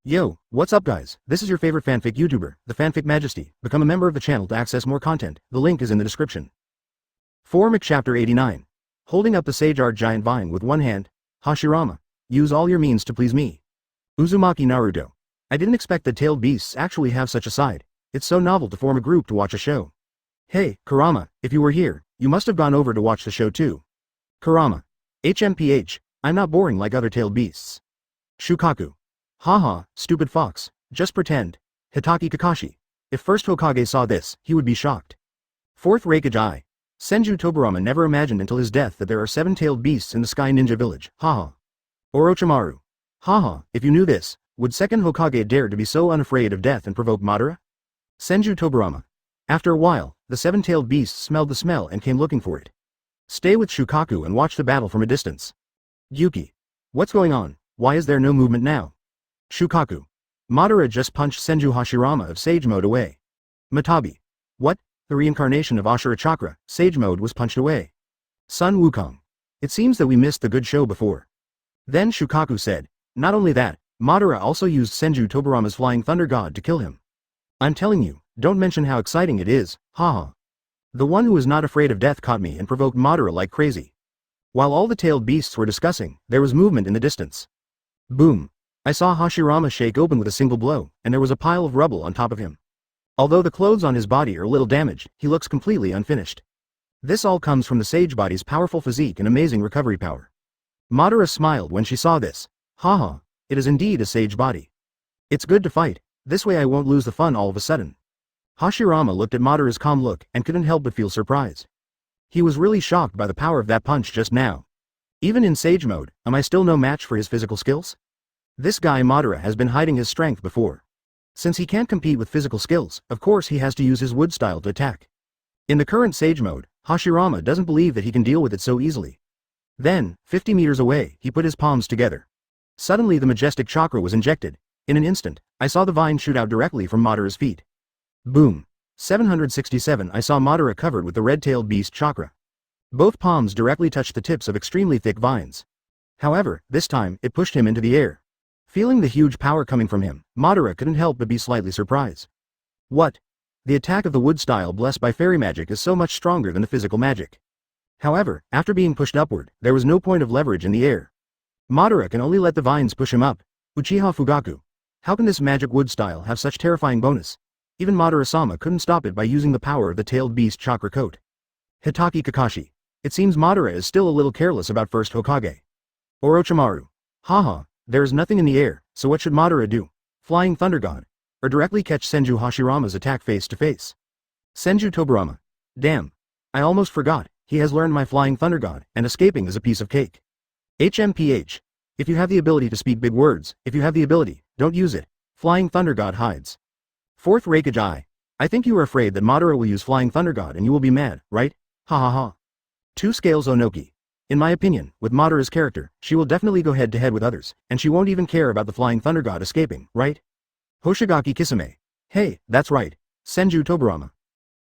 Yo, what's up guys? This is your favorite fanfic YouTuber, the Fanfic Majesty. Become a member of the channel to access more content. The link is in the description. 4 Chapter 89. Holding up the Sage Art Giant Vine with one hand, Hashirama. Use all your means to please me. Uzumaki Naruto. I didn't expect that tailed beasts actually have such a side. It's so novel to form a group to watch a show. Hey, Kurama, if you were here, you must have gone over to watch the show too. Kurama. HMPH, I'm not boring like other tailed beasts. Shukaku. Haha, stupid fox, just pretend. Hitaki Kakashi. If first Hokage saw this, he would be shocked. 4th Raikage I. Senju Tobirama never imagined until his death that there are 7-tailed beasts in the Sky Ninja Village, haha. Orochimaru. Haha, if you knew this, would 2nd Hokage dare to be so unafraid of death and provoke Madara? Senju Tobirama. After a while, the 7-tailed beasts smelled the smell and came looking for it. Stay with Shukaku and watch the battle from a distance. Yuki. What's going on? Why is there no movement now? Shukaku. Madara just punched Senju Hashirama of Sage Mode away. Matabi. What? The reincarnation of Ashura Chakra, Sage Mode was punched away. Sun Wukong. It seems that we missed the good show before. Then Shukaku said, not only that, Madara also used Senju Tobirama's Flying Thunder God to kill him. I'm telling you, don't mention how exciting it is, haha. The one who is not afraid of death caught me and provoked Madara like crazy. While all the tailed beasts were discussing, there was movement in the distance. Boom. I saw Hashirama shake open with a single blow, and there was a pile of rubble on top of him. Although the clothes on his body are a little damaged, he looks completely unfinished. This all comes from the sage body's powerful physique and amazing recovery power. Madara smiled when she saw this. Haha, it is indeed a sage body. It's good to fight, this way I won't lose the fun all of a sudden. Hashirama looked at Madara's calm look and couldn't help but feel surprised. He was really shocked by the power of that punch just now. Even in sage mode, am I still no match for his physical skills? This guy Madara has been hiding his strength before. Since he can't compete with physical skills, of course he has to use his wood style to attack. In the current sage mode, Hashirama doesn't believe that he can deal with it so easily. Then, 50 meters away, he put his palms together. Suddenly the majestic chakra was injected. In an instant, I saw the vine shoot out directly from Madara's feet. Boom. 767 I saw Madara covered with the red-tailed beast chakra. Both palms directly touched the tips of extremely thick vines. However, this time, it pushed him into the air. Feeling the huge power coming from him, Madara couldn't help but be slightly surprised. What? The attack of the wood style blessed by fairy magic is so much stronger than the physical magic. However, after being pushed upward, there was no point of leverage in the air. Madara can only let the vines push him up. Uchiha Fugaku. How can this magic wood style have such terrifying bonus? Even Madara-sama couldn't stop it by using the power of the tailed beast chakra coat. Hitaki Kakashi. It seems Madara is still a little careless about first Hokage. Orochimaru. Haha. There is nothing in the air, so what should Madara do? Flying Thunder God. Or directly catch Senju Hashirama's attack face to face. Senju Tobirama. Damn. I almost forgot, he has learned my Flying Thunder God, and escaping is a piece of cake. HMPH. If you have the ability to speak big words, if you have the ability, don't use it. Flying Thunder God hides. 4th Raikage I. I think you are afraid that Madara will use Flying Thunder God and you will be mad, right? Ha ha ha. 2 Scales Onoki. In my opinion, with Madara's character, she will definitely go head-to-head with others, and she won't even care about the Flying Thunder God escaping, right? Hoshigaki Kisame. Hey, that's right. Senju Tobirama.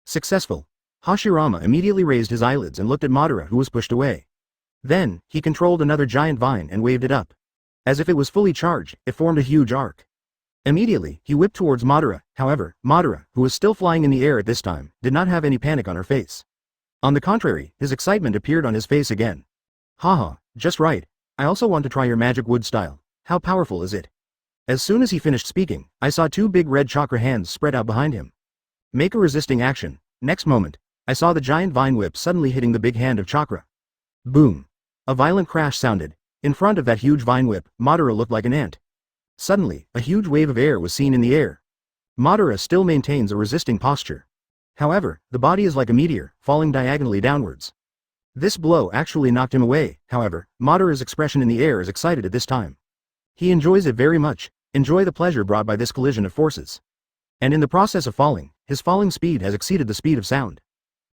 Successful. Hashirama immediately raised his eyelids and looked at Madara who was pushed away. Then, he controlled another giant vine and waved it up. As if it was fully charged, it formed a huge arc. Immediately, he whipped towards Madara. However, Madara, who was still flying in the air at this time, did not have any panic on her face. On the contrary, his excitement appeared on his face again. Haha, just right. I also want to try your magic wood style. How powerful is it? As soon as he finished speaking, I saw 2 big red chakra hands spread out behind him. Make a resisting action. Next moment, I saw the giant vine whip suddenly hitting the big hand of chakra. Boom. A violent crash sounded. In front of that huge vine whip, Madara looked like an ant. Suddenly, a huge wave of air was seen in the air. Madara still maintains a resisting posture. However, the body is like a meteor, falling diagonally downwards. This blow actually knocked him away. However, Madara's expression in the air is excited at this time. He enjoys it very much. Enjoy the pleasure brought by this collision of forces. And in the process of falling, his falling speed has exceeded the speed of sound.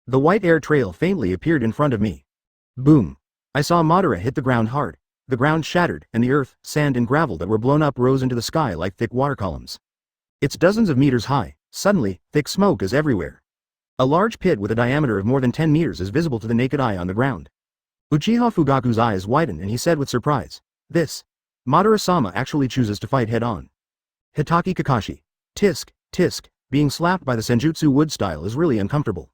The white air trail faintly appeared in front of me. Boom. I saw Madara hit the ground hard. The ground shattered, and the earth, sand and gravel that were blown up rose into the sky like thick water columns. It's dozens of meters high. Suddenly, thick smoke is everywhere. A large pit with a diameter of more than 10 meters is visible to the naked eye on the ground. Uchiha Fugaku's eyes widened and he said with surprise, This. Madara-sama actually chooses to fight head-on. Hitaki Kakashi. Tisk, tisk, being slapped by the Senjutsu wood style is really uncomfortable.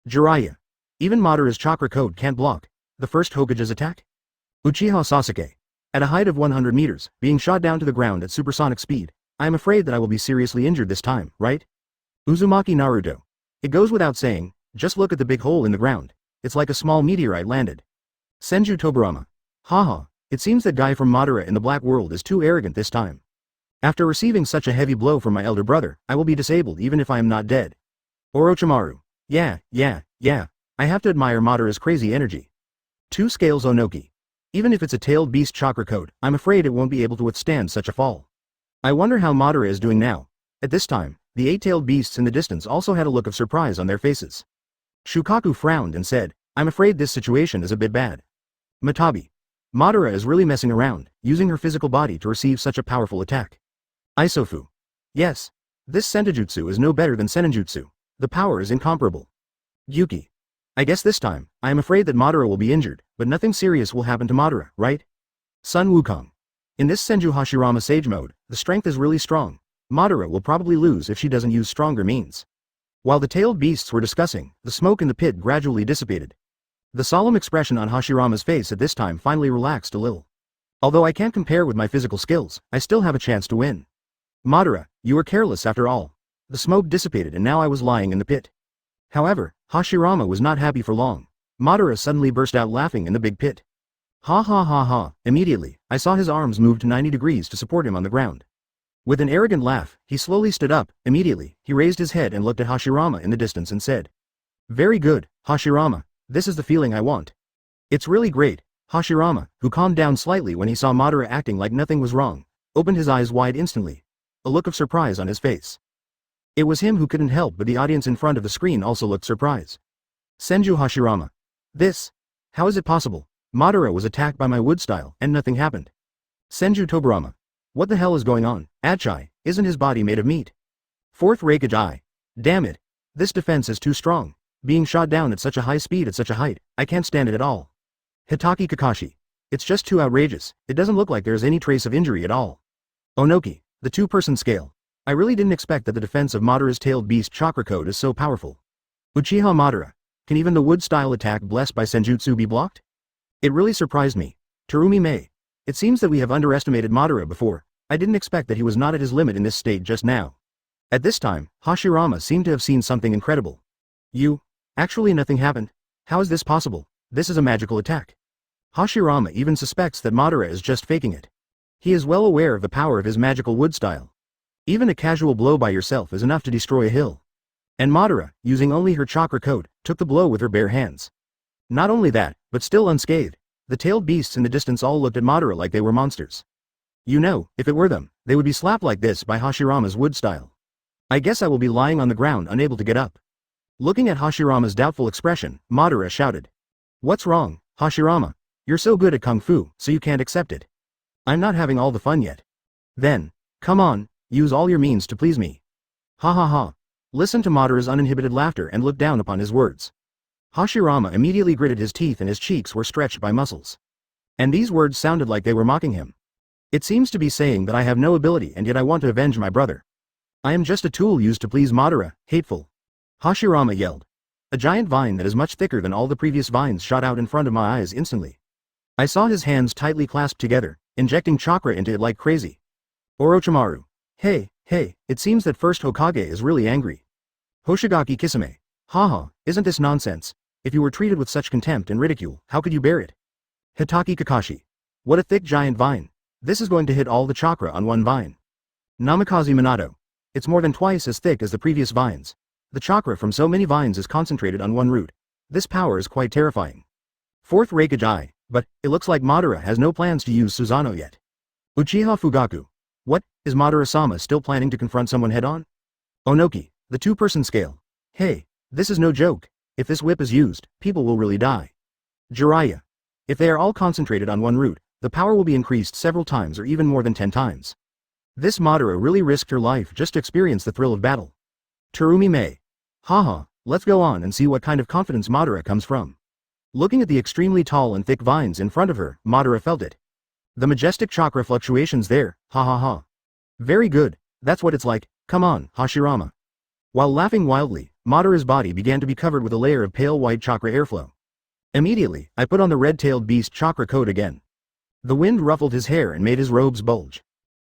Jiraiya. Even Madara's chakra code can't block the first Hokage's attack? Uchiha Sasuke. At a height of 100 meters, being shot down to the ground at supersonic speed, I am afraid that I will be seriously injured this time, right? Uzumaki Naruto. It goes without saying, just look at the big hole in the ground. It's like a small meteorite landed. Senju Tobirama. Haha, it seems that guy from Madara in the Black World is too arrogant this time. After receiving such a heavy blow from my elder brother, I will be disabled even if I am not dead. Orochimaru. Yeah. I have to admire Madara's crazy energy. 2 Scales Onoki. Even if it's a tailed beast chakra code, I'm afraid it won't be able to withstand such a fall. I wonder how Madara is doing now. At this time, the 8-tailed beasts in the distance also had a look of surprise on their faces. Shukaku frowned and said, I'm afraid this situation is a bit bad. Matabi. Madara is really messing around, using her physical body to receive such a powerful attack. Isofu. Yes. This Sentojutsu is no better than Senninjutsu. The power is incomparable. Yuki. I guess this time, I am afraid that Madara will be injured, but nothing serious will happen to Madara, right? Sun Wukong. In this Senju Hashirama Sage mode, the strength is really strong. Madara will probably lose if she doesn't use stronger means. While the tailed beasts were discussing, the smoke in the pit gradually dissipated. The solemn expression on Hashirama's face at this time finally relaxed a little. Although I can't compare with my physical skills, I still have a chance to win. Madara, you were careless after all. The smoke dissipated and now I was lying in the pit. However, Hashirama was not happy for long. Madara suddenly burst out laughing in the big pit. Ha ha ha ha, immediately, I saw his arms move to 90 degrees to support him on the ground. With an arrogant laugh, he slowly stood up. Immediately, he raised his head and looked at Hashirama in the distance and said, Very good, Hashirama, this is the feeling I want. It's really great. Hashirama, who calmed down slightly when he saw Madara acting like nothing was wrong, opened his eyes wide instantly, a look of surprise on his face. It was him who couldn't help but the audience in front of the screen also looked surprised. Senju Hashirama. How is it possible? Madara was attacked by my wood style and nothing happened. Senju Tobirama. What the hell is going on? Achai, isn't his body made of meat? 4th Raikage. Damn it. This defense is too strong. Being shot down at such a high speed at such a height, I can't stand it at all. Hitaki Kakashi. It's just too outrageous, it doesn't look like there's any trace of injury at all. Onoki, the 2-person scale. I really didn't expect that the defense of Madara's tailed beast chakra code is so powerful. Uchiha Madara. Can even the wood-style attack blessed by Senjutsu be blocked? It really surprised me. Terumi Mei. It seems that we have underestimated Madara before. I didn't expect that he was not at his limit in this state just now. At this time, Hashirama seemed to have seen something incredible. Actually nothing happened. How is this possible? This is a magical attack. Hashirama even suspects that Madara is just faking it. He is well aware of the power of his magical wood style. Even a casual blow by yourself is enough to destroy a hill. And Madara, using only her chakra code, took the blow with her bare hands. Not only that, but still unscathed, the tailed beasts in the distance all looked at Madara like they were monsters. If it were them, they would be slapped like this by Hashirama's wood style. I guess I will be lying on the ground unable to get up. Looking at Hashirama's doubtful expression, Madara shouted. What's wrong, Hashirama? You're so good at kung fu, so you can't accept it. I'm not having all the fun yet. Then, come on, use all your means to please me. Ha ha ha. Listen to Madara's uninhibited laughter and look down upon his words. Hashirama immediately gritted his teeth and his cheeks were stretched by muscles. And these words sounded like they were mocking him. It seems to be saying that I have no ability and yet I want to avenge my brother. I am just a tool used to please Madara, hateful. Hashirama yelled. A giant vine that is much thicker than all the previous vines shot out in front of my eyes instantly. I saw his hands tightly clasped together, injecting chakra into it like crazy. Orochimaru. Hey, it seems that first Hokage is really angry. Hoshigaki Kisame. Haha, isn't this nonsense? If you were treated with such contempt and ridicule, how could you bear it? Hitaki Kakashi. What a thick giant vine. This is going to hit all the chakra on one vine. Namikaze Minato. It's more than twice as thick as the previous vines. The chakra from so many vines is concentrated on one root. This power is quite terrifying. 4th Raikage, but it looks like Madara has no plans to use Susanoo yet. Uchiha Fugaku. What, is Madara-sama still planning to confront someone head-on? Onoki, the 2-person scale. Hey, this is no joke. If this whip is used, people will really die. Jiraiya. If they are all concentrated on one root, the power will be increased several times or even more than 10 times. This Madara really risked her life just to experience the thrill of battle. Terumi Mei. Haha, let's go on and see what kind of confidence Madara comes from. Looking at the extremely tall and thick vines in front of her, Madara felt it. The majestic chakra fluctuations there, ha ha ha. Very good, That's what it's like, come on, Hashirama. While laughing wildly, Madara's body began to be covered with a layer of pale white chakra airflow. Immediately, I put on the red-tailed beast chakra coat again. The wind ruffled his hair and made his robes bulge.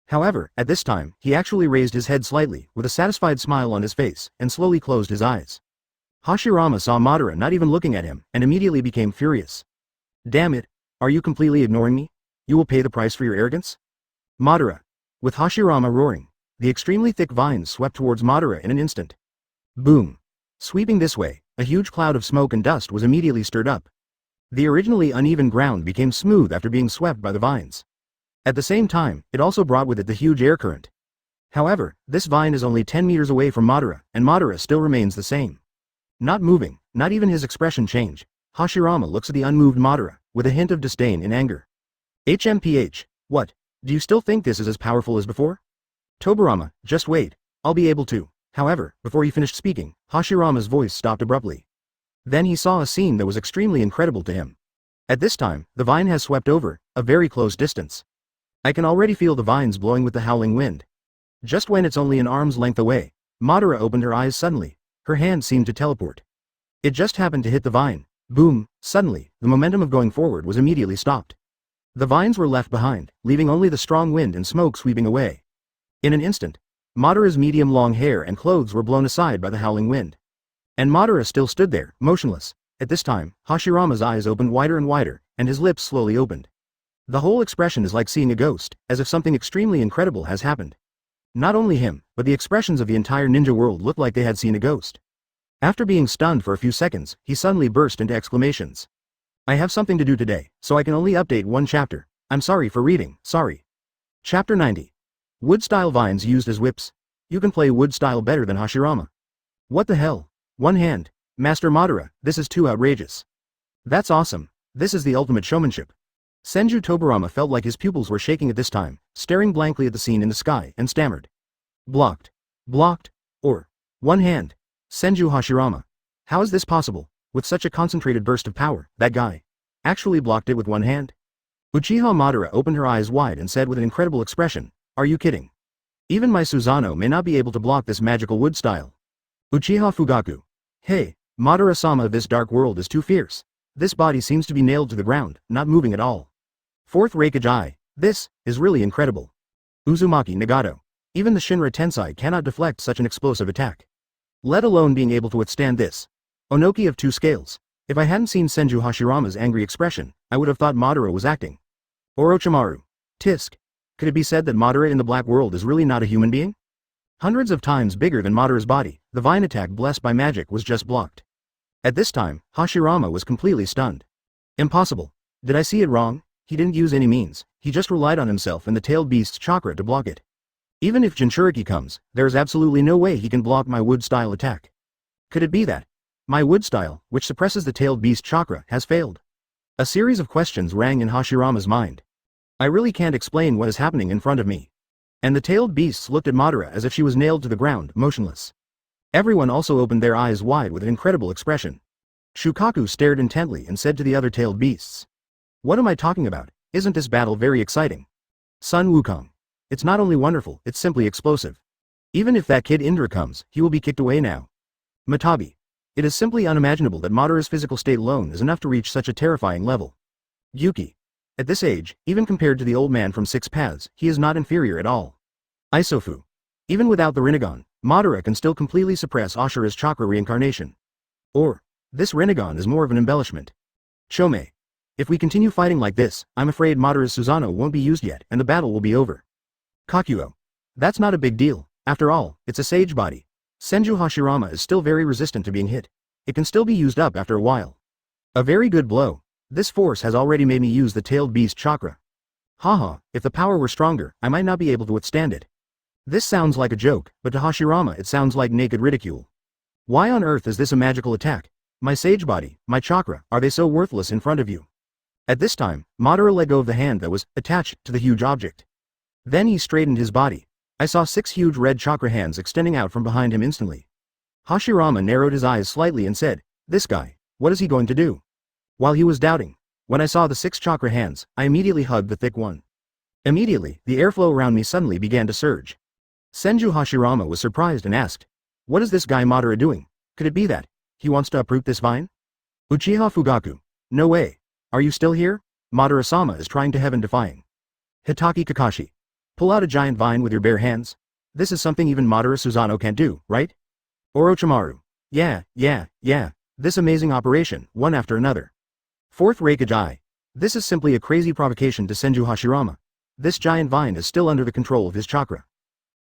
However, at this time, he actually raised his head slightly, with a satisfied smile on his face, and slowly closed his eyes. Hashirama saw Madara not even looking at him, and immediately became furious. Damn it, are you completely ignoring me? You will pay the price for your arrogance? Madara. With Hashirama roaring, the extremely thick vines swept towards Madara in an instant. Boom. Sweeping this way, a huge cloud of smoke and dust was immediately stirred up. The originally uneven ground became smooth after being swept by the vines. At the same time, it also brought with it the huge air current. However, this vine is only 10 meters away from Madara, and Madara still remains the same. Not moving, not even his expression changed. Hashirama looks at the unmoved Madara, with a hint of disdain and anger. HMPH, what? Do you still think this is as powerful as before? Tobirama, just wait, I'll be able to. However, before he finished speaking, Hashirama's voice stopped abruptly. Then he saw a scene that was extremely incredible to him. At this time, the vine has swept over, a very close distance. I can already feel the vines blowing with the howling wind. Just when it's only an arm's length away, Madara opened her eyes suddenly. Her hand seemed to teleport. It just happened to hit the vine. Boom, suddenly, the momentum of going forward was immediately stopped. The vines were left behind, leaving only the strong wind and smoke sweeping away. In an instant, Madara's medium-long hair and clothes were blown aside by the howling wind. And Madara still stood there, motionless. At this time, Hashirama's eyes opened wider and wider, and his lips slowly opened. The whole expression is like seeing a ghost, as if something extremely incredible has happened. Not only him, but the expressions of the entire ninja world looked like they had seen a ghost. After being stunned for a few seconds, he suddenly burst into exclamations. I have something to do today, so I can only update one chapter. I'm sorry for reading, sorry. Chapter 90. Wood-style vines used as whips. You can play wood-style better than Hashirama. What the hell? One hand. Master Madara, this is too outrageous. That's awesome. This is the ultimate showmanship. Senju Tobirama felt like his pupils were shaking at this time, staring blankly at the scene in the sky, and stammered. Blocked. Blocked? Or, one hand. Senju Hashirama. How is this possible? With such a concentrated burst of power, that guy actually blocked it with one hand? Uchiha Madara opened her eyes wide and said with an incredible expression, are you kidding? Even my Susanoo may not be able to block this magical wood style. Uchiha Fugaku. Hey, Madara-sama, this dark world is too fierce. This body seems to be nailed to the ground, not moving at all. Fourth Raikage Eye. This is really incredible. Uzumaki Nagato. Even the Shinra Tensei cannot deflect such an explosive attack. Let alone being able to withstand this. Onoki of two scales. If I hadn't seen Senju Hashirama's angry expression, I would have thought Madara was acting. Orochimaru. Tisk. Could it be said that Madara in the black world is really not a human being? Hundreds of times bigger than Madara's body, the vine attack blessed by magic was just blocked. At this time, Hashirama was completely stunned. Impossible. Did I see it wrong? He didn't use any means, he just relied on himself and the tailed beast's chakra to block it. Even if Jinchuriki comes, there is absolutely no way he can block my wood-style attack. Could it be that my wood style, which suppresses the tailed beast chakra, has failed? A series of questions rang in Hashirama's mind. I really can't explain what is happening in front of me. And the tailed beasts looked at Madara as if she was nailed to the ground, motionless. Everyone also opened their eyes wide with an incredible expression. Shukaku stared intently and said to the other tailed beasts. What am I talking about? Isn't this battle very exciting? Sun Wukong. It's not only wonderful, it's simply explosive. Even if that kid Indra comes, he will be kicked away now. Matabi. It is simply unimaginable that Madara's physical state alone is enough to reach such a terrifying level. Yuki. At this age, even compared to the old man from Six Paths, he is not inferior at all. Isofu. Even without the Rinnegan, Madara can still completely suppress Ashura's chakra reincarnation. Or, this Rinnegan is more of an embellishment. Chome. If we continue fighting like this, I'm afraid Madara's Susanoo won't be used yet and the battle will be over. Kakuyo. That's not a big deal, after all, it's a sage body. Senju Hashirama is still very resistant to being hit. It can still be used up after a while. A very good blow. This force has already made me use the tailed beast chakra. Haha, if the power were stronger, I might not be able to withstand it. This sounds like a joke, but to Hashirama it sounds like naked ridicule. Why on earth is this a magical attack? My sage body, my chakra, are they so worthless in front of you? At this time, Madara let go of the hand that was attached to the huge object. Then he straightened his body. I saw 6 huge red chakra hands extending out from behind him instantly. Hashirama narrowed his eyes slightly and said, this guy, what is he going to do? While he was doubting, when I saw the 6 chakra hands, I immediately hugged the thick one. Immediately, the airflow around me suddenly began to surge. Senju Hashirama was surprised and asked, "What is this guy Madara doing? Could it be that he wants to uproot this vine?" Uchiha Fugaku. No way. Are you still here? Madara-sama is trying to heaven defying. Hitaki Kakashi. Pull out a giant vine with your bare hands? This is something even Madara Susanoo can't do, right? Orochimaru. Yeah. This amazing operation, one after another. Fourth Raikage. This is simply a crazy provocation to Senju Hashirama. This giant vine is still under the control of his chakra.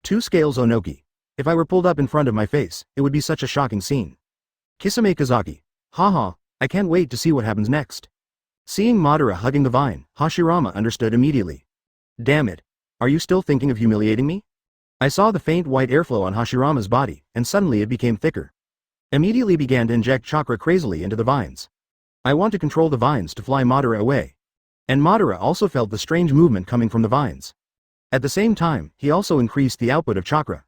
2 Scales Onoki. If I were pulled up in front of my face, it would be such a shocking scene. Kisame Kazaki. Haha, I can't wait to see what happens next. Seeing Madara hugging the vine, Hashirama understood immediately. Damn it. Are you still thinking of humiliating me? I saw the faint white airflow on Hashirama's body, and suddenly it became thicker. Immediately began to inject chakra crazily into the vines. I want to control the vines to fly Madara away. And Madara also felt the strange movement coming from the vines. At the same time, he also increased the output of chakra.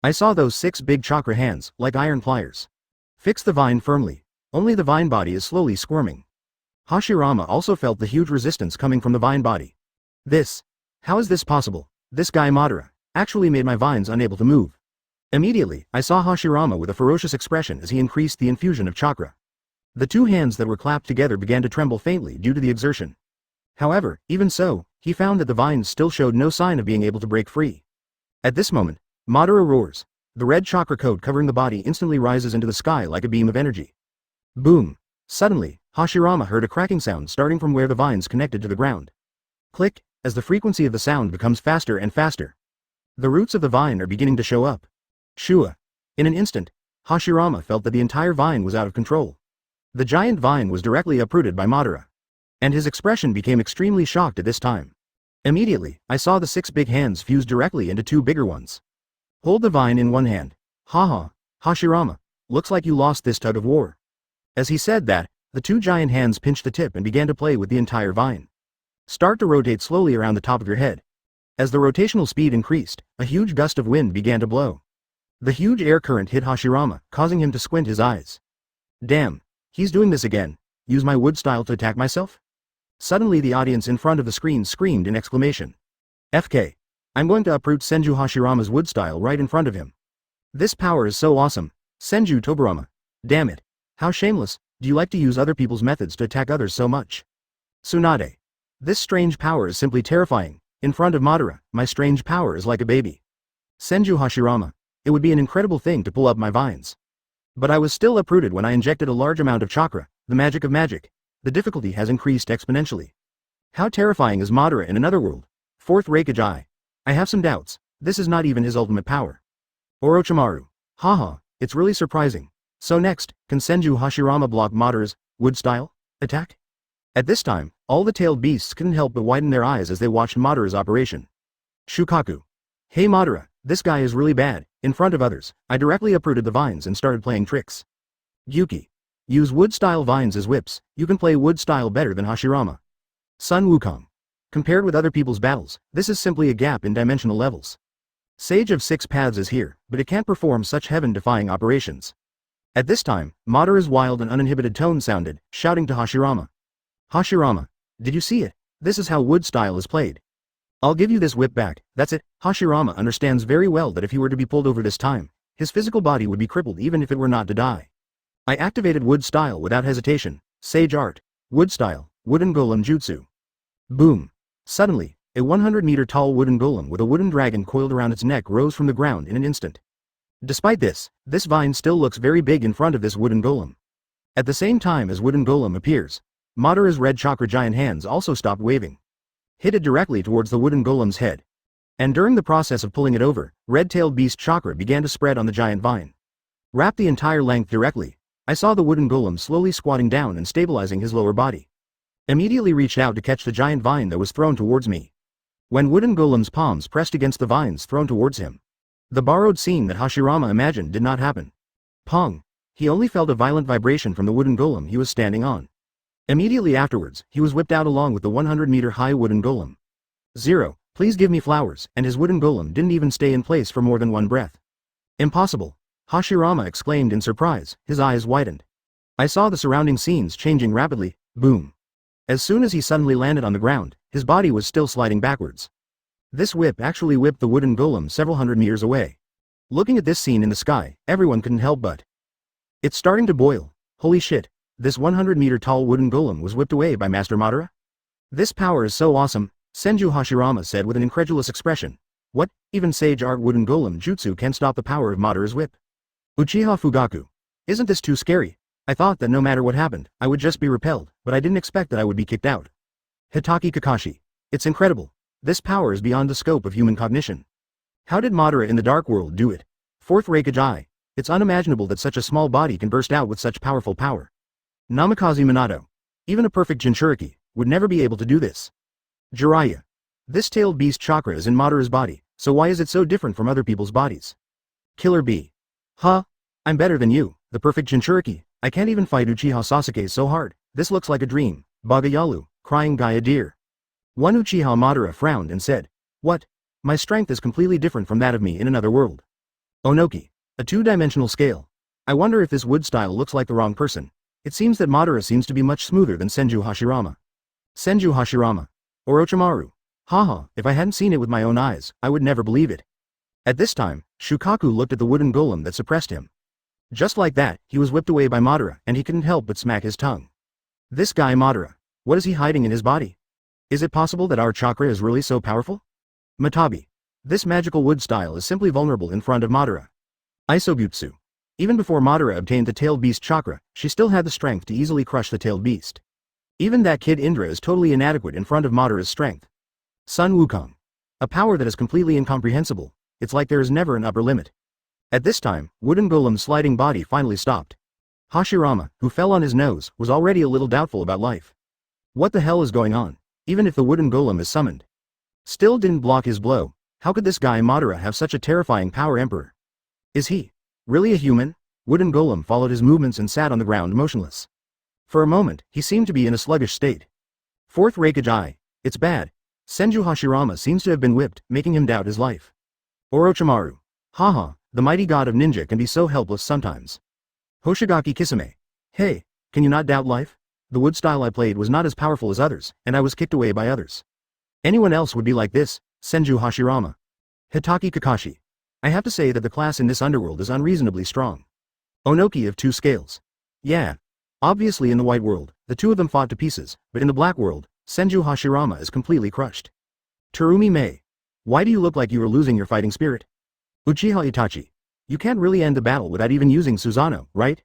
I saw those 6 big chakra hands, like iron pliers. Fix the vine firmly. Only the vine body is slowly squirming. Hashirama also felt the huge resistance coming from the vine body. How is this possible? This guy Madara actually made my vines unable to move. Immediately, I saw Hashirama with a ferocious expression as he increased the infusion of chakra. The 2 hands that were clapped together began to tremble faintly due to the exertion. However, even so, he found that the vines still showed no sign of being able to break free. At this moment, Madara roars. The red chakra coat covering the body instantly rises into the sky like a beam of energy. Boom! Suddenly, Hashirama heard a cracking sound starting from where the vines connected to the ground. Click, as the frequency of the sound becomes faster and faster. The roots of the vine are beginning to show up. Shua. In an instant, Hashirama felt that the entire vine was out of control. The giant vine was directly uprooted by Madara. And his expression became extremely shocked at this time. Immediately, I saw the 6 big hands fuse directly into 2 bigger ones. Hold the vine in one hand. Haha, Hashirama, looks like you lost this tug of war. As he said that, the 2 giant hands pinched the tip and began to play with the entire vine. Start to rotate slowly around the top of your head. As the rotational speed increased, a huge gust of wind began to blow. The huge air current hit Hashirama, causing him to squint his eyes. Damn, he's doing this again. Use my wood style to attack myself? Suddenly the audience in front of the screen screamed in exclamation. FK. I'm going to uproot Senju Hashirama's wood style right in front of him. This power is so awesome. Senju Tobarama. Damn it. How shameless. Do you like to use other people's methods to attack others so much? Tsunade. This strange power is simply terrifying. In front of Madara, my strange power is like a baby. Senju Hashirama. It would be an incredible thing to pull up my vines. But I was still uprooted when I injected a large amount of chakra, the magic of magic. The difficulty has increased exponentially. How terrifying is Madara in another world? 4th Raikage. I have some doubts. This is not even his ultimate power. Orochimaru. Haha, it's really surprising. So next, can Senju Hashirama block Madara's wood style attack? At this time, all the tailed beasts couldn't help but widen their eyes as they watched Madara's operation. Shukaku. Hey Madara, this guy is really bad. In front of others, I directly uprooted the vines and started playing tricks. Yuki. Use wood-style vines as whips. You can play wood-style better than Hashirama. Sun Wukong. Compared with other people's battles, this is simply a gap in dimensional levels. Sage of 6 Paths is here, but it can't perform such heaven-defying operations. At this time, Madara's wild and uninhibited tone sounded, shouting to Hashirama. Hashirama, did you see it? This is how wood style is played. I'll give you this whip back, that's it. Hashirama understands very well that if he were to be pulled over this time, his physical body would be crippled even if it were not to die. I activated wood style without hesitation. Sage art. Wood style. Wooden golem jutsu. Boom. Suddenly, a 100-meter tall wooden golem with a wooden dragon coiled around its neck rose from the ground in an instant. Despite this vine still looks very big in front of this wooden golem. At the same time as wooden golem appears, Madara's red chakra giant hands also stopped waving. Hit it directly towards the wooden golem's head. And during the process of pulling it over, red-tailed beast chakra began to spread on the giant vine. Wrap the entire length directly. I saw the wooden golem slowly squatting down and stabilizing his lower body. Immediately reached out to catch the giant vine that was thrown towards me. When wooden golem's palms pressed against the vines thrown towards him, the borrowed scene that Hashirama imagined did not happen. Pong. He only felt a violent vibration from the wooden golem he was standing on. Immediately afterwards, he was whipped out along with the 100-meter high wooden golem. Zero, please give me flowers, and his wooden golem didn't even stay in place for more than one breath. Impossible. Hashirama exclaimed in surprise, his eyes widened. I saw the surrounding scenes changing rapidly. Boom. As soon as he suddenly landed on the ground, his body was still sliding backwards. This whip actually whipped the wooden golem several hundred meters away. Looking at this scene in the sky, everyone couldn't help but. It's starting to boil. Holy shit, this 100-meter tall wooden golem was whipped away by Master Madara? This power is so awesome, Senju Hashirama said with an incredulous expression. What, even Sage Art wooden golem jutsu can't stop the power of Madara's whip? Uchiha Fugaku. Isn't this too scary? I thought that no matter what happened, I would just be repelled, but I didn't expect that I would be kicked out. Hitaki Kakashi. It's incredible. This power is beyond the scope of human cognition. How did Madara in the Dark World do it? Fourth Reikage. It's unimaginable that such a small body can burst out with such powerful power. Namikaze Minato. Even a perfect Jinchuriki would never be able to do this. Jiraiya. This tailed beast chakra is in Madara's body, so why is it so different from other people's bodies? Killer Bee. Huh? I'm better than you, the perfect Jinchuriki. I can't even fight Uchiha Sasuke so hard. This looks like a dream. Bagayalu, crying Gaia deer. One Uchiha Madara frowned and said, what? My strength is completely different from that of me in another world. Onoki. A two-dimensional scale. I wonder if this wood style looks like the wrong person. It seems that Madara seems to be much smoother than Senju Hashirama. Senju Hashirama. Orochimaru. Haha, if I hadn't seen it with my own eyes, I would never believe it. At this time, Shukaku looked at the wooden golem that suppressed him. Just like that, he was whipped away by Madara and he couldn't help but smack his tongue. This guy Madara. What is he hiding in his body? Is it possible that our chakra is really so powerful? Matabi. This magical wood style is simply vulnerable in front of Madara. Isobutsu. Even before Madara obtained the tailed beast chakra, she still had the strength to easily crush the tailed beast. Even that kid Indra is totally inadequate in front of Madara's strength. Sun Wukong. A power that is completely incomprehensible. It's like there is never an upper limit. At this time, wooden golem's sliding body finally stopped. Hashirama, who fell on his nose, was already a little doubtful about life. What the hell is going on? Even if the wooden golem is summoned. Still didn't block his blow. How could this guy Madara have such a terrifying power emperor? Is he really a human? Wooden golem followed his movements and sat on the ground motionless. For a moment, he seemed to be in a sluggish state. Fourth Reikage. It's bad. Senju Hashirama seems to have been whipped, making him doubt his life. Orochimaru. Haha, the mighty god of ninja can be so helpless sometimes. Hoshigaki Kisame. Hey, can you not doubt life? The wood style I played was not as powerful as others, and I was kicked away by others. Anyone else would be like this, Senju Hashirama. Hitaki Kakashi. I have to say that the class in this underworld is unreasonably strong. Onoki of two scales. Yeah. Obviously in the white world, the two of them fought to pieces, but in the black world, Senju Hashirama is completely crushed. Terumi Mei. Why do you look like you are losing your fighting spirit? Uchiha Itachi. You can't really end the battle without even using Susanoo, right?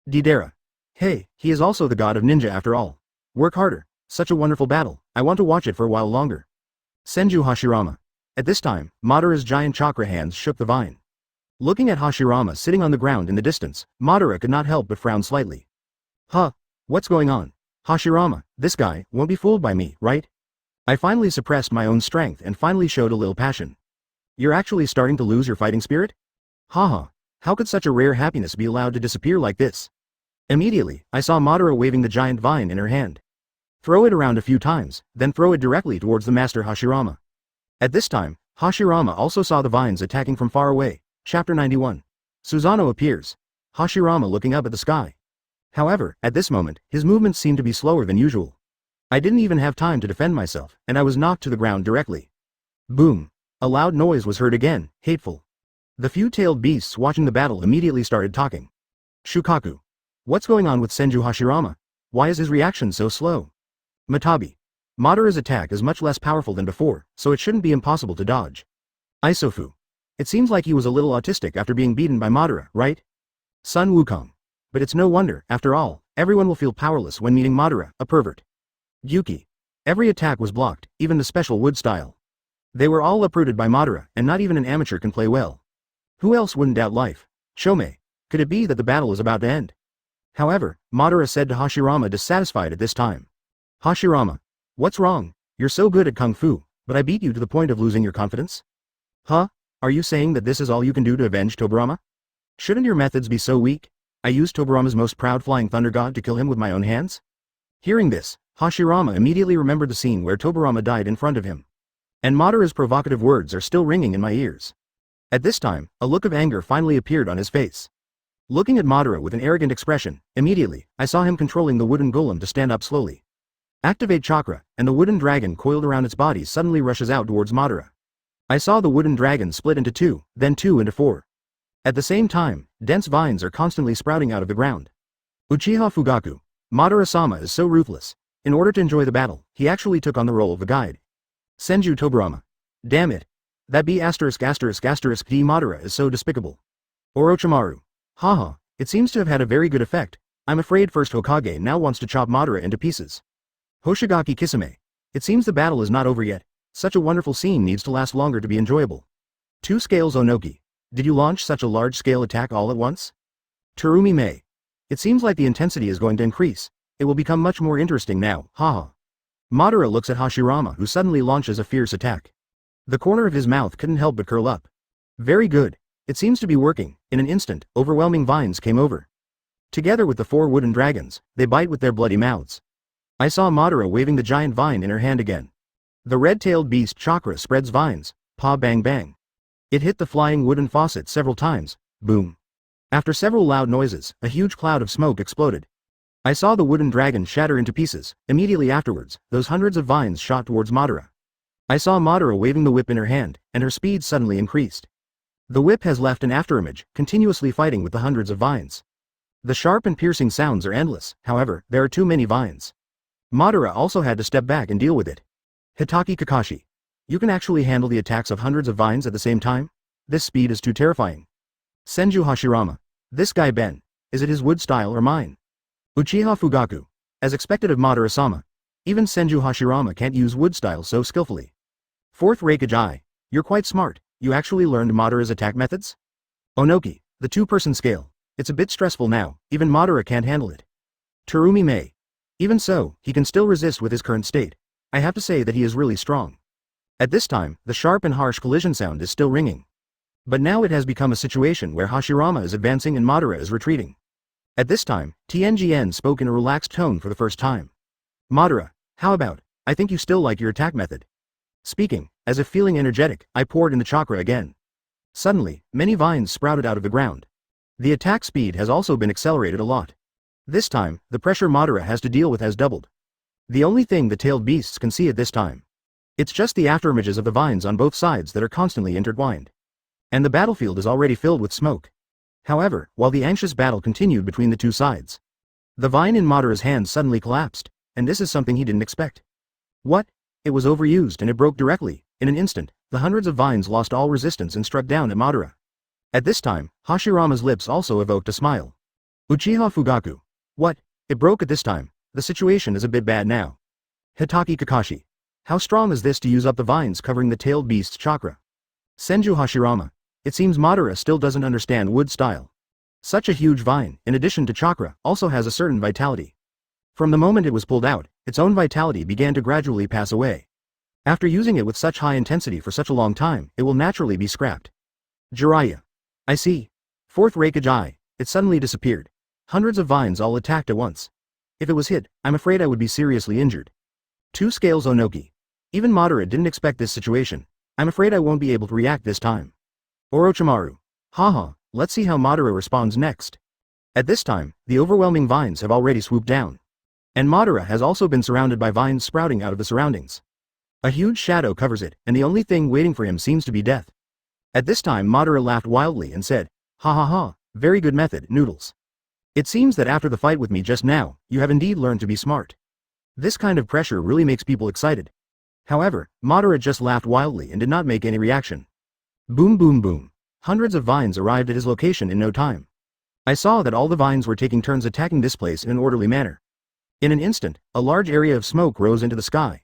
Deidara. Hey, he is also the god of ninja after all. Work harder. Such a wonderful battle. I want to watch it for a while longer. Senju Hashirama. At this time, Madara's giant chakra hands shook the vine. Looking at Hashirama sitting on the ground in the distance, Madara could not help but frown slightly. Huh? What's going on? Hashirama, this guy won't be fooled by me, right? I finally suppressed my own strength and finally showed a little passion. You're actually starting to lose your fighting spirit? Haha, how could such a rare happiness be allowed to disappear like this? Immediately, I saw Madara waving the giant vine in her hand. Throw it around a few times, then throw it directly towards the master Hashirama. At this time, Hashirama also saw the vines attacking from far away. Chapter 91. Susanoo appears. Hashirama looking up at the sky. However, at this moment, his movements seemed to be slower than usual. I didn't even have time to defend myself, and I was knocked to the ground directly. Boom. A loud noise was heard again, hateful. The few tailed beasts watching the battle immediately started talking. Shukaku. What's going on with Senju Hashirama? Why is his reaction so slow? Matabi. Madara's attack is much less powerful than before, so it shouldn't be impossible to dodge. Isofu. It seems like he was a little autistic after being beaten by Madara, right? Sun Wukong. But it's no wonder, after all, everyone will feel powerless when meeting Madara, a pervert. Yuki. Every attack was blocked, even the special wood style. They were all uprooted by Madara, and not even an amateur can play well. Who else wouldn't doubt life? Chome. Could it be that the battle is about to end? However, Madara said to Hashirama dissatisfied at this time. Hashirama. What's wrong? You're so good at kung fu, but I beat you to the point of losing your confidence? Huh? Are you saying that this is all you can do to avenge Tobirama? Shouldn't your methods be so weak? I used Tobirama's most proud flying thunder god to kill him with my own hands? Hearing this, Hashirama immediately remembered the scene where Tobirama died in front of him. And Madara's provocative words are still ringing in my ears. At this time, a look of anger finally appeared on his face. Looking at Madara with an arrogant expression, immediately, I saw him controlling the wooden golem to stand up slowly. Activate chakra, and the wooden dragon coiled around its body suddenly rushes out towards Madara. I saw the wooden dragon split into two, then two into four. At the same time, dense vines are constantly sprouting out of the ground. Uchiha Fugaku. Madara-sama is so ruthless. In order to enjoy the battle, he actually took on the role of a guide. Senju Tobirama. Damn it. That B********* D Madara is so despicable. Orochimaru. Haha, it seems to have had a very good effect. I'm afraid First Hokage now wants to chop Madara into pieces. Hoshigaki Kisame. It seems the battle is not over yet. Such a wonderful scene needs to last longer to be enjoyable. Two Scales Onoki. Did you launch such a large-scale attack all at once? Terumi Mei. It seems like the intensity is going to increase. It will become much more interesting now, haha. Madara looks at Hashirama, who suddenly launches a fierce attack. The corner of his mouth couldn't help but curl up. Very good. It seems to be working. In an instant, overwhelming vines came over. Together with the four wooden dragons, they bite with their bloody mouths. I saw Madara waving the giant vine in her hand again. The red-tailed beast chakra spreads vines, pa bang bang. It hit the flying wooden faucet several times, boom. After several loud noises, a huge cloud of smoke exploded. I saw the wooden dragon shatter into pieces. Immediately afterwards, those hundreds of vines shot towards Madara. I saw Madara waving the whip in her hand, and her speed suddenly increased. The whip has left an afterimage, continuously fighting with the hundreds of vines. The sharp and piercing sounds are endless, however, there are too many vines. Madara also had to step back and deal with it. Hitaki Kakashi. You can actually handle the attacks of hundreds of vines at the same time? This speed is too terrifying. Senju Hashirama. This guy Ben. Is it his wood style or mine? Uchiha Fugaku. As expected of Madara-sama. Even Senju Hashirama can't use wood style so skillfully. Fourth Raikage. You're quite smart. You actually learned Madara's attack methods? Onoki. The two-person scale. It's a bit stressful now, even Madara can't handle it. Terumi Mei. Even so, he can still resist with his current state. I have to say that he is really strong. At this time, the sharp and harsh collision sound is still ringing. But now it has become a situation where Hashirama is advancing and Madara is retreating. At this time, Tianjian spoke in a relaxed tone for the first time. Madara, how about, I think you still like your attack method. Speaking, as if feeling energetic, I poured in the chakra again. Suddenly, many vines sprouted out of the ground. The attack speed has also been accelerated a lot. This time, the pressure Madara has to deal with has doubled. The only thing the tailed beasts can see at this time. It's just the afterimages of the vines on both sides that are constantly intertwined. And the battlefield is already filled with smoke. However, while the anxious battle continued between the two sides, the vine in Madara's hand suddenly collapsed, and this is something he didn't expect. What? It was overused and it broke directly. In an instant, the hundreds of vines lost all resistance and struck down at Madara. At this time, Hashirama's lips also evoked a smile. Uchiha Fugaku. What? It broke at this time. The situation is a bit bad now. Hitaki Kakashi. How strong is this to use up the vines covering the tailed beast's chakra? Senju Hashirama. It seems Madara still doesn't understand wood style. Such a huge vine, in addition to chakra, also has a certain vitality. From the moment it was pulled out, its own vitality began to gradually pass away. After using it with such high intensity for such a long time, it will naturally be scrapped. Jiraiya. I see. Fourth Raikage. It suddenly disappeared. Hundreds of vines all attacked at once. If it was hit, I'm afraid I would be seriously injured. Two Scales Onoki. Even Madara didn't expect this situation. I'm afraid I won't be able to react this time. Orochimaru. Haha, let's see how Madara responds next. At this time, the overwhelming vines have already swooped down. And Madara has also been surrounded by vines sprouting out of the surroundings. A huge shadow covers it, and the only thing waiting for him seems to be death. At this time Madara laughed wildly and said, ha ha ha, very good method, Noodles. It seems that after the fight with me just now, you have indeed learned to be smart. This kind of pressure really makes people excited. However, Madara just laughed wildly and did not make any reaction. Boom boom boom. Hundreds of vines arrived at his location in no time. I saw that all the vines were taking turns attacking this place in an orderly manner. In an instant, a large area of smoke rose into the sky.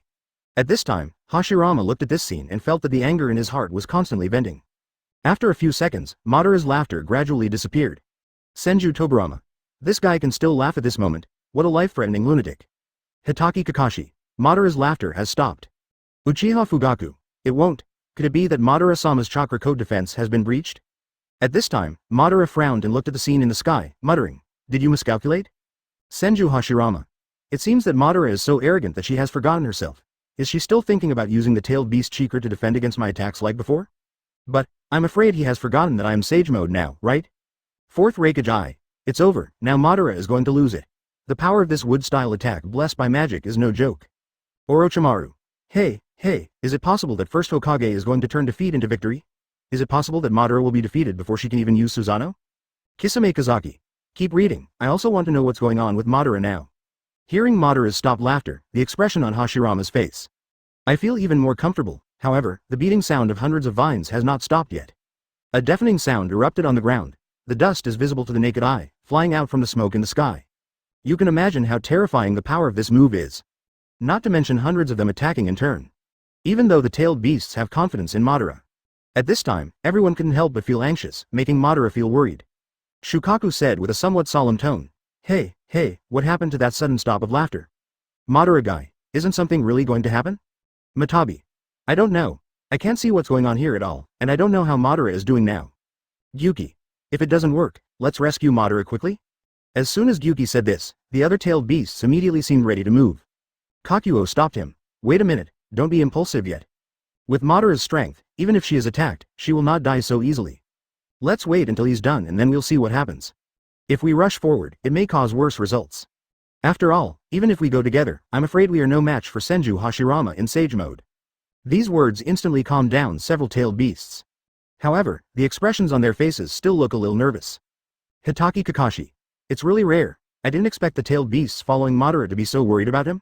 At this time, Hashirama looked at this scene and felt that the anger in his heart was constantly venting. After a few seconds, Madara's laughter gradually disappeared. Senju Tobirama. This guy can still laugh at this moment. What a life-threatening lunatic. Hitaki Kakashi. Madara's laughter has stopped. Uchiha Fugaku. It won't. Could it be that Madara-sama's chakra code defense has been breached? At this time, Madara frowned and looked at the scene in the sky, muttering, did you miscalculate? Senju Hashirama. It seems that Madara is so arrogant that she has forgotten herself. Is she still thinking about using the tailed beast chakra to defend against my attacks like before? But, I'm afraid he has forgotten that I am Sage Mode now, right? Fourth Raikage. It's over, now Madara is going to lose it. The power of this wood-style attack blessed by magic is no joke. Orochimaru. Hey, Hey, is it possible that first Hokage is going to turn defeat into victory? Is it possible that Madara will be defeated before she can even use Susanoo? Kisame Kazaki. Keep reading, I also want to know what's going on with Madara now. Hearing Madara's stopped laughter, the expression on Hashirama's face. I feel even more comfortable, however, the beating sound of hundreds of vines has not stopped yet. A deafening sound erupted on the ground. The dust is visible to the naked eye, flying out from the smoke in the sky. You can imagine how terrifying the power of this move is. Not to mention hundreds of them attacking in turn. Even though the tailed beasts have confidence in Madara. At this time, everyone couldn't help but feel anxious, making Madara feel worried. Shukaku said with a somewhat solemn tone, Hey, what happened to that sudden stop of laughter? Madara guy, isn't something really going to happen? Matabi. I don't know. I can't see what's going on here at all, and I don't know how Madara is doing now. Gyuki. If it doesn't work, let's rescue Madara quickly? As soon as Gyuki said this, the other tailed beasts immediately seemed ready to move. Kakuo stopped him. Wait a minute, don't be impulsive yet. With Madara's strength, even if she is attacked, she will not die so easily. Let's wait until he's done and then we'll see what happens. If we rush forward, it may cause worse results. After all, even if we go together, I'm afraid we are no match for Senju Hashirama in Sage mode. These words instantly calmed down several tailed beasts. However, the expressions on their faces still look a little nervous. Hitaki Kakashi. It's really rare. I didn't expect the tailed beasts following Madara to be so worried about him.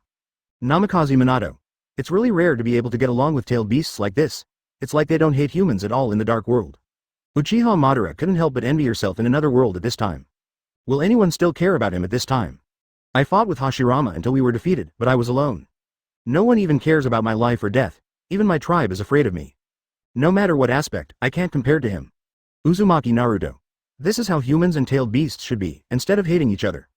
Namikaze Minato. It's really rare to be able to get along with tailed beasts like this. It's like they don't hate humans at all in the dark world. Uchiha Madara couldn't help but envy herself in another world at this time. Will anyone still care about him at this time? I fought with Hashirama until we were defeated, but I was alone. No one even cares about my life or death. Even my tribe is afraid of me. No matter what aspect, I can't compare to him. Uzumaki Naruto. This is how humans and tailed beasts should be, instead of hating each other.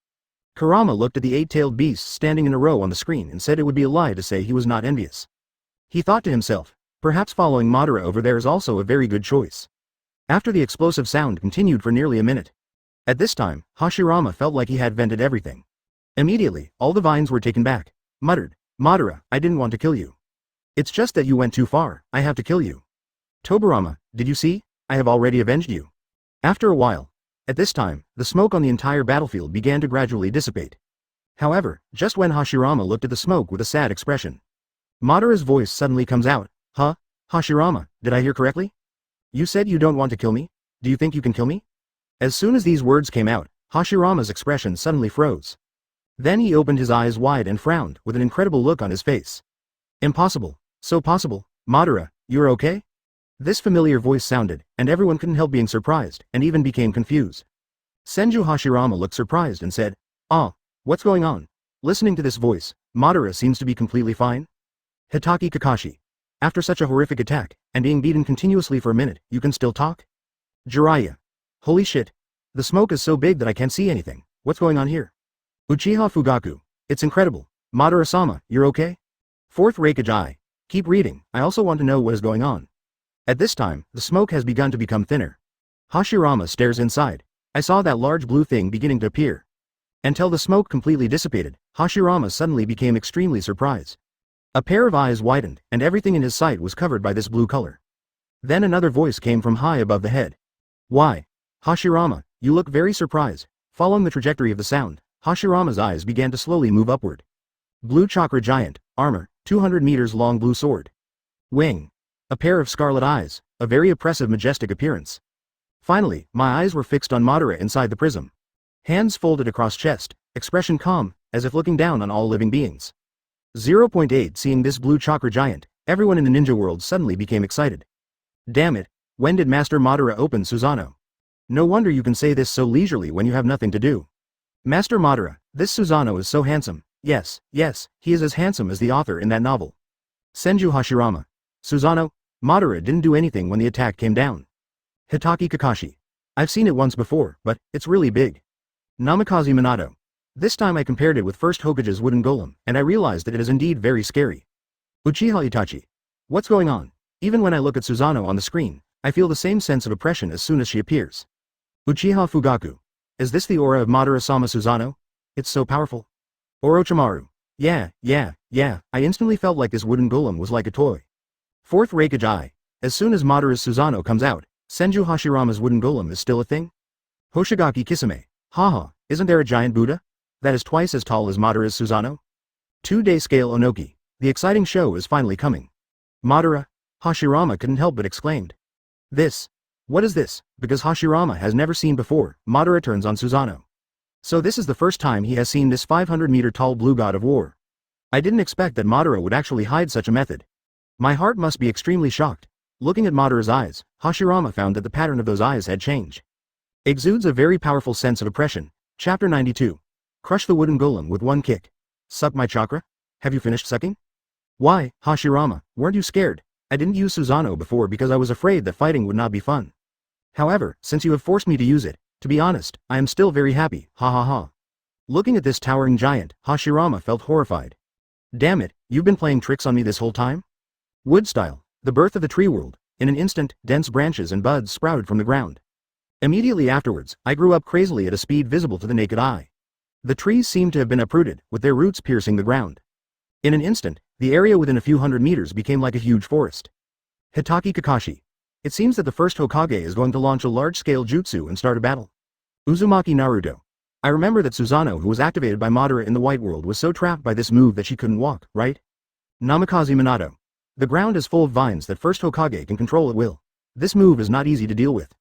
Kurama looked at the 8-tailed beasts standing in a row on the screen and said it would be a lie to say he was not envious. He thought to himself, perhaps following Madara over there is also a very good choice. After the explosive sound continued for nearly a minute. At this time, Hashirama felt like he had vented everything. Immediately, all the vines were taken back. Muttered, Madara, I didn't want to kill you. It's just that you went too far, I have to kill you. Tobarama, did you see? I have already avenged you. After a while. At this time, the smoke on the entire battlefield began to gradually dissipate. However, just when Hashirama looked at the smoke with a sad expression. Madara's voice suddenly comes out, Huh? Hashirama, did I hear correctly? You said you don't want to kill me? Do you think you can kill me? As soon as these words came out, Hashirama's expression suddenly froze. Then he opened his eyes wide and frowned with an incredible look on his face. Impossible. So possible. Madara, you're okay? This familiar voice sounded, and everyone couldn't help being surprised, and even became confused. Senju Hashirama looked surprised and said, what's going on? Listening to this voice, Madara seems to be completely fine. Hitaki Kakashi. After such a horrific attack, and being beaten continuously for a minute, you can still talk? Jiraiya. Holy shit. The smoke is so big that I can't see anything. What's going on here? Uchiha Fugaku. It's incredible. Madara-sama, you're okay? Fourth Raikage. Keep reading, I also want to know what is going on. At this time, the smoke has begun to become thinner. Hashirama stares inside. I saw that large blue thing beginning to appear. Until the smoke completely dissipated, Hashirama suddenly became extremely surprised. A pair of eyes widened, and everything in his sight was covered by this blue color. Then another voice came from high above the head. Why? Hashirama, you look very surprised. Following the trajectory of the sound, Hashirama's eyes began to slowly move upward. Blue chakra giant, armor, 200 meters long blue sword. Wing. A pair of scarlet eyes, a very oppressive majestic appearance. Finally, my eyes were fixed on Madara inside the prism. Hands folded across chest, expression calm, as if looking down on all living beings. 0.8 Seeing this blue chakra giant, everyone in the ninja world suddenly became excited. Damn it, when did Master Madara open Susanoo? No wonder you can say this so leisurely when you have nothing to do. Master Madara, this Susanoo is so handsome. Yes, he is as handsome as the author in that novel. Senju Hashirama. Susanoo, Madara didn't do anything when the attack came down. Hitaki Kakashi. I've seen it once before, but it's really big. Namikaze Minato. This time I compared it with first Hokage's wooden golem, and I realized that it is indeed very scary. Uchiha Itachi. What's going on? Even when I look at Susanoo on the screen, I feel the same sense of oppression as soon as she appears. Uchiha Fugaku. Is this the aura of Madara-sama Susanoo? It's so powerful. Orochimaru. Yeah, I instantly felt like this wooden golem was like a toy. Fourth Raikage. As soon as Madara's Susanoo comes out, Senju Hashirama's wooden golem is still a thing? Hoshigaki Kisame. Haha, isn't there a giant Buddha? That is twice as tall as Madara's Susanoo? 2-day scale Onoki. The exciting show is finally coming. Madara? Hashirama couldn't help but exclaimed. This. What is this? Because Hashirama has never seen before, Madara turns on Susanoo. So this is the first time he has seen this 500-meter tall blue god of war. I didn't expect that Madara would actually hide such a method. My heart must be extremely shocked. Looking at Madara's eyes, Hashirama found that the pattern of those eyes had changed. Exudes a very powerful sense of oppression. Chapter 92. Crush the wooden golem with one kick. Suck my chakra? Have you finished sucking? Why, Hashirama, weren't you scared? I didn't use Susanoo before because I was afraid that fighting would not be fun. However, since you have forced me to use it, to be honest, I am still very happy, ha ha ha. Looking at this towering giant, Hashirama felt horrified. Damn it, you've been playing tricks on me this whole time? Wood style, the birth of the tree world. In an instant, dense branches and buds sprouted from the ground. Immediately afterwards, I grew up crazily at a speed visible to the naked eye. The trees seemed to have been uprooted, with their roots piercing the ground. In an instant, the area within a few hundred meters became like a huge forest. Hitaki Kakashi. It seems that the first Hokage is going to launch a large-scale jutsu and start a battle. Uzumaki Naruto. I remember that Susanoo, who was activated by Madara in the White World, was so trapped by this move that she couldn't walk, right? Namikaze Minato. The ground is full of vines that first Hokage can control at will. This move is not easy to deal with.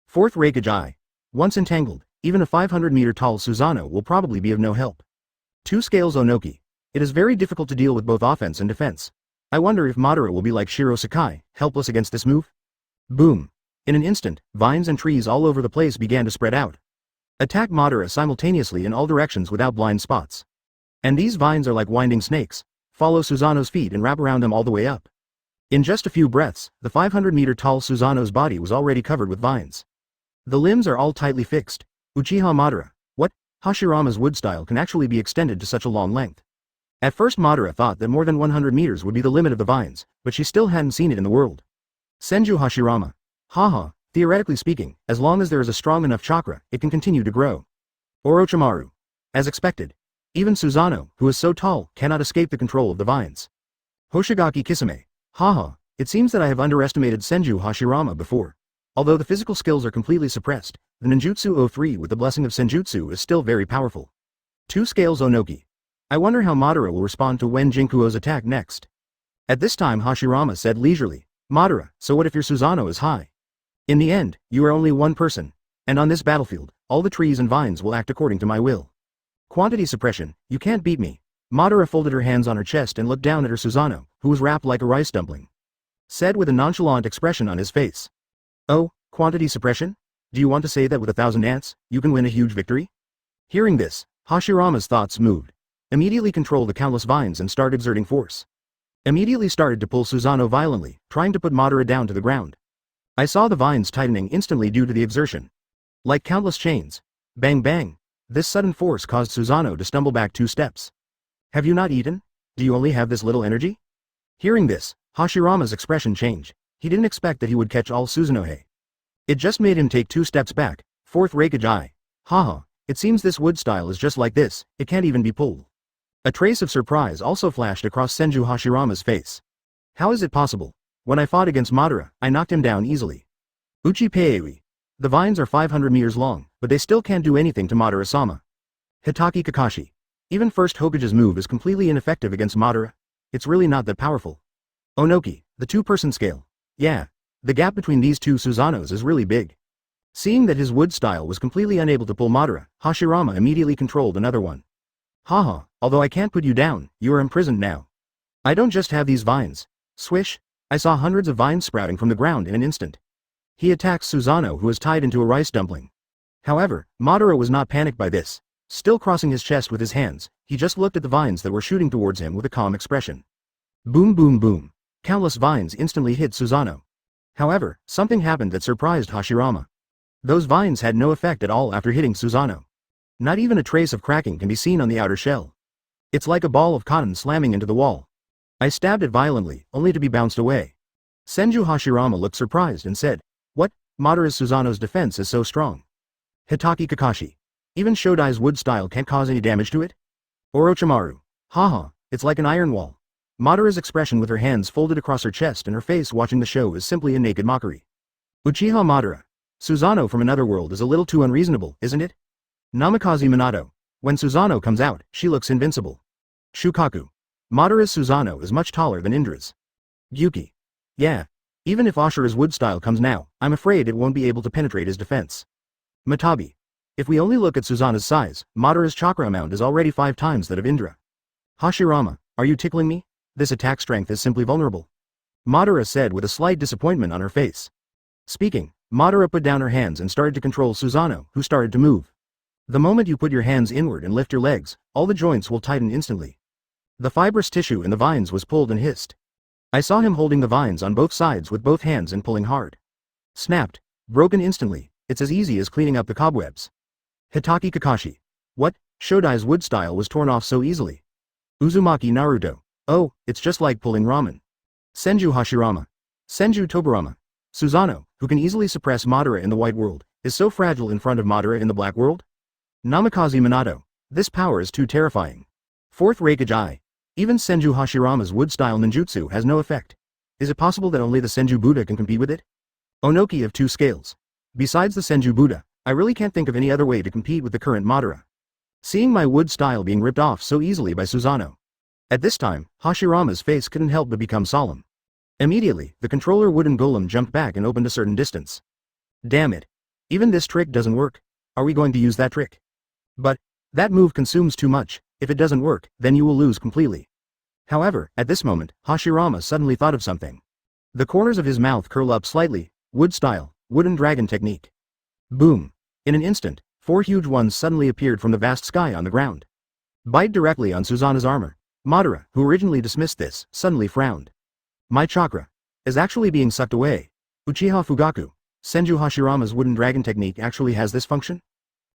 Fourth Raikage Eye. Once entangled, even a 500-meter tall Susanoo will probably be of no help. 2 Scales Onoki. It is very difficult to deal with both offense and defense. I wonder if Madara will be like Shiro Sakai, helpless against this move? Boom. In an instant, vines and trees all over the place began to spread out. Attack Madara simultaneously in all directions without blind spots. And these vines are like winding snakes. Follow Susanoo's feet and wrap around them all the way up. In just a few breaths, the 500-meter tall Susanoo's body was already covered with vines. The limbs are all tightly fixed. Uchiha Madara. What? Hashirama's wood style can actually be extended to such a long length. At first Madara thought that more than 100 meters would be the limit of the vines, but she still hadn't seen it in the world. Senju Hashirama. Haha, theoretically speaking, as long as there is a strong enough chakra, it can continue to grow. Orochimaru. As expected. Even Susanoo, who is so tall, cannot escape the control of the vines. Hoshigaki Kisame. Haha, it seems that I have underestimated Senju Hashirama before. Although the physical skills are completely suppressed, the ninjutsu 03 with the blessing of senjutsu is still very powerful. 2 Scales Onoki. I wonder how Madara will respond to Wen Jinkuo's attack next. At this time Hashirama said leisurely, Madara, so what if your Susanoo is high? In the end, you are only one person, and on this battlefield, all the trees and vines will act according to my will. Quantity suppression, you can't beat me. Madara folded her hands on her chest and looked down at her Susanoo, who was wrapped like a rice dumpling. Said with a nonchalant expression on his face. Oh, quantity suppression? Do you want to say that with 1,000 ants, you can win a huge victory? Hearing this, Hashirama's thoughts moved. Immediately control the countless vines and start exerting force. Immediately started to pull Susanoo violently, trying to put Madara down to the ground. I saw the vines tightening instantly due to the exertion. Like countless chains. Bang bang. This sudden force caused Susanoo to stumble back 2 steps. Have you not eaten? Do you only have this little energy? Hearing this, Hashirama's expression changed. He didn't expect that he would catch all Susanoo. It just made him take 2 steps back. 4th Raikage Eye. Haha, it seems this wood style is just like this, it can't even be pulled. A trace of surprise also flashed across Senju Hashirama's face. How is it possible? When I fought against Madara, I knocked him down easily. Uchi Peewi. The vines are 500 meters long, but they still can't do anything to Madara-sama. Hitaki Kakashi. Even first Hokage's move is completely ineffective against Madara. It's really not that powerful. Onoki, the 2-person scale. Yeah, the gap between these 2 Susanoos is really big. Seeing that his wood style was completely unable to pull Madara, Hashirama immediately controlled another one. Haha, although I can't put you down, you are imprisoned now. I don't just have these vines. Swish, I saw hundreds of vines sprouting from the ground in an instant. He attacks Susanoo, who is tied into a rice dumpling. However, Madara was not panicked by this. Still crossing his chest with his hands, he just looked at the vines that were shooting towards him with a calm expression. Boom boom boom. Countless vines instantly hit Susanoo. However, something happened that surprised Hashirama. Those vines had no effect at all after hitting Susanoo. Not even a trace of cracking can be seen on the outer shell. It's like a ball of cotton slamming into the wall. I stabbed it violently, only to be bounced away. Senju Hashirama looked surprised and said, What? Madara's Susanoo's defense is so strong. Hitaki Kakashi. Even Shodai's wood style can't cause any damage to it? Orochimaru. Haha, it's like an iron wall. Madara's expression with her hands folded across her chest and her face watching the show is simply a naked mockery. Uchiha Madara. Susanoo from another world is a little too unreasonable, isn't it? Namikaze Minato. When Susanoo comes out, she looks invincible. Shukaku. Madara's Susanoo is much taller than Indra's. Yuki. Yeah. Even if Ashura's wood style comes now, I'm afraid it won't be able to penetrate his defense. Matabi. If we only look at Susanoo's size, Madara's chakra amount is already 5 times that of Indra. Hashirama, are you tickling me? This attack strength is simply vulnerable. Madara said with a slight disappointment on her face. Speaking, Madara put down her hands and started to control Susanoo, who started to move. The moment you put your hands inward and lift your legs, all the joints will tighten instantly. The fibrous tissue in the vines was pulled and hissed. I saw him holding the vines on both sides with both hands and pulling hard. Snapped, broken instantly, it's as easy as cleaning up the cobwebs. Hitaki Kakashi. What? Shodai's wood style was torn off so easily. Uzumaki Naruto. Oh, it's just like pulling ramen. Senju Hashirama. Senju Tobarama. Susanoo, who can easily suppress Madara in the white world, is so fragile in front of Madara in the black world? Namikaze Minato. This power is too terrifying. Fourth Raikage Eye. Even Senju Hashirama's wood-style ninjutsu has no effect. Is it possible that only the Senju Buddha can compete with it? Onoki of 2 scales. Besides the Senju Buddha, I really can't think of any other way to compete with the current Madara. Seeing my wood style being ripped off so easily by Susanoo. At this time, Hashirama's face couldn't help but become solemn. Immediately, the controller wooden golem jumped back and opened a certain distance. Damn it. Even this trick doesn't work. Are we going to use that trick? But that move consumes too much. If it doesn't work, then you will lose completely. However, at this moment, Hashirama suddenly thought of something. The corners of his mouth curl up slightly, wood style, wooden dragon technique. Boom. In an instant, 4 huge ones suddenly appeared from the vast sky on the ground. Bite directly on Susanoo's armor. Madara, who originally dismissed this, suddenly frowned. My chakra is actually being sucked away. Uchiha Fugaku. Senju Hashirama's wooden dragon technique actually has this function?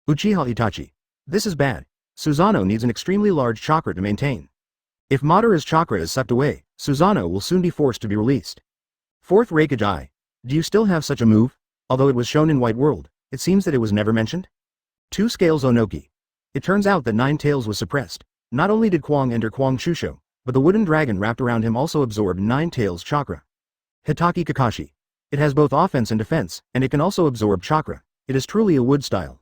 Uchiha Itachi. This is bad. Susanoo needs an extremely large chakra to maintain. If Madara's chakra is sucked away, Susanoo will soon be forced to be released. Fourth Raikage Eye. Do you still have such a move? Although it was shown in White World, it seems that it was never mentioned. 2 scales Onoki. It turns out that 9 tails was suppressed. Not only did Kwang enter Kwang Shusho, but the wooden dragon wrapped around him also absorbed 9 tails chakra. Hitaki Kakashi. It has both offense and defense, and it can also absorb chakra. It is truly a wood style.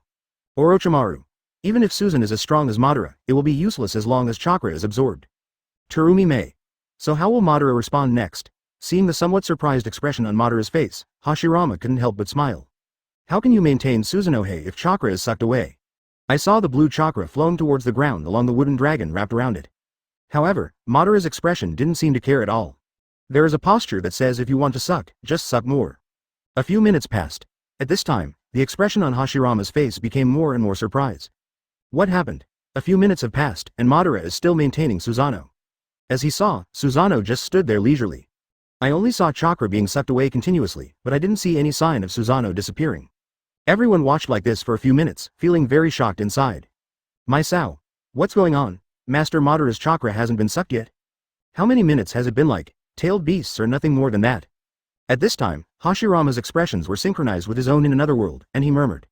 Orochimaru. Even if Susan is as strong as Madara, it will be useless as long as chakra is absorbed. Terumi Mei. So how will Madara respond next? Seeing the somewhat surprised expression on Madara's face, Hashirama couldn't help but smile. How can you maintain Susanoo if chakra is sucked away? I saw the blue chakra flowing towards the ground along the wooden dragon wrapped around it. However, Madara's expression didn't seem to care at all. There is a posture that says if you want to suck, just suck more. A few minutes passed. At this time, the expression on Hashirama's face became more and more surprised. What happened? A few minutes have passed, and Madara is still maintaining Susanoo. As he saw, Susanoo just stood there leisurely. I only saw chakra being sucked away continuously, but I didn't see any sign of Susanoo disappearing. Everyone watched like this for a few minutes, feeling very shocked inside. My Sao. What's going on? Master Madara's chakra hasn't been sucked yet? How many minutes has it been like? Tailed beasts are nothing more than that. At this time, Hashirama's expressions were synchronized with his own in another world, and he murmured.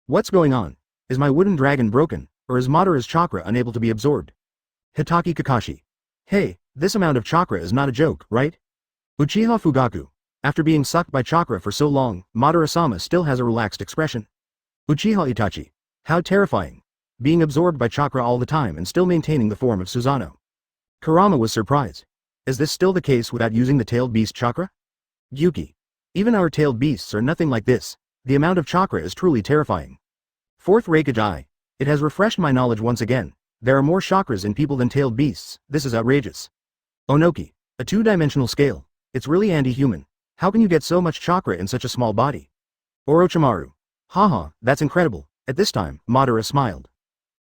What's going on? Is my wooden dragon broken, or is Madara's chakra unable to be absorbed? Hitaki Kakashi. Hey, this amount of chakra is not a joke, right? Uchiha Fugaku. After being sucked by chakra for so long, Madara-sama still has a relaxed expression. Uchiha Itachi. How terrifying. Being absorbed by chakra all the time and still maintaining the form of Susanoo. Kurama was surprised. Is this still the case without using the tailed beast chakra? Yuki. Even our tailed beasts are nothing like this. The amount of chakra is truly terrifying. Fourth Raikage Eye. It has refreshed my knowledge once again. There are more chakras in people than tailed beasts. This is outrageous. Onoki. A 2-dimensional scale. It's really anti-human. How can you get so much chakra in such a small body? Orochimaru. Haha, that's incredible. At this time, Madara smiled.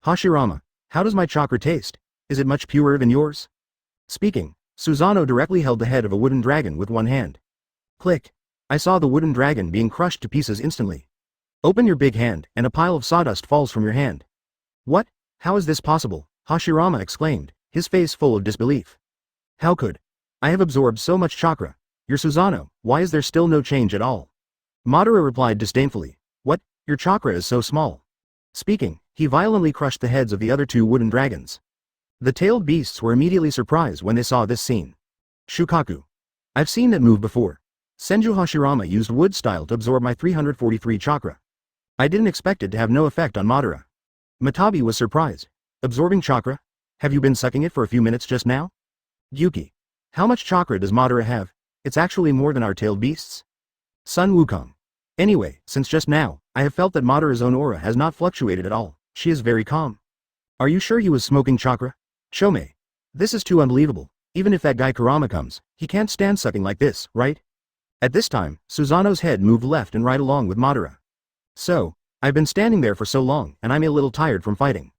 Hashirama. How does my chakra taste? Is it much purer than yours? Speaking, Susanoo directly held the head of a wooden dragon with one hand. Click. I saw the wooden dragon being crushed to pieces instantly. Open your big hand, and a pile of sawdust falls from your hand. What? How is this possible? Hashirama exclaimed, his face full of disbelief. How could I have absorbed so much chakra? Your Susanoo, why is there still no change at all? Madara replied disdainfully. What? Your chakra is so small. Speaking, he violently crushed the heads of the other 2 wooden dragons. The tailed beasts were immediately surprised when they saw this scene. Shukaku. I've seen that move before. Senju Hashirama used wood style to absorb my 343 chakra. I didn't expect it to have no effect on Madara. Matabi was surprised. Absorbing chakra? Have you been sucking it for a few minutes just now? Yuki. How much chakra does Madara have? It's actually more than our tailed beasts. Sun Wukong. Anyway, since just now, I have felt that Madara's own aura has not fluctuated at all. She is very calm. Are you sure he was smoking chakra? Chome. This is too unbelievable. Even if that guy Kurama comes, he can't stand sucking like this, right? At this time, Susanoo's head moved left and right along with Madara. So, I've been standing there for so long and I'm a little tired from fighting.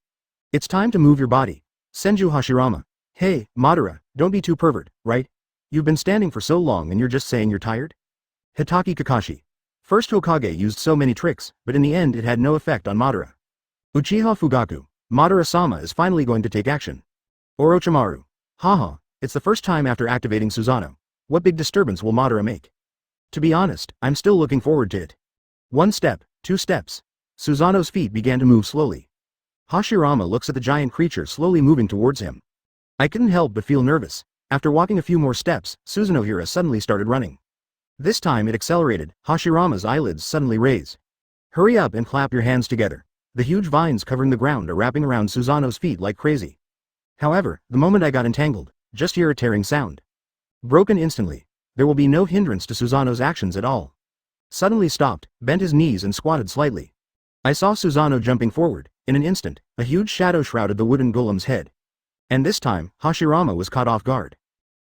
It's time to move your body. Senju Hashirama. Hey, Madara, don't be too pervert, right? You've been standing for so long and you're just saying you're tired? Hitaki Kakashi. First Hokage used so many tricks, but in the end it had no effect on Madara. Uchiha Fugaku. Madara-sama is finally going to take action. Orochimaru. Haha, it's the first time after activating Susanoo. What big disturbance will Madara make? To be honest, I'm still looking forward to it. 1 step, 2 steps. Susanoo's feet began to move slowly. Hashirama looks at the giant creature slowly moving towards him. I couldn't help but feel nervous. After walking a few more steps, Susanoo suddenly started running. This time it accelerated. Hashirama's eyelids suddenly raised. Hurry up and clap your hands together. The huge vines covering the ground are wrapping around Susanoo's feet like crazy. However, the moment I got entangled, just hear a tearing sound. Broken instantly. There will be no hindrance to Susanoo's actions at all. Suddenly stopped, bent his knees and squatted slightly. I saw Susanoo jumping forward. In an instant, a huge shadow shrouded the wooden golem's head. And this time, Hashirama was caught off guard.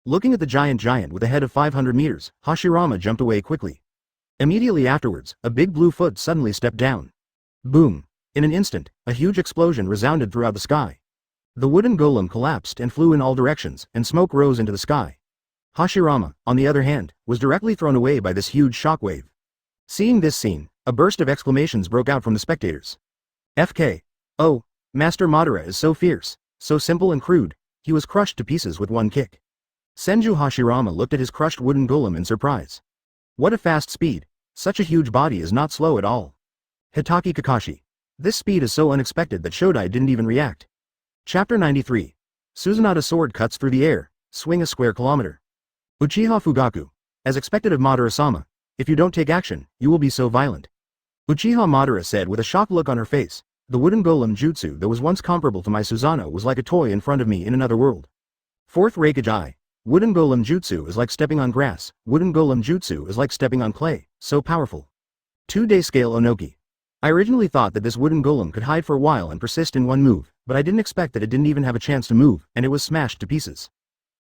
Looking at the giant with a head of 500 meters, Hashirama jumped away quickly. Immediately afterwards, a big blue foot suddenly stepped down. Boom! In an instant, a huge explosion resounded throughout the sky. The wooden golem collapsed and flew in all directions, and smoke rose into the sky. Hashirama, on the other hand, was directly thrown away by this huge shockwave. Seeing this scene, a burst of exclamations broke out from the spectators. FK. Oh, Master Madara is so fierce, so simple and crude, he was crushed to pieces with one kick. Senju Hashirama looked at his crushed wooden golem in surprise. What a fast speed, such a huge body is not slow at all. Hitaki Kakashi. This speed is so unexpected that Shodai didn't even react. Chapter 93. Susanoo's sword cuts through the air, swing a square kilometer. Uchiha Fugaku. As expected of Madara-sama, if you don't take action, you will be so violent. Uchiha Madara said with a shocked look on her face, the wooden golem jutsu that was once comparable to my Susanoo was like a toy in front of me in another world. 4th Raikage I. Wooden golem jutsu is like stepping on grass, wooden golem jutsu is like stepping on clay, so powerful. 2-day scale Onoki. I originally thought that this wooden golem could hide for a while and persist in one move, but I didn't expect that it didn't even have a chance to move, and it was smashed to pieces.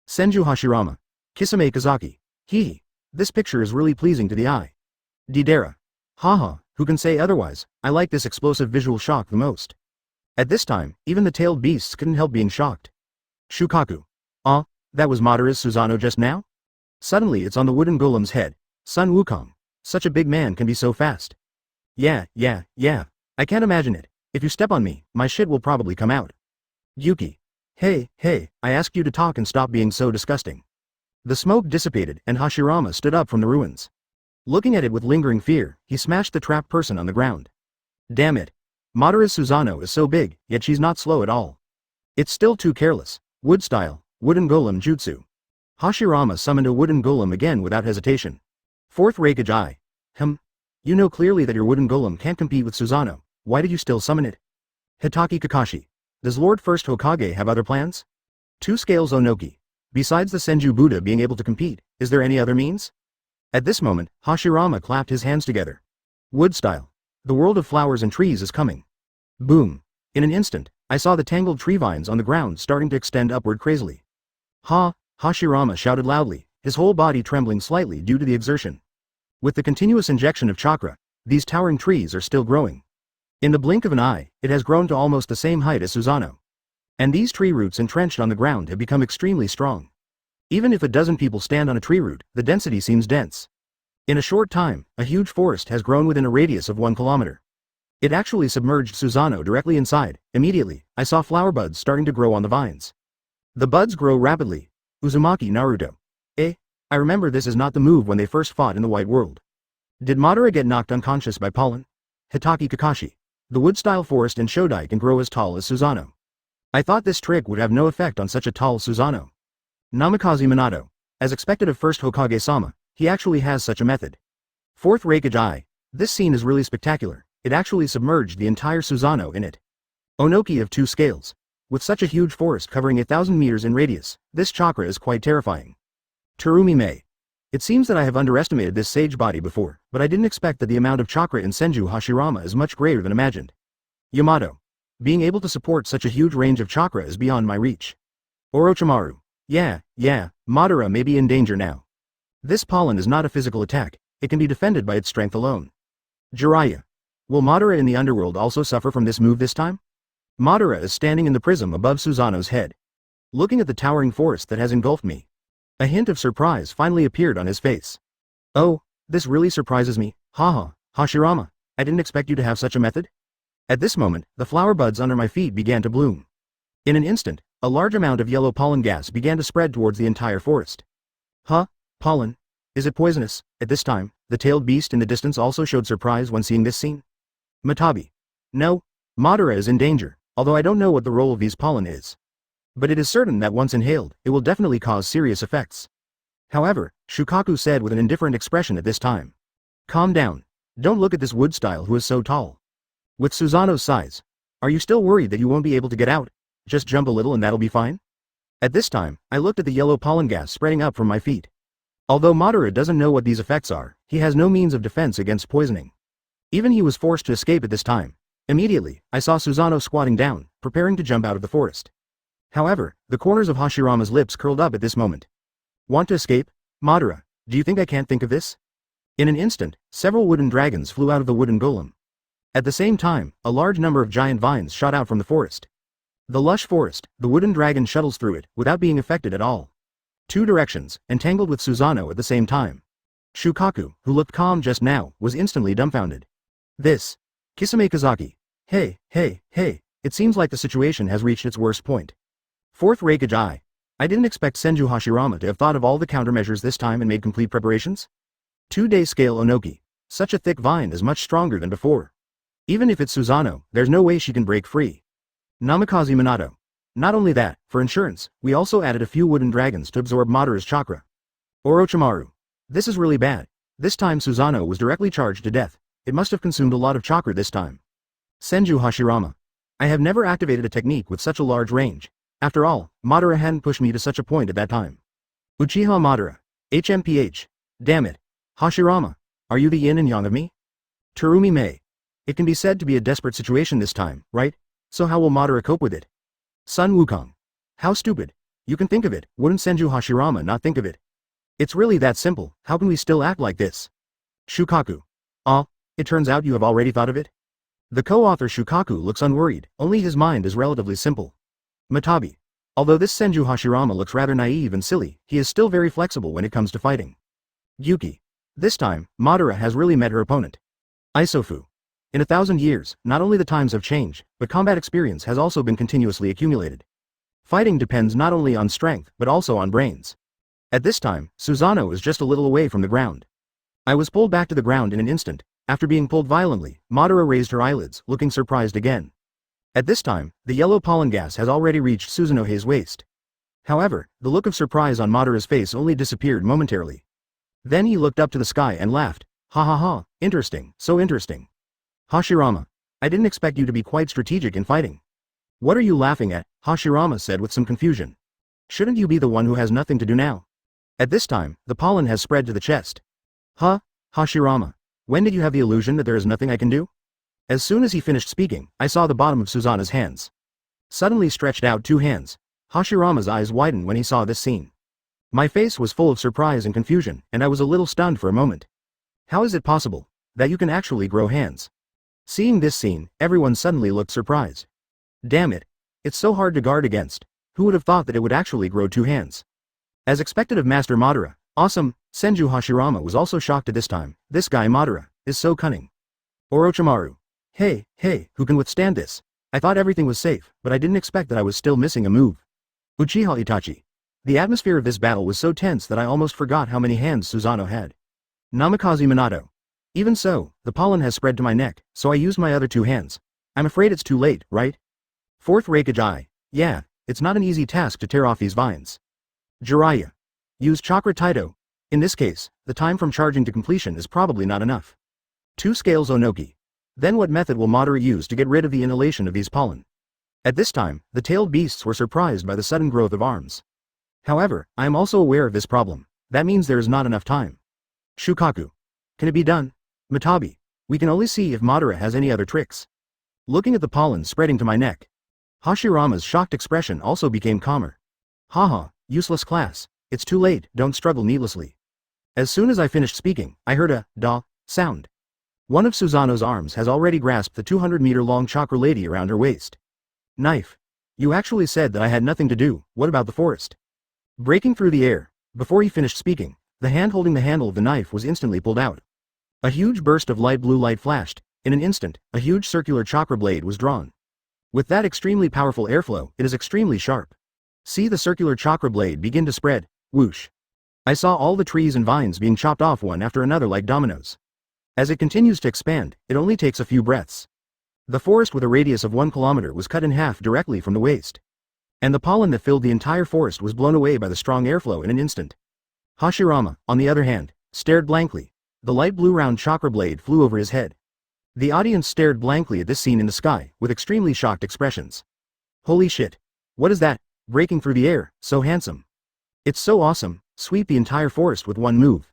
Senju Hashirama. Kisame Kazaki. Hee. This picture is really pleasing to the eye. Deidara. Haha, who can say otherwise, I like this explosive visual shock the most. At this time, even the tailed beasts couldn't help being shocked. Shukaku. That was Madara's Susanoo just now? Suddenly it's on the wooden golem's head. Sun Wukong. Such a big man can be so fast. Yeah. I can't imagine it. If you step on me, my shit will probably come out. Yuki. Hey, I asked you to talk and stop being so disgusting. The smoke dissipated and Hashirama stood up from the ruins. Looking at it with lingering fear, he smashed the trapped person on the ground. Damn it. Madara's Susanoo is so big, yet she's not slow at all. It's still too careless. Wood style, wooden golem jutsu. Hashirama summoned a wooden golem again without hesitation. 4th Raikage I. You know clearly that your wooden golem can't compete with Susanoo, why did you still summon it? Hitaki Kakashi. Does Lord First Hokage have other plans? 2 scales Onoki. Besides the Senju Buddha being able to compete, is there any other means? At this moment, Hashirama clapped his hands together. Wood style. The world of flowers and trees is coming. Boom. In an instant, I saw the tangled tree vines on the ground starting to extend upward crazily. Hashirama shouted loudly, his whole body trembling slightly due to the exertion. With the continuous injection of chakra, these towering trees are still growing. In the blink of an eye, it has grown to almost the same height as Susanoo. And these tree roots entrenched on the ground have become extremely strong. Even if a dozen people stand on a tree root, the density seems dense. In a short time, a huge forest has grown within a radius of 1 kilometer. It actually submerged Susanoo directly inside. Immediately, I saw flower buds starting to grow on the vines. The buds grow rapidly. Uzumaki Naruto. I remember this is not the move when they first fought in the White World. Did Madara get knocked unconscious by pollen? Hitaki Kakashi. The wood-style forest in Shodai can grow as tall as Susanoo. I thought this trick would have no effect on such a tall Susanoo. Namikaze Minato. As expected of First Hokage-sama, he actually has such a method. 4th Raikage I. This scene is really spectacular. It actually submerged the entire Susanoo in it. Onoki of 2 scales. With such a huge forest covering 1,000 meters in radius, this chakra is quite terrifying. Terumi Mei. It seems that I have underestimated this sage body before, but I didn't expect that the amount of chakra in Senju Hashirama is much greater than imagined. Yamato. Being able to support such a huge range of chakra is beyond my reach. Orochimaru. Yeah, Madara may be in danger now. This pollen is not a physical attack, it can be defended by its strength alone. Jiraiya. Will Madara in the underworld also suffer from this move this time? Madara is standing in the prism above Susanoo's head. Looking at the towering forest that has engulfed me. A hint of surprise finally appeared on his face. Oh, this really surprises me, haha, Hashirama, I didn't expect you to have such a method. At this moment, the flower buds under my feet began to bloom. In an instant, a large amount of yellow pollen gas began to spread towards the entire forest. Huh? Pollen? Is it poisonous? At this time, the tailed beast in the distance also showed surprise when seeing this scene. Matabi. No, Madara is in danger, although I don't know what the role of these pollen is. But it is certain that once inhaled, it will definitely cause serious effects. However, Shukaku said with an indifferent expression at this time. Calm down. Don't look at this wood style who is so tall. With Susanoo's size. Are you still worried that you won't be able to get out? Just jump a little and that'll be fine? At this time, I looked at the yellow pollen gas spreading up from my feet. Although Madara doesn't know what these effects are, he has no means of defense against poisoning. Even he was forced to escape at this time. Immediately, I saw Susanoo squatting down, preparing to jump out of the forest. However, the corners of Hashirama's lips curled up at this moment. Want to escape? Madara, do you think I can't think of this? In an instant, several wooden dragons flew out of the wooden golem. At the same time, a large number of giant vines shot out from the forest. The lush forest, the wooden dragon shuttles through it, without being affected at all. Two directions, entangled with Susanoo at the same time. Shukaku, who looked calm just now, was instantly dumbfounded. This. Kisame Kazaki. Hey, it seems like the situation has reached its worst point. Fourth Raikage. I didn't expect Senju Hashirama to have thought of all the countermeasures this time and made complete preparations. 2-day scale Onoki. Such a thick vine is much stronger than before. Even if it's Susanoo, there's no way she can break free. Namikaze Minato. Not only that, for insurance, we also added a few wooden dragons to absorb Madara's chakra. Orochimaru. This is really bad. This time Susanoo was directly charged to death. It must have consumed a lot of chakra this time. Senju Hashirama. I have never activated a technique with such a large range. After all, Madara hadn't pushed me to such a point at that time. Uchiha Madara. HMPH. Damn it. Hashirama. Are you the yin and yang of me? Terumi Mei. It can be said to be a desperate situation this time, right? So how will Madara cope with it? Sun Wukong. How stupid. You can think of it, wouldn't Senju Hashirama not think of it? It's really that simple, how can we still act like this? Shukaku. It turns out you have already thought of it? The co-author Shukaku looks unworried, only his mind is relatively simple. Matabi. Although this Senju Hashirama looks rather naive and silly, he is still very flexible when it comes to fighting. Yuki. This time, Madara has really met her opponent. Isofu. In 1,000 years, not only the times have changed, but combat experience has also been continuously accumulated. Fighting depends not only on strength, but also on brains. At this time, Susanoo is just a little away from the ground. I was pulled back to the ground in an instant. After being pulled violently, Madara raised her eyelids, looking surprised again. At this time, the yellow pollen gas has already reached Susanoo's waist. However, the look of surprise on Madara's face only disappeared momentarily. Then he looked up to the sky and laughed. Ha ha ha, interesting, so interesting. Hashirama. I didn't expect you to be quite strategic in fighting. What are you laughing at? Hashirama said with some confusion. Shouldn't you be the one who has nothing to do now? At this time, the pollen has spread to the chest. Huh? Hashirama. When did you have the illusion that there is nothing I can do? As soon as he finished speaking, I saw the bottom of Susanoo's hands. Suddenly stretched out two hands. Hashirama's eyes widened when he saw this scene. My face was full of surprise and confusion, and I was a little stunned for a moment. How is it possible that you can actually grow hands? Seeing this scene, everyone suddenly looked surprised. Damn it. It's so hard to guard against. Who would have thought that it would actually grow two hands? As expected of Master Madara, awesome, Senju Hashirama was also shocked at this time. This guy Madara is so cunning. Orochimaru. Hey, who can withstand this? I thought everything was safe, but I didn't expect that I was still missing a move. Uchiha Itachi. The atmosphere of this battle was so tense that I almost forgot how many hands Susanoo had. Namikaze Minato. Even so, the pollen has spread to my neck, so I used my other two hands. I'm afraid it's too late, right? Fourth Raikage. Yeah, it's not an easy task to tear off these vines. Jiraiya. Use Chakra Taito. In this case, the time from charging to completion is probably not enough. 2 scales Onoki. Then what method will Madara use to get rid of the inhalation of these pollen? At this time, the tailed beasts were surprised by the sudden growth of arms. However, I am also aware of this problem. That means there is not enough time. Shukaku. Can it be done? Matabi. We can only see if Madara has any other tricks. Looking at the pollen spreading to my neck. Hashirama's shocked expression also became calmer. Haha, useless class. It's too late, don't struggle needlessly. As soon as I finished speaking, I heard a da sound. One of Susanoo's arms has already grasped the 200-meter-long chakra lady around her waist. Knife. You actually said that I had nothing to do, what about the forest? Breaking through the air, before he finished speaking, the hand holding the handle of the knife was instantly pulled out. A huge burst of light blue light flashed. In an instant, a huge circular chakra blade was drawn. With that extremely powerful airflow, it is extremely sharp. See the circular chakra blade begin to spread, whoosh. I saw all the trees and vines being chopped off one after another like dominoes. As it continues to expand, it only takes a few breaths. The forest with a radius of 1 kilometer was cut in half directly from the waist. And the pollen that filled the entire forest was blown away by the strong airflow in an instant. Hashirama, on the other hand, stared blankly. The light blue round chakra blade flew over his head. The audience stared blankly at this scene in the sky, with extremely shocked expressions. Holy shit. What is that? Breaking through the air, so handsome. It's so awesome, sweep the entire forest with one move.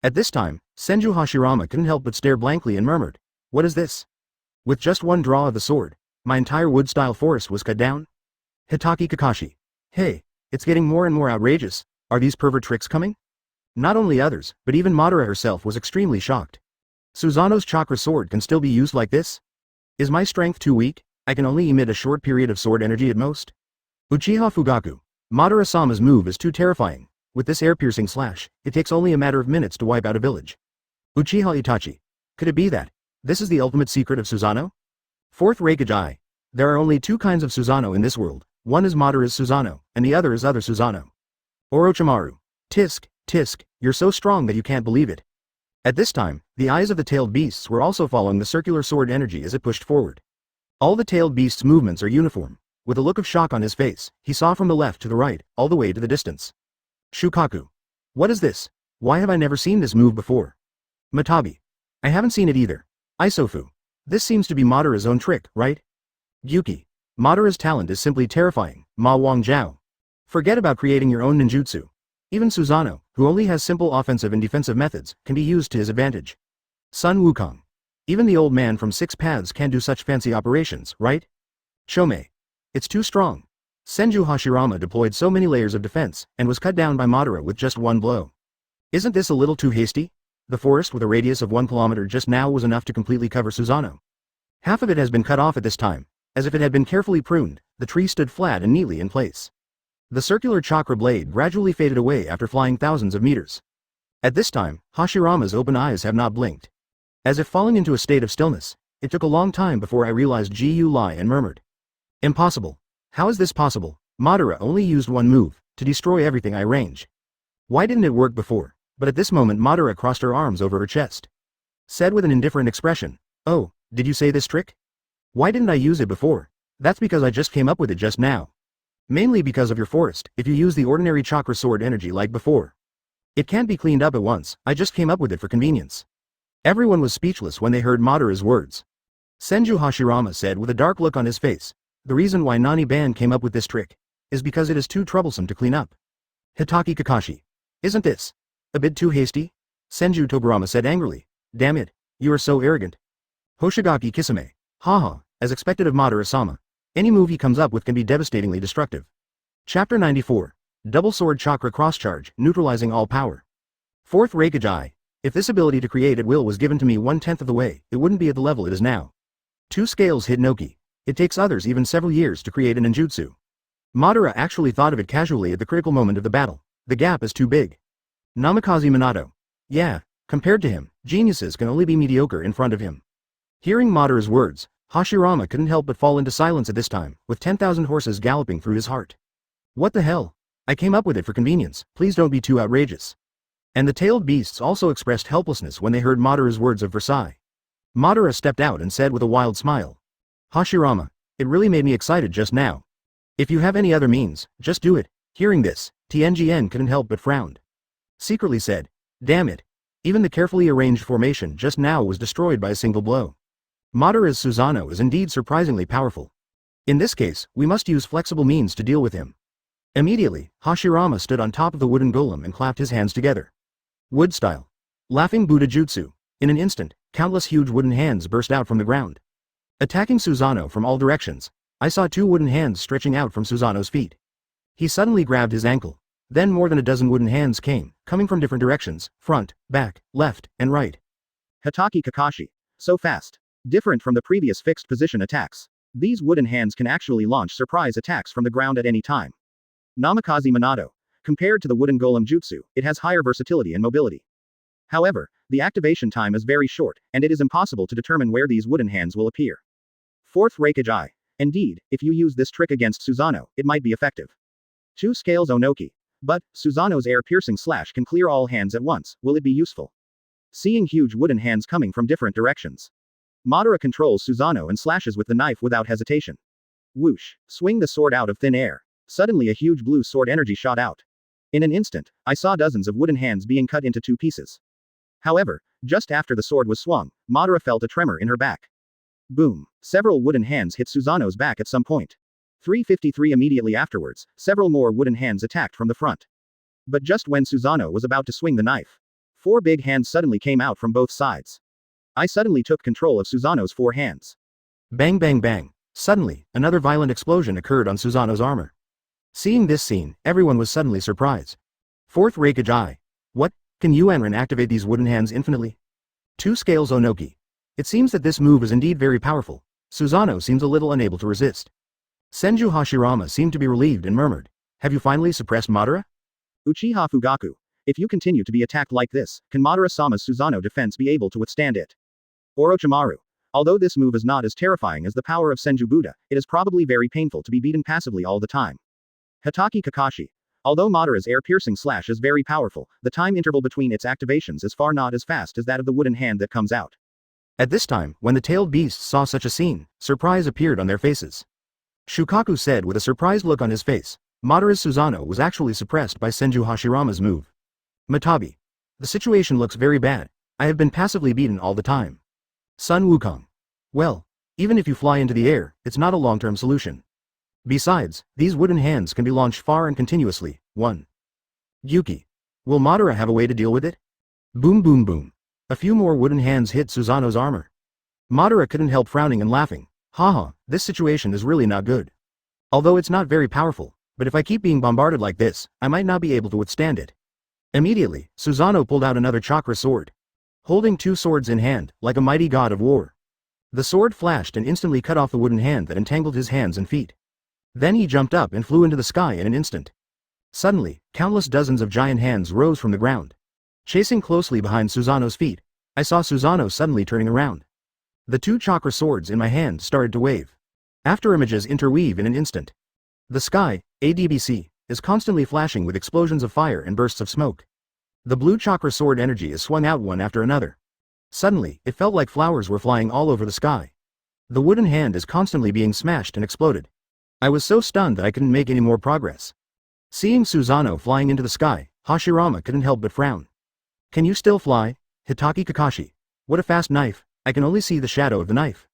At this time, Senju Hashirama couldn't help but stare blankly and murmured, what is this? With just one draw of the sword, my entire wood-style forest was cut down? Hitaki Kakashi. Hey, it's getting more and more outrageous, are these pervert tricks coming? Not only others, but even Madara herself was extremely shocked. Susanoo's chakra sword can still be used like this? Is my strength too weak? I can only emit a short period of sword energy at most? Uchiha Fugaku. Madara-sama's move is too terrifying. With this air-piercing slash, it takes only a matter of minutes to wipe out a village. Uchiha Itachi. Could it be that this is the ultimate secret of Susanoo? Fourth Raikage. There are only two kinds of Susanoo in this world. One is Madara's Susanoo, and the other is other Susanoo. Orochimaru. Tisk, tisk, you're so strong that you can't believe it. At this time, the eyes of the tailed beasts were also following the circular sword energy as it pushed forward. All the tailed beasts' movements are uniform. With a look of shock on his face, he saw from the left to the right, all the way to the distance. Shukaku. What is this? Why have I never seen this move before? Matabi. I haven't seen it either. Isofu. This seems to be Madara's own trick, right? Gyuki. Madara's talent is simply terrifying, Ma Wangjiao. Forget about creating your own ninjutsu. Even Susanoo, who only has simple offensive and defensive methods, can be used to his advantage. Sun Wukong. Even the old man from 6 Paths can't do such fancy operations, right? Chomei. It's too strong. Senju Hashirama deployed so many layers of defense, and was cut down by Madara with just one blow. Isn't this a little too hasty? The forest with a radius of 1 kilometer just now was enough to completely cover Susanoo. Half of it has been cut off at this time. As if it had been carefully pruned, the tree stood flat and neatly in place. The circular chakra blade gradually faded away after flying thousands of meters. At this time, Hashirama's open eyes have not blinked. As if falling into a state of stillness, it took a long time before I realized Gu Lai and murmured. Impossible. How is this possible? Madara only used one move, to destroy everything I range. Why didn't it work before? But at this moment Madara crossed her arms over her chest. Said with an indifferent expression, oh, did you say this trick? Why didn't I use it before? That's because I just came up with it just now. Mainly because of your forest, if you use the ordinary chakra sword energy like before. It can't be cleaned up at once, I just came up with it for convenience. Everyone was speechless when they heard Madara's words. Senju Hashirama said with a dark look on his face, the reason why Nani-ban came up with this trick is because it is too troublesome to clean up. Hitaki Kakashi. Isn't this a bit too hasty? Senju Tobirama said angrily. Damn it, you are so arrogant. Hoshigaki Kisame. Haha, as expected of Madara-sama. Any move he comes up with can be devastatingly destructive. Chapter 94. Double Sword Chakra Cross Charge, neutralizing all power. Fourth Raikage. If this ability to create at will was given to me 1/10 of the way, it wouldn't be at the level it is now. 2 scales hit Noki. It takes others even several years to create a ninjutsu. Madara actually thought of it casually at the critical moment of the battle. The gap is too big. Namikaze Minato. Yeah, compared to him, geniuses can only be mediocre in front of him. Hearing Madara's words, Hashirama couldn't help but fall into silence at this time, with 10,000 horses galloping through his heart. What the hell? I came up with it for convenience, please don't be too outrageous. And the tailed beasts also expressed helplessness when they heard Madara's words of Versailles. Madara stepped out and said with a wild smile. Hashirama, it really made me excited just now. If you have any other means, just do it. Hearing this, Tianjian couldn't help but frowned. Secretly said, damn it. Even the carefully arranged formation just now was destroyed by a single blow. Madara's Susanoo is indeed surprisingly powerful. In this case, we must use flexible means to deal with him. Immediately, Hashirama stood on top of the wooden golem and clapped his hands together. Wood style. Laughing Buddha Jutsu. In an instant, countless huge wooden hands burst out from the ground. Attacking Susanoo from all directions, I saw two wooden hands stretching out from Susanoo's feet. He suddenly grabbed his ankle. Then more than a dozen wooden hands came, coming from different directions, front, back, left, and right. Hitaki Kakashi. So fast. Different from the previous fixed position attacks. These wooden hands can actually launch surprise attacks from the ground at any time. Namikaze Minato. Compared to the wooden golem jutsu, it has higher versatility and mobility. However, the activation time is very short, and it is impossible to determine where these wooden hands will appear. Fourth Reikage Eye. Indeed, if you use this trick against Susanoo, it might be effective. 2 Scales Onoki. But, Susanoo's air-piercing slash can clear all hands at once, will it be useful? Seeing huge wooden hands coming from different directions. Madara controls Susanoo and slashes with the knife without hesitation. Whoosh. Swing the sword out of thin air. Suddenly a huge blue sword energy shot out. In an instant, I saw dozens of wooden hands being cut into 2 pieces. However, just after the sword was swung, Madara felt a tremor in her back. Boom. Several wooden hands hit Susanoo's back at some point. 353 immediately afterwards, several more wooden hands attacked from the front. But just when Susanoo was about to swing the knife, 4 big hands suddenly came out from both sides. I suddenly took control of Susanoo's 4 hands. Bang bang bang. Suddenly, another violent explosion occurred on Susanoo's armor. Seeing this scene, everyone was suddenly surprised. Fourth Reikage Eye. What? Can Yuanren activate these wooden hands infinitely? 2 Scales Onoki. It seems that this move is indeed very powerful. Susanoo seems a little unable to resist. Senju Hashirama seemed to be relieved and murmured, "Have you finally suppressed Madara?" Uchiha Fugaku. If you continue to be attacked like this, can Madara-sama's Susanoo defense be able to withstand it? Orochimaru. Although this move is not as terrifying as the power of Senju Buddha, it is probably very painful to be beaten passively all the time. Hitaki Kakashi. Although Madara's air-piercing slash is very powerful, the time interval between its activations is far not as fast as that of the wooden hand that comes out. At this time, when the tailed beasts saw such a scene, surprise appeared on their faces. Shukaku said with a surprised look on his face, Madara's Susanoo was actually suppressed by Senju Hashirama's move. Matabi. The situation looks very bad. I have been passively beaten all the time. Sun Wukong. Well, even if you fly into the air, it's not a long-term solution. Besides, these wooden hands can be launched far and continuously. 1. Yuki. Will Madara have a way to deal with it? Boom boom boom. A few more wooden hands hit Susanoo's armor. Madara couldn't help frowning and laughing. Haha, this situation is really not good. Although it's not very powerful, but if I keep being bombarded like this, I might not be able to withstand it. Immediately, Susanoo pulled out another chakra sword. Holding 2 swords in hand, like a mighty god of war. The sword flashed and instantly cut off the wooden hand that entangled his hands and feet. Then he jumped up and flew into the sky in an instant. Suddenly, countless dozens of giant hands rose from the ground. Chasing closely behind Susanoo's feet, I saw Susanoo suddenly turning around. The 2 chakra swords in my hand started to wave. After images interweave in an instant. The sky, ADBC, is constantly flashing with explosions of fire and bursts of smoke. The blue chakra sword energy is swung out one after another. Suddenly, it felt like flowers were flying all over the sky. The wooden hand is constantly being smashed and exploded. I was so stunned that I couldn't make any more progress. Seeing Susanoo flying into the sky, Hashirama couldn't help but frown. Can you still fly? Hitaki Kakashi. What a fast knife, I can only see the shadow of the knife.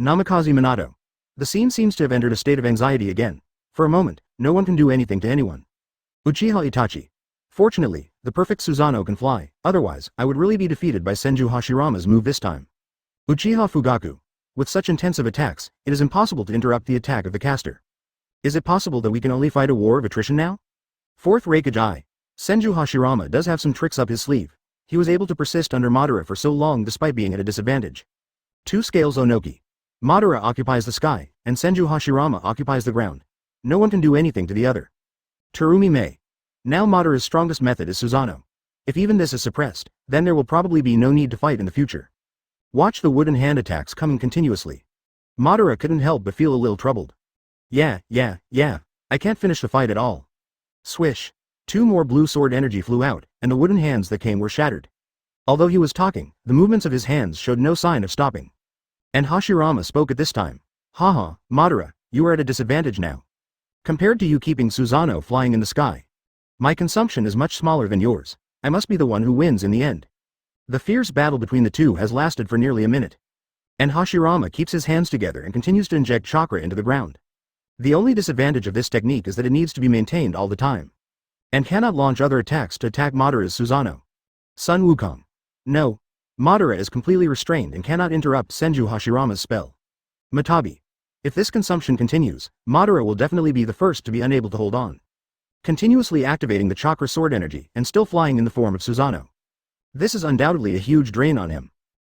Namikaze Minato. The scene seems to have entered a state of anxiety again. For a moment, no one can do anything to anyone. Uchiha Itachi. Fortunately, the perfect Susanoo can fly, otherwise, I would really be defeated by Senju Hashirama's move this time. Uchiha Fugaku. With such intensive attacks, it is impossible to interrupt the attack of the caster. Is it possible that we can only fight a war of attrition now? Fourth Reikage Eye. Senju Hashirama does have some tricks up his sleeve. He was able to persist under Madara for so long despite being at a disadvantage. 2 Scales Onoki. Madara occupies the sky, and Senju Hashirama occupies the ground. No one can do anything to the other. Terumi Mei. Now Madara's strongest method is Susanoo. If even this is suppressed, then there will probably be no need to fight in the future. Watch the wooden hand attacks coming continuously. Madara couldn't help but feel a little troubled. Yeah, I can't finish the fight at all. Swish. 2 more blue sword energy flew out, and the wooden hands that came were shattered. Although he was talking, the movements of his hands showed no sign of stopping. And Hashirama spoke at this time. Haha, Madara, you are at a disadvantage now. Compared to you keeping Susanoo flying in the sky. My consumption is much smaller than yours. I must be the one who wins in the end. The fierce battle between the two has lasted for nearly a minute. And Hashirama keeps his hands together and continues to inject chakra into the ground. The only disadvantage of this technique is that it needs to be maintained all the time, and cannot launch other attacks to attack Madara's Susanoo. Sun Wukong. No. Madara is completely restrained and cannot interrupt Senju Hashirama's spell. Matabi. If this consumption continues, Madara will definitely be the first to be unable to hold on, continuously activating the chakra sword energy and still flying in the form of Susanoo. This is undoubtedly a huge drain on him.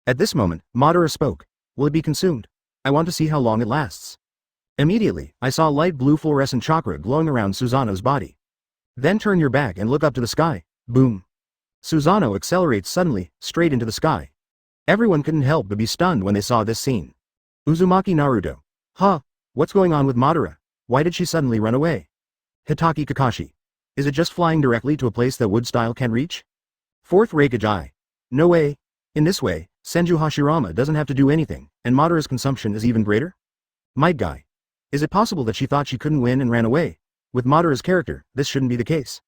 At this moment, Madara spoke. Will it be consumed? I want to see how long it lasts. Immediately, I saw light blue fluorescent chakra glowing around Susanoo's body. Then turn your back and look up to the sky. Boom. Susanoo accelerates suddenly, straight into the sky. Everyone couldn't help but be stunned when they saw this scene. Uzumaki Naruto. Huh? What's going on with Madara? Why did she suddenly run away? Hitaki Kakashi. Is it just flying directly to a place that wood style can't reach? Fourth Raikage. No way. In this way, Senju Hashirama doesn't have to do anything, and Madara's consumption is even greater? Might Guy. Is it possible that she thought she couldn't win and ran away? With Madara's character, this shouldn't be the case.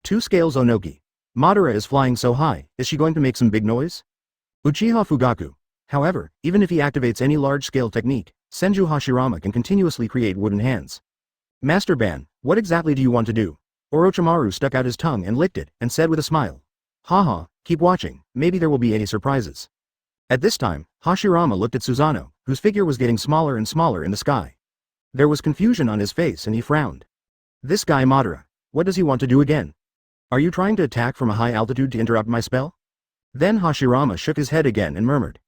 2 Scales Onoki. Madara is flying so high, is she going to make some big noise? Uchiha Fugaku. However, even if he activates any large-scale technique, Senju Hashirama can continuously create wooden hands. Master Ban, what exactly do you want to do? Orochimaru stuck out his tongue and licked it, and said with a smile. Haha, keep watching, maybe there will be any surprises. At this time, Hashirama looked at Susanoo, whose figure was getting smaller and smaller in the sky. There was confusion on his face and he frowned. This guy Madara, what does he want to do again? Are you trying to attack from a high altitude to interrupt my spell? Then Hashirama shook his head again and murmured.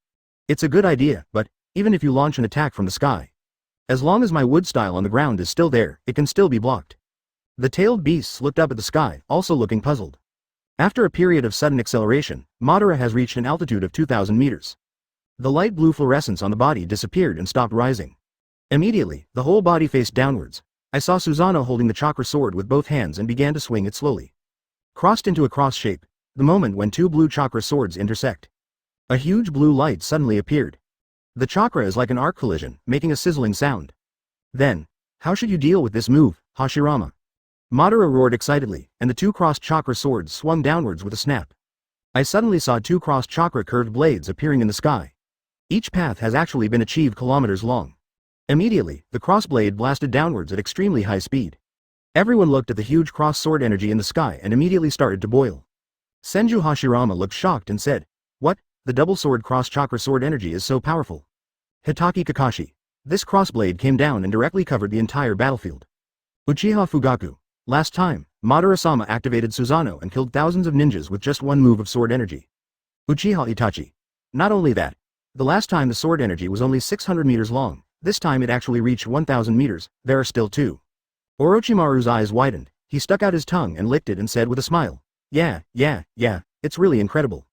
It's a good idea, but, even if you launch an attack from the sky, as long as my wood style on the ground is still there, it can still be blocked. The tailed beasts looked up at the sky, also looking puzzled. After a period of sudden acceleration, Madara has reached an altitude of 2,000 meters. The light blue fluorescence on the body disappeared and stopped rising. Immediately, the whole body faced downwards. I saw Susanoo holding the chakra sword with both hands and began to swing it slowly. Crossed into a cross shape, the moment when 2 blue chakra swords intersect. A huge blue light suddenly appeared. The chakra is like an arc collision, making a sizzling sound. Then, how should you deal with this move, Hashirama? Madara roared excitedly, and the 2 crossed chakra swords swung downwards with a snap. I suddenly saw 2 crossed chakra curved blades appearing in the sky. Each path has actually been achieved kilometers long. Immediately, the crossblade blasted downwards at extremely high speed. Everyone looked at the huge cross sword energy in the sky and immediately started to boil. Senju Hashirama looked shocked and said, What? The double sword cross chakra sword energy is so powerful. Hitaki Kakashi. This crossblade came down and directly covered the entire battlefield. Uchiha Fugaku. Last time, Madara-sama activated Susanoo and killed thousands of ninjas with just one move of sword energy. Uchiha Itachi. Not only that, the last time the sword energy was only 600 meters long, this time it actually reached 1,000 meters, there are still 2. Orochimaru's eyes widened, he stuck out his tongue and licked it and said with a smile. Yeah, it's really incredible.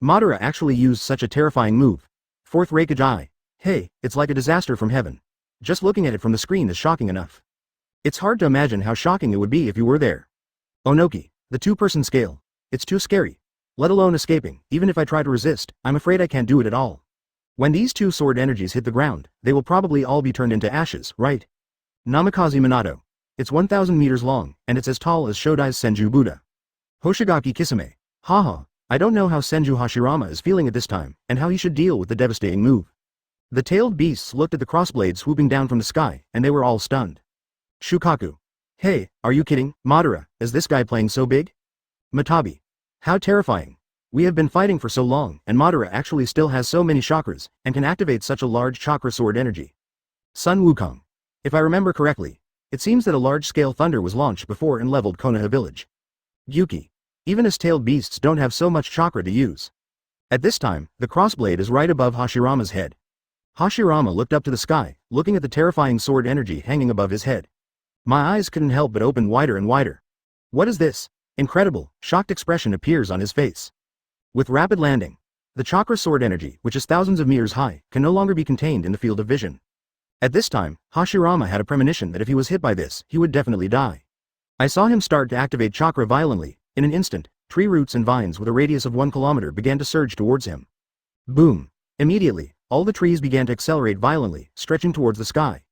Madara actually used such a terrifying move. Fourth Raikage. Hey, it's like a disaster from heaven. Just looking at it from the screen is shocking enough. It's hard to imagine how shocking it would be if you were there. Onoki, the 2-person scale. It's too scary. Let alone escaping, even if I try to resist, I'm afraid I can't do it at all. When these 2 sword energies hit the ground, they will probably all be turned into ashes, right? Namikaze Minato. It's 1,000 meters long, and it's as tall as Shodai's Senju Buddha. Hoshigaki Kisame. Haha, I don't know how Senju Hashirama is feeling at this time, and how he should deal with the devastating move. The tailed beasts looked at the crossblade swooping down from the sky, and they were all stunned. Shukaku. Hey, are you kidding, Madara, is this guy playing so big? Matabi. How terrifying. We have been fighting for so long, and Madara actually still has so many chakras, and can activate such a large chakra sword energy. Sun Wukong. If I remember correctly, it seems that a large-scale thunder was launched before and leveled Konoha Village. Gyuki. Even his tailed beasts don't have so much chakra to use. At this time, the crossblade is right above Hashirama's head. Hashirama looked up to the sky, looking at the terrifying sword energy hanging above his head. My eyes couldn't help but open wider and wider. What is this? Incredible, shocked expression appears on his face. With rapid landing, the chakra sword energy, which is thousands of meters high, can no longer be contained in the field of vision. At this time, Hashirama had a premonition that if he was hit by this, he would definitely die. I saw him start to activate chakra violently. In an instant, tree roots and vines with a radius of 1 kilometer began to surge towards him. Boom! Immediately, all the trees began to accelerate violently, stretching towards the sky.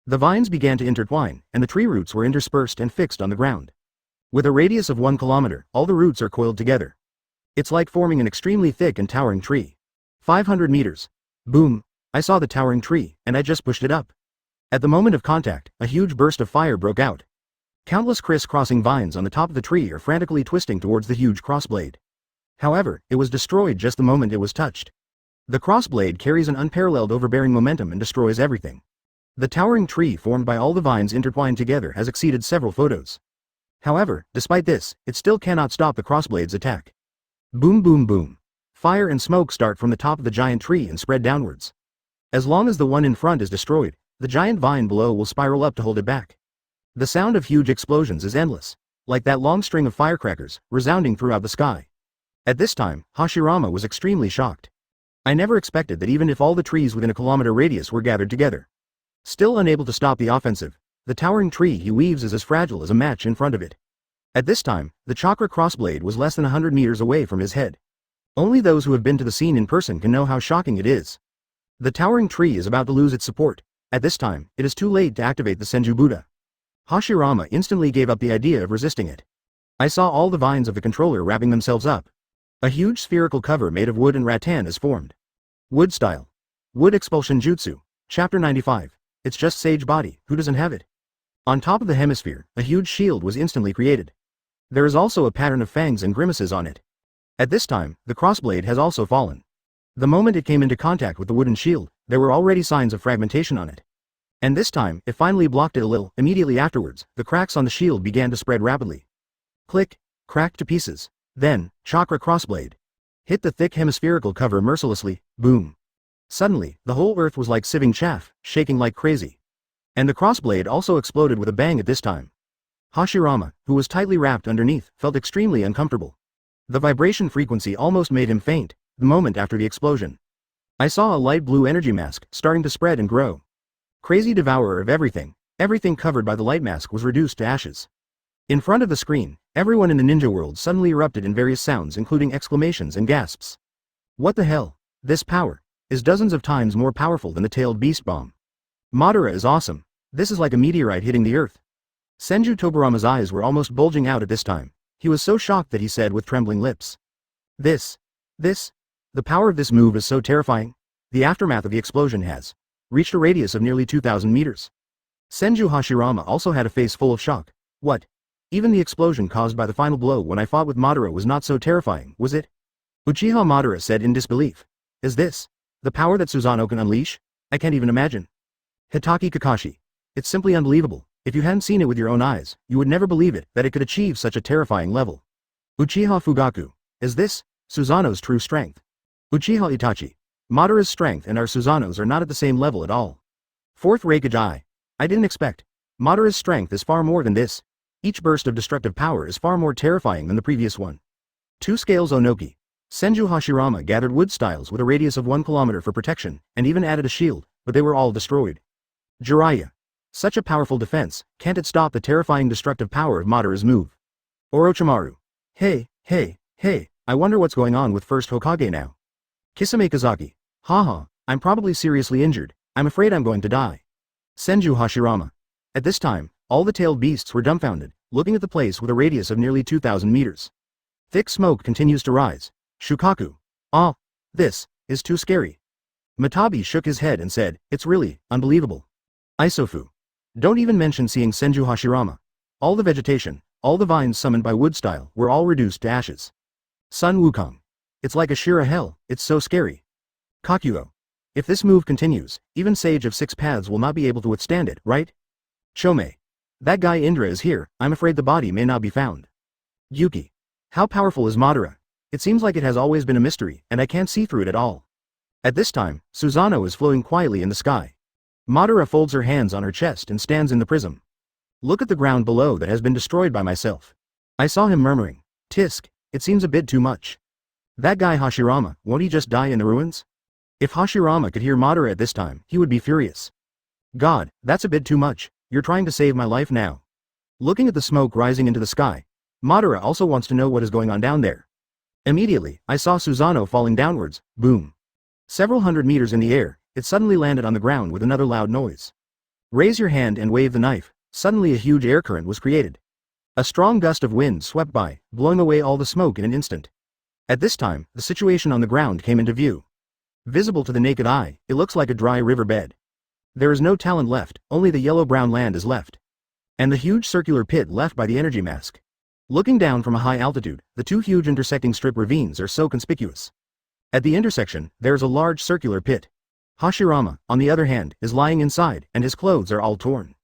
The vines began to intertwine, and the tree roots were interspersed and fixed on the ground. With a radius of 1 kilometer, all the roots are coiled together. It's like forming an extremely thick and towering tree. 500 meters. Boom! I saw the towering tree, and I just pushed it up. At the moment of contact, a huge burst of fire broke out. Countless criss-crossing vines on the top of the tree are frantically twisting towards the huge crossblade. However, it was destroyed just the moment it was touched. The crossblade carries an unparalleled overbearing momentum and destroys everything. The towering tree formed by all the vines intertwined together has exceeded several photos. However, despite this, it still cannot stop the crossblade's attack. Boom boom boom. Fire and smoke start from the top of the giant tree and spread downwards. As long as the one in front is destroyed, the giant vine below will spiral up to hold it back. The sound of huge explosions is endless, like that long string of firecrackers, resounding throughout the sky. At this time, Hashirama was extremely shocked. I never expected that even if all the trees within a kilometer radius were gathered together. Still unable to stop the offensive, the towering tree he weaves is as fragile as a match in front of it. At this time, the chakra crossblade was less than 100 meters away from his head. Only those who have been to the scene in person can know how shocking it is. The towering tree is about to lose its support. At this time, it is too late to activate the Senju Buddha. Hashirama instantly gave up the idea of resisting it. I saw all the vines of the controller wrapping themselves up. A huge spherical cover made of wood and rattan is formed. Wood style. Wood expulsion jutsu. Chapter 95. It's just Sage Body, who doesn't have it? On top of the hemisphere, a huge shield was instantly created. There is also a pattern of fangs and grimaces on it. At this time, the crossblade has also fallen. The moment it came into contact with the wooden shield, there were already signs of fragmentation on it. And this time, it finally blocked it a little. Immediately afterwards, the cracks on the shield began to spread rapidly. Click, cracked to pieces. Then, chakra crossblade hit the thick hemispherical cover mercilessly. Boom. Suddenly, the whole earth was like sieving chaff, shaking like crazy. And the crossblade also exploded with a bang at this time. Hashirama, who was tightly wrapped underneath, felt extremely uncomfortable. The vibration frequency almost made him faint, the moment after the explosion. I saw a light blue energy mask starting to spread and grow. Crazy devourer of everything, everything covered by the light mask was reduced to ashes. In front of the screen, everyone in the ninja world suddenly erupted in various sounds including exclamations and gasps. What the hell? This power is dozens of times more powerful than the tailed beast bomb. Madara is awesome. This is like a meteorite hitting the earth. Senju Tobarama's eyes were almost bulging out at this time. He was so shocked that he said with trembling lips. The power of this move is so terrifying. The aftermath of the explosion has reached a radius of nearly 2,000 meters. Senju Hashirama also had a face full of shock. What? Even the explosion caused by the final blow when I fought with Madara was not so terrifying, was it? Uchiha Madara said in disbelief. Is this the power that Susanoo can unleash? I can't even imagine. Hitaki Kakashi. It's simply unbelievable. If you hadn't seen it with your own eyes, you would never believe it, that it could achieve such a terrifying level. Uchiha Fugaku. Is this Susanoo's true strength? Uchiha Itachi. Madara's strength and our Susanoo's are not at the same level at all. Fourth Raikage. I didn't expect. Madara's strength is far more than this. Each burst of destructive power is far more terrifying than the previous one. Two Scales Onoki. Senju Hashirama gathered wood styles with a radius of 1 kilometer for protection, and even added a shield, but they were all destroyed. Jiraiya. Such a powerful defense, can't it stop the terrifying destructive power of Madara's move? Orochimaru. Hey, I wonder what's going on with first Hokage now. Kisame Kazaki. Haha, I'm probably seriously injured, I'm afraid I'm going to die. Senju Hashirama. At this time, all the tailed beasts were dumbfounded, looking at the place with a radius of nearly 2,000 meters. Thick smoke continues to rise. Shukaku. Ah, this is too scary. Matabi shook his head and said, it's really unbelievable. Isofu. Don't even mention seeing Senju Hashirama. All the vegetation, all the vines summoned by wood style were all reduced to ashes. Sun Wukong. It's like a Shira hell, it's so scary. Kakuyo. If this move continues, even Sage of Six Paths will not be able to withstand it, right? Chome. That guy Indra is here, I'm afraid the body may not be found. Yuki. How powerful is Madara? It seems like it has always been a mystery, and I can't see through it at all. At this time, Susanoo is floating quietly in the sky. Madara folds her hands on her chest and stands in the prism. Look at the ground below that has been destroyed by myself. I saw him murmuring. Tisk, it seems a bit too much. That guy Hashirama, won't he just die in the ruins? If Hashirama could hear Madara at this time, he would be furious. God, that's a bit too much, you're trying to save my life now. Looking at the smoke rising into the sky, Madara also wants to know what is going on down there. Immediately, I saw Susanoo falling downwards, boom. Several hundred meters in the air, it suddenly landed on the ground with another loud noise. Raise your hand and wave the knife. Suddenly a huge air current was created. A strong gust of wind swept by, blowing away all the smoke in an instant. At this time, the situation on the ground came into view. Visible to the naked eye, it looks like a dry river bed. There is no talent left, only the yellow-brown land is left. And the huge circular pit left by the energy mask. Looking down from a high altitude, the two huge intersecting strip ravines are so conspicuous. At the intersection, there is a large circular pit. Hashirama, on the other hand, is lying inside, and his clothes are all torn.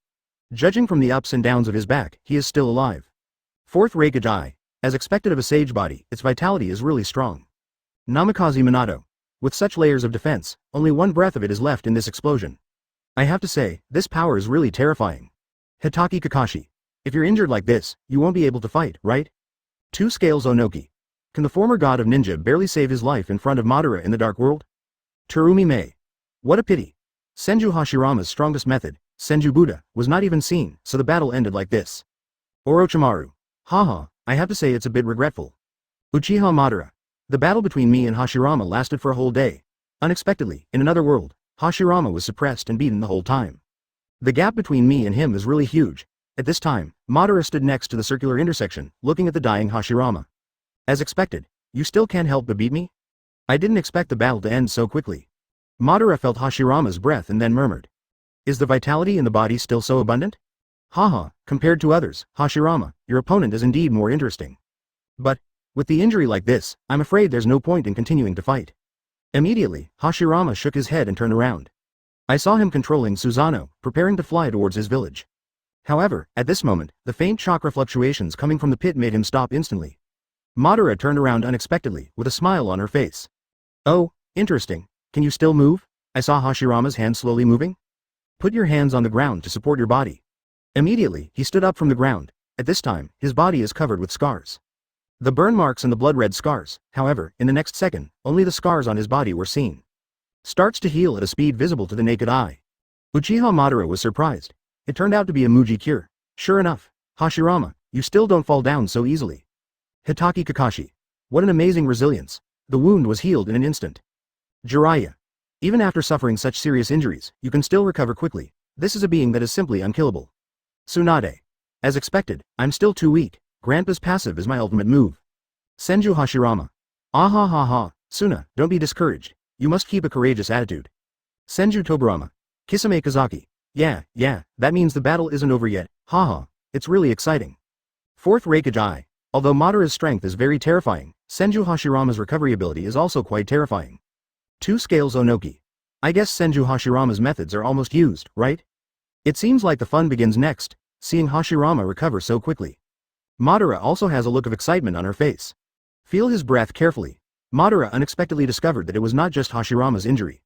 Judging from the ups and downs of his back, he is still alive. Fourth Reikage Eye. As expected of a sage body, its vitality is really strong. Namikaze Minato. With such layers of defense, only one breath of it is left in this explosion. I have to say, this power is really terrifying. Hitaki Kakashi. If you're injured like this, you won't be able to fight, right? Two Scales Onoki. Can the former god of ninja barely save his life in front of Madara in the Dark World? Terumi Mei. What a pity. Senju Hashirama's strongest method, Senju Buddha, was not even seen, so the battle ended like this. Orochimaru. Haha, I have to say it's a bit regretful. Uchiha Madara. The battle between me and Hashirama lasted for a whole day. Unexpectedly, in another world, Hashirama was suppressed and beaten the whole time. The gap between me and him is really huge. At this time, Madara stood next to the circular intersection, looking at the dying Hashirama. As expected, you still can't help but beat me? I didn't expect the battle to end so quickly. Madara felt Hashirama's breath and then murmured. Is the vitality in the body still so abundant? Haha, compared to others, Hashirama, your opponent is indeed more interesting. But, with the injury like this, I'm afraid there's no point in continuing to fight. Immediately, Hashirama shook his head and turned around. I saw him controlling Susanoo, preparing to fly towards his village. However, at this moment, the faint chakra fluctuations coming from the pit made him stop instantly. Madara turned around unexpectedly, with a smile on her face. Oh, interesting. Can you still move? I saw Hashirama's hand slowly moving. Put your hands on the ground to support your body. Immediately, he stood up from the ground. At this time, his body is covered with scars. The burn marks and the blood-red scars, however, in the next second, only the scars on his body were seen. Starts to heal at a speed visible to the naked eye. Uchiha Madara was surprised. It turned out to be a Muji cure. Sure enough, Hashirama, you still don't fall down so easily. Hitaki Kakashi. What an amazing resilience. The wound was healed in an instant. Jiraiya. Even after suffering such serious injuries, you can still recover quickly. This is a being that is simply unkillable. Tsunade. As expected, I'm still too weak. Grandpa's passive is my ultimate move. Senju Hashirama. Ah ha ha ha, Suna, don't be discouraged. You must keep a courageous attitude. Senju Tobirama. Kisame Kazaki. Yeah, that means the battle isn't over yet, haha, it's really exciting. Fourth Reikage Eye. Although Madara's strength is very terrifying, Senju Hashirama's recovery ability is also quite terrifying. Two Scales Onoki. I guess Senju Hashirama's methods are almost used, right? It seems like the fun begins next, seeing Hashirama recover so quickly. Madara also has a look of excitement on her face. Feel his breath carefully. Madara unexpectedly discovered that it was not just Hashirama's injury.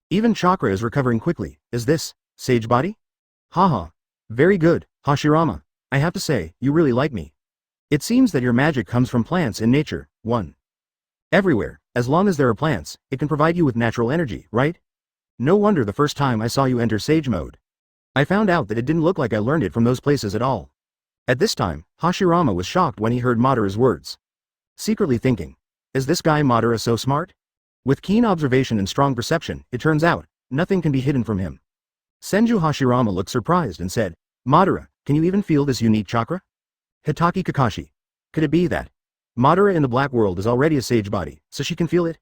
Even chakra is recovering quickly. Is this sage body? Haha. Very good, Hashirama. I have to say, you really like me. It seems that your magic comes from plants in nature. 1. Everywhere, as long as there are plants, it can provide you with natural energy, right? No wonder the first time I saw you enter sage mode. I found out that it didn't look like I learned it from those places at all. At this time, Hashirama was shocked when he heard Madara's words. Secretly thinking, is this guy Madara so smart? With keen observation and strong perception, it turns out, nothing can be hidden from him. Senju Hashirama looked surprised and said, Madara, can you even feel this unique chakra? Hitaki Kakashi. Could it be that Madara in the Black World is already a sage body, so she can feel it?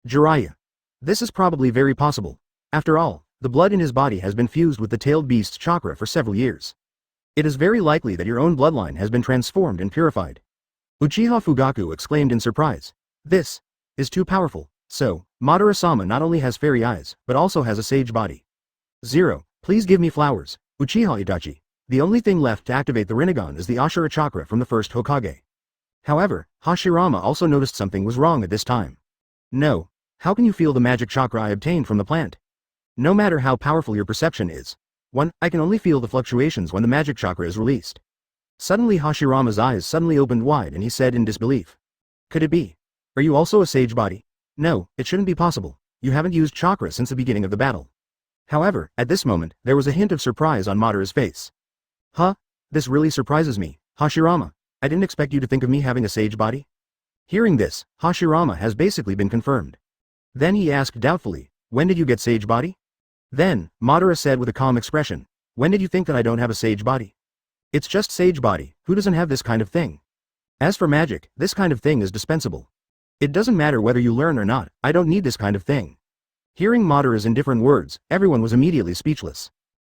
Jiraiya. This is probably very possible. After all, the blood in his body has been fused with the tailed beast's chakra for several years. It is very likely that your own bloodline has been transformed and purified. Uchiha Fugaku exclaimed in surprise. This is too powerful. So, Madara-sama not only has fairy eyes, but also has a sage body. 0. Please give me flowers. Uchiha Itachi. The only thing left to activate the Rinnegan is the Ashura chakra from the first Hokage. However, Hashirama also noticed something was wrong at this time. No. How can you feel the magic chakra I obtained from the plant? No matter how powerful your perception is. 1. I can only feel the fluctuations when the magic chakra is released. Suddenly Hashirama's eyes suddenly opened wide and he said in disbelief. Could it be? Are you also a sage body? No, it shouldn't be possible. You haven't used chakra since the beginning of the battle. However, at this moment, there was a hint of surprise on Madara's face. Huh? This really surprises me, Hashirama. I didn't expect you to think of me having a sage body. Hearing this, Hashirama has basically been confirmed. Then he asked doubtfully, when did you get sage body? Then, Madara said with a calm expression, when did you think that I don't have a sage body? It's just sage body, who doesn't have this kind of thing? As for magic, this kind of thing is dispensable. It doesn't matter whether you learn or not, I don't need this kind of thing. Hearing Madara's indifferent words, everyone was immediately speechless.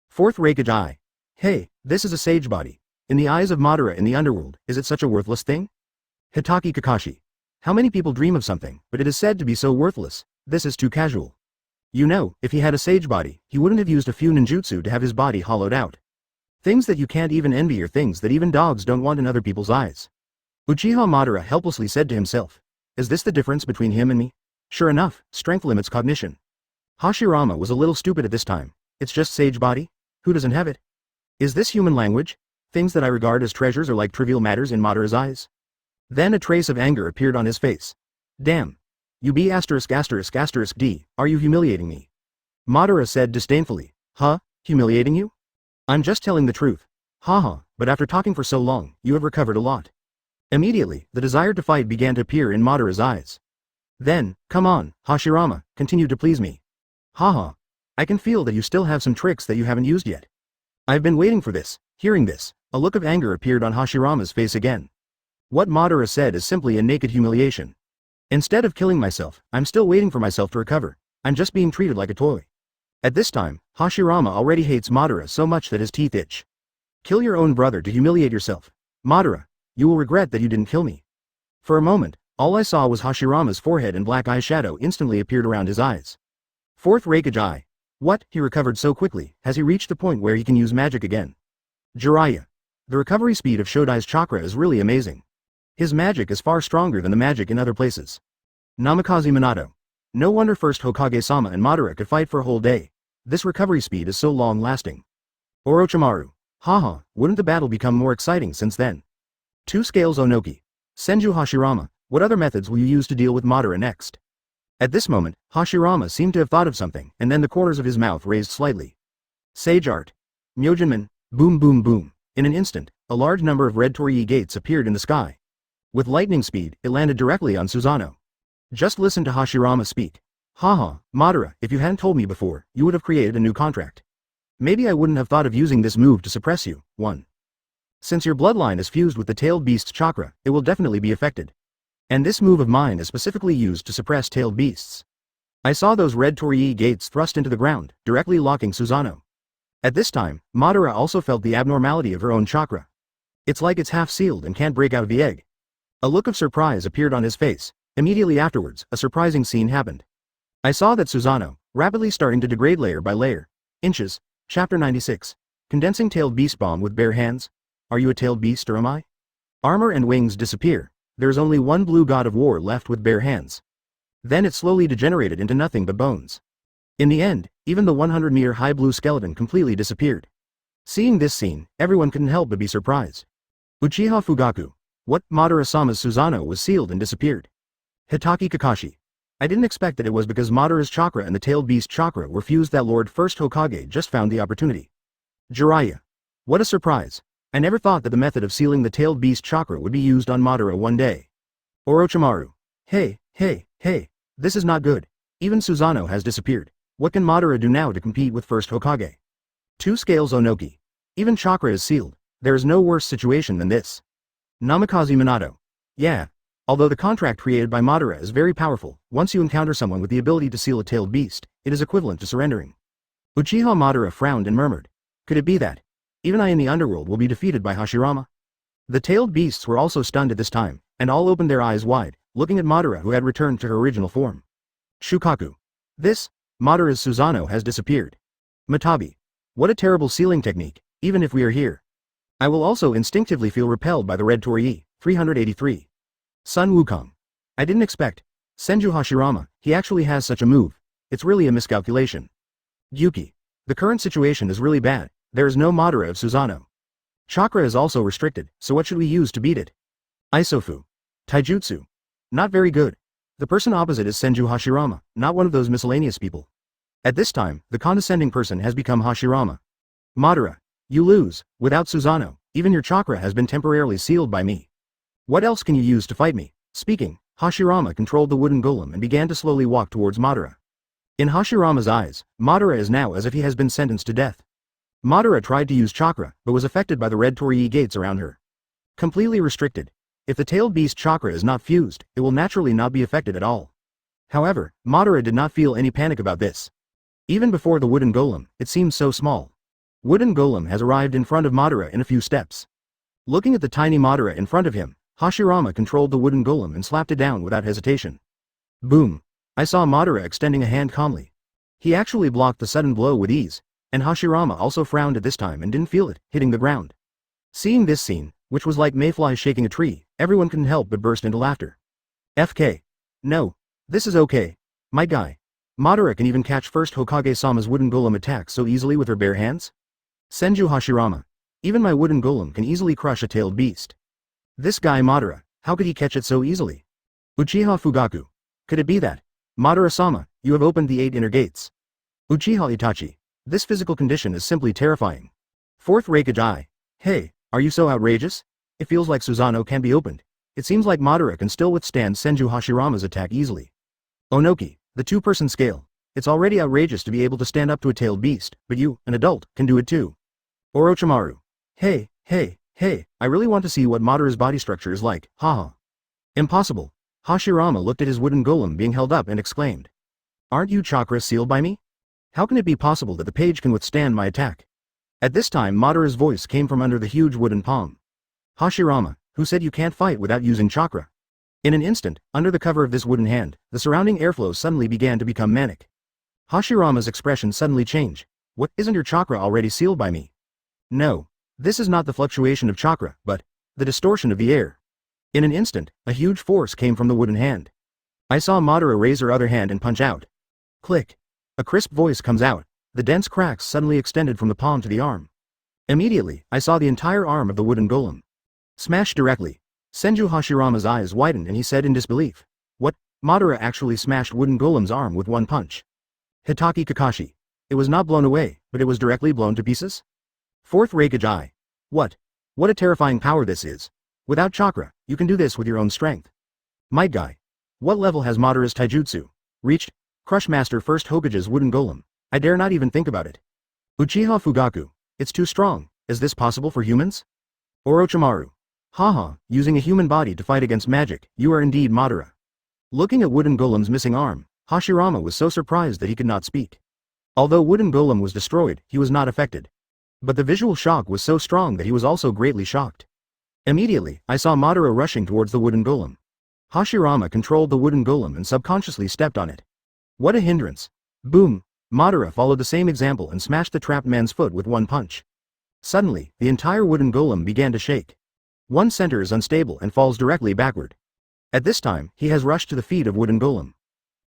Fourth Raikage Eye. Hey, this is a sage body. In the eyes of Madara in the underworld, is it such a worthless thing? Hitaki Kakashi. How many people dream of something, but it is said to be so worthless? This is too casual. You know, if he had a sage body, he wouldn't have used a few ninjutsu to have his body hollowed out. Things that you can't even envy are things that even dogs don't want in other people's eyes. Uchiha Madara helplessly said to himself. Is this the difference between him and me? Sure enough, strength limits cognition. Hashirama was a little stupid at this time. It's just sage body? Who doesn't have it? Is this human language? Things that I regard as treasures are like trivial matters in Madara's eyes. Then a trace of anger appeared on his face. Damn. You be asterisk asterisk asterisk D, are you humiliating me? Madara said disdainfully. Huh? Humiliating you? I'm just telling the truth. Haha, but after talking for so long, you have recovered a lot. Immediately, the desire to fight began to appear in Madara's eyes. Then, come on, Hashirama, continue to please me. Haha. I can feel that you still have some tricks that you haven't used yet. I've been waiting for this. Hearing this, a look of anger appeared on Hashirama's face again. What Madara said is simply a naked humiliation. Instead of killing myself, I'm still waiting for myself to recover. I'm just being treated like a toy. At this time, Hashirama already hates Madara so much that his teeth itch. Kill your own brother to humiliate yourself. Madara, you will regret that you didn't kill me. For a moment, all I saw was Hashirama's forehead and black eyeshadow instantly appeared around his eyes. Fourth Raikage Eye. What, he recovered so quickly, has he reached the point where he can use magic again? Jiraiya. The recovery speed of Shodai's chakra is really amazing. His magic is far stronger than the magic in other places. Namikaze Minato. No wonder first Hokage-sama and Madara could fight for a whole day. This recovery speed is so long-lasting. Orochimaru. Haha, wouldn't the battle become more exciting since then? Two Scales Onoki. Senju Hashirama, what other methods will you use to deal with Madara next? At this moment, Hashirama seemed to have thought of something, and then the corners of his mouth raised slightly. Sage Art. Myojinmen. Boom boom boom. In an instant, a large number of red torii gates appeared in the sky. With lightning speed, it landed directly on Susanoo. Just listen to Hashirama speak. Haha, Madara, if you hadn't told me before, you would have created a new contract. Maybe I wouldn't have thought of using this move to suppress you. 1. Since your bloodline is fused with the tailed beast's chakra, it will definitely be affected. And this move of mine is specifically used to suppress tailed beasts. I saw those red torii gates thrust into the ground, directly locking Susanoo. At this time, Madara also felt the abnormality of her own chakra. It's like it's half sealed and can't break out of the egg. A look of surprise appeared on his face. Immediately afterwards, a surprising scene happened. I saw that Susanoo, rapidly starting to degrade layer by layer. Inches. Chapter 96. Condensing tailed beast bomb with bare hands? Are you a tailed beast or am I? Armor and wings disappear. There is only one blue god of war left with bare hands. Then it slowly degenerated into nothing but bones. In the end, even the 100-meter high blue skeleton completely disappeared. Seeing this scene, everyone couldn't help but be surprised. Uchiha Fugaku. What? Madara-sama's Susanoo was sealed and disappeared. Hitaki Kakashi. I didn't expect that it was because Madara's chakra and the tailed beast chakra were fused that Lord First Hokage just found the opportunity. Jiraiya. What a surprise. I never thought that the method of sealing the tailed beast chakra would be used on Madara one day. Orochimaru. Hey, this is not good. Even Susanoo has disappeared. What can Madara do now to compete with First Hokage? Two Scales Onoki. Even chakra is sealed. There is no worse situation than this. Namikaze Minato. Yeah. Although the contract created by Madara is very powerful, once you encounter someone with the ability to seal a tailed beast, it is equivalent to surrendering. Uchiha Madara frowned and murmured. Could it be that even I in the underworld will be defeated by Hashirama? The tailed beasts were also stunned at this time, and all opened their eyes wide, looking at Madara who had returned to her original form. Shukaku. This, Madara's Susanoo has disappeared. Matabi. What a terrible sealing technique, even if we are here. I will also instinctively feel repelled by the red torii. 383. Sun Wukong. I didn't expect. Senju Hashirama, he actually has such a move. It's really a miscalculation. Yuki. The current situation is really bad. There is no Madara of Susanoo. Chakra is also restricted, so what should we use to beat it? Isofu. Taijutsu. Not very good. The person opposite is Senju Hashirama, not one of those miscellaneous people. At this time, the condescending person has become Hashirama. Madara. You lose. Without Susanoo, even your chakra has been temporarily sealed by me. What else can you use to fight me? Speaking, Hashirama controlled the wooden golem and began to slowly walk towards Madara. In Hashirama's eyes, Madara is now as if he has been sentenced to death. Madara tried to use chakra, but was affected by the red torii gates around her. Completely restricted. If the tailed beast chakra is not fused, it will naturally not be affected at all. However, Madara did not feel any panic about this. Even before the wooden golem, it seemed so small. Wooden golem has arrived in front of Madara in a few steps. Looking at the tiny Madara in front of him, Hashirama controlled the wooden golem and slapped it down without hesitation. Boom! I saw Madara extending a hand calmly. He actually blocked the sudden blow with ease, and Hashirama also frowned at this time and didn't feel it hitting the ground. Seeing this scene, which was like mayflies shaking a tree, everyone couldn't help but burst into laughter. FK. No. This is okay. My guy. Madara can even catch first Hokage-sama's wooden golem attack so easily with her bare hands? Senju Hashirama. Even my wooden golem can easily crush a tailed beast. This guy Madara, how could he catch it so easily? Uchiha Fugaku. Could it be that? Madara-sama, you have opened the 8 inner gates. Uchiha Itachi. This physical condition is simply terrifying. Fourth Raikage. Hey, are you so outrageous? It feels like Susanoo can be opened. It seems like Madara can still withstand Senju Hashirama's attack easily. Onoki, the 2-person scale. It's already outrageous to be able to stand up to a tailed beast, but you, an adult, can do it too. Orochimaru. Hey, I really want to see what Madara's body structure is like, haha. Impossible. Hashirama looked at his wooden golem being held up and exclaimed. Aren't you chakra sealed by me? How can it be possible that the page can withstand my attack? At this time Madara's voice came from under the huge wooden palm. Hashirama, who said you can't fight without using chakra? In an instant, under the cover of this wooden hand, the surrounding airflow suddenly began to become manic. Hashirama's expression suddenly changed. What, isn't your chakra already sealed by me? No. This is not the fluctuation of chakra, but the distortion of the air. In an instant, a huge force came from the wooden hand. I saw Madara raise her other hand and punch out. Click. A crisp voice comes out. The dense cracks suddenly extended from the palm to the arm. Immediately, I saw the entire arm of the wooden golem smash directly. Senju Hashirama's eyes widened and he said in disbelief. What? Madara actually smashed wooden golem's arm with one punch. Hitaki Kakashi. It was not blown away, but it was directly blown to pieces? Fourth Raikage. What? What a terrifying power this is. Without chakra, you can do this with your own strength. Might guy. What level has Madara's taijutsu reached? Crush Master First Hokage's wooden golem. I dare not even think about it. Uchiha Fugaku. It's too strong. Is this possible for humans? Orochimaru. Haha, using a human body to fight against magic, you are indeed Madara. Looking at wooden golem's missing arm, Hashirama was so surprised that he could not speak. Although wooden golem was destroyed, he was not affected. But the visual shock was so strong that he was also greatly shocked. Immediately, I saw Madara rushing towards the wooden golem. Hashirama controlled the wooden golem and subconsciously stepped on it. What a hindrance. Boom! Madara followed the same example and smashed the trapped man's foot with one punch. Suddenly, the entire wooden golem began to shake. One center is unstable and falls directly backward. At this time, he has rushed to the feet of wooden golem.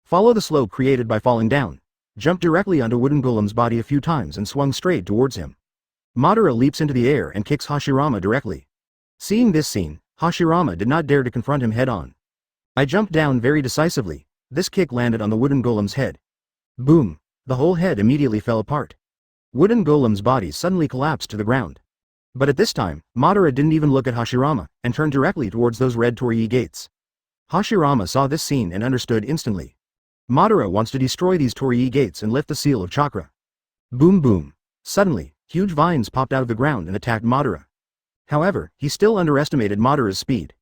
Follow the slope created by falling down. Jump directly onto wooden golem's body a few times and swung straight towards him. Madara leaps into the air and kicks Hashirama directly. Seeing this scene, Hashirama did not dare to confront him head-on. I jumped down very decisively. This kick landed on the wooden golem's head. Boom! The whole head immediately fell apart. Wooden golem's body suddenly collapsed to the ground. But at this time, Madara didn't even look at Hashirama, and turned directly towards those red torii gates. Hashirama saw this scene and understood instantly. Madara wants to destroy these torii gates and lift the seal of chakra. Boom boom. Suddenly, huge vines popped out of the ground and attacked Madara. However, he still underestimated Madara's speed.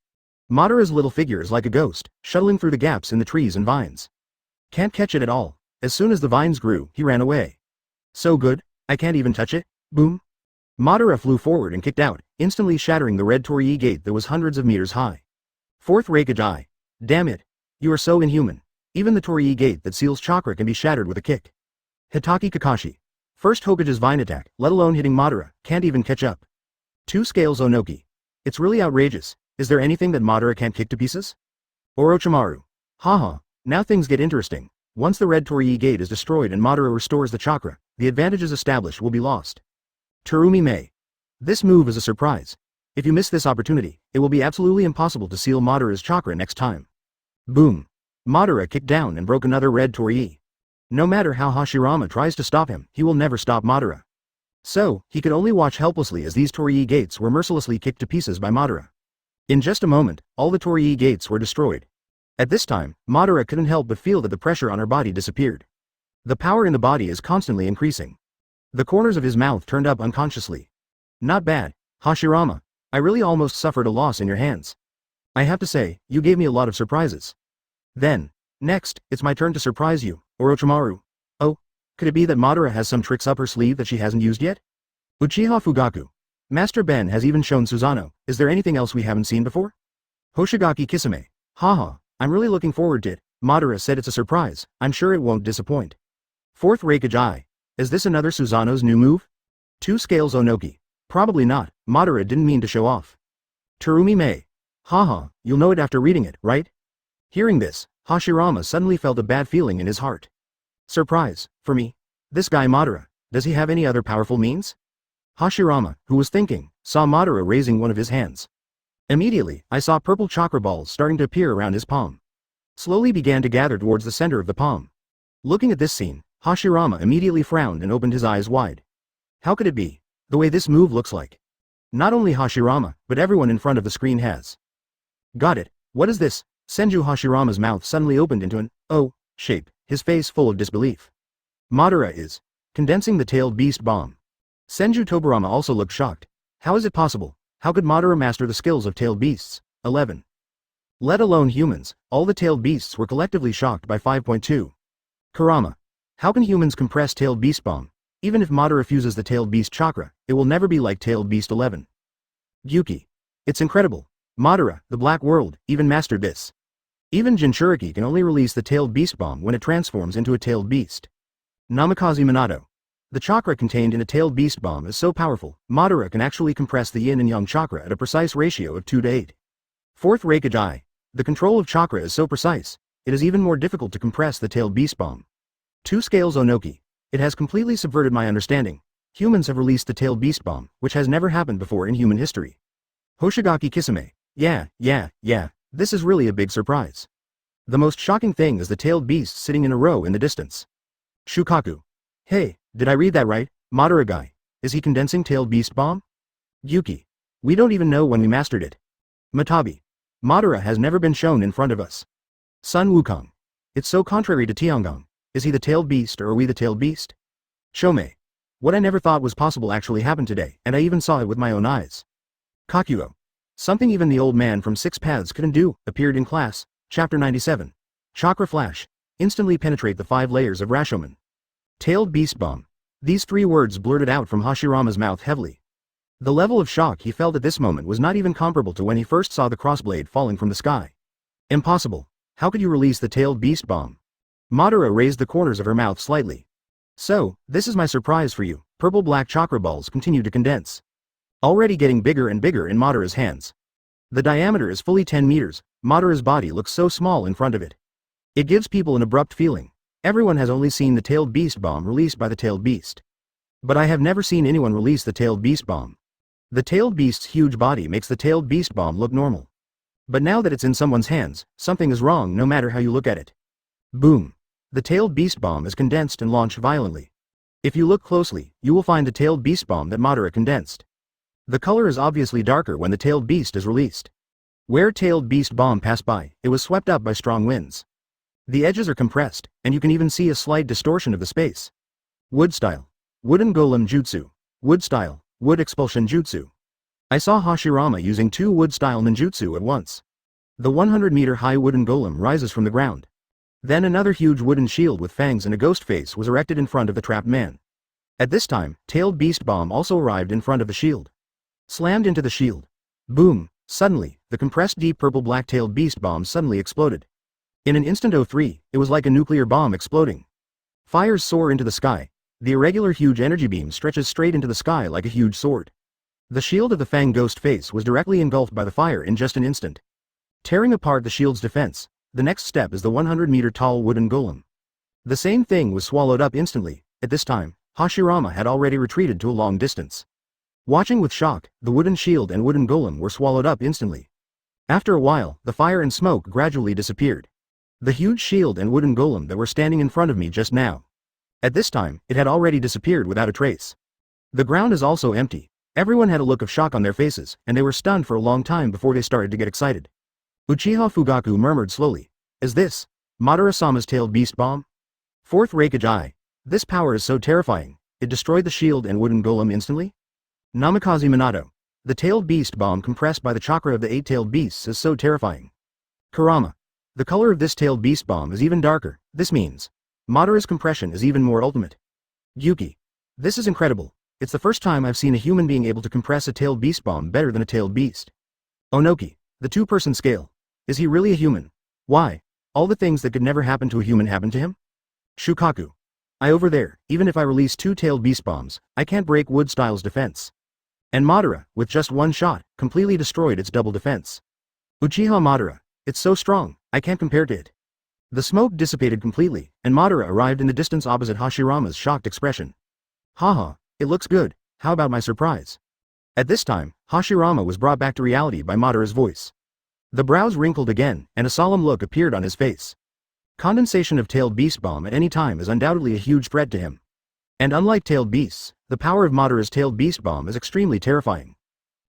Madara's little figure is like a ghost, shuttling through the gaps in the trees and vines. Can't catch it at all. As soon as the vines grew, he ran away. So good, I can't even touch it. Boom. Madara flew forward and kicked out, instantly shattering the red torii gate that was hundreds of meters high. Fourth Raikage. Damn it. You are so inhuman. Even the torii gate that seals chakra can be shattered with a kick. Hitaki Kakashi. First Hokage's vine attack, let alone hitting Madara, can't even catch up. 2 scales Onoki. It's really outrageous. Is there anything that Madara can't kick to pieces? Orochimaru. Haha, now things get interesting. Once the red torii gate is destroyed and Madara restores the chakra, the advantages established will be lost. Terumi Mei. This move is a surprise. If you miss this opportunity, it will be absolutely impossible to seal Madara's chakra next time. Boom. Madara kicked down and broke another red torii. No matter how Hashirama tries to stop him, he will never stop Madara. So, he could only watch helplessly as these torii gates were mercilessly kicked to pieces by Madara. In just a moment, all the torii gates were destroyed. At this time, Madara couldn't help but feel that the pressure on her body disappeared. The power in the body is constantly increasing. The corners of his mouth turned up unconsciously. Not bad, Hashirama. I really almost suffered a loss in your hands. I have to say, you gave me a lot of surprises. Then, Next, it's my turn to surprise you, Orochimaru. Oh, could it be that Madara has some tricks up her sleeve that she hasn't used yet? Uchiha Fugaku. Master Ben has even shown Susanoo, is there anything else we haven't seen before? Hoshigaki Kisame. Haha, I'm really looking forward to it. Madara said it's a surprise, I'm sure it won't disappoint. Fourth Raikage. Is this another Susanoo's new move? 2 Scales Onoki. Probably not, Madara didn't mean to show off. Terumi Mei. Haha, you'll know it after reading it, right? Hearing this, Hashirama suddenly felt a bad feeling in his heart. Surprise, for me? This guy Madara, does he have any other powerful means? Hashirama, who was thinking, saw Madara raising one of his hands. Immediately, I saw purple chakra balls starting to appear around his palm. Slowly began to gather towards the center of the palm. Looking at this scene, Hashirama immediately frowned and opened his eyes wide. How could it be? The way this move looks like. Not only Hashirama, but everyone in front of the screen has. Got it, what is this? Senju Hashirama's mouth suddenly opened into an O shape, his face full of disbelief. Madara is condensing the tailed beast bomb. Senju Tobirama also looked shocked. How is it possible? How could Madara master the skills of tailed beasts? 11. Let alone humans, all the tailed beasts were collectively shocked by 5.2. Kurama. How can humans compress tailed beast bomb? Even if Madara fuses the tailed beast chakra, it will never be like tailed beast 11. Gyuki. It's incredible. Madara, the Black World, even mastered this. Even Jinchuriki can only release the tailed beast bomb when it transforms into a tailed beast. Namikaze Minato. The chakra contained in a tailed beast bomb is so powerful, Madara can actually compress the yin and yang chakra at a precise ratio of 2 to 8. Fourth Raikage. The control of chakra is so precise, it is even more difficult to compress the tailed beast bomb. 2 Scales Onoki. It has completely subverted my understanding. Humans have released the tailed beast bomb, which has never happened before in human history. Hoshigaki Kisame. Yeah, this is really a big surprise. The most shocking thing is the tailed beast sitting in a row in the distance. Shukaku. Hey, did I read that right? Madara guy. Is he condensing tailed beast bomb? Gyuki. We don't even know when we mastered it. Matabi. Madara has never been shown in front of us. Sun Wukong. It's so contrary to Tiangong. Is he the tailed beast or are we the tailed beast? Shomei. What I never thought was possible actually happened today, and I even saw it with my own eyes. Kakuyo. Something even the old man from 6 Paths couldn't do, appeared in class, chapter 97. Chakra flash. Instantly penetrate the 5 layers of Rashomon. Tailed beast bomb. These 3 words blurted out from Hashirama's mouth heavily. The level of shock he felt at this moment was not even comparable to when he first saw the crossblade falling from the sky. Impossible. How could you release the tailed beast bomb? Madara raised the corners of her mouth slightly. So, this is my surprise for you. Purple-black chakra balls continue to condense. Already getting bigger and bigger in Madara's hands. The diameter is fully 10 meters, Madara's body looks so small in front of it. It gives people an abrupt feeling. Everyone has only seen the tailed beast bomb released by the tailed beast. But I have never seen anyone release the tailed beast bomb. The tailed beast's huge body makes the tailed beast bomb look normal. But now that it's in someone's hands, something is wrong no matter how you look at it. Boom. The tailed beast bomb is condensed and launched violently. If you look closely, you will find the tailed beast bomb that Madara condensed. The color is obviously darker when the tailed beast is released. Where tailed beast bomb passed by, it was swept up by strong winds. The edges are compressed, and you can even see a slight distortion of the space. Wood style. Wooden golem jutsu. Wood style. Wood expulsion jutsu. I saw Hashirama using 2 wood style ninjutsu at once. The 100-meter-high wooden golem rises from the ground. Then another huge wooden shield with fangs and a ghost face was erected in front of the trapped man. At this time, tailed beast bomb also arrived in front of the shield. Slammed into the shield. Boom! Suddenly, the compressed deep purple black-tailed beast bomb suddenly exploded. In an instant 03, it was like a nuclear bomb exploding. Fires soar into the sky. The irregular huge energy beam stretches straight into the sky like a huge sword. The shield of the Fang ghost face was directly engulfed by the fire in just an instant. Tearing apart the shield's defense, the next step is the 100-meter-tall wooden golem. The same thing was swallowed up instantly. At this time, Hashirama had already retreated to a long distance. Watching with shock, the wooden shield and wooden golem were swallowed up instantly. After a while, the fire and smoke gradually disappeared. The huge shield and wooden golem that were standing in front of me just now. At this time, it had already disappeared without a trace. The ground is also empty. Everyone had a look of shock on their faces, and they were stunned for a long time before they started to get excited. Uchiha Fugaku murmured slowly. Is this Madara-sama's tailed beast bomb? Fourth Raikage. This power is so terrifying. It destroyed the shield and wooden golem instantly? Namikaze Minato. The tailed beast bomb compressed by the chakra of the 8-tailed beasts is so terrifying. Kurama. The color of this tailed beast bomb is even darker. This means Madara's compression is even more ultimate. Yuki. This is incredible. It's the first time I've seen a human being able to compress a tailed beast bomb better than a tailed beast. Onoki. The two-person scale. Is he really a human? Why? All the things that could never happen to a human happened to him? Shukaku. Over there, even if I release two tailed beast bombs, I can't break Wood Style's defense. And Madara, with just one shot, completely destroyed its double defense. Uchiha Madara. It's so strong, I can't compare to it. The smoke dissipated completely, and Madara arrived in the distance opposite Hashirama's shocked expression. Haha, it looks good, how about my surprise? At this time, Hashirama was brought back to reality by Madara's voice. The brows wrinkled again, and a solemn look appeared on his face. Condensation of tailed beast bomb at any time is undoubtedly a huge threat to him. And unlike tailed beasts, the power of Madara's tailed beast bomb is extremely terrifying.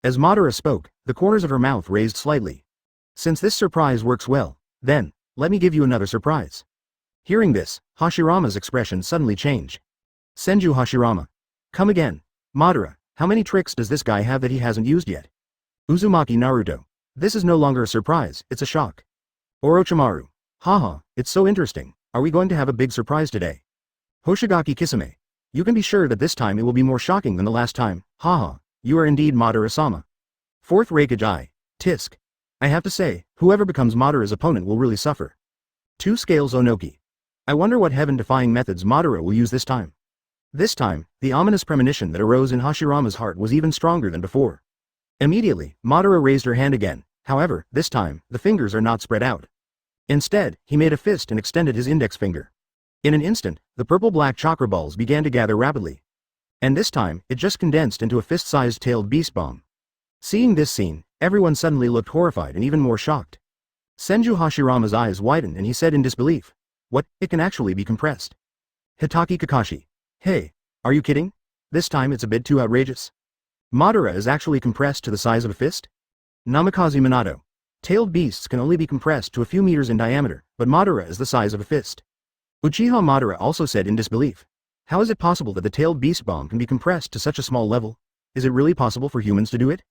As Madara spoke, the corners of her mouth raised slightly. Since this surprise works well, then, let me give you another surprise. Hearing this, Hashirama's expression suddenly changed. Senju Hashirama. Come again. Madara, how many tricks does this guy have that he hasn't used yet? Uzumaki Naruto. This is no longer a surprise, it's a shock. Orochimaru. Haha, it's so interesting. Are we going to have a big surprise today? Hoshigaki Kisame. You can be sure that this time it will be more shocking than the last time. Haha, you are indeed Madara-sama. Fourth Raikage I. Tisk. I have to say, whoever becomes Madara's opponent will really suffer. Two Scales Onoki. I wonder what heaven-defying methods Madara will use this time. This time, the ominous premonition that arose in Hashirama's heart was even stronger than before. Immediately, Madara raised her hand again. However, this time, the fingers are not spread out. Instead, he made a fist and extended his index finger. In an instant, the purple-black chakra balls began to gather rapidly. And this time, it just condensed into a fist-sized tailed beast bomb. Seeing this scene, everyone suddenly looked horrified and even more shocked. Senju Hashirama's eyes widened and he said in disbelief, "What, it can actually be compressed?" Hitaki Kakashi. Hey, are you kidding? This time it's a bit too outrageous. Madara is actually compressed to the size of a fist? Namikaze Minato. Tailed beasts can only be compressed to a few meters in diameter, but Madara is the size of a fist. Uchiha Madara also said in disbelief. How is it possible that the tailed beast bomb can be compressed to such a small level? Is it really possible for humans to do it?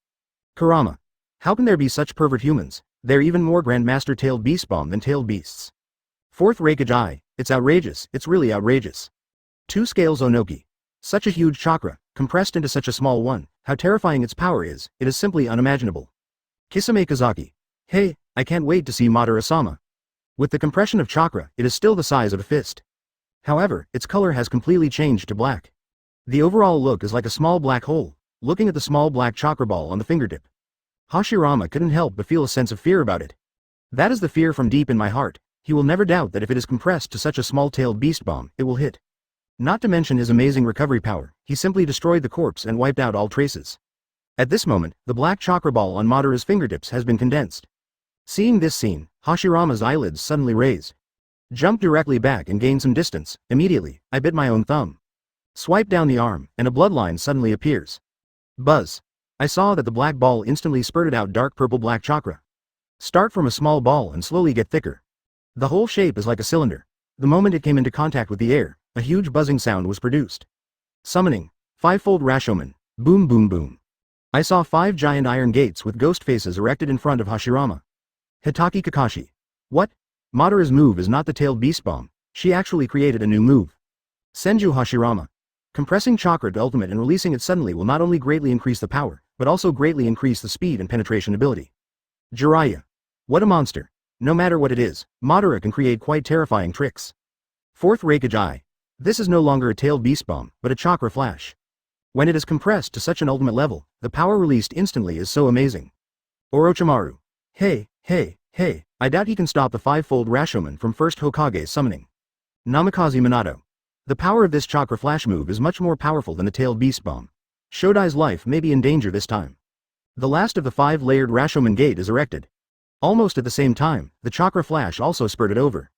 Kurama. How can there be such pervert humans? They're even more grandmaster tailed beast bomb than tailed beasts. Fourth Raikage I. It's outrageous, it's really outrageous. Two Scales Onoki. Such a huge chakra, compressed into such a small one, how terrifying its power is, it is simply unimaginable. Kisame Kazaki. Hey, I can't wait to see Madara-sama. With the compression of chakra, it is still the size of a fist. However, its color has completely changed to black. The overall look is like a small black hole, looking at the small black chakra ball on the fingertip. Hashirama couldn't help but feel a sense of fear about it. That is the fear from deep in my heart. He will never doubt that if it is compressed to such a small-tailed beast bomb, it will hit. Not to mention his amazing recovery power, he simply destroyed the corpse and wiped out all traces. At this moment, the black chakra ball on Madara's fingertips has been condensed. Seeing this scene, Hashirama's eyelids suddenly raised. Jump directly back and gain some distance. Immediately, I bit my own thumb. Swipe down the arm, and a bloodline suddenly appears. Buzz. I saw that the black ball instantly spurted out dark purple-black chakra. Start from a small ball and slowly get thicker. The whole shape is like a cylinder. The moment it came into contact with the air, a huge buzzing sound was produced. Summoning. Five-fold Rashomon. Boom boom boom. I saw 5 giant iron gates with ghost faces erected in front of Hashirama. Hitaki Kakashi. What? Madara's move is not the tailed beast bomb. She actually created a new move. Senju Hashirama. Compressing chakra to ultimate and releasing it suddenly will not only greatly increase the power, but also greatly increase the speed and penetration ability. Jiraiya. What a monster. No matter what it is, Madara can create quite terrifying tricks. Fourth Raikage I. This is no longer a tailed beast bomb, but a chakra flash. When it is compressed to such an ultimate level, the power released instantly is so amazing. Orochimaru. Hey, I doubt he can stop the 5-fold Rashomon from first Hokage's summoning. Namikaze Minato. The power of this chakra flash move is much more powerful than the tailed beast bomb. Shodai's life may be in danger this time. The last of the 5-layered Rashomon gate is erected. Almost at the same time, the chakra flash also spurted over.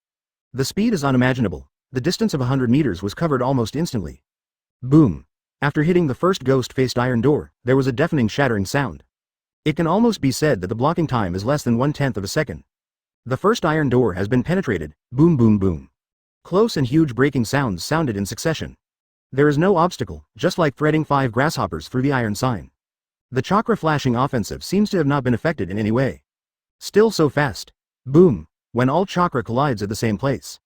The speed is unimaginable. The distance of 100 meters was covered almost instantly. Boom. After hitting the first ghost-faced iron door, there was a deafening shattering sound. It can almost be said that the blocking time is less than 1/10 of a second. The first iron door has been penetrated. Boom boom boom. Close and huge breaking sounds sounded in succession. There is no obstacle, just like threading 5 grasshoppers through the iron sign. The chakra flashing offensive seems to have not been affected in any way. Still so fast. Boom. when all chakra collides at the same place.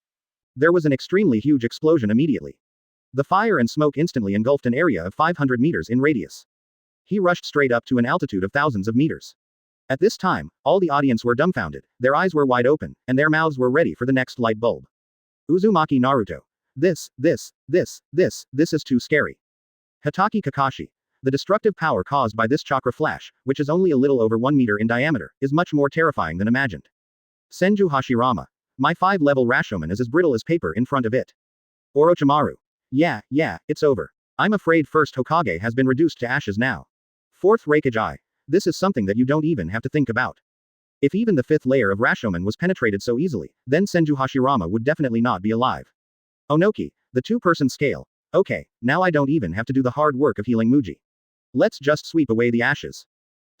There was an extremely huge explosion immediately. The fire and smoke instantly engulfed an area of 500 meters in radius. He rushed straight up to an altitude of thousands of meters. At this time, all the audience were dumbfounded, their eyes were wide open, and their mouths were ready for the next light bulb. Uzumaki Naruto. This is too scary. Hatake Kakashi. The destructive power caused by this chakra flash, which is only a little over 1 meter in diameter, is much more terrifying than imagined. Senju Hashirama. My 5-level Rashomon is as brittle as paper in front of it. Orochimaru. Yeah, it's over. I'm afraid first Hokage has been reduced to ashes now. 4th Raikage. This is something that you don't even have to think about. If even the 5th layer of Rashomon was penetrated so easily, then Senju Hashirama would definitely not be alive. Onoki, the 2-person scale. Okay, now I don't even have to do the hard work of healing Muji. Let's just sweep away the ashes.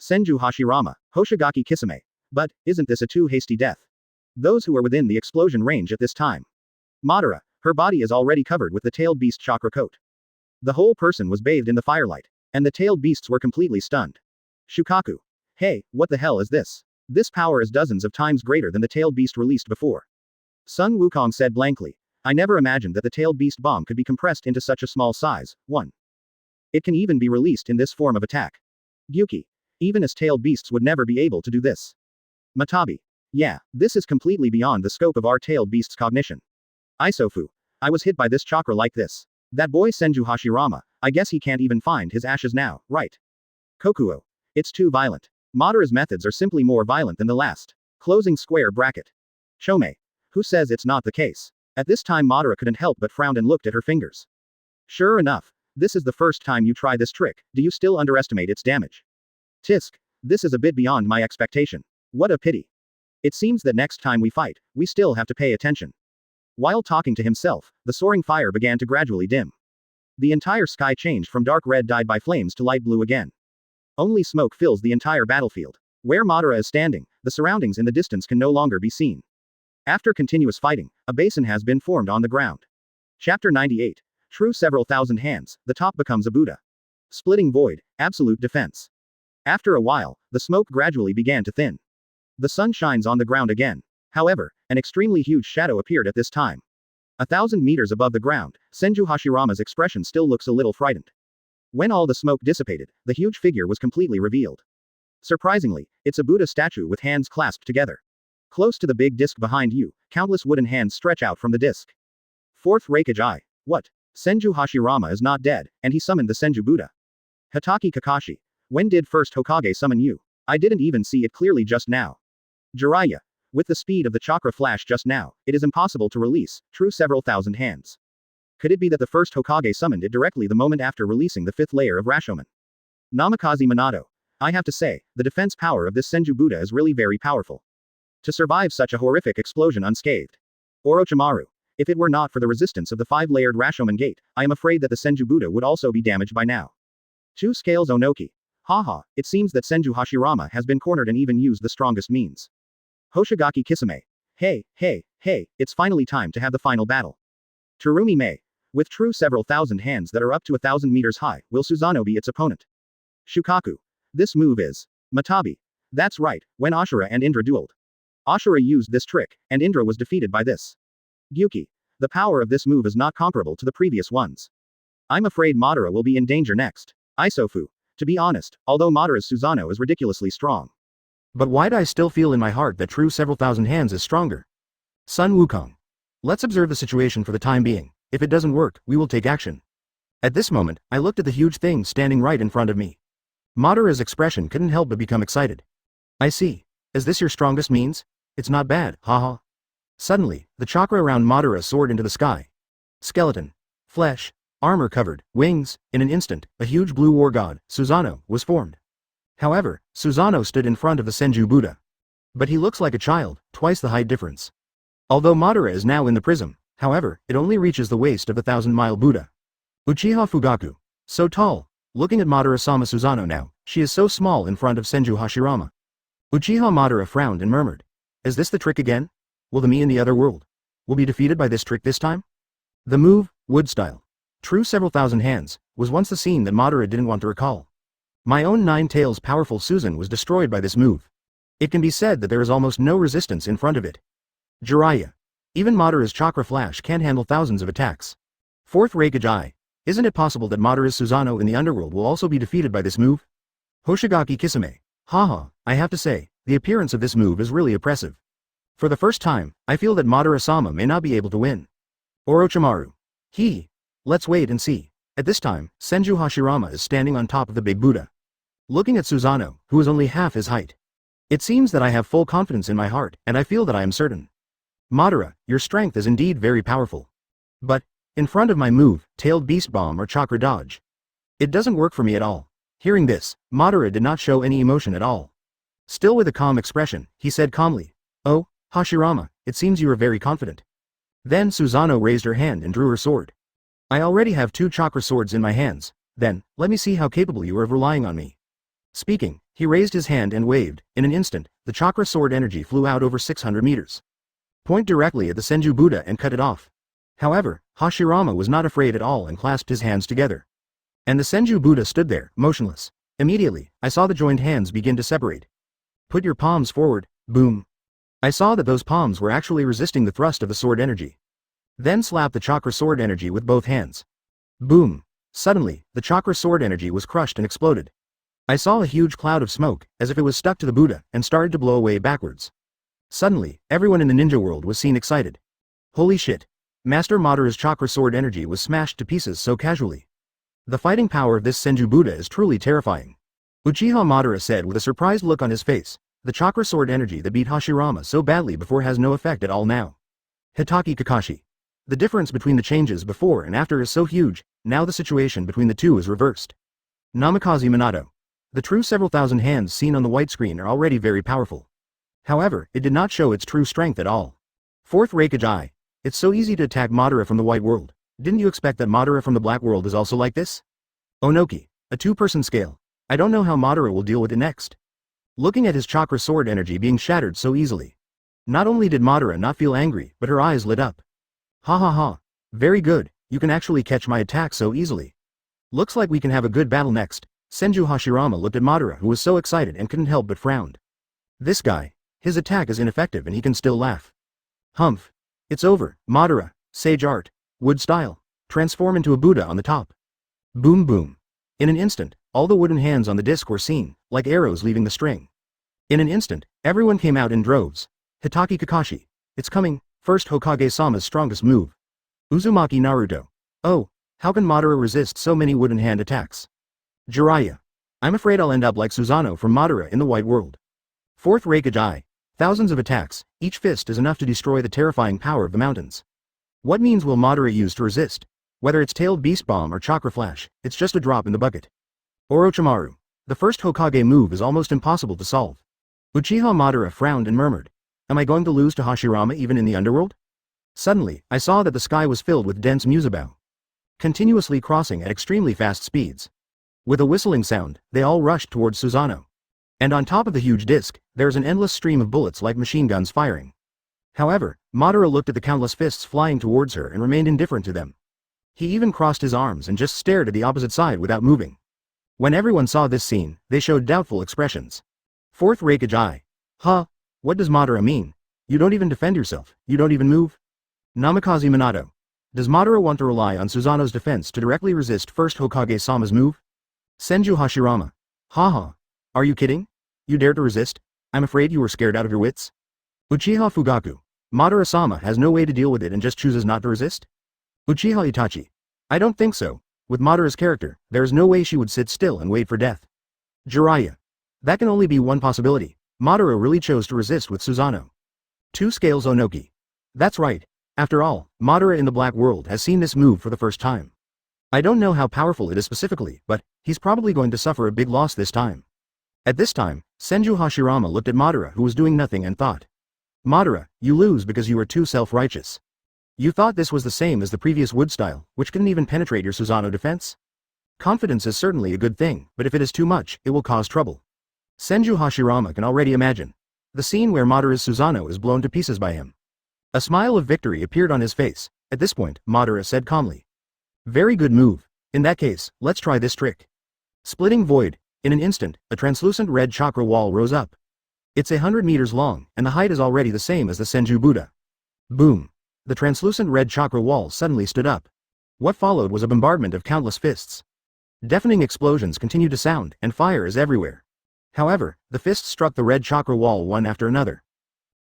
Senju Hashirama, Hoshigaki Kisame. But, isn't this a too hasty death? Those who are within the explosion range at this time. Madara, her body is already covered with the tailed beast chakra coat. The whole person was bathed in the firelight, and the tailed beasts were completely stunned. Shukaku. Hey, what the hell is this? This power is dozens of times greater than the tailed beast released before. Sun Wukong said blankly. I never imagined that the tailed beast bomb could be compressed into such a small size. 1. It can even be released in this form of attack. Gyuki. Even as tailed beasts would never be able to do this. Matabi. Yeah, this is completely beyond the scope of our tailed beast's cognition. Isofu. I was hit by this chakra like this. That boy Senju Hashirama, I guess he can't even find his ashes now, right? Kokuo. It's too violent. Madara's methods are simply more violent than the last. Closing square bracket. Chome. Who says it's not the case? At this time Madara couldn't help but frown and looked at her fingers. Sure enough. This is the first time you try this trick, do you still underestimate its damage? Tisk. This is a bit beyond my expectation. What a pity. It seems that next time we fight, we still have to pay attention. While talking to himself, the soaring fire began to gradually dim. The entire sky changed from dark red dyed by flames to light blue again. Only smoke fills the entire battlefield. Where Madara is standing, the surroundings in the distance can no longer be seen. After continuous fighting, a basin has been formed on the ground. Chapter 98. True several thousand hands, the top becomes a Buddha. Splitting void, absolute defense. After a while, the smoke gradually began to thin. The sun shines on the ground again. However, an extremely huge shadow appeared at this time. 1,000 meters above the ground, Senju Hashirama's expression still looks a little frightened. When all the smoke dissipated, the huge figure was completely revealed. Surprisingly, it's a Buddha statue with hands clasped together. Close to the big disc behind you, countless wooden hands stretch out from the disc. 4th Raikage. What? Senju Hashirama is not dead, and he summoned the Senju Buddha. Hatake Kakashi. When did first Hokage summon you? I didn't even see it clearly just now. Jiraiya. With the speed of the chakra flash just now, it is impossible to release, true several thousand hands. Could it be that the first Hokage summoned it directly the moment after releasing the 5th layer of Rashomon? Namikaze Minato. I have to say, the defense power of this Senju Buddha is really very powerful. To survive such a horrific explosion unscathed. Orochimaru. If it were not for the resistance of the 5-layered Rashomon gate, I am afraid that the Senju Buddha would also be damaged by now. 2 Scales Onoki. Haha, it seems that Senju Hashirama has been cornered and even used the strongest means. Hoshigaki Kisame. Hey, it's finally time to have the final battle. Terumi Mei. With true several thousand hands that are up to 1,000 meters high, will Susanoo be its opponent? Shukaku. This move is. Matabi. That's right, when Ashura and Indra dueled. Ashura used this trick, and Indra was defeated by this. Gyuki. The power of this move is not comparable to the previous ones. I'm afraid Madara will be in danger next. Isofu. To be honest, although Madara's Susanoo is ridiculously strong. But why'd I still feel in my heart that true several thousand hands is stronger? Sun Wukong. Let's observe the situation for the time being. If it doesn't work, we will take action. At this moment, I looked at the huge thing standing right in front of me. Madara's expression couldn't help but become excited. I see. Is this your strongest means? It's not bad, haha. Suddenly, the chakra around Madara soared into the sky. Skeleton. Flesh. Armor covered, wings, in an instant, a huge blue war god, Susanoo, was formed. However, Susanoo stood in front of the Senju Buddha. But he looks like a child, twice the height difference. Although Madara is now in the prism, however, it only reaches the waist of the 1,000-mile Buddha. Uchiha Fugaku. So tall. Looking at Madara-sama Susanoo now, she is so small in front of Senju Hashirama. Uchiha Madara frowned and murmured. Is this the trick again? Will the me in the other world will be defeated by this trick this time? The move, wood style. True several thousand hands, was once the scene that Madara didn't want to recall. My own 9 tails powerful Susan was destroyed by this move. It can be said that there is almost no resistance in front of it. Jiraiya. Even Madara's chakra flash can't handle thousands of attacks. Fourth Raikage. Isn't it possible that Madara's Susanoo in the underworld will also be defeated by this move? Hoshigaki Kisame. Haha, I have to say, the appearance of this move is really oppressive. For the first time, I feel that Madara-sama may not be able to win. Orochimaru. Let's wait and see. At this time, Senju Hashirama is standing on top of the big Buddha. Looking at Susanoo, who is only half his height. It seems that I have full confidence in my heart, and I feel that I am certain. Madara, your strength is indeed very powerful. But, in front of my move, Tailed Beast Bomb or Chakra Dodge. It doesn't work for me at all. Hearing this, Madara did not show any emotion at all. Still with a calm expression, he said calmly, "Oh, Hashirama, it seems you are very confident." Then Susanoo raised her hand and drew her sword. "I already have 2 chakra swords in my hands, then, let me see how capable you are of relying on me." Speaking, he raised his hand and waved. In an instant, the chakra sword energy flew out over 600 meters. Point directly at the Senju Buddha and cut it off. However, Hashirama was not afraid at all and clasped his hands together. And the Senju Buddha stood there, motionless. Immediately, I saw the joined hands begin to separate. "Put your palms forward," boom. I saw that those palms were actually resisting the thrust of the sword energy. Then slap the chakra sword energy with both hands. Boom. Suddenly, the chakra sword energy was crushed and exploded. I saw a huge cloud of smoke, as if it was stuck to the Buddha, and started to blow away backwards. Suddenly, everyone in the ninja world was seen excited. Holy shit. Master Madara's chakra sword energy was smashed to pieces so casually. The fighting power of this Senju Buddha is truly terrifying. Uchiha Madara said with a surprised look on his face, the chakra sword energy that beat Hashirama so badly before has no effect at all now. Hitaki Kakashi. The difference between the changes before and after is so huge, now the situation between the two is reversed. Namikaze Minato. The true several thousand hands seen on the white screen are already very powerful. However, it did not show its true strength at all. Fourth Raikage. It's so easy to attack Madara from the white world. Didn't you expect that Madara from the black world is also like this? Onoki. A 2-person scale. I don't know how Madara will deal with it next. Looking at his chakra sword energy being shattered so easily. Not only did Madara not feel angry, but her eyes lit up. Ha ha ha. Very good, you can actually catch my attack so easily. Looks like we can have a good battle next. Senju Hashirama looked at Madara, who was so excited and couldn't help but frowned. This guy. His attack is ineffective and he can still laugh. Humph. It's over, Madara, Sage Art, Wood Style. Transform into a Buddha on the top. Boom boom. In an instant, all the wooden hands on the disc were seen, like arrows leaving the string. In an instant, everyone came out in droves. Hitaki Kakashi. It's coming, first Hokage-sama's strongest move. Uzumaki Naruto. Oh, how can Madara resist so many wooden hand attacks? Jiraiya. I'm afraid I'll end up like Susanoo from Madara in the white world. Fourth Raikage. Thousands of attacks, each fist is enough to destroy the terrifying power of the mountains. What means will Madara use to resist? Whether it's Tailed Beast Bomb or Chakra Flash, it's just a drop in the bucket. Orochimaru. The first Hokage move is almost impossible to solve. Uchiha Madara frowned and murmured. Am I going to lose to Hashirama even in the underworld? Suddenly, I saw that the sky was filled with dense musabao. Continuously crossing at extremely fast speeds. With a whistling sound, they all rushed towards Susanoo. And on top of the huge disc, there is an endless stream of bullets like machine guns firing. However, Madara looked at the countless fists flying towards her and remained indifferent to them. He even crossed his arms and just stared at the opposite side without moving. When everyone saw this scene, they showed doubtful expressions. Fourth Raikage. Huh? What does Madara mean? You don't even defend yourself, you don't even move? Namikaze Minato. Does Madara want to rely on Susanoo's defense to directly resist first Hokage-sama's move? Senju Hashirama. Haha. Are you kidding? You dare to resist? I'm afraid you were scared out of your wits. Uchiha Fugaku. Madara-sama has no way to deal with it and just chooses not to resist? Uchiha Itachi. I don't think so. With Madara's character, there is no way she would sit still and wait for death. Jiraiya. That can only be one possibility. Madara really chose to resist with Susanoo. 2 scales Onoki. That's right. After all, Madara in the black world has seen this move for the first time. I don't know how powerful it is specifically, but he's probably going to suffer a big loss this time. At this time, Senju Hashirama looked at Madara, who was doing nothing, and thought. Madara, you lose because you are too self-righteous. You thought this was the same as the previous wood style, which couldn't even penetrate your Susanoo defense? Confidence is certainly a good thing, but if it is too much, it will cause trouble. Senju Hashirama can already imagine the scene where Madara's Susanoo is blown to pieces by him. A smile of victory appeared on his face. At this point, Madara said calmly. Very good move. In that case, let's try this trick. Splitting void. In an instant, a translucent red chakra wall rose up. It's 100 meters long, and the height is already the same as the Senju Buddha. Boom. The translucent red chakra wall suddenly stood up. What followed was a bombardment of countless fists. Deafening explosions continued to sound, and fire is everywhere. However, the fists struck the red chakra wall one after another.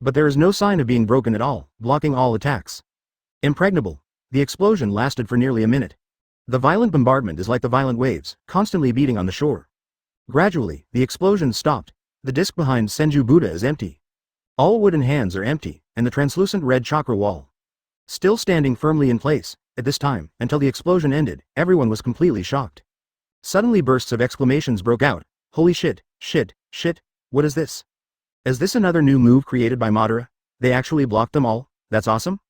But there is no sign of being broken at all, blocking all attacks. Impregnable. The explosion lasted for nearly a minute. The violent bombardment is like the violent waves, constantly beating on the shore. Gradually, the explosion stopped. The disc behind Senju Buddha is empty. All wooden hands are empty, and the translucent red chakra wall still standing firmly in place. At this time, until the explosion ended, everyone was completely shocked. Suddenly bursts of exclamations broke out. Holy shit, shit, shit, what is this? Is this another new move created by Madara? They actually blocked them all? That's awesome?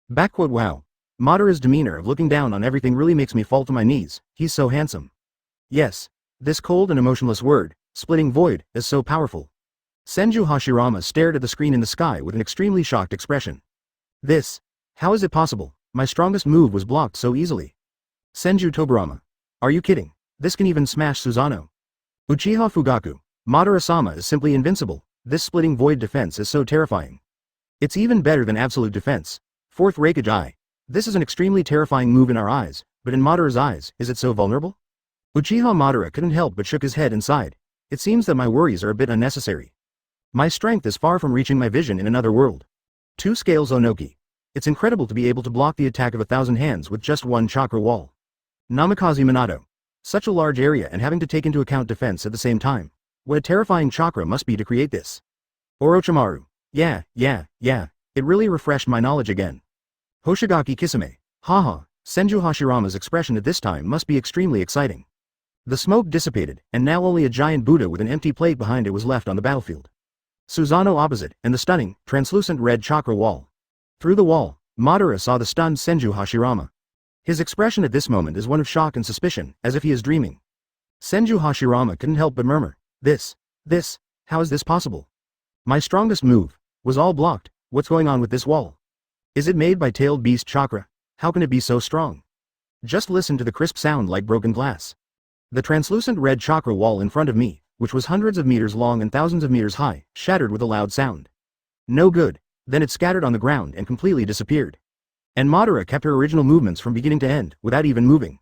Wow. Madara's demeanor of looking down on everything really makes me fall to my knees. He's so handsome. Yes. This cold and emotionless word, splitting void, is so powerful. Senju Hashirama stared at the screen in the sky with an extremely shocked expression. This. How is it possible? My strongest move was blocked so easily. Senju Tobirama. Are you kidding? This can even smash Susanoo. Uchiha Fugaku. Madara-sama is simply invincible. This splitting void defense is so terrifying. It's even better than absolute defense. Fourth Raikage Eye. This is an extremely terrifying move in our eyes, but in Madara's eyes, is it so vulnerable? Uchiha Madara couldn't help but shook his head and sighed. It seems that my worries are a bit unnecessary. My strength is far from reaching my vision in another world. 2 scales Onoki. It's incredible to be able to block the attack of 1,000 hands with just one chakra wall. Namikaze Minato. Such a large area and having to take into account defense at the same time. What a terrifying chakra must be to create this. Orochimaru. Yeah. It really refreshed my knowledge again. Hoshigaki Kisame. Haha. Senju Hashirama's expression at this time must be extremely exciting. The smoke dissipated, and now only a giant Buddha with an empty plate behind it was left on the battlefield. Susanoo opposite, and the stunning, translucent red chakra wall. Through the wall, Madara saw the stunned Senju Hashirama. His expression at this moment is one of shock and suspicion, as if he is dreaming. Senju Hashirama couldn't help but murmur, This, how is this possible? My strongest move was all blocked. What's going on with this wall? Is it made by tailed beast chakra? How can it be so strong? Just listen to the crisp sound like broken glass. The translucent red chakra wall in front of me, which was hundreds of meters long and thousands of meters high, shattered with a loud sound. No good. Then it scattered on the ground and completely disappeared. And Madara kept her original movements from beginning to end, without even moving.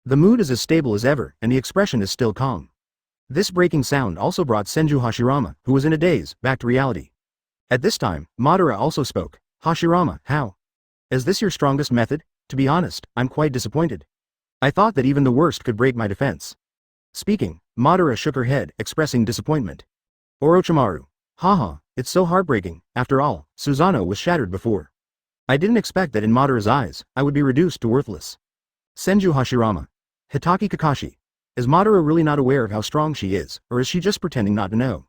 The mood is as stable as ever, and the expression is still calm. This breaking sound also brought Senju Hashirama, who was in a daze, back to reality. At this time, Madara also spoke. Hashirama, how? Is this your strongest method? To be honest, I'm quite disappointed. I thought that even the worst could break my defense. Speaking, Madara shook her head, expressing disappointment. Orochimaru. Haha, it's so heartbreaking. After all, Susanoo was shattered before. I didn't expect that in Madara's eyes, I would be reduced to worthless. Senju Hashirama. Hitaki Kakashi. Is Madara really not aware of how strong she is, or is she just pretending not to know?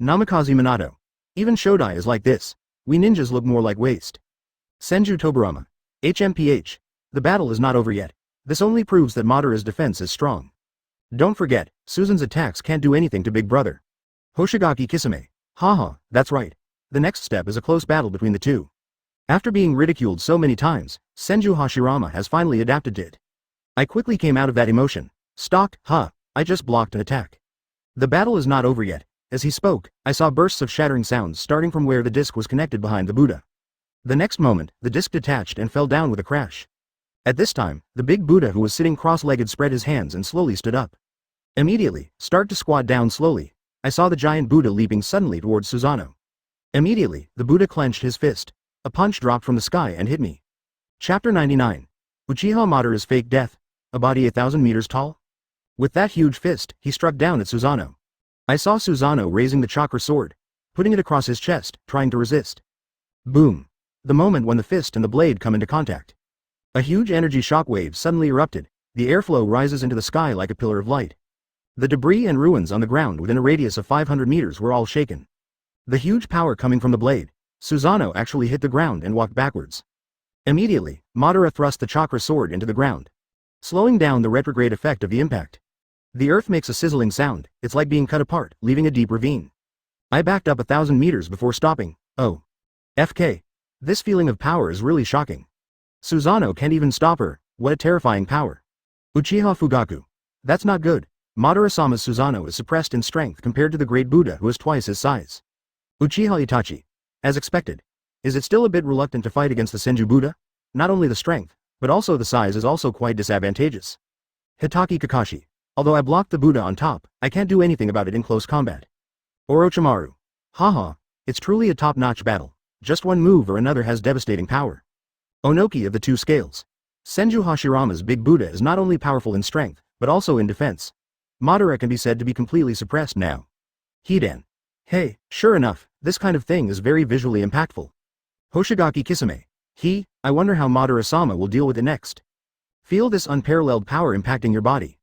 Namikaze Minato. Even Shodai is like this. We ninjas look more like waste. Senju Tobirama. HMPH. The battle is not over yet. This only proves that Madara's defense is strong. Don't forget, Susan's attacks can't do anything to Big Brother. Hoshigaki Kisame. Haha, that's right. The next step is a close battle between the two. After being ridiculed so many times, Senju Hashirama has finally adapted to it. I quickly came out of that emotion. Stalked, I just blocked an attack. The battle is not over yet. As he spoke, I saw bursts of shattering sounds starting from where the disc was connected behind the Buddha. The next moment, the disc detached and fell down with a crash. At this time, the big Buddha who was sitting cross-legged spread his hands and slowly stood up. Immediately, start to squat down slowly. I saw the giant Buddha leaping suddenly towards Susanoo. Immediately, the Buddha clenched his fist. A punch dropped from the sky and hit me. Chapter 99. Uchiha Madara's fake death. A body 1,000 meters tall? With that huge fist, he struck down at Susanoo. I saw Susanoo raising the chakra sword, putting it across his chest, trying to resist. Boom. The moment when the fist and the blade come into contact. A huge energy shockwave suddenly erupted. The airflow rises into the sky like a pillar of light. The debris and ruins on the ground within a radius of 500 meters were all shaken. The huge power coming from the blade, Susanoo actually hit the ground and walked backwards. Immediately, Madara thrust the chakra sword into the ground, slowing down the retrograde effect of the impact. The earth makes a sizzling sound. It's like being cut apart, leaving a deep ravine. I backed up 1,000 meters before stopping. Oh. FK. This feeling of power is really shocking. Susanoo can't even stop her. What a terrifying power. Uchiha Fugaku. That's not good. Madara-sama's Susanoo is suppressed in strength compared to the great Buddha who is twice his size. Uchiha Itachi. As expected. Is it still a bit reluctant to fight against the Senju Buddha? Not only the strength, but also the size is also quite disadvantageous. Hitaki Kakashi. Although I blocked the Buddha on top, I can't do anything about it in close combat. Orochimaru. Haha, it's truly a top-notch battle. Just one move or another has devastating power. Onoki of the two scales. Senju Hashirama's big Buddha is not only powerful in strength, but also in defense. Madara can be said to be completely suppressed now. Hidan. Hey, sure enough, this kind of thing is very visually impactful. Hoshigaki Kisame. I wonder how Madara-sama will deal with it next. Feel this unparalleled power impacting your body.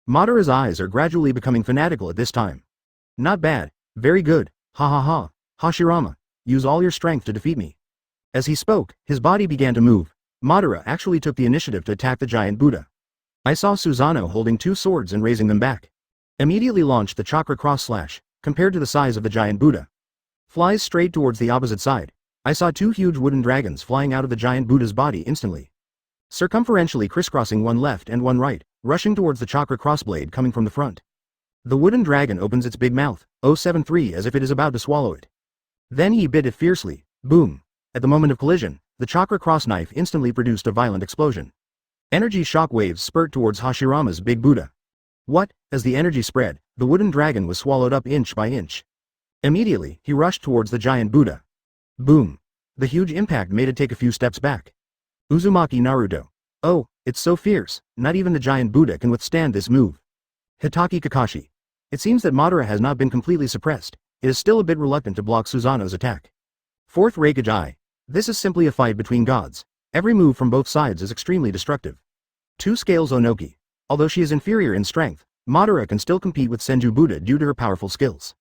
Madara's eyes are gradually becoming fanatical at this time. Not bad, very good, ha ha ha, Hashirama, use all your strength to defeat me. As he spoke, his body began to move. Madara actually took the initiative to attack the giant Buddha. I saw Susanoo holding two swords and raising them back. Immediately launched the chakra cross slash, compared to the size of the giant Buddha. Flies straight towards the opposite side. I saw two huge wooden dragons flying out of the giant Buddha's body instantly. Circumferentially crisscrossing one left and one right, rushing towards the chakra crossblade coming from the front. The wooden dragon opens its big mouth, 073 as if it is about to swallow it. Then he bit it fiercely, boom. At the moment of collision, the chakra cross knife instantly produced a violent explosion. Energy shock waves spurt towards Hashirama's big Buddha. What? As the energy spread, the wooden dragon was swallowed up inch by inch. Immediately, he rushed towards the giant Buddha. Boom. The huge impact made it take a few steps back. Uzumaki Naruto. Oh, it's so fierce, not even the giant Buddha can withstand this move. Hitaki Kakashi. It seems that Madara has not been completely suppressed, it is still a bit reluctant to block Susanoo's attack. Fourth Raikage Eye. This is simply a fight between gods. Every move from both sides is extremely destructive. Two Scales Onoki. Although she is inferior in strength, Madara can still compete with Senju Buddha due to her powerful skills.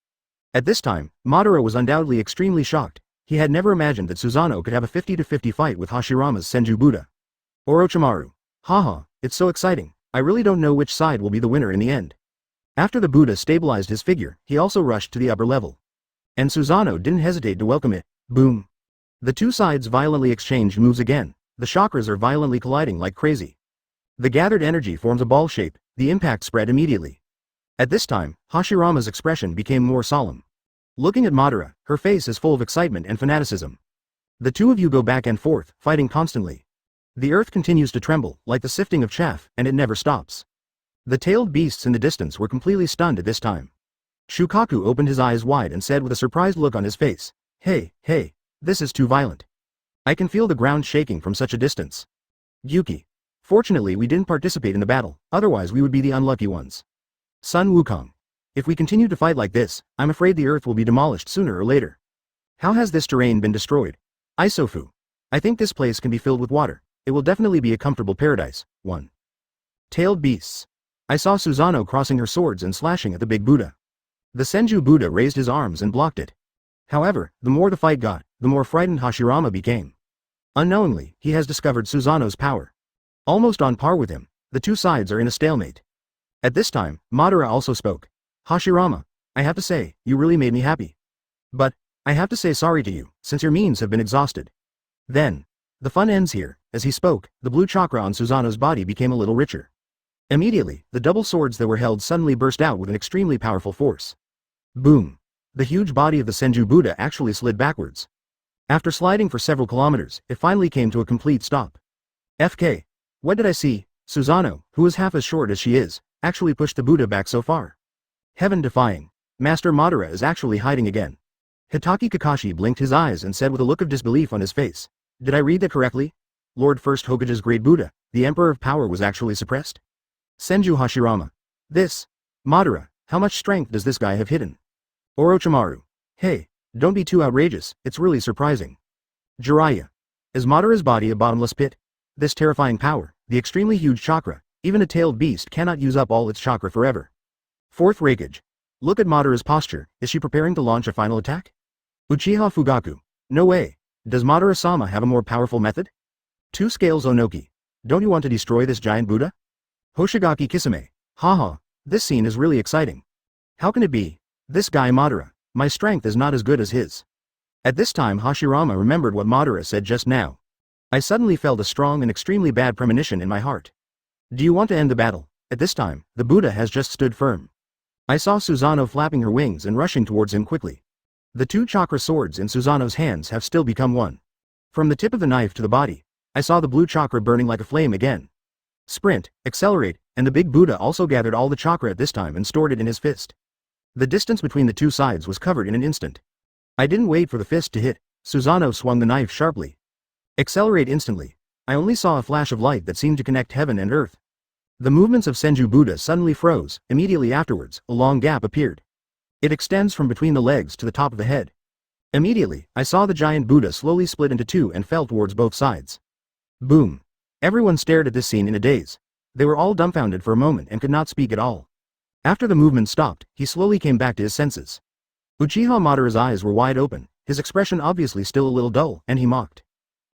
At this time, Madara was undoubtedly extremely shocked. He had never imagined that Susanoo could have a 50-50 fight with Hashirama's Senju Buddha. Orochimaru. Haha, it's so exciting, I really don't know which side will be the winner in the end. After the Buddha stabilized his figure, he also rushed to the upper level. And Susanoo didn't hesitate to welcome it, boom. The two sides violently exchanged moves again, the chakras are violently colliding like crazy. The gathered energy forms a ball shape, the impact spread immediately. At this time, Hashirama's expression became more solemn. Looking at Madara, her face is full of excitement and fanaticism. The two of you go back and forth, fighting constantly. The earth continues to tremble, like the sifting of chaff, and it never stops. The tailed beasts in the distance were completely stunned at this time. Shukaku opened his eyes wide and said with a surprised look on his face, Hey, this is too violent. I can feel the ground shaking from such a distance. Yuki. Fortunately we didn't participate in the battle, otherwise we would be the unlucky ones. Sun Wukong. If we continue to fight like this, I'm afraid the earth will be demolished sooner or later. How has this terrain been destroyed? Isofu. I think this place can be filled with water. It will definitely be a comfortable paradise. 1. Tailed beasts. I saw Susanoo crossing her swords and slashing at the big Buddha. The Senju Buddha raised his arms and blocked it. However, the more the fight got, the more frightened Hashirama became. Unknowingly, he has discovered Susanoo's power. Almost on par with him, the two sides are in a stalemate. At this time, Madara also spoke. Hashirama, I have to say, you really made me happy. But, I have to say sorry to you, since your means have been exhausted. Then, the fun ends here. As he spoke, the blue chakra on Susanoo's body became a little richer. Immediately, the double swords that were held suddenly burst out with an extremely powerful force. Boom. The huge body of the Senju Buddha actually slid backwards. After sliding for several kilometers, it finally came to a complete stop. FK. What did I see? Susanoo, who is half as short as she is, actually pushed the Buddha back so far. Heaven-defying. Master Madara is actually hiding again. Hitaki Kakashi blinked his eyes and said with a look of disbelief on his face, Did I read that correctly? Lord First Hokage's great Buddha, the Emperor of Power was actually suppressed? Senju Hashirama. This. Madara, how much strength does this guy have hidden? Orochimaru. Hey, don't be too outrageous, it's really surprising. Jiraiya. Is Madara's body a bottomless pit? This terrifying power, the extremely huge chakra, even a tailed beast cannot use up all its chakra forever. Fourth Raikage. Look at Madara's posture, is she preparing to launch a final attack? Uchiha Fugaku. No way. Does Madara-sama have a more powerful method? Two Scales Onoki. Don't you want to destroy this giant Buddha? Hoshigaki Kisame. Haha, this scene is really exciting. How can it be? This guy Madara, my strength is not as good as his. At this time Hashirama remembered what Madara said just now. I suddenly felt a strong and extremely bad premonition in my heart. Do you want to end the battle? At this time, the Buddha has just stood firm. I saw Susanoo flapping her wings and rushing towards him quickly. The two chakra swords in Susanoo's hands have still become one. From the tip of the knife to the body, I saw the blue chakra burning like a flame again. Sprint, accelerate, and the big Buddha also gathered all the chakra at this time and stored it in his fist. The distance between the two sides was covered in an instant. I didn't wait for the fist to hit. Susanoo swung the knife sharply. Accelerate instantly. I only saw a flash of light that seemed to connect heaven and earth. The movements of Senju Buddha suddenly froze. Immediately afterwards, a long gap appeared. It extends from between the legs to the top of the head. Immediately, I saw the giant Buddha slowly split into two and fell towards both sides. Boom. Everyone stared at this scene in a daze. They were all dumbfounded for a moment and could not speak at all. After the movement stopped, he slowly came back to his senses. Uchiha Madara's eyes were wide open, his expression obviously still a little dull, and he mocked.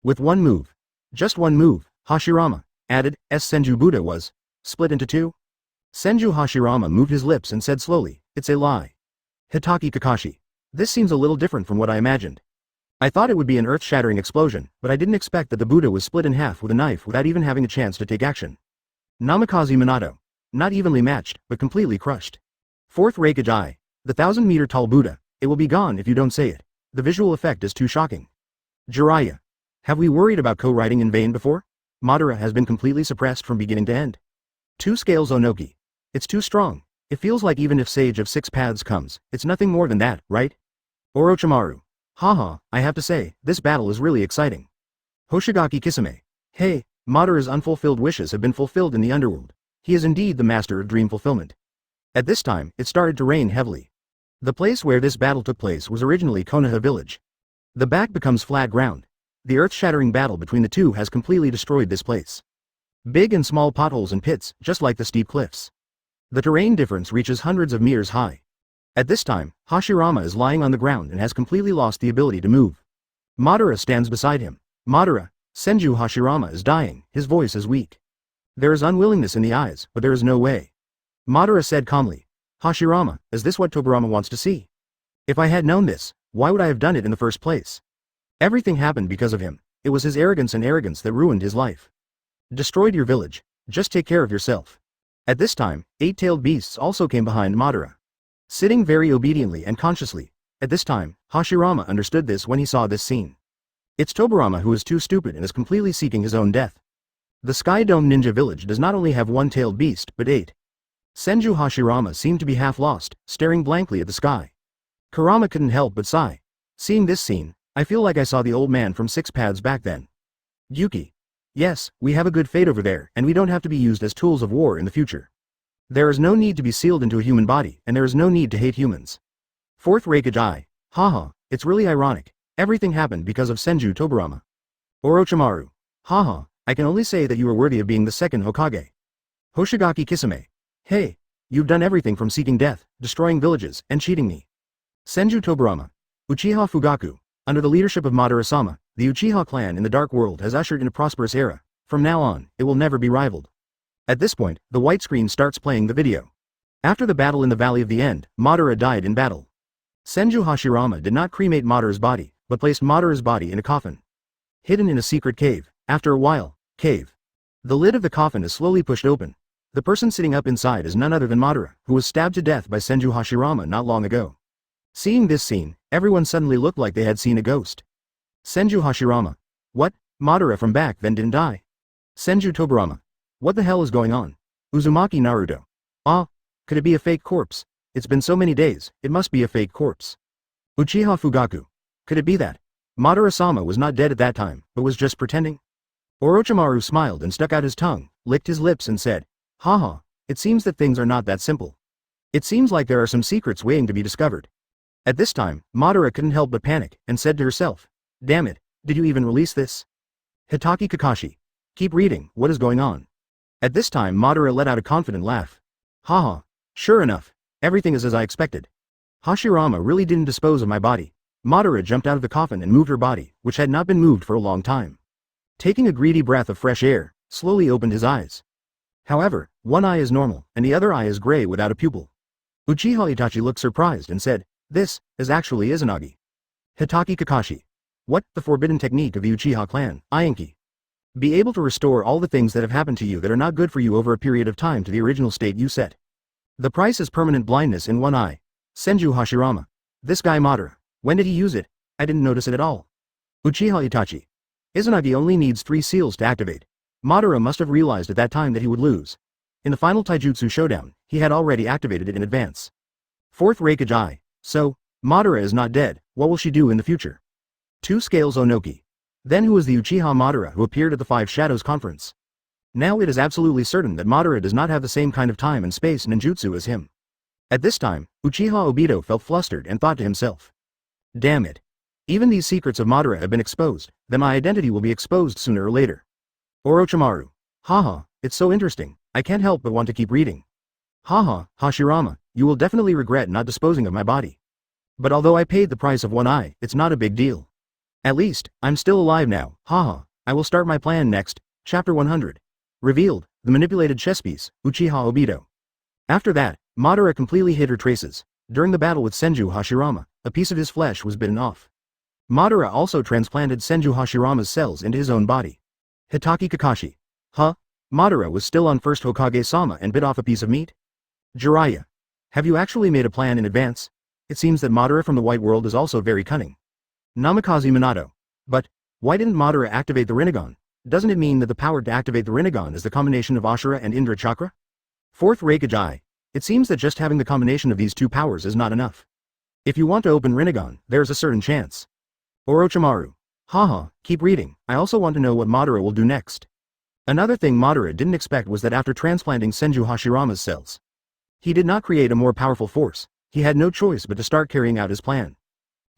With one move. Just one move, Hashirama added, as Senju Buddha was split into two. Senju Hashirama moved his lips and said slowly, "It's a lie." Hitaki Kakashi. This seems a little different from what I imagined. I thought it would be an earth-shattering explosion, but I didn't expect that the Buddha was split in half with a knife without even having a chance to take action. Namikaze Minato. Not evenly matched, but completely crushed. Fourth Reikage Eye. The 1,000-meter-tall Buddha. It will be gone if you don't say it. The visual effect is too shocking. Jiraiya. Have we worried about co-writing in vain before? Madara has been completely suppressed from beginning to end. Two scales Onoki. It's too strong. It feels like even if Sage of Six Paths comes, it's nothing more than that, right? Orochimaru. Haha, I have to say, this battle is really exciting. Hoshigaki Kisame. Hey, Madara's unfulfilled wishes have been fulfilled in the underworld. He is indeed the master of dream fulfillment. At this time, it started to rain heavily. The place where this battle took place was originally Konoha Village. The back becomes flat ground. The earth-shattering battle between the two has completely destroyed this place. Big and small potholes and pits, just like the steep cliffs. The terrain difference reaches hundreds of meters high. At this time, Hashirama is lying on the ground and has completely lost the ability to move. Madara stands beside him. Madara, Senju Hashirama is dying, his voice is weak. There is unwillingness in the eyes, but there is no way. Madara said calmly, Hashirama, is this what Tobirama wants to see? If I had known this, why would I have done it in the first place? Everything happened because of him. It was his arrogance that ruined his life. Destroyed your village. Just take care of yourself. At this time, eight-tailed beasts also came behind Madara. Sitting very obediently and consciously. At this time, Hashirama understood this when he saw this scene. It's Tobirama who is too stupid and is completely seeking his own death. The Sky Dome Ninja Village does not only have one-tailed beast, but 8. Senju Hashirama seemed to be half lost, staring blankly at the sky. Kurama couldn't help but sigh. Seeing this scene, I feel like I saw the old man from Six Paths back then. Yuki. Yes, we have a good fate over there, and we don't have to be used as tools of war in the future. There is no need to be sealed into a human body, and there is no need to hate humans. Fourth Reikage Eye. Haha, it's really ironic. Everything happened because of Senju Tobirama. Orochimaru. Haha, I can only say that you are worthy of being the second Hokage. Hoshigaki Kisame. Hey, you've done everything from seeking death, destroying villages, and cheating me. Senju Tobirama. Uchiha Fugaku. Under the leadership of Madara-sama, the Uchiha clan in the Dark World has ushered in a prosperous era. From now on, it will never be rivaled. At this point, the white screen starts playing the video. After the battle in the Valley of the End, Madara died in battle. Senju Hashirama did not cremate Madara's body, but placed Madara's body in a coffin. Hidden in a secret cave. After a while, cave. The lid of the coffin is slowly pushed open. The person sitting up inside is none other than Madara, who was stabbed to death by Senju Hashirama not long ago. Seeing this scene, everyone suddenly looked like they had seen a ghost. Senju Hashirama. What? Madara from back then didn't die. Senju Tobirama. What the hell is going on? Uzumaki Naruto. Ah, could it be a fake corpse? It's been so many days, it must be a fake corpse. Uchiha Fugaku. Could it be that? Madara-sama was not dead at that time, but was just pretending? Orochimaru smiled and stuck out his tongue, licked his lips and said, Haha, it seems that things are not that simple. It seems like there are some secrets waiting to be discovered. At this time, Madara couldn't help but panic, and said to herself, Damn it, did you even release this? Hitaki Kakashi. Keep reading, what is going on? At this time Madara let out a confident laugh. Haha, sure enough, everything is as I expected. Hashirama really didn't dispose of my body. Madara jumped out of the coffin and moved her body, which had not been moved for a long time. Taking a greedy breath of fresh air, slowly opened his eyes. However, one eye is normal, and the other eye is gray without a pupil. Uchiha Itachi looked surprised and said, This is actually Izanagi. Hitaki Kakashi. What? The forbidden technique of the Uchiha clan, Ianki. Be able to restore all the things that have happened to you that are not good for you over a period of time to the original state you set. The price is permanent blindness in one eye. Senju Hashirama. This guy Madara. When did he use it? I didn't notice it at all. Uchiha Itachi. Isn't Ivy only needs 3 seals to activate? Madara must have realized at that time that he would lose. In the final taijutsu showdown, he had already activated it in advance. 4th Raikage. So, Madara is not dead, what will she do in the future? 2 Scales Onoki. Then who is the Uchiha Madara who appeared at the Five Shadows conference? Now it is absolutely certain that Madara does not have the same kind of time and space ninjutsu as him. At this time, Uchiha Obito felt flustered and thought to himself. Damn it. Even these secrets of Madara have been exposed, then my identity will be exposed sooner or later. Orochimaru. Haha, it's so interesting, I can't help but want to keep reading. Haha, Hashirama, you will definitely regret not disposing of my body. But although I paid the price of one eye, it's not a big deal. At least, I'm still alive now, haha, I will start my plan next. Chapter 100. Revealed, the manipulated chess piece, Uchiha Obito. After that, Madara completely hid her traces. During the battle with Senju Hashirama, a piece of his flesh was bitten off. Madara also transplanted Senju Hashirama's cells into his own body. Hitaki Kakashi. Huh? Madara was still on first Hokage-sama and bit off a piece of meat? Jiraiya. Have you actually made a plan in advance? It seems that Madara from the White World is also very cunning. Namikaze Minato. But, why didn't Madara activate the Rinnegan? Doesn't it mean that the power to activate the Rinnegan is the combination of Ashura and Indra Chakra? 4th Raikage. It seems that just having the combination of these 2 powers is not enough. If you want to open Rinnegan, there's a certain chance. Orochimaru. Haha, keep reading, I also want to know what Madara will do next. Another thing Madara didn't expect was that after transplanting Senju Hashirama's cells, he did not create a more powerful force, he had no choice but to start carrying out his plan.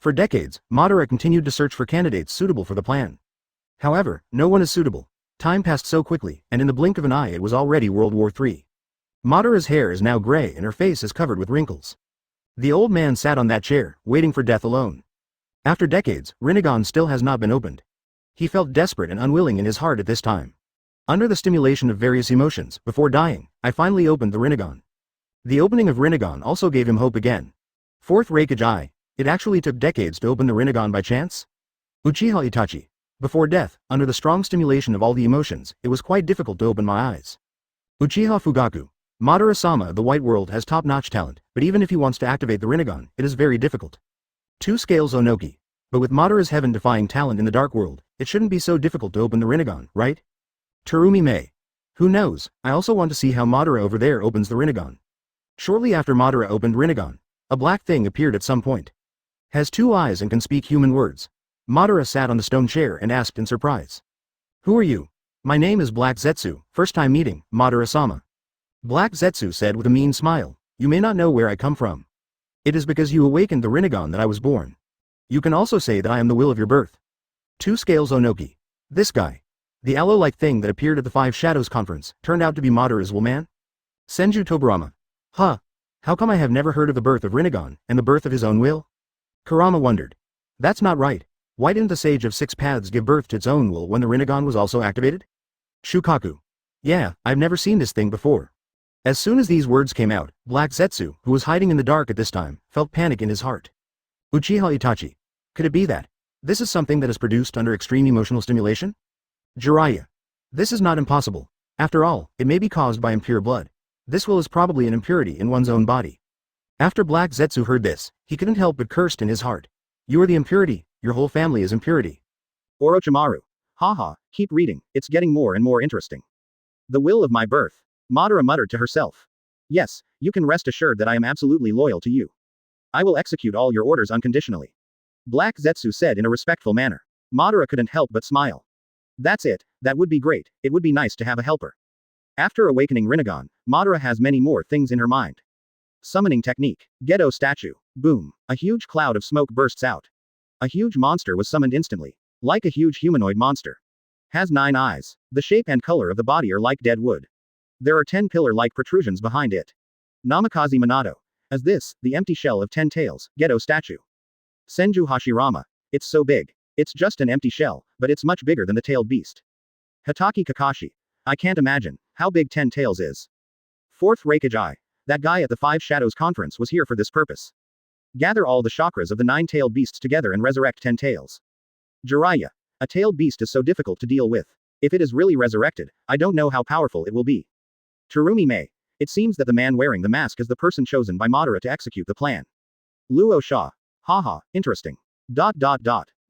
For decades, Madara continued to search for candidates suitable for the plan. However, no one is suitable. Time passed so quickly, and in the blink of an eye it was already World War III. Madara's hair is now gray and her face is covered with wrinkles. The old man sat on that chair, waiting for death alone. After decades, Rinnegan still has not been opened. He felt desperate and unwilling in his heart at this time. Under the stimulation of various emotions, before dying, I finally opened the Rinnegan. The opening of Rinnegan also gave him hope again. 4th Raikage. It actually took decades to open the Rinnegan by chance? Uchiha Itachi. Before death, under the strong stimulation of all the emotions, it was quite difficult to open my eyes. Uchiha Fugaku. Madara-sama of the White World has top-notch talent, but even if he wants to activate the Rinnegan, it is very difficult. 2 Scales Onoki. But with Madara's heaven-defying talent in the Dark World, it shouldn't be so difficult to open the Rinnegan, right? Terumi May. Who knows, I also want to see how Madara over there opens the Rinnegan. Shortly after Madara opened Rinnegan, a black thing appeared at some point. Has 2 eyes and can speak human words. Madara sat on the stone chair and asked in surprise. Who are you? My name is Black Zetsu, first time meeting, Madara-sama. Black Zetsu said with a mean smile, you may not know where I come from. It is because you awakened the Rinnegan that I was born. You can also say that I am the will of your birth. 2 Scales Onoki. This guy. The aloe-like thing that appeared at the Five Shadows conference, turned out to be Madara's will man? Senju Tobirama. Huh. How come I have never heard of the birth of Rinnegan, and the birth of his own will? Kurama wondered. That's not right. Why didn't the Sage of Six Paths give birth to its own will when the Rinnegan was also activated? Shukaku. Yeah, I've never seen this thing before. As soon as these words came out, Black Zetsu, who was hiding in the dark at this time, felt panic in his heart. Uchiha Itachi. Could it be that this is something that is produced under extreme emotional stimulation? Jiraiya. This is not impossible. After all, it may be caused by impure blood. This will is probably an impurity in one's own body. After Black Zetsu heard this, he couldn't help but cursed in his heart. You are the impurity, your whole family is impurity. Orochimaru. Haha, keep reading, it's getting more and more interesting. The will of my birth. Madara muttered to herself. Yes, you can rest assured that I am absolutely loyal to you. I will execute all your orders unconditionally. Black Zetsu said in a respectful manner. Madara couldn't help but smile. That's it, that would be great, it would be nice to have a helper. After awakening Rinnegan, Madara has many more things in her mind. Summoning technique. Ghetto statue. Boom. A huge cloud of smoke bursts out. A huge monster was summoned instantly. Like a huge humanoid monster. Has 9 eyes. The shape and color of the body are like dead wood. There are 10 pillar-like protrusions behind it. Namikaze Minato. As this, the empty shell of 10 tails, Ghetto statue. Senju Hashirama. It's so big. It's just an empty shell, but it's much bigger than the tailed beast. Hitaki Kakashi. I can't imagine how big 10 tails is. 4th Raikage. That guy at the Five Shadows conference was here for this purpose. Gather all the chakras of the 9-tailed beasts together and resurrect 10 tails. Jiraiya. A tailed beast is so difficult to deal with. If it is really resurrected, I don't know how powerful it will be. Terumi May. It seems that the man wearing the mask is the person chosen by Madara to execute the plan. Luo Sha. Haha, interesting.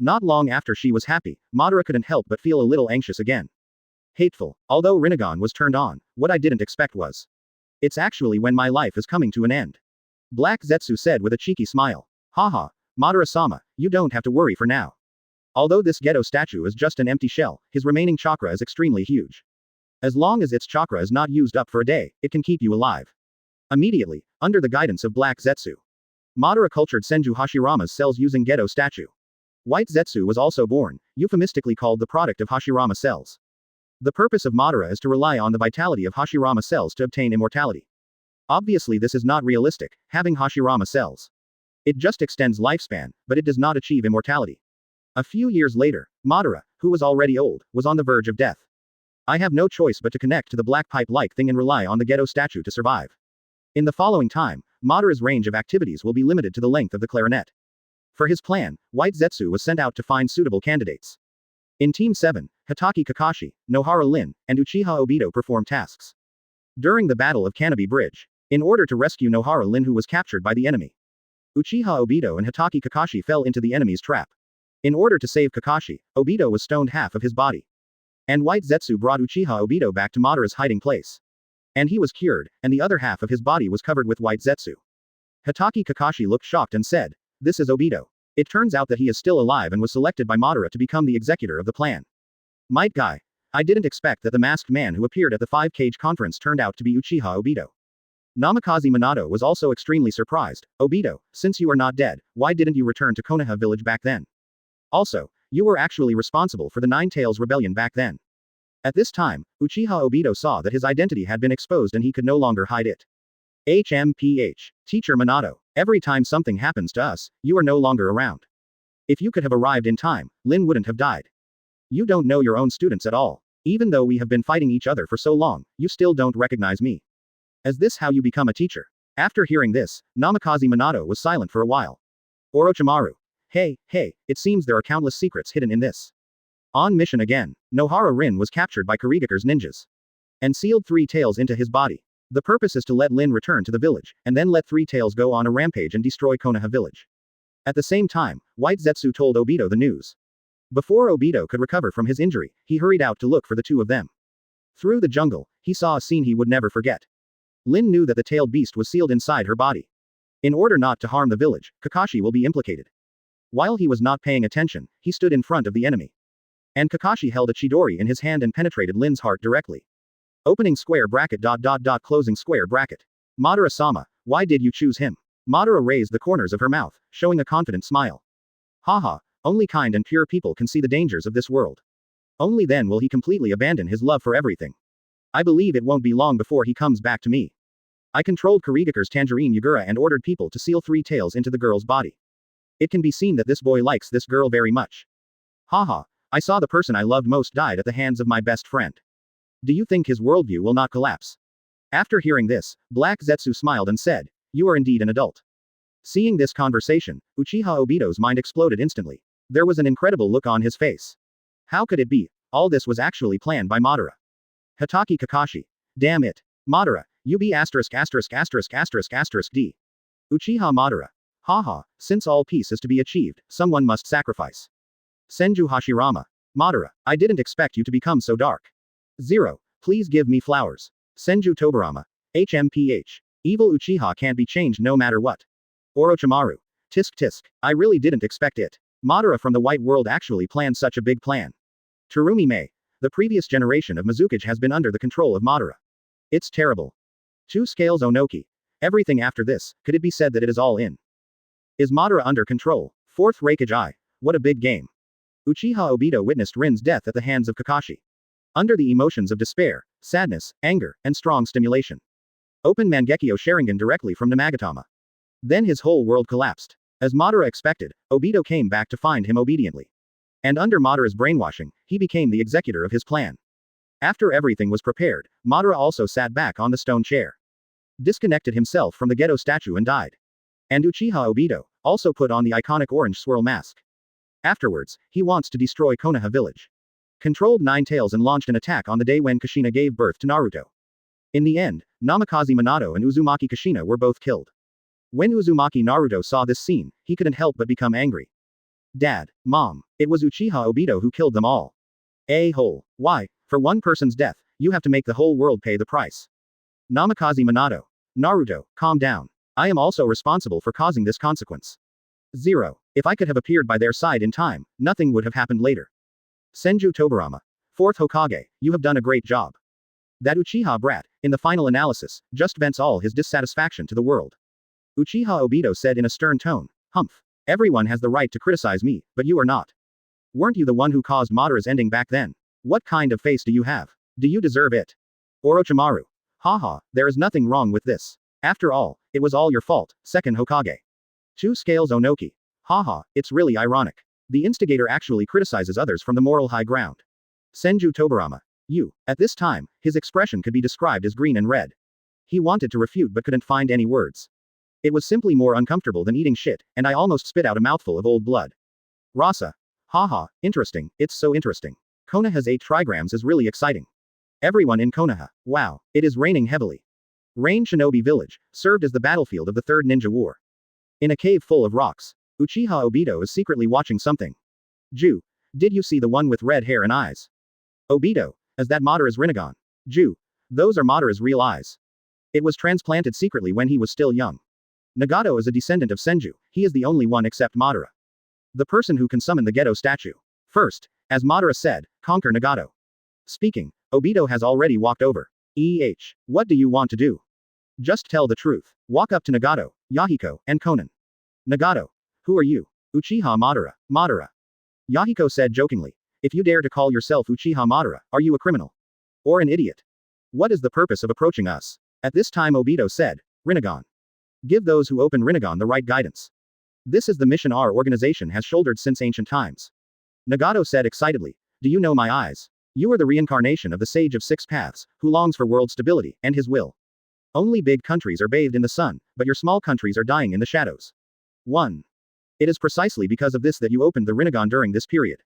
Not long after she was happy, Madara couldn't help but feel a little anxious again. Hateful. Although Rinnegan was turned on, what I didn't expect was. It's actually when my life is coming to an end. Black Zetsu said with a cheeky smile. Haha, Madara-sama, you don't have to worry for now. Although this ghetto statue is just an empty shell, his remaining chakra is extremely huge. As long as its chakra is not used up for a day, it can keep you alive. Immediately, under the guidance of Black Zetsu, Madara cultured Senju Hashirama's cells using ghetto statue. White Zetsu was also born, euphemistically called the product of Hashirama cells. The purpose of Madara is to rely on the vitality of Hashirama cells to obtain immortality. Obviously this is not realistic, having Hashirama cells. It just extends lifespan, but it does not achieve immortality. A few years later, Madara, who was already old, was on the verge of death. I have no choice but to connect to the black pipe-like thing and rely on the ghetto statue to survive. In the following time, Madara's range of activities will be limited to the length of the clarinet. For his plan, White Zetsu was sent out to find suitable candidates. In Team 7, Hitaki Kakashi, Nohara Lin, and Uchiha Obito performed tasks. During the Battle of Kanobi Bridge, in order to rescue Nohara Lin who was captured by the enemy, Uchiha Obito and Hitaki Kakashi fell into the enemy's trap. In order to save Kakashi, Obito was stoned half of his body. And White Zetsu brought Uchiha Obito back to Madara's hiding place. And he was cured, and the other half of his body was covered with White Zetsu. Hitaki Kakashi looked shocked and said, "This is Obito." It turns out that he is still alive and was selected by Madara to become the executor of the plan. Might guy. I didn't expect that the masked man who appeared at the 5-Cage conference turned out to be Uchiha Obito. Namikaze Minato was also extremely surprised. Obito, since you are not dead, why didn't you return to Konoha Village back then? Also, you were actually responsible for the Nine Tails rebellion back then. At this time, Uchiha Obito saw that his identity had been exposed and he could no longer hide it. HMPH. Teacher Minato, every time something happens to us, you are no longer around. If you could have arrived in time, Lin wouldn't have died. You don't know your own students at all. Even though we have been fighting each other for so long, you still don't recognize me. Is this how you become a teacher? After hearing this, Namikaze Minato was silent for a while. Orochimaru. Hey, it seems there are countless secrets hidden in this. On mission again, Nohara Rin was captured by Kurigakure's ninjas. And sealed Three Tails into his body. The purpose is to let Lin return to the village, and then let Three Tails go on a rampage and destroy Konoha Village. At the same time, White Zetsu told Obito the news. Before Obito could recover from his injury, he hurried out to look for the two of them. Through the jungle, he saw a scene he would never forget. Lin knew that the tailed beast was sealed inside her body. In order not to harm the village, Kakashi will be implicated. While he was not paying attention, he stood in front of the enemy. And Kakashi held a Chidori in his hand and penetrated Lin's heart directly. Opening square bracket ... closing square bracket. Madara-sama, why did you choose him? Madara raised the corners of her mouth, showing a confident smile. Haha, only kind and pure people can see the dangers of this world. Only then will he completely abandon his love for everything. I believe it won't be long before he comes back to me. I controlled Kurigakure's Tangerine Yagura and ordered people to seal Three Tails into the girl's body. It can be seen that this boy likes this girl very much. Haha, I saw the person I loved most died at the hands of my best friend. Do you think his worldview will not collapse? After hearing this, Black Zetsu smiled and said, you are indeed an adult. Seeing this conversation, Uchiha Obito's mind exploded instantly. There was an incredible look on his face. How could it be? All this was actually planned by Madara. Hitaki Kakashi. Damn it. Madara, you be *************************************** D. Uchiha Madara. Haha, since all peace is to be achieved, someone must sacrifice. Senju Hashirama. Madara, I didn't expect you to become so dark. 0. Please give me flowers. Senju Tobarama. HMPH. Evil Uchiha can't be changed no matter what. Orochimaru. Tisk tisk, I really didn't expect it. Madara from the White World actually planned such a big plan. Terumi Mei. The previous generation of Mizukage has been under the control of Madara. It's terrible. 2 Scales Onoki. Everything after this, could it be said that it is all in? Is Madara under control? 4th Raikage I. What a big game. Uchiha Obito witnessed Rin's death at the hands of Kakashi. Under the emotions of despair, sadness, anger, and strong stimulation. Open Mangekyo Sharingan directly from Namagatama. Then his whole world collapsed. As Madara expected, Obito came back to find him obediently. And under Madara's brainwashing, he became the executor of his plan. After everything was prepared, Madara also sat back on the stone chair. Disconnected himself from the ghetto statue and died. And Uchiha Obito also put on the iconic orange swirl mask. Afterwards, he wants to destroy Konoha Village. Controlled Nine Tails and launched an attack on the day when Kushina gave birth to Naruto. In the end, Namikaze Minato and Uzumaki Kushina were both killed. When Uzumaki Naruto saw this scene, he couldn't help but become angry. Dad, Mom, it was Uchiha Obito who killed them all. A-hole. Why, for one person's death, you have to make the whole world pay the price. Namikaze Minato. Naruto, calm down. I am also responsible for causing this consequence. 0. If I could have appeared by their side in time, nothing would have happened later. Senju Tobirama. 4th Hokage, you have done a great job. That Uchiha brat, in the final analysis, just vents all his dissatisfaction to the world. Uchiha Obito said in a stern tone, Humph. Everyone has the right to criticize me, but you are not. Weren't you the one who caused Madara's ending back then? What kind of face do you have? Do you deserve it? Orochimaru. Haha, there is nothing wrong with this. After all, it was all your fault, 2nd Hokage. 2 Scales Onoki. Haha, it's really ironic. The instigator actually criticizes others from the moral high ground. Senju Tobirama. You. At this time, his expression could be described as green and red. He wanted to refute but couldn't find any words. It was simply more uncomfortable than eating shit, and I almost spit out a mouthful of old blood. Rasa. Haha, interesting, it's so interesting. Konoha's 8 trigrams is really exciting. Everyone in Konoha. Wow, it is raining heavily. Rain Shinobi Village served as the battlefield of the Third Ninja War. In a cave full of rocks, Uchiha Obito is secretly watching something. Ju, did you see the one with red hair and eyes? Obito, is that Madara's Rinnegan? Ju, those are Madara's real eyes. It was transplanted secretly when he was still young. Nagato is a descendant of Senju, he is the only one except Madara. The person who can summon the Gedo statue. First, as Madara said, conquer Nagato. Speaking, Obito has already walked over. What do you want to do? Just tell the truth. Walk up to Nagato, Yahiko, and Konan. Nagato. Who are you? Uchiha Madara. Madara. Yahiko said jokingly. If you dare to call yourself Uchiha Madara, are you a criminal? Or an idiot? What is the purpose of approaching us? At this time Obito said, Rinnegan. Give those who open Rinnegan the right guidance. This is the mission our organization has shouldered since ancient times. Nagato said excitedly, do you know my eyes? You are the reincarnation of the Sage of Six Paths, who longs for world stability, and his will. Only big countries are bathed in the sun, but your small countries are dying in the shadows. 1. It is precisely because of this that you opened the Rinnegan during this period.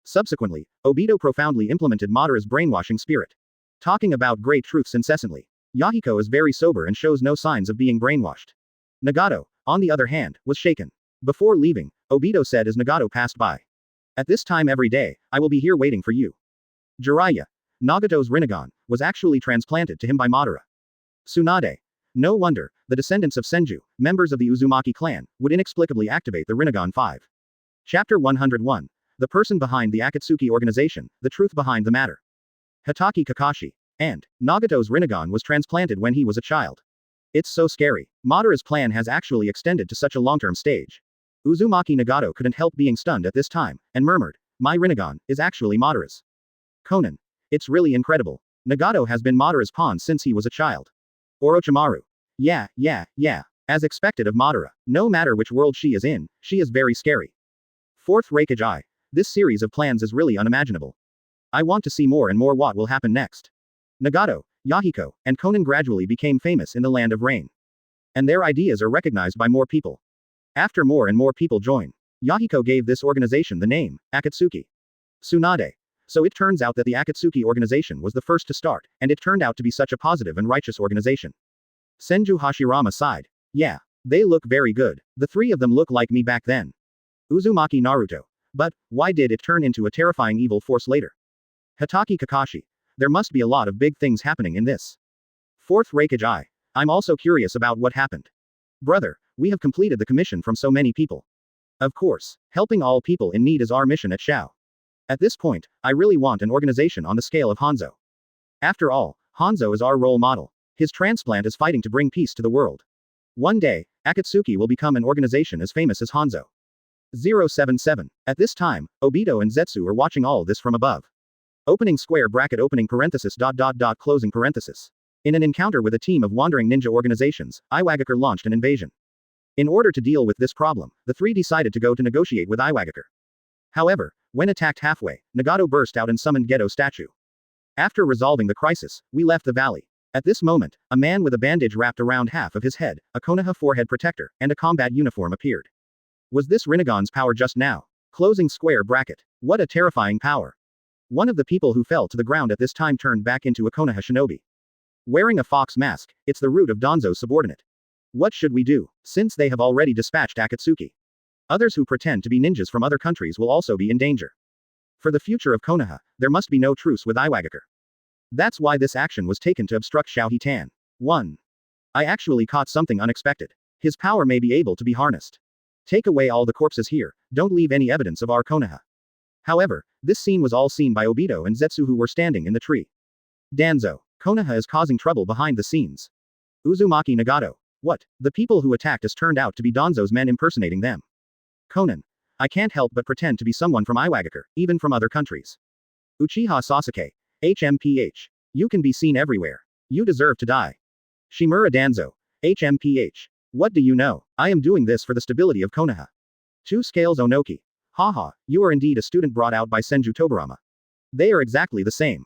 Subsequently, Obito profoundly implemented Madara's brainwashing spirit. Talking about great truths incessantly. Yahiko is very sober and shows no signs of being brainwashed. Nagato, on the other hand, was shaken. Before leaving, Obito said as Nagato passed by. At this time every day, I will be here waiting for you. Jiraiya. Nagato's Rinnegan, was actually transplanted to him by Madara. Tsunade. No wonder, the descendants of Senju, members of the Uzumaki clan, would inexplicably activate the Rinnegan 5. Chapter 101. The person behind the Akatsuki organization, the truth behind the matter. Hatake Kakashi. And, Nagato's Rinnegan was transplanted when he was a child. It's so scary. Madara's plan has actually extended to such a long-term stage. Uzumaki Nagato couldn't help being stunned at this time, and murmured, my Rinnegan, is actually Madara's. Konan. It's really incredible. Nagato has been Madara's pawn since he was a child. Orochimaru. Yeah. As expected of Madara, no matter which world she is in, she is very scary. 4th Raikage I. This series of plans is really unimaginable. I want to see more and more what will happen next. Nagato, Yahiko, and Konan gradually became famous in the Land of Rain. And their ideas are recognized by more people. After more and more people join, Yahiko gave this organization the name, Akatsuki. Tsunade. So it turns out that the Akatsuki organization was the first to start, and it turned out to be such a positive and righteous organization. Senju Hashirama sighed. Yeah. They look very good. The 3 of them look like me back then. Uzumaki Naruto. But, why did it turn into a terrifying evil force later? Hatake Kakashi. There must be a lot of big things happening in this. 4th Raikage I. I'm also curious about what happened. Brother, we have completed the commission from so many people. Of course, helping all people in need is our mission at Shao. At this point, I really want an organization on the scale of Hanzo. After all, Hanzo is our role model. His transplant is fighting to bring peace to the world. One day, Akatsuki will become an organization as famous as Hanzo. 077. At this time, Obito and Zetsu are watching all this from above. Opening square bracket opening parenthesis ... closing parenthesis. In an encounter with a team of wandering ninja organizations, Iwagakure launched an invasion. In order to deal with this problem, the 3 decided to go to negotiate with Iwagakure. However, when attacked halfway, Nagato burst out and summoned Gedo statue. After resolving the crisis, we left the valley. At this moment, a man with a bandage wrapped around half of his head, a Konoha forehead protector, and a combat uniform appeared. Was this Rinnegan's power just now? Closing square bracket. What a terrifying power. One of the people who fell to the ground at this time turned back into a Konoha shinobi. Wearing a fox mask, it's the root of Danzo's subordinate. What should we do, since they have already dispatched Akatsuki? Others who pretend to be ninjas from other countries will also be in danger. For the future of Konoha, there must be no truce with Iwagakure. That's why this action was taken to obstruct Xiao Hitan. 1. I actually caught something unexpected. His power may be able to be harnessed. Take away all the corpses here, don't leave any evidence of our Konoha. However, this scene was all seen by Obito and Zetsu who were standing in the tree. Danzo. Konoha is causing trouble behind the scenes. Uzumaki Nagato. What? The people who attacked us turned out to be Danzo's men impersonating them. Conan. I can't help but pretend to be someone from Iwagakure, even from other countries. Uchiha Sasuke. HMPH. You can be seen everywhere. You deserve to die. Shimura Danzo. HMPH. What do you know? I am doing this for the stability of Konoha. 2 Scales Onoki. Haha, you are indeed a student brought out by Senju Tobarama. They are exactly the same.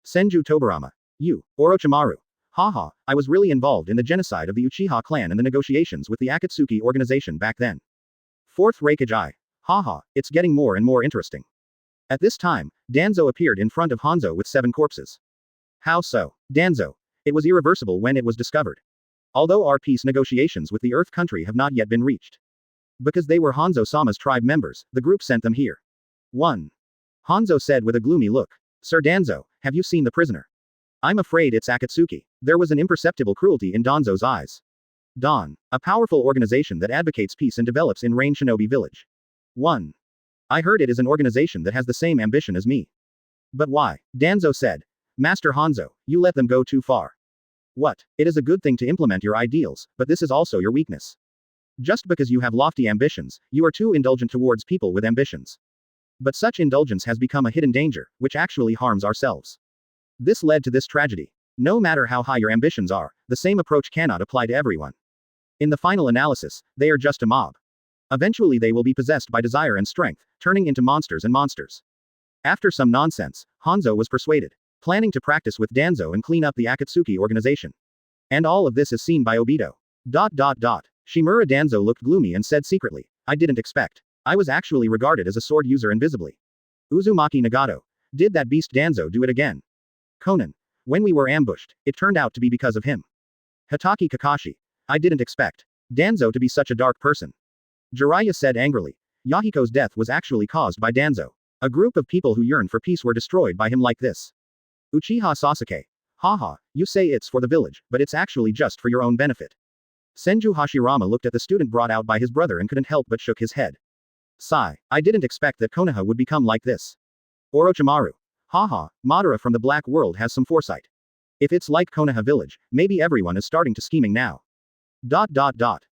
Senju Tobarama. You, Orochimaru. Haha, I was really involved in the genocide of the Uchiha clan and the negotiations with the Akatsuki organization back then. 4th Reikage. Haha, it's getting more and more interesting. At this time, Danzo appeared in front of Hanzo with 7 corpses. How so? Danzo. It was irreversible when it was discovered. Although our peace negotiations with the Earth country have not yet been reached. Because they were Hanzo-sama's tribe members, the group sent them here. 1. Hanzo said with a gloomy look. Sir Danzo, have you seen the prisoner? I'm afraid it's Akatsuki. There was an imperceptible cruelty in Danzo's eyes. Dawn, a powerful organization that advocates peace and develops in Rain Shinobi Village. 1. I heard it is an organization that has the same ambition as me. But why? Danzo said. Master Hanzo, you let them go too far. What? It is a good thing to implement your ideals, but this is also your weakness. Just because you have lofty ambitions, you are too indulgent towards people with ambitions. But such indulgence has become a hidden danger, which actually harms ourselves. This led to this tragedy. No matter how high your ambitions are, the same approach cannot apply to everyone. In the final analysis, they are just a mob. Eventually they will be possessed by desire and strength, turning into monsters and monsters. After some nonsense, Hanzo was persuaded, planning to practice with Danzo and clean up the Akatsuki organization. And all of this is seen by Obito. Shimura Danzo looked gloomy and said secretly, I didn't expect. I was actually regarded as a sword user invisibly. Uzumaki Nagato. Did that beast Danzo do it again? Conan. When we were ambushed, it turned out to be because of him. Hitaki Kakashi. I didn't expect Danzo to be such a dark person. Jiraiya said angrily. Yahiko's death was actually caused by Danzo. A group of people who yearn for peace were destroyed by him like this. Uchiha Sasuke. Haha, you say it's for the village, but it's actually just for your own benefit. Senju Hashirama looked at the student brought out by his brother and couldn't help but shook his head. Sigh. I didn't expect that Konoha would become like this. Orochimaru. Haha, Madara from the Black World has some foresight. If it's like Konoha Village, maybe everyone is starting to scheming now.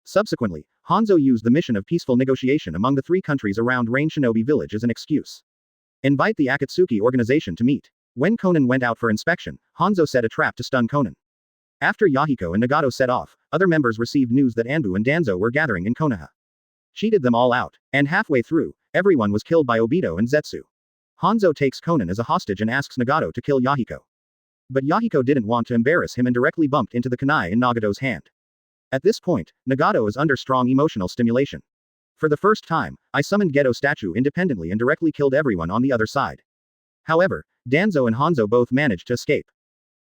Subsequently, Hanzo used the mission of peaceful negotiation among the 3 countries around Rain Shinobi Village as an excuse. Invite the Akatsuki organization to meet. When Conan went out for inspection, Hanzo set a trap to stun Conan. After Yahiko and Nagato set off, other members received news that Anbu and Danzo were gathering in Konoha. Cheated them all out, and halfway through, everyone was killed by Obito and Zetsu. Hanzo takes Conan as a hostage and asks Nagato to kill Yahiko. But Yahiko didn't want to embarrass him and directly bumped into the kunai in Nagato's hand. At this point, Nagato is under strong emotional stimulation. For the first time, I summoned Geto statue independently and directly killed everyone on the other side. However, Danzo and Hanzo both managed to escape.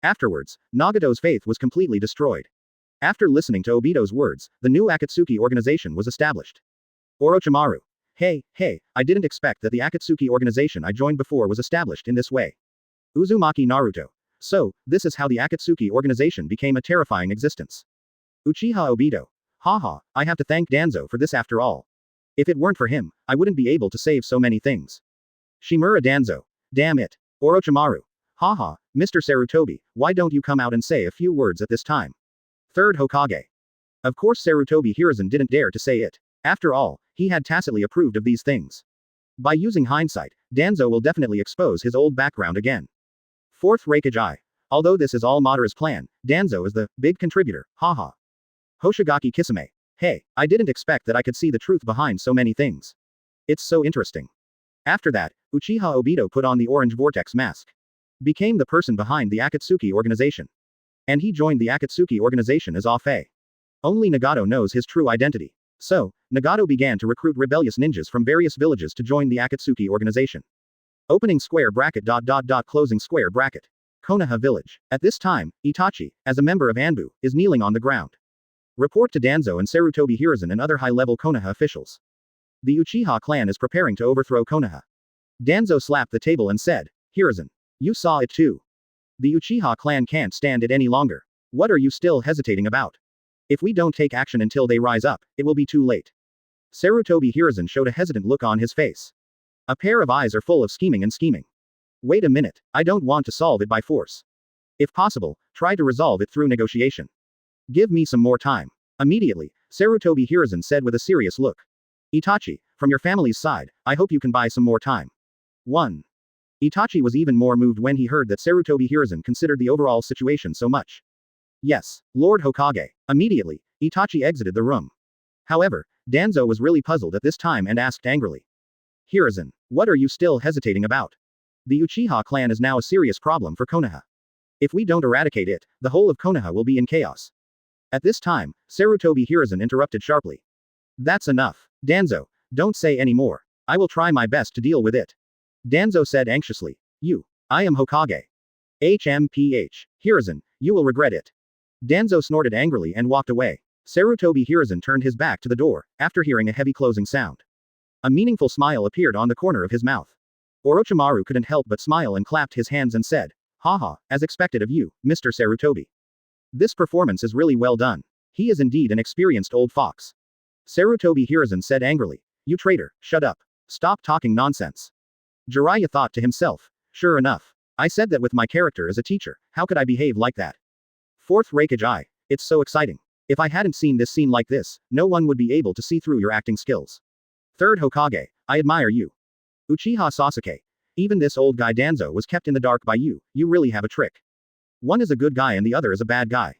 Afterwards, Nagato's faith was completely destroyed. After listening to Obito's words, the new Akatsuki organization was established. Orochimaru. Hey, I didn't expect that the Akatsuki organization I joined before was established in this way. Uzumaki Naruto. So, this is how the Akatsuki organization became a terrifying existence. Uchiha Obito. Haha, I have to thank Danzo for this after all. If it weren't for him, I wouldn't be able to save so many things. Shimura Danzo. Damn it. Orochimaru. Haha, Mr. Sarutobi, why don't you come out and say a few words at this time? 3rd Hokage. Of course Sarutobi Hiruzen didn't dare to say it. After all, he had tacitly approved of these things. By using hindsight, Danzo will definitely expose his old background again. 4th Reikage. Although this is all Madara's plan, Danzo is the big contributor, haha. Hoshigaki Kisame. Hey, I didn't expect that I could see the truth behind so many things. It's so interesting. After that, Uchiha Obito put on the orange vortex mask. Became the person behind the Akatsuki organization. And he joined the Akatsuki organization as Afe. Only Nagato knows his true identity. So, Nagato began to recruit rebellious ninjas from various villages to join the Akatsuki organization. Opening square bracket ... closing square bracket. Konoha Village. At this time, Itachi, as a member of Anbu, is kneeling on the ground. Report to Danzo and Sarutobi Hiruzen and other high-level Konoha officials. The Uchiha clan is preparing to overthrow Konoha. Danzo slapped the table and said, Hiruzen. You saw it too. The Uchiha clan can't stand it any longer. What are you still hesitating about? If we don't take action until they rise up, it will be too late. Sarutobi Hiruzen showed a hesitant look on his face. A pair of eyes are full of scheming and scheming. Wait a minute, I don't want to solve it by force. If possible, try to resolve it through negotiation. Give me some more time. Immediately, Sarutobi Hiruzen said with a serious look. Itachi, from your family's side, I hope you can buy some more time. 1. Itachi was even more moved when he heard that Sarutobi Hiruzen considered the overall situation so much. Yes, Lord Hokage. Immediately, Itachi exited the room. However, Danzo was really puzzled at this time and asked angrily. Hiruzen, what are you still hesitating about? The Uchiha clan is now a serious problem for Konoha. If we don't eradicate it, the whole of Konoha will be in chaos. At this time, Sarutobi Hiruzen interrupted sharply. That's enough. Danzo, don't say any more. I will try my best to deal with it. Danzo said anxiously. I am Hokage. HMPH. Hiruzen, you will regret it. Danzo snorted angrily and walked away. Sarutobi Hiruzen turned his back to the door, after hearing a heavy closing sound. A meaningful smile appeared on the corner of his mouth. Orochimaru couldn't help but smile and clapped his hands and said, Haha, as expected of you, Mr. Sarutobi. This performance is really well done. He is indeed an experienced old fox. Sarutobi Hiruzen said angrily. You traitor, shut up. Stop talking nonsense. Jiraiya thought to himself. Sure enough. I said that with my character as a teacher, how could I behave like that? Fourth Raikage I. It's so exciting. If I hadn't seen this scene like this, no one would be able to see through your acting skills. Third Hokage, I admire you. Uchiha Sasuke. Even this old guy Danzo was kept in the dark by you, you really have a trick. One is a good guy and the other is a bad guy.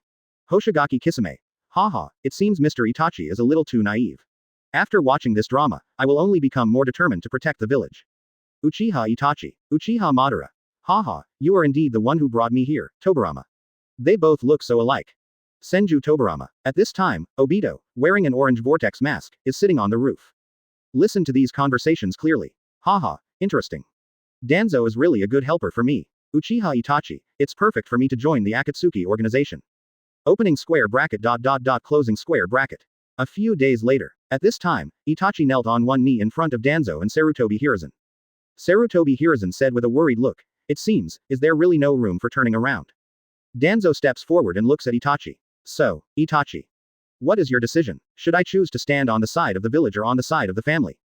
Hoshigaki Kisame. Haha, it seems Mr. Itachi is a little too naive. After watching this drama, I will only become more determined to protect the village. Uchiha Itachi. Uchiha Madara. Haha, you are indeed the one who brought me here, Tobirama. They both look so alike. Senju Tobirama. At this time, Obito, wearing an orange vortex mask, is sitting on the roof. Listen to these conversations clearly. Haha, interesting. Danzo is really a good helper for me. Uchiha Itachi, it's perfect for me to join the Akatsuki organization. Opening square bracket ... closing square bracket. A few days later. At this time, Itachi knelt on one knee in front of Danzo and Sarutobi Hiruzen. Sarutobi Hiruzen said with a worried look, it seems, is there really no room for turning around? Danzo steps forward and looks at Itachi. So, Itachi. What is your decision? Should I choose to stand on the side of the village or on the side of the family?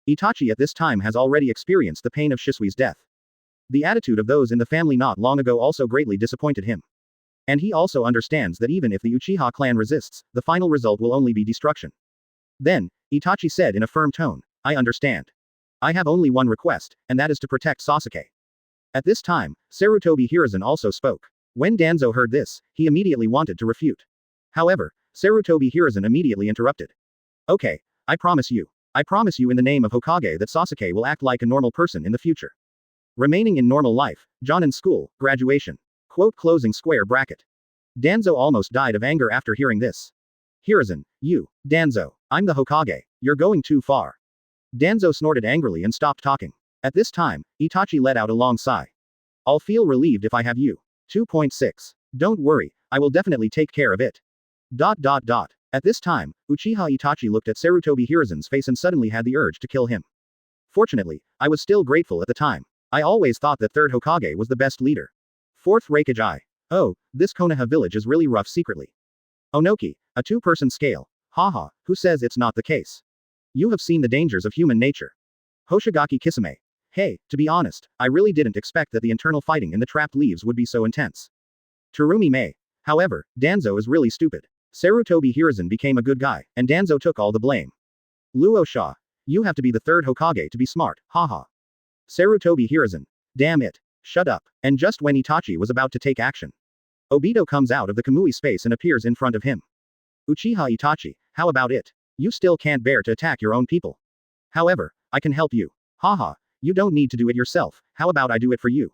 Itachi at this time has already experienced the pain of Shisui's death. The attitude of those in the family not long ago also greatly disappointed him. And he also understands that even if the Uchiha clan resists, the final result will only be destruction. Then, Itachi said in a firm tone, I understand. I have only one request, and that is to protect Sasuke. At this time, Sarutobi Hiruzen also spoke. When Danzo heard this, he immediately wanted to refute. However, Sarutobi Hiruzen immediately interrupted. Okay, I promise you. I promise you in the name of Hokage that Sasuke will act like a normal person in the future. Remaining in normal life, Jonin school, graduation. Quote closing square bracket. Danzo almost died of anger after hearing this. Hiruzen, you, Danzo, I'm the Hokage, you're going too far. Danzo snorted angrily and stopped talking. At this time, Itachi let out a long sigh. I'll feel relieved if I have you. 2.6. Don't worry, I will definitely take care of it. ... At this time, Uchiha Itachi looked at Sarutobi Hiruzen's face and suddenly had the urge to kill him. Fortunately, I was still grateful at the time. I always thought that third Hokage was the best leader. Fourth Raikage I. Oh, this Konoha village is really rough secretly. Onoki, a two-person scale. Haha, who says it's not the case? You have seen the dangers of human nature. Hoshigaki Kisame. Hey, to be honest, I really didn't expect that the internal fighting in the trapped leaves would be so intense. Terumi Mei. However, Danzo is really stupid. Sarutobi Hiruzen became a good guy, and Danzo took all the blame. Luo Sha. You have to be the third Hokage to be smart, haha. Sarutobi Hiruzen. Damn it. Shut up. And just when Itachi was about to take action, Obito comes out of the Kamui space and appears in front of him. Uchiha Itachi, how about it? You still can't bear to attack your own people. However, I can help you. Haha, you don't need to do it yourself, how about I do it for you?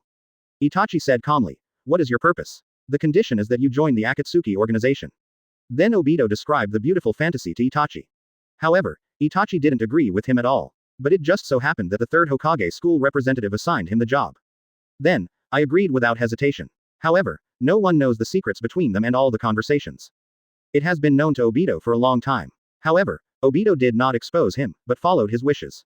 Itachi said calmly. What is your purpose? The condition is that you join the Akatsuki organization. Then Obito described the beautiful fantasy to Itachi. However, Itachi didn't agree with him at all. But it just so happened that the third Hokage school representative assigned him the job. Then, I agreed without hesitation. However, no one knows the secrets between them and all the conversations. It has been known to Obito for a long time. However, Obito did not expose him, but followed his wishes.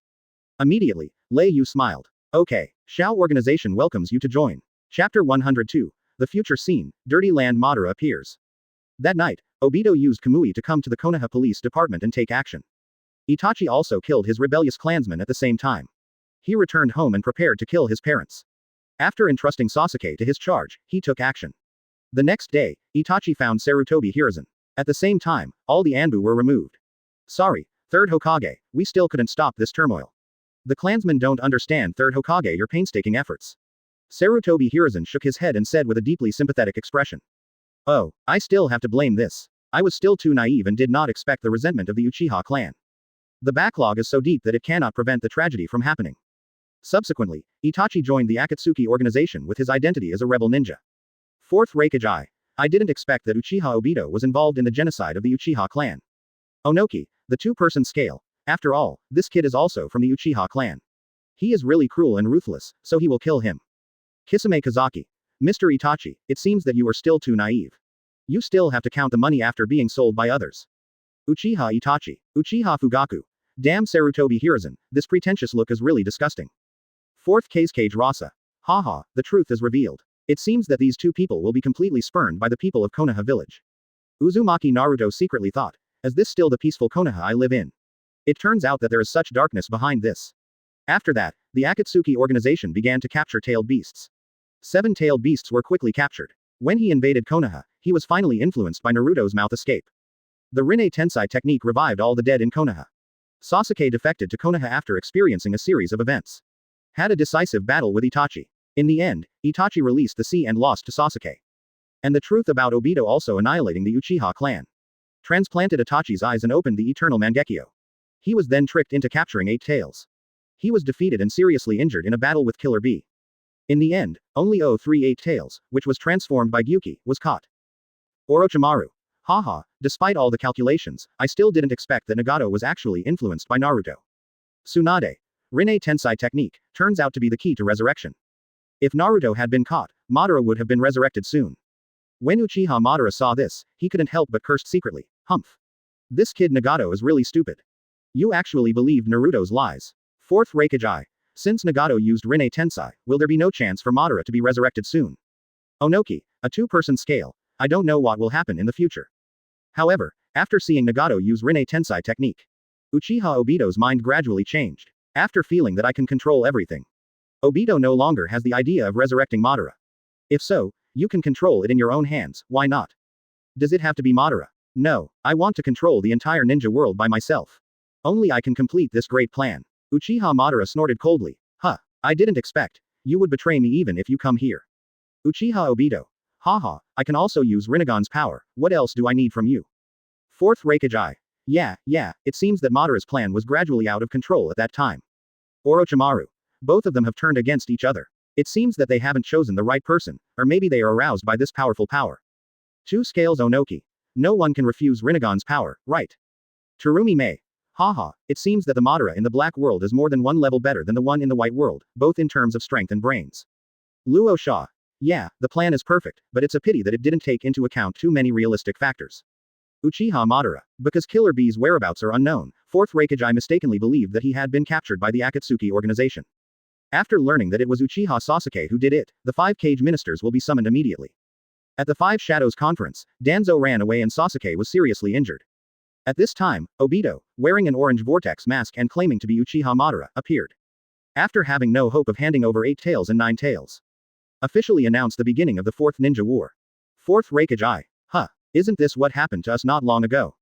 Immediately, Lei Yu smiled. Okay, Shao Organization welcomes you to join. Chapter 102. The Future Scene, Dirty Land Madara appears. That night, Obito used Kamui to come to the Konoha Police Department and take action. Itachi also killed his rebellious clansmen at the same time. He returned home and prepared to kill his parents. After entrusting Sasuke to his charge, he took action. The next day, Itachi found Sarutobi Hiruzen. At the same time, all the Anbu were removed. Sorry, Third Hokage, we still couldn't stop this turmoil. The clansmen don't understand Third Hokage your painstaking efforts. Sarutobi Hiruzen shook his head and said with a deeply sympathetic expression. Oh, I still have to blame this. I was still too naive and did not expect the resentment of the Uchiha clan. The backlog is so deep that it cannot prevent the tragedy from happening. Subsequently, Itachi joined the Akatsuki organization with his identity as a rebel ninja. Fourth Raikage. I didn't expect that Uchiha Obito was involved in the genocide of the Uchiha clan. Onoki, the two-person scale. After all, this kid is also from the Uchiha clan. He is really cruel and ruthless, so he will kill him. Kisame Kazaki. Mr. Itachi, it seems that you are still too naive. You still have to count the money after being sold by others. Uchiha Itachi. Uchiha Fugaku. Damn Sarutobi Hiruzen, this pretentious look is really disgusting. Fourth Kazekage Rasa. Haha, the truth is revealed. It seems that these two people will be completely spurned by the people of Konoha Village. Uzumaki Naruto secretly thought, is this still the peaceful Konoha I live in? It turns out that there is such darkness behind this. After that, the Akatsuki organization began to capture tailed beasts. 7 tailed beasts were quickly captured. When he invaded Konoha, he was finally influenced by Naruto's mouth escape. The Rinne Tensai technique revived all the dead in Konoha. Sasuke defected to Konoha after experiencing a series of events. Had a decisive battle with Itachi. In the end, Itachi released the sea and lost to Sasuke. And the truth about Obito also annihilating the Uchiha clan. Transplanted Itachi's eyes and opened the eternal Mangekyo. He was then tricked into capturing 8 tails. He was defeated and seriously injured in a battle with Killer Bee. In the end, only 038 tails, which was transformed by Gyuki, was caught. Orochimaru. Haha, despite all the calculations, I still didn't expect that Nagato was actually influenced by Naruto. Tsunade. Rinne Tensai technique, turns out to be the key to resurrection. If Naruto had been caught, Madara would have been resurrected soon. When Uchiha Madara saw this, he couldn't help but cursed secretly. Humph. This kid Nagato is really stupid. You actually believed Naruto's lies. Fourth Raikage. Since Nagato used Rinne Tensai, will there be no chance for Madara to be resurrected soon? Onoki, a 2-person scale. I don't know what will happen in the future. However, after seeing Nagato use Rinne Tensai technique, Uchiha Obito's mind gradually changed. After feeling that I can control everything, Obito no longer has the idea of resurrecting Madara. If so, you can control it in your own hands, why not? Does it have to be Madara? No, I want to control the entire ninja world by myself. Only I can complete this great plan. Uchiha Madara snorted coldly. Huh, I didn't expect. You would betray me even if you come here. Uchiha Obito. Haha, I can also use Rinnegan's power, what else do I need from you? Fourth Raikage. Yeah, it seems that Madara's plan was gradually out of control at that time. Orochimaru. Both of them have turned against each other. It seems that they haven't chosen the right person, or maybe they are aroused by this powerful power. 2 scales Onoki. No one can refuse Rinnegan's power, right? Terumi Mei. Haha, it seems that the Madara in the black world is more than one level better than the one in the white world, both in terms of strength and brains. Luo Sha. Yeah, the plan is perfect, but it's a pity that it didn't take into account too many realistic factors. Uchiha Madara. Because Killer Bee's whereabouts are unknown, Fourth Raikage mistakenly believed that he had been captured by the Akatsuki organization. After learning that it was Uchiha Sasuke who did it, the 5 Kage ministers will be summoned immediately. At the 5 Shadows conference, Danzo ran away and Sasuke was seriously injured. At this time, Obito, wearing an orange vortex mask and claiming to be Uchiha Madara, appeared. After having no hope of handing over 8 tails and 9 tails. Officially announced the beginning of the 4th Ninja War. Fourth Raikage. Huh. Isn't this what happened to us not long ago?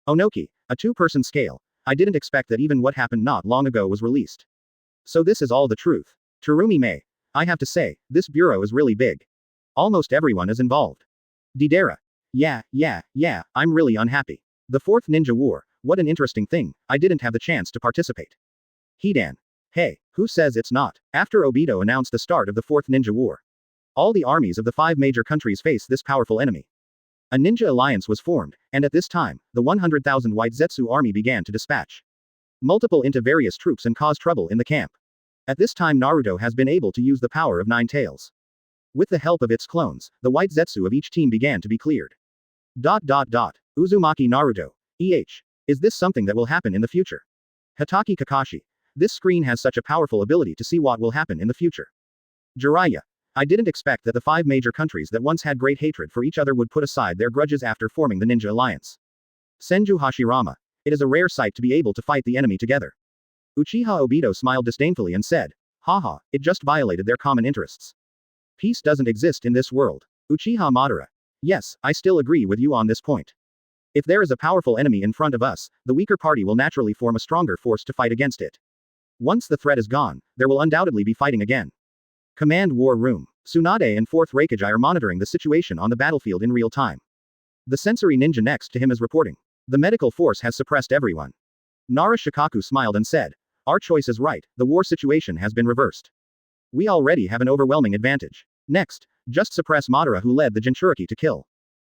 Onoki, a 2-person scale. I didn't expect that even what happened not long ago was released. So this is all the truth. Terumi Mei. I have to say, this bureau is really big. Almost everyone is involved. Deidara. Yeah, I'm really unhappy. The 4th Ninja War, what an interesting thing, I didn't have the chance to participate. Hidan. Hey, who says it's not? After Obito announced the start of the 4th Ninja War, all the armies of the 5 major countries face this powerful enemy. A ninja alliance was formed, and at this time, the 100,000 White Zetsu army began to dispatch multiple into various troops and cause trouble in the camp. At this time Naruto has been able to use the power of 9 tails. With the help of its clones, the White Zetsu of each team began to be cleared. Uzumaki Naruto. Is this something that will happen in the future? Hatake Kakashi. This screen has such a powerful ability to see what will happen in the future. Jiraiya. I didn't expect that the 5 major countries that once had great hatred for each other would put aside their grudges after forming the Ninja Alliance. Senju Hashirama. It is a rare sight to be able to fight the enemy together. Uchiha Obito smiled disdainfully and said, haha, it just violated their common interests. Peace doesn't exist in this world. Uchiha Madara. Yes, I still agree with you on this point. If there is a powerful enemy in front of us, the weaker party will naturally form a stronger force to fight against it. Once the threat is gone, there will undoubtedly be fighting again. Command War Room. Tsunade and 4th Raikage are monitoring the situation on the battlefield in real time. The sensory ninja next to him is reporting. The medical force has suppressed everyone. Nara Shikaku smiled and said, our choice is right, the war situation has been reversed. We already have an overwhelming advantage. Next, just suppress Madara who led the Jinchuriki to kill.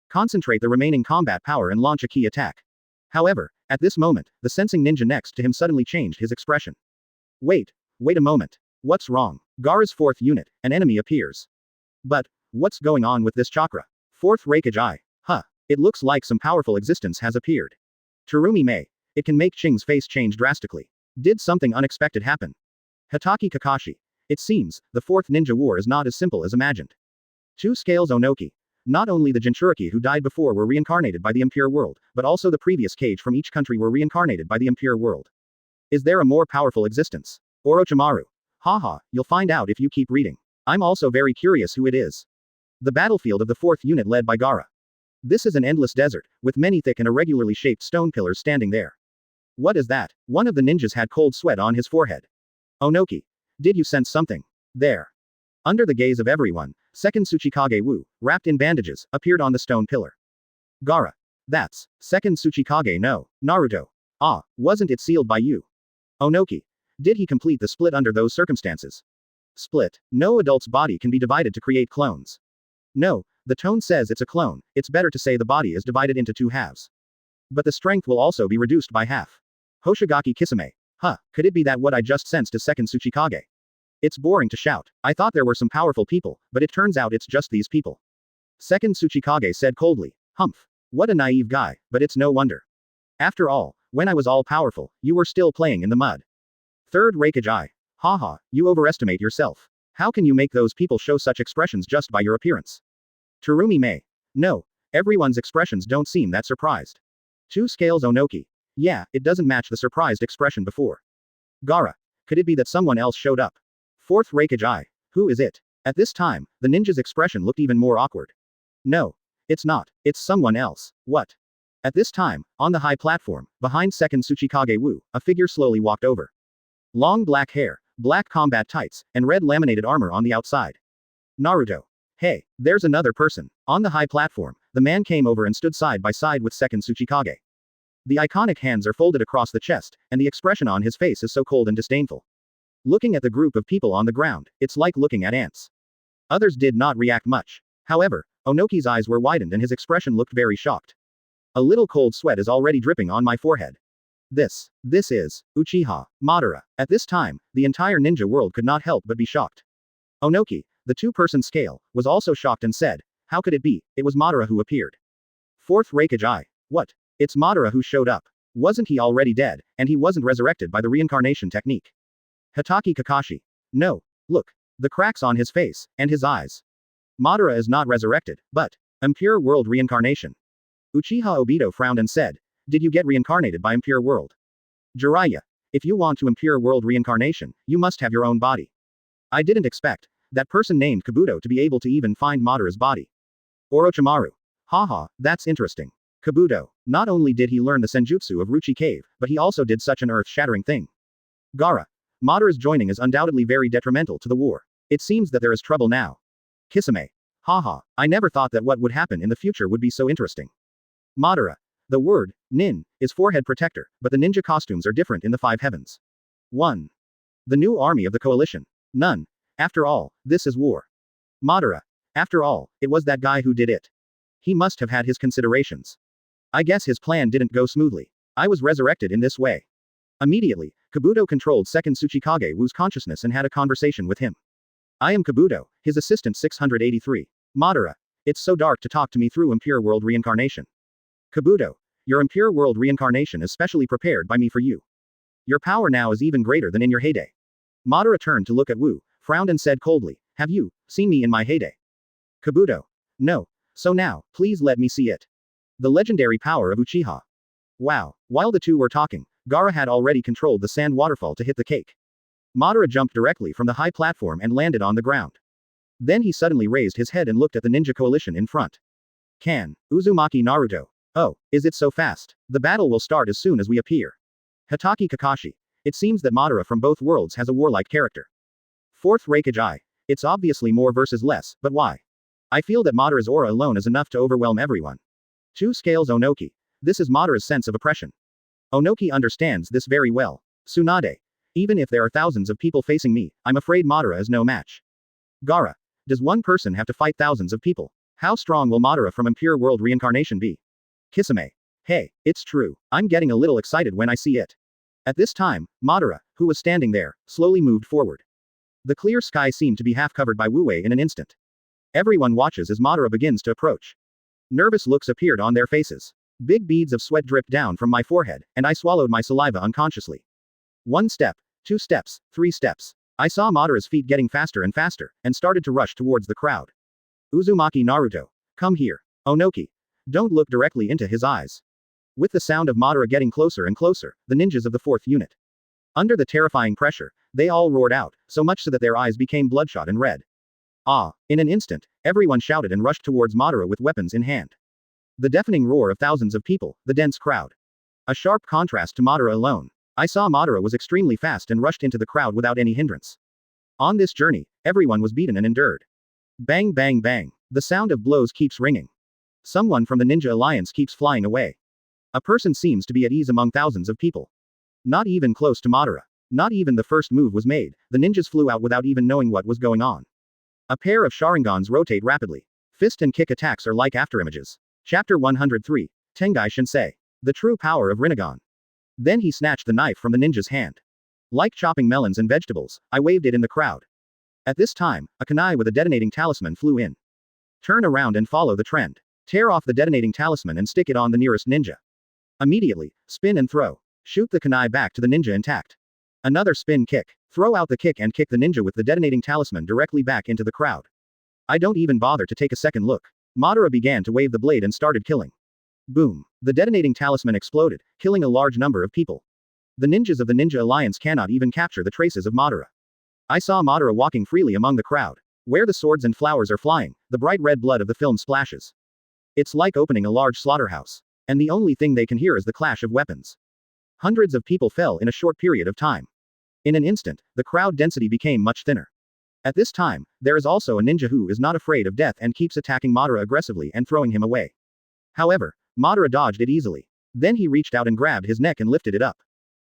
Concentrate the remaining combat power and launch a key attack. However, at this moment, the sensing ninja next to him suddenly changed his expression. Wait a moment. What's wrong? Gaara's 4th unit, an enemy appears. But, what's going on with this chakra? 4th Raikage Eye. It looks like some powerful existence has appeared. Terumi Mei. It can make Ching's face change drastically. Did something unexpected happen? Hatake Kakashi. It seems, the 4th Ninja War is not as simple as imagined. 2 Scales Onoki. Not only the Jinchuriki who died before were reincarnated by the Impure World, but also the previous Kage from each country were reincarnated by the Impure World. Is there a more powerful existence? Orochimaru. Haha, you'll find out if you keep reading. I'm also very curious who it is. The battlefield of the 4th unit led by Gaara. This is an endless desert, with many thick and irregularly shaped stone pillars standing there. What is that? One of the ninjas had cold sweat on his forehead. Onoki. Did you sense something? There. Under the gaze of everyone, 2nd Tsuchikage Wu, wrapped in bandages, appeared on the stone pillar. Gaara. That's 2nd Tsuchikage no, Naruto. Ah, wasn't it sealed by you? Onoki. Did he complete the split under those circumstances? Split. No adult's body can be divided to create clones. No, the tone says it's a clone, it's better to say the body is divided into 2 halves. But the strength will also be reduced by half. Hoshigaki Kisame. Could it be that what I just sensed is 2nd Tsuchikage? It's boring to shout. I thought there were some powerful people, but it turns out it's just these people. 2nd Tsuchikage said coldly. Humph. What a naive guy, but it's no wonder. After all, when I was all powerful, you were still playing in the mud. 3rd Raikage Eye. Haha, you overestimate yourself. How can you make those people show such expressions just by your appearance? Terumi Mei. No, everyone's expressions don't seem that surprised. 2 Scales Onoki. Yeah, it doesn't match the surprised expression before. Gaara. Could it be that someone else showed up? 4th Raikage Eye. Who is it? At this time, the ninja's expression looked even more awkward. No. It's not. It's someone else. What? At this time, on the high platform, behind 2nd Tsuchikage Wu, a figure slowly walked over. Long black hair, black combat tights, and red laminated armor on the outside. Naruto. Hey, there's another person. On the high platform, the man came over and stood side by side with 2nd Tsuchikage. The iconic hands are folded across the chest, and the expression on his face is so cold and disdainful. Looking at the group of people on the ground, it's like looking at ants. Others did not react much. However, Onoki's eyes were widened and his expression looked very shocked. A little cold sweat is already dripping on my forehead. This is Uchiha Madara. At this time, the entire ninja world could not help but be shocked. Onoki, the 2-person scale, was also shocked and said, how could it be? It was Madara who appeared. 4th Raikage Eye. What? It's Madara who showed up. Wasn't he already dead, and he wasn't resurrected by the reincarnation technique? Hatake Kakashi. No. Look. The cracks on his face, and his eyes. Madara is not resurrected, but Impure World reincarnation. Uchiha Obito frowned and said, did you get reincarnated by Impure World? Jiraiya. If you want to Impure World reincarnation, you must have your own body. I didn't expect that person named Kabuto to be able to even find Madara's body. Orochimaru. Haha, that's interesting. Kabuto. Not only did he learn the senjutsu of Ruchi Cave, but he also did such an earth-shattering thing. Gaara. Madara's joining is undoubtedly very detrimental to the war. It seems that there is trouble now. Kisame. Haha, I never thought that what would happen in the future would be so interesting. Madara. The word, nin, is forehead protector, but the ninja costumes are different in the 5 heavens. 1. The new army of the coalition. None. After all, this is war. Madara. After all, it was that guy who did it. He must have had his considerations. I guess his plan didn't go smoothly. I was resurrected in this way. Immediately, Kabuto controlled 2nd Tsuchikage Wu's consciousness and had a conversation with him. I am Kabuto, his assistant 683. Madara. It's so dark to talk to me through Impure World reincarnation. Kabuto. Your impure world reincarnation is specially prepared by me for you. Your power now is even greater than in your heyday. Madara turned to look at Wu, frowned and said coldly, have you seen me in my heyday? Kabuto. No. So now, please let me see it. The legendary power of Uchiha. Wow. While the two were talking, Gaara had already controlled the sand waterfall to hit the cake. Madara jumped directly from the high platform and landed on the ground. Then he suddenly raised his head and looked at the ninja coalition in front. Uzumaki Naruto. Oh, is it so fast? The battle will start as soon as we appear. Hatake Kakashi. It seems that Madara from both worlds has a warlike character. Fourth Raikage. It's obviously more versus less, but why? I feel that Madara's aura alone is enough to overwhelm everyone. 2 Scales Onoki. This is Madara's sense of oppression. Onoki understands this very well. Tsunade. Even if there are thousands of people facing me, I'm afraid Madara is no match. Gaara. Does one person have to fight thousands of people? How strong will Madara from Impure World Reincarnation be? Kisame. Hey, it's true. I'm getting a little excited when I see it. At this time, Madara, who was standing there, slowly moved forward. The clear sky seemed to be half covered by Wu Wei in an instant. Everyone watches as Madara begins to approach. Nervous looks appeared on their faces. Big beads of sweat dripped down from my forehead, and I swallowed my saliva unconsciously. 1 step, 2 steps, 3 steps. I saw Madara's feet getting faster and started to rush towards the crowd. Uzumaki Naruto. Come here. Onoki. Don't look directly into his eyes. With the sound of Madara getting closer and closer, the ninjas of the 4th unit. Under the terrifying pressure, they all roared out, so much so that their eyes became bloodshot and red. In an instant, everyone shouted and rushed towards Madara with weapons in hand. The deafening roar of thousands of people, the dense crowd. A sharp contrast to Madara alone. I saw Madara was extremely fast and rushed into the crowd without any hindrance. On this journey, everyone was beaten and endured. Bang bang bang. The sound of blows keeps ringing. Someone from the Ninja Alliance keeps flying away. A person seems to be at ease among thousands of people. Not even close to Madara. Not even the first move was made, the ninjas flew out without even knowing what was going on. A pair of Sharingans rotate rapidly. Fist and kick attacks are like afterimages. Chapter 103. Tengai Shinsei. The true power of Rinnegan. Then he snatched the knife from the ninja's hand. Like chopping melons and vegetables, I waved it in the crowd. At this time, a kunai with a detonating talisman flew in. Turn around and follow the trend. Tear off the detonating talisman and stick it on the nearest ninja. Immediately, spin and throw. Shoot the kunai back to the ninja intact. Another spin kick. Throw out the kick and kick the ninja with the detonating talisman directly back into the crowd. I don't even bother to take a second look. Madara began to wave the blade and started killing. Boom. The detonating talisman exploded, killing a large number of people. The ninjas of the Ninja Alliance cannot even capture the traces of Madara. I saw Madara walking freely among the crowd. Where the swords and flowers are flying, the bright red blood of the film splashes. It's like opening a large slaughterhouse. And the only thing they can hear is the clash of weapons. Hundreds of people fell in a short period of time. In an instant, the crowd density became much thinner. At this time, there is also a ninja who is not afraid of death and keeps attacking Madara aggressively and throwing him away. However, Madara dodged it easily. Then he reached out and grabbed his neck and lifted it up.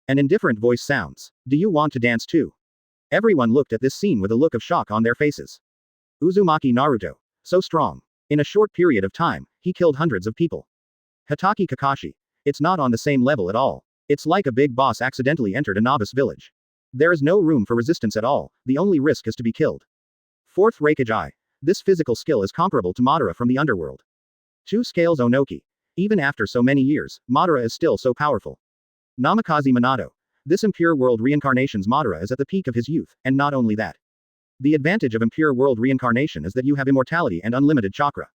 An indifferent voice sounds. Do you want to dance too? Everyone looked at this scene with a look of shock on their faces. Uzumaki Naruto. So strong. In a short period of time, he killed hundreds of people. Hatake Kakashi. It's not on the same level at all. It's like a big boss accidentally entered a novice village. There is no room for resistance at all, the only risk is to be killed. Fourth Raikage. This physical skill is comparable to Madara from the underworld. 2 Scales Onoki. Even after so many years, Madara is still so powerful. Namikaze Minato. This impure world reincarnation's Madara is at the peak of his youth, and not only that. The advantage of impure world reincarnation is that you have immortality and unlimited chakra.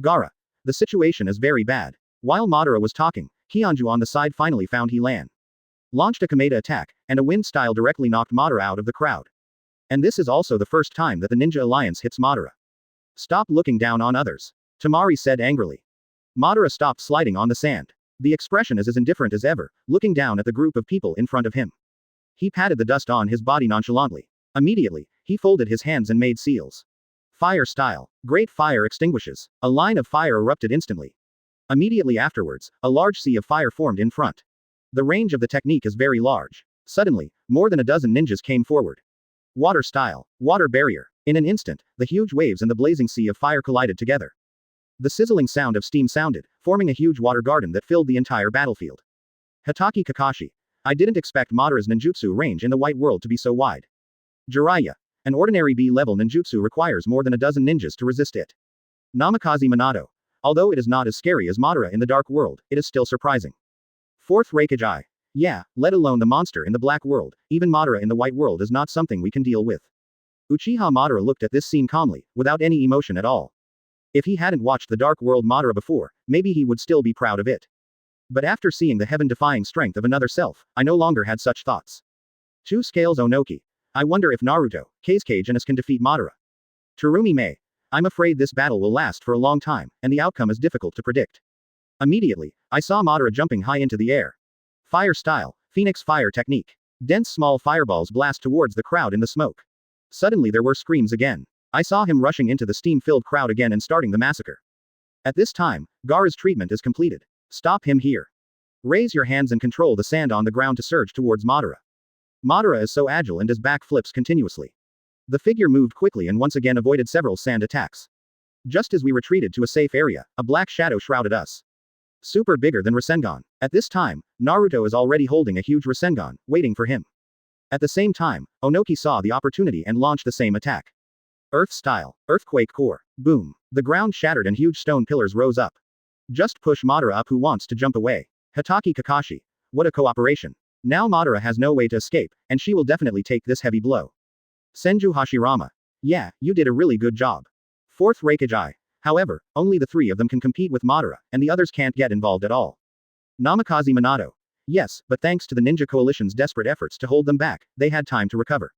Gaara. The situation is very bad. While Madara was talking, Kionju on the side finally found He-Lan. Launched a Kameda attack, and a wind style directly knocked Madara out of the crowd. And this is also the first time that the Ninja Alliance hits Madara. Stop looking down on others. Tamari said angrily. Madara stopped sliding on the sand. The expression is as indifferent as ever, looking down at the group of people in front of him. He patted the dust on his body nonchalantly. Immediately, he folded his hands and made seals. Fire style. Great fire extinguishes. A line of fire erupted instantly. Immediately afterwards, a large sea of fire formed in front. The range of the technique is very large. Suddenly, more than a dozen ninjas came forward. Water style. Water barrier. In an instant, the huge waves and the blazing sea of fire collided together. The sizzling sound of steam sounded, forming a huge water garden that filled the entire battlefield. Hatake Kakashi. I didn't expect Madara's ninjutsu range in the white world to be so wide. Jiraiya. An ordinary B-level ninjutsu requires more than a dozen ninjas to resist it. Namikaze Minato. Although it is not as scary as Madara in the dark world, it is still surprising. Fourth Raikage. Yeah, let alone the monster in the black world, even Madara in the white world is not something we can deal with. Uchiha Madara looked at this scene calmly, without any emotion at all. If he hadn't watched the Dark World Madara before, maybe he would still be proud of it. But after seeing the heaven-defying strength of another self, I no longer had such thoughts. 2 Scales Onoki. I wonder if Naruto, Kazekage and Us can defeat Madara. Terumi May. I'm afraid this battle will last for a long time, and the outcome is difficult to predict. Immediately, I saw Madara jumping high into the air. Fire style, Phoenix fire technique. Dense small fireballs blast towards the crowd in the smoke. Suddenly there were screams again. I saw him rushing into the steam-filled crowd again and starting the massacre. At this time, Gaara's treatment is completed. Stop him here. Raise your hands and control the sand on the ground to surge towards Madara. Madara is so agile and does backflips continuously. The figure moved quickly and once again avoided several sand attacks. Just as we retreated to a safe area, a black shadow shrouded us. Super bigger than Rasengan. At this time, Naruto is already holding a huge Rasengan, waiting for him. At the same time, Onoki saw the opportunity and launched the same attack. Earth style, Earthquake core. Boom. The ground shattered and huge stone pillars rose up. Just push Madara up who wants to jump away. Hatake Kakashi. What a cooperation. Now Madara has no way to escape, and she will definitely take this heavy blow. Senju Hashirama. Yeah, you did a really good job. Fourth Raikage. However, only the 3 of them can compete with Madara, and the others can't get involved at all. Namikaze Minato. Yes, but thanks to the Ninja Coalition's desperate efforts to hold them back, they had time to recover.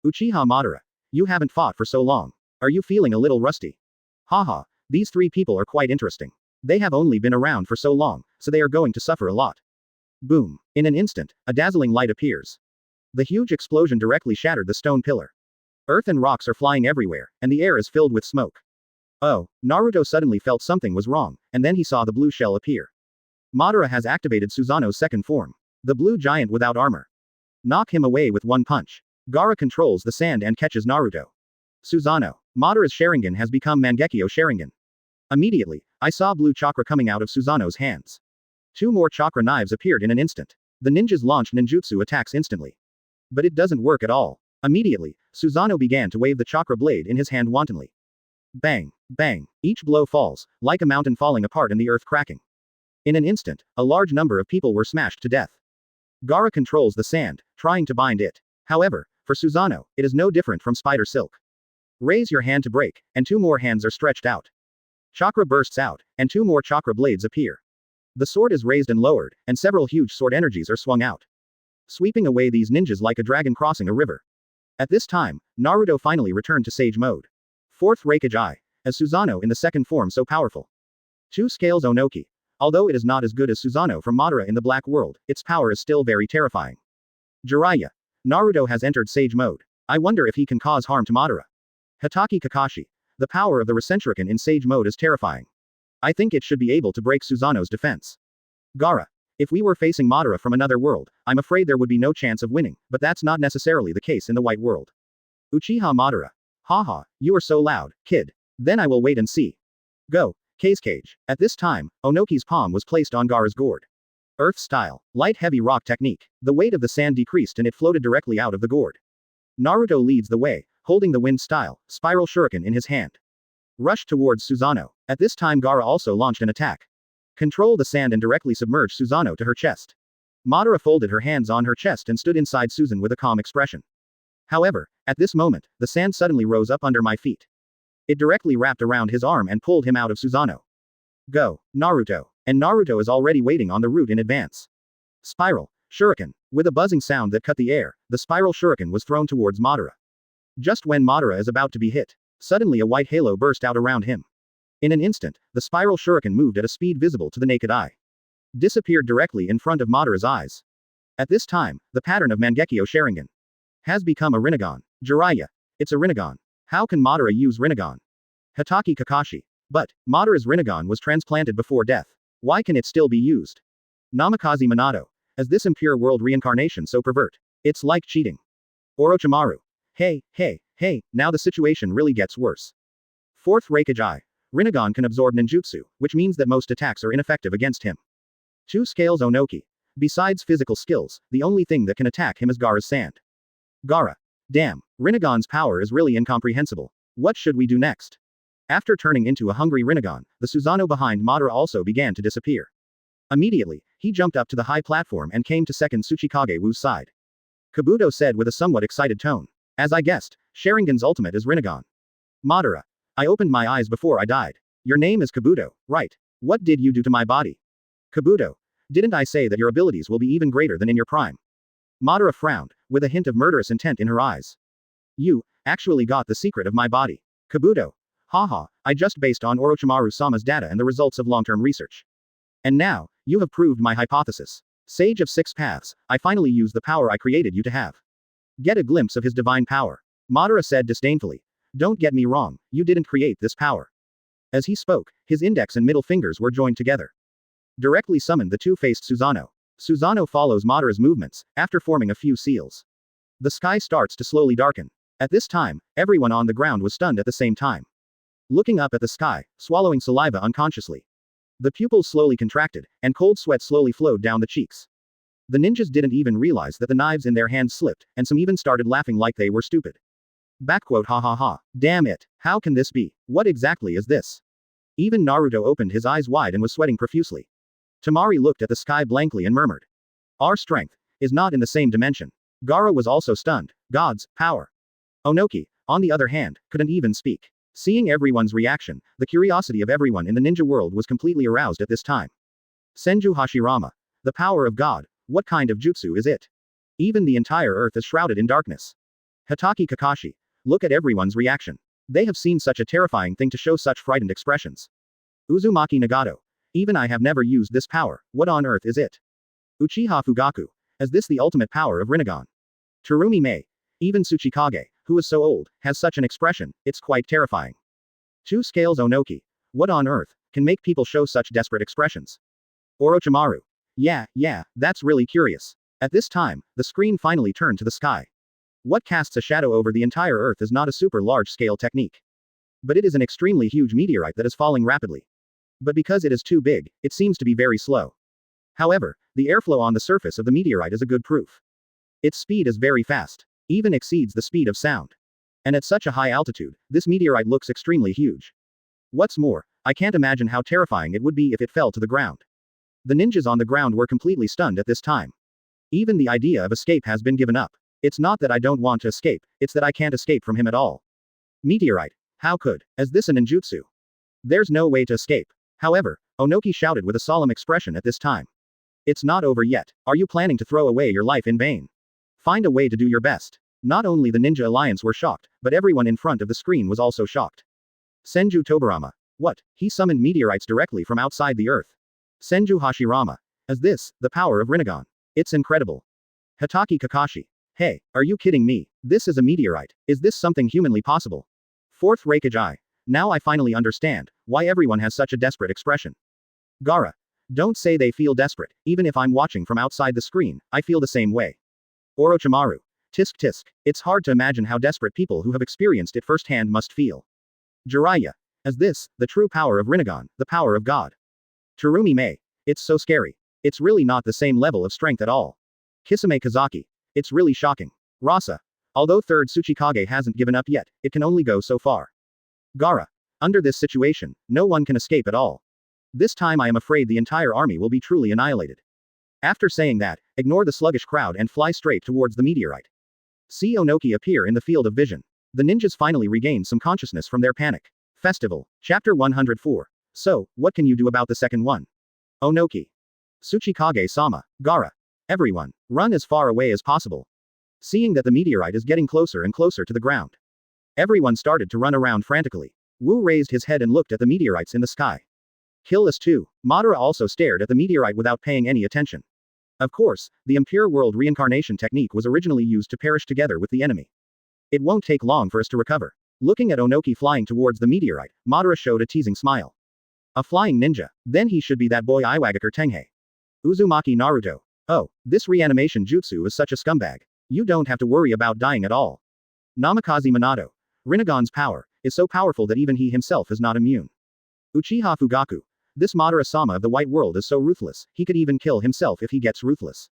Uchiha Madara. You haven't fought for so long. Are you feeling a little rusty? Haha, these 3 people are quite interesting. They have only been around for so long, so they are going to suffer a lot. Boom. In an instant, a dazzling light appears. The huge explosion directly shattered the stone pillar. Earth and rocks are flying everywhere, and the air is filled with smoke. Oh, Naruto suddenly felt something was wrong, and then he saw the blue shell appear. Madara has activated Susanoo's second form. The blue giant without armor. Knock him away with one punch. Gaara controls the sand and catches Naruto. Susanoo. Madara's Sharingan has become Mangekyo Sharingan. Immediately, I saw blue chakra coming out of Susanoo's hands. 2 more chakra knives appeared in an instant. The ninjas launched ninjutsu attacks instantly. But it doesn't work at all. Immediately, Susanoo began to wave the chakra blade in his hand wantonly. Bang, bang, each blow falls, like a mountain falling apart and the earth cracking. In an instant, a large number of people were smashed to death. Gaara controls the sand, trying to bind it. However, for Susanoo, it is no different from spider silk. Raise your hand to break, and 2 more hands are stretched out. Chakra bursts out, and 2 more chakra blades appear. The sword is raised and lowered, and several huge sword energies are swung out, sweeping away these ninjas like a dragon crossing a river. At this time, Naruto finally returned to Sage mode. Fourth Raikage. As Susanoo in the second form so powerful. 2 Scales Onoki. Although it is not as good as Susanoo from Madara in the Black World, its power is still very terrifying. Jiraiya. Naruto has entered Sage mode. I wonder if he can cause harm to Madara. Hatake Kakashi. The power of the Rasenshuriken in Sage mode is terrifying. I think it should be able to break Susanoo's defense. Gaara. If we were facing Madara from another world, I'm afraid there would be no chance of winning, but that's not necessarily the case in the White World. Uchiha Madara. Haha, you are so loud, kid. Then I will wait and see. Go, Kazekage. At this time, Onoki's palm was placed on Gaara's gourd. Earth style, light heavy rock technique. The weight of the sand decreased and it floated directly out of the gourd. Naruto leads the way, holding the wind style, spiral shuriken in his hand. Rushed towards Susanoo. At this time Gaara also launched an attack. Control the sand and directly submerge Susanoo to her chest. Madara folded her hands on her chest and stood inside Susan with a calm expression. However, at this moment, the sand suddenly rose up under my feet. It directly wrapped around his arm and pulled him out of Susanoo. Go, Naruto. And Naruto is already waiting on the route in advance. Spiral, shuriken. With a buzzing sound that cut the air, the spiral shuriken was thrown towards Madara. Just when Madara is about to be hit, suddenly a white halo burst out around him. In an instant, the spiral shuriken moved at a speed visible to the naked eye. Disappeared directly in front of Madara's eyes. At this time, the pattern of Mangekyo Sharingan has become a Rinnegan. Jiraiya. It's a Rinnegan. How can Madara use Rinnegan? Hatake Kakashi. But, Madara's Rinnegan was transplanted before death. Why can it still be used? Namikaze Minato. As this impure world reincarnation so pervert. It's like cheating. Orochimaru. Hey, now the situation really gets worse. Fourth Raikage. Rinnegan can absorb ninjutsu, which means that most attacks are ineffective against him. 2 Scales Onoki. Besides physical skills, the only thing that can attack him is Gaara's sand. Gaara. Damn, Rinnegan's power is really incomprehensible. What should we do next? After turning into a hungry Rinnegan, the Susanoo behind Madara also began to disappear. Immediately, he jumped up to the high platform and came to second Tsuchikage Wu's side. Kabuto said with a somewhat excited tone. As I guessed, Sharingan's ultimate is Rinnegan. Madara. I opened my eyes before I died. Your name is Kabuto, right? What did you do to my body? Kabuto. Didn't I say that your abilities will be even greater than in your prime? Madara frowned, with a hint of murderous intent in her eyes. You, actually got the secret of my body. Kabuto. Haha, I just based on Orochimaru-sama's data and the results of long-term research. And now, you have proved my hypothesis. Sage of Six Paths, I finally use the power I created you to have. Get a glimpse of his divine power. Madara said disdainfully. Don't get me wrong, you didn't create this power. As he spoke, his index and middle fingers were joined together. Directly summoned the two-faced Susanoo. Susanoo follows Madara's movements, after forming a few seals. The sky starts to slowly darken. At this time, everyone on the ground was stunned at the same time. Looking up at the sky, swallowing saliva unconsciously. The pupils slowly contracted, and cold sweat slowly flowed down the cheeks. The ninjas didn't even realize that the knives in their hands slipped, and some even started laughing like they were stupid. Backquote ha ha ha. Damn it, how can this be? What exactly is this? Even Naruto opened his eyes wide and was sweating profusely. Tamari looked at the sky blankly and murmured. Our strength is not in the same dimension. Gaara was also stunned. God's power. Onoki, on the other hand, couldn't even speak. Seeing everyone's reaction, the curiosity of everyone in the ninja world was completely aroused at this time. Senju Hashirama. The power of God, what kind of jutsu is it? Even the entire earth is shrouded in darkness. Hatake Kakashi. Look at everyone's reaction. They have seen such a terrifying thing to show such frightened expressions. Uzumaki Nagato. Even I have never used this power, what on earth is it? Uchiha Fugaku. Is this the ultimate power of Rinnegan? Terumi Mei. Even Tsuchikage, who is so old, has such an expression, it's quite terrifying. Two Scales Onoki. What on earth can make people show such desperate expressions? Orochimaru. Yeah, that's really curious. At this time, the screen finally turned to the sky. What casts a shadow over the entire earth is not a super large-scale technique. But it is an extremely huge meteorite that is falling rapidly. But because it is too big, it seems to be very slow. However, the airflow on the surface of the meteorite is a good proof. Its speed is very fast. Even exceeds the speed of sound. And at such a high altitude, this meteorite looks extremely huge. What's more, I can't imagine how terrifying it would be if it fell to the ground. The ninjas on the ground were completely stunned at this time. Even the idea of escape has been given up. It's not that I don't want to escape, it's that I can't escape from him at all. Meteorite. How could? Is this a ninjutsu? There's no way to escape. However, Onoki shouted with a solemn expression at this time. It's not over yet. Are you planning to throw away your life in vain? Find a way to do your best. Not only the Ninja Alliance were shocked, but everyone in front of the screen was also shocked. Senju Tobarama. What? He summoned meteorites directly from outside the earth. Senju Hashirama. Is this the power of Rinnegan? It's incredible. Hatake Kakashi. Hey, are you kidding me? This is a meteorite. Is this something humanly possible? Fourth Raikage. Now I finally understand why everyone has such a desperate expression. Gaara. Don't say they feel desperate. Even if I'm watching from outside the screen, I feel the same way. Orochimaru. Tisk tisk. It's hard to imagine how desperate people who have experienced it firsthand must feel. Jiraiya. Is this the true power of Rinnegan, the power of God? Terumi Mei. It's so scary. It's really not the same level of strength at all. Kisame Kazaki. It's really shocking. Rasa. Although third Tsuchikage hasn't given up yet, it can only go so far. Gaara. Under this situation, no one can escape at all. This time I am afraid the entire army will be truly annihilated. After saying that, ignore the sluggish crowd and fly straight towards the meteorite. See Onoki appear in the field of vision. The ninjas finally regained some consciousness from their panic. Festival. Chapter 104. So, what can you do about the second one? Onoki. Tsuchikage-sama. Gaara. Everyone, run as far away as possible. Seeing that the meteorite is getting closer and closer to the ground. Everyone started to run around frantically. Wu raised his head and looked at the meteorites in the sky. Kill us too. Madara also stared at the meteorite without paying any attention. Of course, the impure world reincarnation technique was originally used to perish together with the enemy. It won't take long for us to recover. Looking at Onoki flying towards the meteorite, Madara showed a teasing smile. A flying ninja, then he should be that boy Iwagakure Tenghe. Uzumaki Naruto. Oh, this reanimation jutsu is such a scumbag. You don't have to worry about dying at all. Namikaze Minato. Rinnegan's power is so powerful that even he himself is not immune. Uchiha Fugaku. This Madara-sama of the white world is so ruthless, he could even kill himself if he gets ruthless.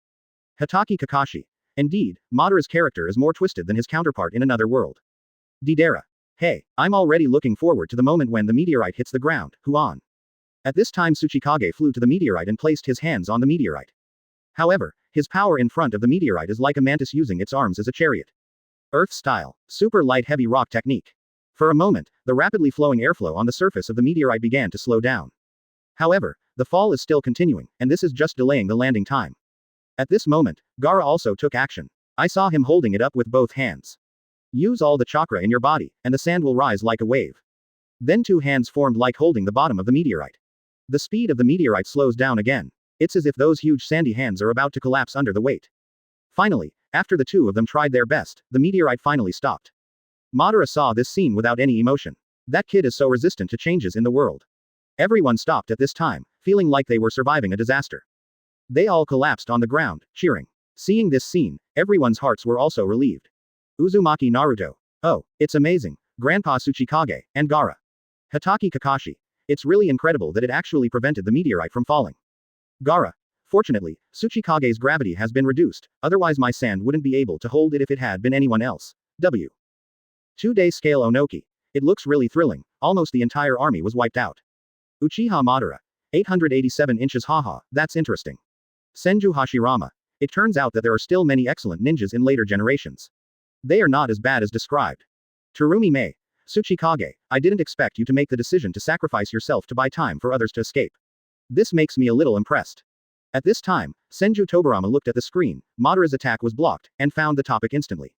Hatake Kakashi. Indeed, Madara's character is more twisted than his counterpart in another world. Deidara. Hey, I'm already looking forward to the moment when the meteorite hits the ground, Huan. At this time Tsuchikage flew to the meteorite and placed his hands on the meteorite. However, his power in front of the meteorite is like a mantis using its arms as a chariot. Earth style, super light heavy rock technique. For a moment, the rapidly flowing airflow on the surface of the meteorite began to slow down. However, the fall is still continuing, and this is just delaying the landing time. At this moment, Gaara also took action. I saw him holding it up with both hands. Use all the chakra in your body, and the sand will rise like a wave. Then two hands formed like holding the bottom of the meteorite. The speed of the meteorite slows down again. It's as if those huge sandy hands are about to collapse under the weight. Finally, after the two of them tried their best, the meteorite finally stopped. Madara saw this scene without any emotion. That kid is so resistant to changes in the world. Everyone stopped at this time, feeling like they were surviving a disaster. They all collapsed on the ground, cheering. Seeing this scene, everyone's hearts were also relieved. Uzumaki Naruto. Oh, it's amazing, Grandpa Tsuchikage, and Gaara. Hatake Kakashi. It's really incredible that it actually prevented the meteorite from falling. Gaara. Fortunately, Tsuchikage's gravity has been reduced, otherwise my sand wouldn't be able to hold it if it had been anyone else. W. 2-day scale Onoki. It looks really thrilling, almost the entire army was wiped out. Uchiha Madara. 887 inches haha, that's interesting. Senju Hashirama. It turns out that there are still many excellent ninjas in later generations. They are not as bad as described. Terumi Mei. Tsuchikage, I didn't expect you to make the decision to sacrifice yourself to buy time for others to escape. This makes me a little impressed. At this time, Senju Tobarama looked at the screen, Madara's attack was blocked, and found the topic instantly.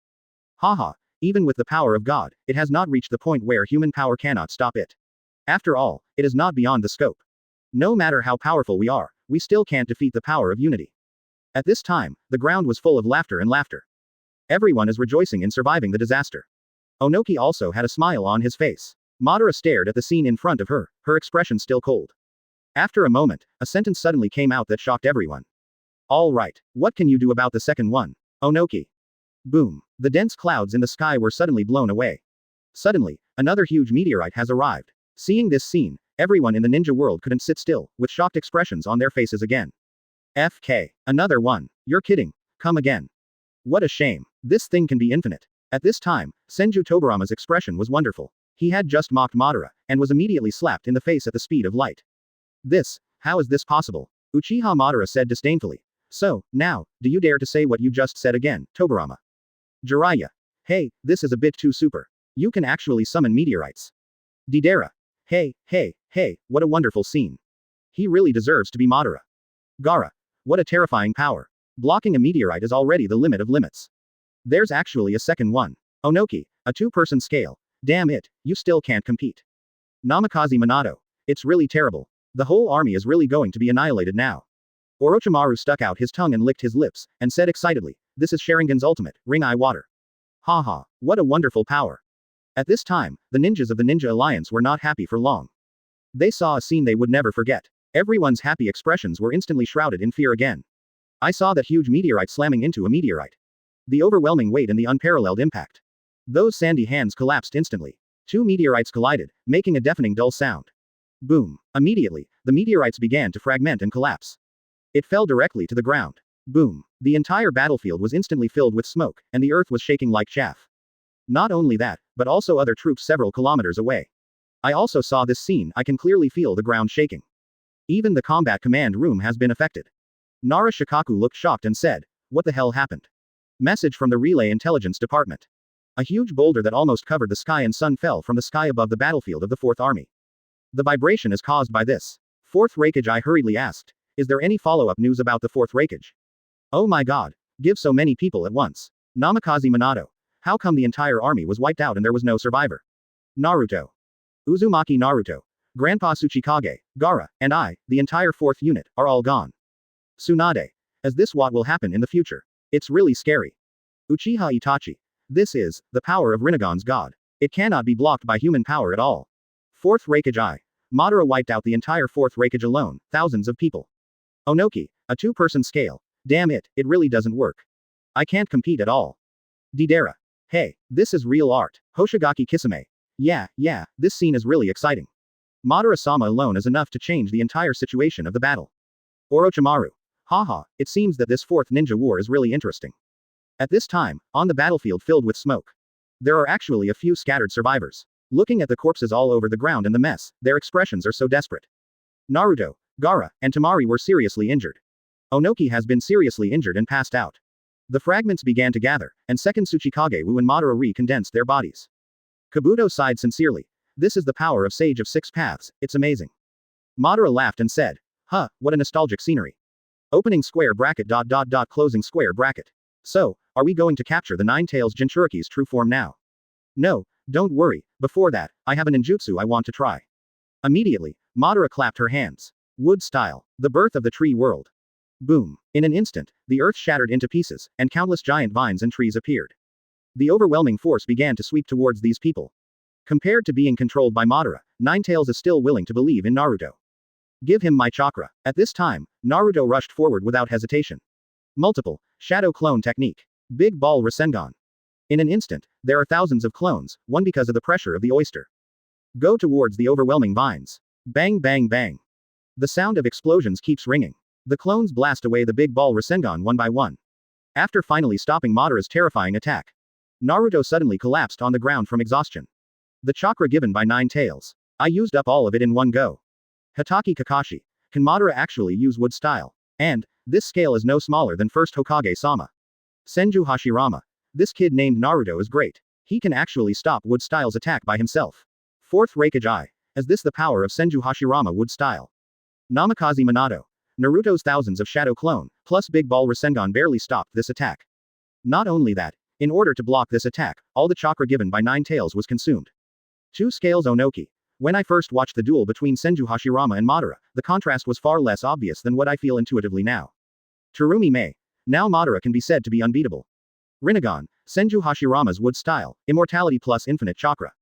Haha, even with the power of God, it has not reached the point where human power cannot stop it. After all, it is not beyond the scope. No matter how powerful we are, we still can't defeat the power of unity. At this time, the ground was full of laughter and laughter. Everyone is rejoicing in surviving the disaster. Onoki also had a smile on his face. Madara stared at the scene in front of her, her expression still cold. After a moment, a sentence suddenly came out that shocked everyone. All right, what can you do about the second one? Onoki. Boom. The dense clouds in the sky were suddenly blown away. Suddenly, another huge meteorite has arrived. Seeing this scene, everyone in the ninja world couldn't sit still, with shocked expressions on their faces again. FK. Another one. You're kidding. Come again. What a shame. This thing can be infinite. At this time, Senju Tobarama's expression was wonderful. He had just mocked Madara, and was immediately slapped in the face at the speed of light. How is this possible? Uchiha Madara said disdainfully. So, now, do you dare to say what you just said again, Tobarama? Jiraiya. Hey, this is a bit too super. You can actually summon meteorites. Deidara. Hey, what a wonderful scene. He really deserves to be Madara. Gaara. What a terrifying power. Blocking a meteorite is already the limit of limits. There's actually a second one. Onoki, a two-person scale. Damn it, you still can't compete. Namikaze Minato. It's really terrible. The whole army is really going to be annihilated now. Orochimaru stuck out his tongue and licked his lips, and said excitedly, this is Sharingan's ultimate, Ring Eye Water. Haha, what a wonderful power. At this time, the ninjas of the Ninja Alliance were not happy for long. They saw a scene they would never forget. Everyone's happy expressions were instantly shrouded in fear again. I saw that huge meteorite slamming into a meteorite. The overwhelming weight and the unparalleled impact. Those sandy hands collapsed instantly. Two meteorites collided, making a deafening dull sound. Boom. Immediately, the meteorites began to fragment and collapse. It fell directly to the ground. Boom. The entire battlefield was instantly filled with smoke, and the earth was shaking like chaff. Not only that, but also other troops several kilometers away. I also saw this scene, I can clearly feel the ground shaking. Even the combat command room has been affected. Nara Shikaku looked shocked and said, what the hell happened? Message from the Relay Intelligence Department. A huge boulder that almost covered the sky and sun fell from the sky above the battlefield of the 4th Army. The vibration is caused by this. 4th Raikage. I hurriedly asked, is there any follow-up news about the 4th Raikage? Oh my god. Give so many people at once. Namikaze Minato. How come the entire army was wiped out and there was no survivor? Naruto. Uzumaki Naruto. Grandpa Tsuchikage, Gaara, and I, the entire 4th unit, are all gone. Tsunade. Is this what will happen in the future? It's really scary. Uchiha Itachi. This is the power of Rinnegan's god. It cannot be blocked by human power at all. 4th Raikage. Madara wiped out the entire 4th Raikage alone, thousands of people. Onoki, a two-person scale. Damn it, it really doesn't work. I can't compete at all. Deidara. Hey, this is real art. Hoshigaki Kisame. Yeah, this scene is really exciting. Madara-sama alone is enough to change the entire situation of the battle. Orochimaru. Haha, it seems that this 4th ninja war is really interesting. At this time, on the battlefield filled with smoke. There are actually a few scattered survivors. Looking at the corpses all over the ground and the mess, their expressions are so desperate. Naruto, Gaara, and Temari were seriously injured. Onoki has been seriously injured and passed out. The fragments began to gather, and second Tsuchikage Wu and Madara re-condensed their bodies. Kabuto sighed sincerely. This is the power of Sage of Six Paths, it's amazing. Madara laughed and said, huh, what a nostalgic scenery. Opening square bracket ... closing square bracket. So, are we going to capture the Nine-Tails Jinchuriki's true form now? No, don't worry, before that, I have a ninjutsu I want to try. Immediately, Madara clapped her hands. Wood style. The birth of the tree world. Boom. In an instant, the earth shattered into pieces, and countless giant vines and trees appeared. The overwhelming force began to sweep towards these people. Compared to being controlled by Madara, Nine-Tails is still willing to believe in Naruto. Give him my chakra. At this time, Naruto rushed forward without hesitation. Multiple, shadow clone technique. Big ball Rasengan. In an instant, there are thousands of clones, one because of the pressure of the oyster. Go towards the overwhelming vines. Bang bang bang. The sound of explosions keeps ringing. The clones blast away the big ball Rasengan one by one. After finally stopping Madara's terrifying attack, Naruto suddenly collapsed on the ground from exhaustion. The chakra given by Nine-Tails. I used up all of it in one go. Hatake Kakashi. Can Madara actually use wood style? And, this scale is no smaller than first Hokage-sama. Senju Hashirama. This kid named Naruto is great. He can actually stop wood style's attack by himself. Fourth Raikage. Is this the power of Senju Hashirama wood style? Namikaze Minato. Naruto's thousands of shadow clone, plus big ball Rasengan barely stopped this attack. Not only that, in order to block this attack, all the chakra given by Nine-Tails was consumed. Two scales Onoki. When I first watched the duel between Senju Hashirama and Madara, the contrast was far less obvious than what I feel intuitively now. Terumi Mei. Now Madara can be said to be unbeatable. Rinnegan, Senju Hashirama's wood style, immortality plus infinite chakra.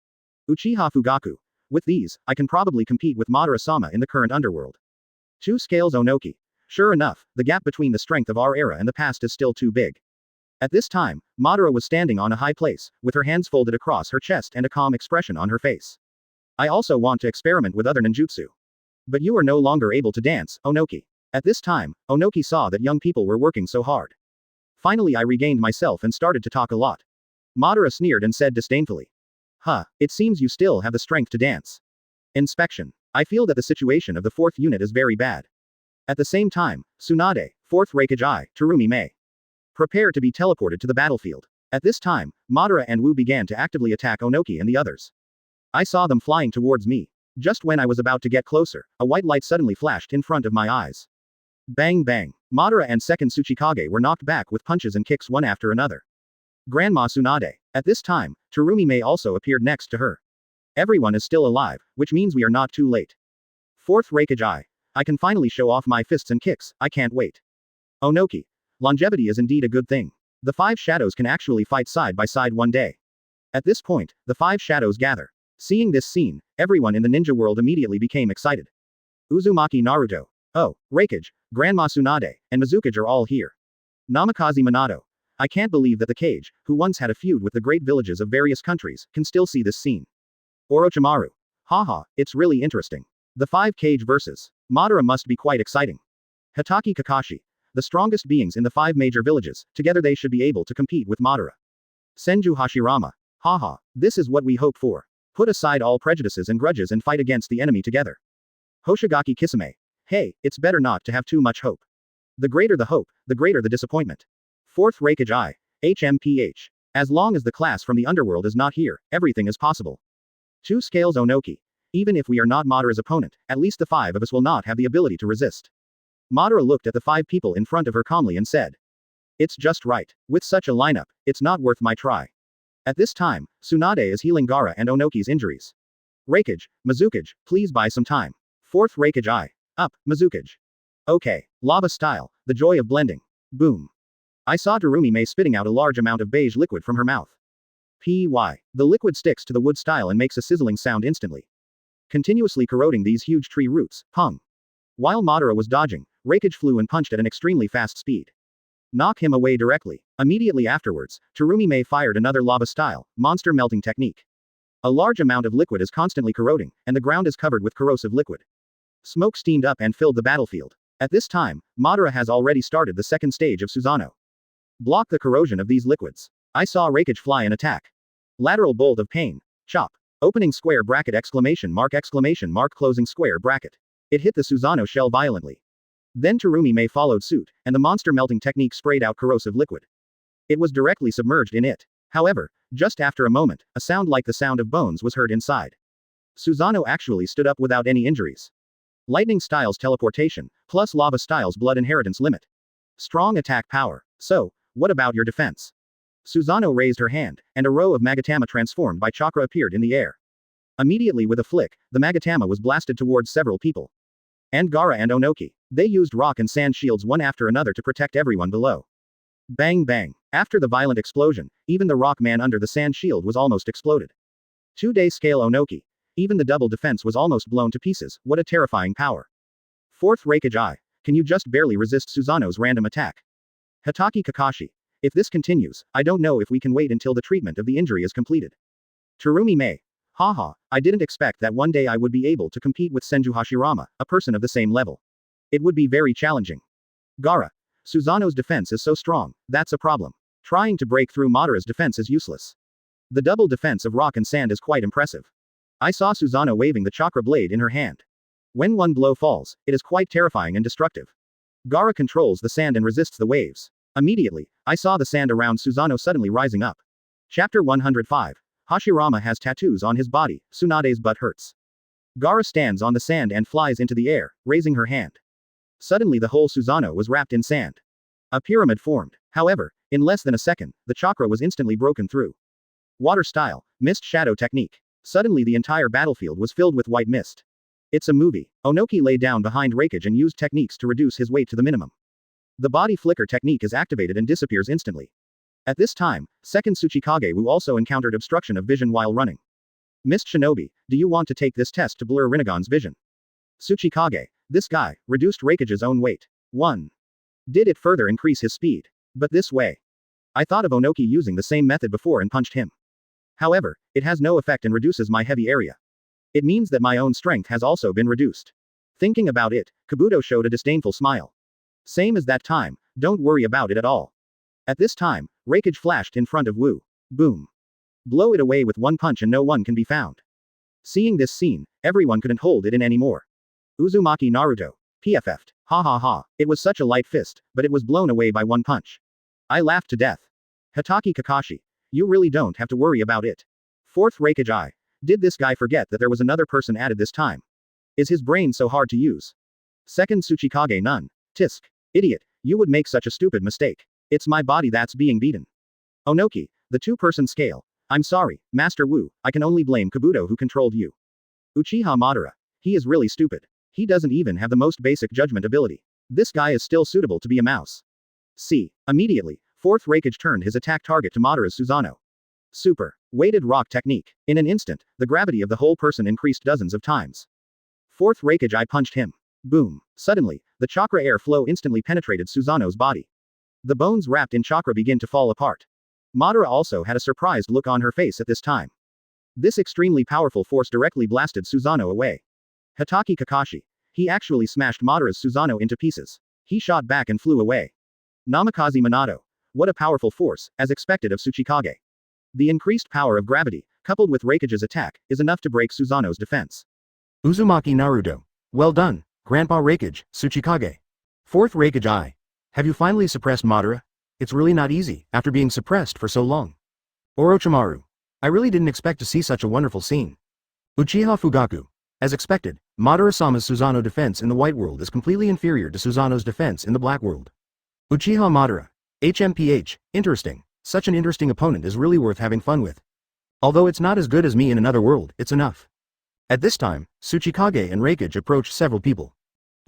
Uchiha Fugaku. With these, I can probably compete with Madara-sama in the current underworld. Two scales Onoki. Sure enough, the gap between the strength of our era and the past is still too big. At this time, Madara was standing on a high place, with her hands folded across her chest and a calm expression on her face. I also want to experiment with other ninjutsu. But you are no longer able to dance, Onoki. At this time, Onoki saw that young people were working so hard. Finally I regained myself and started to talk a lot. Madara sneered and said disdainfully. Huh, it seems you still have the strength to dance. Inspection. I feel that the situation of the fourth unit is very bad. At the same time, Tsunade, fourth Raikage, Terumi Mei. Prepare to be teleported to the battlefield. At this time, Madara and Wu began to actively attack Onoki and the others. I saw them flying towards me. Just when I was about to get closer, a white light suddenly flashed in front of my eyes. Bang bang. Madara and second Tsuchikage were knocked back with punches and kicks one after another. Grandma Tsunade. At this time, Terumi Mei also appeared next to her. Everyone is still alive, which means we are not too late. Fourth Raikage. I can finally show off my fists and kicks, I can't wait. Onoki. Longevity is indeed a good thing. The five shadows can actually fight side by side one day. At this point, the five shadows gather. Seeing this scene, everyone in the ninja world immediately became excited. Uzumaki Naruto. Oh, Raikage, Grandma Tsunade, and Mizukage are all here. Namikaze Minato. I can't believe that the Kage, who once had a feud with the great villages of various countries, can still see this scene. Orochimaru. Haha, it's really interesting. The five Kage versus Madara must be quite exciting. Hatake Kakashi. The strongest beings in the five major villages, together they should be able to compete with Madara. Senju Hashirama. Haha, this is what we hope for. Put aside all prejudices and grudges and fight against the enemy together. Hoshigaki Kisame. Hey, it's better not to have too much hope. The greater the hope, the greater the disappointment. Fourth Raikage. HMPH. As long as the class from the underworld is not here, everything is possible. Two scales Onoki. Even if we are not Madara's opponent, at least the five of us will not have the ability to resist. Madara looked at the five people in front of her calmly and said. It's just right. With such a lineup, it's not worth my try. At this time, Tsunade is healing Gaara and Onoki's injuries. Raikage, Mizukage, please buy some time. Fourth Raikage. Up, Mizukage. Okay. Lava style, the joy of blending. Boom. I saw Terumi Mei spitting out a large amount of beige liquid from her mouth. The liquid sticks to the wood style and makes a sizzling sound instantly. Continuously corroding these huge tree roots, pung. While Madara was dodging, Raikage flew and punched at an extremely fast speed. Knock him away directly. Immediately afterwards, Terumi Mei fired another lava style, monster melting technique. A large amount of liquid is constantly corroding, and the ground is covered with corrosive liquid. Smoke steamed up and filled the battlefield. At this time, Madara has already started the second stage of Susanoo. Block the corrosion of these liquids. I saw Raikage fly and attack. Lateral bolt of pain. Chop. Opening square bracket exclamation mark closing square bracket. It hit the Susanoo shell violently. Then Terumi May followed suit, and the monster melting technique sprayed out corrosive liquid. It was directly submerged in it. However, just after a moment, a sound like the sound of bones was heard inside. Susanoo actually stood up without any injuries. Lightning Styles teleportation, plus Lava Styles blood inheritance limit. Strong attack power. So, what about your defense? Susanoo raised her hand, and a row of Magatama transformed by chakra appeared in the air. Immediately with a flick, the Magatama was blasted towards several people. And Gaara and Onoki. They used rock and sand shields one after another to protect everyone below. Bang bang. After the violent explosion, even the rock man under the sand shield was almost exploded. 2-day scale Onoki. Even the double defense was almost blown to pieces. What a terrifying power. Fourth Raikage Eye. Can you just barely resist Susanoo's random attack? Hatake Kakashi. If this continues, I don't know if we can wait until the treatment of the injury is completed. Terumi May. Haha, I didn't expect that one day I would be able to compete with Senju Hashirama, a person of the same level. It would be very challenging. Gaara. Susanoo's defense is so strong, that's a problem. Trying to break through Madara's defense is useless. The double defense of rock and sand is quite impressive. I saw Susanoo waving the chakra blade in her hand. When one blow falls, it is quite terrifying and destructive. Gaara controls the sand and resists the waves. Immediately, I saw the sand around Susanoo suddenly rising up. Chapter 105. Hashirama has tattoos on his body, Tsunade's butt hurts. Gaara stands on the sand and flies into the air, raising her hand. Suddenly the whole Susanoo was wrapped in sand. A pyramid formed. However, in less than a second, the chakra was instantly broken through. Water style, mist shadow technique. Suddenly the entire battlefield was filled with white mist. It's a movie. Onoki lay down behind Raikage and used techniques to reduce his weight to the minimum. The body flicker technique is activated and disappears instantly. At this time, second Tsuchikage Wu also encountered obstruction of vision while running. Mist Shinobi, do you want to take this test to blur Rinnegan's vision? Tsuchikage, this guy, reduced Raikage's own weight. 1. Did it further increase his speed? But this way. I thought of Onoki using the same method before and punched him. However, it has no effect and reduces my heavy area. It means that my own strength has also been reduced. Thinking about it, Kabuto showed a disdainful smile. Same as that time, don't worry about it at all. At this time, Raikage flashed in front of Wu. Boom. Blow it away with one punch and no one can be found. Seeing this scene, everyone couldn't hold it in anymore. Uzumaki Naruto. PFF'd. Ha ha ha. It was such a light fist, but it was blown away by one punch. I laughed to death. Hatake Kakashi. You really don't have to worry about it. Fourth Raikage Eye. Did this guy forget that there was another person added this time? Is his brain so hard to use? Second Tsuchikage Nun. Tisk. Idiot, you would make such a stupid mistake. It's my body that's being beaten. Onoki, the two-person scale. I'm sorry, Master Wu, I can only blame Kabuto who controlled you. Uchiha Madara. He is really stupid. He doesn't even have the most basic judgment ability. This guy is still suitable to be a mouse. See. Immediately, fourth Raikage turned his attack target to Madara's Susanoo. Super. Weighted rock technique. In an instant, the gravity of the whole person increased dozens of times. Fourth Raikage Eye punched him. Boom. Suddenly, the chakra air flow instantly penetrated Susanoo's body. The bones wrapped in chakra begin to fall apart. Madara also had a surprised look on her face at this time. This extremely powerful force directly blasted Susanoo away. Hatake Kakashi. He actually smashed Madara's Susanoo into pieces. He shot back and flew away. Namikaze Minato. What a powerful force, as expected of Tsuchikage. The increased power of gravity, coupled with Raikage's attack, is enough to break Susanoo's defense. Uzumaki Naruto. Well done, Grandpa Raikage, Tsuchikage. Fourth Raikage Eye. Have you finally suppressed Madara? It's really not easy, after being suppressed for so long. Orochimaru. I really didn't expect to see such a wonderful scene. Uchiha Fugaku. As expected, Madara-sama's Susanoo defense in the White World is completely inferior to Susanoo's defense in the Black World. Uchiha Madara. HMPH, interesting. Such an interesting opponent is really worth having fun with. Although it's not as good as me in another world, it's enough. At this time, Tsuchikage and Raikage approached several people.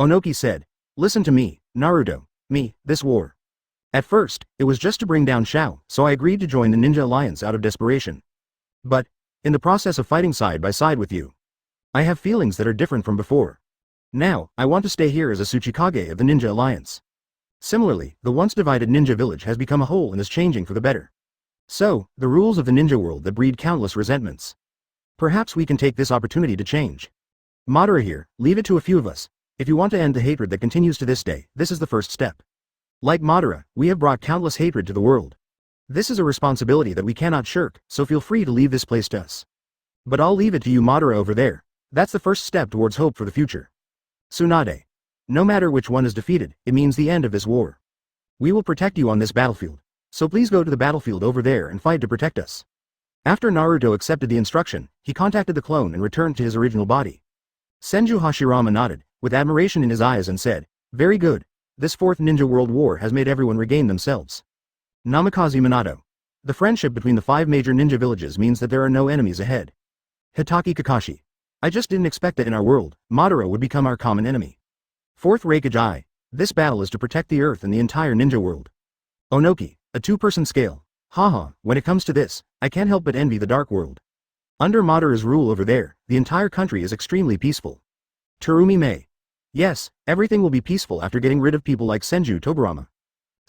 Onoki said, listen to me, Naruto, this war. At first, it was just to bring down Shao, so I agreed to join the Ninja Alliance out of desperation. But, in the process of fighting side by side with you, I have feelings that are different from before. Now, I want to stay here as a Tsuchikage of the Ninja Alliance. Similarly, the once divided ninja village has become a whole and is changing for the better. So, the rules of the ninja world that breed countless resentments. Perhaps we can take this opportunity to change. Madara here, leave it to a few of us. If you want to end the hatred that continues to this day, this is the first step. Like Madara, we have brought countless hatred to the world. This is a responsibility that we cannot shirk, so feel free to leave this place to us. But I'll leave it to you Madara over there. That's the first step towards hope for the future. Tsunade. No matter which one is defeated, it means the end of this war. We will protect you on this battlefield. So please go to the battlefield over there and fight to protect us. After Naruto accepted the instruction, he contacted the clone and returned to his original body. Senju Hashirama nodded, with admiration in his eyes and said, "Very good. This fourth Ninja World War has made everyone regain themselves." Namikaze Minato. The friendship between the 5 major ninja villages means that there are no enemies ahead. Hitaki Kakashi. I just didn't expect that in our world, Madara would become our common enemy. Fourth Raikage I. This battle is to protect the earth and the entire ninja world. Onoki, a 2-person scale. Haha, when it comes to this, I can't help but envy the Dark World. Under Madara's rule over there, the entire country is extremely peaceful. Terumi Mei. Yes, everything will be peaceful after getting rid of people like Senju Tobirama.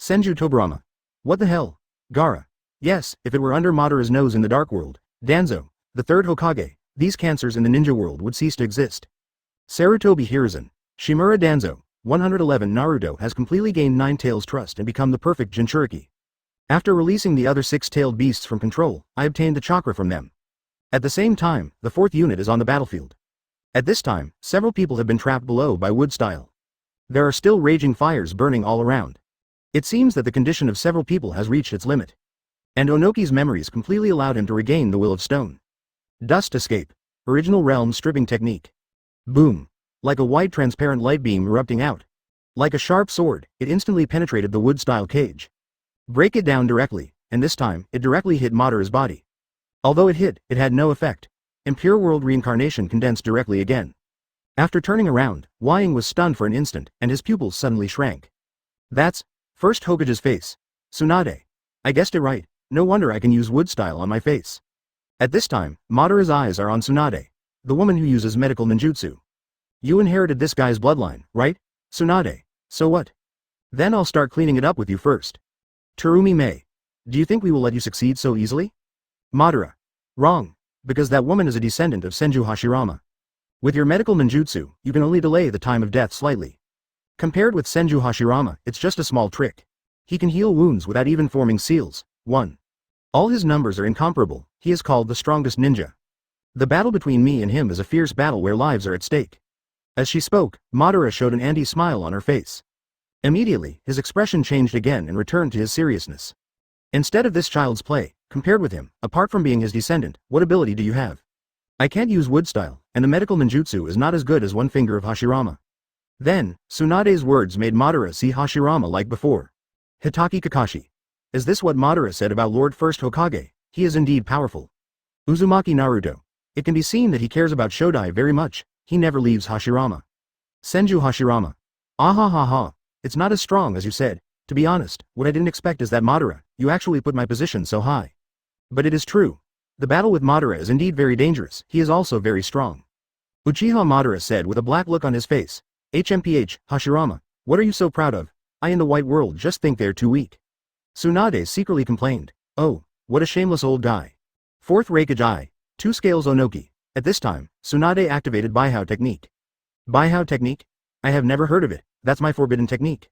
Senju Tobirama. What the hell? Gaara. Yes, if it were under Madara's nose in the Dark World, Danzo, the 3rd Hokage, these cancers in the ninja world would cease to exist. Sarutobi Hiruzen. Shimura Danzo, 111 Naruto has completely gained Nine Tails' trust and become the perfect Jinchuriki. After releasing the other 6-tailed beasts from control, I obtained the chakra from them. At the same time, the 4th unit is on the battlefield. At this time, several people have been trapped below by wood style. There are still raging fires burning all around. It seems that the condition of several people has reached its limit. And Onoki's memories completely allowed him to regain the will of stone. Dust escape. Original realm stripping technique. Boom. Like a white transparent light beam erupting out. Like a sharp sword, it instantly penetrated the wood-style cage. Break it down directly, and this time, it directly hit Madara's body. Although it hit, it had no effect. Impure world reincarnation condensed directly again. After turning around, Wying was stunned for an instant, and his pupils suddenly shrank. That's first Hokage's face. Tsunade. I guessed it right, no wonder I can use wood style on my face. At this time, Madara's eyes are on Tsunade, the woman who uses medical ninjutsu. You inherited this guy's bloodline, right? Tsunade. So what? Then I'll start cleaning it up with you first. Terumi Mei. Do you think we will let you succeed so easily? Madara. Wrong. Because that woman is a descendant of Senju Hashirama. With your medical ninjutsu, you can only delay the time of death slightly. Compared with Senju Hashirama, it's just a small trick. He can heal wounds without even forming seals. 1. All his numbers are incomparable, he is called the strongest ninja. The battle between me and him is a fierce battle where lives are at stake. As she spoke, Madara showed an anti-smile on her face. Immediately, his expression changed again and returned to his seriousness. Instead of this child's play, compared with him, apart from being his descendant, what ability do you have? I can't use wood style, and the medical ninjutsu is not as good as one finger of Hashirama. Then, Tsunade's words made Madara see Hashirama like before. Hitaki Kakashi. Is this what Madara said about Lord First Hokage? He is indeed powerful. Uzumaki Naruto. It can be seen that he cares about Shodai very much, he never leaves Hashirama. Senju Hashirama. Ahahaha. It's not as strong as you said. To be honest, what I didn't expect is that Madara, you actually put my position so high. But it is true. The battle with Madara is indeed very dangerous, he is also very strong. Uchiha Madara said with a black look on his face. HMPH, Hashirama, what are you so proud of? I in the white world just think they're too weak. Tsunade secretly complained. Oh, what a shameless old guy. Fourth Raikage I. 2 scales Onoki. At this time, Tsunade activated Baihao technique. Baihao technique? I have never heard of it, that's my forbidden technique.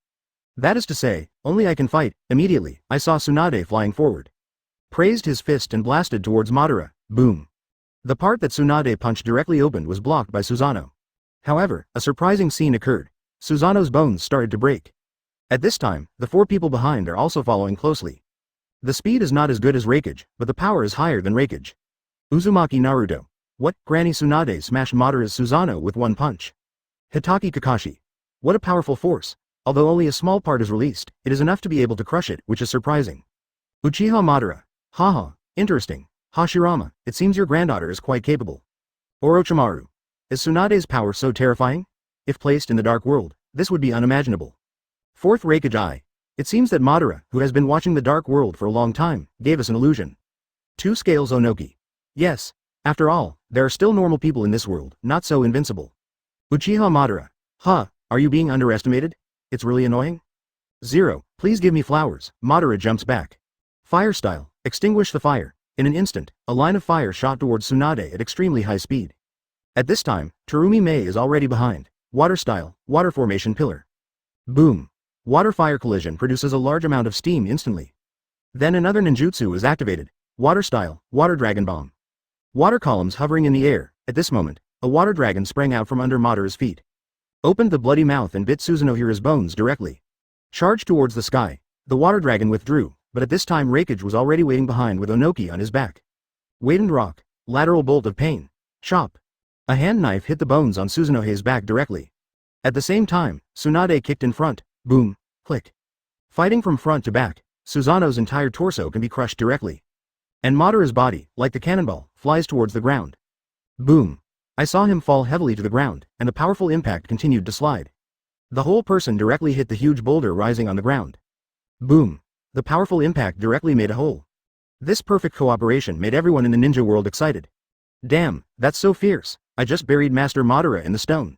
That is to say, only I can fight. Immediately, I saw Tsunade flying forward. Praised his fist and blasted towards Madara. Boom. The part that Tsunade punched directly opened was blocked by Susanoo. However, a surprising scene occurred. Susanoo's bones started to break. At this time, the 4 people behind are also following closely. The speed is not as good as Raikage, but the power is higher than Raikage. Uzumaki Naruto. What? Granny Tsunade smashed Madara's Susanoo with one punch. Hitaki Kakashi. What a powerful force. Although only a small part is released, it is enough to be able to crush it, which is surprising. Uchiha Madara. Haha, interesting. Hashirama, it seems your granddaughter is quite capable. Orochimaru. Is Tsunade's power so terrifying? If placed in the Dark World, this would be unimaginable. Fourth Raikage I. It seems that Madara, who has been watching the Dark World for a long time, gave us an illusion. 2 scales Onoki. Yes. After all, there are still normal people in this world, not so invincible. Uchiha Madara. Huh, are you being underestimated? It's really annoying? 0, please give me flowers. Madara jumps back. Fire style, extinguish the fire. In an instant, a line of fire shot towards Tsunade at extremely high speed. At this time, Terumi Mei is already behind. Water style, water formation pillar. Boom. Water-fire collision produces a large amount of steam instantly. Then another ninjutsu was activated. Water style, water dragon bomb. Water columns hovering in the air. At this moment, a water dragon sprang out from under Madara's feet. Opened the bloody mouth and bit Suzunohira's bones directly. Charged towards the sky. The water dragon withdrew, but at this time Raikage was already waiting behind with Onoki on his back. Weight and rock. Lateral bolt of pain. Chop. A hand knife hit the bones on Suzunohei's back directly. At the same time, Tsunade kicked in front. Boom. Click. Fighting from front to back, Susanoo's entire torso can be crushed directly. And Madara's body, like the cannonball, flies towards the ground. Boom. I saw him fall heavily to the ground, and the powerful impact continued to slide. The whole person directly hit the huge boulder rising on the ground. Boom. The powerful impact directly made a hole. This perfect cooperation made everyone in the ninja world excited. Damn, that's so fierce. I just buried Master Madara in the stone.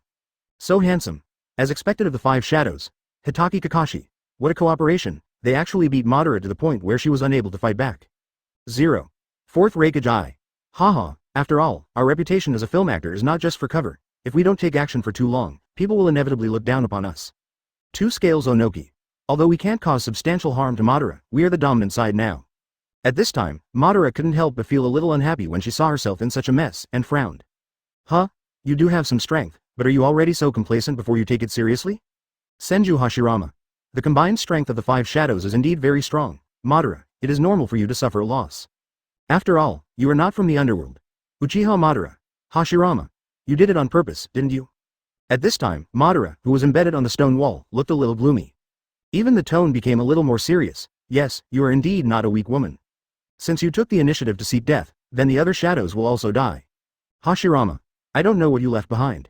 So handsome. As expected of the five shadows. Hitaki Kakashi. What a cooperation. They actually beat Madara to the point where she was unable to fight back. 0. Fourth Raikage Eye. Haha, after all, our reputation as a film actor is not just for cover. If we don't take action for too long, people will inevitably look down upon us. 2 Scales Onoki. Although we can't cause substantial harm to Madara, we are the dominant side now. At this time, Madara couldn't help but feel a little unhappy when she saw herself in such a mess, and frowned. Huh? You do have some strength, but are you already so complacent before you take it seriously? Senju Hashirama. The combined strength of the 5 shadows is indeed very strong. Madara, it is normal for you to suffer a loss. After all, you are not from the underworld. Uchiha Madara. Hashirama. You did it on purpose, didn't you? At this time, Madara, who was embedded on the stone wall, looked a little gloomy. Even the tone became a little more serious. Yes, you are indeed not a weak woman. Since you took the initiative to seek death, then the other shadows will also die. Hashirama. I don't know what you left behind.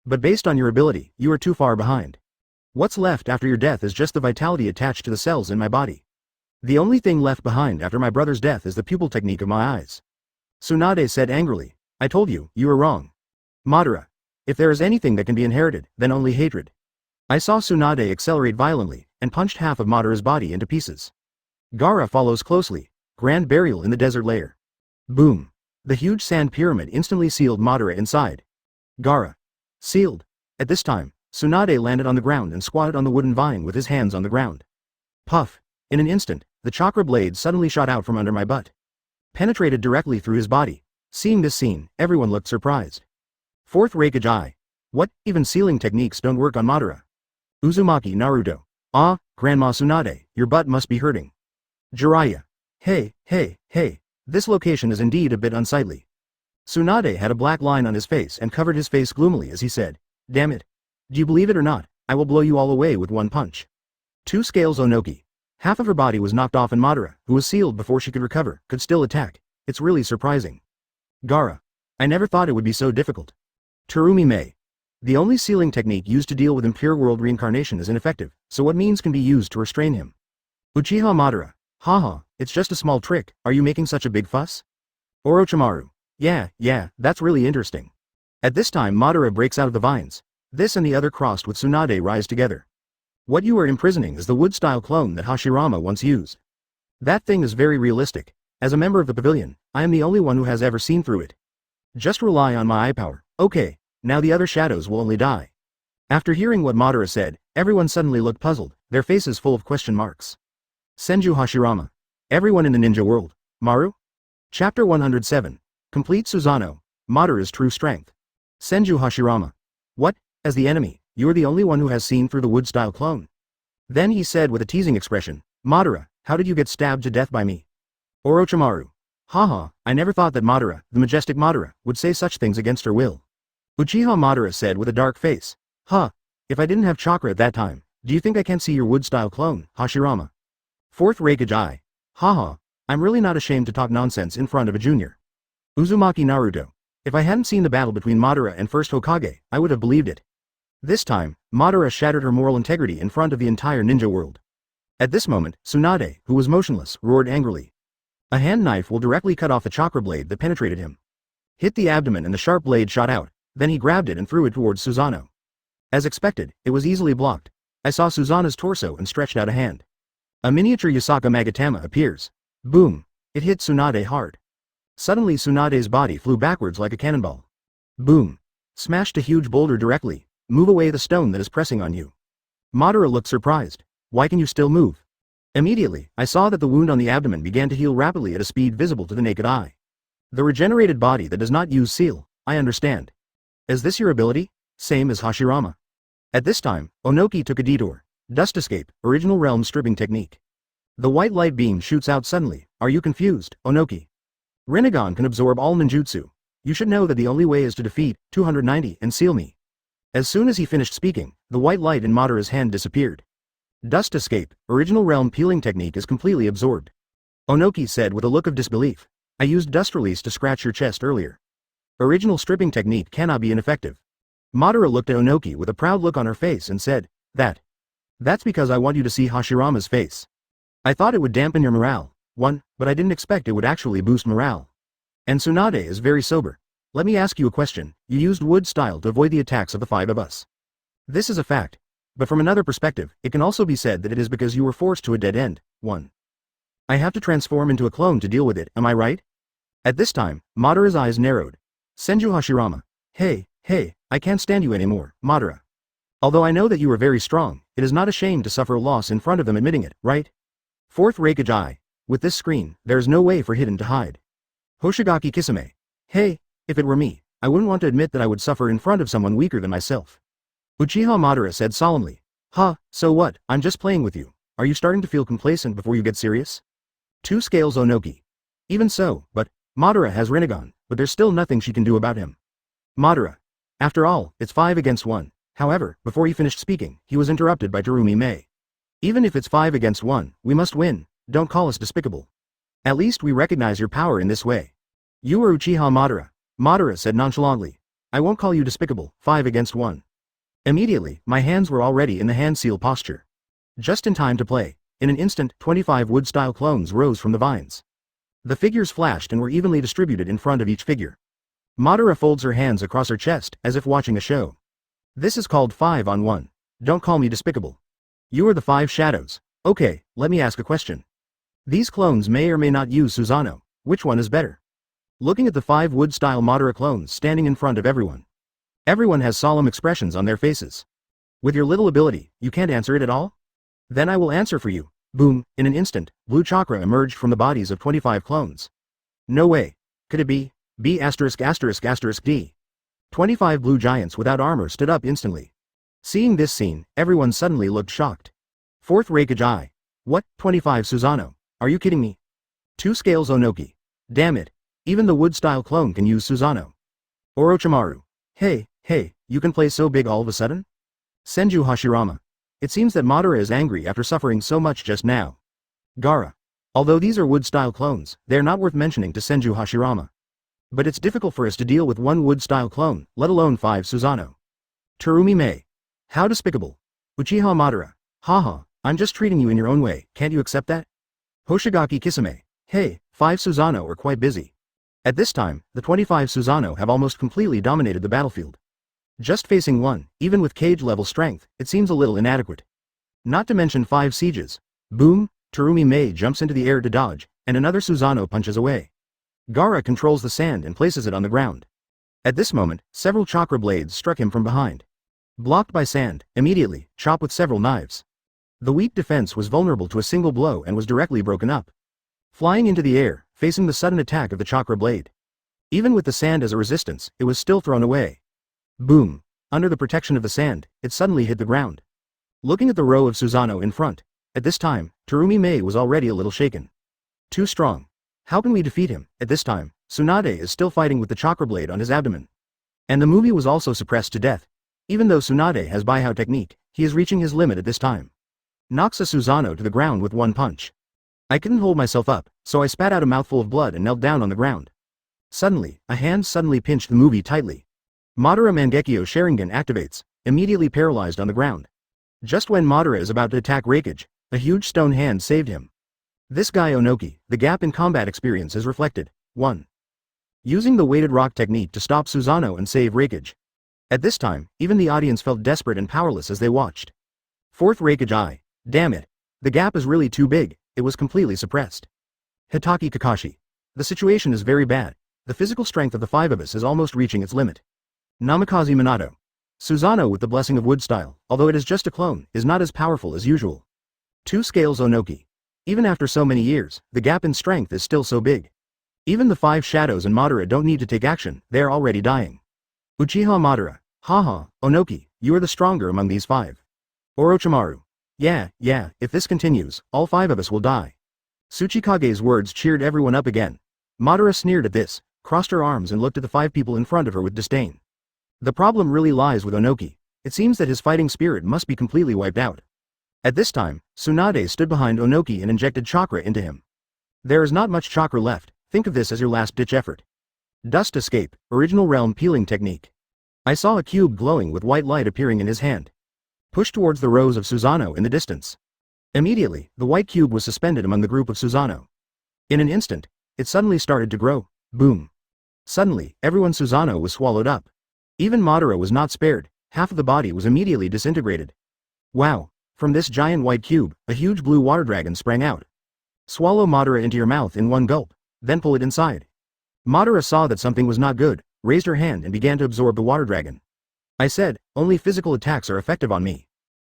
But based on your ability, you are too far behind. What's left after your death is just the vitality attached to the cells in my body. The only thing left behind after my brother's death is the pupil technique of my eyes. Tsunade said angrily. I told you, you were wrong. Madara. If there is anything that can be inherited, then only hatred. I saw Tsunade accelerate violently, and punched half of Madara's body into pieces. Gaara follows closely. Grand burial in the desert layer. Boom. The huge sand pyramid instantly sealed Madara inside. Gaara. Sealed. At this time, Tsunade landed on the ground and squatted on the wooden vine with his hands on the ground. Puff. In an instant, the chakra blade suddenly shot out from under my butt. Penetrated directly through his body. Seeing this scene, everyone looked surprised. Fourth Raikage Eye. What? Even sealing techniques don't work on Madara. Uzumaki Naruto. Ah, Grandma Tsunade, your butt must be hurting. Jiraiya. Hey, this location is indeed a bit unsightly. Tsunade had a black line on his face and covered his face gloomily as he said, damn it. Do you believe it or not, I will blow you all away with one punch. 2 Scales Onoki. Half of her body was knocked off and Madara, who was sealed before she could recover, could still attack. It's really surprising. Gaara. I never thought it would be so difficult. Terumi Mei. The only sealing technique used to deal with impure world reincarnation is ineffective, so what means can be used to restrain him? Uchiha Madara. Haha, it's just a small trick, are you making such a big fuss? Orochimaru. Yeah, that's really interesting. At this time Madara breaks out of the vines. This and the other crossed with Tsunade rise together. What you are imprisoning is the wood-style clone that Hashirama once used. That thing is very realistic. As a member of the pavilion, I am the only one who has ever seen through it. Just rely on my eye power. Okay, now the other shadows will only die. After hearing what Madara said, everyone suddenly looked puzzled, their faces full of question marks. Senju Hashirama. Everyone in the ninja world. Maru? Chapter 107. Complete Susanoo. Madara's true strength. Senju Hashirama. What? As the enemy, you are the only one who has seen through the wood-style clone. Then he said with a teasing expression, Madara, how did you get stabbed to death by me? Orochimaru. Haha, I never thought that Madara, the majestic Madara, would say such things against her will. Uchiha Madara said with a dark face. If I didn't have chakra at that time, do you think I can't see your wood-style clone, Hashirama? Fourth Raikage Eye. Haha, I'm really not ashamed to talk nonsense in front of a junior. Uzumaki Naruto. If I hadn't seen the battle between Madara and First Hokage, I would have believed it. This time, Madara shattered her moral integrity in front of the entire ninja world. At this moment, Tsunade, who was motionless, roared angrily. A hand knife will directly cut off the chakra blade that penetrated him. Hit the abdomen and the sharp blade shot out, then he grabbed it and threw it towards Susanoo. As expected, it was easily blocked. I saw Susanoo's torso and stretched out a hand. A miniature Yasaka Magatama appears. Boom! It hit Tsunade hard. Suddenly Tsunade's body flew backwards like a cannonball. Boom! Smashed a huge boulder directly. Move away the stone that is pressing on you. Madara looked surprised. Why can you still move? Immediately, I saw that the wound on the abdomen began to heal rapidly at a speed visible to the naked eye. The regenerated body that does not use seal, I understand. Is this your ability? Same as Hashirama. At this time, Onoki took a detour. Dust escape, original realm stripping technique. The white light beam shoots out suddenly. Are you confused, Onoki? Rinnegan can absorb all ninjutsu. You should know that the only way is to defeat 290 and seal me. As soon as he finished speaking, the white light in Madara's hand disappeared. Dust escape, original realm peeling technique is completely absorbed. Onoki said with a look of disbelief. I used dust release to scratch your chest earlier. Original stripping technique cannot be ineffective. Madara looked at Onoki with a proud look on her face and said, That's because I want you to see Hashirama's face. I thought it would dampen your morale, but I didn't expect it would actually boost morale. And Tsunade is very sober. Let me ask you a question. You used wood style to avoid the attacks of the five of us. This is a fact. But from another perspective, it can also be said that it is because you were forced to a dead end. I have to transform into a clone to deal with it, am I right? At this time, Madara's eyes narrowed. Senju Hashirama. Hey, I can't stand you anymore, Madara. Although I know that you are very strong, it is not a shame to suffer a loss in front of them admitting it, right? Fourth Raikage Eye. With this screen, there is no way for Hidden to hide. Hoshigaki Kisame. Hey, if it were me, I wouldn't want to admit that I would suffer in front of someone weaker than myself. Uchiha Madara said solemnly. So what, I'm just playing with you. Are you starting to feel complacent before you get serious? 2 scales Onoki. Even so, but, Madara has Rinnegan, but there's still nothing she can do about him. Madara. After all, it's 5 against 1. However, before he finished speaking, he was interrupted by Terumi Mei. Even if it's 5 against 1, we must win. Don't call us despicable. At least we recognize your power in this way. You are Uchiha Madara. Madara said nonchalantly. I won't call you despicable, 5 against 1. Immediately, my hands were already in the hand seal posture. Just in time to play. In an instant, 25 wood-style clones rose from the vines. The figures flashed and were evenly distributed in front of each figure. Madara folds her hands across her chest, as if watching a show. This is called 5 on 1. Don't call me despicable. You are the 5 shadows. Okay, let me ask a question. These clones may or may not use Susanoo. Which one is better? Looking at the 5 wood-style Madara clones standing in front of everyone. Everyone has solemn expressions on their faces. With your little ability, you can't answer it at all? Then I will answer for you. Boom, in an instant, blue chakra emerged from the bodies of 25 clones. No way. Could it be? B******D. 25 blue giants without armor stood up instantly. Seeing this scene, everyone suddenly looked shocked. Fourth Raikage Eye. What, 25 Susanoo? Are you kidding me? 2 scales Onoki. Damn it. Even the wood-style clone can use Susanoo. Orochimaru. Hey, you can play so big all of a sudden? Senju Hashirama. It seems that Madara is angry after suffering so much just now. Gaara. Although these are wood-style clones, they are not worth mentioning to Senju Hashirama. But it's difficult for us to deal with 1 wood-style clone, let alone 5 Susanoo. Terumi Mei. How despicable. Uchiha Madara. Haha, I'm just treating you in your own way, can't you accept that? Hoshigaki Kisame. Hey, 5 Susanoo are quite busy. At this time, the 25 Susanoo have almost completely dominated the battlefield. Just facing 1, even with cage-level strength, it seems a little inadequate. Not to mention 5 sieges. Boom, Terumi Mei jumps into the air to dodge, and another Susanoo punches away. Gaara controls the sand and places it on the ground. At this moment, several chakra blades struck him from behind. Blocked by sand, immediately, chop with several knives. The weak defense was vulnerable to a single blow and was directly broken up. Flying into the air, facing the sudden attack of the chakra blade. Even with the sand as a resistance, it was still thrown away. Boom. Under the protection of the sand, it suddenly hit the ground. Looking at the row of Susanoo in front, at this time, Terumi Mei was already a little shaken. Too strong. How can we defeat him? At this time, Tsunade is still fighting with the chakra blade on his abdomen. And the movie was also suppressed to death. Even though Tsunade has Baihao technique, he is reaching his limit at this time. Knocks a Susanoo to the ground with 1 punch. I couldn't hold myself up, so I spat out a mouthful of blood and knelt down on the ground. Suddenly, a hand suddenly pinched the movie tightly. Madara Mangekyo Sharingan activates, immediately paralyzed on the ground. Just when Madara is about to attack Raikage, a huge stone hand saved him. This guy Onoki, the gap in combat experience is reflected. 1. Using the weighted rock technique to stop Susanoo and save Raikage. At this time, even the audience felt desperate and powerless as they watched. Fourth Raikage Eye. Damn it. The gap is really too big, it was completely suppressed. Hitaki Kakashi. The situation is very bad. The physical strength of the 5 of us is almost reaching its limit. Namikaze Minato. Susanoo with the blessing of wood style, although it is just a clone, is not as powerful as usual. 2 scales Onoki. Even after so many years, the gap in strength is still so big. Even the 5 shadows and Madara don't need to take action, they are already dying. Uchiha Madara. Haha, Onoki, you are the stronger among these 5. Orochimaru. Yeah, if this continues, all 5 of us will die. Tsuchikage's words cheered everyone up again. Madara sneered at this, crossed her arms and looked at the 5 people in front of her with disdain. The problem really lies with Onoki. It seems that his fighting spirit must be completely wiped out. At this time, Tsunade stood behind Onoki and injected chakra into him. There is not much chakra left, think of this as your last-ditch effort. Dust escape, original realm peeling technique. I saw a cube glowing with white light appearing in his hand. Pushed towards the rows of Susanoo in the distance. Immediately, the white cube was suspended among the group of Susanoo. In an instant, it suddenly started to grow. Boom. Suddenly, everyone's Susanoo was swallowed up. Even Madara was not spared, half of the body was immediately disintegrated. Wow. From this giant white cube, a huge blue water dragon sprang out. Swallow Madara into your mouth in one gulp, then pull it inside. Madara saw that something was not good, raised her hand and began to absorb the water dragon. I said, only physical attacks are effective on me.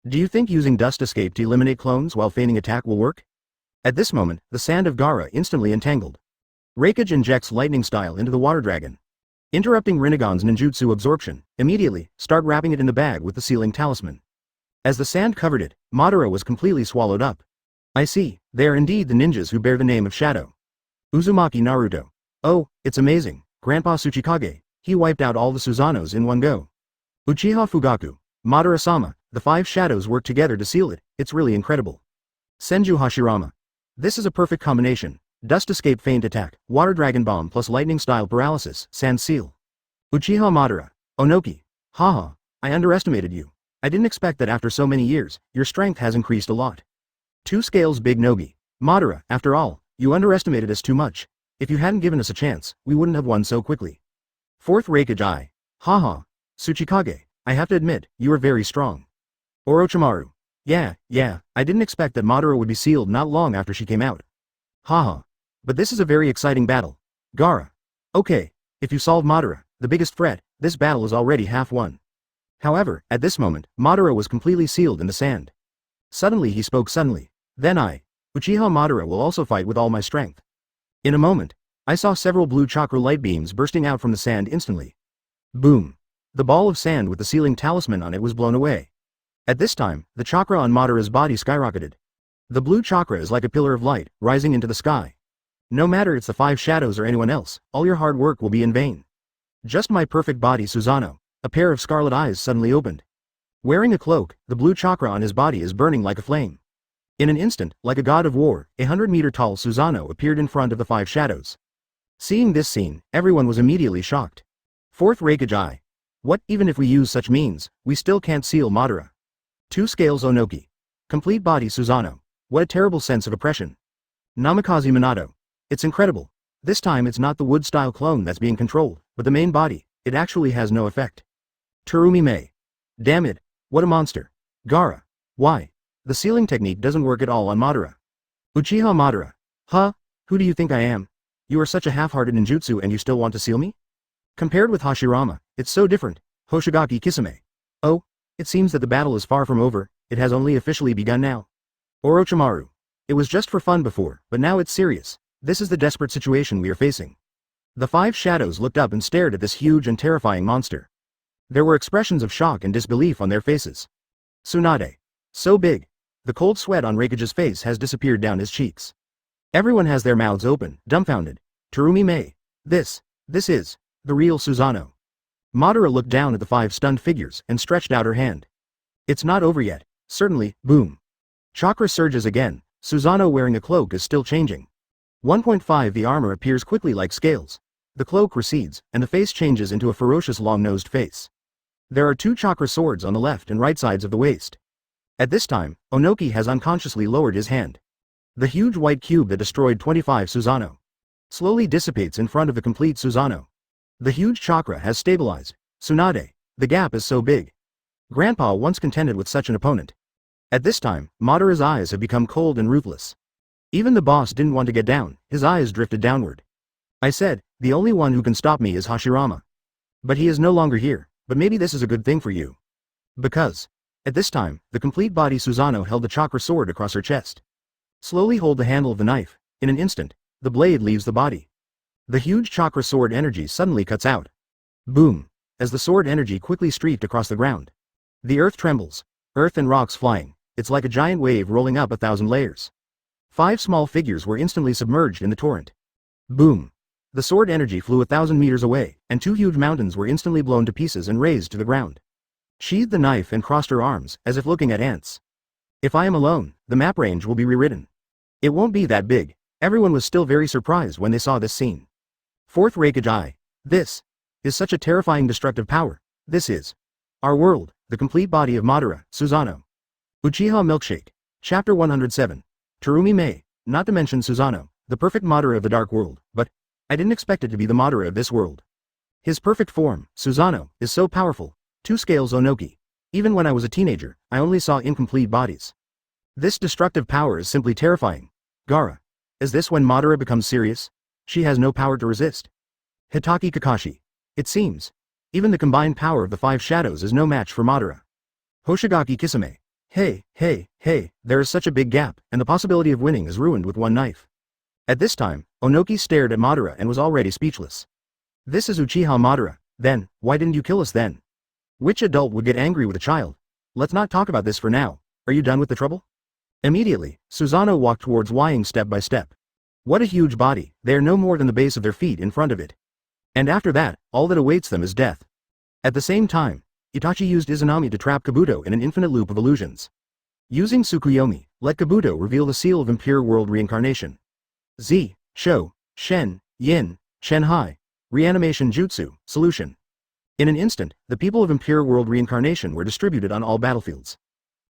Do you think using dust escape to eliminate clones while feigning attack will work? At this moment, the sand of Gaara instantly entangled. Raikage injects lightning style into the water dragon. Interrupting Rinnegan's ninjutsu absorption, immediately, start wrapping it in the bag with the sealing talisman. As the sand covered it, Madara was completely swallowed up. I see, they are indeed the ninjas who bear the name of Shadow. Uzumaki Naruto. Oh, it's amazing, Grandpa Tsuchikage, he wiped out all the Susanos in one go. Uchiha Fugaku. Madara-sama, the 5 shadows work together to seal it, it's really incredible. Senju Hashirama. This is a perfect combination, dust escape feint attack, water dragon bomb plus lightning style paralysis, sand seal. Uchiha Madara. Onoki. Haha, I underestimated you. I didn't expect that after so many years, your strength has increased a lot. 2 scales Big Nogi. Madara, after all, you underestimated us too much. If you hadn't given us a chance, we wouldn't have won so quickly. 4th Raikage Eye. Haha. Tsuchikage, I have to admit, you are very strong. Orochimaru. Yeah, I didn't expect that Madara would be sealed not long after she came out. Haha. But this is a very exciting battle. Gaara. Okay, if you solve Madara, the biggest threat, this battle is already half won. However, at this moment, Madara was completely sealed in the sand. Suddenly he spoke suddenly. Then I, Uchiha Madara will also fight with all my strength. In a moment, I saw several blue chakra light beams bursting out from the sand instantly. Boom. The ball of sand with the sealing talisman on it was blown away. At this time, the chakra on Madara's body skyrocketed. The blue chakra is like a pillar of light, rising into the sky. No matter it's the 5 shadows or anyone else, all your hard work will be in vain. Just my perfect body Susanoo. A pair of scarlet eyes suddenly opened. Wearing a cloak, the blue chakra on his body is burning like a flame. In an instant, like a god of war, a 100-meter-tall Susanoo appeared in front of the 5 shadows. Seeing this scene, everyone was immediately shocked. 4th Raikage Eye. What, even if we use such means, we still can't seal Madara. 2 scales Onoki. Complete body Susanoo. What a terrible sense of oppression. Namikaze Minato. It's incredible. This time it's not the wood-style clone that's being controlled, but the main body, it actually has no effect. Terumi Mei. Damn it, what a monster. Gaara. Why? The sealing technique doesn't work at all on Madara. Uchiha Madara. Huh? Who do you think I am? You are such a half-hearted ninjutsu and you still want to seal me? Compared with Hashirama, it's so different. Hoshigaki Kisame. Oh, it seems that the battle is far from over, it has only officially begun now. Orochimaru. It was just for fun before, but now it's serious. This is the desperate situation we are facing. The 5 shadows looked up and stared at this huge and terrifying monster. There were expressions of shock and disbelief on their faces. Tsunade. So big. The cold sweat on Raikage's face has disappeared down his cheeks. Everyone has their mouths open, dumbfounded. Terumi Mei. This is the real Susanoo. Madara looked down at the 5 stunned figures and stretched out her hand. It's not over yet. Certainly, boom. Chakra surges again. Susanoo wearing a cloak is still changing. 1.5 The armor appears quickly like scales. The cloak recedes, and the face changes into a ferocious long-nosed face. There are 2 chakra swords on the left and right sides of the waist. At this time, Onoki has unconsciously lowered his hand. The huge white cube that destroyed 25 Susanoo slowly dissipates in front of the complete Susanoo. The huge chakra has stabilized. Tsunade. The gap is so big. Grandpa once contended with such an opponent. At this time, Madara's eyes have become cold and ruthless. Even the boss didn't want to get down, his eyes drifted downward. I said, the only one who can stop me is Hashirama. But he is no longer here, but maybe this is a good thing for you. Because, at this time, the complete body Susanoo held the chakra sword across her chest. Slowly hold the handle of the knife. In an instant, the blade leaves the body. The huge chakra sword energy suddenly cuts out. Boom! As the sword energy quickly streaked across the ground. The earth trembles. Earth and rocks flying. It's like a giant wave rolling up 1,000 layers. 5 small figures were instantly submerged in the torrent. Boom! The sword energy flew 1,000 meters away, and 2 huge mountains were instantly blown to pieces and razed to the ground. Sheathed the knife and crossed her arms, as if looking at ants. If I am alone, the map range will be rewritten. It won't be that big. Everyone was still very surprised when they saw this scene. Fourth Reikage. This is such a terrifying destructive power. This is our world, the complete body of Madara, Susanoo. Uchiha Milkshake. Chapter 107. Terumi Mei, not to mention Susanoo, the perfect Madara of the Dark World, but I didn't expect it to be the Madara of this world. His perfect form, Susanoo, is so powerful. 2 scales Onoki. Even when I was a teenager, I only saw incomplete bodies. This destructive power is simply terrifying. Gaara. Is this when Madara becomes serious? She has no power to resist. Hitaki Kakashi. It seems. Even the combined power of the 5 shadows is no match for Madara. Hoshigaki Kisame. Hey, there is such a big gap, and the possibility of winning is ruined with one knife. At this time, Onoki stared at Madara and was already speechless. This is Uchiha Madara. Then, why didn't you kill us then? Which adult would get angry with a child? Let's not talk about this for now. Are you done with the trouble? Immediately, Susanoo walked towards Wying step by step. What a huge body, they are no more than the base of their feet in front of it. And after that, all that awaits them is death. At the same time, Itachi used Izanami to trap Kabuto in an infinite loop of illusions. Using Tsukuyomi, let Kabuto reveal the seal of impure world reincarnation. Z, Sho, Shen, Yin, Shenhai. Reanimation Jutsu, solution. In an instant, the people of impure world reincarnation were distributed on all battlefields.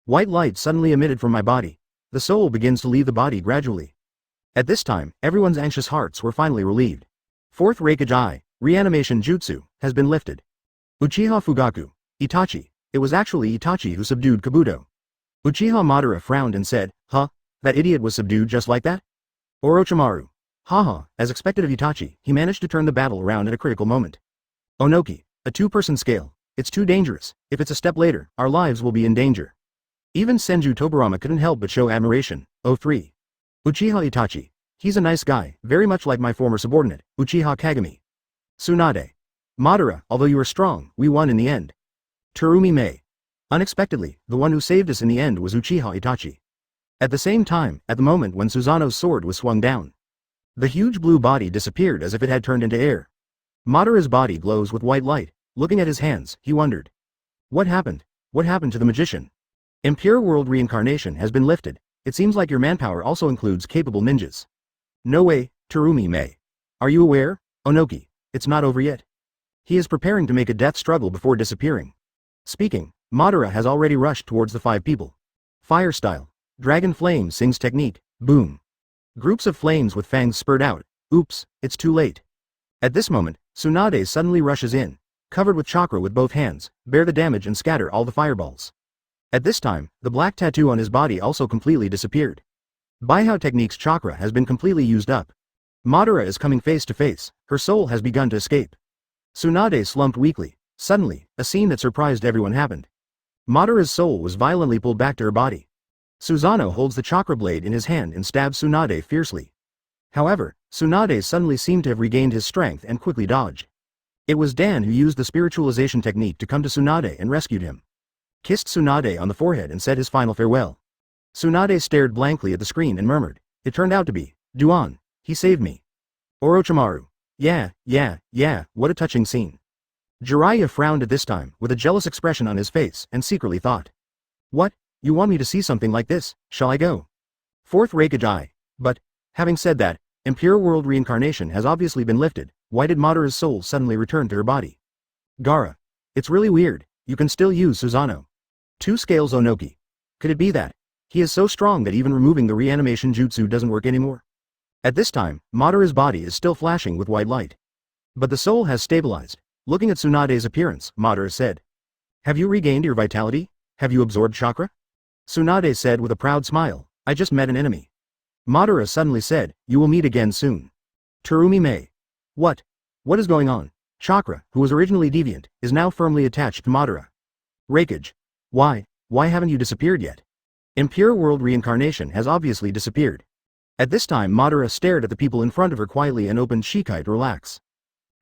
White light suddenly emitted from my body. The soul begins to leave the body gradually. At this time, everyone's anxious hearts were finally relieved. Fourth Reikage, Reanimation Jutsu, has been lifted. Uchiha Fugaku. Itachi. It was actually Itachi who subdued Kabuto. Uchiha Madara frowned and said, huh? That idiot was subdued just like that? Orochimaru. Haha, as expected of Itachi, he managed to turn the battle around at a critical moment. Onoki. A 2-person scale. It's too dangerous. If it's a step later, our lives will be in danger. Even Senju Tobirama couldn't help but show admiration. 03. Uchiha Itachi. He's a nice guy, very much like my former subordinate, Uchiha Kagami. Tsunade. Madara, although you were strong, we won in the end. Terumi Mei. Unexpectedly, the one who saved us in the end was Uchiha Itachi. At the same time, at the moment when Susanoo's sword was swung down, the huge blue body disappeared as if it had turned into air. Madara's body glows with white light. Looking at his hands, he wondered. What happened? What happened to the magician? Impure world reincarnation has been lifted. It seems like your manpower also includes capable ninjas. No way, Terumi Mei. Are you aware? Onoki. It's not over yet. He is preparing to make a death struggle before disappearing. Speaking, Madara has already rushed towards the 5 people. Fire style. Dragon flame sings technique. Boom. Groups of flames with fangs spurt out. Oops, it's too late. At this moment, Tsunade suddenly rushes in, covered with chakra with both hands, bear the damage and scatter all the fireballs. At this time, the black tattoo on his body also completely disappeared. Baihao technique's chakra has been completely used up. Madara is coming face to face, her soul has begun to escape. Tsunade slumped weakly. Suddenly, a scene that surprised everyone happened. Madara's soul was violently pulled back to her body. Susanoo holds the chakra blade in his hand and stabs Tsunade fiercely. However, Tsunade suddenly seemed to have regained his strength and quickly dodged. It was Dan who used the spiritualization technique to come to Tsunade and rescued him. Kissed Tsunade on the forehead and said his final farewell. Tsunade stared blankly at the screen and murmured, it turned out to be Duan. He saved me. Orochimaru. Yeah, what a touching scene. Jiraiya frowned at this time, with a jealous expression on his face, and secretly thought. What? You want me to see something like this? Shall I go? Fourth Reikage. But, having said that, impure world reincarnation has obviously been lifted. Why did Madara's soul suddenly return to her body? Gaara. It's really weird. You can still use Susanoo. 2 scales Onoki. Could it be that he is so strong that even removing the reanimation jutsu doesn't work anymore? At this time, Madara's body is still flashing with white light. But the soul has stabilized. Looking at Tsunade's appearance, Madara said. Have you regained your vitality? Have you absorbed chakra? Tsunade said with a proud smile, I just met an enemy. Madara suddenly said, you will meet again soon. Terumi Mei. What? What is going on? Chakra, who was originally deviant, is now firmly attached to Madara. Reikage. Why haven't you disappeared yet? Impure world reincarnation has obviously disappeared. At this time Madara stared at the people in front of her quietly and opened Shikai to relax.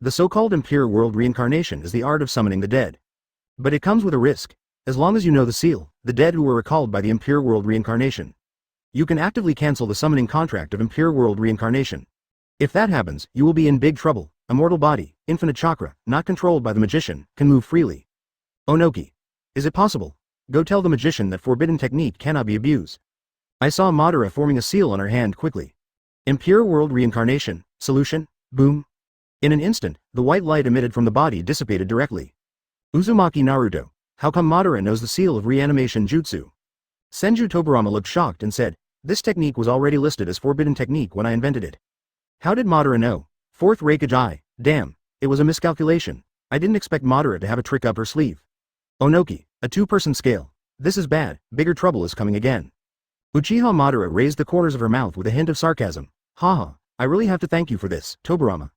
The so-called impure world reincarnation is the art of summoning the dead. But it comes with a risk. As long as you know the seal, the dead who were recalled by the impure world reincarnation, you can actively cancel the summoning contract of impure world reincarnation. If that happens, you will be in big trouble. A mortal body, infinite chakra, not controlled by the magician, can move freely. Onoki. Is it possible? Go tell the magician that forbidden technique cannot be abused. I saw Madara forming a seal on her hand quickly. Impure world reincarnation, solution, boom. In an instant, the white light emitted from the body dissipated directly. Uzumaki Naruto. How come Madara knows the seal of reanimation jutsu? Senju Tobirama looked shocked and said, this technique was already listed as forbidden technique when I invented it. How did Madara know? Fourth Raikage. Damn, it was a miscalculation. I didn't expect Madara to have a trick up her sleeve. Onoki, a two-person scale. This is bad, bigger trouble is coming again. Uchiha Madara raised the corners of her mouth with a hint of sarcasm. Haha, I really have to thank you for this, Tobirama.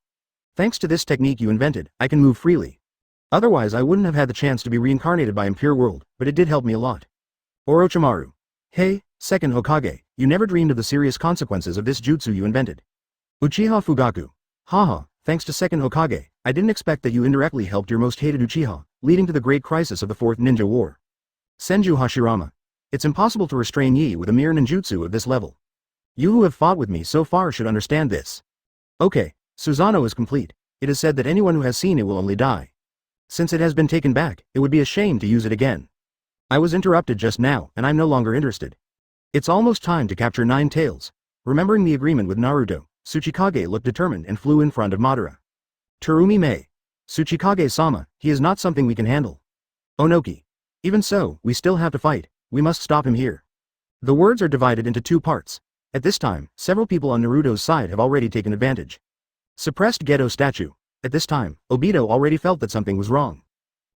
Thanks to this technique you invented, I can move freely. Otherwise I wouldn't have had the chance to be reincarnated by Impure World, but it did help me a lot. Orochimaru. Hey, second Hokage, you never dreamed of the serious consequences of this jutsu you invented. Uchiha Fugaku. Haha, thanks to second Hokage, I didn't expect that you indirectly helped your most hated Uchiha, leading to the great crisis of the Fourth Ninja War. Senju Hashirama. It's impossible to restrain Yi with a mere ninjutsu of this level. You who have fought with me so far should understand this. Okay, Susanoo is complete. It is said that anyone who has seen it will only die. Since it has been taken back, it would be a shame to use it again. I was interrupted just now, and I'm no longer interested. It's almost time to capture Nine Tails. Remembering the agreement with Naruto, Tsuchikage looked determined and flew in front of Madara. Terumi Mei. Tsuchikage-sama, he is not something we can handle. Onoki. Even so, we still have to fight. We must stop him here. The words are divided into two parts. At this time, several people on Naruto's side have already taken advantage. Suppressed Gedo statue. At this time, Obito already felt that something was wrong.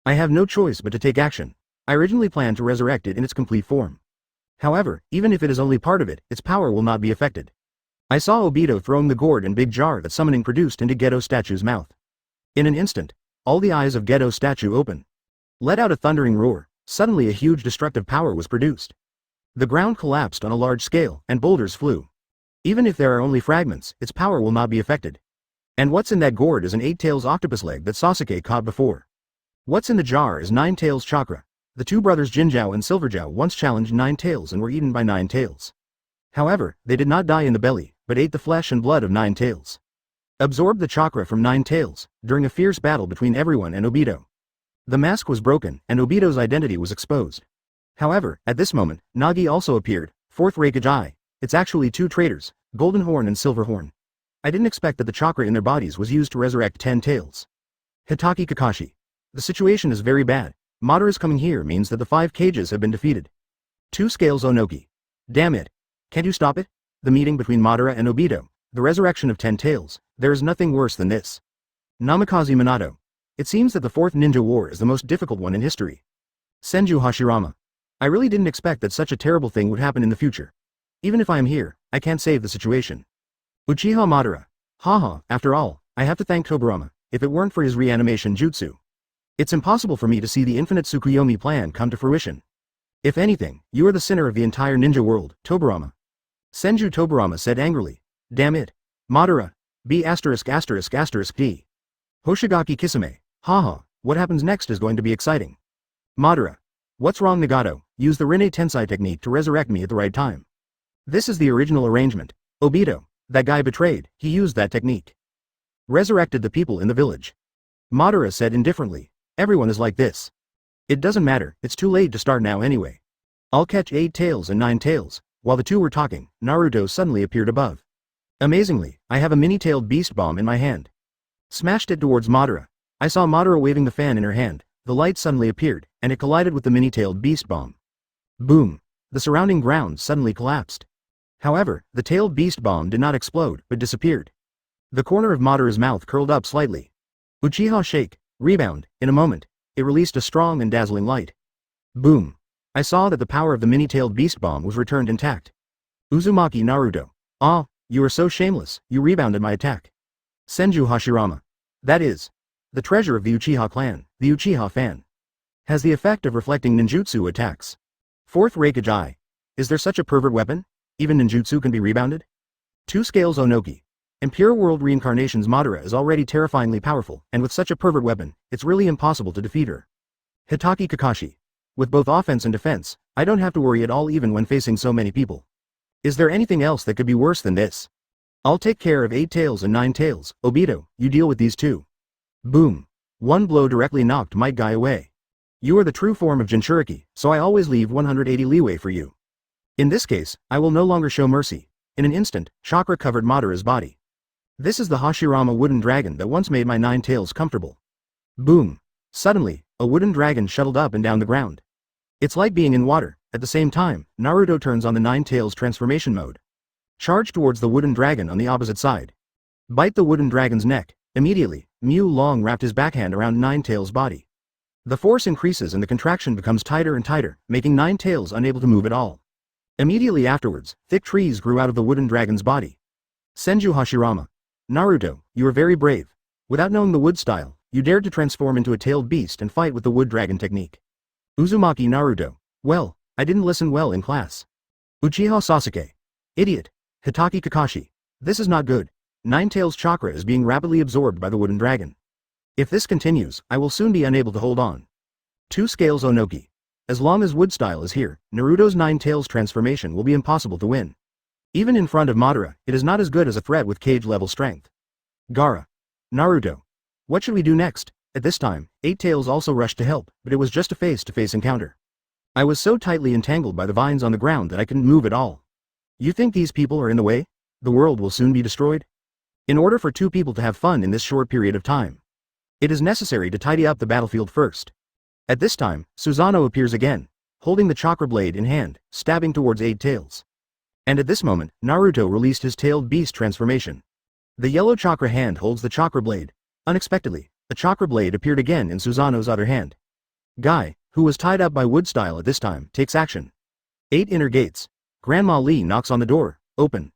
I have no choice but to take action. I originally planned to resurrect it in its complete form. However, even if it is only part of it, its power will not be affected. I saw Obito throwing the gourd and big jar that summoning produced into Gedo statue's mouth. In an instant, all the eyes of Gedo statue open. Let out a thundering roar. Suddenly a huge destructive power was produced. The ground collapsed on a large scale, and boulders flew. Even if there are only fragments, its power will not be affected. And what's in that gourd is an 8-tails octopus leg that Sasuke caught before. What's in the jar is 9 tails chakra. The two brothers Jinzhou and Silverjiao once challenged 9 tails and were eaten by 9 tails. However, they did not die in the belly, but ate the flesh and blood of 9 tails. Absorbed the chakra from 9 tails, during a fierce battle between everyone and Obito. The mask was broken, and Obito's identity was exposed. However, at this moment, Nagi also appeared, fourth Raikage. It's actually two traitors, Golden Horn and Silver Horn. I didn't expect that the chakra in their bodies was used to resurrect 10 tails. Hitaki Kakashi. The situation is very bad. Madara's coming here means that the 5 cages have been defeated. 2 scales Onoki. Damn it. Can't you stop it? The meeting between Madara and Obito, the resurrection of 10 tails, there is nothing worse than this. Namikaze Minato. It seems that the Fourth Ninja War is the most difficult one in history. Senju Hashirama. I really didn't expect that such a terrible thing would happen in the future. Even if I am here, I can't save the situation. Uchiha Madara. Haha, after all, I have to thank Tobirama, if it weren't for his reanimation jutsu. It's impossible for me to see the infinite Tsukuyomi plan come to fruition. If anything, you are the sinner of the entire ninja world, Tobirama. Senju Tobirama said angrily. Damn it. Madara. B********. D. Hoshigaki Kisame. Haha, what happens next is going to be exciting. Madara. What's wrong Nagato? Use the Rinne Tensai technique to resurrect me at the right time. This is the original arrangement. Obito. That guy betrayed, he used that technique. Resurrected the people in the village. Madara said indifferently. Everyone is like this. It doesn't matter, it's too late to start now anyway. I'll catch 8 tails and 9 tails. While the two were talking, Naruto suddenly appeared above. Amazingly, I have a mini-tailed beast bomb in my hand. Smashed it towards Madara. I saw Madara waving the fan in her hand. The light suddenly appeared, and it collided with the mini-tailed beast bomb. Boom. The surrounding ground suddenly collapsed. However, the tailed beast bomb did not explode, but disappeared. The corner of Madara's mouth curled up slightly. Uchiha shake, rebound, in a moment, it released a strong and dazzling light. Boom. I saw that the power of the mini-tailed beast bomb was returned intact. Uzumaki Naruto. Ah, you are so shameless, you rebounded my attack. Senju Hashirama. That is. The treasure of the Uchiha clan, the Uchiha fan. Has the effect of reflecting ninjutsu attacks. Fourth Raikage. Is there such a pervert weapon? Even ninjutsu can be rebounded? Two scales Onoki. In pure world reincarnations Madara is already terrifyingly powerful, and with such a pervert weapon, it's really impossible to defeat her. Hitaki Kakashi. With both offense and defense, I don't have to worry at all even when facing so many people. Is there anything else that could be worse than this? I'll take care of 8 tails and 9 tails, Obito, you deal with these two. Boom. One blow directly knocked Might Guy away. You are the true form of Jinchuriki, so I always leave 180 leeway for you. In this case, I will no longer show mercy. In an instant, chakra covered Madara's body. This is the Hashirama wooden dragon that once made my 9 tails comfortable. Boom. Suddenly, a wooden dragon shuttled up and down the ground. It's like being in water. At the same time, Naruto turns on the 9 tails transformation mode. Charge towards the wooden dragon on the opposite side. Bite the wooden dragon's neck. Immediately, Mu Long wrapped his backhand around 9 tails' body. The force increases and the contraction becomes tighter and tighter, making 9 tails unable to move at all. Immediately afterwards, thick trees grew out of the wooden dragon's body. Senju Hashirama. Naruto, you are very brave. Without knowing the wood style, you dared to transform into a tailed beast and fight with the wood dragon technique. Uzumaki Naruto. Well, I didn't listen well in class. Uchiha Sasuke. Idiot. Hitaki Kakashi. This is not good. 9 tails chakra is being rapidly absorbed by the wooden dragon. If this continues, I will soon be unable to hold on. 2 scales Onoki. As long as wood style is here, Naruto's 9 tails transformation will be impossible to win. Even in front of Madara, it is not as good as a threat with cage-level strength. Gaara. Naruto. What should we do next? At this time, 8 tails also rushed to help, but it was just a face-to-face encounter. I was so tightly entangled by the vines on the ground that I couldn't move at all. You think these people are in the way? The world will soon be destroyed? In order for 2 people to have fun in this short period of time, it is necessary to tidy up the battlefield first. At this time, Susanoo appears again, holding the chakra blade in hand, stabbing towards 8 tails. And at this moment, Naruto released his tailed beast transformation. The yellow chakra hand holds the chakra blade. Unexpectedly, a chakra blade appeared again in Susanoo's other hand. Guy, who was tied up by wood style at this time, takes action. 8 inner gates. Grandma Lee knocks on the door. Open.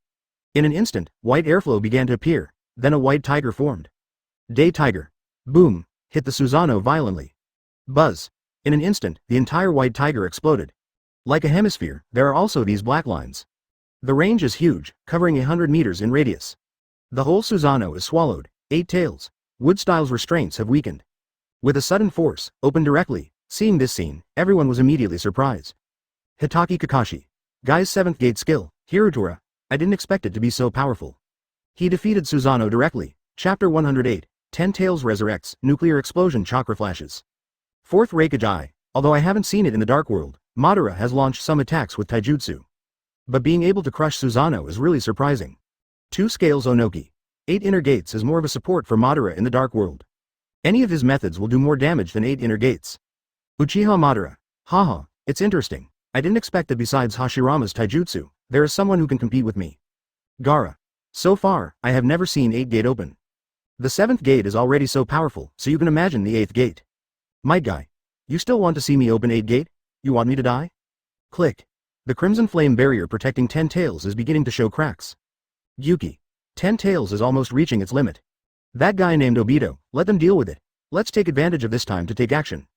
In an instant, white airflow began to appear, then a white tiger formed. Day Tiger. Boom, hit the Susanoo violently. Buzz. In an instant, the entire white tiger exploded. Like a hemisphere, there are also these black lines. The range is huge, covering 100 meters in radius. The whole Susanoo is swallowed. 8 tails. Wood style's restraints have weakened. With a sudden force, open directly. Seeing this scene, everyone was immediately surprised. Hitaki Kakashi. Guy's 7th gate skill, Hirutora. I didn't expect it to be so powerful. He defeated Susanoo directly. Chapter 108. 10 tails resurrects, nuclear explosion chakra flashes. 4th Reikage. Although I haven't seen it in the Dark World, Madara has launched some attacks with taijutsu. But being able to crush Susanoo is really surprising. 2 scales Onoki. 8 inner gates is more of a support for Madara in the Dark World. Any of his methods will do more damage than 8 inner gates. Uchiha Madara. Haha, it's interesting. I didn't expect that besides Hashirama's taijutsu, there is someone who can compete with me. Gaara. So far, I have never seen 8 gate open. The 7th gate is already so powerful, so you can imagine the 8th gate. Might Guy. You still want to see me open 8 gate? You want me to die? Click. The crimson flame barrier protecting 10 tails is beginning to show cracks. Yuki. 10 tails is almost reaching its limit. That guy named Obito, let them deal with it. Let's take advantage of this time to take action.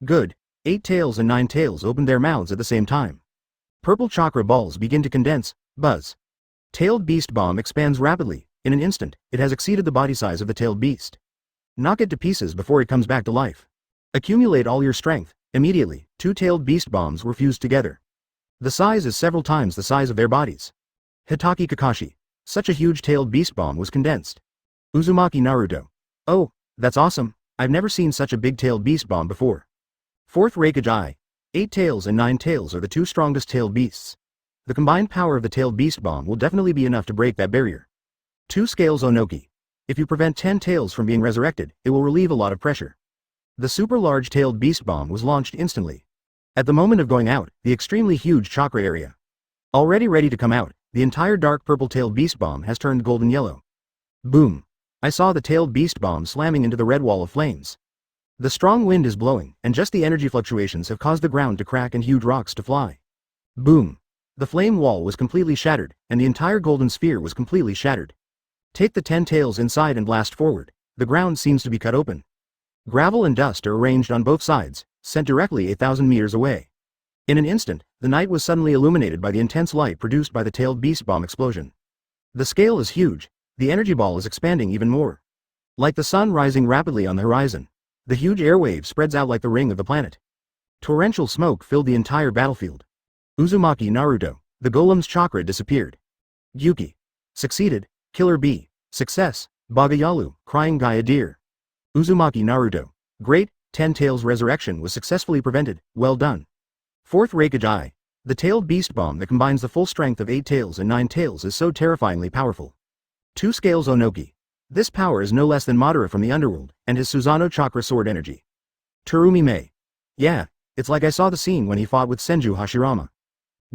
Good. 8 tails and 9 tails opened their mouths at the same time. Purple chakra balls begin to condense. Buzz. Tailed beast bomb expands rapidly. In an instant, it has exceeded the body size of the tailed beast. Knock it to pieces before it comes back to life. Accumulate all your strength. Immediately, 2 tailed beast bombs were fused together. The size is several times the size of their bodies. Hitaki Kakashi. Such a huge tailed beast bomb was condensed. Uzumaki Naruto. Oh, that's awesome. I've never seen such a big tailed beast bomb before. 4th Reikage. 8 tails and 9 tails are the 2 strongest tailed beasts. The combined power of the tailed beast bomb will definitely be enough to break that barrier. 2 scales Onoki. If you prevent 10 tails from being resurrected, it will relieve a lot of pressure. The super large tailed beast bomb was launched instantly. At the moment of going out, the extremely huge chakra area. Already ready to come out, the entire dark purple tailed beast bomb has turned golden yellow. Boom. I saw the tailed beast bomb slamming into the red wall of flames. The strong wind is blowing, and just the energy fluctuations have caused the ground to crack and huge rocks to fly. Boom. The flame wall was completely shattered, and the entire golden sphere was completely shattered. Take the 10 tails inside and blast forward. The ground seems to be cut open. Gravel and dust are arranged on both sides, sent directly 1,000 meters away. In an instant, the night was suddenly illuminated by the intense light produced by the tailed beast bomb explosion. The scale is huge, the energy ball is expanding even more. Like the sun rising rapidly on the horizon, the huge airwave spreads out like the ring of the planet. Torrential smoke filled the entire battlefield. Uzumaki Naruto, the golem's chakra disappeared. Yuki. Succeeded, Killer Bee. Success, Bagayalu, Crying Gaia Deer. Uzumaki Naruto. Great, Ten Tails resurrection was successfully prevented, well done. Fourth Raikage Eye. The tailed beast bomb that combines the full strength of 8 tails and 9 tails is so terrifyingly powerful. 2 Scales Onoki. This power is no less than Madara from the underworld, and his Susanoo chakra sword energy. Terumi Mei. Yeah, it's like I saw the scene when he fought with Senju Hashirama.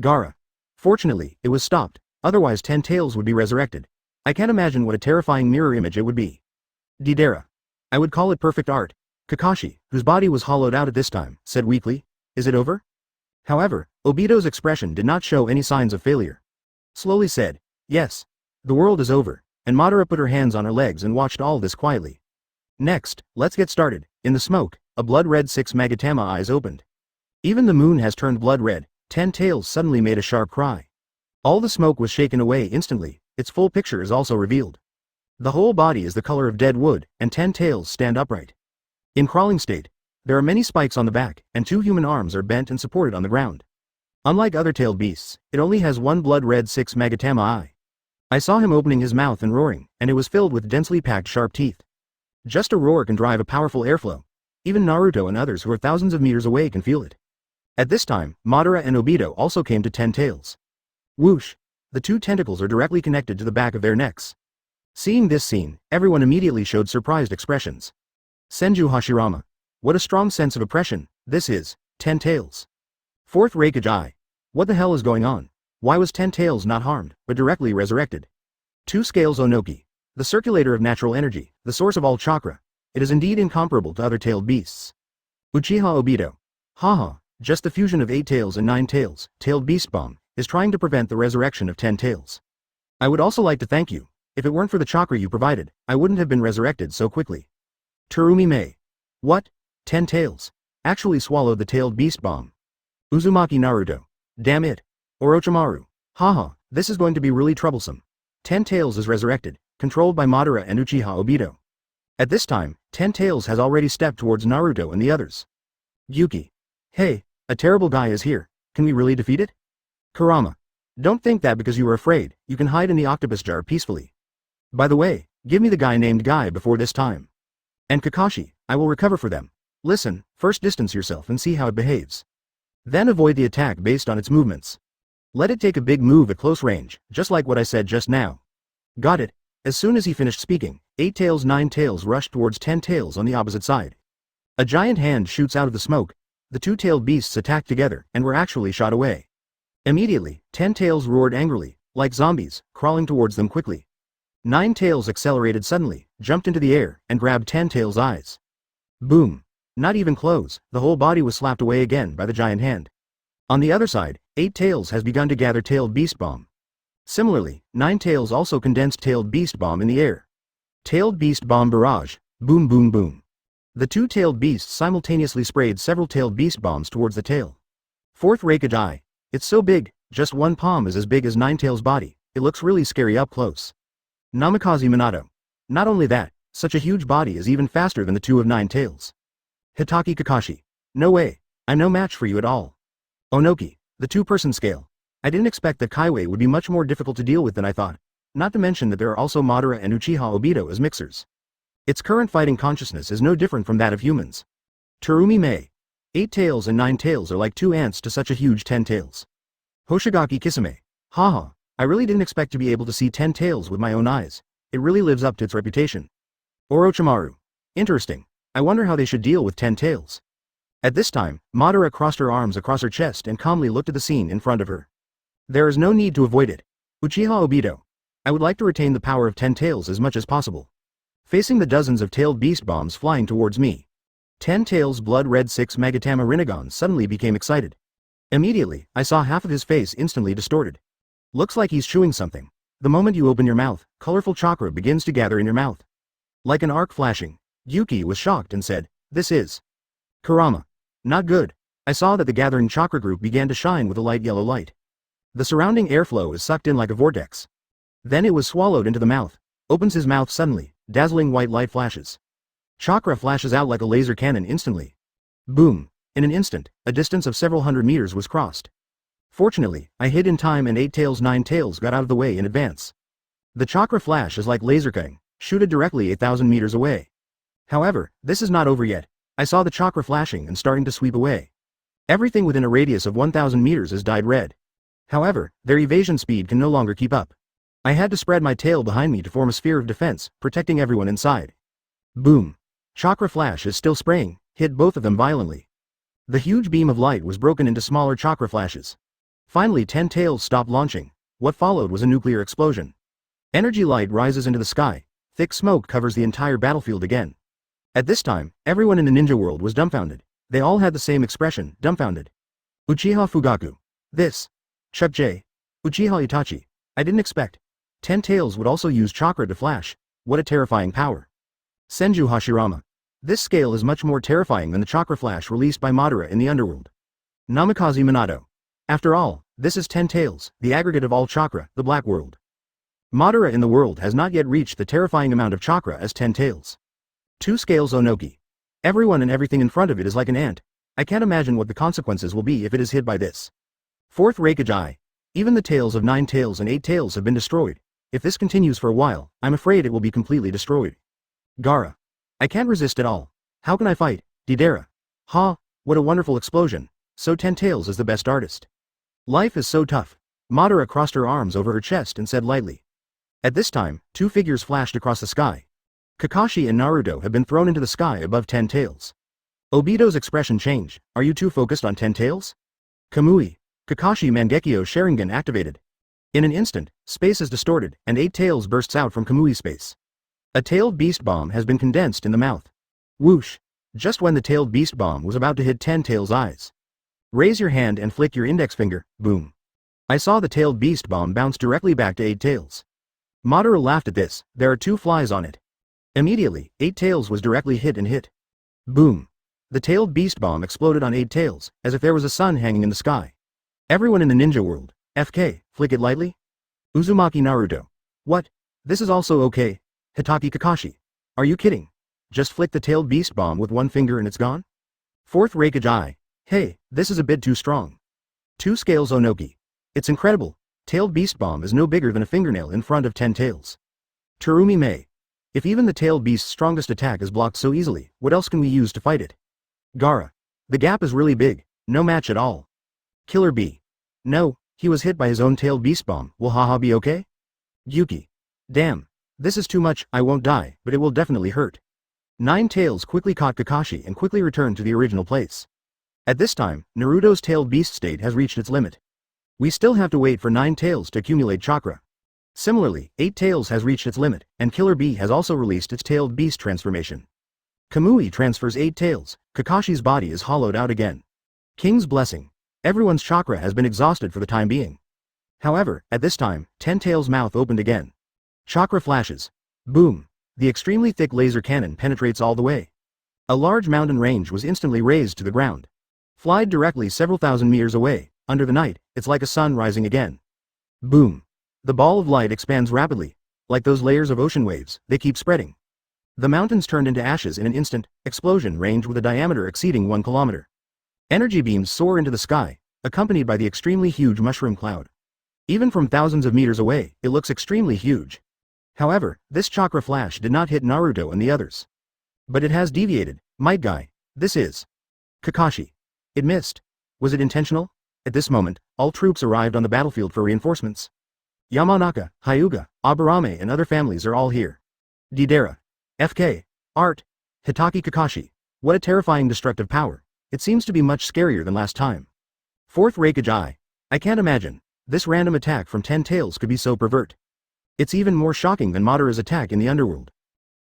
Gaara. Fortunately, it was stopped, otherwise 10 tails would be resurrected. I can't imagine what a terrifying mirror image it would be. Deidara. I would call it perfect art. Kakashi, whose body was hollowed out at this time, said weakly, is it over? However, Obito's expression did not show any signs of failure. Slowly said, yes. The world is over, and Madara put her hands on her legs and watched all this quietly. Next, let's get started. In the smoke, a blood-red 6 Magatama eyes opened. Even the moon has turned blood red. 10 tails suddenly made a sharp cry. All the smoke was shaken away instantly, its full picture is also revealed. The whole body is the color of dead wood, and 10 tails stand upright. In crawling state, there are many spikes on the back, and 2 human arms are bent and supported on the ground. Unlike other tailed beasts, it only has one blood-red 6 Magatama eye. I saw him opening his mouth and roaring, and it was filled with densely packed sharp teeth. Just a roar can drive a powerful airflow. Even Naruto and others who are thousands of meters away can feel it. At this time, Madara and Obito also came to 10 tails. Whoosh! The 2 tentacles are directly connected to the back of their necks. Seeing this scene, everyone immediately showed surprised expressions. Senju Hashirama. What a strong sense of oppression, this is, 10 tails. Fourth Raikage Eye. What the hell is going on? Why was 10 tails not harmed, but directly resurrected? 2 Scales Onoki. The circulator of natural energy, the source of all chakra. It is indeed incomparable to other tailed beasts. Uchiha Obito. Haha, just the fusion of 8 tails and 9 tails, tailed beast bomb, is trying to prevent the resurrection of 10 tails. I would also like to thank you. If it weren't for the chakra you provided, I wouldn't have been resurrected so quickly. Terumi Mei. What? 10 tails. Actually swallowed the tailed beast bomb. Uzumaki Naruto. Damn it. Orochimaru. Haha, this is going to be really troublesome. 10 tails is resurrected, controlled by Madara and Uchiha Obito. At this time, 10 tails has already stepped towards Naruto and the others. Yuki. Hey, a terrible guy is here, can we really defeat it? Kurama. Don't think that because you are afraid, you can hide in the octopus jar peacefully. By the way, give me the guy named Guy before this time. And Kakashi, I will recover for them. Listen, first distance yourself and see how it behaves. Then avoid the attack based on its movements. Let it take a big move at close range, just like what I said just now. Got it. As soon as he finished speaking, 8 tails 9 tails rushed towards 10 tails on the opposite side. A giant hand shoots out of the smoke. The 2-tailed beasts attacked together and were actually shot away. Immediately, 10 tails roared angrily, like zombies, crawling towards them quickly. 9 tails accelerated suddenly, jumped into the air, and grabbed 10 tails' eyes. Boom! Not even close, the whole body was slapped away again by the giant hand. On the other side, 8 tails has begun to gather tailed beast bomb. Similarly, 9 tails also condensed tailed beast bomb in the air. Tailed beast bomb barrage, boom boom boom. The 2-tailed beasts simultaneously sprayed several tailed beast bombs towards the tail. Fourth Raikage Eye. It's so big, just one palm is as big as 9 tails' body, it looks really scary up close. Namikaze Minato. Not only that, such a huge body is even faster than the 2 of 9 tails. Hitaki Kakashi. No way, I'm no match for you at all. Onoki, the 2-person scale. I didn't expect that Kaiway would be much more difficult to deal with than I thought, not to mention that there are also Madara and Uchiha Obito as mixers. Its current fighting consciousness is no different from that of humans. Terumi Mei. 8 tails and 9 tails are like 2 ants to such a huge 10 tails. Hoshigaki Kisame. Haha, I really didn't expect to be able to see 10 tails with my own eyes. It really lives up to its reputation. Orochimaru. Interesting. I wonder how they should deal with 10 tails. At this time, Madara crossed her arms across her chest and calmly looked at the scene in front of her. There is no need to avoid it. Uchiha Obito. I would like to retain the power of 10 tails as much as possible. Facing the dozens of tailed beast bombs flying towards me. 10 tails blood red 6 Magatama Rinnegan suddenly became excited. Immediately, I saw half of his face instantly distorted. Looks like he's chewing something. The moment you open your mouth, colorful chakra begins to gather in your mouth. Like an arc flashing, Yuki was shocked and said, this is Kurama. Not good. I saw that the gathering chakra group began to shine with a light yellow light. The surrounding airflow is sucked in like a vortex. Then it was swallowed into the mouth. Opens his mouth suddenly, dazzling white light flashes. Chakra flashes out like a laser cannon instantly. Boom. In an instant, a distance of several hundred meters was crossed. Fortunately, I hid in time and 8 tails 9 tails got out of the way in advance. The chakra flash is like laser cutting, shooted directly 8,000 meters away. However, this is not over yet. I saw the chakra flashing and starting to sweep away. Everything within a radius of 1,000 meters is dyed red. However, their evasion speed can no longer keep up. I had to spread my tail behind me to form a sphere of defense, protecting everyone inside. Boom. Chakra flash is still spraying, hit both of them violently. The huge beam of light was broken into smaller chakra flashes. Finally 10 tails stopped launching. What followed was a nuclear explosion. Energy light rises into the sky. Thick smoke covers the entire battlefield again. At this time, everyone in the ninja world was dumbfounded. They all had the same expression, dumbfounded. Uchiha Fugaku. This. Chuck J. Uchiha Itachi. I didn't expect. 10 tails would also use chakra to flash. What a terrifying power. Senju Hashirama. This scale is much more terrifying than the chakra flash released by Madara in the underworld. Namikaze Minato. After all, this is 10 tails, the aggregate of all chakra, the black world. Madara in the world has not yet reached the terrifying amount of chakra as 10 tails. 2 scales Onoki. Everyone and everything in front of it is like an ant. I can't imagine what the consequences will be if it is hit by this. 4th Reikage. Even the tails of 9 tails and 8 tails have been destroyed. If this continues for a while, I'm afraid it will be completely destroyed. Gaara. I can't resist at all. How can I fight? Deidara. Ha, what a wonderful explosion. So 10 tails is the best artist. Life is so tough. Madara crossed her arms over her chest and said lightly. At this time, 2 figures flashed across the sky. Kakashi and Naruto have been thrown into the sky above 10 tails. Obito's expression changed. Are you too focused on 10 tails? Kamui. Kakashi Mangekyo Sharingan activated. In an instant, space is distorted, and 8 tails bursts out from Kamui's space. A tailed beast bomb has been condensed in the mouth. Whoosh. Just when the tailed beast bomb was about to hit 10 tails' eyes. Raise your hand and flick your index finger, boom. I saw the tailed beast bomb bounce directly back to 8 tails. Madara laughed at this. There are 2 flies on it. Immediately, 8 tails was directly hit and hit. Boom. The tailed beast bomb exploded on 8 tails, as if there was a sun hanging in the sky. Everyone in the ninja world, FK, flick it lightly? Uzumaki Naruto. What? This is also okay? Hitaki Kakashi. Are you kidding? Just flick the tailed beast bomb with 1 finger and it's gone? 4th Reikage. Hey, this is a bit too strong. 2 scales Onoki. It's incredible. Tailed beast bomb is no bigger than a fingernail in front of 10 tails. Terumi Mei. If even the tailed beast's strongest attack is blocked so easily, what else can we use to fight it? Gaara. The gap is really big. No match at all. Killer Bee. No, he was hit by his own tailed beast bomb. Will Haha be okay? Yuki. Damn. This is too much. I won't die, but it will definitely hurt. 9 tails quickly caught Kakashi and quickly returned to the original place. At this time, Naruto's tailed beast state has reached its limit. We still have to wait for 9 tails to accumulate chakra. Similarly, 8 tails has reached its limit, and Killer Bee has also released its tailed beast transformation. Kamui transfers 8 tails. Kakashi's body is hollowed out again. King's blessing. Everyone's chakra has been exhausted for the time being. However, at this time, 10 tails' mouth opened again. Chakra flashes. Boom. The extremely thick laser cannon penetrates all the way. A large mountain range was instantly razed to the ground. Flied directly several thousand meters away. Under the night, it's like a sun rising again. Boom. The ball of light expands rapidly. Like those layers of ocean waves, they keep spreading. The mountains turned into ashes in an instant. Explosion range with a diameter exceeding 1 kilometer. Energy beams soar into the sky, accompanied by the extremely huge mushroom cloud. Even from thousands of meters away, it looks extremely huge. However, this chakra flash did not hit Naruto and the others. But it has deviated. Might Guy. This is Kakashi. It missed. Was it intentional? At this moment, all troops arrived on the battlefield for reinforcements. Yamanaka, Hyuga, Aburame and other families are all here. Deidara. FK. Art. Hitaki Kakashi. What a terrifying destructive power. It seems to be much scarier than last time. 4th Reikage. I can't imagine. This random attack from 10 tails could be so pervert. It's even more shocking than Madara's attack in the underworld.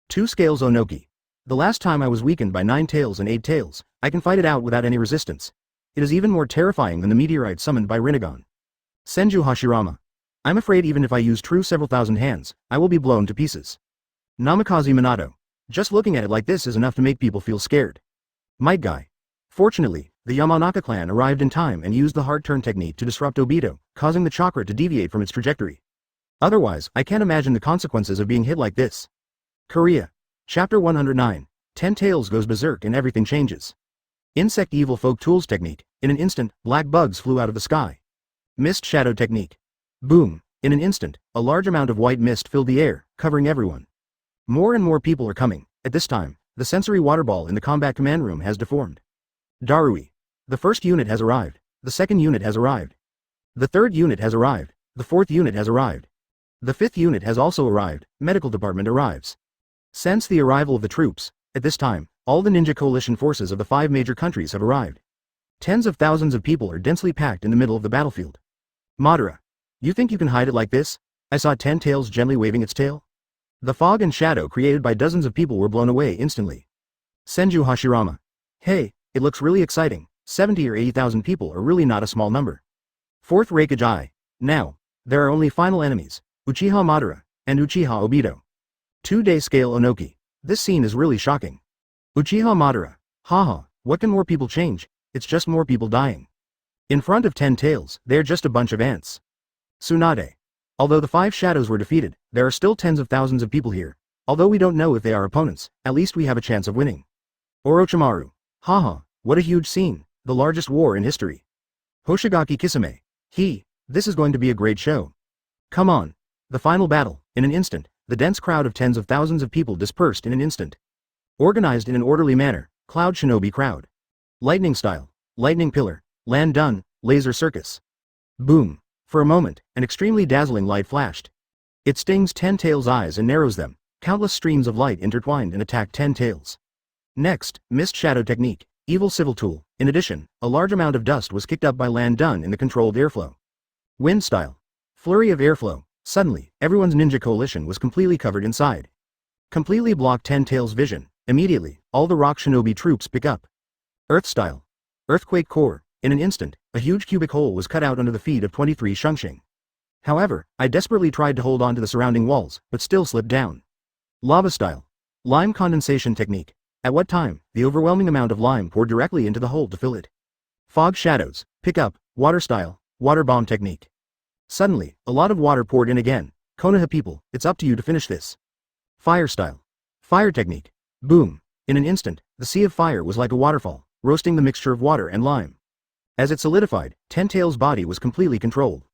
2 scales Onoki. The last time I was weakened by 9 tails and 8 tails, I can fight it out without any resistance. It is even more terrifying than the meteorite summoned by Rinnegan. Senju Hashirama. I'm afraid even if I use true several thousand hands, I will be blown to pieces. Namikaze Minato. Just looking at it like this is enough to make people feel scared. Might Guy. Fortunately, the Yamanaka clan arrived in time and used the hard turn technique to disrupt Obito, causing the chakra to deviate from its trajectory. Otherwise, I can't imagine the consequences of being hit like this. Korea. Chapter 109. 10 Tails goes berserk and everything changes. Insect evil folk tools technique. In an instant, black bugs flew out of the sky. Mist shadow technique. Boom. In an instant, a large amount of white mist filled the air, covering everyone. More and more people are coming. At this time, the sensory water ball in the combat command room has deformed. Darui. The first unit has arrived. The second unit has arrived. The third unit has arrived. The fourth unit has arrived. The fifth unit has also arrived. Medical department arrives. Since the arrival of the troops, at this time, all the ninja coalition forces of the 5 major countries have arrived. Tens of thousands of people are densely packed in the middle of the battlefield. Madara. You think you can hide it like this? I saw 10 Tails gently waving its tail. The fog and shadow created by dozens of people were blown away instantly. Senju Hashirama. Hey, it looks really exciting. 70 or 80,000 people are really not a small number. Fourth Raikage. Now, there are only final enemies, Uchiha Madara, and Uchiha Obito. 2-day scale Onoki. This scene is really shocking. Uchiha Madara. Haha, what can more people change? It's just more people dying. In front of 10 Tails, they're just a bunch of ants. Tsunade. Although the 5 shadows were defeated, there are still tens of thousands of people here. Although we don't know if they are opponents, at least we have a chance of winning. Orochimaru. Haha, what a huge scene, the largest war in history. Hoshigaki Kisame. This is going to be a great show. Come on. The final battle. In an instant, the dense crowd of tens of thousands of people dispersed in an instant. Organized in an orderly manner, Cloud Shinobi crowd. Lightning style, lightning pillar, land done, laser circus. Boom. For a moment, an extremely dazzling light flashed. It stings 10 Tails' eyes and narrows them. Countless streams of light intertwined and attacked 10 Tails. Next, mist shadow technique, evil civil tool. In addition, a large amount of dust was kicked up by land done in the controlled airflow. Wind style. Flurry of airflow. Suddenly, everyone's ninja coalition was completely covered inside. Completely blocked 10 Tails' vision. Immediately, all the rock shinobi troops pick up. Earth style. Earthquake core. In an instant, a huge cubic hole was cut out under the feet of 23 Shungxing. However, I desperately tried to hold on to the surrounding walls, but still slipped down. Lava style. Lime condensation technique. At what time, the overwhelming amount of lime poured directly into the hole to fill it. Fog shadows. Pick up. Water style. Water bomb technique. Suddenly, a lot of water poured in again. Konoha people, it's up to you to finish this. Fire style. Fire technique. Boom. In an instant, the sea of fire was like a waterfall, roasting the mixture of water and lime. As it solidified, 10 Tails' body was completely controlled.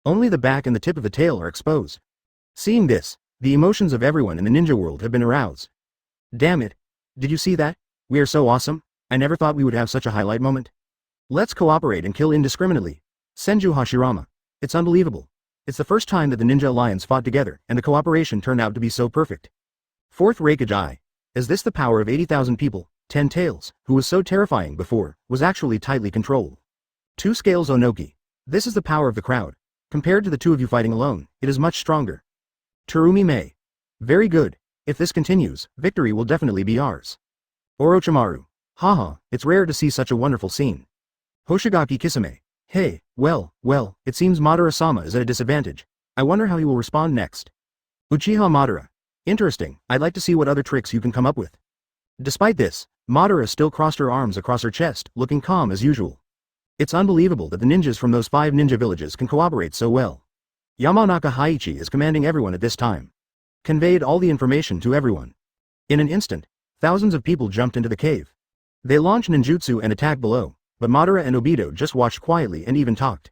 Only the back and the tip of the tail are exposed. Seeing this, the emotions of everyone in the ninja world have been aroused. Damn it. Did you see that? We are so awesome. I never thought we would have such a highlight moment. Let's cooperate and kill indiscriminately. Senju Hashirama. It's unbelievable. It's the first time that the Ninja Alliance fought together, and the cooperation turned out to be so perfect. Fourth Raikage. Is this the power of 80,000 people? 10 Tails, who was so terrifying before, was actually tightly controlled. 2 scales Onoki. This is the power of the crowd. Compared to the two of you fighting alone, it is much stronger. Terumi Mei. Very good. If this continues, victory will definitely be ours. Orochimaru. Haha, it's rare to see such a wonderful scene. Hoshigaki Kisame. Hey, well, it seems Madara-sama is at a disadvantage. I wonder how he will respond next. Uchiha Madara. Interesting, I'd like to see what other tricks you can come up with. Despite this, Madara still crossed her arms across her chest, looking calm as usual. It's unbelievable that the ninjas from those 5 ninja villages can cooperate so well. Yamanaka Haichi is commanding everyone at this time. Conveyed all the information to everyone. In an instant, thousands of people jumped into the cave. They launched ninjutsu and attacked below, but Madara and Obito just watched quietly and even talked.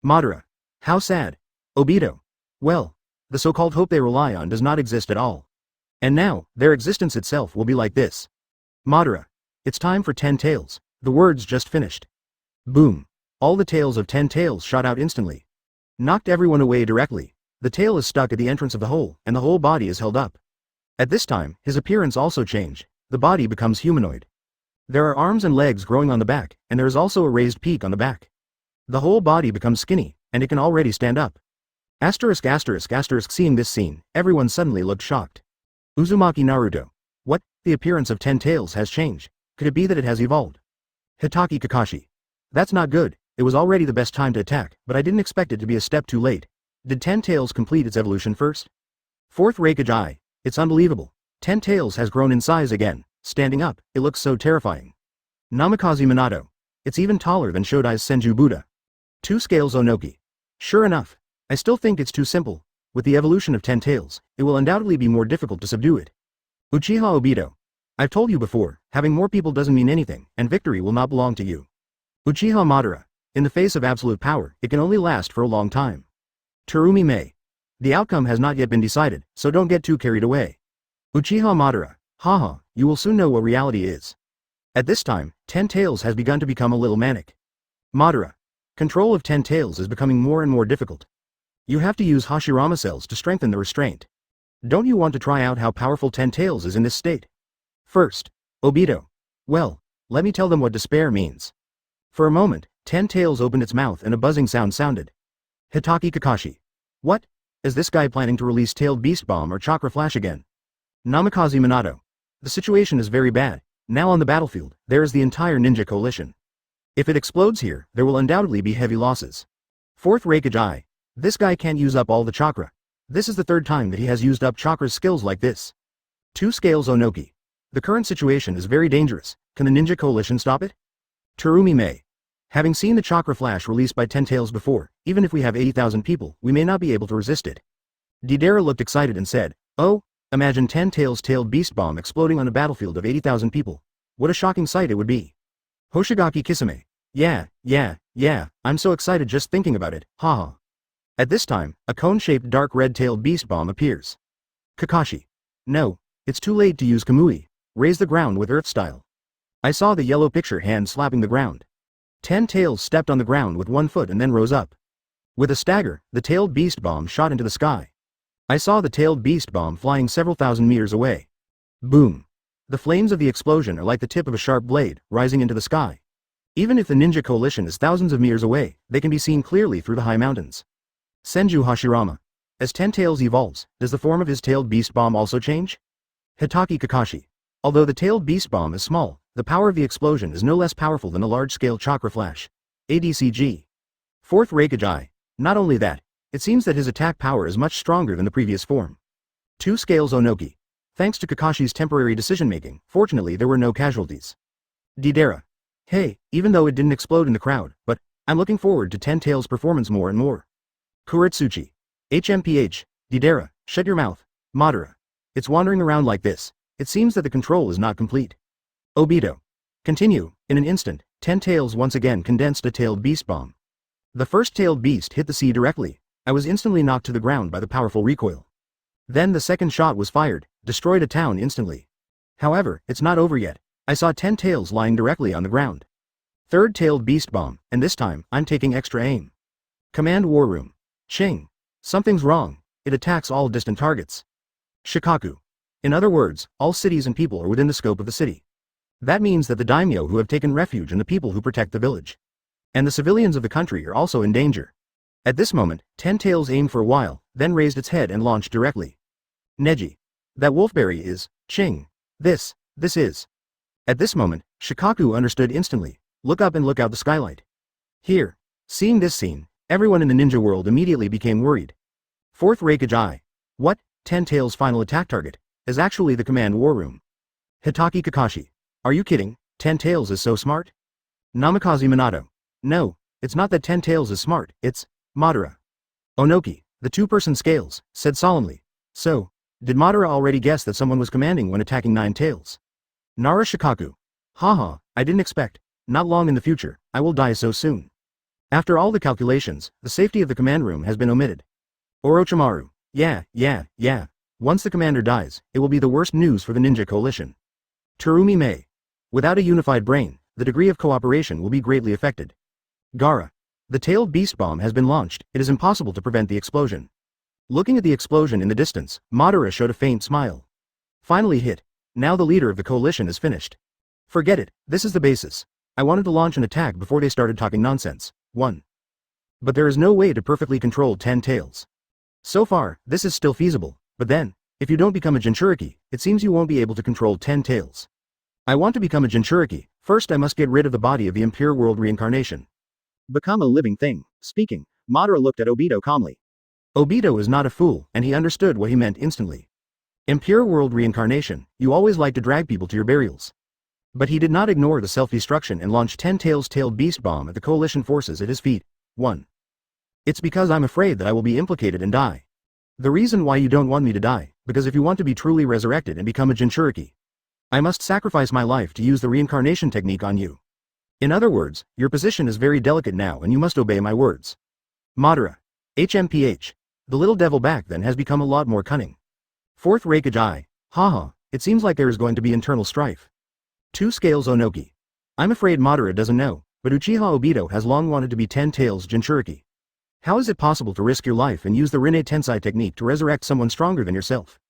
Madara. How sad. Obito. Well, the so-called hope they rely on does not exist at all. And now, their existence itself will be like this. Madara. It's time for 10 Tails. The words just finished. Boom. All the tails of 10 Tails shot out instantly. Knocked everyone away directly. The tail is stuck at the entrance of the hole, and the whole body is held up. At this time, his appearance also changed. The body becomes humanoid. There are arms and legs growing on the back, and there is also a raised peak on the back. The whole body becomes skinny, and it can already stand up. Seeing this scene, everyone suddenly looked shocked. Uzumaki Naruto. What? The appearance of 10 Tails has changed. Could it be that it has evolved? Hitaki Kakashi. That's not good. It was already the best time to attack, but I didn't expect it to be a step too late. Did 10 Tails complete its evolution first? Fourth Raikage. It's unbelievable. 10 Tails has grown in size again. Standing up, it looks so terrifying. Namikaze Minato. It's even taller than Shodai's Senju Buddha. 2 scales Onoki. Sure enough. I still think it's too simple. With the evolution of 10 tails, it will undoubtedly be more difficult to subdue it. Uchiha Obito. I've told you before, having more people doesn't mean anything, and victory will not belong to you. Uchiha Madara. In the face of absolute power, it can only last for a long time. Terumi Mei. The outcome has not yet been decided, so don't get too carried away. Uchiha Madara. Haha, you will soon know what reality is. At this time, 10 tails has begun to become a little manic. Madara. Control of 10 tails is becoming more and more difficult. You have to use Hashirama cells to strengthen the restraint. Don't you want to try out how powerful 10 tails is in this state? First, Obito. Well, let me tell them what despair means. For a moment, 10 tails opened its mouth and a buzzing sound sounded. Hitaki Kakashi. What? Is this guy planning to release Tailed Beast Bomb or Chakra Flash again? Namikaze Minato. The situation is very bad. Now on the battlefield, there is the entire ninja coalition. If it explodes here, there will undoubtedly be heavy losses. Fourth Raikage. This guy can't use up all the chakra. This is the 3rd time that he has used up chakra's skills like this. 2 scales Onoki. The current situation is very dangerous. Can the ninja coalition stop it? Terumi Mei. Having seen the chakra flash released by 10 tails before, even if we have 80,000 people, we may not be able to resist it. Deidara looked excited and said, oh, imagine 10 tails tailed beast bomb exploding on a battlefield of 80,000 people. What a shocking sight it would be. Hoshigaki Kisame. Yeah, I'm so excited just thinking about it, haha. At this time, a cone-shaped dark red-tailed beast bomb appears. Kakashi. No, it's too late to use Kamui. Raise the ground with Earth style. I saw the yellow picture hand slapping the ground. 10 tails stepped on the ground with 1 foot and then rose up. With a stagger, the tailed beast bomb shot into the sky. I saw the tailed beast bomb flying several thousand meters away. Boom. The flames of the explosion are like the tip of a sharp blade, rising into the sky. Even if the ninja coalition is thousands of meters away, they can be seen clearly through the high mountains. Senju Hashirama. As 10 tails evolves, does the form of his tailed beast bomb also change? Hitaki Kakashi. Although the tailed beast bomb is small, the power of the explosion is no less powerful than a large-scale chakra flash. ADCG. Fourth Raikage. Not only that, it seems that his attack power is much stronger than the previous form. 2 scales Onoki. Thanks to Kakashi's temporary decision-making, fortunately there were no casualties. Deidara. Hey, even though it didn't explode in the crowd, but I'm looking forward to 10 tails performance more and more. Kuretsuchi. HMPH. Deidara, shut your mouth. Madara. It's wandering around like this. It seems that the control is not complete. Obito. Continue. In an instant, 10 tails once again condensed a tailed beast bomb. The first tailed beast hit the sea directly. I was instantly knocked to the ground by the powerful recoil. Then the second shot was fired, destroyed a town instantly. However, it's not over yet. I saw 10 tails lying directly on the ground. Third tailed beast bomb, and this time, I'm taking extra aim. Command War Room. Ching. Something's wrong. It attacks all distant targets. Shikaku. In other words, all cities and people are within the scope of the city. That means that the daimyo who have taken refuge and the people who protect the village. And the civilians of the country are also in danger. At this moment, 10 tails aimed for a while, then raised its head and launched directly. Neji. That wolfberry is, Ching. This is. At this moment, Shikaku understood instantly. Look up and look out the skylight. Here. Seeing this scene, everyone in the ninja world immediately became worried. Fourth Raikage. What? 10 tails' final attack target is actually the command war room. Hitaki Kakashi. Are you kidding? 10 tails is so smart? Namikaze Minato. No, it's not that 10 tails is smart, it's Madara. Onoki, the 2-person scales, said solemnly. So, did Madara already guess that someone was commanding when attacking 9 tails? Nara Shikaku. Haha, I didn't expect. Not long in the future, I will die so soon. After all the calculations, the safety of the command room has been omitted. Orochimaru. Yeah. Once the commander dies, it will be the worst news for the ninja coalition. Terumi Mei. Without a unified brain, the degree of cooperation will be greatly affected. Gaara. The tailed beast bomb has been launched, it is impossible to prevent the explosion. Looking at the explosion in the distance, Madara showed a faint smile. Finally hit. Now the leader of the coalition is finished. Forget it, this is the basis. I wanted to launch an attack before they started talking nonsense. 1. But there is no way to perfectly control 10 tails. So far, this is still feasible, but then, if you don't become a Jinchuriki, it seems you won't be able to control 10 tails. I want to become a Jinchuriki, first I must get rid of the body of the impure world reincarnation. Become a living thing. Speaking, Madara looked at Obito calmly. Obito is not a fool, and he understood what he meant instantly. Impure world reincarnation, you always like to drag people to your burials. But he did not ignore the self-destruction and launched 10 tailed beast bomb at the coalition forces at his feet. 1. It's because I'm afraid that I will be implicated and die. The reason why you don't want me to die, because if you want to be truly resurrected and become a Jinchuriki, I must sacrifice my life to use the reincarnation technique on you. In other words, your position is very delicate now and you must obey my words. Madara. HMPH. The little devil back then has become a lot more cunning. Fourth Raikage. Haha, it seems like there is going to be internal strife. 2 Scales Onoki. I'm afraid Madara doesn't know, but Uchiha Obito has long wanted to be 10 Tails Jinchuriki. How is it possible to risk your life and use the Rinne Tensai technique to resurrect someone stronger than yourself?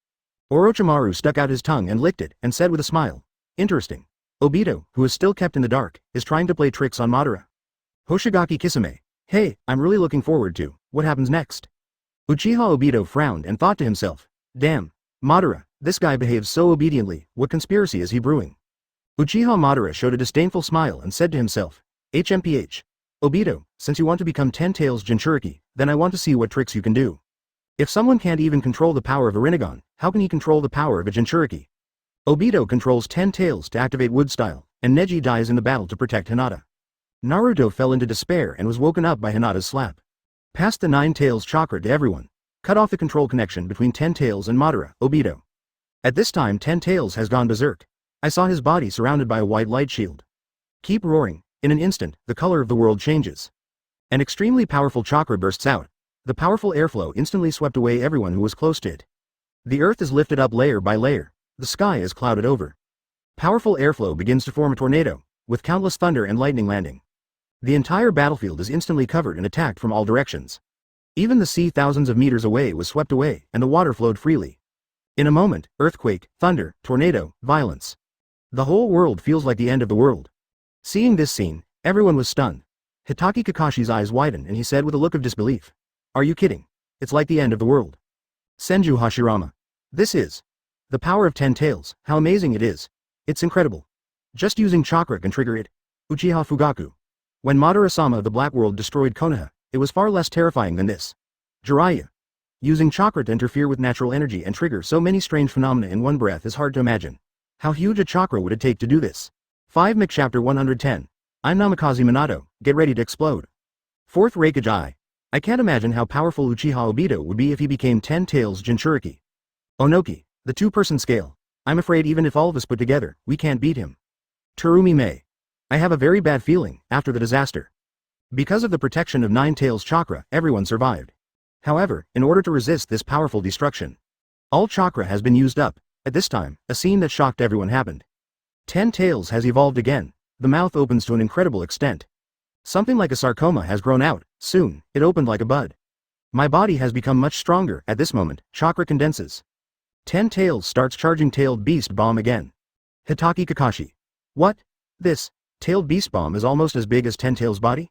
Orochimaru stuck out his tongue and licked it and said with a smile, interesting. Obito, who is still kept in the dark, is trying to play tricks on Madara. Hoshigaki Kisame. Hey, I'm really looking forward to what happens next. Uchiha Obito frowned and thought to himself, damn, Madara, this guy behaves so obediently, what conspiracy is he brewing? Uchiha Madara showed a disdainful smile and said to himself, HMPH. Obito, since you want to become 10 Tails Jinchuriki, then I want to see what tricks you can do. If someone can't even control the power of a Rinnegan, how can he control the power of a Jinchuriki? Obito controls 10 Tails to activate Wood Style, and Neji dies in the battle to protect Hinata. Naruto fell into despair and was woken up by Hinata's slap. Passed the 9 Tails chakra to everyone. Cut off the control connection between 10 Tails and Madara, Obito. At this time 10 Tails has gone berserk. I saw his body surrounded by a white light shield. Keep roaring. In an instant, the color of the world changes. An extremely powerful chakra bursts out. The powerful airflow instantly swept away everyone who was close to it. The earth is lifted up layer by layer. The sky is clouded over. Powerful airflow begins to form a tornado, with countless thunder and lightning landing. The entire battlefield is instantly covered and attacked from all directions. Even the sea thousands of meters away was swept away, and the water flowed freely. In a moment, earthquake, thunder, tornado, violence. The whole world feels like the end of the world. Seeing this scene, everyone was stunned. Hitaki Kakashi's eyes widened and he said with a look of disbelief. Are you kidding? It's like the end of the world. Senju Hashirama. This is the power of 10 Tails, how amazing it is. It's incredible. Just using chakra can trigger it. Uchiha Fugaku. When Madara-sama of the Black World destroyed Konoha, it was far less terrifying than this. Jiraiya. Using chakra to interfere with natural energy and trigger so many strange phenomena in one breath is hard to imagine. How huge a chakra would it take to do this? 5 McChapter 110. I'm Namikaze Minato, get ready to explode. 4th Raikage. I can't imagine how powerful Uchiha Obito would be if he became 10 Tails Jinchuriki. Onoki. The 2-person scale. I'm afraid even if all of us put together, we can't beat him. Terumi Mei. I have a very bad feeling, after the disaster. Because of the protection of 9 Tails chakra, everyone survived. However, in order to resist this powerful destruction, all chakra has been used up. At this time, a scene that shocked everyone happened. 10 Tails has evolved again. The mouth opens to an incredible extent. Something like a sarcoma has grown out. Soon, it opened like a bud. My body has become much stronger. At this moment, chakra condenses. 10 Tails starts charging Tailed Beast Bomb again. Hitaki Kakashi. What? This Tailed Beast Bomb is almost as big as 10 Tails' body?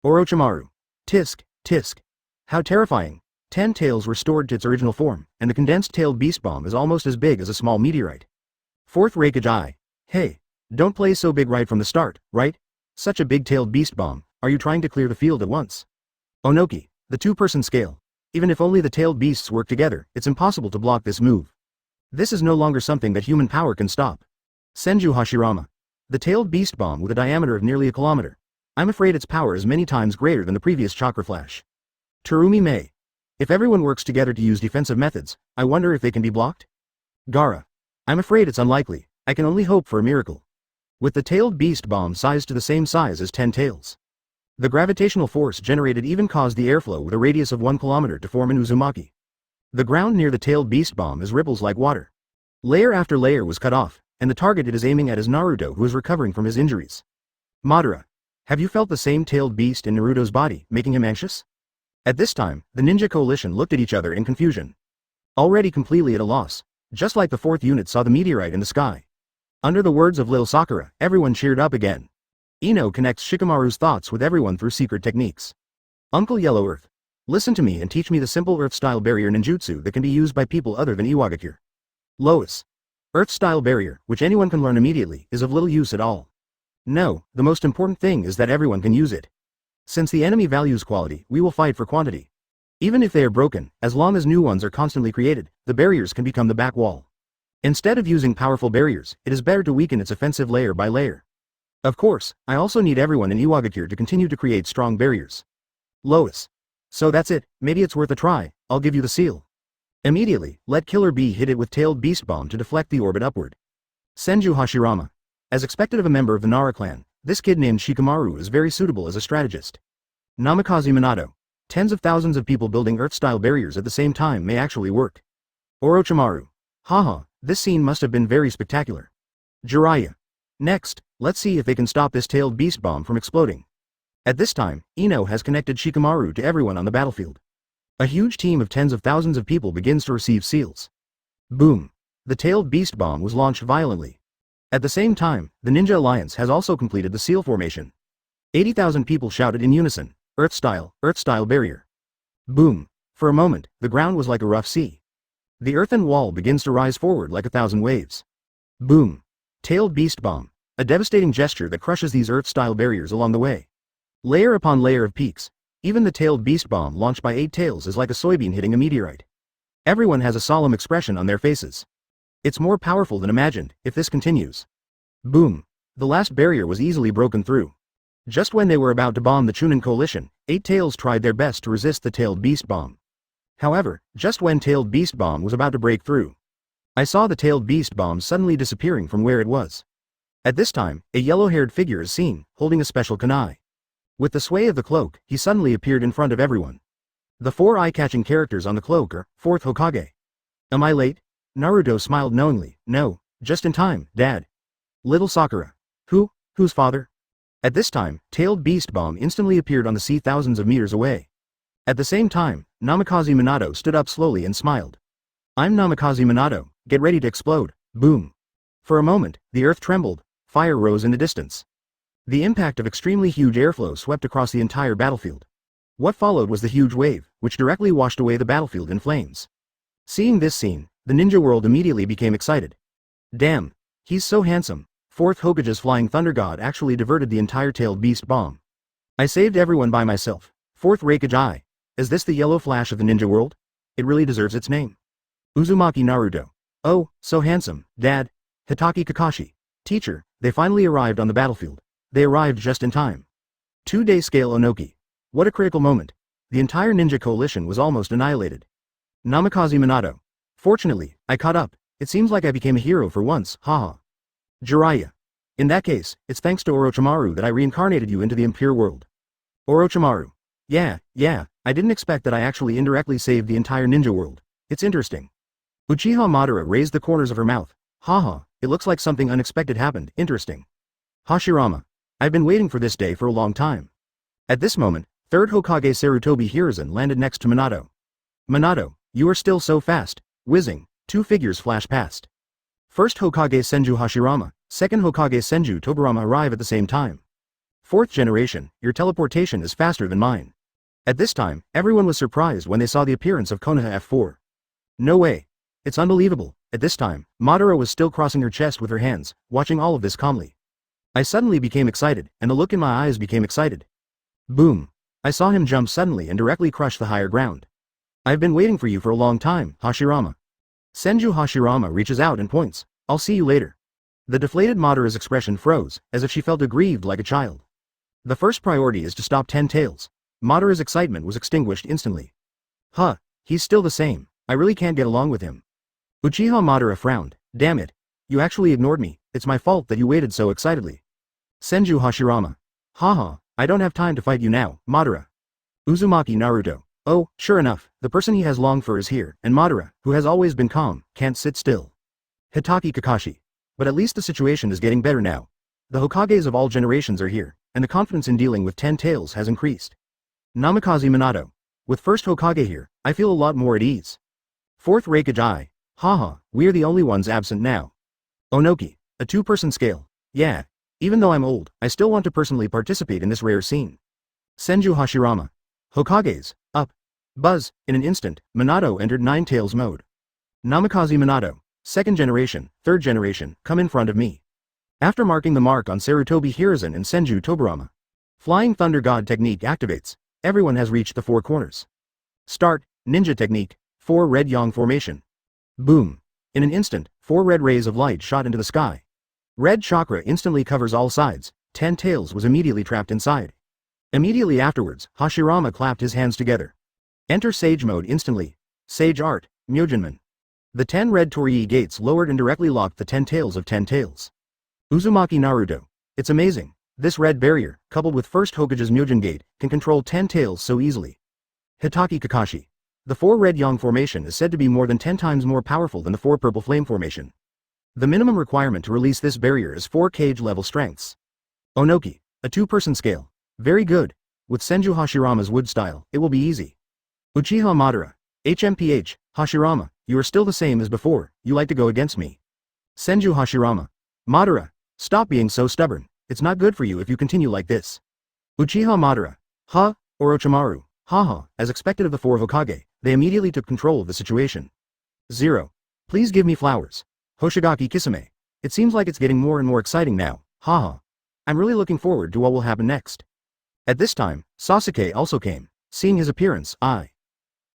Orochimaru. Tisk, tisk. How terrifying. 10 Tails restored to its original form, and the condensed Tailed Beast Bomb is almost as big as a small meteorite. 4th Raikage. Hey, don't play so big right from the start, right? Such a big Tailed Beast Bomb, are you trying to clear the field at once? Onoki. The 2-person scale. Even if only the tailed beasts work together, it's impossible to block this move. This is no longer something that human power can stop. Senju Hashirama. The tailed beast bomb with a diameter of nearly a kilometer. I'm afraid its power is many times greater than the previous chakra flash. Terumi Mei. If everyone works together to use defensive methods, I wonder if they can be blocked? Gaara. I'm afraid it's unlikely. I can only hope for a miracle. With the tailed beast bomb sized to the same size as 10 Tails. The gravitational force generated even caused the airflow with a radius of 1 kilometer to form an uzumaki. The ground near the tailed beast bomb is ripples like water. Layer after layer was cut off, and the target it is aiming at is Naruto, who is recovering from his injuries. Madara. Have you felt the same tailed beast in Naruto's body, making him anxious? At this time, the ninja coalition looked at each other in confusion. Already completely at a loss, just like the 4th unit saw the meteorite in the sky. Under the words of Lil Sakura, everyone cheered up again. Ino connects Shikamaru's thoughts with everyone through secret techniques. Uncle Yellow Earth. Listen to me and teach me the simple Earth-style barrier ninjutsu that can be used by people other than Iwagakure. Lois. Earth-style barrier, which anyone can learn immediately, is of little use at all. No, the most important thing is that everyone can use it. Since the enemy values quality, we will fight for quantity. Even if they are broken, as long as new ones are constantly created, the barriers can become the back wall. Instead of using powerful barriers, it is better to weaken its offensive layer by layer. Of course, I also need everyone in Iwagakure to continue to create strong barriers. Lois. So that's it, maybe it's worth a try, I'll give you the seal. Immediately, let Killer B hit it with Tailed Beast Bomb to deflect the orbit upward. Senju Hashirama. As expected of a member of the Nara clan, this kid named Shikamaru is very suitable as a strategist. Namikaze Minato. Tens of thousands of people building Earth-style barriers at the same time may actually work. Orochimaru. Haha, this scene must have been very spectacular. Jiraiya. Next, let's see if they can stop this Tailed Beast Bomb from exploding. At this time, Ino has connected Shikamaru to everyone on the battlefield. A huge team of tens of thousands of people begins to receive seals. Boom. The Tailed Beast Bomb was launched violently. At the same time, the Ninja Alliance has also completed the seal formation. 80,000 people shouted in unison, Earth-style barrier. Boom. For a moment, the ground was like a rough sea. The earthen wall begins to rise forward like 1,000 waves. Boom. Tailed Beast Bomb. A devastating gesture that crushes these Earth-style barriers along the way. Layer upon layer of peaks. Even the Tailed Beast Bomb launched by 8 tails is like a soybean hitting a meteorite. Everyone has a solemn expression on their faces. It's more powerful than imagined, if this continues. Boom. The last barrier was easily broken through. Just when they were about to bomb the Chunin coalition, 8 tails tried their best to resist the Tailed Beast Bomb. However, just when Tailed Beast Bomb was about to break through, I saw the Tailed Beast Bomb suddenly disappearing from where it was. At this time, a yellow-haired figure is seen, holding a special kunai. With the sway of the cloak, he suddenly appeared in front of everyone. The 4 eye-catching characters on the cloak are, 4th Hokage. Am I late? Naruto smiled knowingly. No, just in time, Dad. Little Sakura. Whose father? At this time, Tailed Beast Bomb instantly appeared on the sea thousands of meters away. At the same time, Namikaze Minato stood up slowly and smiled. I'm Namikaze Minato, get ready to explode. Boom. For a moment, the earth trembled, fire rose in the distance. The impact of extremely huge airflow swept across the entire battlefield. What followed was the huge wave, which directly washed away the battlefield in flames. Seeing this scene, the ninja world immediately became excited. Damn, he's so handsome. 4th Hokage's flying thunder god actually diverted the entire Tailed Beast Bomb. I saved everyone by myself. 4th Raikage I. Is this the yellow flash of the ninja world? It really deserves its name. Uzumaki Naruto. Oh, so handsome, Dad. Hitaki Kakashi. Teacher, they finally arrived on the battlefield. They arrived just in time. 2-day scale Onoki. What a critical moment. The entire ninja coalition was almost annihilated. Namikaze Minato. Fortunately, I caught up. It seems like I became a hero for once, haha. Jiraiya. In that case, it's thanks to Orochimaru that I reincarnated you into the impure world. Orochimaru. Yeah, I didn't expect that I actually indirectly saved the entire ninja world. It's interesting. Uchiha Madara raised the corners of her mouth. Haha, it looks like something unexpected happened, interesting. Hashirama. I've been waiting for this day for a long time. At this moment, 3rd Hokage Sarutobi Hiruzen landed next to Minato. Minato, you are still so fast. Whizzing, 2 figures flash past. 1st Hokage Senju Hashirama, 2nd Hokage Senju Tobirama arrive at the same time. 4th generation, your teleportation is faster than mine. At this time, everyone was surprised when they saw the appearance of Konoha F4. No way. It's unbelievable. At this time, Madara was still crossing her chest with her hands, watching all of this calmly. I suddenly became excited, and the look in my eyes became excited. Boom. I saw him jump suddenly and directly crush the higher ground. I've been waiting for you for a long time, Hashirama. Senju Hashirama reaches out and points. I'll see you later. The deflated Madara's expression froze, as if she felt aggrieved like a child. The first priority is to stop 10 tails. Madara's excitement was extinguished instantly. Huh, he's still the same. I really can't get along with him. Uchiha Madara frowned. Damn it. You actually ignored me. It's my fault that you waited so excitedly. Senju Hashirama. Haha, I don't have time to fight you now, Madara. Uzumaki Naruto. Oh, sure enough, the person he has longed for is here, and Madara, who has always been calm, can't sit still. Hitaki Kakashi. But at least the situation is getting better now. The Hokages of all generations are here, and the confidence in dealing with 10 tails has increased. Namikaze Minato. With 1st Hokage here, I feel a lot more at ease. 4th Raikage I. Haha, we're the only ones absent now. Onoki. A 2-person scale. Yeah. Even though I'm old, I still want to personally participate in this rare scene. Senju Hashirama. Hokages, up. Buzz, in an instant, Minato entered 9 tails mode. Namikaze Minato. 2nd generation, 3rd generation, come in front of me. After marking the mark on Sarutobi Hiruzen and Senju Tobirama. Flying Thunder God technique activates. Everyone has reached the 4 corners. Start, ninja technique, 4 red yang formation. Boom. In an instant, 4 red rays of light shot into the sky. Red chakra instantly covers all sides. 10 tails was immediately trapped inside. Immediately afterwards, Hashirama clapped his hands together. Enter Sage mode instantly. Sage Art, Myojinman. The 10 red torii gates lowered and directly locked the 10 tails of 10 tails. Uzumaki Naruto. It's amazing. This red barrier, coupled with first Hokage's Myojin gate, can control 10 tails so easily. Hitaki Kakashi. The 4 red yang formation is said to be more than 10 times more powerful than the 4 purple flame formation. The minimum requirement to release this barrier is 4 cage level strengths. Onoki. A 2-person scale. Very good. With Senju Hashirama's wood style, it will be easy. Uchiha Madara. HMPH, Hashirama, you are still the same as before, you like to go against me. Senju Hashirama. Madara, stop being so stubborn, it's not good for you if you continue like this. Uchiha Madara. Ha, Orochimaru. Haha, as expected of the 4 Hokage, they immediately took control of the situation. 0. Please give me flowers. Hoshigaki Kisame. It seems like it's getting more and more exciting now, haha. I'm really looking forward to what will happen next. At this time, Sasuke also came. Seeing his appearance,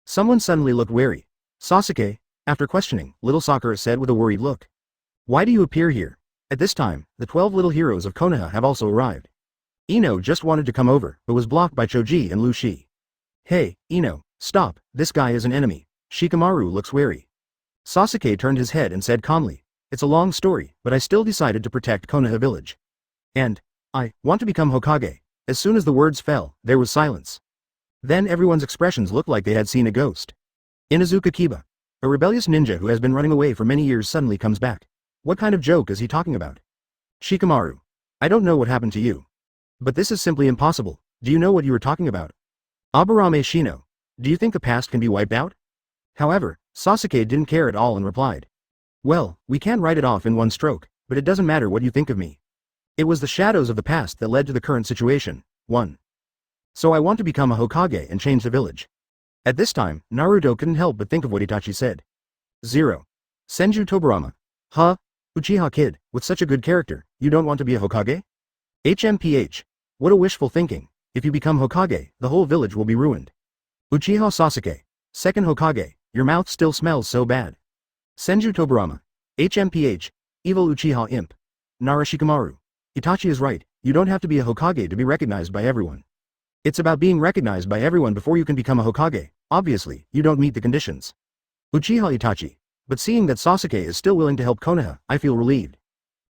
someone suddenly looked wary. Sasuke, after questioning, little Sakura said with a worried look. Why do you appear here? At this time, the 12 little heroes of Konoha have also arrived. Ino just wanted to come over, but was blocked by Choji and Lu Shi. Hey, Ino, stop, this guy is an enemy. Shikamaru looks wary. Sasuke turned his head and said calmly, it's a long story, but I still decided to protect Konoha Village. And, I want to become Hokage. As soon as the words fell, there was silence. Then everyone's expressions looked like they had seen a ghost. Inazuka Kiba. A rebellious ninja who has been running away for many years suddenly comes back. What kind of joke is he talking about? Shikamaru. I don't know what happened to you. But this is simply impossible. Do you know what you were talking about? Aburame Shino. Do you think the past can be wiped out? However, Sasuke didn't care at all and replied. Well, we can write it off in one stroke, but it doesn't matter what you think of me. It was the shadows of the past that led to the current situation. 1. So I want to become a Hokage and change the village. At this time, Naruto couldn't help but think of what Itachi said. 0. Senju Tobirama. Huh? Uchiha kid, with such a good character, you don't want to be a Hokage? HMPH. What a wishful thinking. If you become Hokage, the whole village will be ruined. Uchiha Sasuke. Second Hokage, your mouth still smells so bad. Senju Tobirama. HMPH. Evil Uchiha imp. Nara Shikamaru. Itachi is right, you don't have to be a Hokage to be recognized by everyone. It's about being recognized by everyone before you can become a Hokage. Obviously, you don't meet the conditions. Uchiha Itachi. But seeing that Sasuke is still willing to help Konoha, I feel relieved.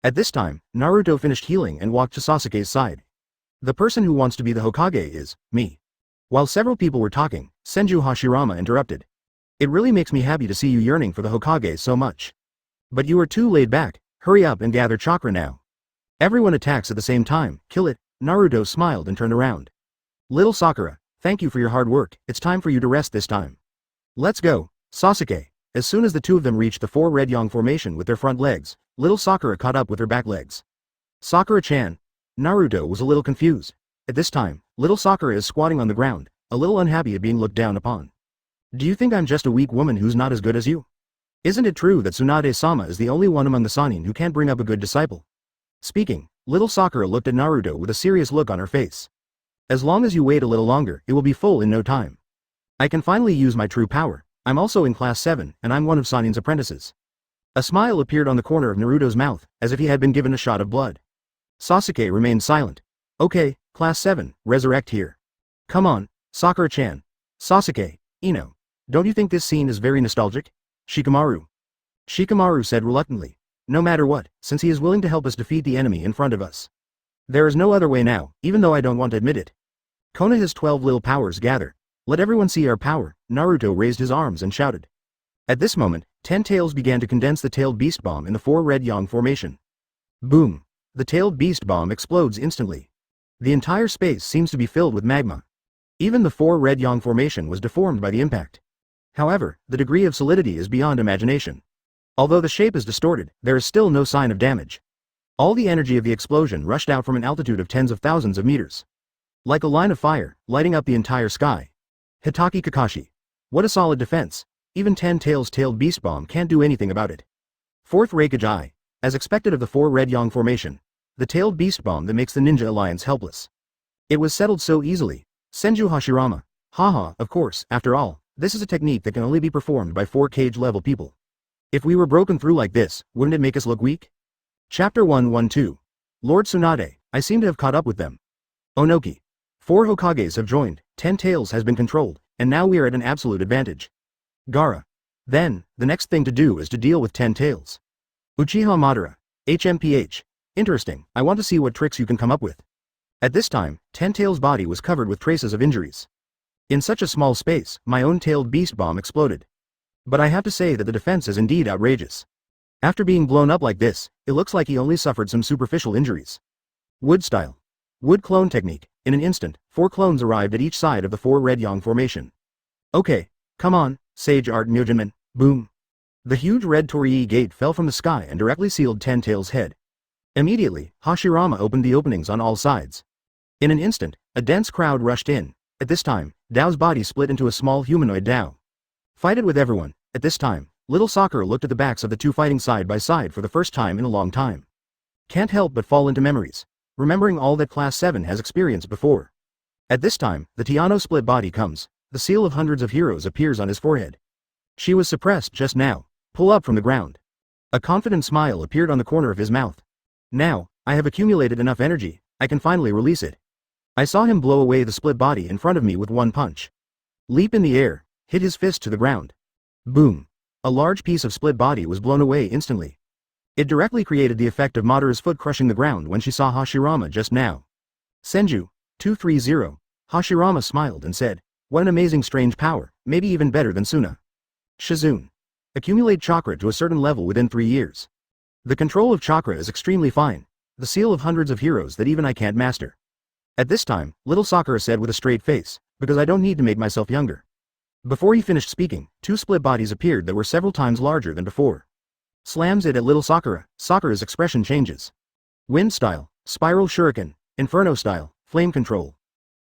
At this time, Naruto finished healing and walked to Sasuke's side. The person who wants to be the Hokage is, me. While several people were talking, Senju Hashirama interrupted. It really makes me happy to see you yearning for the Hokage so much. But you are too laid back, hurry up and gather chakra now. Everyone attacks at the same time, kill it. Naruto smiled and turned around. Little Sakura, thank you for your hard work, it's time for you to rest this time. Let's go, Sasuke. As soon as the two of them reached the 4 red yang formation with their front legs, little Sakura caught up with her back legs. Sakura-chan. Naruto was a little confused. At this time, little Sakura is squatting on the ground, a little unhappy at being looked down upon. Do you think I'm just a weak woman who's not as good as you? Isn't it true that Tsunade-sama is the only one among the Sannin who can't bring up a good disciple? Speaking, little Sakura looked at Naruto with a serious look on her face. As long as you wait a little longer, it will be full in no time. I can finally use my true power. I'm also in class 7, and I'm one of Sannin's apprentices. A smile appeared on the corner of Naruto's mouth, as if he had been given a shot of blood. Sasuke remained silent. Okay, class 7, resurrect here. Come on, Sakura-chan. Sasuke, Ino. Don't you think this scene is very nostalgic? Shikamaru. Shikamaru said reluctantly. No matter what, since he is willing to help us defeat the enemy in front of us. There is no other way now, even though I don't want to admit it. Konoha's 12 little powers gather. Let everyone see our power. Naruto raised his arms and shouted. At this moment, 10 tails began to condense the tailed beast bomb in the 4 red yang formation. Boom. The tailed beast bomb explodes instantly. The entire space seems to be filled with magma. Even the 4 red yang formation was deformed by the impact. However, the degree of solidity is beyond imagination. Although the shape is distorted, there is still no sign of damage. All the energy of the explosion rushed out from an altitude of tens of thousands of meters. Like a line of fire, lighting up the entire sky. Hitaki Kakashi. What a solid defense. Even 10 tails tailed beast bomb can't do anything about it. 4th Raikage Eye. As expected of the 4 red yang formation. The tailed beast bomb that makes the Ninja Alliance helpless. It was settled so easily. Senju Hashirama. Haha, of course, after all, this is a technique that can only be performed by 4 cage level people. If we were broken through like this, wouldn't it make us look weak? Chapter 112. Lord Tsunade, I seem to have caught up with them. Onoki. 4 Hokages have joined, 10 Tails has been controlled, and now we are at an absolute advantage. Gaara. Then, the next thing to do is to deal with 10 Tails. Uchiha Madara. HMPH. Interesting, I want to see what tricks you can come up with. At this time, 10 Tails' body was covered with traces of injuries. In such a small space, my own tailed beast bomb exploded. But I have to say that the defense is indeed outrageous. After being blown up like this, it looks like he only suffered some superficial injuries. Wood style. Wood clone technique. In an instant, 4 clones arrived at each side of the 4 red yang formation. Okay, come on, Sage Art Myojinman, boom. The huge red Torii gate fell from the sky and directly sealed 10 Tails' head. Immediately, Hashirama opened the openings on all sides. In an instant, a dense crowd rushed in. At this time, Dao's body split into a small humanoid Dao. Fight it with everyone. At this time, little Sakura looked at the backs of the two fighting side by side for the first time in a long time. Can't help but fall into memories, remembering all that Class 7 has experienced before. At this time, the Tiano split body comes, the seal of hundreds of heroes appears on his forehead. She was suppressed just now. Pull up from the ground. A confident smile appeared on the corner of his mouth. Now, I have accumulated enough energy, I can finally release it. I saw him blow away the split body in front of me with one punch. Leap in the air, hit his fist to the ground. Boom. A large piece of split body was blown away instantly. It directly created the effect of Madara's foot crushing the ground when she saw Hashirama just now. Senju, 230. Hashirama smiled and said, what an amazing strange power, maybe even better than Suna. Shizune. Accumulate chakra to a certain level within 3 years. The control of chakra is extremely fine, the seal of hundreds of heroes that even I can't master. At this time, little Sakura said with a straight face, because I don't need to make myself younger. Before he finished speaking, 2 split bodies appeared that were several times larger than before. Slams it at little Sakura, Sakura's expression changes. Wind style, spiral shuriken, inferno style, flame control.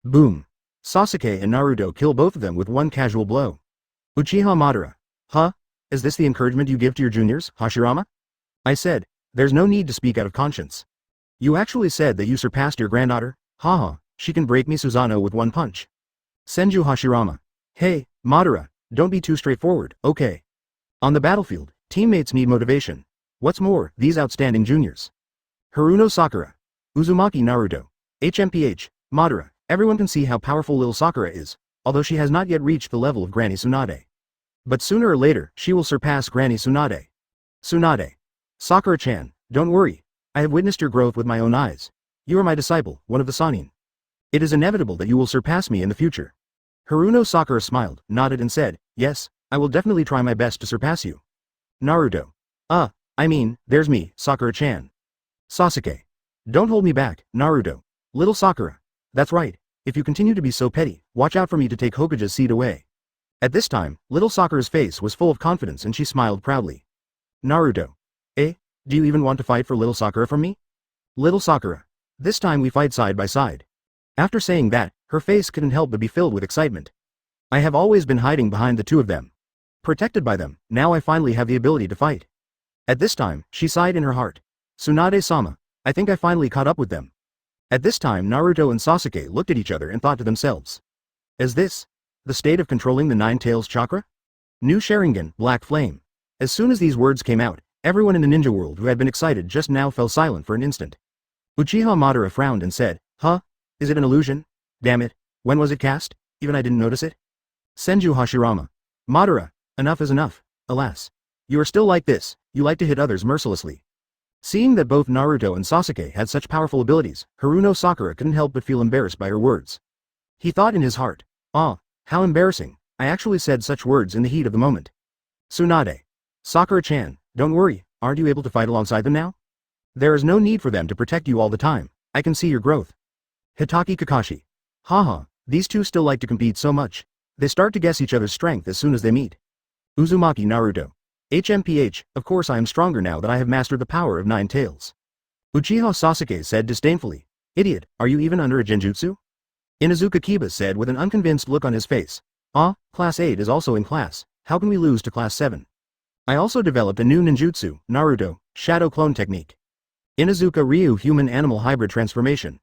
Boom. Sasuke and Naruto kill both of them with one casual blow. Uchiha Madara. Huh? Is this the encouragement you give to your juniors, Hashirama? I said, there's no need to speak out of conscience. You actually said that you surpassed your granddaughter? Haha, she can break me Susanoo with one punch. Senju Hashirama. Hey, Madara, don't be too straightforward, okay? On the battlefield, teammates need motivation. What's more, these outstanding juniors. Haruno Sakura. Uzumaki Naruto. HMPH, Madara, everyone can see how powerful little Sakura is, although she has not yet reached the level of Granny Tsunade. But sooner or later, she will surpass Granny Tsunade. Tsunade. Sakura-chan, don't worry. I have witnessed your growth with my own eyes. You are my disciple, one of the Sannin. It is inevitable that you will surpass me in the future. Haruno Sakura smiled, nodded and said, yes, I will definitely try my best to surpass you. Naruto. There's me, Sakura-chan. Sasuke. Don't hold me back, Naruto. Little Sakura. That's right, if you continue to be so petty, watch out for me to take Hokage's seat away. At this time, little Sakura's face was full of confidence and she smiled proudly. Naruto. Do you even want to fight for little Sakura from me? Little Sakura. This time we fight side by side. After saying that, her face couldn't help but be filled with excitement. I have always been hiding behind the two of them. Protected by them, now I finally have the ability to fight. At this time, she sighed in her heart. Tsunade-sama, I think I finally caught up with them. At this time Naruto and Sasuke looked at each other and thought to themselves. Is this the state of controlling the 9 Tails chakra? New Sharingan, Black Flame. As soon as these words came out, everyone in the ninja world who had been excited just now fell silent for an instant. Uchiha Madara frowned and said, huh? Is it an illusion? Damn it, when was it cast? Even I didn't notice it? Senju Hashirama. Madara, enough is enough, alas. You are still like this, you like to hit others mercilessly. Seeing that both Naruto and Sasuke had such powerful abilities, Haruno Sakura couldn't help but feel embarrassed by her words. He thought in his heart, how embarrassing, I actually said such words in the heat of the moment. Tsunade. Sakura-chan, don't worry, aren't you able to fight alongside them now? There is no need for them to protect you all the time, I can see your growth. Hitaki Kakashi. Haha, these two still like to compete so much. They start to guess each other's strength as soon as they meet. Uzumaki Naruto. HMPH, of course I am stronger now that I have mastered the power of 9 Tails. Uchiha Sasuke said disdainfully. Idiot, are you even under a genjutsu? Inuzuka Kiba said with an unconvinced look on his face. Class 8 is also in class, how can we lose to Class 7? I also developed a new ninjutsu, Naruto, Shadow Clone Technique. Inuzuka Ryu Human Animal Hybrid Transformation.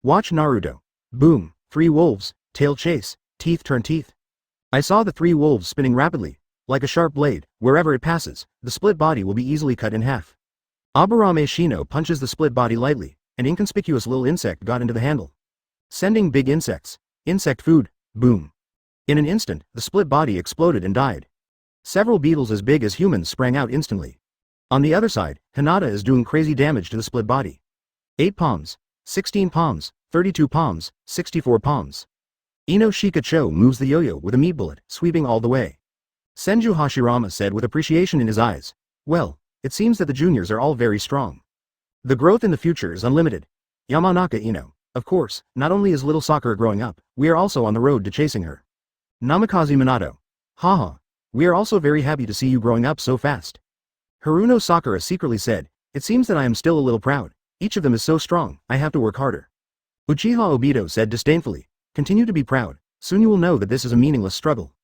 Watch Naruto. Boom, 3 wolves, tail chase, teeth turn teeth. I saw the 3 wolves spinning rapidly, Like a sharp blade, wherever it passes, the split body will be easily cut in half. Aburame Shino punches the split body lightly, an inconspicuous little insect got into the handle. Sending big insects. Insect food, boom. In an instant, the split body exploded and died. Several beetles as big as humans sprang out instantly. On the other side, Hinata is doing crazy damage to the split body. 8 palms, 16 palms, 32 palms, 64 palms. Ino Shikacho moves the yo-yo with a meat bullet, sweeping all the way. Senju Hashirama said with appreciation in his eyes, "Well, it seems that the juniors are all very strong. The growth in the future is unlimited." Yamanaka Ino, of course, not only is little Sakura growing up, we are also on the road to chasing her. Namikaze Minato. Haha, we are also very happy to see you growing up so fast. Haruno Sakura secretly said, "It seems that I am still a little proud. Each of them is so strong, I have to work harder." Uchiha Obito said disdainfully, "Continue to be proud, soon you will know that this is a meaningless struggle."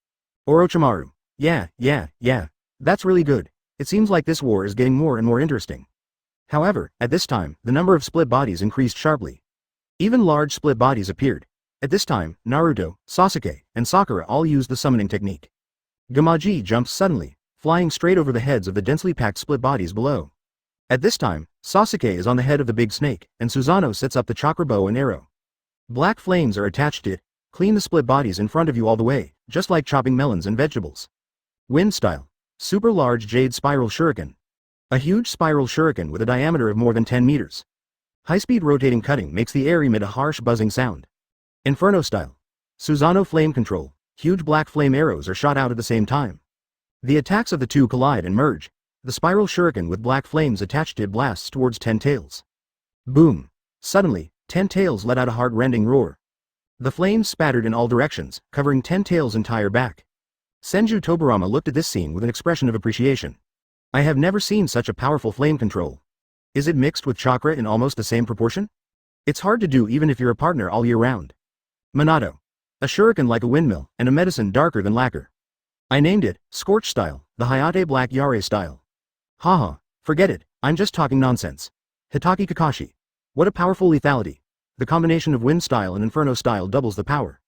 Orochimaru. Yeah. That's really good. It seems like this war is getting more and more interesting. However, at this time, the number of split bodies increased sharply. Even large split bodies appeared. At this time, Naruto, Sasuke, and Sakura all used the summoning technique. Gamaji jumps suddenly, flying straight over the heads of the densely packed split bodies below. At this time, Sasuke is on the head of the big snake, and Susanoo sets up the chakra bow and arrow. Black flames are attached to it, clean the split bodies in front of you all the way, just like chopping melons and vegetables. Wind style. Super large jade spiral shuriken. A huge spiral shuriken with a diameter of more than 10 meters. High-speed rotating cutting makes the air emit a harsh buzzing sound. Inferno style. Susanoo flame control. Huge black flame arrows are shot out at the same time. The attacks of the two collide and merge. The spiral shuriken with black flames attached to it blasts towards 10 tails. Boom. Suddenly, 10 tails let out a heart-rending roar. The flames spattered in all directions, covering 10 tails' entire back. Senju Tobirama looked at this scene with an expression of appreciation. I have never seen such a powerful flame control. Is it mixed with chakra in almost the same proportion? It's hard to do even if you're a partner all year round. Minato. A shuriken like a windmill, and a medicine darker than lacquer. I named it, Scorch style, the Hayate Black Yare style. Haha, forget it, I'm just talking nonsense. Hitaki Kakashi. What a powerful lethality. The combination of wind style and inferno style doubles the power.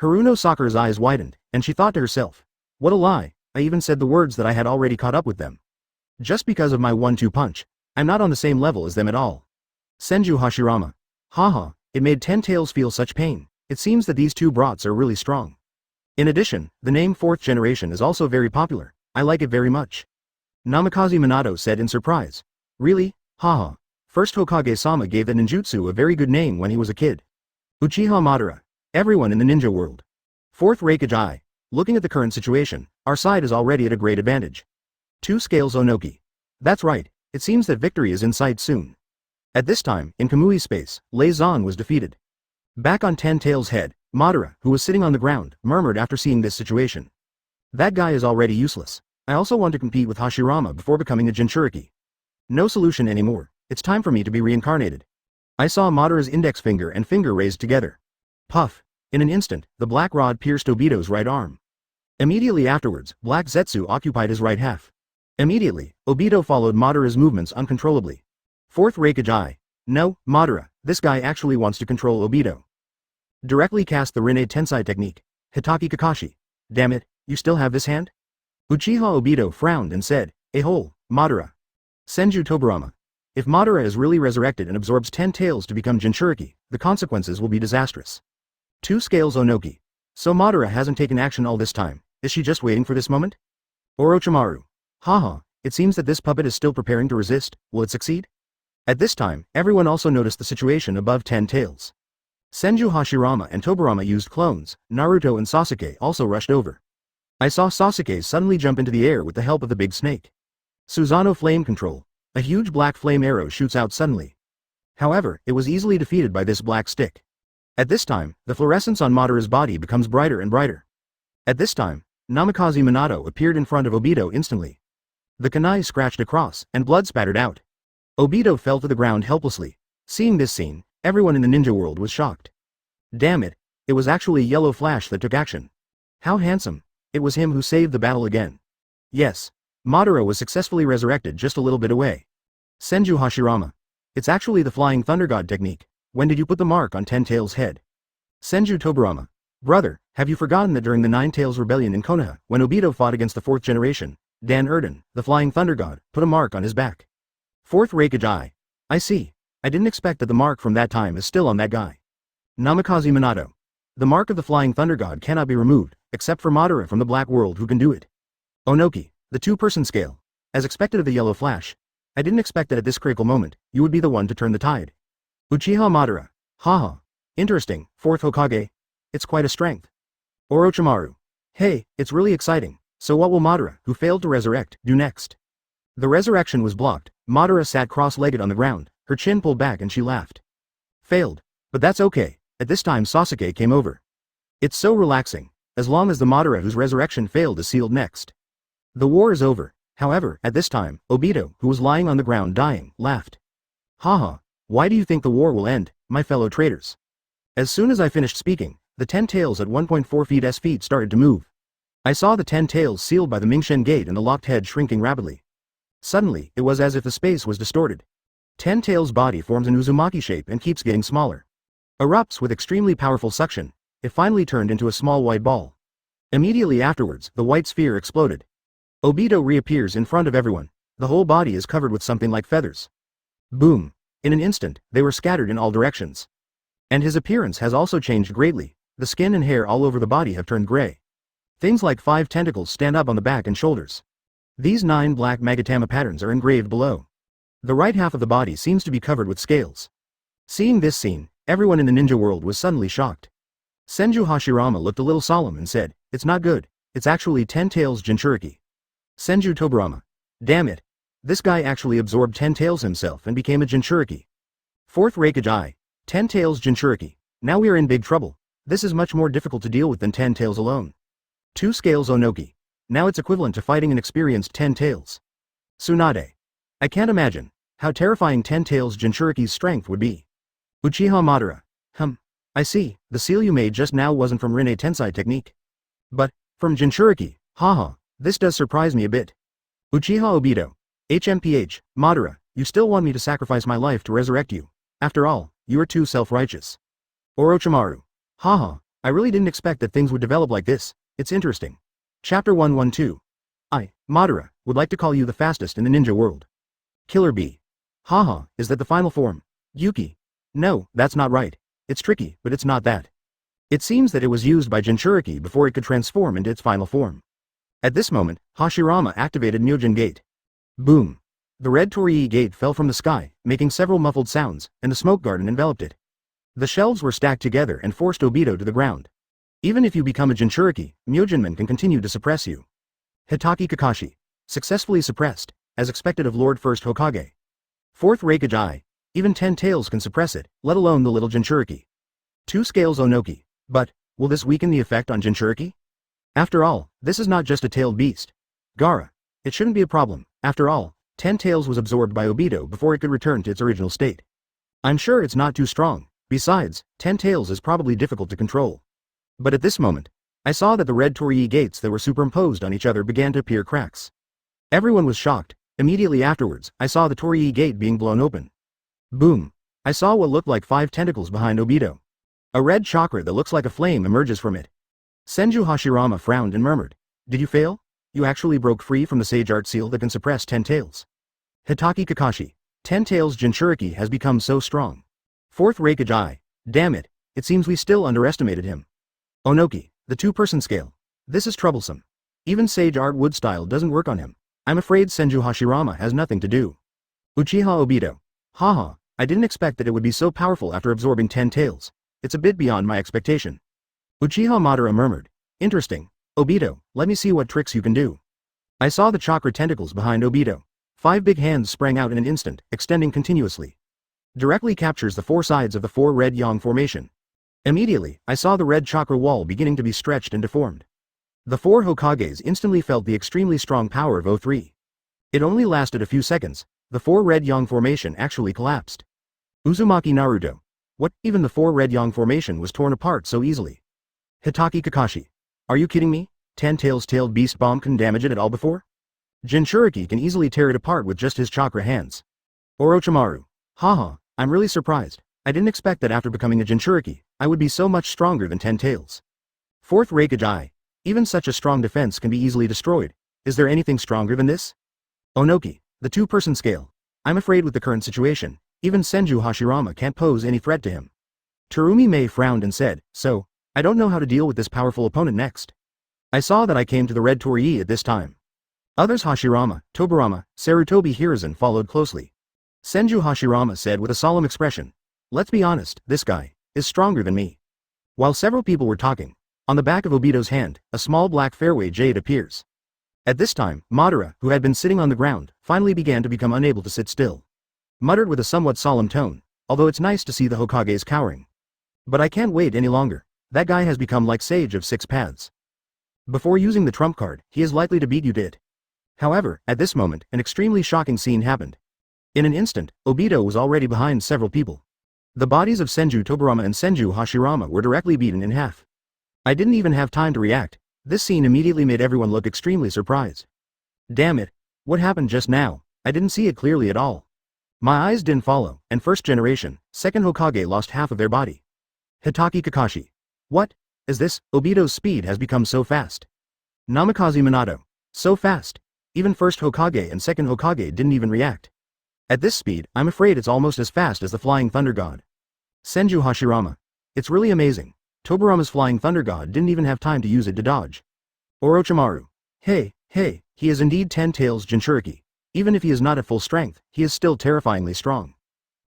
Haruno Sakura's eyes widened, and she thought to herself, what a lie, I even said the words that I had already caught up with them. Just because of my 1-2 punch, I'm not on the same level as them at all. Senju Hashirama. Haha, it made 10 tails feel such pain, it seems that these two brats are really strong. In addition, the name 4th generation is also very popular, I like it very much. Namikaze Minato said in surprise. Really? Haha. First Hokage-sama gave that ninjutsu a very good name when he was a kid. Uchiha Madara. Everyone in the ninja world. 4th Raikage I. Looking at the current situation, our side is already at a great advantage. 2 Scales Onoki. That's right, it seems that victory is in sight soon. At this time, in Kamui space, Zhan was defeated. Back on 10 Tails' head, Madara, who was sitting on the ground, murmured after seeing this situation. That guy is already useless. I also want to compete with Hashirama before becoming a Jinchuriki. No solution anymore, it's time for me to be reincarnated. I saw Madara's index finger and finger raised together. Puff. In an instant, the black rod pierced Obito's right arm. Immediately afterwards, Black Zetsu occupied his right half. Immediately, Obito followed Madara's movements uncontrollably. 4th Raikage I. No, Madara, this guy actually wants to control Obito. Directly cast the Rinne Tensai technique. Hitaki Kakashi. Damn it, you still have this hand? Uchiha Obito frowned and said, "Hole, Madara." Senju Tobirama. If Madara is really resurrected and absorbs 10 tails to become Jinchuriki, the consequences will be disastrous. 2 Scales Onoki. So Madara hasn't taken action all this time, is she just waiting for this moment? Orochimaru. Haha, it seems that this puppet is still preparing to resist, will it succeed? At this time, everyone also noticed the situation above 10 tails. Senju Hashirama and Tobirama used clones, Naruto and Sasuke also rushed over. I saw Sasuke suddenly jump into the air with the help of the big snake. Susanoo flame control. A huge black flame arrow shoots out suddenly. However, it was easily defeated by this black stick. At this time, the fluorescence on Madara's body becomes brighter and brighter. At this time, Namikaze Minato appeared in front of Obito instantly. The kunai scratched across, and blood spattered out. Obito fell to the ground helplessly. Seeing this scene, everyone in the ninja world was shocked. Damn it, it was actually Yellow Flash that took action. How handsome. It was him who saved the battle again. Yes, Madara was successfully resurrected just a little bit away. Senju Hashirama. It's actually the Flying Thunder God technique. When did you put the mark on 10 Tails' head? Senju Tobirama. Brother, have you forgotten that during the Nine Tails Rebellion in Konoha, when Obito fought against the 4th generation, Dan Erden, the Flying Thunder God, put a mark on his back? 4th Raikage. I see. I didn't expect that the mark from that time is still on that guy. Namikaze Minato. The mark of the Flying Thunder God cannot be removed, except for Madara from the Black World who can do it. Onoki, the 2-person scale. As expected of the Yellow Flash, I didn't expect that at this critical moment, you would be the one to turn the tide. Uchiha Madara. Haha. Interesting, 4th Hokage. It's quite a strength. Orochimaru. Hey, it's really exciting. So what will Madara, who failed to resurrect, do next? The resurrection was blocked. Madara sat cross-legged on the ground, her chin pulled back and she laughed. Failed. But that's okay. At this time Sasuke came over. It's so relaxing, as long as the Madara whose resurrection failed is sealed next. The war is over. However, at this time, Obito, who was lying on the ground dying, laughed. Haha, why do you think the war will end, my fellow traitors? As soon as I finished speaking, the 10 tails at 1.4 feet started to move. I saw the 10 tails sealed by the Mingshen gate and the locked head shrinking rapidly. Suddenly, it was as if the space was distorted. 10 tails' body forms an Uzumaki shape and keeps getting smaller. Erupts with extremely powerful suction, it finally turned into a small white ball. Immediately afterwards, the white sphere exploded. Obito reappears in front of everyone. The whole body is covered with something like feathers. Boom. In an instant, they were scattered in all directions. And his appearance has also changed greatly. The skin and hair all over the body have turned gray. Things like 5 tentacles stand up on the back and shoulders. These 9 black Magatama patterns are engraved below. The right half of the body seems to be covered with scales. Seeing this scene, everyone in the ninja world was suddenly shocked. Senju Hashirama looked a little solemn and said, "It's not good. It's actually 10 tails Jinchuriki." Senju Tobarama. Damn it. This guy actually absorbed 10 tails himself and became a Jinchuriki. 4th Raikage. 10 tails Jinchuriki. Now we are in big trouble. This is much more difficult to deal with than 10 tails alone. 2 scales Onoki. Now it's equivalent to fighting an experienced 10 tails. Tsunade. I can't imagine how terrifying 10 tails Jinchuriki's strength would be. Uchiha Madara. I see, the seal you made just now wasn't from Rinne Tensei technique. But, from Jinchuriki, haha, this does surprise me a bit. Uchiha Obito. HMPH, Madara, you still want me to sacrifice my life to resurrect you. After all, you are too self-righteous. Orochimaru. Haha, I really didn't expect that things would develop like this. It's interesting. Chapter 112. I, Madara, would like to call you the fastest in the ninja world. Killer Bee. Haha, is that the final form? Yuki. No, that's not right. It's tricky, but it's not that. It seems that it was used by Jinchuriki before it could transform into its final form. At this moment, Hashirama activated Myojin Gate. Boom. The red Torii gate fell from the sky, making several muffled sounds, and the smoke garden enveloped it. The shelves were stacked together and forced Obito to the ground. Even if you become a Jinchuriki, Myojinmen can continue to suppress you. Hitaki Kakashi. Successfully suppressed, as expected of Lord First Hokage. 4th Raikage. Even 10 tails can suppress it, let alone the little Jinchuriki. 2 scales Onoki. But, will this weaken the effect on Jinchuriki? After all, this is not just a tailed beast. Gaara. It shouldn't be a problem. After all, 10 tails was absorbed by Obito before it could return to its original state. I'm sure it's not too strong. Besides, 10 tails is probably difficult to control. But at this moment, I saw that the red Torii gates that were superimposed on each other began to appear cracks. Everyone was shocked. Immediately afterwards, I saw the Torii gate being blown open. Boom. I saw what looked like 5 tentacles behind Obito. A red chakra that looks like a flame emerges from it. Senju Hashirama frowned and murmured, "Did you fail? You actually broke free from the Sage Art Seal that can suppress 10 tails." Hitaki Kakashi. 10 tails Jinchuriki has become so strong. 4th Raikage. Damn it, it seems we still underestimated him. Onoki. The 2-person scale. This is troublesome. Even Sage Art Wood style doesn't work on him. I'm afraid Senju Hashirama has nothing to do. Uchiha Obito. Haha, I didn't expect that it would be so powerful after absorbing 10 tails. It's a bit beyond my expectation. Uchiha Madara murmured. Interesting. Obito, let me see what tricks you can do. I saw the chakra tentacles behind Obito. 5 big hands sprang out in an instant, extending continuously. Directly captures the 4 sides of the 4 red yang formation. Immediately, I saw the red chakra wall beginning to be stretched and deformed. The 4 Hokages instantly felt the extremely strong power of O3. It only lasted a few seconds. The 4 red yang formation actually collapsed. Uzumaki Naruto. What? Even the 4 red yang formation was torn apart so easily. Hitaki Kakashi. Are you kidding me? 10 tails tailed beast bomb couldn't damage it at all before? Jinchuriki can easily tear it apart with just his chakra hands. Orochimaru. Haha, I'm really surprised. I didn't expect that after becoming a Jinchuriki, I would be so much stronger than 10 tails. Fourth Raikage. Even such a strong defense can be easily destroyed. Is there anything stronger than this? Onoki, the two-person scale. I'm afraid with the current situation, even Senju Hashirama can't pose any threat to him. Terumi Mei frowned and said, so, I don't know how to deal with this powerful opponent next. I saw that I came to the Red Torii at this time. Others Hashirama, Tobirama, Sarutobi Hiruzen followed closely. Senju Hashirama said with a solemn expression, let's be honest, this guy is stronger than me. While several people were talking, on the back of Obito's hand, a small black fairway jade appears. At this time, Madara, who had been sitting on the ground, finally began to become unable to sit still. Muttered with a somewhat solemn tone, although it's nice to see the Hokages cowering. But I can't wait any longer. That guy has become like Sage of Six Paths. Before using the trump card, he is likely to beat you to it. However, at this moment, an extremely shocking scene happened. In an instant, Obito was already behind several people. The bodies of Senju Tobirama and Senju Hashirama were directly beaten in half. I didn't even have time to react. This scene immediately made everyone look extremely surprised. Damn it. What happened just now? I didn't see it clearly at all. My eyes didn't follow, and first generation, second Hokage lost half of their body. Hitaki Kakashi. What? Is this? Obito's speed has become so fast. Namikaze Minato. So fast. Even first Hokage and second Hokage didn't even react. At this speed, I'm afraid it's almost as fast as the Flying Thunder God. Senju Hashirama. It's really amazing. Tobirama's Flying Thunder God didn't even have time to use it to dodge. Orochimaru. Hey, he is indeed 10 Tails Jinchuriki. Even if he is not at full strength, he is still terrifyingly strong.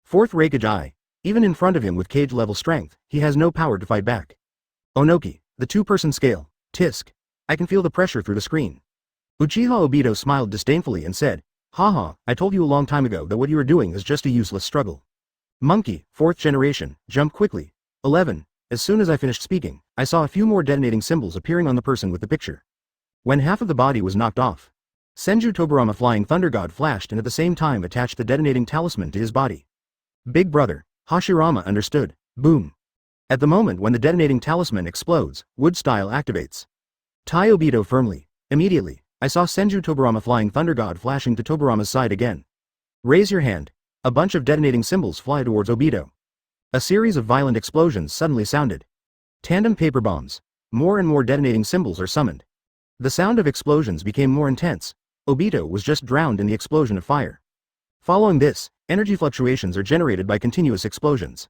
Fourth Raikage. Even in front of him with cage-level strength, he has no power to fight back. Onoki, the two-person scale. Tisk. I can feel the pressure through the screen. Uchiha Obito smiled disdainfully and said, haha, I told you a long time ago that what you are doing is just a useless struggle. Monkey, fourth generation, jump quickly. 11. As soon as I finished speaking, I saw a few more detonating symbols appearing on the person with the picture. When half of the body was knocked off, Senju Tobirama Flying Thunder God flashed and at the same time attached the detonating talisman to his body. Big brother, Hashirama understood. Boom. At the moment when the detonating talisman explodes, wood style activates. Tai Obito firmly. Immediately, I saw Senju Tobirama Flying Thunder God flashing to Tobirama's side again. Raise your hand. A bunch of detonating symbols fly towards Obito. A series of violent explosions suddenly sounded. Tandem paper bombs. More and more detonating symbols are summoned. The sound of explosions became more intense. Obito was just drowned in the explosion of fire. Following this, energy fluctuations are generated by continuous explosions.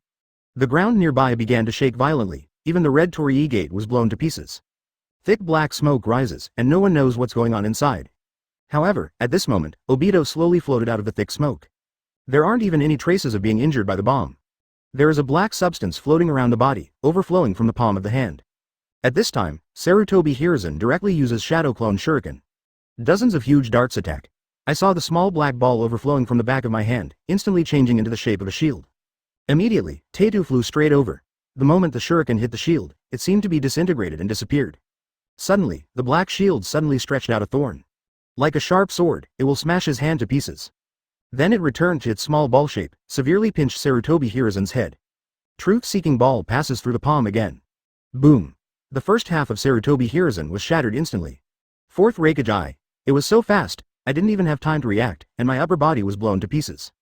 The ground nearby began to shake violently, even the Red Torii gate was blown to pieces. Thick black smoke rises, and no one knows what's going on inside. However, at this moment, Obito slowly floated out of the thick smoke. There aren't even any traces of being injured by the bomb. There is a black substance floating around the body, overflowing from the palm of the hand. At this time, Sarutobi Hiruzen directly uses Shadow Clone Shuriken. Dozens of huge darts attack. I saw the small black ball overflowing from the back of my hand, instantly changing into the shape of a shield. Immediately, Teitu flew straight over. The moment the shuriken hit the shield, it seemed to be disintegrated and disappeared. Suddenly, the black shield suddenly stretched out a thorn. Like a sharp sword, it will smash his hand to pieces. Then it returned to its small ball shape, severely pinched Sarutobi Hiruzen's head. Truth-seeking ball passes through the palm again. Boom. The first half of Sarutobi Hiruzen was shattered instantly. Fourth Raikage. It was so fast, I didn't even have time to react, and my upper body was blown to pieces.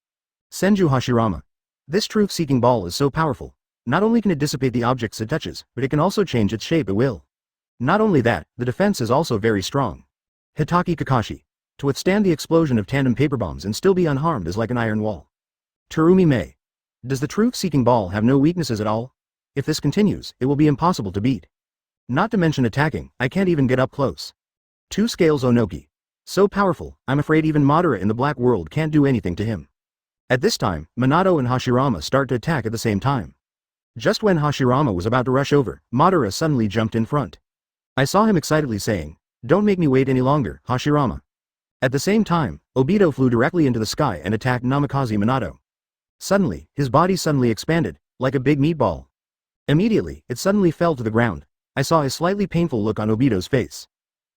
Senju Hashirama. This truth-seeking ball is so powerful. Not only can it dissipate the objects it touches, but it can also change its shape at will. Not only that, the defense is also very strong. Hitaki Kakashi. To withstand the explosion of tandem paper bombs and still be unharmed is like an iron wall. Terumi Mei. Does the truth-seeking ball have no weaknesses at all? If this continues, it will be impossible to beat. Not to mention attacking, I can't even get up close. Two scales Onoki. So powerful, I'm afraid even Madara in the Black World can't do anything to him. At this time, Minato and Hashirama start to attack at the same time. Just when Hashirama was about to rush over, Madara suddenly jumped in front. I saw him excitedly saying, "Don't make me wait any longer, Hashirama." At the same time, Obito flew directly into the sky and attacked Namikaze Minato. Suddenly, his body suddenly expanded, like a big meatball. Immediately, it suddenly fell to the ground. I saw a slightly painful look on Obito's face.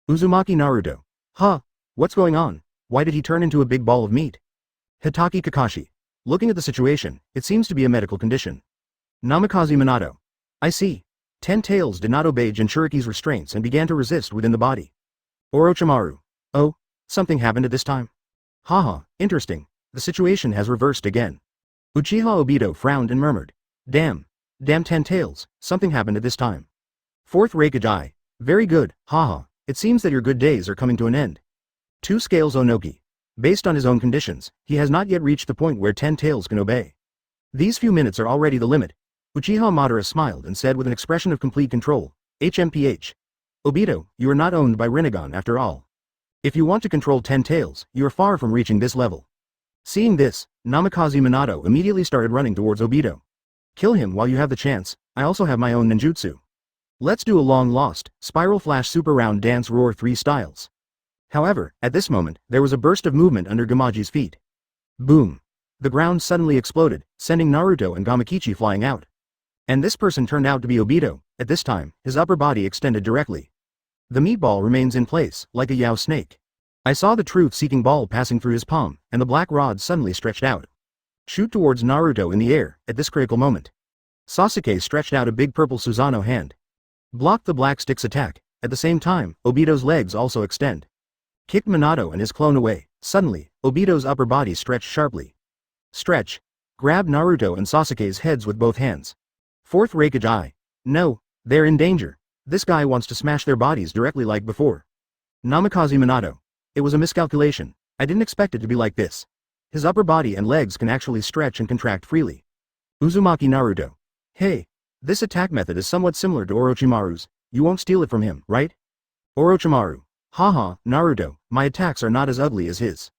Uzumaki Naruto. Huh? What's going on? Why did he turn into a big ball of meat? Hitaki Kakashi. Looking at the situation, it seems to be a medical condition. Namikaze Minato. I see. 10 Tails did not obey Jinchuriki's restraints and began to resist within the body. Orochimaru. Oh? Something happened at this time? Haha, interesting. The situation has reversed again. Uchiha Obito frowned and murmured. Damn 10 Tails, something happened at this time. Fourth Reikage. Very good, haha, it seems that your good days are coming to an end. 2 Scales Onoki. Based on his own conditions, he has not yet reached the point where 10 tails can obey. These few minutes are already the limit. Uchiha Madara smiled and said with an expression of complete control, HMPH. Obito, you are not owned by Rinnegan after all. If you want to control 10 tails, you are far from reaching this level. Seeing this, Namikaze Minato immediately started running towards Obito. Kill him while you have the chance, I also have my own ninjutsu. Let's do a long-lost, Spiral Flash Super Round Dance Roar 3 styles. However, at this moment, there was a burst of movement under Gamaji's feet. Boom. The ground suddenly exploded, sending Naruto and Gamakichi flying out. And this person turned out to be Obito. At this time, his upper body extended directly. The meatball remains in place, like a Yao snake. I saw the truth-seeking ball passing through his palm, and the black rod suddenly stretched out. Shoot towards Naruto in the air, at this critical moment. Sasuke stretched out a big purple Susanoo hand. Block the black stick's attack. At the same time, Obito's legs also extend. Kicked Minato and his clone away. Suddenly, Obito's upper body stretched sharply. Stretch. Grab Naruto and Sasuke's heads with both hands. Fourth Reikage. No, they're in danger. This guy wants to smash their bodies directly like before. Namikaze Minato. It was a miscalculation. I didn't expect it to be like this. His upper body and legs can actually stretch and contract freely. Uzumaki Naruto. Hey. This attack method is somewhat similar to Orochimaru's. You won't steal it from him, right? Orochimaru. Haha, Naruto, my attacks are not as ugly as his.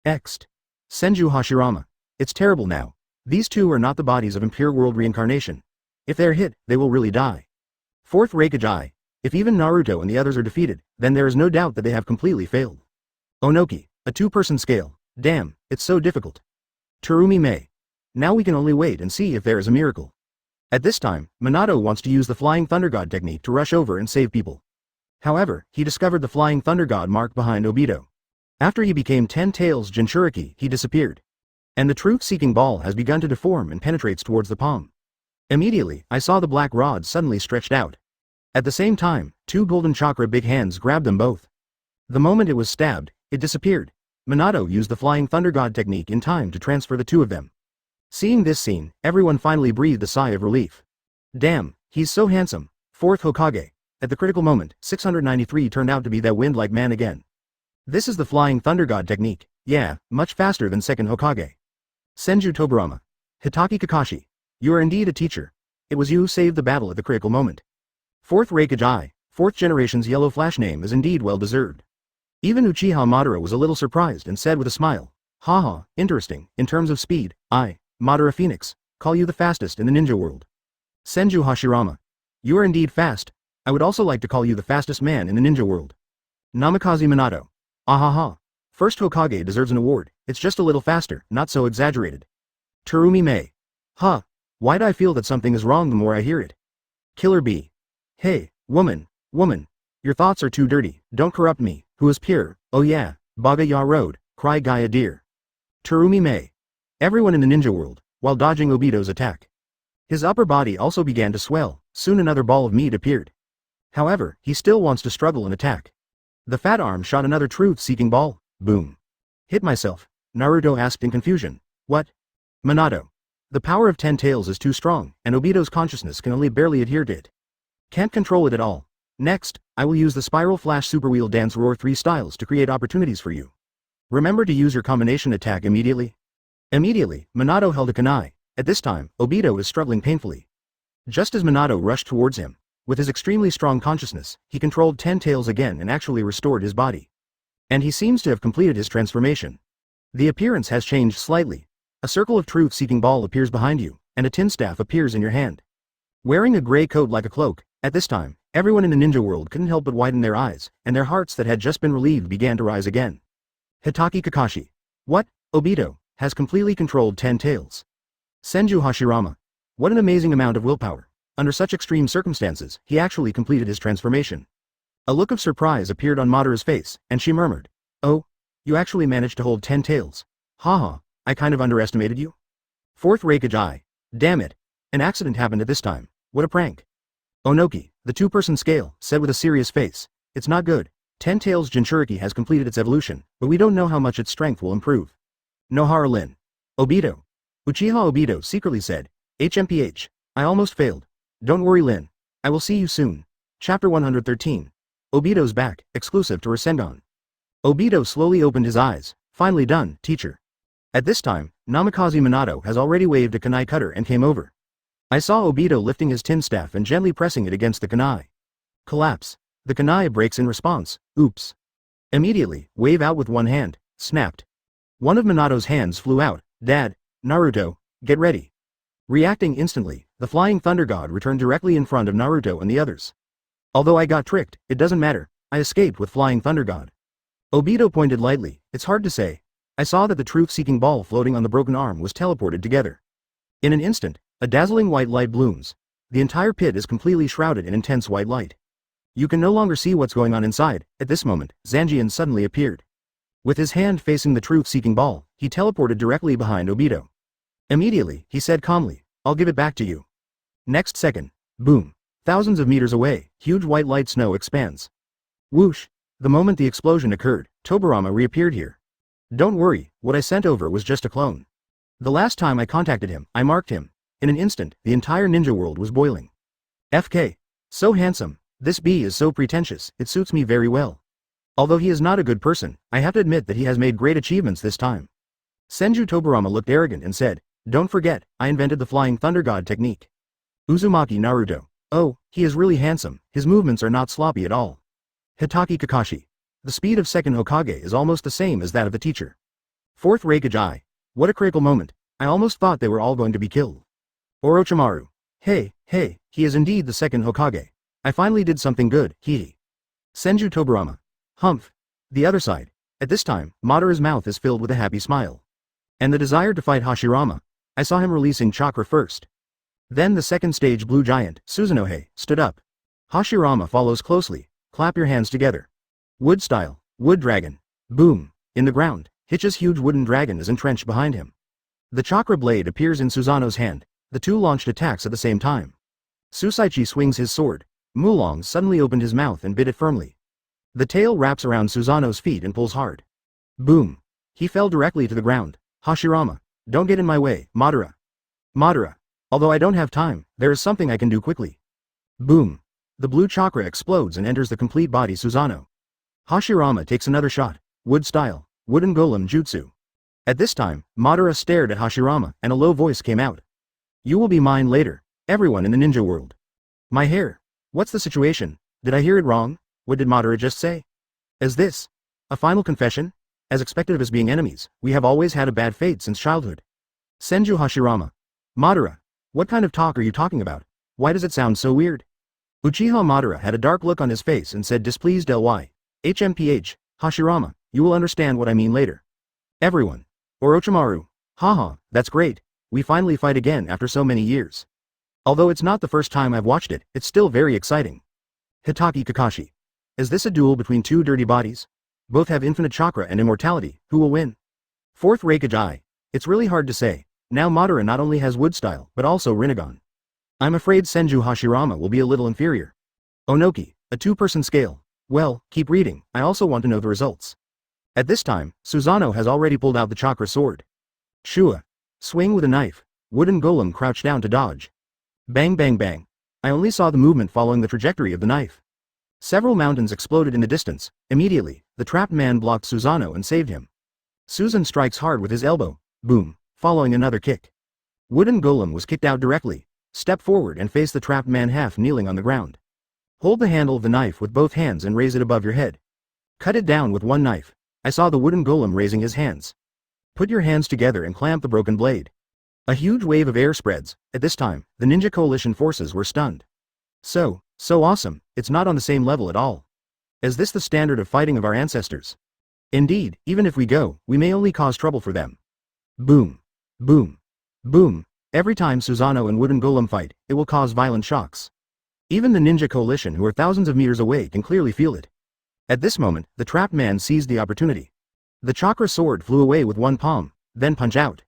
Ext. Senju Hashirama. It's terrible now. These two are not the bodies of impure world reincarnation. If they're hit, they will really die. Fourth Reikage. If even Naruto and the others are defeated, then there is no doubt that they have completely failed. Onoki, a 2-person scale. Damn, it's so difficult. Terumi Mei. Now we can only wait and see if there is a miracle. At this time, Minato wants to use the Flying Thunder God technique to rush over and save people. However, he discovered the Flying Thunder God marked behind Obito. After he became 10 Tails Jinchuriki, he disappeared. And the truth-seeking ball has begun to deform and penetrates towards the palm. Immediately, I saw the black rod suddenly stretched out. At the same time, 2 golden chakra big hands grabbed them both. The moment it was stabbed, it disappeared. Minato used the Flying Thunder God technique in time to transfer the two of them. Seeing this scene, everyone finally breathed a sigh of relief. Damn, he's so handsome. Fourth Hokage. At the critical moment, 693 turned out to be that wind-like man again. This is the Flying Thunder God technique. Yeah, much faster than second Hokage. Senju Tobirama. Hitaki Kakashi. You are indeed a teacher. It was you who saved the battle at the critical moment. Fourth Reikage. 4th generation's yellow flash name is indeed well deserved. Even Uchiha Madara was a little surprised and said with a smile. Haha, interesting. In terms of speed, I, Madara Phoenix, call you the fastest in the ninja world. Senju Hashirama. You are indeed fast. I would also like to call you the fastest man in the ninja world. Namikaze Minato. Ahaha. First Hokage deserves an award. It's just a little faster, not so exaggerated. Terumi Mei. Huh. Why do I feel that something is wrong the more I hear it? Killer Bee. Hey, woman, your thoughts are too dirty, don't corrupt me, who is pure, oh yeah, Baga Ya Road, cry Gaia dear. Terumi Mei. Everyone in the ninja world, while dodging Obito's attack. His upper body also began to swell, soon another ball of meat appeared. However, he still wants to struggle and attack. The fat arm shot another truth-seeking ball, boom. Hit myself, Naruto asked in confusion. What? Minato. The power of 10 tails is too strong, and Obito's consciousness can only barely adhere to it. Can't control it at all. Next, I will use the Spiral Flash Super Wheel Dance Roar 3 styles to create opportunities for you. Remember to use your combination attack immediately. Immediately, Minato held a kunai. At this time, Obito is struggling painfully. Just as Minato rushed towards him, with his extremely strong consciousness, he controlled 10 tails again and actually restored his body. And he seems to have completed his transformation. The appearance has changed slightly. A circle of truth-seeking ball appears behind you, and a tin staff appears in your hand. Wearing a gray coat like a cloak, at this time, everyone in the ninja world couldn't help but widen their eyes, and their hearts that had just been relieved began to rise again. Hitaki Kakashi. What? Obito has completely controlled 10 tails. Senju Hashirama. What an amazing amount of willpower. Under such extreme circumstances, he actually completed his transformation. A look of surprise appeared on Madara's face, and she murmured. Oh, you actually managed to hold 10 tails. Haha, I kind of underestimated you. Fourth Reikage. Damn it. An accident happened at this time. What a prank. Onoki, the 2-person scale, said with a serious face. It's not good. 10 tails Jinchuriki has completed its evolution, but we don't know how much its strength will improve. Nohara Lin. Obito. Uchiha Obito secretly said. HMPH. I almost failed. Don't worry Lin. I will see you soon. Chapter 113. Obito's back, exclusive to Rinnegan. Obito slowly opened his eyes. Finally done, teacher. At this time, Namikaze Minato has already waved a kunai cutter and came over. I saw Obito lifting his tin staff and gently pressing it against the kunai. Collapse. The kunai breaks in response. Oops. Immediately, wave out with one hand. Snapped. One of Minato's hands flew out. Dad, Naruto, get ready. Reacting instantly, the flying thunder god returned directly in front of Naruto and the others. Although I got tricked, it doesn't matter. I escaped with flying thunder god. Obito pointed lightly. It's hard to say. I saw that the truth-seeking ball floating on the broken arm was teleported together. In an instant, a dazzling white light blooms. The entire pit is completely shrouded in intense white light. You can no longer see what's going on inside. At this moment, Zangian suddenly appeared. With his hand facing the truth-seeking ball, he teleported directly behind Obito. Immediately, he said calmly, I'll give it back to you. Next second, boom. Thousands of meters away, huge white light snow expands. Whoosh. The moment the explosion occurred, Tobirama reappeared here. Don't worry, what I sent over was just a clone. The last time I contacted him, I marked him. In an instant, the entire ninja world was boiling. FK. So handsome. This bee is so pretentious, it suits me very well. Although he is not a good person, I have to admit that he has made great achievements this time. Senju Tobirama looked arrogant and said, don't forget, I invented the flying thunder god technique. Uzumaki Naruto. Oh, he is really handsome, his movements are not sloppy at all. Hitaki Kakashi. The speed of second Hokage is almost the same as that of the teacher. Fourth Raikage. What a critical moment, I almost thought they were all going to be killed. Orochimaru. Hey, he is indeed the second Hokage. I finally did something good, hee. Senju Tobirama. Humph. The other side. At this time, Madara's mouth is filled with a happy smile. And the desire to fight Hashirama. I saw him releasing chakra first. Then the second stage blue giant, Suzunohe, stood up. Hashirama follows closely. Clap your hands together. Wood style, wood dragon. Boom. In the ground, Hitch's huge wooden dragon is entrenched behind him. The chakra blade appears in Susanoo's hand. The two launched attacks at the same time. Susaichi swings his sword. Mulong suddenly opened his mouth and bit it firmly. The tail wraps around Susanoo's feet and pulls hard. Boom. He fell directly to the ground. Hashirama. Don't get in my way, Madara. Madara. Although I don't have time, there is something I can do quickly. Boom. The blue chakra explodes and enters the complete body Susanoo. Hashirama takes another shot. Wood style, wooden golem jutsu. At this time, Madara stared at Hashirama and a low voice came out. You will be mine later, everyone in the ninja world. My hair. What's the situation? Did I hear it wrong? What did Madara just say? Is this a final confession? As expected of us being enemies, we have always had a bad fate since childhood. Senju Hashirama. Madara. What kind of talk are you talking about? Why does it sound so weird? Uchiha Madara had a dark look on his face and said displeased ly. HMPH, Hashirama, you will understand what I mean later. Everyone. Orochimaru. Haha, that's great. We finally fight again after so many years. Although it's not the first time I've watched it, it's still very exciting. Hitaki Kakashi. Is this a duel between two dirty bodies? Both have infinite chakra and immortality, who will win? Fourth Raikage. It's really hard to say. Now Madara not only has wood style, but also Rinnegan. I'm afraid Senju Hashirama will be a little inferior. Onoki, a two-person scale. Well, keep reading, I also want to know the results. At this time, Susanoo has already pulled out the chakra sword. Shua. Swing with a knife. Wooden golem crouched down to dodge. Bang bang bang. I only saw the movement following the trajectory of the knife. Several mountains exploded in the distance. Immediately, the trapped man blocked Susanoo and saved him. Susan strikes hard with his elbow. Boom. Following another kick. Wooden golem was kicked out directly. Step forward and face the trapped man half kneeling on the ground. Hold the handle of the knife with both hands and raise it above your head. Cut it down with one knife. I saw the wooden golem raising his hands. Put your hands together and clamp the broken blade. A huge wave of air spreads. At this time, the ninja coalition forces were stunned. So awesome, it's not on the same level at all. Is this the standard of fighting of our ancestors? Indeed, even if we go, we may only cause trouble for them. Boom. Boom. Boom. Every time Susanoo and wooden golem fight, it will cause violent shocks. Even the ninja coalition who are thousands of meters away can clearly feel it. At this moment, the trapped man seized the opportunity. The chakra sword flew away with one palm, then punch out.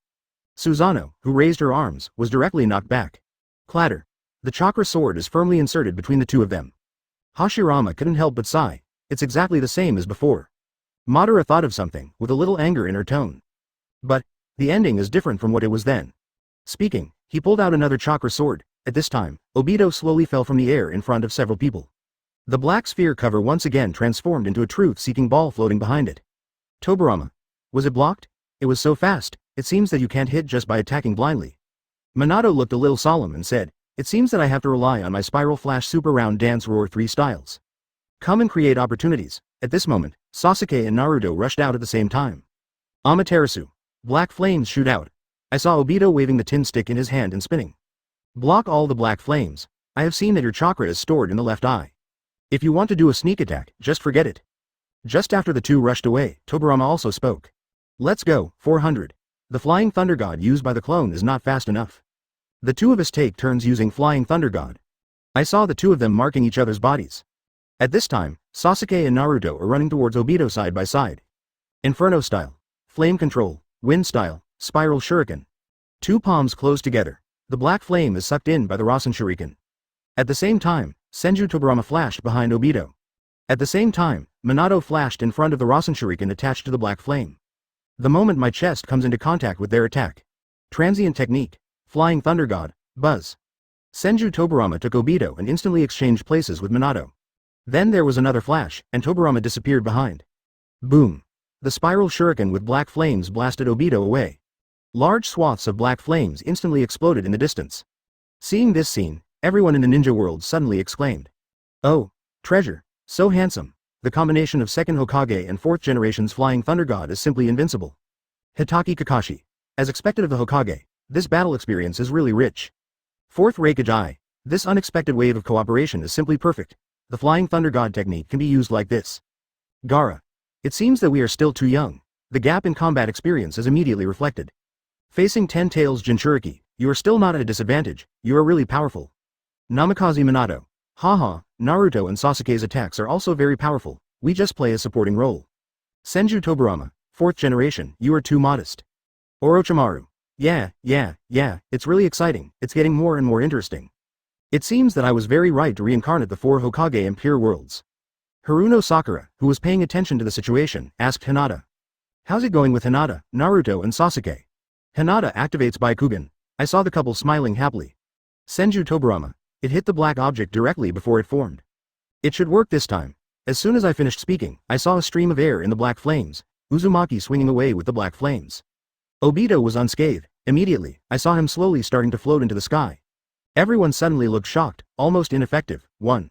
Susanoo, who raised her arms, was directly knocked back. Clatter. The chakra sword is firmly inserted between the two of them. Hashirama couldn't help but sigh. It's exactly the same as before. Madara thought of something, with a little anger in her tone. But the ending is different from what it was then. Speaking, he pulled out another chakra sword. At this time, Obito slowly fell from the air in front of several people. The black sphere cover once again transformed into a truth-seeking ball floating behind it. Tobirama. Was it blocked? It was so fast, it seems that you can't hit just by attacking blindly. Minato looked a little solemn and said, it seems that I have to rely on my Spiral Flash Super Round Dance Roar 3 styles. Come and create opportunities. At this moment, Sasuke and Naruto rushed out at the same time. Amaterasu. Black flames shoot out. I saw Obito waving the tin stick in his hand and spinning. Block all the black flames. I have seen that your chakra is stored in the left eye. If you want to do a sneak attack, just forget it. Just after the two rushed away, Tobirama also spoke. Let's go, 400. The Flying Thunder God used by the clone is not fast enough. The two of us take turns using Flying Thunder God. I saw the two of them marking each other's bodies. At this time, Sasuke and Naruto are running towards Obito side by side. Inferno style. Flame control. Wind style. Spiral shuriken. Two palms close together. The black flame is sucked in by the Rasen shuriken. At the same time, Senju Tobirama flashed behind Obito. At the same time, Minato flashed in front of the Rasen shuriken attached to the black flame. The moment my chest comes into contact with their attack. Transient technique. Flying Thunder God. Buzz. Senju Tobirama took Obito and instantly exchanged places with Minato. Then there was another flash, and Tobirama disappeared behind. Boom. The spiral shuriken with black flames blasted Obito away. Large swaths of black flames instantly exploded in the distance. Seeing this scene, everyone in the ninja world suddenly exclaimed. Oh, treasure, so handsome. The combination of second Hokage and fourth generation's Flying Thunder God is simply invincible. Hitaki Kakashi. As expected of the Hokage, this battle experience is really rich. Fourth Raikage Eye. This unexpected wave of cooperation is simply perfect. The Flying Thunder God technique can be used like this. Gaara. It seems that we are still too young. The gap in combat experience is immediately reflected. Facing Ten Tails Jinchuriki, you are still not at a disadvantage, you are really powerful. Namikaze Minato. Haha, Naruto and Sasuke's attacks are also very powerful, we just play a supporting role. Senju Tobirama, 4th generation, you are too modest. Orochimaru. Yeah, it's really exciting, it's getting more and more interesting. It seems that I was very right to reincarnate the 4 Hokage and Pure Worlds. Haruno Sakura, who was paying attention to the situation, asked Hinata. How's it going with Hinata, Naruto and Sasuke? Hinata activates Byakugan. I saw the couple smiling happily. Senju Tobirama. It hit the black object directly before it formed. It should work this time. As soon as I finished speaking, I saw a stream of air in the black flames, Uzumaki swinging away with the black flames. Obito was unscathed. Immediately, I saw him slowly starting to float into the sky. Everyone suddenly looked shocked, almost ineffective. 1.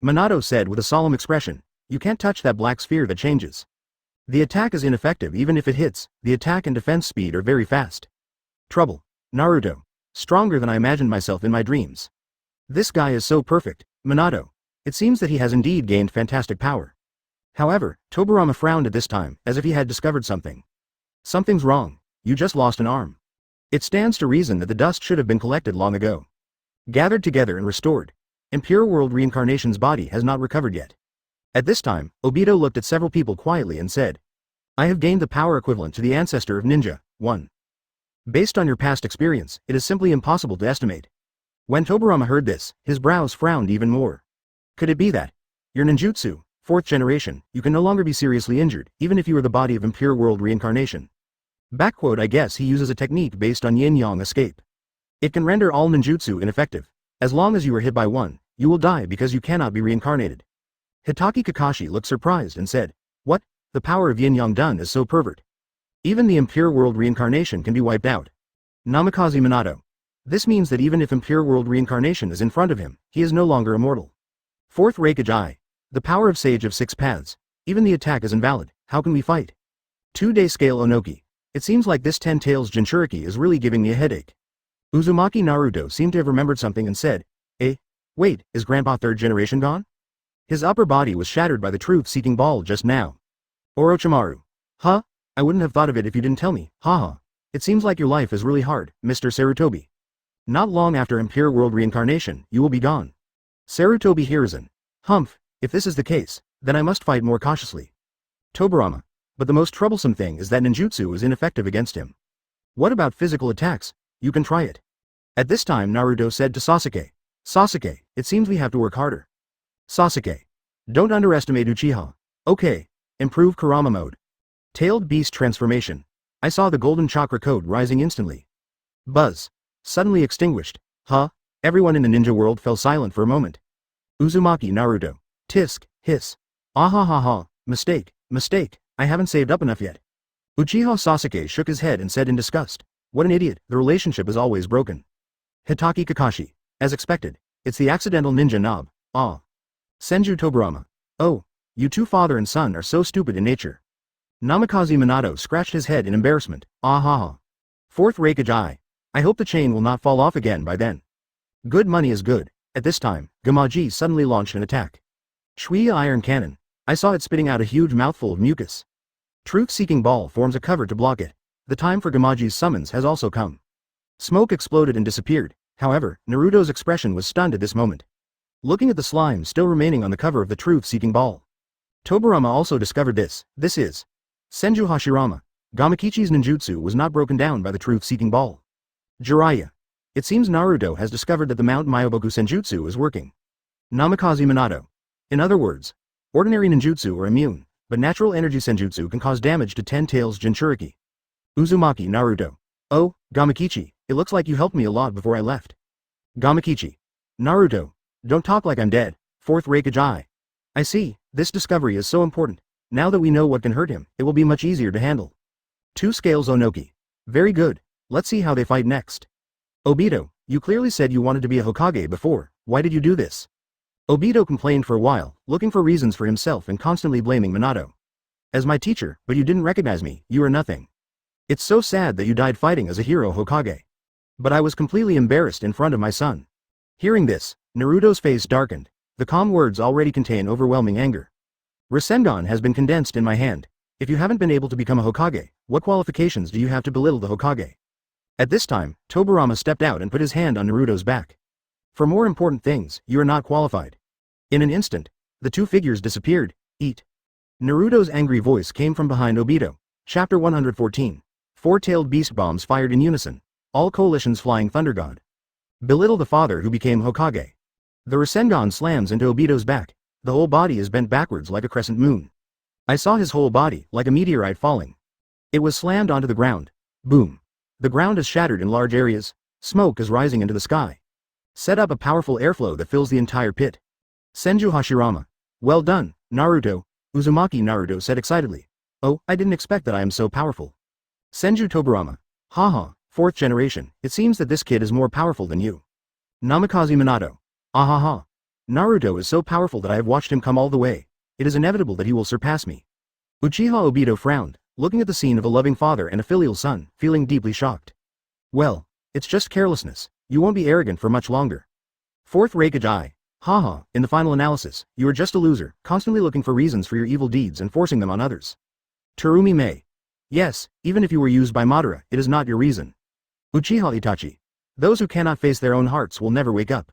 Minato said with a solemn expression, you can't touch that black sphere that changes. The attack is ineffective even if it hits, the attack and defense speed are very fast. Trouble. Naruto. Stronger than I imagined myself in my dreams. This guy is so perfect, Minato. It seems that he has indeed gained fantastic power. However, Tobirama frowned at this time, as if he had discovered something. Something's wrong, you just lost an arm. It stands to reason that the dust should have been collected long ago. Gathered together and restored. Impure World Reincarnation's body has not recovered yet. At this time, Obito looked at several people quietly and said, I have gained the power equivalent to the ancestor of ninja, 1. Based on your past experience, it is simply impossible to estimate. When Tobirama heard this, his brows frowned even more. Could it be that? Your ninjutsu, 4th generation, you can no longer be seriously injured, even if you are the body of Impure World Reincarnation. Backquote I guess he uses a technique based on yin-yang escape. It can render all ninjutsu ineffective. As long as you are hit by one, you will die because you cannot be reincarnated. Hitaki Kakashi looked surprised and said, what? The power of yin-yang done is so pervert. Even the Impure World Reincarnation can be wiped out. Namikaze Minato. This means that even if Impure World Reincarnation is in front of him, he is no longer immortal. 4th Raikage Eye. The power of Sage of 6 Paths. Even the attack is invalid, how can we fight? 2-day scale Onoki. It seems like this Ten Tails Jinchuriki is really giving me a headache. Uzumaki Naruto seemed to have remembered something and said, wait, is Grandpa 3rd generation gone? His upper body was shattered by the truth-seeking ball just now. Orochimaru. Huh? I wouldn't have thought of it if you didn't tell me, haha. It seems like your life is really hard, Mr. Sarutobi. Not long after Impure World Reincarnation, you will be gone. Sarutobi Hiruzen. Humph, if this is the case, then I must fight more cautiously. Tobirama. But the most troublesome thing is that ninjutsu is ineffective against him. What about physical attacks? You can try it. At this time Naruto said to Sasuke. Sasuke, it seems we have to work harder. Sasuke. Don't underestimate Uchiha. Okay. Improve Kurama mode. Tailed Beast Transformation. I saw the golden chakra code rising instantly. Buzz. Suddenly extinguished. Huh? Everyone in the ninja world fell silent for a moment. Uzumaki Naruto. Tisk, hiss. Ah ha ha ha, mistake, mistake, I haven't saved up enough yet. Uchiha Sasuke shook his head and said in disgust, what an idiot, the relationship is always broken. Hitaki Kakashi, as expected, it's the accidental ninja knob, ah. Senju Tobirama, oh, you two father and son are so stupid in nature. Namikaze Minato scratched his head in embarrassment, ah ha ha. Fourth Raikage, I hope the chain will not fall off again by then. Good money is good. At this time, Gamaji suddenly launched an attack. Shuya Iron Cannon, I saw it spitting out a huge mouthful of mucus. Truth-seeking ball forms a cover to block it. The time for Gamaji's summons has also come. Smoke exploded and disappeared, however, Naruto's expression was stunned at this moment. Looking at the slime still remaining on the cover of the truth-seeking ball. Tobirama also discovered this is. Senju Hashirama, Gamakichi's ninjutsu was not broken down by the truth-seeking ball. Jiraiya. It seems Naruto has discovered that the Mount Myoboku Senjutsu is working. Namikaze Minato. In other words, ordinary ninjutsu are immune, but natural energy senjutsu can cause damage to Ten Tails Jinchuriki. Uzumaki Naruto. Oh, Gamakichi, it looks like you helped me a lot before I left. Gamakichi. Naruto. Don't talk like I'm dead. Fourth Raikage. I see, this discovery is so important. Now that we know what can hurt him, it will be much easier to handle. Two Scales Onoki. Very good, let's see how they fight next. Obito, you clearly said you wanted to be a Hokage before, why did you do this? Obito complained for a while, looking for reasons for himself and constantly blaming Minato. As my teacher, but you didn't recognize me, you are nothing. It's so sad that you died fighting as a hero Hokage. But I was completely embarrassed in front of my son. Hearing this, Naruto's face darkened. The calm words already contain overwhelming anger. Rasengan has been condensed in my hand. If you haven't been able to become a Hokage, what qualifications do you have to belittle the Hokage? At this time, Tobirama stepped out and put his hand on Naruto's back. For more important things, you are not qualified. In an instant, the two figures disappeared. Eat. Naruto's angry voice came from behind Obito. Chapter 114. Four-tailed beast bombs fired in unison. All coalitions flying Thunder God. Belittle the father who became Hokage. The Rasengan slams into Obito's back. The whole body is bent backwards like a crescent moon. I saw his whole body, like a meteorite falling. It was slammed onto the ground. Boom. The ground is shattered in large areas. Smoke is rising into the sky. Set up a powerful airflow that fills the entire pit. Senju Hashirama. Well done, Naruto. Uzumaki Naruto said excitedly. Oh, I didn't expect that I am so powerful. Senju Tobirama. Haha, fourth generation, it seems that this kid is more powerful than you. Namikaze Minato. Ahaha. Naruto is so powerful that I have watched him come all the way. It is inevitable that he will surpass me. Uchiha Obito frowned, looking at the scene of a loving father and a filial son, feeling deeply shocked. Well, it's just carelessness, you won't be arrogant for much longer. Fourth Raikage. Haha, in the final analysis, you are just a loser, constantly looking for reasons for your evil deeds and forcing them on others. Terumi Mei. Yes, even if you were used by Madara, it is not your reason. Uchiha Itachi. Those who cannot face their own hearts will never wake up.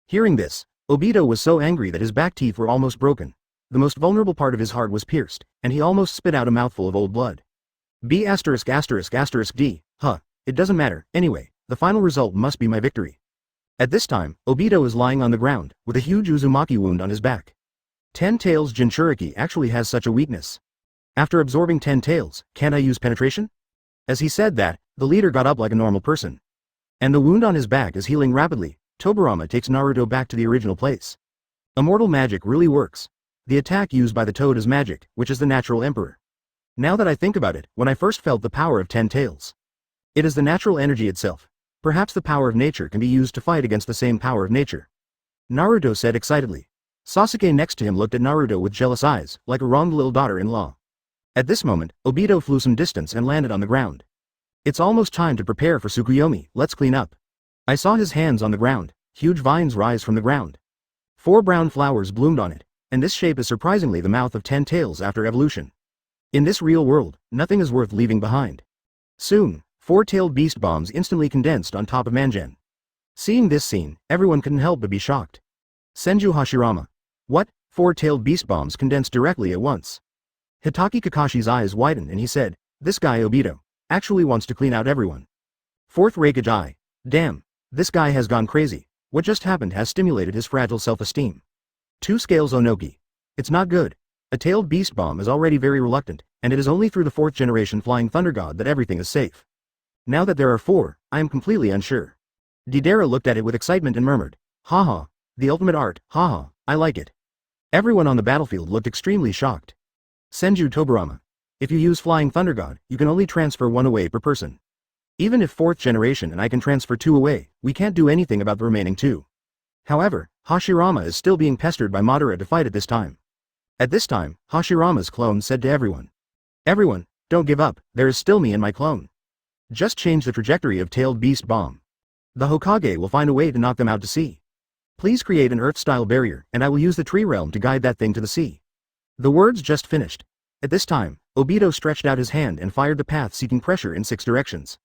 Hearing this, Obito was so angry that his back teeth were almost broken. The most vulnerable part of his heart was pierced, and he almost spit out a mouthful of old blood. B*********D. It doesn't matter, anyway, the final result must be my victory. At this time, Obito is lying on the ground, with a huge Uzumaki wound on his back. Ten Tails Jinchuriki actually has such a weakness. After absorbing 10 tails, can't I use penetration? As he said that, the leader got up like a normal person. And the wound on his back is healing rapidly. Tobirama takes Naruto back to the original place. Immortal magic really works. The attack used by the toad is magic, which is the natural emperor. Now that I think about it, when I first felt the power of 10 tails. It is the natural energy itself. Perhaps the power of nature can be used to fight against the same power of nature. Naruto said excitedly. Sasuke next to him looked at Naruto with jealous eyes, like a wronged little daughter-in-law. At this moment, Obito flew some distance and landed on the ground. It's almost time to prepare for Tsukuyomi, let's clean up. I saw his hands on the ground, huge vines rise from the ground. 4 brown flowers bloomed on it, and this shape is surprisingly the mouth of 10 tails after evolution. In this real world, nothing is worth leaving behind. Soon, 4-tailed beast bombs instantly condensed on top of Manjen. Seeing this scene, everyone couldn't help but be shocked. Senju Hashirama. What? 4-tailed beast bombs condensed directly at once. Hitaki Kakashi's eyes widened and he said, this guy Obito actually wants to clean out everyone. Fourth Raikage. Damn, this guy has gone crazy. What just happened has stimulated his fragile self-esteem. 2 Scales Onoki. It's not good. A tailed beast bomb is already very reluctant, and it is only through the 4th generation Flying Thunder God that everything is safe. Now that there are 4, I am completely unsure. Deidara looked at it with excitement and murmured, haha, the ultimate art, haha, I like it. Everyone on the battlefield looked extremely shocked. Senju Tobarama. If you use Flying Thunder God, you can only transfer 1 away per person. Even if 4th generation and I can transfer 2 away, we can't do anything about the remaining 2. However, Hashirama is still being pestered by Madara to fight at this time. At this time, Hashirama's clone said to everyone. Everyone, don't give up, there is still me and my clone. Just change the trajectory of Tailed Beast Bomb. The Hokage will find a way to knock them out to sea. Please create an Earth-style barrier, and I will use the Tree Realm to guide that thing to the sea. The words just finished. At this time, Obito stretched out his hand and fired the path seeking pressure in 6 directions.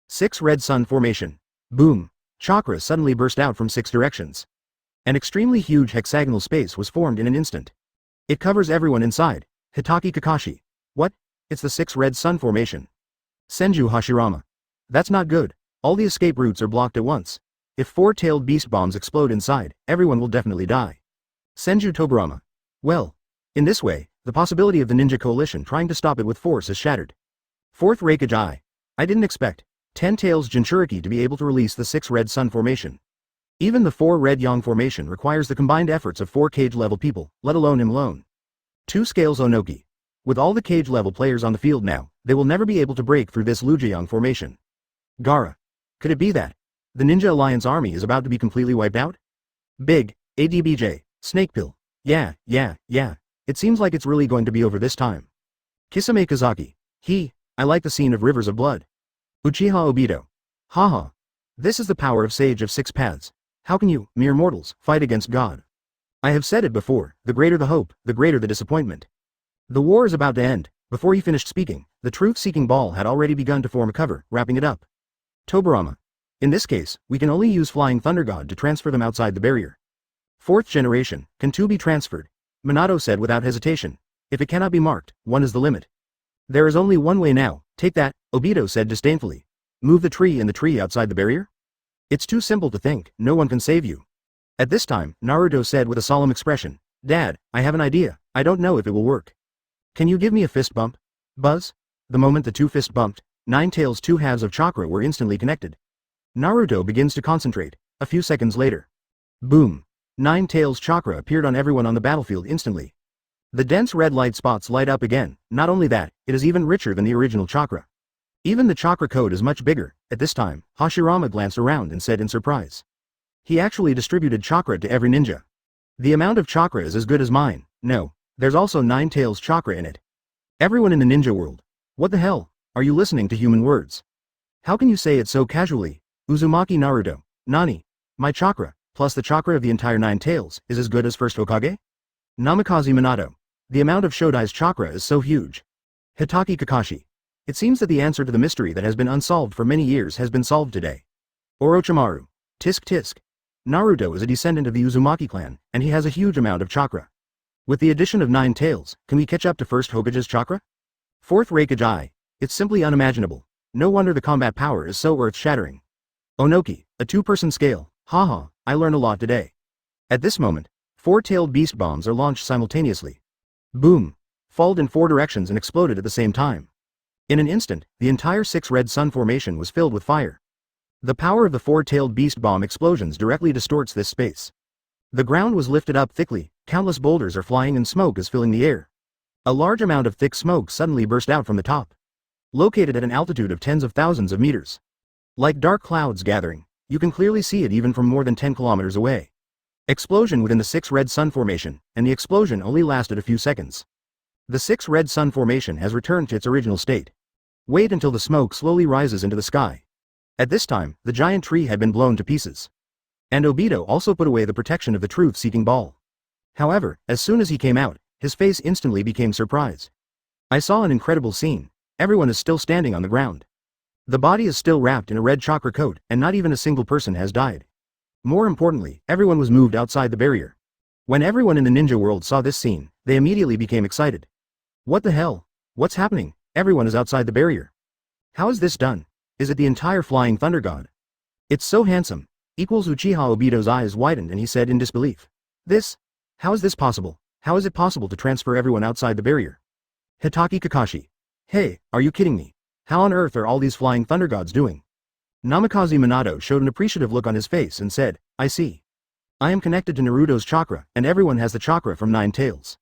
6 Red Sun Formation. Boom. Chakra suddenly burst out from 6 directions. An extremely huge hexagonal space was formed in an instant. It covers everyone inside. Hitaki Kakashi. What? It's the 6 Red Sun Formation. Senju Hashirama. That's not good. All the escape routes are blocked at once. If 4-tailed beast bombs explode inside, everyone will definitely die. Senju Tobarama. Well, in this way, the possibility of the ninja coalition trying to stop it with force is shattered. 4th Raikage. I didn't expect 10 tails Jinchuriki to be able to release the 6 Red Sun Formation. Even the 4 Red Yang Formation requires the combined efforts of 4 cage-level people, let alone him alone. 2 Scales Onoki. With all the cage-level players on the field now, they will never be able to break through this Lujayang Formation. Gaara. Could it be that the Ninja Alliance army is about to be completely wiped out? Big, ADBJ, Snakepill. Yeah. It seems like it's really going to be over this time. Kisame Kazaki. I like the scene of Rivers of Blood. Uchiha Obito. Haha. This is the power of Sage of 6 Paths. How can you, mere mortals, fight against God? I have said it before, the greater the hope, the greater the disappointment. The war is about to end. Before he finished speaking, the truth-seeking ball had already begun to form a cover, wrapping it up. Tobarama. In this case, we can only use Flying Thunder God to transfer them outside the barrier. 4th generation, can 2 be transferred? Minato said without hesitation. If it cannot be marked, 1 is the limit. There is only one way now, take that, Obito said disdainfully. Move the tree and the tree outside the barrier? It's too simple to think, no one can save you. At this time, Naruto said with a solemn expression. Dad, I have an idea, I don't know if it will work. Can you give me a fist bump? Buzz? The moment the 2 fists bumped, 9 tails 2 halves of chakra were instantly connected. Naruto begins to concentrate. A few seconds later. Boom. 9 tails chakra appeared on everyone on the battlefield instantly. The dense red light spots light up again, not only that, it is even richer than the original chakra. Even the chakra code is much bigger. At this time, Hashirama glanced around and said in surprise. He actually distributed chakra to every ninja. The amount of chakra is as good as mine. No, there's also 9 tails chakra in it. Everyone in the ninja world. What the hell? Are you listening to human words? How can you say it so casually? Uzumaki Naruto. Nani? My chakra, plus the chakra of the entire 9 tails, is as good as first Hokage? Namikaze Minato. The amount of Shodai's chakra is so huge. Hitaki Kakashi. It seems that the answer to the mystery that has been unsolved for many years has been solved today. Orochimaru. Tisk tisk. Naruto is a descendant of the Uzumaki clan, and he has a huge amount of chakra. With the addition of 9 tails, can we catch up to first Hokage's chakra? 4th Raikage. It's simply unimaginable. No wonder the combat power is so earth-shattering. Onoki, a 2-person scale. Haha, I learned a lot today. At this moment, 4-tailed beast bombs are launched simultaneously. Boom. Falled in 4 directions and exploded at the same time. In an instant, the entire 6 Red Sun Formation was filled with fire. The power of the 4-tailed beast bomb explosions directly distorts this space. The ground was lifted up thickly, countless boulders are flying and smoke is filling the air. A large amount of thick smoke suddenly burst out from the top. Located at an altitude of tens of thousands of meters. Like dark clouds gathering, you can clearly see it even from more than 10 kilometers away. Explosion within the 6 Red Sun Formation, and the explosion only lasted a few seconds. The 6 Red Sun Formation has returned to its original state. Wait until the smoke slowly rises into the sky. At this time, the giant tree had been blown to pieces. And Obito also put away the protection of the truth-seeking ball. However, as soon as he came out, his face instantly became surprised. I saw an incredible scene. Everyone is still standing on the ground. The body is still wrapped in a red chakra coat, and not even a single person has died. More importantly, everyone was moved outside the barrier. When everyone in the ninja world saw this scene, they immediately became excited. What the hell? What's happening? Everyone is outside the barrier. How is this done? Is it the entire Flying Thunder God? It's so handsome. Uchiha Obito's eyes widened and he said in disbelief. This? How is this possible? How is it possible to transfer everyone outside the barrier? Hitaki Kakashi. Hey, are you kidding me? How on earth are all these Flying Thunder Gods doing? Namikaze Minato showed an appreciative look on his face and said, I see. I am connected to Naruto's chakra, and everyone has the chakra from Nine Tails.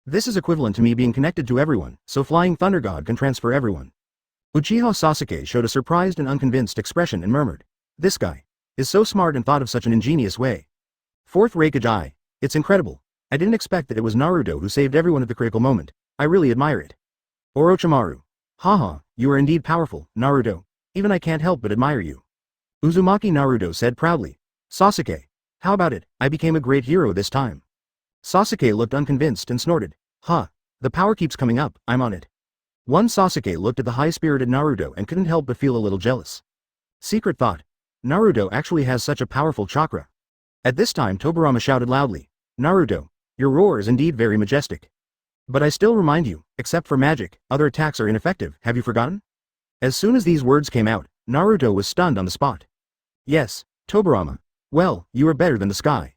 This is equivalent to me being connected to everyone, so Flying Thunder God can transfer everyone. Uchiha Sasuke showed a surprised and unconvinced expression and murmured, "This guy is so smart and thought of such an ingenious way." Fourth Raikage, it's incredible. I didn't expect that it was Naruto who saved everyone at the critical moment. I really admire it. Orochimaru. Haha, you are indeed powerful, Naruto. Even I can't help but admire you. Uzumaki Naruto said proudly. Sasuke. How about it, I became a great hero this time. Sasuke looked unconvinced and snorted. Huh, the power keeps coming up, I'm on it. One Sasuke looked at the high-spirited Naruto and couldn't help but feel a little jealous. Secret thought. Naruto actually has such a powerful chakra. At this time Tobirama shouted loudly. Naruto, your roar is indeed very majestic. But I still remind you, except for magic, other attacks are ineffective, have you forgotten? As soon as these words came out, Naruto was stunned on the spot. Yes, Tobirama. Well, you are better than the sky.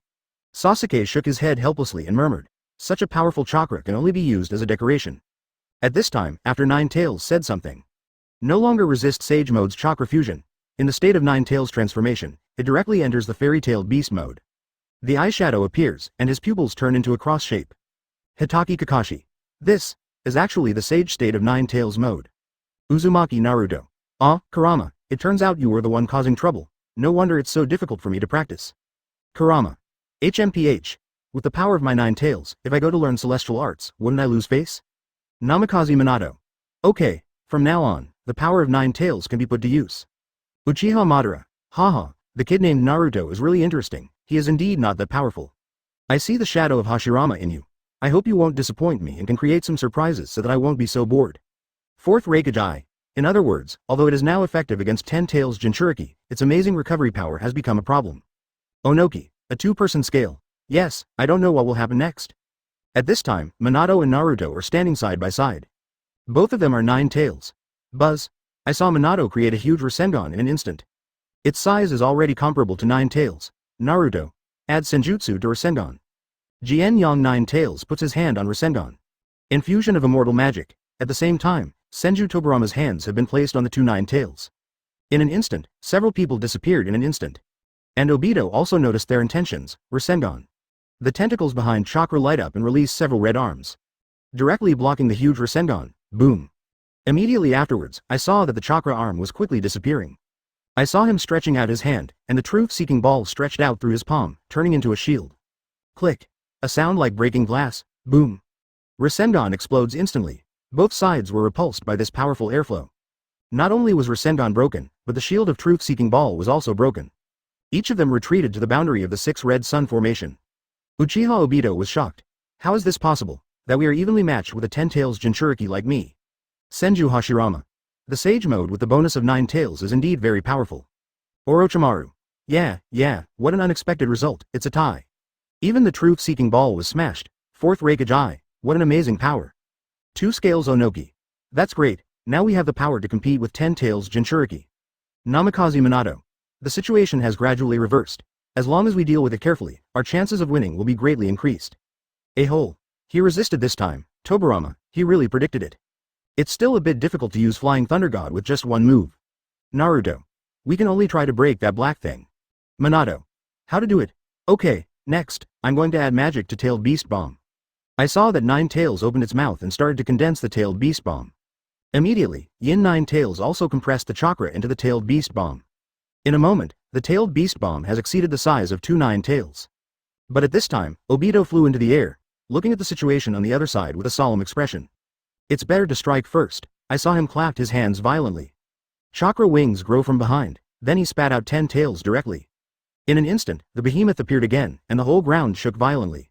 Sasuke shook his head helplessly and murmured. Such a powerful chakra can only be used as a decoration. At this time, after Nine Tails said something. No longer resist Sage Mode's chakra fusion. In the state of Nine Tails transformation, it directly enters the fairy-tailed beast mode. The eyeshadow appears, and his pupils turn into a cross shape. Hitaki Kakashi. This is actually the sage state of Nine Tails mode. Uzumaki Naruto. Ah, Kurama, it turns out you were the one causing trouble. No wonder it's so difficult for me to practice. Kurama. HMPH. With the power of my Nine Tails, if I go to learn celestial arts, wouldn't I lose face? Namikaze Minato. Okay, from now on, the power of Nine Tails can be put to use. Uchiha Madara. Haha, the kid named Naruto is really interesting, he is indeed not that powerful. I see the shadow of Hashirama in you. I hope you won't disappoint me and can create some surprises so that I won't be so bored. Fourth Raikage. In other words, although it is now effective against 10 Tails Jinchuriki, its amazing recovery power has become a problem. Onoki, a two-person scale. Yes, I don't know what will happen next. At this time, Minato and Naruto are standing side by side. Both of them are Nine Tails. Buzz. I saw Minato create a huge Rasengan in an instant. Its size is already comparable to Nine Tails. Naruto. Add Senjutsu to Rasengan. Jian Yang Nine Tails puts his hand on Rasengan. Infusion of immortal magic. At the same time, Senju Tobirama's hands have been placed on the two Nine Tails. In an instant, several people disappeared in an instant. And Obito also noticed their intentions, Rasengan. The tentacles behind chakra light up and release several red arms. Directly blocking the huge Rasengan, boom. Immediately afterwards, I saw that the chakra arm was quickly disappearing. I saw him stretching out his hand, and the truth-seeking ball stretched out through his palm, turning into a shield. Click. A sound like breaking glass, boom. Rasengan explodes instantly. Both sides were repulsed by this powerful airflow. Not only was Rasengan broken, but the shield of truth-seeking ball was also broken. Each of them retreated to the boundary of the six red sun formation. Uchiha Obito was shocked. How is this possible, that we are evenly matched with a 10 Tails Jinchuriki like me? Senju Hashirama. The Sage mode with the bonus of 9 Tails is indeed very powerful. Orochimaru. Yeah, what an unexpected result, it's a tie. Even the truth-seeking ball was smashed. Fourth Raikage, what an amazing power. 2 scales Onoki. That's great, now we have the power to compete with 10 Tails Jinchuriki. Namikaze Minato. The situation has gradually reversed. As long as we deal with it carefully, our chances of winning will be greatly increased. A-hole. He resisted this time, Tobirama, he really predicted it. It's still a bit difficult to use Flying Thunder God with just one move. Naruto. We can only try to break that black thing. Minato. How to do it? Okay, next, I'm going to add magic to Tailed Beast Bomb. I saw that Nine Tails opened its mouth and started to condense the Tailed Beast Bomb. Immediately, Yin Nine Tails also compressed the chakra into the Tailed Beast Bomb. In a moment, the Tailed Beast Bomb has exceeded the size of 2 Nine Tails. But at this time, Obito flew into the air, looking at the situation on the other side with a solemn expression. It's better to strike first. I saw him clap his hands violently. Chakra wings grow from behind, then he spat out 10 tails directly. In an instant, the behemoth appeared again, and the whole ground shook violently.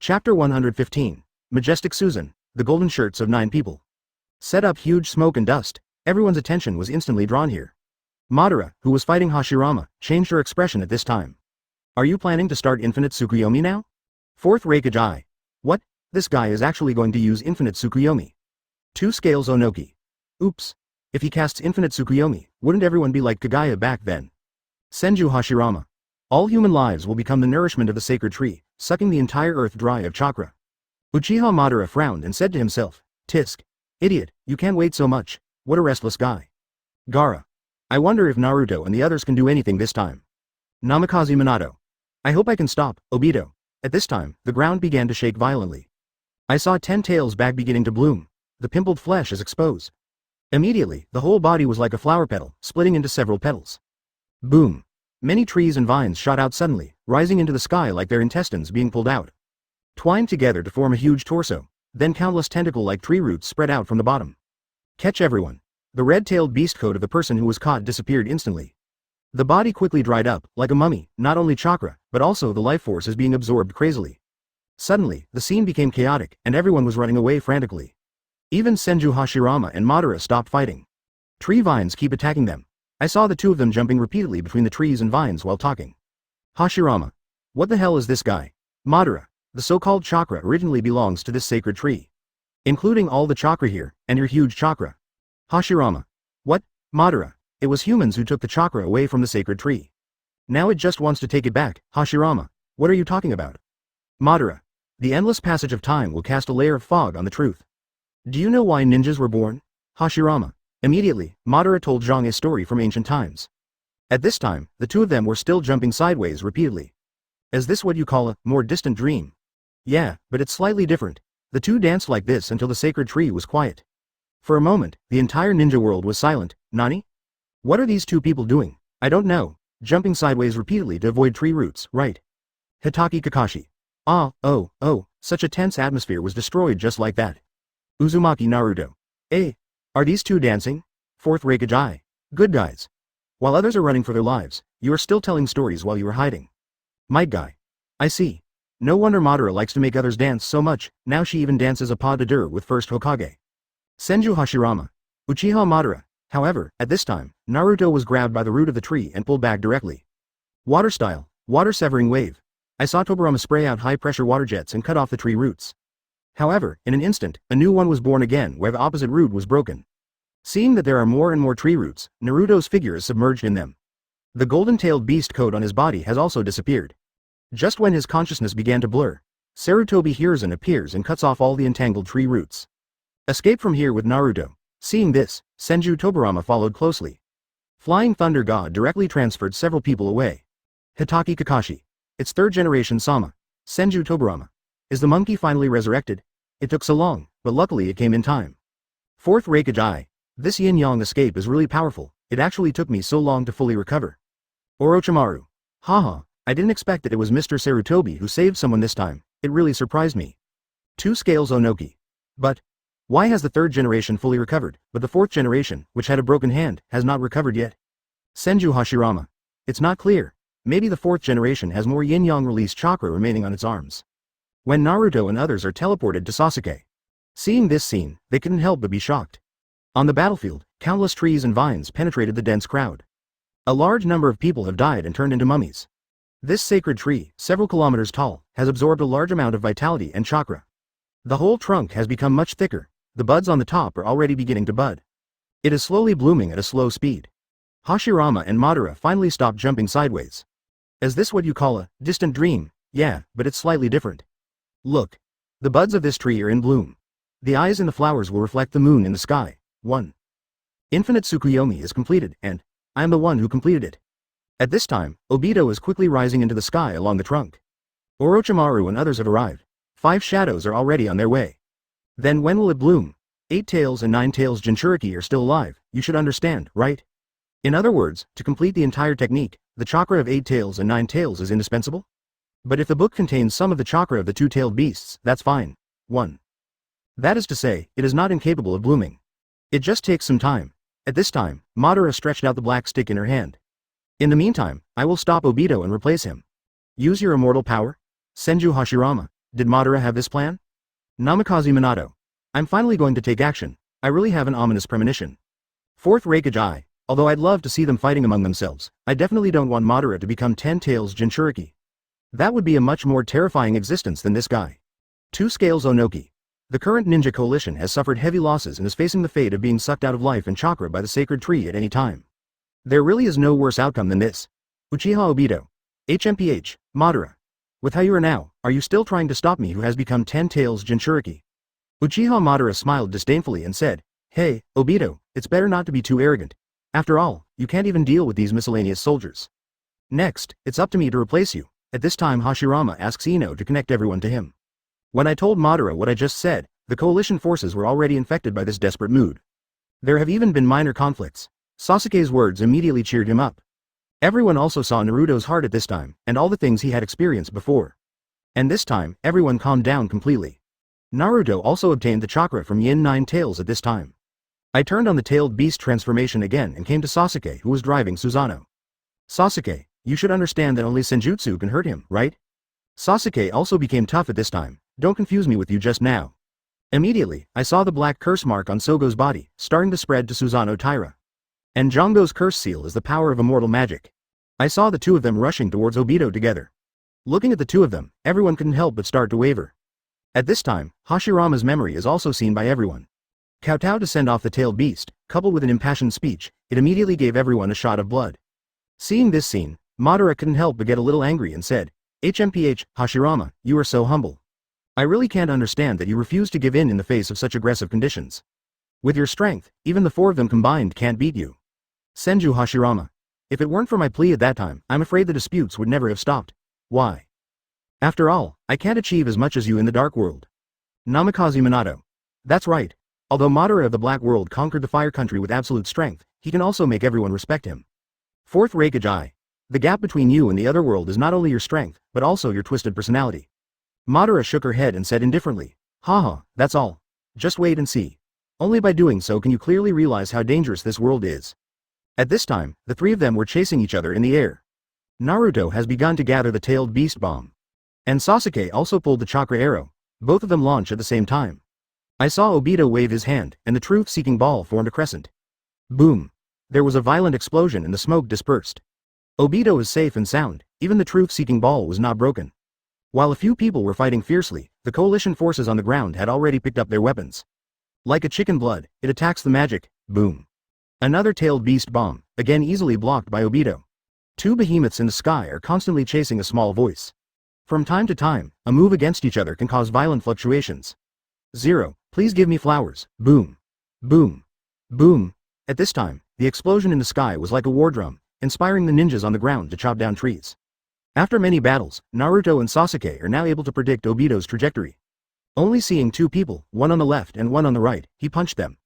Chapter 115. Majestic Susan, the golden shirts of 9 people. Set up huge smoke and dust, everyone's attention was instantly drawn here. Madara, who was fighting Hashirama, changed her expression at this time. Are you planning to start Infinite Tsukuyomi now? Fourth Raikage. What? This guy is actually going to use Infinite Tsukuyomi. 2 scales Onoki. Oops. If he casts Infinite Tsukuyomi, wouldn't everyone be like Kaguya back then? Senju Hashirama. All human lives will become the nourishment of the sacred tree, sucking the entire earth dry of chakra. Uchiha Madara frowned and said to himself, Tisk. Idiot, you can't wait so much, what a restless guy. Gaara. I wonder if Naruto and the others can do anything this time. Namikaze Minato. I hope I can stop, Obito. At this time, the ground began to shake violently. I saw 10 tails back beginning to bloom. The pimpled flesh is exposed. Immediately, the whole body was like a flower petal, splitting into several petals. Boom. Many trees and vines shot out suddenly, rising into the sky like their intestines being pulled out. Twined together to form a huge torso, then countless tentacle-like tree roots spread out from the bottom. Catch everyone. The red-tailed beast coat of the person who was caught disappeared instantly. The body quickly dried up, like a mummy, not only chakra, but also the life force is being absorbed crazily. Suddenly, the scene became chaotic, and everyone was running away frantically. Even Senju Hashirama and Madara stopped fighting. Tree vines keep attacking them. I saw the two of them jumping repeatedly between the trees and vines while talking. Hashirama. What the hell is this guy? Madara. The so-called chakra originally belongs to this sacred tree. Including all the chakra here, and your huge chakra. Hashirama. What? Madara. It was humans who took the chakra away from the sacred tree. Now it just wants to take it back. Hashirama. What are you talking about? Madara. The endless passage of time will cast a layer of fog on the truth. Do you know why ninjas were born? Hashirama. Immediately, Madara told Zhang a story from ancient times. At this time, the two of them were still jumping sideways repeatedly. Is this what you call a more distant dream? Yeah, but it's slightly different. The two danced like this until the sacred tree was quiet. For a moment, the entire ninja world was silent. Nani? What are these two people doing? I don't know. Jumping sideways repeatedly to avoid tree roots, right? Hitaki Kakashi. Oh, such a tense atmosphere was destroyed just like that. Uzumaki Naruto. Are these two dancing? Fourth Raikage. Good guys. While others are running for their lives, you are still telling stories while you are hiding. Might guy. I see. No wonder Madara likes to make others dance so much, now she even dances a pas de deux with first Hokage. Senju Hashirama. Uchiha Madara. However, at this time, Naruto was grabbed by the root of the tree and pulled back directly. Water style, water severing wave. I saw Tobirama spray out high-pressure water jets and cut off the tree roots. However, in an instant, a new one was born again where the opposite root was broken. Seeing that there are more and more tree roots, Naruto's figure is submerged in them. The golden-tailed beast coat on his body has also disappeared. Just when his consciousness began to blur, Sarutobi Hiruzen appears and cuts off all the entangled tree roots. Escape from here with Naruto. Seeing this, Senju Tobirama followed closely. Flying Thunder God directly transferred several people away. Hitaki Kakashi. It's third generation Sama. Senju Tobirama. Is the monkey finally resurrected? It took so long, but luckily it came in time. Fourth Raikage. This yin-yang escape is really powerful, it actually took me so long to fully recover. Orochimaru. Haha, I didn't expect that it was Mr. Sarutobi who saved someone this time, it really surprised me. Two Scales Onoki. But why has the third generation fully recovered, but the fourth generation, which had a broken hand, has not recovered yet? Senju Hashirama. It's not clear. Maybe the fourth generation has more yin-yang release chakra remaining on its arms. When Naruto and others are teleported to Sasuke. Seeing this scene, they couldn't help but be shocked. On the battlefield, countless trees and vines penetrated the dense crowd. A large number of people have died and turned into mummies. This sacred tree, several kilometers tall, has absorbed a large amount of vitality and chakra. The whole trunk has become much thicker, the buds on the top are already beginning to bud. It is slowly blooming at a slow speed. Hashirama and Madara finally stopped jumping sideways. Is this what you call a distant dream? Yeah, but it's slightly different. Look. The buds of this tree are in bloom. The eyes in the flowers will reflect the moon in the sky. 1. Infinite Tsukuyomi is completed, and I am the one who completed it. At this time, Obito is quickly rising into the sky along the trunk. Orochimaru and others have arrived. 5 shadows are already on their way. Then when will it bloom? 8 tails and 9 tails Jinchuriki are still alive, you should understand, right? In other words, to complete the entire technique, the chakra of 8 tails and 9 tails is indispensable? But if the book contains some of the chakra of the two-tailed beasts, that's fine. 1. That is to say, it is not incapable of blooming. It just takes some time. At this time, Madara stretched out the black stick in her hand. In the meantime, I will stop Obito and replace him. Use your immortal power? Senju Hashirama, did Madara have this plan? Namikaze Minato. I'm finally going to take action, I really have an ominous premonition. Fourth Raikage. Although I'd love to see them fighting among themselves, I definitely don't want Madara to become 10 tails Jinchuriki. That would be a much more terrifying existence than this guy. 2 Scales Onoki. The current ninja coalition has suffered heavy losses and is facing the fate of being sucked out of life and chakra by the sacred tree at any time. There really is no worse outcome than this. Uchiha Obito. HMPH, Madara. With how you are now, are you still trying to stop me who has become 10 tails Jinchuriki? Uchiha Madara smiled disdainfully and said, Hey, Obito, it's better not to be too arrogant. After all, you can't even deal with these miscellaneous soldiers. Next, it's up to me to replace you. At this time Hashirama asks Ino to connect everyone to him. When I told Madara what I just said, the coalition forces were already infected by this desperate mood. There have even been minor conflicts. Sasuke's words immediately cheered him up. Everyone also saw Naruto's heart at this time, and all the things he had experienced before. And this time, everyone calmed down completely. Naruto also obtained the chakra from Yin Nine Tails at this time. I turned on the tailed beast transformation again and came to Sasuke, who was driving Susanoo. Sasuke, you should understand that only Senjutsu can hurt him, right? Sasuke also became tough at this time. Don't confuse me with you just now. Immediately, I saw the black curse mark on Sogo's body, starting to spread to Susanoo Taira. And Jongo's curse seal is the power of immortal magic. I saw the two of them rushing towards Obito together. Looking at the two of them, everyone couldn't help but start to waver. At this time, Hashirama's memory is also seen by everyone. Kowtow to send off the tailed beast, coupled with an impassioned speech, it immediately gave everyone a shot of blood. Seeing this scene, Madara couldn't help but get a little angry and said, HMPH, Hashirama, you are so humble. I really can't understand that you refuse to give in the face of such aggressive conditions. With your strength, even the four of them combined can't beat you. Senju Hashirama. If it weren't for my plea at that time, I'm afraid the disputes would never have stopped. Why? After all, I can't achieve as much as you in the Dark World. Namikaze Minato. That's right. Although Madara of the Black World conquered the Fire Country with absolute strength, he can also make everyone respect him. Fourth Raikage. The gap between you and the other world is not only your strength, but also your twisted personality. Madara shook her head and said indifferently, haha, that's all. Just wait and see. Only by doing so can you clearly realize how dangerous this world is. At this time, the three of them were chasing each other in the air. Naruto has begun to gather the tailed beast bomb. And Sasuke also pulled the chakra arrow. Both of them launch at the same time. I saw Obito wave his hand, and the truth-seeking ball formed a crescent. Boom. There was a violent explosion and the smoke dispersed. Obito is safe and sound, even the truth-seeking ball was not broken. While a few people were fighting fiercely, the coalition forces on the ground had already picked up their weapons. Like a chicken blood, it attacks the magic, boom. Another tailed beast bomb, again easily blocked by Obito. Two behemoths in the sky are constantly chasing a small voice. From time to time, a move against each other can cause violent fluctuations. Zero, please give me flowers, boom. Boom. Boom. At this time, the explosion in the sky was like a war drum, inspiring the ninjas on the ground to chop down trees. After many battles, Naruto and Sasuke are now able to predict Obito's trajectory. Only seeing two people, one on the left and one on the right, he punched them.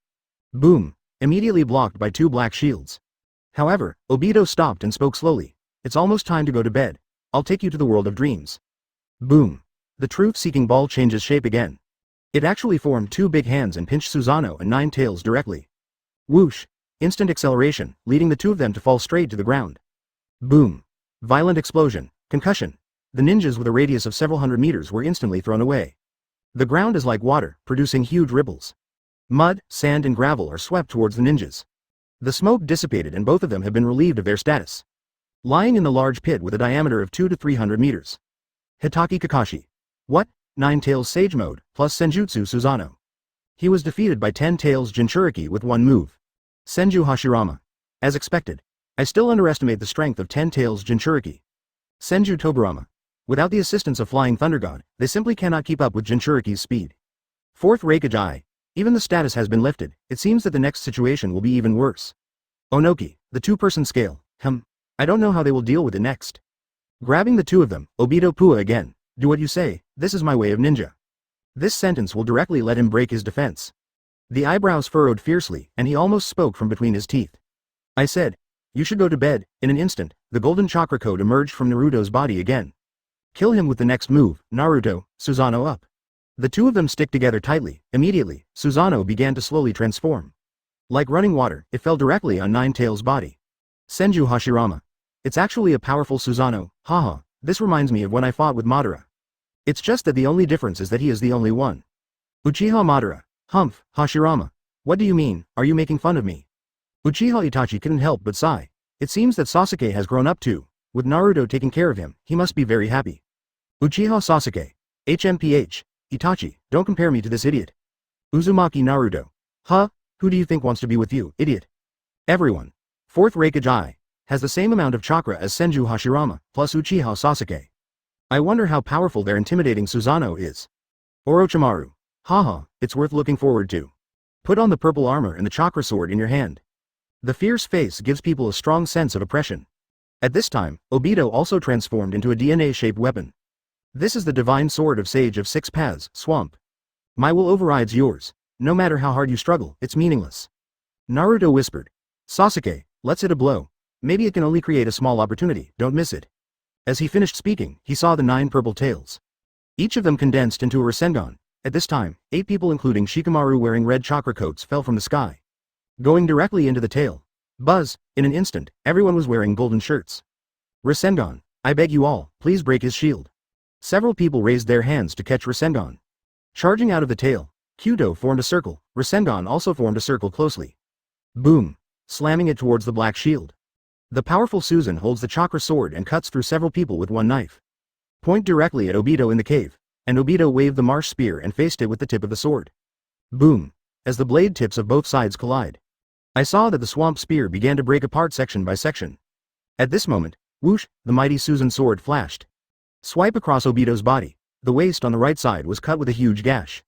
Boom. Immediately blocked by two black shields. However, Obito stopped and spoke slowly. It's almost time to go to bed. I'll take you to the world of dreams. Boom. The truth-seeking ball changes shape again. It actually formed two big hands and pinched Susanoo and Nine Tails directly. Whoosh. Instant acceleration, leading the two of them to fall straight to the ground. Boom. Violent explosion. Concussion. The ninjas with a radius of several hundred meters were instantly thrown away. The ground is like water, producing huge ripples. Mud, sand and gravel are swept towards the ninjas. The smoke dissipated and both of them have been relieved of their status. Lying in the large pit with a diameter of 200 to 300 meters. Hitaki Kakashi. What? Nine Tails Sage Mode, plus Senjutsu Susanoo. He was defeated by 10 Tails Jinchuriki with one move. Senju Hashirama. As expected. I still underestimate the strength of 10 Tails Jinchuriki. Senju Tobirama. Without the assistance of Flying Thunder God, they simply cannot keep up with Jinchuriki's speed. Fourth Raikage. Even the status has been lifted, it seems that the next situation will be even worse. Onoki, the two-person scale, I don't know how they will deal with it next. Grabbing the two of them, Obito Pua again, do what you say, this is my way of ninja. This sentence will directly let him break his defense. The eyebrows furrowed fiercely, and he almost spoke from between his teeth. I said, you should go to bed. In an instant, the golden chakra code emerged from Naruto's body again. Kill him with the next move, Naruto, Susanoo up. The two of them stick together tightly. Immediately, Susanoo began to slowly transform. Like running water, it fell directly on Nine Tails' body. Senju Hashirama. It's actually a powerful Susanoo, haha, this reminds me of when I fought with Madara. It's just that the only difference is that he is the only one. Uchiha Madara. Humph, Hashirama. What do you mean, are you making fun of me? Uchiha Itachi couldn't help but sigh. It seems that Sasuke has grown up too. With Naruto taking care of him, he must be very happy. Uchiha Sasuke. HMPH. Itachi, don't compare me to this idiot. Uzumaki Naruto. Huh? Who do you think wants to be with you, idiot? Everyone. Fourth Raikage has the same amount of chakra as Senju Hashirama, plus Uchiha Sasuke. I wonder how powerful their intimidating Susanoo is. Orochimaru. Haha, it's worth looking forward to. Put on the purple armor and the chakra sword in your hand. The fierce face gives people a strong sense of oppression. At this time, Obito also transformed into a DNA-shaped weapon. This is the divine sword of Sage of Six Paths, Swamp. My will overrides yours. No matter how hard you struggle, it's meaningless. Naruto whispered. Sasuke, let's hit a blow. Maybe it can only create a small opportunity, don't miss it. As he finished speaking, he saw the 9 purple tails. Each of them condensed into a Rasengan. At this time, 8 people including Shikamaru wearing red chakra coats fell from the sky, going directly into the tail. Buzz, in an instant, everyone was wearing golden shirts. Rasengan, I beg you all, please break his shield. Several people raised their hands to catch Rasengan. Charging out of the tail, Kyudo formed a circle, Rasengan also formed a circle closely. Boom! Slamming it towards the black shield. The powerful Susan holds the chakra sword and cuts through several people with one knife. Point directly at Obito in the cave, and Obito waved the marsh spear and faced it with the tip of the sword. Boom! As the blade tips of both sides collide, I saw that the swamp spear began to break apart section by section. At this moment, whoosh, the mighty Susan sword flashed. Swipe across Obito's body. The waist on the right side was cut with a huge gash.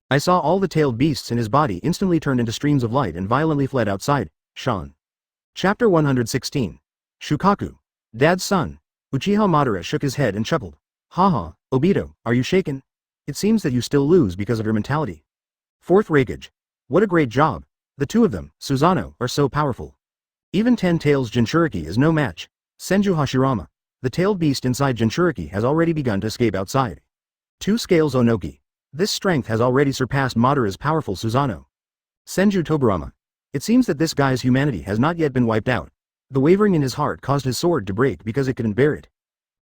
I saw all the tailed beasts in his body instantly turned into streams of light and violently fled outside. Sean. Chapter 116. Shukaku. Dad's son. Uchiha Madara shook his head and chuckled. Haha, Obito, are you shaken? It seems that you still lose because of your mentality. Fourth Raikage. What a great job. The two of them, Susanoo, are so powerful. Even 10 tails Jinchuriki is no match. Senju Hashirama. The tailed beast inside Jinchuriki has already begun to escape outside. 2 scales Onoki. This strength has already surpassed Madara's powerful Susanoo. Senju Tobirama. It seems that this guy's humanity has not yet been wiped out. The wavering in his heart caused his sword to break because it couldn't bear it.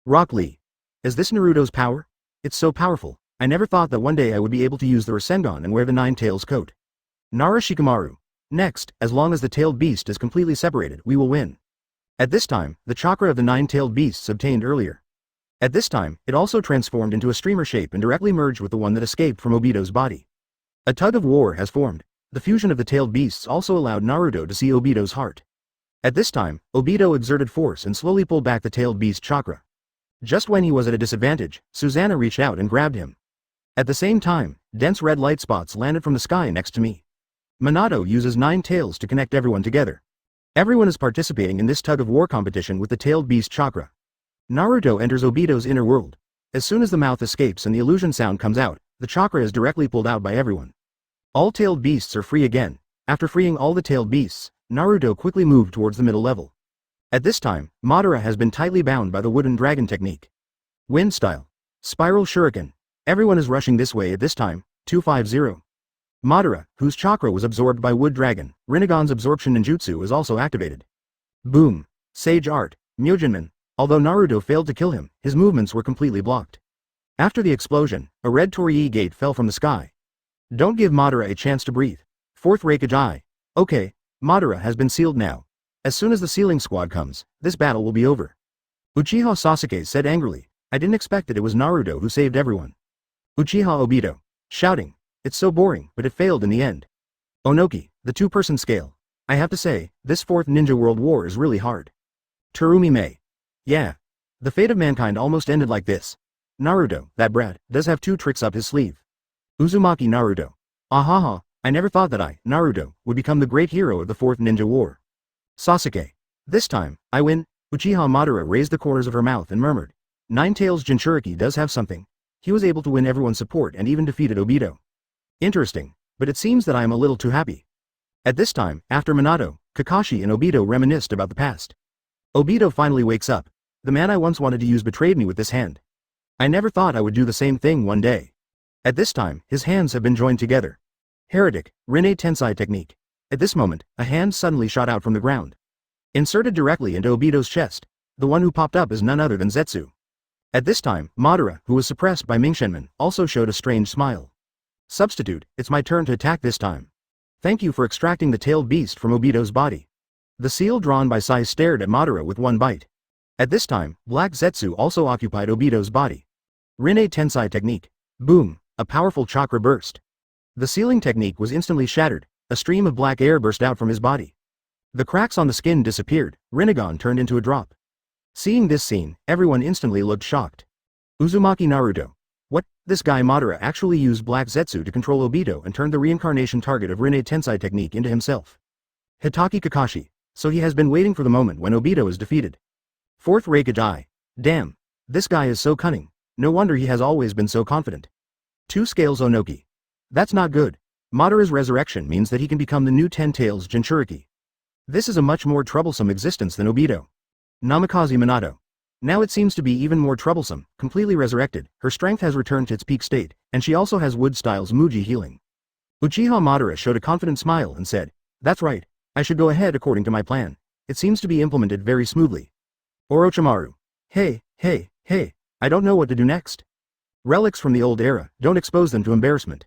Rock Lee. Is this Naruto's power? It's so powerful. I never thought that one day I would be able to use the Rasengan and wear the 9 tails coat. Nara Shikamaru. Next, as long as the tailed beast is completely separated, we will win. At this time, the chakra of the 9 tailed beasts obtained earlier. At this time, it also transformed into a streamer shape and directly merged with the one that escaped from Obito's body. A tug of war has formed. The fusion of the tailed beasts also allowed Naruto to see Obito's heart. At this time, Obito exerted force and slowly pulled back the tailed beast chakra. Just when he was at a disadvantage, Susanoo reached out and grabbed him. At the same time, dense red light spots landed from the sky next to me. Minato uses 9 tails to connect everyone together. Everyone is participating in this tug of war competition with the tailed beast chakra. Naruto enters Obito's inner world. As soon as the mouth escapes and the illusion sound comes out, the chakra is directly pulled out by everyone. All tailed beasts are free again. After freeing all the tailed beasts, Naruto quickly moved towards the middle level. At this time, Madara has been tightly bound by the wooden dragon technique. Wind style. Spiral shuriken. Everyone is rushing this way at this time. 250. Madara, whose chakra was absorbed by wood dragon, Rinnegan's absorption ninjutsu is also activated. Boom. Sage art. Myojinman. Although Naruto failed to kill him, his movements were completely blocked. After the explosion, a red Torii gate fell from the sky. Don't give Madara a chance to breathe. Fourth Raikage I. Okay, Madara has been sealed now. As soon as the sealing squad comes, this battle will be over. Uchiha Sasuke said angrily. I didn't expect that it was Naruto who saved everyone. Uchiha Obito. Shouting. It's so boring, but it failed in the end. Onoki, the 2-person scale. I have to say, this 4th Ninja World War is really hard. Terumi Mei. Yeah. The fate of mankind almost ended like this. Naruto, that brat, does have 2 tricks up his sleeve. Uzumaki Naruto. Ahaha, I never thought that I, Naruto, would become the great hero of the 4th Ninja War. Sasuke. This time, I win. Uchiha Madara raised the corners of her mouth and murmured. 9 tails Jinchuriki does have something. He was able to win everyone's support and even defeated Obito. Interesting, but it seems that I am a little too happy. At this time, after Minato, Kakashi and Obito reminisced about the past. Obito finally wakes up. The man I once wanted to use betrayed me with this hand. I never thought I would do the same thing one day. At this time, his hands have been joined together. Heretic, Rinne Tensai technique. At this moment, a hand suddenly shot out from the ground. Inserted directly into Obito's chest. The one who popped up is none other than Zetsu. At this time, Madara, who was suppressed by Mingshenman, also showed a strange smile. Substitute, it's my turn to attack this time. Thank you for extracting the tailed beast from Obito's body. The seal drawn by Sai stared at Madara with one bite. At this time, Black Zetsu also occupied Obito's body. Rinne Tensai technique. Boom, a powerful chakra burst. The sealing technique was instantly shattered. A stream of black air burst out from his body. The cracks on the skin disappeared. Rinnegan turned into a drop. Seeing this scene, everyone instantly looked shocked. Uzumaki Naruto. What? This guy Madara actually used Black Zetsu to control Obito and turned the reincarnation target of Rinne Tensai technique into himself. Hitaki Kakashi. So he has been waiting for the moment when Obito is defeated. Fourth Reikage Eye. Damn. This guy is so cunning. No wonder he has always been so confident. 2 Scales Onoki. That's not good. Madara's resurrection means that he can become the new 10 Tails Jinchuriki. This is a much more troublesome existence than Obito. Namikaze Minato. Now it seems to be even more troublesome, completely resurrected, her strength has returned to its peak state, and she also has Wood Styles Muji healing. Uchiha Madara showed a confident smile and said, "That's right, I should go ahead according to my plan. It seems to be implemented very smoothly." Orochimaru. Hey, I don't know what to do next. Relics from the old era, don't expose them to embarrassment.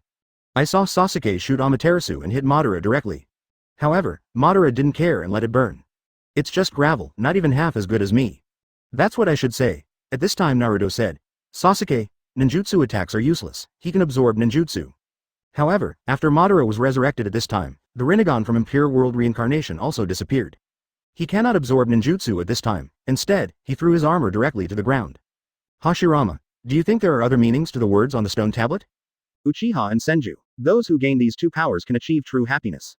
I saw Sasuke shoot Amaterasu and hit Madara directly. However, Madara didn't care and let it burn. It's just gravel, not even half as good as me. That's what I should say. At this time Naruto said, Sasuke, ninjutsu attacks are useless, he can absorb ninjutsu. However, after Madara was resurrected at this time, the Rinnegan from Impure World Reincarnation also disappeared. He cannot absorb ninjutsu at this time, instead, he threw his armor directly to the ground. Hashirama, do you think there are other meanings to the words on the stone tablet? Uchiha and Senju, those who gain these 2 powers can achieve true happiness.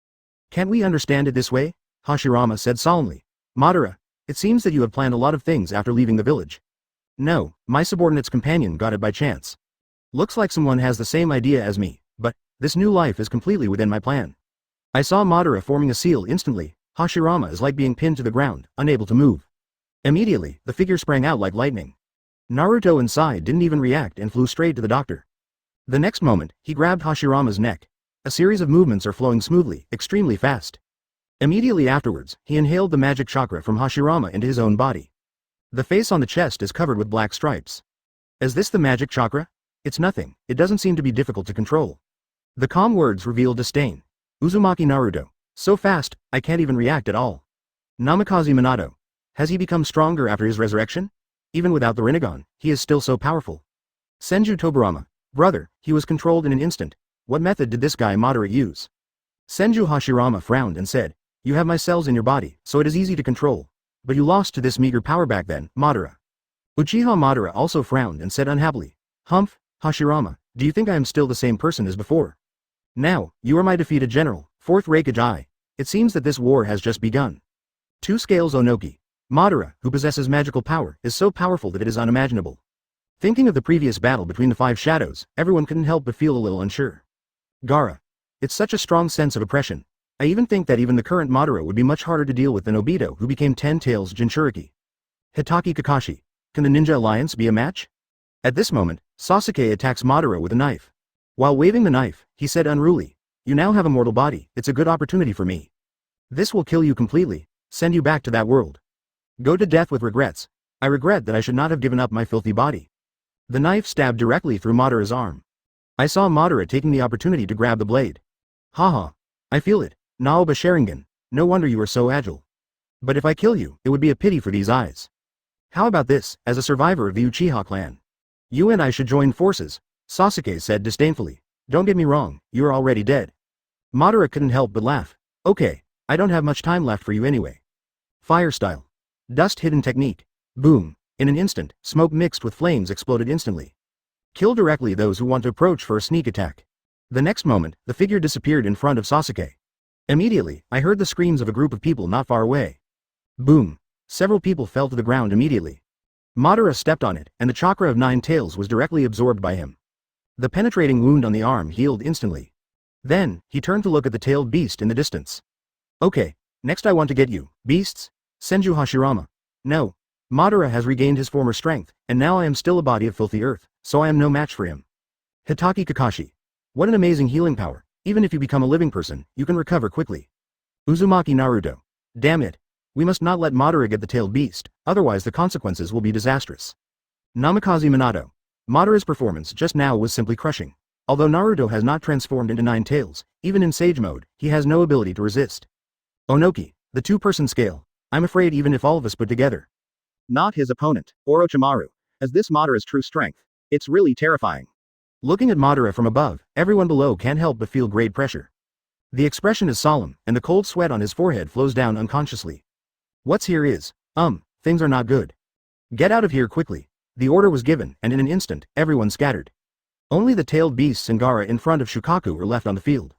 Can't we understand it this way? Hashirama said solemnly. Madara, it seems that you have planned a lot of things after leaving the village. No, my subordinate's companion got it by chance. Looks like someone has the same idea as me, but this new life is completely within my plan. I saw Madara forming a seal instantly. Hashirama is like being pinned to the ground, unable to move. Immediately, the figure sprang out like lightning. Naruto inside didn't even react and flew straight to the doctor. The next moment, he grabbed Hashirama's neck. A series of movements are flowing smoothly, extremely fast. Immediately afterwards, he inhaled the magic chakra from Hashirama into his own body. The face on the chest is covered with black stripes. Is this the magic chakra? It's nothing, it doesn't seem to be difficult to control. The calm words reveal disdain. Uzumaki Naruto. So fast, I can't even react at all. Namikaze Minato. Has he become stronger after his resurrection? Even without the Rinnegan, he is still so powerful. Senju Tobirama. Brother, he was controlled in an instant. What method did this guy Madara use? Senju Hashirama frowned and said, You have my cells in your body, so it is easy to control. But you lost to this meager power back then, Madara. Uchiha Madara also frowned and said unhappily, Humph, Hashirama, do you think I am still the same person as before? Now, you are my defeated general, 4th Reikage Eye. It seems that this war has just begun. 2 Scales Onoki. Madara, who possesses magical power, is so powerful that it is unimaginable. Thinking of the previous battle between the 5 shadows, everyone couldn't help but feel a little unsure. Gaara. It's such a strong sense of oppression. I even think that even the current Madara would be much harder to deal with than Obito, who became 10 Tails Jinchuriki. Hitaki Kakashi. Can the Ninja Alliance be a match? At this moment, Sasuke attacks Madara with a knife. While waving the knife, he said unruly, You now have a mortal body, it's a good opportunity for me. This will kill you completely, send you back to that world. Go to death with regrets. I regret that I should not have given up my filthy body. The knife stabbed directly through Madara's arm. I saw Madara taking the opportunity to grab the blade. Haha. I feel it, Naoba Sharingan, no wonder you are so agile. But if I kill you, it would be a pity for these eyes. How about this, as a survivor of the Uchiha clan? You and I should join forces, Sasuke said disdainfully. Don't get me wrong, you are already dead. Madara couldn't help but laugh. Okay, I don't have much time left for you anyway. Fire style. Dust hidden technique. Boom. In an instant, smoke mixed with flames exploded instantly. Kill directly those who want to approach for a sneak attack. The next moment, the figure disappeared in front of Sasuke. Immediately, I heard the screams of a group of people not far away. Boom. Several people fell to the ground immediately. Madara stepped on it, and the chakra of 9 tails was directly absorbed by him. The penetrating wound on the arm healed instantly. Then, he turned to look at the tailed beast in the distance. Okay, next I want to get you, beasts. Senju Hashirama. No. Madara has regained his former strength, and now I am still a body of filthy earth, so I am no match for him. Hitaki Kakashi. What an amazing healing power, even if you become a living person, you can recover quickly. Uzumaki Naruto. Damn it. We must not let Madara get the tailed beast, otherwise the consequences will be disastrous. Namikaze Minato. Madara's performance just now was simply crushing. Although Naruto has not transformed into 9 tails, even in Sage mode, he has no ability to resist. Onoki, the 2-person scale. I'm afraid even if all of us put together. Not his opponent, Orochimaru, as this Madara's true strength. It's really terrifying. Looking at Madara from above, everyone below can't help but feel great pressure. The expression is solemn, and the cold sweat on his forehead flows down unconsciously. What's here is, things are not good. Get out of here quickly. The order was given, and in an instant, everyone scattered. Only the tailed beasts and Gaara in front of Shukaku were left on the field.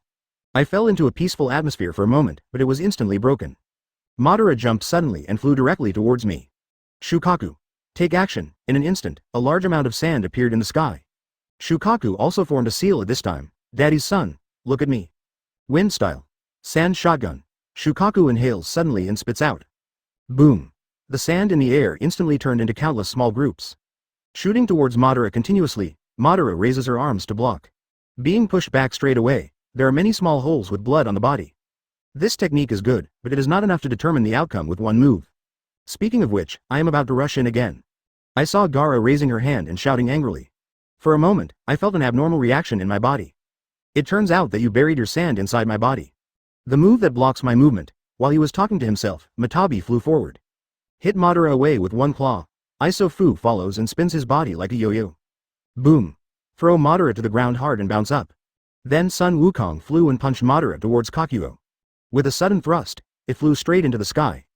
I fell into a peaceful atmosphere for a moment, but it was instantly broken. Madara jumped suddenly and flew directly towards me. Shukaku. Take action. In an instant, a large amount of sand appeared in the sky. Shukaku also formed a seal at this time. Daddy's son, look at me. Wind style. Sand shotgun. Shukaku inhales suddenly and spits out. Boom. The sand in the air instantly turned into countless small groups. Shooting towards Madara continuously, Madara raises her arms to block. Being pushed back straight away, there are many small holes with blood on the body. This technique is good, but it is not enough to determine the outcome with one move. Speaking of which, I am about to rush in again. I saw Gaara raising her hand and shouting angrily. For a moment, I felt an abnormal reaction in my body. It turns out that you buried your sand inside my body. The move that blocks my movement. While he was talking to himself, Matabi flew forward. Hit Madara away with one claw. Iso Fu follows and spins his body like a yo-yo. Boom. Throw Madara to the ground hard and bounce up. Then Sun Wukong flew and punched Madara towards Kakuyo. With a sudden thrust, it flew straight into the sky.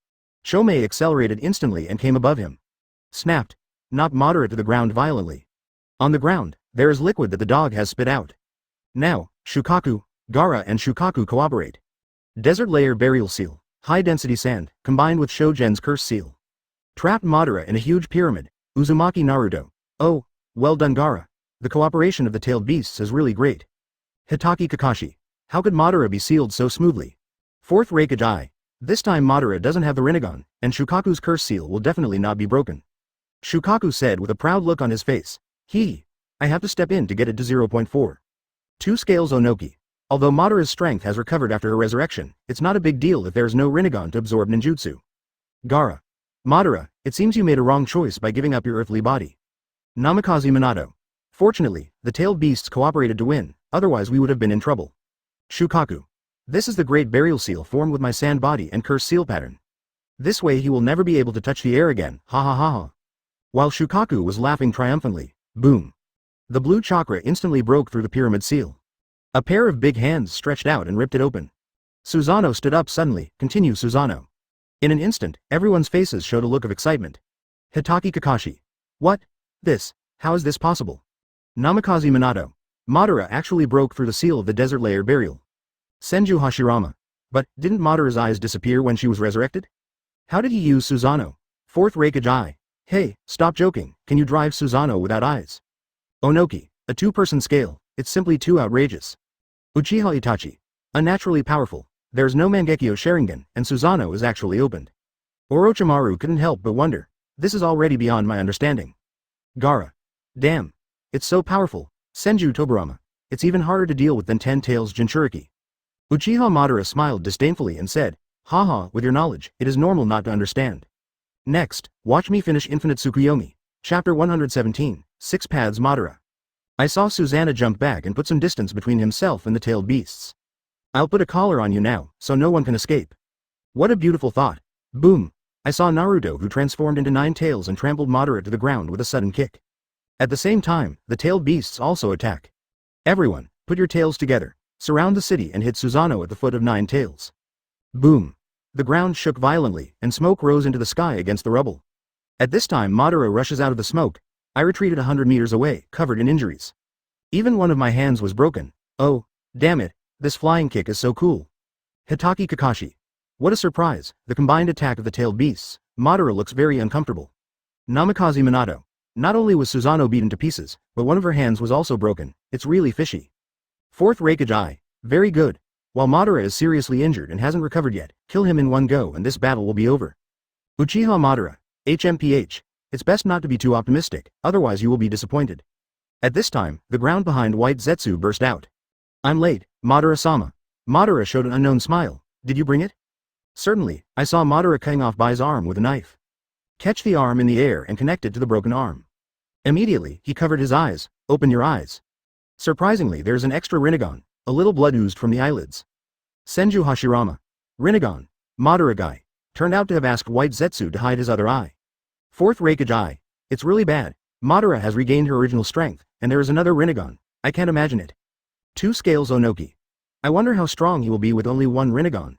Shomei accelerated instantly and came above him. Snapped. Knocked Madara to the ground violently. On the ground, there is liquid that the dog has spit out. Now, Shukaku, Gaara and Shukaku cooperate. Desert Layer Burial Seal. High-density sand, combined with Shogen's Curse Seal. Trapped Madara in a huge pyramid. Uzumaki Naruto. Oh, well done Gaara. The cooperation of the tailed beasts is really great. Hitaki Kakashi. How could Madara be sealed so smoothly? Fourth Raikage Eye. This time Madara doesn't have the Rinnegan, and Shukaku's curse seal will definitely not be broken. Shukaku said with a proud look on his face. I have to step in to get it to 0.4. 2 scales Onoki. Although Madara's strength has recovered after her resurrection, it's not a big deal if there is no Rinnegan to absorb ninjutsu. Gaara. Madara, it seems you made a wrong choice by giving up your earthly body. Namikaze Minato. Fortunately, the tailed beasts cooperated to win, otherwise we would have been in trouble. Shukaku. This is the great burial seal formed with my sand body and curse seal pattern. This way he will never be able to touch the air again, ha ha ha ha. While Shukaku was laughing triumphantly, boom. The blue chakra instantly broke through the pyramid seal. A pair of big hands stretched out and ripped it open. Susanoo stood up suddenly, continue Susanoo. In an instant, everyone's faces showed a look of excitement. Hitaki Kakashi. What? This? How is this possible? Namikaze Minato. Madara actually broke through the seal of the desert layer burial. Senju Hashirama. But, didn't Madara's eyes disappear when she was resurrected? How did he use Susanoo? Fourth Raikage Eye. Hey, stop joking, can you drive Susanoo without eyes? Onoki. A 2-person scale, it's simply too outrageous. Uchiha Itachi. Unnaturally powerful. There's no Mangekyo Sharingan, and Susanoo is actually opened. Orochimaru couldn't help but wonder. This is already beyond my understanding. Gaara. Damn. It's so powerful. Senju Tobirama. It's even harder to deal with than 10 Tails Jinchuriki. Uchiha Madara smiled disdainfully and said, haha, with your knowledge, it is normal not to understand. Next, watch me finish Infinite Tsukuyomi. Chapter 117, 6 Paths Madara. I saw Susanoo jump back and put some distance between himself and the tailed beasts. I'll put a collar on you now, so no one can escape. What a beautiful thought. Boom. I saw Naruto who transformed into 9 tails and trampled Madara to the ground with a sudden kick. At the same time, the tailed beasts also attack. Everyone, put your tails together, surround the city and hit Susanoo at the foot of 9 tails. Boom. The ground shook violently, and smoke rose into the sky against the rubble. At this time Madara rushes out of the smoke. I retreated 100 meters away, covered in injuries. Even one of my hands was broken. Oh, damn it, this flying kick is so cool. Hitaki Kakashi. What a surprise, the combined attack of the tailed beasts. Madara looks very uncomfortable. Namikaze Minato. Not only was Susanoo beaten to pieces, but one of her hands was also broken. It's really fishy. Fourth Raikage Eye. Very good. While Madara is seriously injured and hasn't recovered yet, kill him in one go and this battle will be over. Uchiha Madara. HMPH. It's best not to be too optimistic, otherwise you will be disappointed. At this time, the ground behind White Zetsu burst out. I'm late, Madara-sama. Madara showed an unknown smile. Did you bring it? Certainly, I saw Madara cutting off Bai's arm with a knife. Catch the arm in the air and connect it to the broken arm. Immediately, he covered his eyes. Open your eyes. Surprisingly, there's an extra Rinnegan. A little blood oozed from the eyelids. Senju Hashirama. Rinnegan. Madara guy. Turned out to have asked White Zetsu to hide his other eye. Fourth Raikage Eye. It's really bad. Madara has regained her original strength, and there is another Rinnegan. I can't imagine it. 2 scales Onoki. I wonder how strong he will be with only 1 Rinnegan.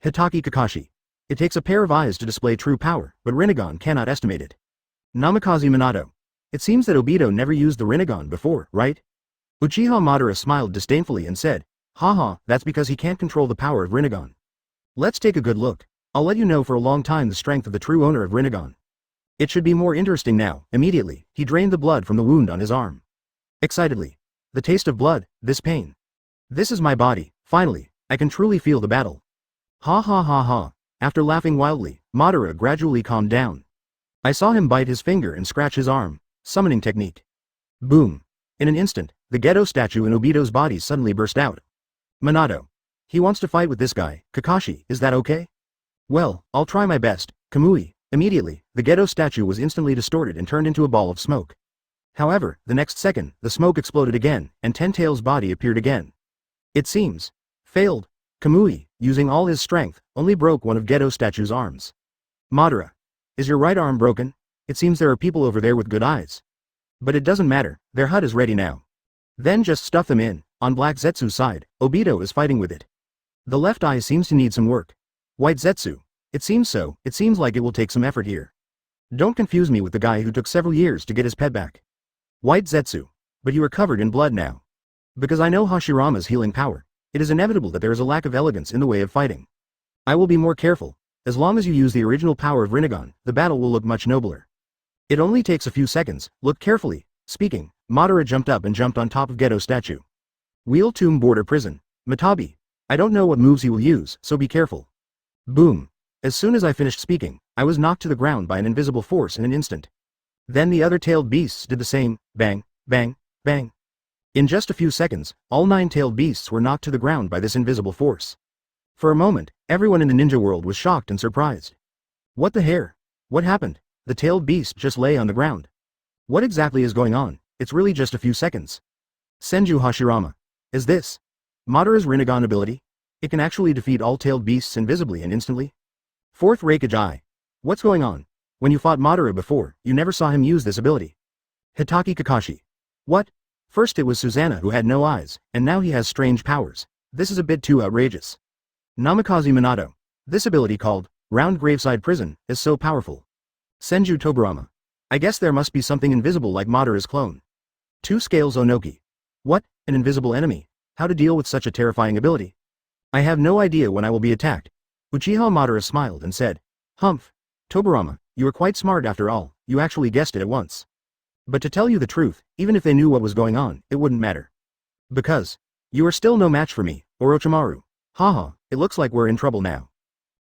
Hitaki Kakashi. It takes a pair of eyes to display true power, but Rinnegan cannot estimate it. Namikaze Minato. It seems that Obito never used the Rinnegan before, right? Uchiha Madara smiled disdainfully and said, haha, that's because he can't control the power of Rinnegan. Let's take a good look. I'll let you know for a long time the strength of the true owner of Rinnegan. It should be more interesting now. Immediately, he drained the blood from the wound on his arm. Excitedly. The taste of blood, this pain. This is my body, finally, I can truly feel the battle. Ha ha ha ha. After laughing wildly, Madara gradually calmed down. I saw him bite his finger and scratch his arm. Summoning technique. Boom. In an instant, the Gedo statue in Obito's body suddenly burst out. Minato. He wants to fight with this guy. Kakashi, is that okay? Well, I'll try my best. Kamui. Immediately, the Gedo statue was instantly distorted and turned into a ball of smoke. However, the next second, the smoke exploded again, and Ten Tails' body appeared again. It seems. Failed. Kamui, using all his strength, only broke one of Gedo statue's arms. Madara. Is your right arm broken? It seems there are people over there with good eyes. But it doesn't matter, their hut is ready now. Then just stuff them in. On Black Zetsu's side, Obito is fighting with it. The left eye seems to need some work. White Zetsu. It seems so, it seems like it will take some effort here. Don't confuse me with the guy who took several years to get his pet back. White Zetsu. But you are covered in blood now. Because I know Hashirama's healing power, it is inevitable that there is a lack of elegance in the way of fighting. I will be more careful. As long as you use the original power of Rinnegan, the battle will look much nobler. It only takes a few seconds, look carefully. Speaking, Madara jumped up and jumped on top of Gedo statue. Wheel Tomb Border Prison. Matabi. I don't know what moves he will use, so be careful. Boom. As soon as I finished speaking, I was knocked to the ground by an invisible force in an instant. Then the other tailed beasts did the same, bang, bang, bang. In just a few seconds, all 9 tailed beasts were knocked to the ground by this invisible force. For a moment, everyone in the ninja world was shocked and surprised. What the hare? What happened? The tailed beast just lay on the ground. What exactly is going on? It's really just a few seconds. Senju Hashirama. Is this Madara's Rinnegan ability? It can actually defeat all tailed beasts invisibly and instantly? Fourth Raikage Eye. What's going on? When you fought Madara before, you never saw him use this ability. Hitaki Kakashi. What? First it was Susanna who had no eyes, and now he has strange powers. This is a bit too outrageous. Namikaze Minato. This ability called Round Graveside Prison is so powerful. Senju Tobirama. I guess there must be something invisible like Madara's clone. Two Scales Onoki. What? An invisible enemy? How to deal with such a terrifying ability? I have no idea when I will be attacked. Uchiha Madara smiled and said, Humph. Tobirama, you are quite smart after all, you actually guessed it at once. But to tell you the truth, even if they knew what was going on, it wouldn't matter. Because you are still no match for me, Orochimaru. Haha, it looks like we're in trouble now.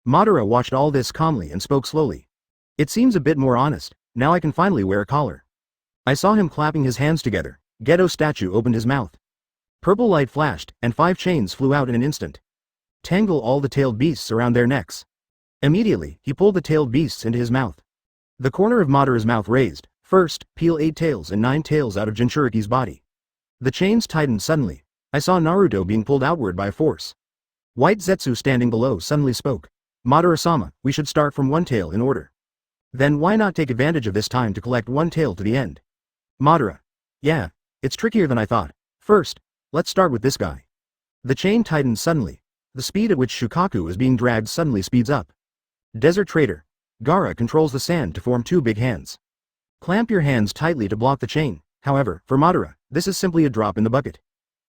Madara watched all this calmly and spoke slowly. It seems a bit more honest, now I can finally wear a collar. I saw him clapping his hands together. Gedo statue opened his mouth. Purple light flashed, and 5 chains flew out in an instant. Tangle all the tailed beasts around their necks. Immediately, he pulled the tailed beasts into his mouth. The corner of Madara's mouth raised. First, peel 8 tails and 9 tails out of Jinchuriki's body. The chains tightened suddenly. I saw Naruto being pulled outward by a force. White Zetsu standing below suddenly spoke. Madara-sama, we should start from 1 tail in order. Then why not take advantage of this time to collect 1 tail to the end? Madara. Yeah, it's trickier than I thought. First, let's start with this guy. The chain tightened suddenly. The speed at which Shukaku is being dragged suddenly speeds up. Desert Trader. Gaara controls the sand to form 2 big hands. Clamp your hands tightly to block the chain. However, for Madara, this is simply a drop in the bucket.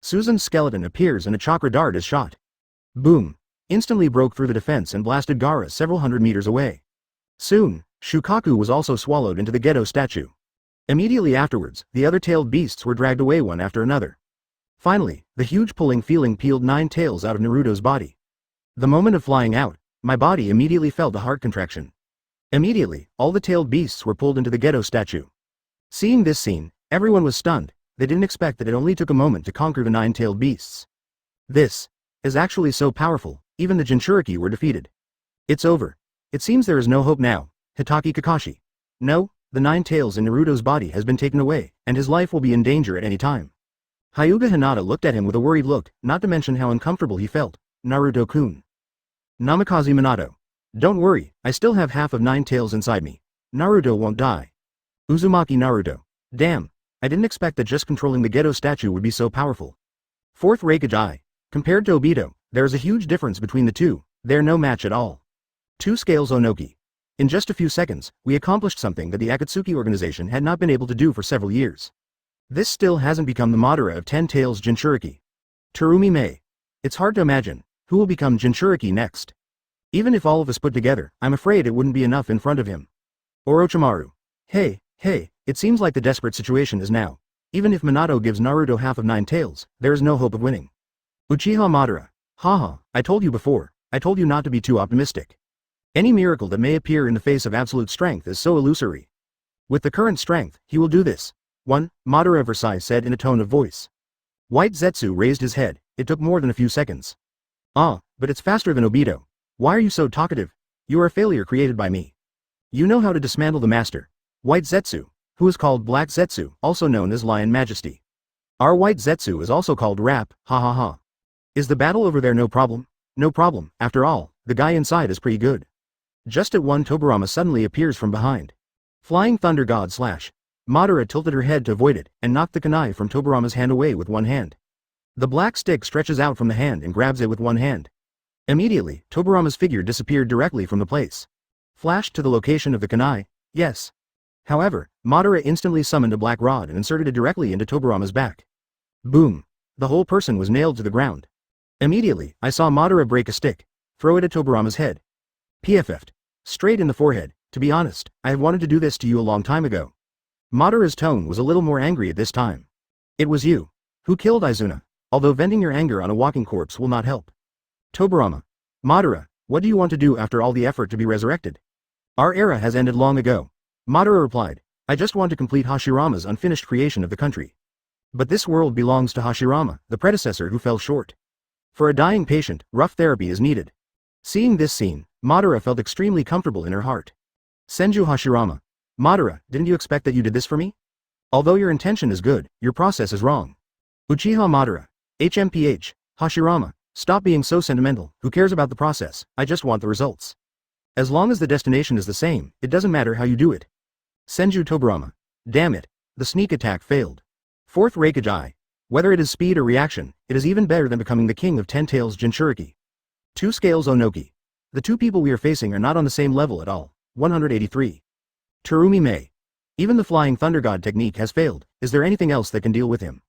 Susan's skeleton appears and a chakra dart is shot. Boom. Instantly broke through the defense and blasted Gaara several hundred meters away. Soon, Shukaku was also swallowed into the Gedo statue. Immediately afterwards, the other tailed beasts were dragged away one after another. Finally, the huge pulling feeling peeled 9 tails out of Naruto's body. The moment of flying out, my body immediately felt a heart contraction. Immediately, all the tailed beasts were pulled into the Gedo statue. Seeing this scene, everyone was stunned. They didn't expect that it only took a moment to conquer the 9 tailed beasts. This is actually so powerful, even the Jinchuriki were defeated. It's over. It seems there is no hope now. Hitaki Kakashi. No, the 9 tails in Naruto's body has been taken away, and his life will be in danger at any time. Hyuga Hinata looked at him with a worried look, not to mention how uncomfortable he felt. Naruto-kun. Namikaze Minato. Don't worry, I still have half of 9 tails inside me. Naruto won't die. Uzumaki Naruto. Damn, I didn't expect that just controlling the Gedo statue would be so powerful. Fourth Raikage Eye. Compared to Obito, there is a huge difference between the two, they're no match at all. 2 Scales Onoki. In just a few seconds, we accomplished something that the Akatsuki organization had not been able to do for several years. This still hasn't become the Madara of 10 Tails Jinchuriki. Terumi Mei. It's hard to imagine, who will become Jinchuriki next. Even if all of us put together, I'm afraid it wouldn't be enough in front of him. Orochimaru. Hey, it seems like the desperate situation is now. Even if Minato gives Naruto half of 9 tails, there is no hope of winning. Uchiha Madara. Haha, I told you before, I told you not to be too optimistic. Any miracle that may appear in the face of absolute strength is so illusory. With the current strength, he will do this. 1. Madara Versailles said in a tone of voice. White Zetsu raised his head. It took more than a few seconds. Ah, but it's faster than Obito. Why are you so talkative? You are a failure created by me. You know how to dismantle the master. White Zetsu, who is called Black Zetsu, also known as Lion Majesty. Our White Zetsu is also called Rap, ha ha ha. Is the battle over there no problem? No problem, after all, the guy inside is pretty good. Just at one Tobirama suddenly appears from behind. Flying Thunder God slash. Madara tilted her head to avoid it, and knocked the kunai from Tobirama's hand away with one hand. The black stick stretches out from the hand and grabs it with one hand. Immediately, Tobirama's figure disappeared directly from the place. Flashed to the location of the kunai, yes. However, Madara instantly summoned a black rod and inserted it directly into Tobirama's back. Boom. The whole person was nailed to the ground. Immediately, I saw Madara break a stick, throw it at Tobirama's head. PFF'd. Straight in the forehead. To be honest, I have wanted to do this to you a long time ago. Madara's tone was a little more angry at this time. It was you who killed Izuna, although venting your anger on a walking corpse will not help. Tobirama. Madara, what do you want to do after all the effort to be resurrected? Our era has ended long ago. Madara replied, I just want to complete Hashirama's unfinished creation of the country. But this world belongs to Hashirama, the predecessor who fell short. For a dying patient, rough therapy is needed. Seeing this scene, Madara felt extremely comfortable in her heart. Senju Hashirama. Madara, didn't you expect that you did this for me? Although your intention is good, your process is wrong. Uchiha Madara. HMPH. Hashirama, stop being so sentimental, who cares about the process, I just want the results. As long as the destination is the same, it doesn't matter how you do it. Senju Tobirama. Damn it, the sneak attack failed. Fourth Reikage. Whether it is speed or reaction, it is even better than becoming the king of 10 tails Jinchuriki. 2 scales Onoki. The two people we are facing are not on the same level at all. 183. Terumi Mei. Even the Flying Thunder God technique has failed, is there anything else that can deal with him?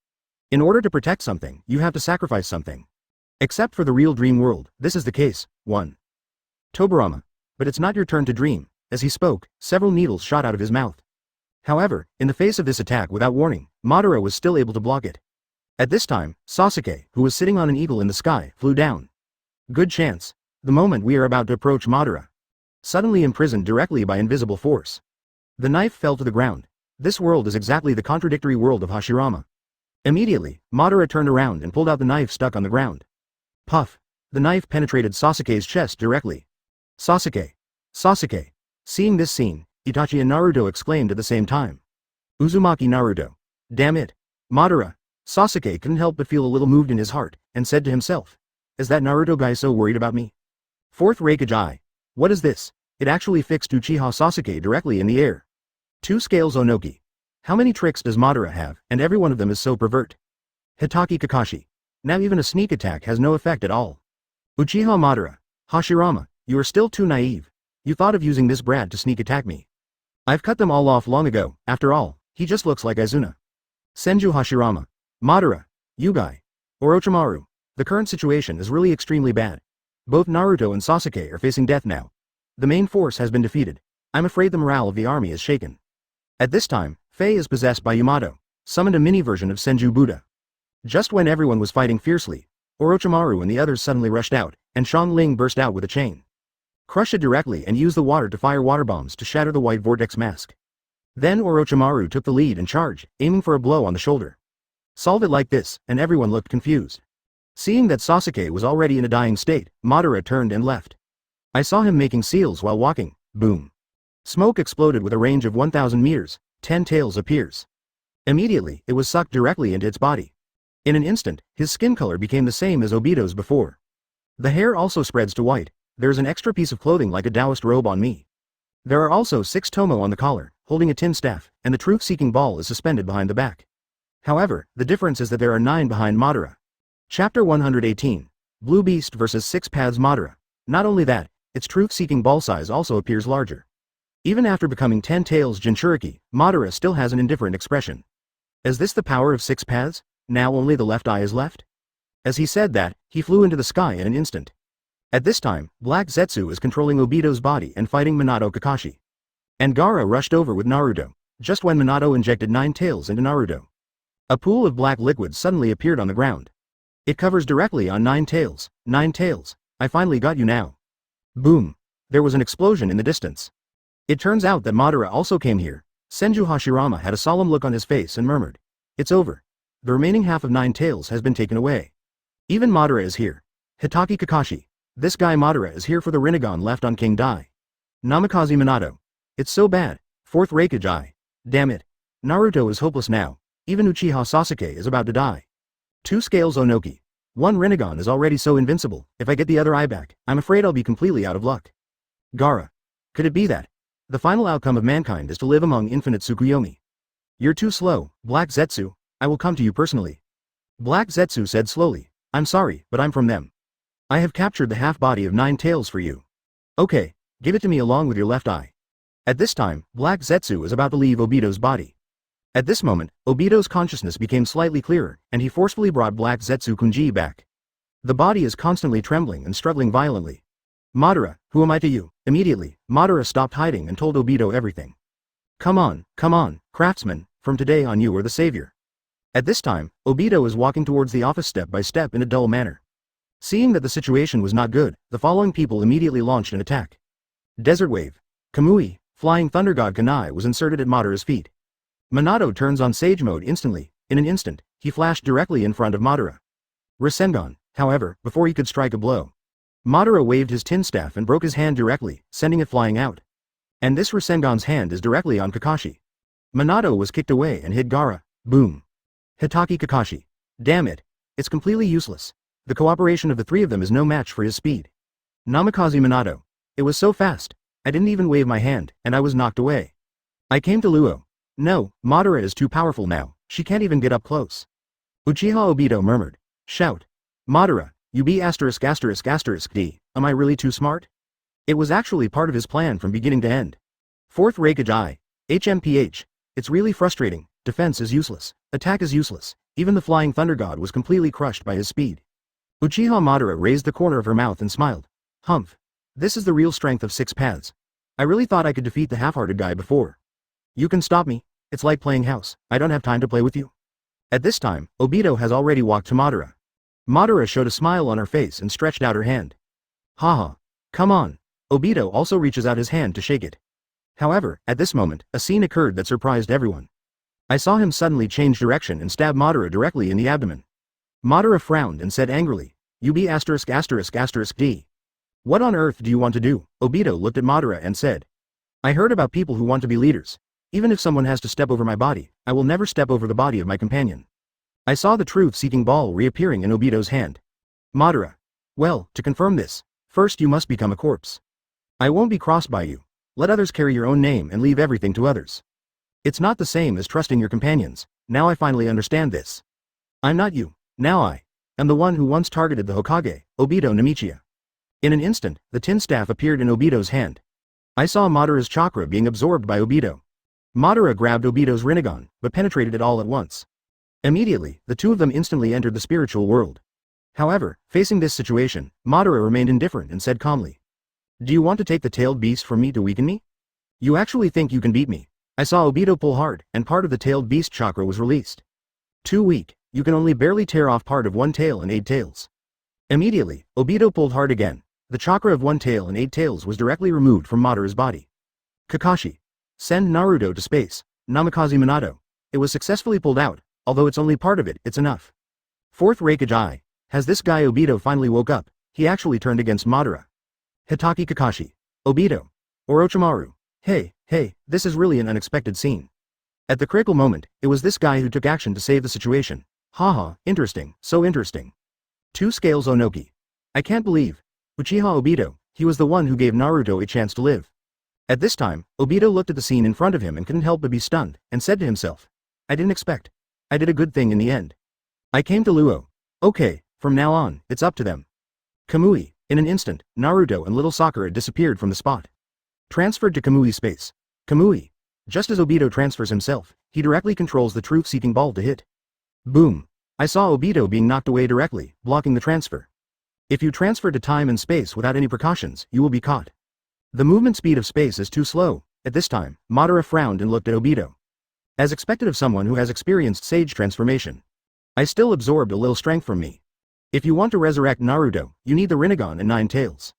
In order to protect something, you have to sacrifice something. Except for the real dream world, this is the case. 1. Tobirama. But it's not your turn to dream. As he spoke, several needles shot out of his mouth. However, in the face of this attack without warning, Madara was still able to block it. At this time, Sasuke, who was sitting on an eagle in the sky, flew down. Good chance. The moment we are about to approach Madara. Suddenly imprisoned directly by invisible force. The knife fell to the ground. This world is exactly the contradictory world of Hashirama. Immediately, Madara turned around and pulled out the knife stuck on the ground. Puff. The knife penetrated Sasuke's chest directly. Sasuke. Sasuke. Seeing this scene, Itachi and Naruto exclaimed at the same time. Uzumaki Naruto. Damn it. Madara. Sasuke couldn't help but feel a little moved in his heart, and said to himself. Is that Naruto guy so worried about me? Fourth Reikage. What is this? It actually fixed Uchiha Sasuke directly in the air. 2 scales Onoki. How many tricks does Madara have, and every one of them is so pervert? Hitaki Kakashi. Now even a sneak attack has no effect at all. Uchiha Madara. Hashirama, you are still too naive. You thought of using this brat to sneak attack me. I've cut them all off long ago, after all, he just looks like Izuna. Senju Hashirama. Madara. You guy. Orochimaru. The current situation is really extremely bad. Both Naruto and Sasuke are facing death now. The main force has been defeated. I'm afraid the morale of the army is shaken. At this time, Fei is possessed by Yamato, summoned a mini version of Senju Buddha. Just when everyone was fighting fiercely, Orochimaru and the others suddenly rushed out, and Xiangling burst out with a chain. Crush it directly and use the water to fire water bombs to shatter the white vortex mask. Then Orochimaru took the lead and charged, aiming for a blow on the shoulder. Solve it like this, and everyone looked confused. Seeing that Sasuke was already in a dying state, Madara turned and left. I saw him making seals while walking. Boom. Smoke exploded with a range of 1,000 meters. 10 tails appears. Immediately, it was sucked directly into its body. In an instant, his skin color became the same as Obito's before. The hair also spreads to white. There is an extra piece of clothing like a Taoist robe on me. There are also 6 tomo on the collar, holding a tin staff, and the truth-seeking ball is suspended behind the back. However, the difference is that there are 9 behind Madara. Chapter 118. Blue Beast vs 6 Paths Madara. Not only that, its truth-seeking ball size also appears larger. Even after becoming 10 tails Jinchuriki, Madara still has an indifferent expression. Is this the power of 6 paths? Now only the left eye is left? As he said that, he flew into the sky in an instant. At this time, Black Zetsu is controlling Obito's body and fighting Minato Kakashi. And Gaara rushed over with Naruto, just when Minato injected 9 tails into Naruto. A pool of black liquid suddenly appeared on the ground. It covers directly on 9 tails. 9 tails, I finally got you now. Boom. There was an explosion in the distance. It turns out that Madara also came here. Senju Hashirama had a solemn look on his face and murmured. It's over. The remaining half of 9 tails has been taken away. Even Madara is here. Hitaki Kakashi. This guy Madara is here for the Rinnegan left on King Dai. Namikaze Minato. It's so bad. 4th Raikage I. Damn it. Naruto is hopeless now. Even Uchiha Sasuke is about to die. 2 scales Onoki. 1 Rinnegan is already so invincible. If I get the other eye back, I'm afraid I'll be completely out of luck. Gaara. Could it be that? The final outcome of mankind is to live among infinite Tsukuyomi. You're too slow, Black Zetsu. I will come to you personally. Black Zetsu said slowly. I'm sorry, but I'm from them. I have captured the half-body of 9 tails for you. Okay, give it to me along with your left eye. At this time, Black Zetsu is about to leave Obito's body. At this moment, Obito's consciousness became slightly clearer, and he forcefully brought Black Zetsu Kunji back. The body is constantly trembling and struggling violently. Madara, who am I to you? Immediately, Madara stopped hiding and told Obito everything. Come on, craftsman, from today on you are the savior. At this time, Obito is walking towards the office step by step in a dull manner. Seeing that the situation was not good, the following people immediately launched an attack. Desert Wave. Kamui, Flying Thunder God Kunai was inserted at Madara's feet. Minato turns on Sage Mode instantly. In an instant, he flashed directly in front of Madara. Rasengan, however, before he could strike a blow. Madara waved his tin staff and broke his hand directly, sending it flying out. And this Rasengan's hand is directly on Kakashi. Minato was kicked away and hit Gaara. Boom. Hitaki Kakashi. Damn it. It's completely useless. The cooperation of the 3 of them is no match for his speed. Namikaze Minato. It was so fast. I didn't even wave my hand, and I was knocked away. I came to Luo. No, Madara is too powerful now, she can't even get up close. Uchiha Obito murmured. Shout. Madara, you be ******D, am I really too smart? It was actually part of his plan from beginning to end. 4th Raikage I. HMPH. It's really frustrating, defense is useless, attack is useless, even the Flying Thunder God was completely crushed by his speed. Uchiha Madara raised the corner of her mouth and smiled. Humph. This is the real strength of 6 paths. I really thought I could defeat the half-hearted guy before. You can stop me, it's like playing house, I don't have time to play with you. At this time, Obito has already walked to Madara. Madara showed a smile on her face and stretched out her hand. Haha. Come on. Obito also reaches out his hand to shake it. However, at this moment, a scene occurred that surprised everyone. I saw him suddenly change direction and stab Madara directly in the abdomen. Madara frowned and said angrily, you be ******D. What on earth do you want to do? Obito looked at Madara and said. I heard about people who want to be leaders. Even if someone has to step over my body, I will never step over the body of my companion. I saw the truth-seeking ball reappearing in Obito's hand. Madara. Well, to confirm this, first you must become a corpse. I won't be crossed by you. Let others carry your own name and leave everything to others. It's not the same as trusting your companions, now I finally understand this. I'm not you, now I am the one who once targeted the Hokage, Obito Namichia. In an instant, the tin staff appeared in Obito's hand. I saw Madara's chakra being absorbed by Obito. Madara grabbed Obito's Rinnegan, but penetrated it all at once. Immediately, the 2 of them instantly entered the spiritual world. However, facing this situation, Madara remained indifferent and said calmly. Do you want to take the tailed beast from me to weaken me? You actually think you can beat me? I saw Obito pull hard, and part of the tailed beast chakra was released. Too weak, you can only barely tear off part of 1 tail and 8 tails. Immediately, Obito pulled hard again. The chakra of 1 tail and 8 tails was directly removed from Madara's body. Kakashi. Send Naruto to space. Namikaze Minato. It was successfully pulled out, although it's only part of it, it's enough. 4th Raikage I. Has this guy Obito finally woke up? He actually turned against Madara. Hitaki Kakashi. Obito. Orochimaru. Hey, this is really an unexpected scene. At the critical moment, it was this guy who took action to save the situation. Haha, interesting, so interesting. 2 scales Onoki. I can't believe. Uchiha Obito, he was the one who gave Naruto a chance to live. At this time, Obito looked at the scene in front of him and couldn't help but be stunned, and said to himself. I didn't expect. I did a good thing in the end. I came to Luo. Okay, from now on, it's up to them. Kamui. In an instant, Naruto and little Sakura disappeared from the spot. Transferred to Kamui's space. Kamui. Just as Obito transfers himself, he directly controls the truth-seeking ball to hit. Boom. I saw Obito being knocked away directly, blocking the transfer. If you transfer to time and space without any precautions, you will be caught. The movement speed of space is too slow, At this time, Madara frowned and looked at Obito. As expected of someone who has experienced sage transformation. I still absorbed a little strength from me. If you want to resurrect Naruto, you need the Rinnegan and 9 tails.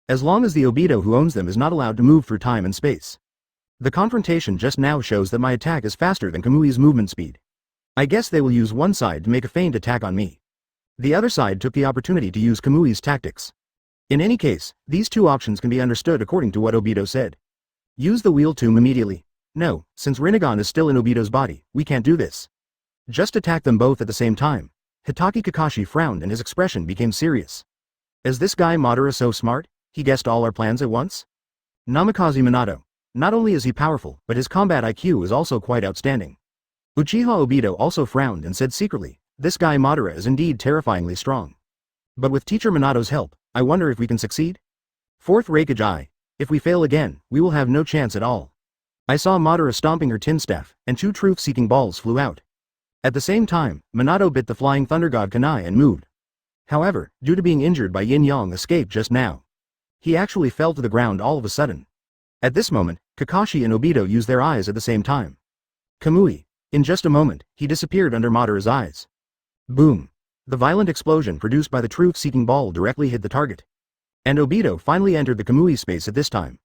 As long as the Obito who owns them is not allowed to move through time and space. The confrontation just now shows that my attack is faster than Kamui's movement speed. I guess they will use one side to make a feigned attack on me. The other side took the opportunity to use Kamui's tactics. In any case, these two options can be understood according to what Obito said. Use the wheel tomb immediately. No, since Rinnegan is still in Obito's body, we can't do this. Just attack them both at the same time. Hitaki Kakashi frowned and his expression became serious. Is this guy Madara so smart? He guessed all our plans at once? Namikaze Minato. Not only is he powerful, but his combat IQ is also quite outstanding. Uchiha Obito also frowned and said secretly, this guy Madara is indeed terrifyingly strong. But with teacher Minato's help, I wonder if we can succeed? Fourth Raikage. If we fail again, we will have no chance at all. I saw Madara stomping her tin staff, and 2 truth-seeking balls flew out. At the same time, Minato bit the flying thunder god kunai and moved. However, due to being injured by Yin-Yang escaped just now. He actually fell to the ground all of a sudden. At this moment, Kakashi and Obito used their eyes at the same time. Kamui. In just a moment, he disappeared under Madara's eyes. Boom. The violent explosion produced by the truth-seeking ball directly hit the target. And Obito finally entered the Kamui space at this time.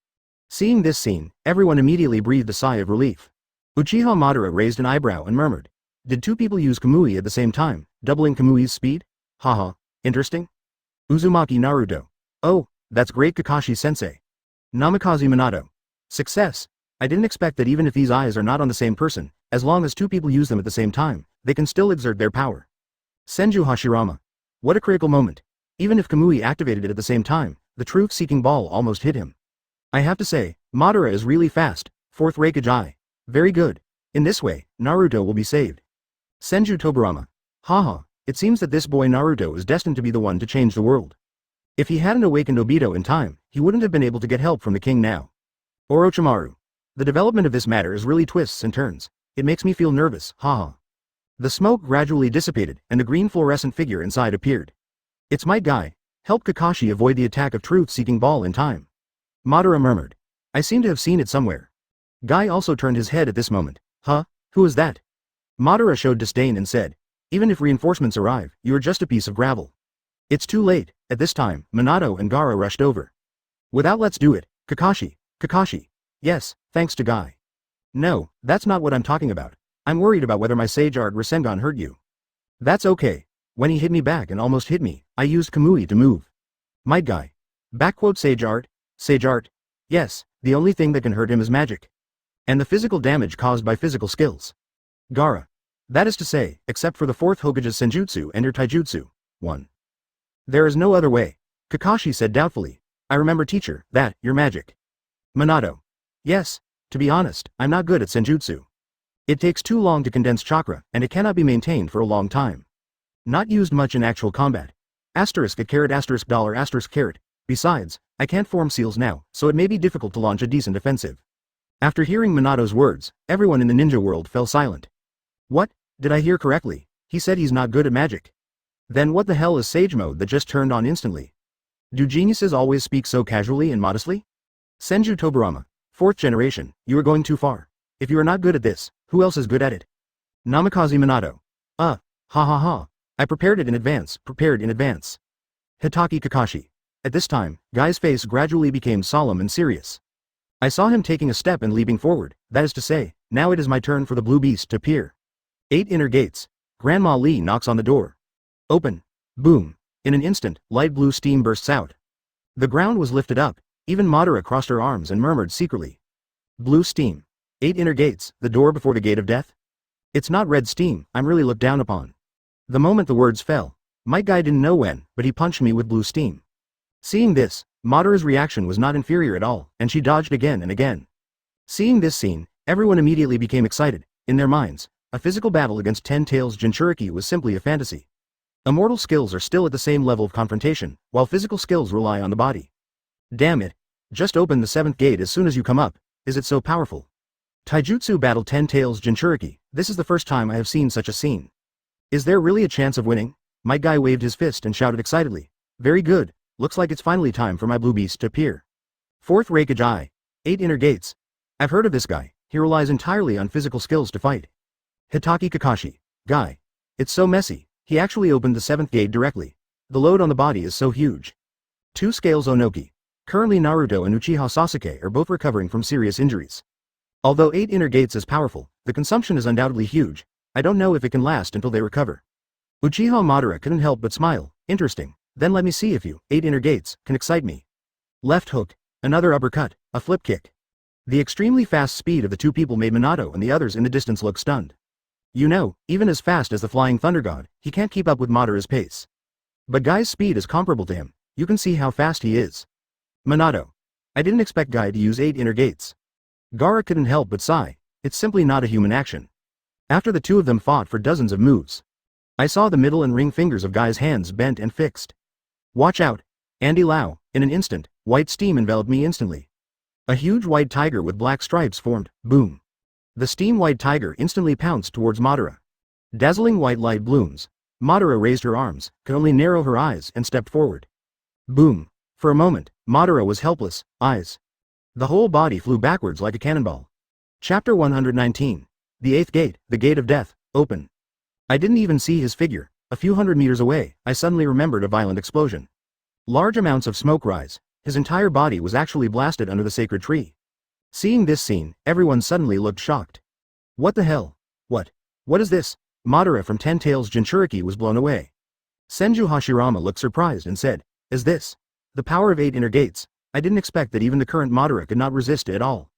Seeing this scene, everyone immediately breathed a sigh of relief. Uchiha Madara raised an eyebrow and murmured. Did 2 people use Kamui at the same time, doubling Kamui's speed? Haha, interesting. Uzumaki Naruto. Oh, that's great Kakashi-sensei. Namikaze Minato. Success. I didn't expect that even if these eyes are not on the same person, as long as 2 people use them at the same time, they can still exert their power. Senju Hashirama. What a critical moment. Even if Kamui activated it at the same time, the truth-seeking ball almost hit him. I have to say, Madara is really fast. Fourth Raikage. Very good. In this way, Naruto will be saved. Senju Tobirama. Haha, it seems that this boy Naruto is destined to be the one to change the world. If he hadn't awakened Obito in time, he wouldn't have been able to get help from the king now. Orochimaru. The development of this matter is really twists and turns. It makes me feel nervous, haha. The smoke gradually dissipated, and the green fluorescent figure inside appeared. It's Might Guy. Help Kakashi avoid the attack of truth-seeking ball in time. Madara murmured. I seem to have seen it somewhere. Guy also turned his head at this moment. Huh? Who is that? Madara showed disdain and said, even if reinforcements arrive, you are just a piece of gravel. It's too late. At this time, Minato and Gaara rushed over. Without let's do it, Kakashi. Yes, thanks to Guy. No, that's not what I'm talking about. I'm worried about whether my Sage Art Rasengan hurt you. That's okay. When he hit me back and almost hit me, I used Kamui to move. Might Guy. Backquote Sage Art. Sage Art. Yes, the only thing that can hurt him is magic. And the physical damage caused by physical skills. Gaara. That is to say, except for the 4th Hokage's Senjutsu and your Taijutsu. 1. There is no other way. Kakashi said doubtfully. I remember teacher, that, your magic. Minato. Yes, to be honest, I'm not good at Senjutsu. It takes too long to condense chakra, and it cannot be maintained for a long time. Not used much in actual combat. Asterisk at caret asterisk dollar asterisk caret. Besides, I can't form seals now, so it may be difficult to launch a decent offensive. After hearing Minato's words, everyone in the ninja world fell silent. What? Did I hear correctly? He said he's not good at magic. Then what the hell is Sage Mode that just turned on instantly? Do geniuses always speak so casually and modestly? Senju Tobirama. 4th generation, you are going too far. If you are not good at this, who else is good at it? Namikaze Minato. Ha ha ha. I prepared in advance. Hitaki Kakashi. At this time, Guy's face gradually became solemn and serious. I saw him taking a step and leaping forward, that is to say, now it is my turn for the blue beast to appear. 8 inner gates. Grandma Lee knocks on the door. Open. Boom. In an instant, light blue steam bursts out. The ground was lifted up. Even Madara crossed her arms and murmured secretly. Blue steam. 8 inner gates, the door before the gate of death? It's not red steam, I'm really looked down upon. The moment the words fell, Might Guy didn't know when, but he punched me with blue steam. Seeing this, Madara's reaction was not inferior at all, and she dodged again and again. Seeing this scene, everyone immediately became excited. In their minds, a physical battle against 10 Tails Jinchuriki was simply a fantasy. Immortal skills are still at the same level of confrontation, while physical skills rely on the body. Damn it. Just open the 7th gate as soon as you come up. Is it so powerful? Taijutsu battle 10 Tails Jinchuriki. This is the first time I have seen such a scene. Is there really a chance of winning? Might Guy waved his fist and shouted excitedly. Very good. Looks like it's finally time for my blue beast to appear. 4th Raikage. 8 inner gates. I've heard of this guy, he relies entirely on physical skills to fight. Hitaki Kakashi. Guy. It's so messy, he actually opened the 7th gate directly. The load on the body is so huge. 2 Scales Onoki. Currently Naruto and Uchiha Sasuke are both recovering from serious injuries. Although 8 inner gates is powerful, the consumption is undoubtedly huge. I don't know if it can last until they recover. Uchiha Madara couldn't help but smile. Interesting. Then let me see if you, 8 inner gates, can excite me. Left hook. Another uppercut. A flip kick. The extremely fast speed of the two people made Minato and the others in the distance look stunned. You know, even as fast as the flying thunder god, he can't keep up with Madara's pace. But Guy's speed is comparable to him. You can see how fast he is. Minato. I didn't expect Guy to use 8 inner gates. Gaara couldn't help but sigh. It's simply not a human action. After the two of them fought for dozens of moves, I saw the middle and ring fingers of Guy's hands bent and fixed. Watch out. Andy Lau. In an instant, white steam enveloped me instantly. A huge white tiger with black stripes formed. Boom. The steam-white tiger instantly pounced towards Madara. Dazzling white light blooms. Madara raised her arms, could only narrow her eyes and stepped forward. Boom. For a moment, Madara was helpless, eyes. The whole body flew backwards like a cannonball. Chapter 119. The 8th gate, the gate of death, open. I didn't even see his figure. A few hundred meters away, I suddenly remembered a violent explosion. Large amounts of smoke rise. His entire body was actually blasted under the sacred tree. Seeing this scene, everyone suddenly looked shocked. What the hell? What is this? Madara from Ten Tails Jinchuriki was blown away. Senju Hashirama looked surprised and said, Is this the power of 8 inner gates? I didn't expect that even the current Madara could not resist it at all.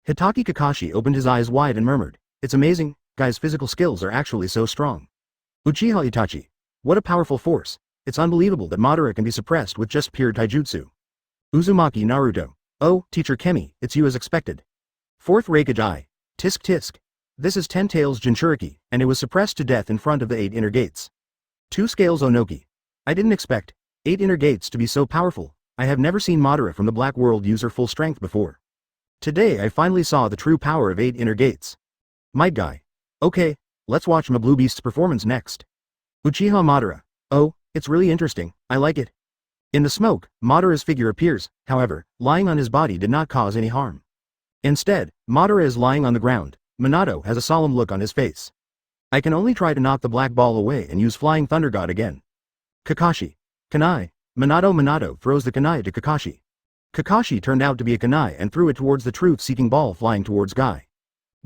Hitaki Kakashi opened his eyes wide and murmured, It's amazing, Guy's physical skills are actually so strong. Uchiha Itachi. What a powerful force. It's unbelievable that Madara can be suppressed with just pure taijutsu. Uzumaki Naruto. Oh, Teacher Kemi, it's you as expected. 4th Raikage I. Tisk tisk. This is Ten Tails Jinchuriki, and it was suppressed to death in front of the 8 inner gates. 2 Scales Onoki. I didn't expect 8 inner gates to be so powerful. I have never seen Madara from the Black World use her full strength before. Today I finally saw the true power of 8 inner gates. Might Guy. Okay, let's watch my Blue Beast's performance next. Uchiha Madara. Oh, it's really interesting, I like it. In the smoke, Madara's figure appears, however, lying on his body did not cause any harm. Instead, Madara is lying on the ground. Minato has a solemn look on his face. I can only try to knock the black ball away and use Flying Thunder God again. Kakashi. Kunai. Minato throws the kunai to Kakashi. Kakashi turned out to be a kunai and threw it towards the truth-seeking ball flying towards Guy.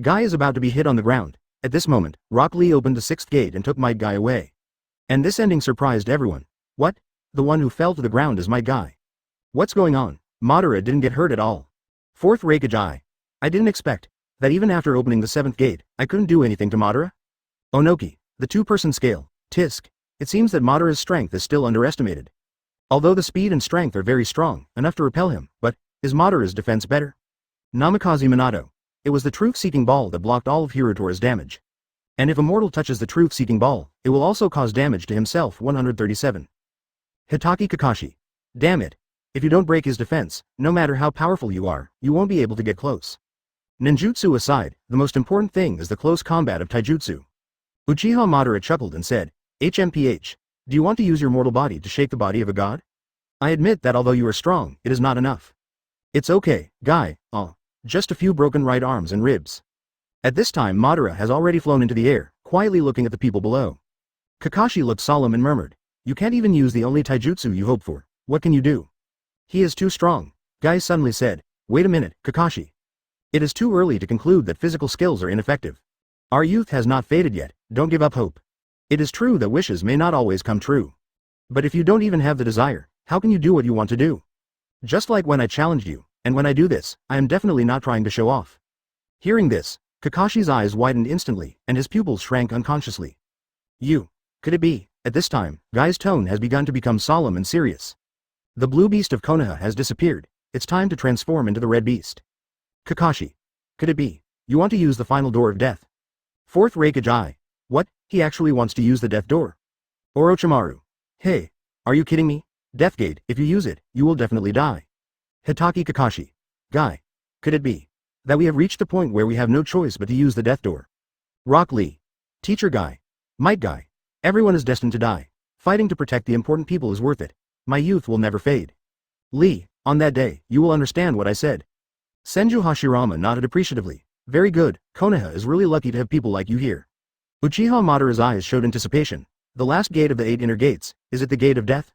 Guy is about to be hit on the ground. At this moment, Rock Lee opened the 6th gate and took Might Guy away. And this ending surprised everyone. What? The one who fell to the ground is Might Guy. What's going on? Madara didn't get hurt at all. 4th Raikage I didn't expect that even after opening the 7th gate, I couldn't do anything to Madara? Onoki. The 2-person scale. Tisk. It seems that Madara's strength is still underestimated. Although the speed and strength are very strong, enough to repel him, but is Madara's defense better? Namikaze Minato. It was the truth-seeking ball that blocked all of Hirutora's damage. And if a mortal touches the truth-seeking ball, it will also cause damage to himself. 137. Hitaki Kakashi. Damn it. If you don't break his defense, no matter how powerful you are, you won't be able to get close. Ninjutsu aside, the most important thing is the close combat of taijutsu. Uchiha Madara chuckled and said, HMPH. Do you want to use your mortal body to shake the body of a god? I admit that although you are strong, it is not enough. It's okay, Guy, just a few broken right arms and ribs. At this time Madara has already flown into the air, quietly looking at the people below. Kakashi looked solemn and murmured, You can't even use the only taijutsu you hope for, what can you do? He is too strong. Guy suddenly said, Wait a minute, Kakashi. It is too early to conclude that physical skills are ineffective. Our youth has not faded yet, don't give up hope. It is true that wishes may not always come true. But if you don't even have the desire, how can you do what you want to do? Just like when I challenged you, and when I do this, I am definitely not trying to show off. Hearing this, Kakashi's eyes widened instantly, and his pupils shrank unconsciously. You. Could it be? At this time, Guy's tone has begun to become solemn and serious. The blue beast of Konoha has disappeared, it's time to transform into the red beast. Kakashi. Could it be? You want to use the final door of death? 4th Raikage What? He actually wants to use the death door. Orochimaru. Hey. Are you kidding me? Deathgate, if you use it, you will definitely die. Hitaki Kakashi. Guy. Could it be that we have reached the point where we have no choice but to use the death door? Rock Lee. Teacher Guy. Might Guy. Everyone is destined to die. Fighting to protect the important people is worth it. My youth will never fade. Lee, on that day, you will understand what I said. Senju Hashirama nodded appreciatively. Very good, Konoha is really lucky to have people like you here. Uchiha Madara's eyes showed anticipation. The last gate of the 8 inner gates, is it the gate of death?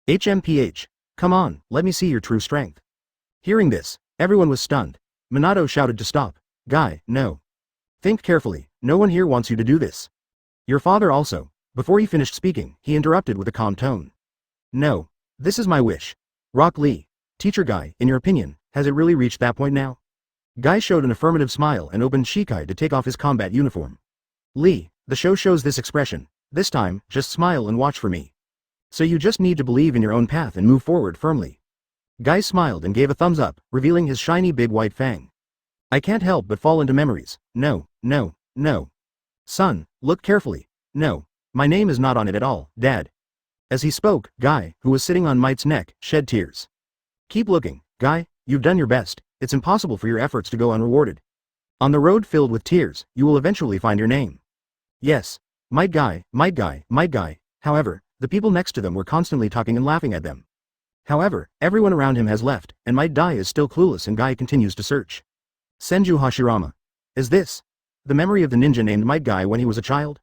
HMPH. Come on, let me see your true strength. Hearing this, everyone was stunned. Minato shouted to stop. Guy, no. Think carefully, no one here wants you to do this. Your father also. Before he finished speaking, he interrupted with a calm tone. No. This is my wish. Rock Lee. Teacher Guy, in your opinion, has it really reached that point now? Guy showed an affirmative smile and opened Shikai to take off his combat uniform. Lee, the show shows this expression. This time, just smile and watch for me. So you just need to believe in your own path and move forward firmly. Guy smiled and gave a thumbs up, revealing his shiny big white fang. I can't help but fall into memories. No, no, no. Son, look carefully. No. My name is not on it at all, Dad. As he spoke, Guy, who was sitting on Might's neck, shed tears. Keep looking, Guy, you've done your best. It's impossible for your efforts to go unrewarded. On the road filled with tears, you will eventually find your name. Yes. Might Guy, Might Guy, Might Guy. However, the people next to them were constantly talking and laughing at them. However, everyone around him has left, and Might Guy is still clueless and Guy continues to search. Senju Hashirama. Is this the memory of the ninja named Might Guy when he was a child?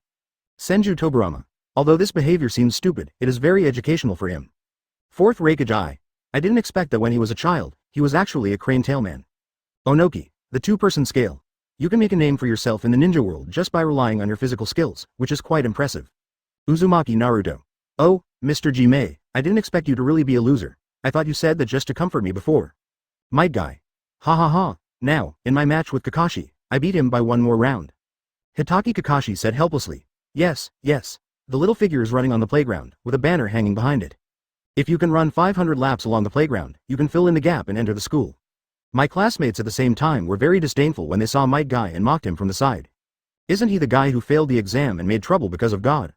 Senju Toburama. Although this behavior seems stupid, it is very educational for him. Fourth Raikage I didn't expect that when he was a child, he was actually a crane tailman. Onoki. The 2-person scale. You can make a name for yourself in the ninja world just by relying on your physical skills, which is quite impressive. Uzumaki Naruto. Oh, Mr. Jimei, I didn't expect you to really be a loser. I thought you said that just to comfort me before. Might Guy. Ha ha ha. Now, in my match with Kakashi, I beat him by one more round. Hitaki Kakashi said helplessly. Yes, yes. The little figure is running on the playground, with a banner hanging behind it. If you can run 500 laps along the playground, you can fill in the gap and enter the school. My classmates at the same time were very disdainful when they saw Might Guy and mocked him from the side. Isn't he the guy who failed the exam and made trouble because of God?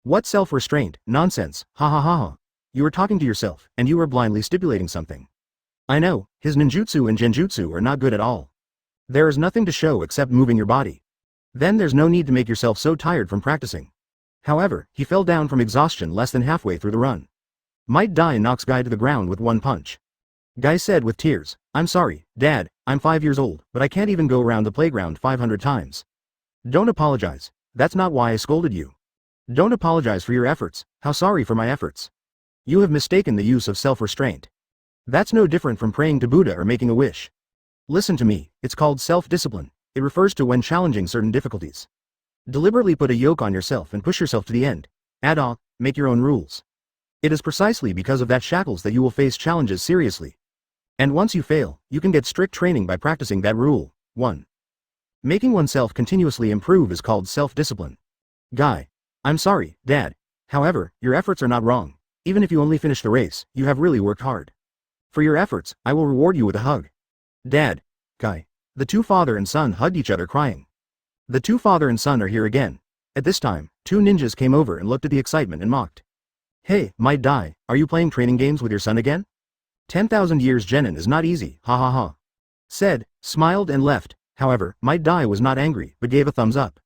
What self-restraint, nonsense, ha ha ha ha. You were talking to yourself, and you were blindly stipulating something. I know, his ninjutsu and genjutsu are not good at all. There is nothing to show except moving your body. Then there's no need to make yourself so tired from practicing. However, he fell down from exhaustion less than halfway through the run. Might Guy knocks Guy to the ground with one punch. Guy said with tears, I'm sorry, Dad, I'm 5 years old, but I can't even go around the playground 500 times. Don't apologize. That's not why I scolded you. Don't apologize for your efforts. How sorry for my efforts. You have mistaken the use of self-restraint. That's no different from praying to Buddha or making a wish. Listen to me, it's called self-discipline. It refers to when challenging certain difficulties. Deliberately put a yoke on yourself and push yourself to the end. Make your own rules. It is precisely because of that shackles that you will face challenges seriously. And once you fail, you can get strict training by practicing that rule. 1. Making oneself continuously improve is called self-discipline. Guy. I'm sorry, Dad. However, your efforts are not wrong. Even if you only finish the race, you have really worked hard. For your efforts, I will reward you with a hug. Dad. Guy. The 2 father and son hugged each other crying. The 2 father and son are here again. At this time, 2 ninjas came over and looked at the excitement and mocked. Hey, Might Guy, are you playing training games with your son again? 10,000 years genin is not easy, ha ha ha. Said, smiled and left. However, Might Guy was not angry, but gave a thumbs up.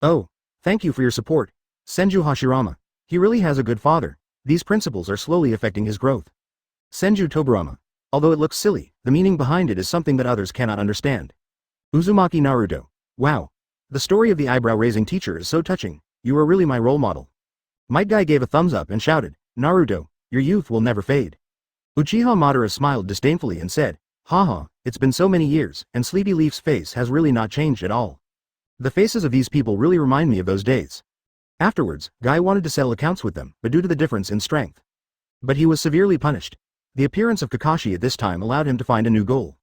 Oh, thank you for your support, Senju Hashirama. He really has a good father. These principles are slowly affecting his growth. Senju Toburama. Although it looks silly, the meaning behind it is something that others cannot understand. Uzumaki Naruto. Wow. The story of the eyebrow-raising teacher is so touching. You are really my role model. Might Guy gave a thumbs up and shouted, Naruto, your youth will never fade. Uchiha Madara smiled disdainfully and said, haha, it's been so many years, and Sleepy Leaf's face has really not changed at all. The faces of these people really remind me of those days. Afterwards, Guy wanted to settle accounts with them, but due to the difference in strength. But he was severely punished. The appearance of Kakashi at this time allowed him to find a new goal.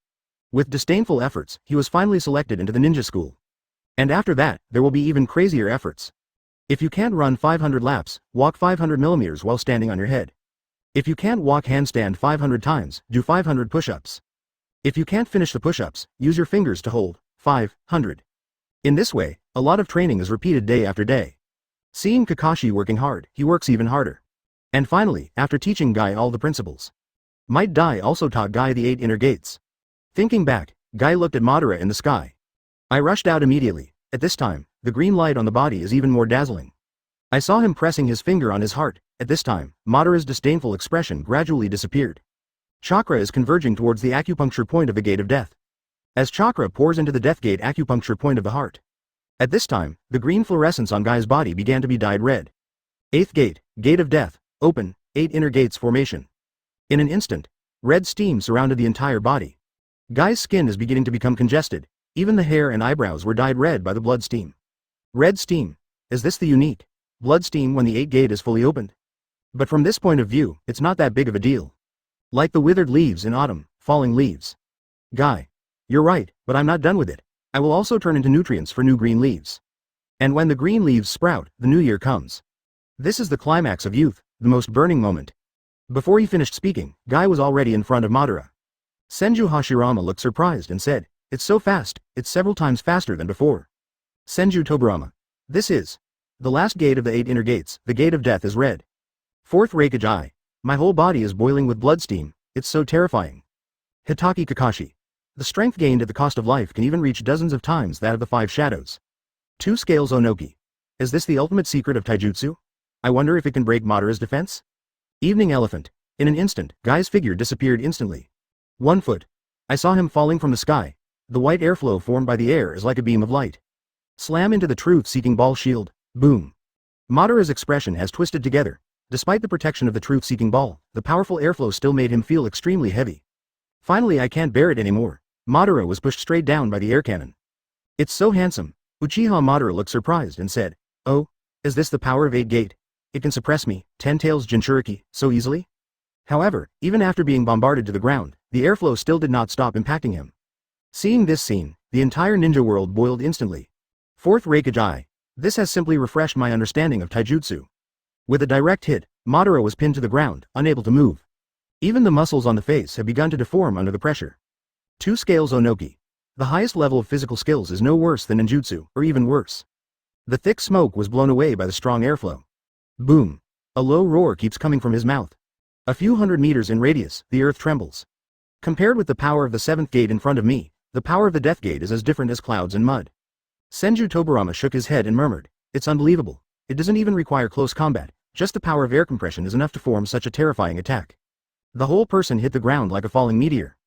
With disdainful efforts, he was finally selected into the ninja school. And after that, there will be even crazier efforts. If you can't run 500 laps, walk 500 millimeters while standing on your head. If you can't walk handstand 500 times, do 500 push-ups. If you can't finish the push-ups, use your fingers to hold 500. In this way, a lot of training is repeated day after day. Seeing Kakashi working hard, he works even harder. And finally, after teaching Guy all the principles, Might Guy also taught Guy the 8 inner gates. Thinking back, Guy looked at Madara in the sky. I rushed out immediately. At this time, the green light on the body is even more dazzling. I saw him pressing his finger on his heart. At this time, Madara's disdainful expression gradually disappeared. Chakra is converging towards the acupuncture point of the gate of death. as chakra pours into the death gate acupuncture point of the heart. At this time, the green fluorescence on Guy's body began to be dyed red. 8th gate, gate of death, open, 8 inner gates formation. In an instant, red steam surrounded the entire body. Guy's skin is beginning to become congested, even the hair and eyebrows were dyed red by the blood steam. Red steam. Is this the unique blood steam when the 8th gate is fully opened? But from this point of view, it's not that big of a deal. Like the withered leaves in autumn, falling leaves. Guy. You're right, but I'm not done with it. I will also turn into nutrients for new green leaves. And when the green leaves sprout, the new year comes. This is the climax of youth, the most burning moment. Before he finished speaking, Guy was already in front of Madara. Senju Hashirama looked surprised and said, "It's so fast, it's several times faster than before." Senju Tobirama. This is the last gate of the 8 inner gates, the gate of death is red. 4th Raikage Eye. My whole body is boiling with blood steam, it's so terrifying. Hitaki Kakashi. The strength gained at the cost of life can even reach dozens of times that of the 5 shadows. 2 Scales Onoki. Is this the ultimate secret of taijutsu? I wonder if it can break Madara's defense? Evening Elephant. In an instant, Guy's figure disappeared instantly. 1 foot. I saw him falling from the sky. The white airflow formed by the air is like a beam of light. Slam into the truth-seeking ball shield. Boom. Madara's expression has twisted together. Despite the protection of the truth-seeking ball, the powerful airflow still made him feel extremely heavy. Finally, I can't bear it anymore. Madara was pushed straight down by the air cannon. It's so handsome. Uchiha Madara looked surprised and said, "Oh, is this the power of 8 gate? It can suppress me, 10 tails Jinchuriki, so easily?" However, even after being bombarded to the ground, the airflow still did not stop impacting him. Seeing this scene, the entire ninja world boiled instantly. 4th Raikage Eye. This has simply refreshed my understanding of taijutsu. With a direct hit, Madara was pinned to the ground, unable to move. Even the muscles on the face have begun to deform under the pressure. 2 Scales Onoki. The highest level of physical skills is no worse than ninjutsu, or even worse. The thick smoke was blown away by the strong airflow. Boom. A low roar keeps coming from his mouth. A few hundred meters in radius, the earth trembles. Compared with the power of the 7th gate in front of me, the power of the death gate is as different as clouds and mud. Senju Tobirama shook his head and murmured, "It's unbelievable. It doesn't even require close combat, just the power of air compression is enough to form such a terrifying attack." The whole person hit the ground like a falling meteor.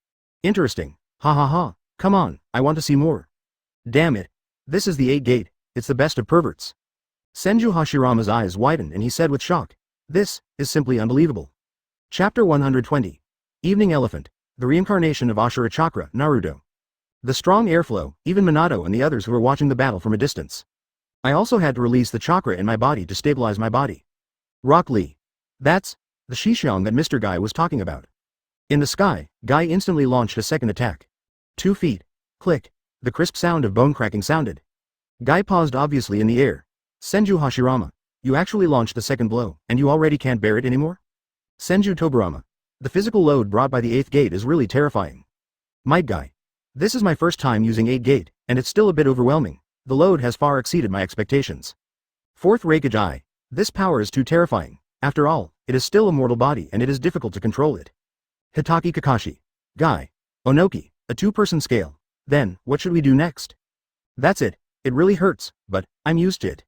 Interesting. Ha ha ha, come on, I want to see more. Damn it. This is the 8th gate, it's the best of perverts. Senju Hashirama's eyes widened and he said with shock, "This is simply unbelievable." Chapter 120. Evening Elephant. The reincarnation of Ashura Chakra, Naruto. The strong airflow, even Minato and the others who were watching the battle from a distance. I also had to release the chakra in my body to stabilize my body. Rock Lee. That's the Shishiong that Mr. Guy was talking about. In the sky, Guy instantly launched a second attack. 2 feet. Click. The crisp sound of bone cracking sounded. Guy paused obviously in the air. Senju Hashirama. You actually launched the second blow, and you already can't bear it anymore? Senju Tobirama. The physical load brought by the 8th gate is really terrifying. Might Guy. This is my first time using 8th gate, and it's still a bit overwhelming. The load has far exceeded my expectations. 4th Raikage Eye. This power is too terrifying. After all, it is still a mortal body and it is difficult to control it. Hitaki Kakashi. Guy. Onoki. A 2-person scale. Then, what should we do next? That's it. It really hurts, but I'm used to it.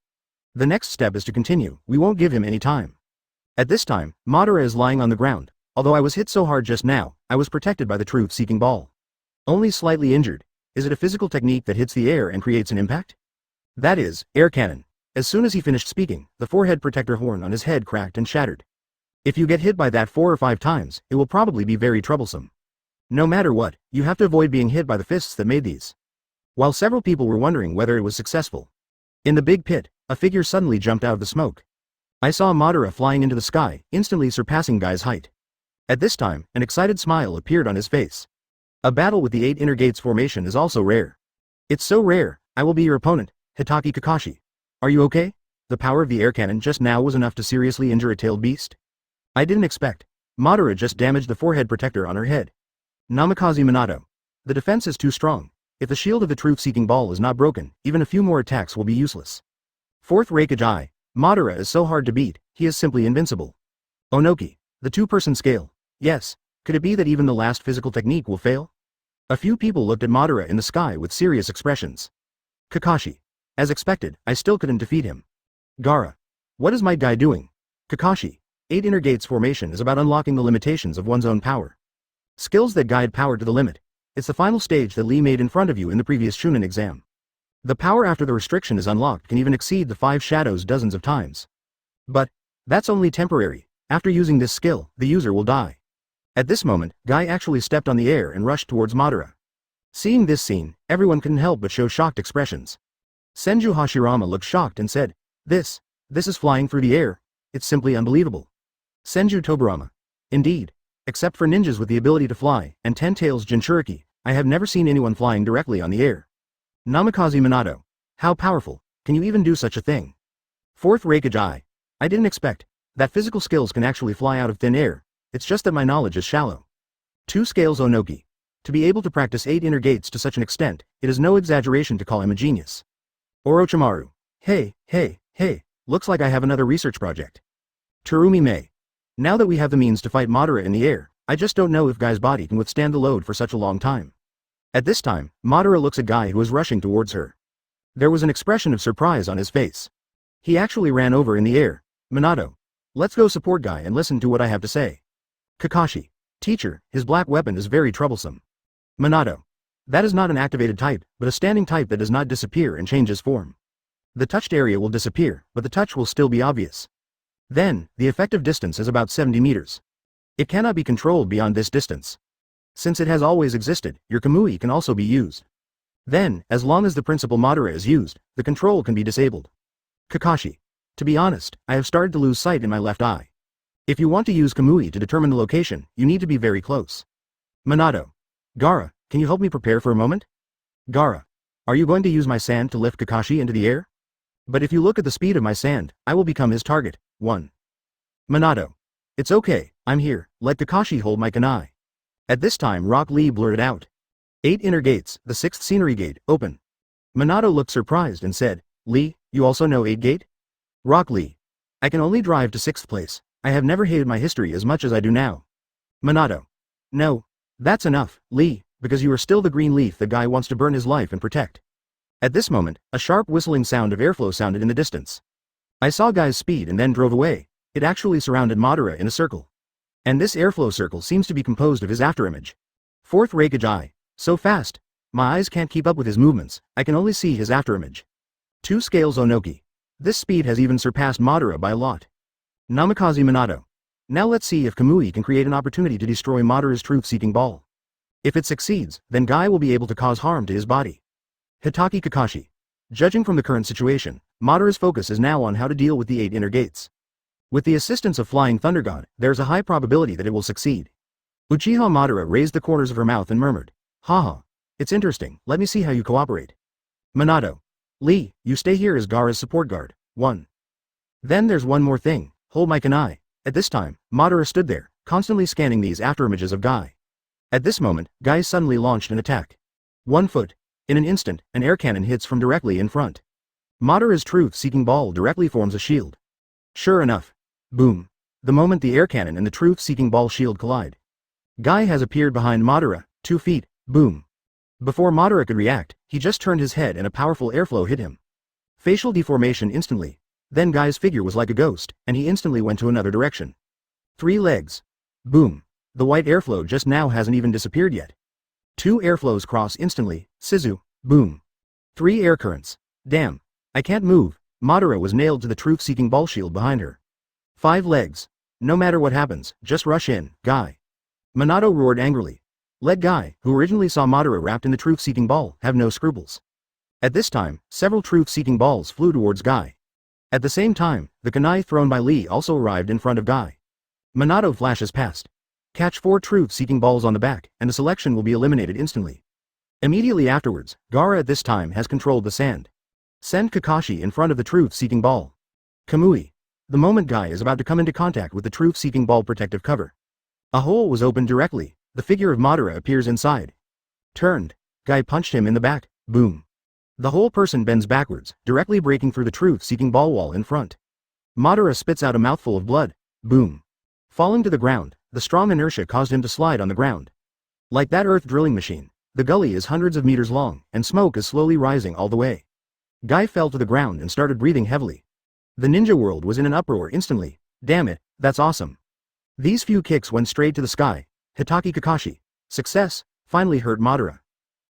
The next step is to continue. We won't give him any time. At this time, Madara is lying on the ground. Although I was hit so hard just now, I was protected by the truth-seeking ball. Only slightly injured. Is it a physical technique that hits the air and creates an impact? That is, air cannon. As soon as he finished speaking, the forehead protector horn on his head cracked and shattered. If you get hit by that 4 or 5 times, it will probably be very troublesome. No matter what, you have to avoid being hit by the fists that made these. While several people were wondering whether it was successful. In the big pit, a figure suddenly jumped out of the smoke. I saw Madara flying into the sky, instantly surpassing Guy's height. At this time, an excited smile appeared on his face. A battle with the 8 inner gates formation is also rare. It's so rare, I will be your opponent, Hitaki Kakashi. Are you okay? The power of the air cannon just now was enough to seriously injure a tailed beast? I didn't expect. Madara just damaged the forehead protector on her head. Namikaze Minato. The defense is too strong. If the shield of the truth-seeking ball is not broken, even a few more attacks will be useless. 4th Raikage Eye. Madara is so hard to beat, he is simply invincible. Onoki. The 2-person scale. Yes. Could it be that even the last physical technique will fail? A few people looked at Madara in the sky with serious expressions. Kakashi. As expected, I still couldn't defeat him. Gaara. What is my guy doing? Kakashi. 8 inner gates formation is about unlocking the limitations of one's own power. Skills that guide power to the limit. It's the final stage that Lee made in front of you in the previous Chunin exam. The power after the restriction is unlocked can even exceed the 5 shadows dozens of times. But that's only temporary. After using this skill, the user will die. At this moment, Guy actually stepped on the air and rushed towards Madara. Seeing this scene, everyone couldn't help but show shocked expressions. Senju Hashirama looked shocked and said, This is flying through the air. It's simply unbelievable. Senju Tobirama. Indeed. Except for ninjas with the ability to fly, and Ten Tails Jinchuriki, I have never seen anyone flying directly on the air. Namikaze Minato. How powerful, can you even do such a thing? Fourth Reikage. I didn't expect that physical skills can actually fly out of thin air, it's just that my knowledge is shallow. 2 Scales Onoki. To be able to practice 8 inner gates to such an extent, it is no exaggeration to call him a genius. Orochimaru. Hey, looks like I have another research project. Terumi Mei. Now that we have the means to fight Madara in the air, I just don't know if Guy's body can withstand the load for such a long time. At this time, Madara looks at Guy who is rushing towards her. There was an expression of surprise on his face. He actually ran over in the air. Minato. Let's go support Guy and listen to what I have to say. Kakashi. Teacher, his black weapon is very troublesome. Minato. That is not an activated type, but a standing type that does not disappear and changes form. The touched area will disappear, but the touch will still be obvious. Then, the effective distance is about 70 meters. It cannot be controlled beyond this distance. Since it has always existed, your Kamui can also be used. Then, as long as the principal Madara is used, the control can be disabled. Kakashi. To be honest, I have started to lose sight in my left eye. If you want to use Kamui to determine the location, you need to be very close. Minato. Gaara, can you help me prepare for a moment? Gaara. Are you going to use my sand to lift Kakashi into the air? But if you look at the speed of my sand, I will become his target. 1. Minato. It's okay, I'm here, let Kakashi hold my kunai. At this time Rock Lee blurted out. 8 inner gates, the 6th scenery gate, open. Minato looked surprised and said, Lee, you also know 8 gate? Rock Lee. I can only drive to 6th place, I have never hated my history as much as I do now. Minato. No. That's enough, Lee, because you are still the green leaf the guy wants to burn his life and protect. At this moment, a sharp whistling sound of airflow sounded in the distance. I saw Guy's speed and then drove away. It actually surrounded Madara in a circle. And this airflow circle seems to be composed of his afterimage. 4th Reikage. So fast. My eyes can't keep up with his movements, I can only see his afterimage. 2 Scales Onoki. This speed has even surpassed Madara by a lot. Namikaze Minato. Now let's see if Kamui can create an opportunity to destroy Madara's truth-seeking ball. If it succeeds, then Guy will be able to cause harm to his body. Hitaki Kakashi. Judging from the current situation, Madara's focus is now on how to deal with the 8 inner gates. With the assistance of Flying Thunder God, there's a high probability that it will succeed. Uchiha Madara raised the corners of her mouth and murmured, Haha. It's interesting, let me see how you cooperate. Minato. Lee, you stay here as Gaara's support guard. 1. Then there's one more thing, hold my kunai. At this time, Madara stood there, constantly scanning these afterimages of Guy. At this moment, Guy suddenly launched an attack. 1 foot. In an instant, an air cannon hits from directly in front. Madara's truth-seeking ball directly forms a shield. Sure enough. Boom. The moment the air cannon and the truth-seeking ball shield collide. Guy has appeared behind Madara, 2 feet, boom. Before Madara could react, he just turned his head and a powerful airflow hit him. Facial deformation instantly. Then Guy's figure was like a ghost, and he instantly went to another direction. 3 legs. Boom. The white airflow just now hasn't even disappeared yet. 2 airflows cross instantly, Sizu, boom. 3 air currents. Damn. I can't move. Madara was nailed to the truth-seeking ball shield behind her. 5 legs. No matter what happens, just rush in, Guy. Minato roared angrily. Let Guy, who originally saw Madara wrapped in the truth-seeking ball, have no scruples. At this time, several truth-seeking balls flew towards Guy. At the same time, the kunai thrown by Lee also arrived in front of Guy. Minato flashes past. Catch 4 truth-seeking balls on the back, and the selection will be eliminated instantly. Immediately afterwards, Gaara at this time has controlled the sand. Send Kakashi in front of the truth-seeking ball. Kamui. The moment Guy is about to come into contact with the truth-seeking ball protective cover. A hole was opened directly, the figure of Madara appears inside. Turned. Guy punched him in the back, boom. The whole person bends backwards, directly breaking through the truth-seeking ball wall in front. Madara spits out a mouthful of blood, boom. Falling to the ground, the strong inertia caused him to slide on the ground. Like that earth drilling machine, the gully is hundreds of meters long, and smoke is slowly rising all the way. Guy fell to the ground and started breathing heavily. The ninja world was in an uproar instantly. Damn it, that's awesome. These few kicks went straight to the sky. Hitaki Kakashi. Success. finally hurt Madara.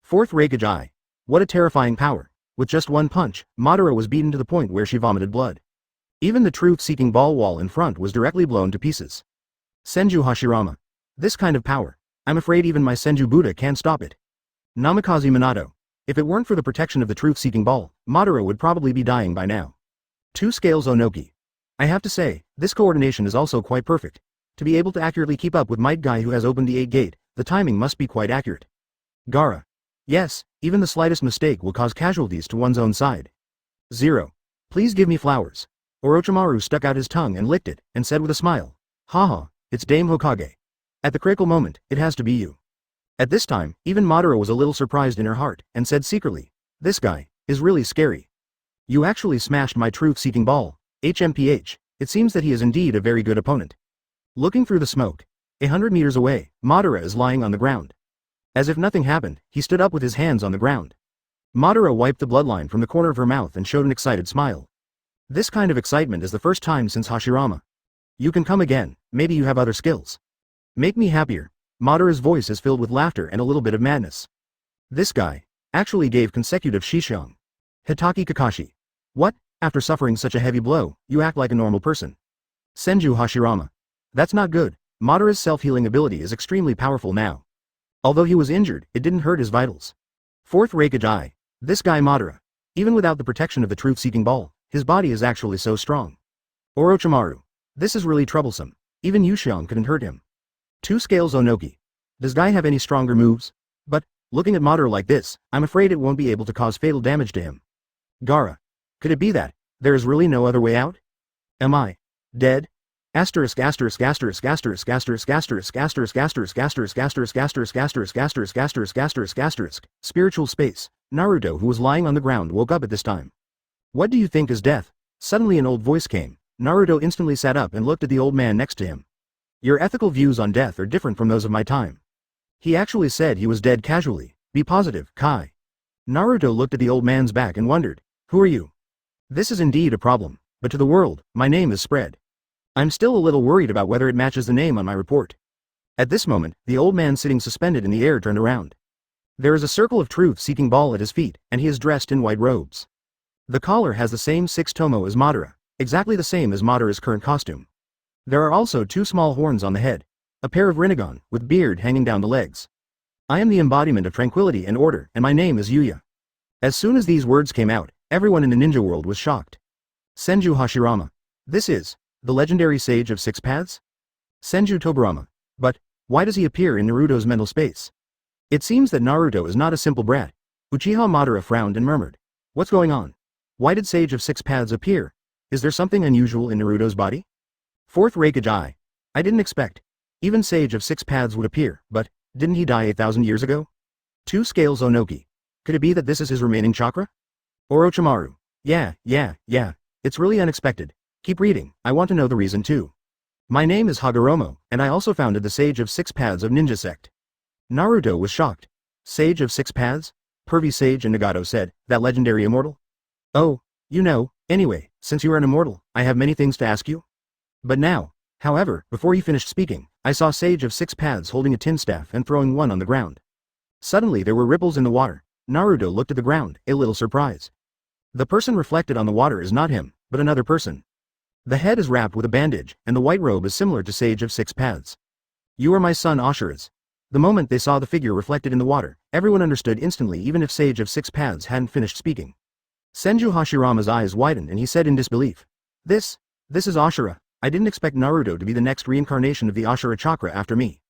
Fourth Raikage. What a terrifying power. With just one punch, Madara was beaten to the point where she vomited blood. Even the truth-seeking ball wall in front was directly blown to pieces. Senju Hashirama. This kind of power. I'm afraid even my Senju Buddha can't stop it. Namikaze Minato. If it weren't for the protection of the truth-seeking ball, Madara would probably be dying by now. 2 Scales Onoki. I have to say, this coordination is also quite perfect. To be able to accurately keep up with Might Guy who has opened the 8 gate, the timing must be quite accurate. Gaara. Yes, even the slightest mistake will cause casualties to one's own side. 0. Please give me flowers. Orochimaru stuck out his tongue and licked it, and said with a smile. Haha, it's Dame Hokage. At the critical moment, it has to be you. At this time, even Madara was a little surprised in her heart, and said secretly, this guy is really scary. You actually smashed my truth-seeking ball, HMPH, it seems that he is indeed a very good opponent. Looking through the smoke, 100 meters away, Madara is lying on the ground. As if nothing happened, he stood up with his hands on the ground. Madara wiped the bloodline from the corner of her mouth and showed an excited smile. This kind of excitement is the first time since Hashirama. You can come again, maybe you have other skills. Make me happier. Madara's voice is filled with laughter and a little bit of madness. This guy actually gave consecutive Shishang. Hitaki Kakashi. What? After suffering such a heavy blow, you act like a normal person. Senju Hashirama. That's not good. Madara's self-healing ability is extremely powerful now. Although he was injured, it didn't hurt his vitals. Fourth Raikage. This guy Madara. Even without the protection of the truth-seeking ball, his body is actually so strong. Orochimaru. This is really troublesome. Even Yushion couldn't hurt him. 2 Scales Onoki. Does guy have any stronger moves? But, looking at Madara like this, I'm afraid it won't be able to cause fatal damage to him. Gaara. Could it be that there is really no other way out? Am I dead? Asterisk asterisk asterisk asterisk asterisk asterisk asterisk asterisk asterisk asterisk asterisk asterisk asterisk asterisk asterisk asterisk. Spiritual space. Naruto, who was lying on the ground, woke up at this time. What do you think is death? Suddenly an old voice came. Naruto instantly sat up and looked at the old man next to him. Your ethical views on death are different from those of my time. He actually said he was dead casually. Be positive, Kai. Naruto looked at the old man's back and wondered, who are you? This is indeed a problem, but to the world, my name is spread. I'm still a little worried about whether it matches the name on my report. At this moment, the old man sitting suspended in the air turned around. There is a circle of truth-seeking ball at his feet, and he is dressed in white robes. The collar has the same 6 tomo as Madara, exactly the same as Madara's current costume. There are also 2 small horns on the head, a pair of Rinnegan, with beard hanging down the legs. I am the embodiment of tranquility and order, and my name is Yuya. As soon as these words came out, everyone in the ninja world was shocked. Senju Hashirama. This is the legendary sage of 6 paths? Senju Tobirama. But why does he appear in Naruto's mental space? It seems that Naruto is not a simple brat. Uchiha Madara frowned and murmured. What's going on? Why did Sage of 6 Paths appear? Is there something unusual in Naruto's body? Fourth Raikage. I didn't expect. Even Sage of 6 Paths would appear, but didn't he die 8,000 years ago? 2 Scales Onoki. Could it be that this is his remaining chakra? Orochimaru. Yeah. It's really unexpected. Keep reading, I want to know the reason too. My name is Hagoromo, and I also founded the Sage of 6 Paths of Ninja Sect. Naruto was shocked. Sage of 6 Paths? Pervy Sage and Nagato said, that legendary immortal? Oh, you know, anyway, since you are an immortal, I have many things to ask you. But now, however, before he finished speaking, I saw Sage of 6 Paths holding a tin staff and throwing one on the ground. Suddenly there were ripples in the water. Naruto looked at the ground, a little surprised. The person reflected on the water is not him, but another person. The head is wrapped with a bandage, and the white robe is similar to Sage of 6 Paths. You are my son Ashura's. The moment they saw the figure reflected in the water, everyone understood instantly even if Sage of 6 Paths hadn't finished speaking. Senju Hashirama's eyes widened and he said in disbelief. This is Ashura. I didn't expect Naruto to be the next reincarnation of the Ashura chakra after me.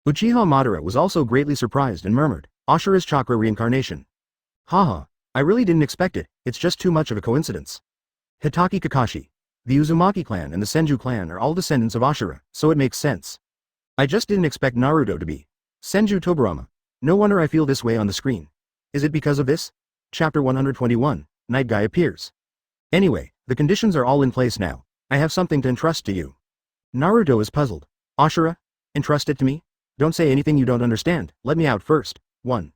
Uchiha Madara was also greatly surprised and murmured, Ashura's chakra reincarnation. Haha, I really didn't expect it, it's just too much of a coincidence. Hitaki Kakashi. The Uzumaki clan and the Senju clan are all descendants of Ashura, so it makes sense. I just didn't expect Naruto to be. Senju Tobirama. No wonder I feel this way on the screen. Is it because of this? Chapter 121, Night Guy appears. Anyway, the conditions are all in place now. I have something to entrust to you. Naruto is puzzled. Ashura? Entrust it to me? Don't say anything you don't understand, let me out first. 1.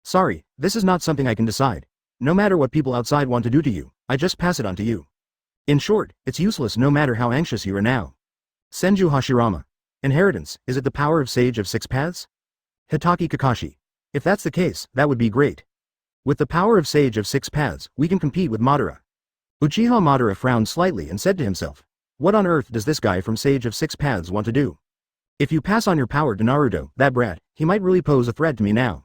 Sorry, this is not something I can decide. No matter what people outside want to do to you, I just pass it on to you. In short, it's useless no matter how anxious you are now. Senju Hashirama. Inheritance, is it the power of Sage of 6 Paths? Hitaki Kakashi. If that's the case, that would be great. With the power of Sage of Six Paths, we can compete with Madara. Uchiha Madara frowned slightly and said to himself, what on earth does this guy from Sage of Six Paths want to do? If you pass on your power to Naruto, that brat, he might really pose a threat to me now.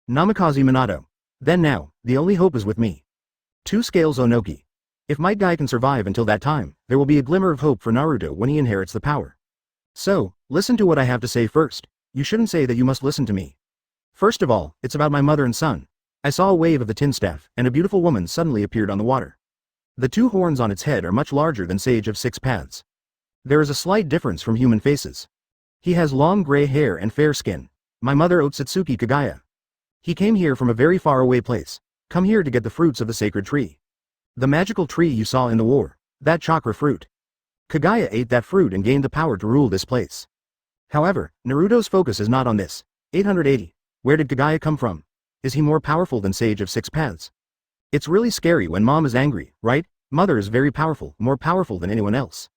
Namikaze Minato. Then now, the only hope is with me. Two Scales Onoki. If Might Guy can survive until that time, there will be a glimmer of hope for Naruto when he inherits the power. So, listen to what I have to say first. You shouldn't say that you must listen to me. First of all, it's about my mother and son. I saw a wave of the tin staff, and a beautiful woman suddenly appeared on the water. The two horns on its head are much larger than Sage of Six Paths. There is a slight difference from human faces. He has long gray hair and fair skin. My mother Otsutsuki Kaguya. He came here from a very far away place. Come here to get the fruits of the sacred tree. The magical tree you saw in the war. That chakra fruit. Kaguya ate that fruit and gained the power to rule this place. However, Naruto's focus is not on this. 880. Where did Kaguya come from? Is he more powerful than Sage of Six Paths? It's really scary when mom is angry, right? Mother is very powerful, more powerful than anyone else.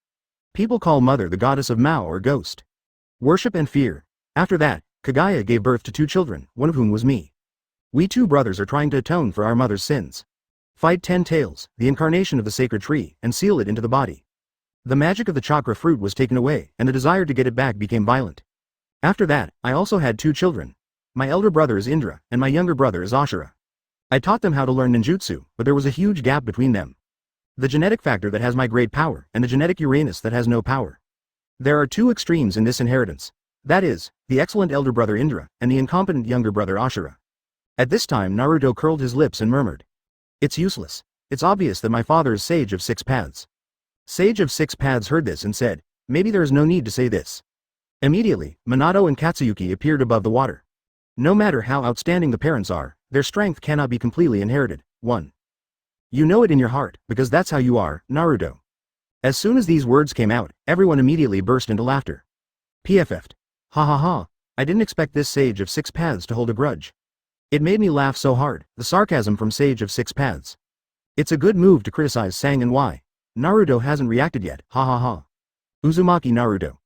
People call mother the goddess of Mao or ghost. Worship and fear. After that, Kaguya gave birth to two children, one of whom was me. We two brothers are trying to atone for our mother's sins. Fight 10 tails, the incarnation of the sacred tree, and seal it into the body. The magic of the chakra fruit was taken away, and the desire to get it back became violent. After that, I also had two children. My elder brother is Indra, and my younger brother is Hashirama. I taught them how to learn ninjutsu, but there was a huge gap between them. The genetic factor that has my great power, and the genetic Uranus that has no power. There are two extremes in this inheritance. That is, the excellent elder brother Indra, and the incompetent younger brother Hashirama. At this time Naruto curled his lips and murmured. It's useless. It's obvious that my father is Sage of Six Paths. Sage of Six Paths heard this and said, maybe there is no need to say this. Immediately, Minato and Katsuyuki appeared above the water. No matter how outstanding the parents are, their strength cannot be completely inherited. 1. You know it in your heart, because that's how you are, Naruto. As soon as these words came out, everyone immediately burst into laughter. PFF'd. Ha ha ha, I didn't expect this Sage of Six Paths to hold a grudge. It made me laugh so hard, the sarcasm from Sage of Six Paths. It's a good move to criticize Sang and why. Naruto hasn't reacted yet, ha ha ha. Uzumaki Naruto.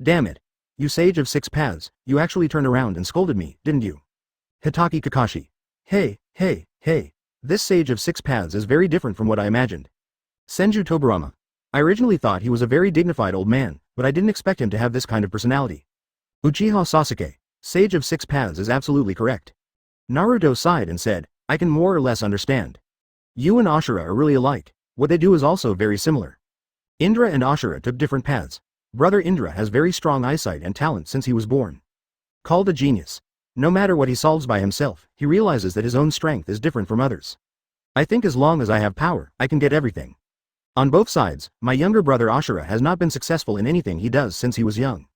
Damn it. You Sage of Six Paths, you actually turned around and scolded me, didn't you? Hitaki Kakashi. Hey. This Sage of Six Paths is very different from what I imagined. Senju Tobirama. I originally thought he was a very dignified old man, but I didn't expect him to have this kind of personality. Uchiha Sasuke. Sage of Six Paths is absolutely correct. Naruto sighed and said, I can more or less understand. You and Hashirama are really alike. What they do is also very similar. Indra and Hashirama took different paths. Brother Indra has very strong eyesight and talent since he was born. Called a genius. No matter what he solves by himself, he realizes that his own strength is different from others. I think as long as I have power, I can get everything. On both sides, my younger brother Hashirama has not been successful in anything he does since he was young.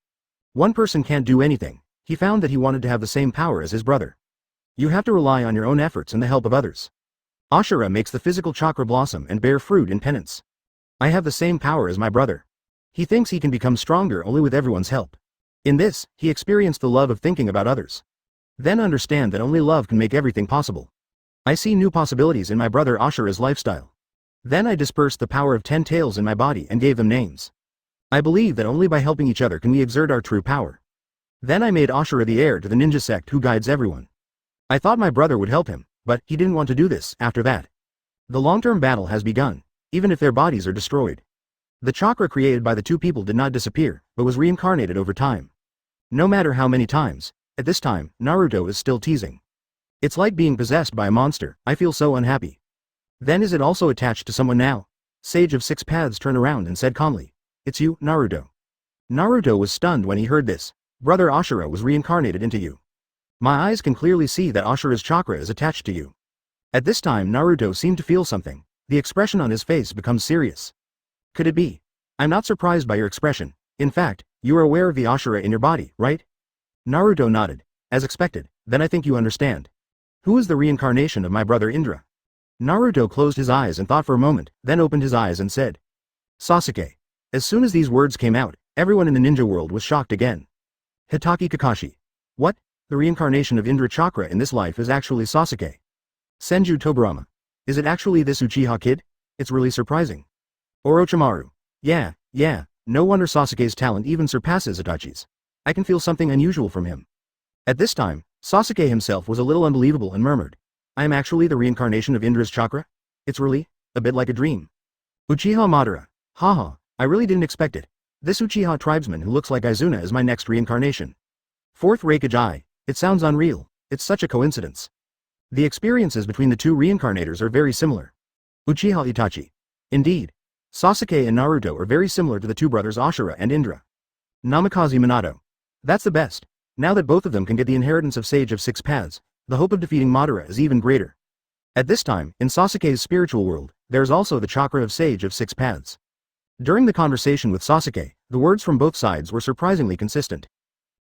One person can't do anything. He found that he wanted to have the same power as his brother. You have to rely on your own efforts and the help of others. Hashirama makes the physical chakra blossom and bear fruit in penance. I have the same power as my brother. He thinks he can become stronger only with everyone's help. In this, he experienced the love of thinking about others. Then understand that only love can make everything possible. I see new possibilities in my brother Hashirama's lifestyle. Then I dispersed the power of 10 tails in my body and gave them names. I believe that only by helping each other can we exert our true power. Then I made Hashirama the heir to the ninja sect who guides everyone. I thought my brother would help him, but he didn't want to do this after that. The long-term battle has begun, even if their bodies are destroyed. The chakra created by the two people did not disappear, but was reincarnated over time. No matter how many times, at this time, Naruto is still teasing. It's like being possessed by a monster, I feel so unhappy. Then is it also attached to someone now? Sage of Six Paths turned around and said calmly, it's you, Naruto. Naruto was stunned when he heard this. Brother Hashirama was reincarnated into you. My eyes can clearly see that Hashirama's chakra is attached to you. At this time Naruto seemed to feel something. The expression on his face becomes serious. Could it be? I'm not surprised by your expression. In fact, you are aware of the Hashirama in your body, right? Naruto nodded. As expected, then I think you understand. Who is the reincarnation of my brother Indra? Naruto closed his eyes and thought for a moment, then opened his eyes and said. Sasuke. As soon as these words came out, everyone in the ninja world was shocked again. Hitaki Kakashi. What? The reincarnation of Indra chakra in this life is actually Sasuke. Senju Tobirama. Is it actually this Uchiha kid? It's really surprising. Orochimaru. Yeah, no wonder Sasuke's talent even surpasses Itachi's. I can feel something unusual from him. At this time, Sasuke himself was a little unbelievable and murmured, I am actually the reincarnation of Indra's chakra? It's really a bit like a dream. Uchiha Madara. Haha, I really didn't expect it. This Uchiha tribesman who looks like Izuna is my next reincarnation. Fourth Raikage Eye. It sounds unreal. It's such a coincidence. The experiences between the two reincarnators are very similar. Uchiha Itachi. Indeed. Sasuke and Naruto are very similar to the two brothers Ashura and Indra. Namikaze Minato. That's the best. Now that both of them can get the inheritance of Sage of Six Paths, the hope of defeating Madara is even greater. At this time, in Sasuke's spiritual world, there is also the chakra of Sage of Six Paths. During the conversation with Sasuke, the words from both sides were surprisingly consistent.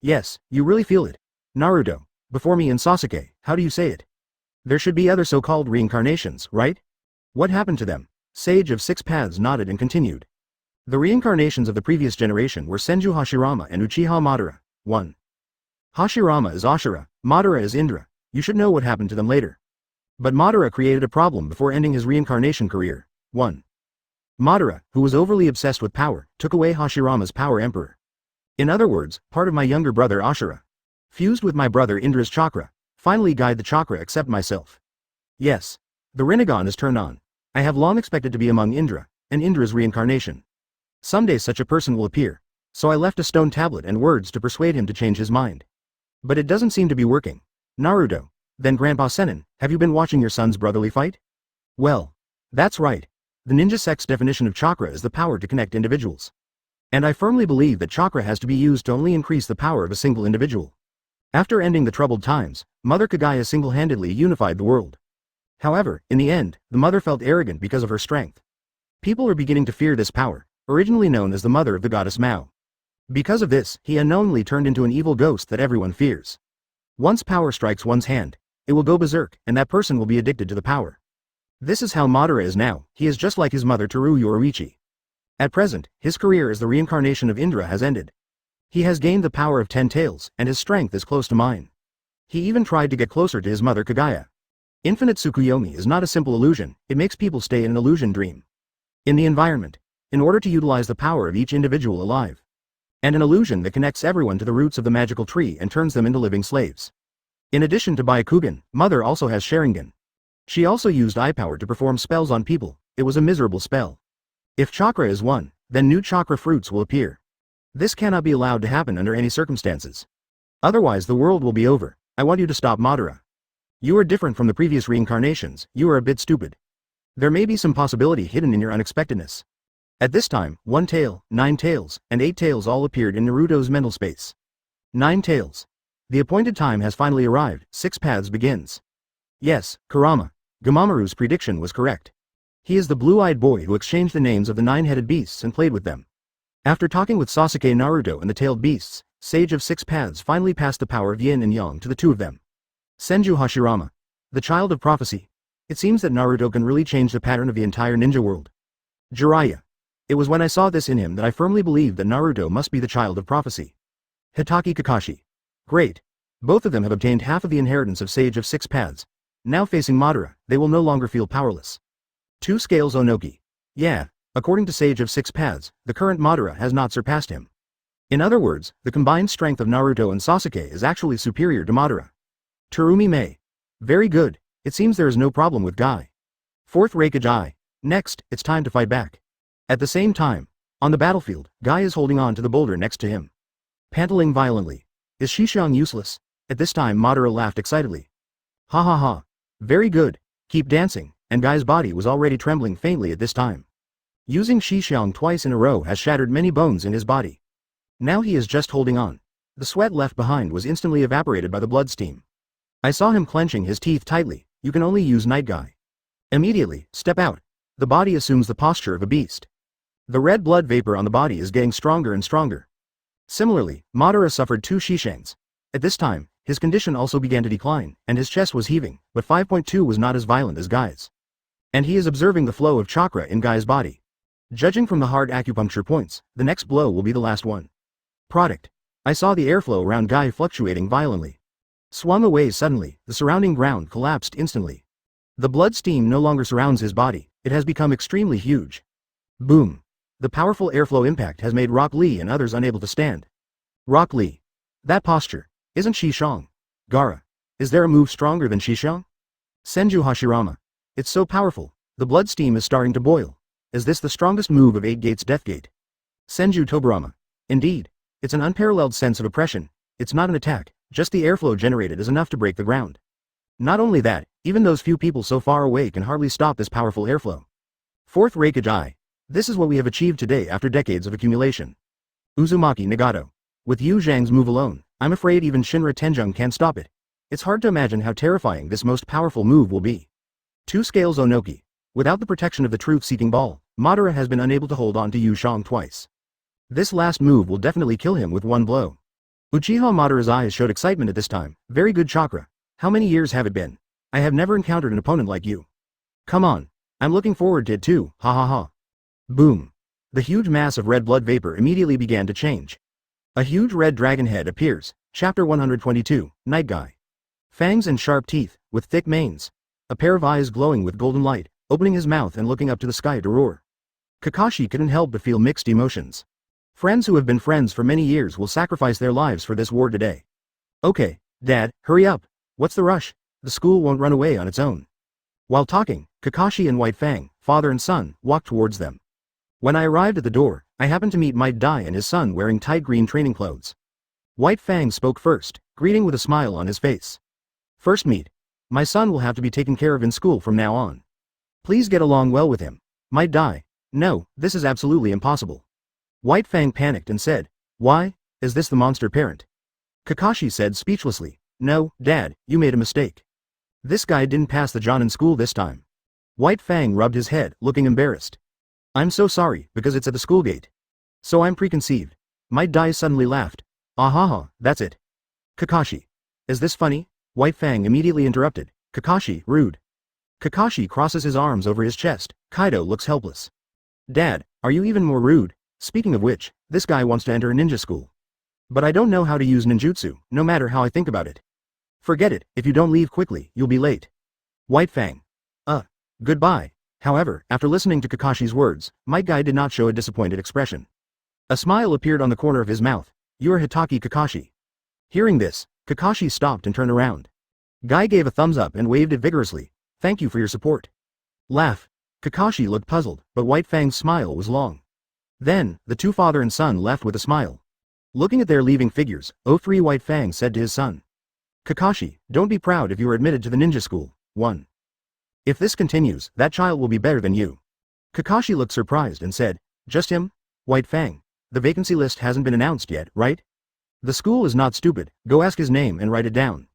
Yes, you really feel it. Naruto, before me and Sasuke, how do you say it? There should be other so-called reincarnations, right? What happened to them? Sage of Six Paths nodded and continued. The reincarnations of the previous generation were Senju Hashirama and Uchiha Madara. 1. Hashirama is Ashura, Madara is Indra. You should know what happened to them later. But Madara created a problem before ending his reincarnation career. 1. Madara, who was overly obsessed with power, took away Hashirama's power emperor. In other words, part of my younger brother Ashura, fused with my brother Indra's chakra, finally guide the chakra except myself. Yes. The Rinnegan is turned on. I have long expected to be among Indra, and Indra's reincarnation. Someday such a person will appear, so I left a stone tablet and words to persuade him to change his mind. But it doesn't seem to be working. Naruto, then Grandpa Sennin, have you been watching your son's brotherly fight? Well, that's right. The ninja sect's definition of chakra is the power to connect individuals. And I firmly believe that chakra has to be used to only increase the power of a single individual. After ending the troubled times, Mother Kaguya single-handedly unified the world. However, in the end, the mother felt arrogant because of her strength. People are beginning to fear this power, originally known as the mother of the goddess Mao. Because of this, he unknowingly turned into an evil ghost that everyone fears. Once power strikes one's hand, it will go berserk, and that person will be addicted to the power. This is how Madara is now. He is just like his mother Toru Yoruichi. At present, his career as the reincarnation of Indra has ended. He has gained the power of 10 tails, and his strength is close to mine. He even tried to get closer to his mother Kaguya. Infinite Tsukuyomi is not a simple illusion, it makes people stay in an illusion dream. In the environment, in order to utilize the power of each individual alive. And an illusion that connects everyone to the roots of the magical tree and turns them into living slaves. In addition to Byakugan, Mother also has Sharingan. She also used eye power to perform spells on people. It was a miserable spell. If chakra is one, then new chakra fruits will appear. This cannot be allowed to happen under any circumstances. Otherwise the world will be over. I want you to stop Madara. You are different from the previous reincarnations, you are a bit stupid. There may be some possibility hidden in your unexpectedness. At this time, 1 tail, 9 tails, and 8 tails all appeared in Naruto's mental space. 9 tails. The appointed time has finally arrived, 6 paths begins. Yes, Kurama. Gamamaru's prediction was correct. He is the blue-eyed boy who exchanged the names of the 9-headed beasts and played with them. After talking with Sasuke, Naruto and the tailed beasts, Sage of Six Paths finally passed the power of yin and yang to the two of them. Senju Hashirama. The child of prophecy. It seems that Naruto can really change the pattern of the entire ninja world. Jiraiya. It was when I saw this in him that I firmly believed that Naruto must be the child of prophecy. Hitaki Kakashi. Great. Both of them have obtained half of the inheritance of Sage of Six Paths. Now facing Madara, they will no longer feel powerless. 2 Scales Onoki. Yeah, according to Sage of Six Paths, the current Madara has not surpassed him. In other words, the combined strength of Naruto and Sasuke is actually superior to Madara. Terumi Mei. Very good, it seems there is no problem with Guy. 4th Raikage Eye. Next, it's time to fight back. At the same time, on the battlefield, Guy is holding on to the boulder next to him. Panting violently. Is Shishiang useless? At this time Madara laughed excitedly. Ha ha ha. Very good, keep dancing, and Guy's body was already trembling faintly at this time. Using Shishiang twice in a row has shattered many bones in his body. Now he is just holding on. The sweat left behind was instantly evaporated by the blood steam. I saw him clenching his teeth tightly. You can only use Night Guy. Immediately, step out. The body assumes the posture of a beast. The red blood vapor on the body is getting stronger and stronger. Similarly, Madara suffered 2 Shishangs. At this time, his condition also began to decline, and his chest was heaving, but 5.2 was not as violent as Guy's. And he is observing the flow of chakra in Guy's body. Judging from the hard acupuncture points, the next blow will be the last one. Product. I saw the airflow around Guy fluctuating violently. Swung away suddenly, the surrounding ground collapsed instantly. The blood steam no longer surrounds his body, it has become extremely huge. Boom. The powerful airflow impact has made Rock Lee and others unable to stand. Rock Lee. That posture. Isn't Shishang? Gaara. Is there a move stronger than Shishang? Senju Hashirama. It's so powerful. The blood steam is starting to boil. Is this the strongest move of 8 Gates Death Gate? Senju Tobarama. Indeed. It's an unparalleled sense of oppression. It's not an attack, just the airflow generated is enough to break the ground. Not only that, even those few people so far away can hardly stop this powerful airflow. Fourth Reikage Eye. This is what we have achieved today after decades of accumulation. Uzumaki Nagato. With Yu Zhang's move alone, I'm afraid even Shinra Tenjung can't stop it. It's hard to imagine how terrifying this most powerful move will be. 2 Scales Onoki. Without the protection of the truth-seeking ball, Madara has been unable to hold on to Yu Shang twice. This last move will definitely kill him with one blow. Uchiha Madara's eyes showed excitement at this time. Very good chakra. How many years have it been? I have never encountered an opponent like you. Come on. I'm looking forward to it too, ha ha ha. Boom. The huge mass of red blood vapor immediately began to change. A huge red dragon head appears. Chapter 122, Night Guy. Fangs and sharp teeth, with thick manes. A pair of eyes glowing with golden light, opening his mouth and looking up to the sky to roar. Kakashi couldn't help but feel mixed emotions. Friends who have been friends for many years will sacrifice their lives for this war today. Okay, Dad, hurry up. What's the rush? The school won't run away on its own. While talking, Kakashi and White Fang, father and son, walked towards them. When I arrived at the door, I happened to meet Might Dai and his son wearing tight green training clothes. White Fang spoke first, greeting with a smile on his face. First meet. My son will have to be taken care of in school from now on. Please get along well with him. Might Dai. No, this is absolutely impossible. White Fang panicked and said, Why? Is this the monster parent? Kakashi said speechlessly, No, Dad, you made a mistake. This guy didn't pass the Zhan in school this time. White Fang rubbed his head, looking embarrassed. I'm so sorry, because it's at the school gate. So I'm preconceived. Might Dai suddenly laughed. Ahaha, that's it. Kakashi. Is this funny? White Fang immediately interrupted. Kakashi, rude. Kakashi crosses his arms over his chest. Kaido looks helpless. Dad, are you even more rude? Speaking of which, this guy wants to enter a ninja school. But I don't know how to use ninjutsu, no matter how I think about it. Forget it, if you don't leave quickly, you'll be late. White Fang. Goodbye. However, after listening to Kakashi's words, Might Guy did not show a disappointed expression. A smile appeared on the corner of his mouth. You are Hitaki Kakashi. Hearing this, Kakashi stopped and turned around. Guy gave a thumbs up and waved it vigorously. Thank you for your support. Laugh. Kakashi looked puzzled, but White Fang's smile was long. Then, the two father and son left with a smile. Looking at their leaving figures, 03 White Fang said to his son. Kakashi, don't be proud if you are admitted to the ninja school. 1. If this continues, that child will be better than you. Kakashi looked surprised and said, Just him? White Fang. The vacancy list hasn't been announced yet, right? The school is not stupid, go ask his name and write it down.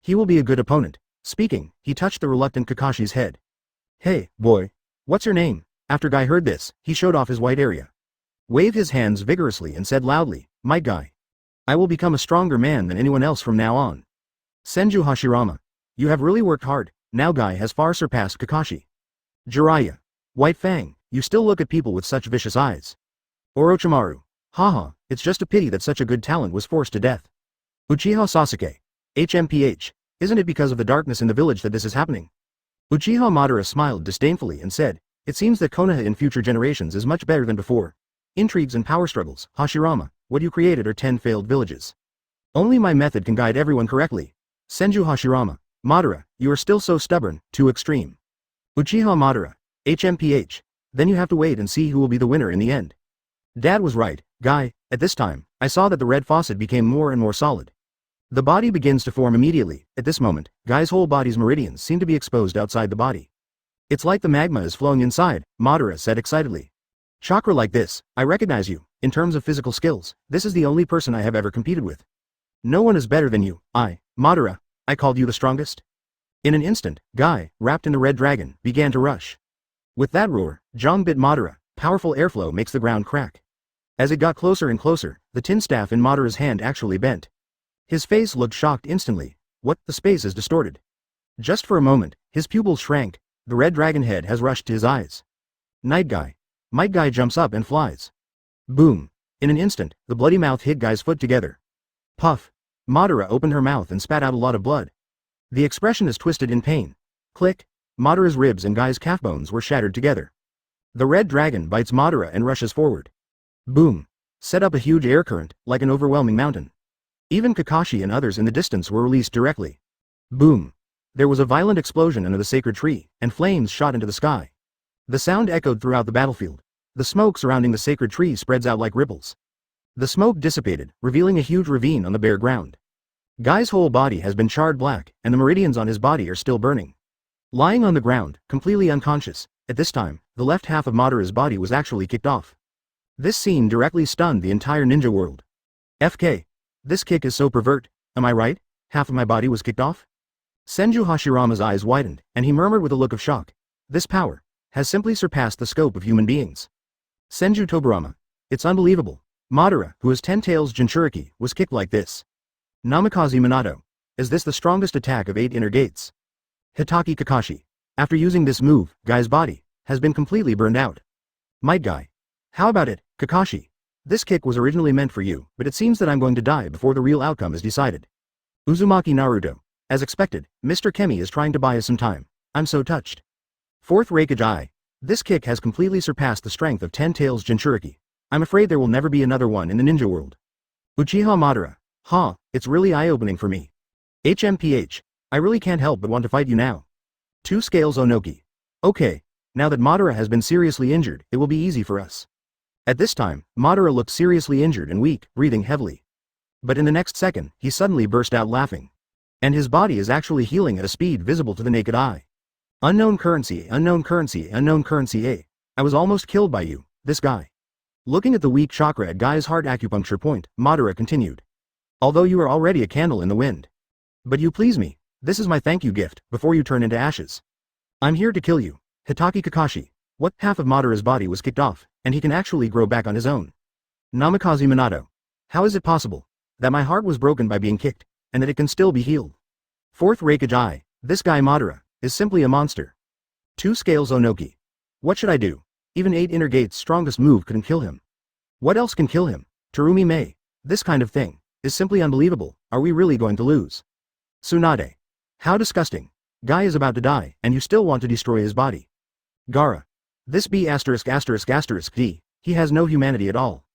He will be a good opponent. Speaking, he touched the reluctant Kakashi's head. Hey, boy. What's your name? After Guy heard this, he showed off his white area. Waved his hands vigorously and said loudly, Might Guy. I will become a stronger man than anyone else from now on. Senju Hashirama. You have really worked hard. Now Guy has far surpassed Kakashi. Jiraiya. White Fang, you still look at people with such vicious eyes. Orochimaru. Haha, it's just a pity that such a good talent was forced to death. Uchiha Sasuke. HMPH. Isn't it because of the darkness in the village that this is happening? Uchiha Madara smiled disdainfully and said, It seems that Konoha in future generations is much better than before. Intrigues and power struggles, Hashirama, what you created are 10 failed villages. Only my method can guide everyone correctly. Senju Hashirama. Madara, you are still so stubborn, too extreme. Uchiha Madara. HMPH. Then you have to wait and see who will be the winner in the end. Dad was right, Guy, at this time, I saw that the red faucet became more and more solid. The body begins to form immediately. At this moment, Guy's whole body's meridians seem to be exposed outside the body. It's like the magma is flowing inside, Madara said excitedly. Chakra like this, I recognize you. In terms of physical skills, this is the only person I have ever competed with. No one is better than you. Madara, I called you the strongest. In an instant, Guy, wrapped in the red dragon, began to rush. With that roar, Zhang bit Madara. Powerful airflow makes the ground crack. As it got closer and closer, the tin staff in Madara's hand actually bent. His face looked shocked instantly. What? The space is distorted. Just for a moment, his pupils shrank. The red dragon head has rushed to his eyes. Night Guy. Might Guy jumps up and flies. Boom. In an instant, the bloody mouth hit Guy's foot together. Puff. Madara opened her mouth and spat out a lot of blood. The expression is twisted in pain. Click. Madara's ribs and Guy's calf bones were shattered together. The red dragon bites Madara and rushes forward. Boom. Set up a huge air current, like an overwhelming mountain. Even Kakashi and others in the distance were released directly. Boom! There was a violent explosion under the sacred tree, and flames shot into the sky. The sound echoed throughout the battlefield. The smoke surrounding the sacred tree spreads out like ripples. The smoke dissipated, revealing a huge ravine on the bare ground. Guy's whole body has been charred black, and the meridians on his body are still burning. Lying on the ground, completely unconscious, at this time, the left half of Madara's body was actually kicked off. This scene directly stunned the entire ninja world. FK. This kick is so pervert, am I right? Half of my body was kicked off? Senju Hashirama's eyes widened, and he murmured with a look of shock. This power has simply surpassed the scope of human beings. Senju Tobirama. It's unbelievable. Madara, who has 10 tails Jinchuriki, was kicked like this. Namikaze Minato. Is this the strongest attack of 8 inner gates? Hitaki Kakashi. After using this move, Guy's body has been completely burned out. Might Guy. How about it, Kakashi? This kick was originally meant for you, but it seems that I'm going to die before the real outcome is decided. Uzumaki Naruto. As expected, Mr. Kemi is trying to buy us some time. I'm so touched. Fourth Raikage Eye. This kick has completely surpassed the strength of 10 tails Jinchuriki. I'm afraid there will never be another one in the ninja world. Uchiha Madara. Huh, it's really eye-opening for me. HMPH. I really can't help but want to fight you now. 2 Scales Onoki. Okay, now that Madara has been seriously injured, it will be easy for us. At this time, Madara looked seriously injured and weak, breathing heavily. But in the next second, he suddenly burst out laughing. And his body is actually healing at a speed visible to the naked eye. Unknown currency, unknown currency, unknown currency A. I was almost killed by you, this guy. Looking at the weak chakra at Guy's heart acupuncture point, Madara continued. Although you are already a candle in the wind. But you please me, this is my thank you gift, before you turn into ashes. I'm here to kill you, Hitaki Kakashi. What? Half of Madara's body was kicked off, and he can actually grow back on his own. Namikaze Minato. How is it possible that my heart was broken by being kicked, and that it can still be healed? Fourth Raikage Eye. This guy Madara is simply a monster. 2 Scales Onoki. What should I do? Even 8 Inner Gate's strongest move couldn't kill him. What else can kill him? Terumi Mei. This kind of thing is simply unbelievable. Are we really going to lose? Tsunade. How disgusting. Guy is about to die, and you still want to destroy his body. Gaara. This B*********D. He has no humanity at all.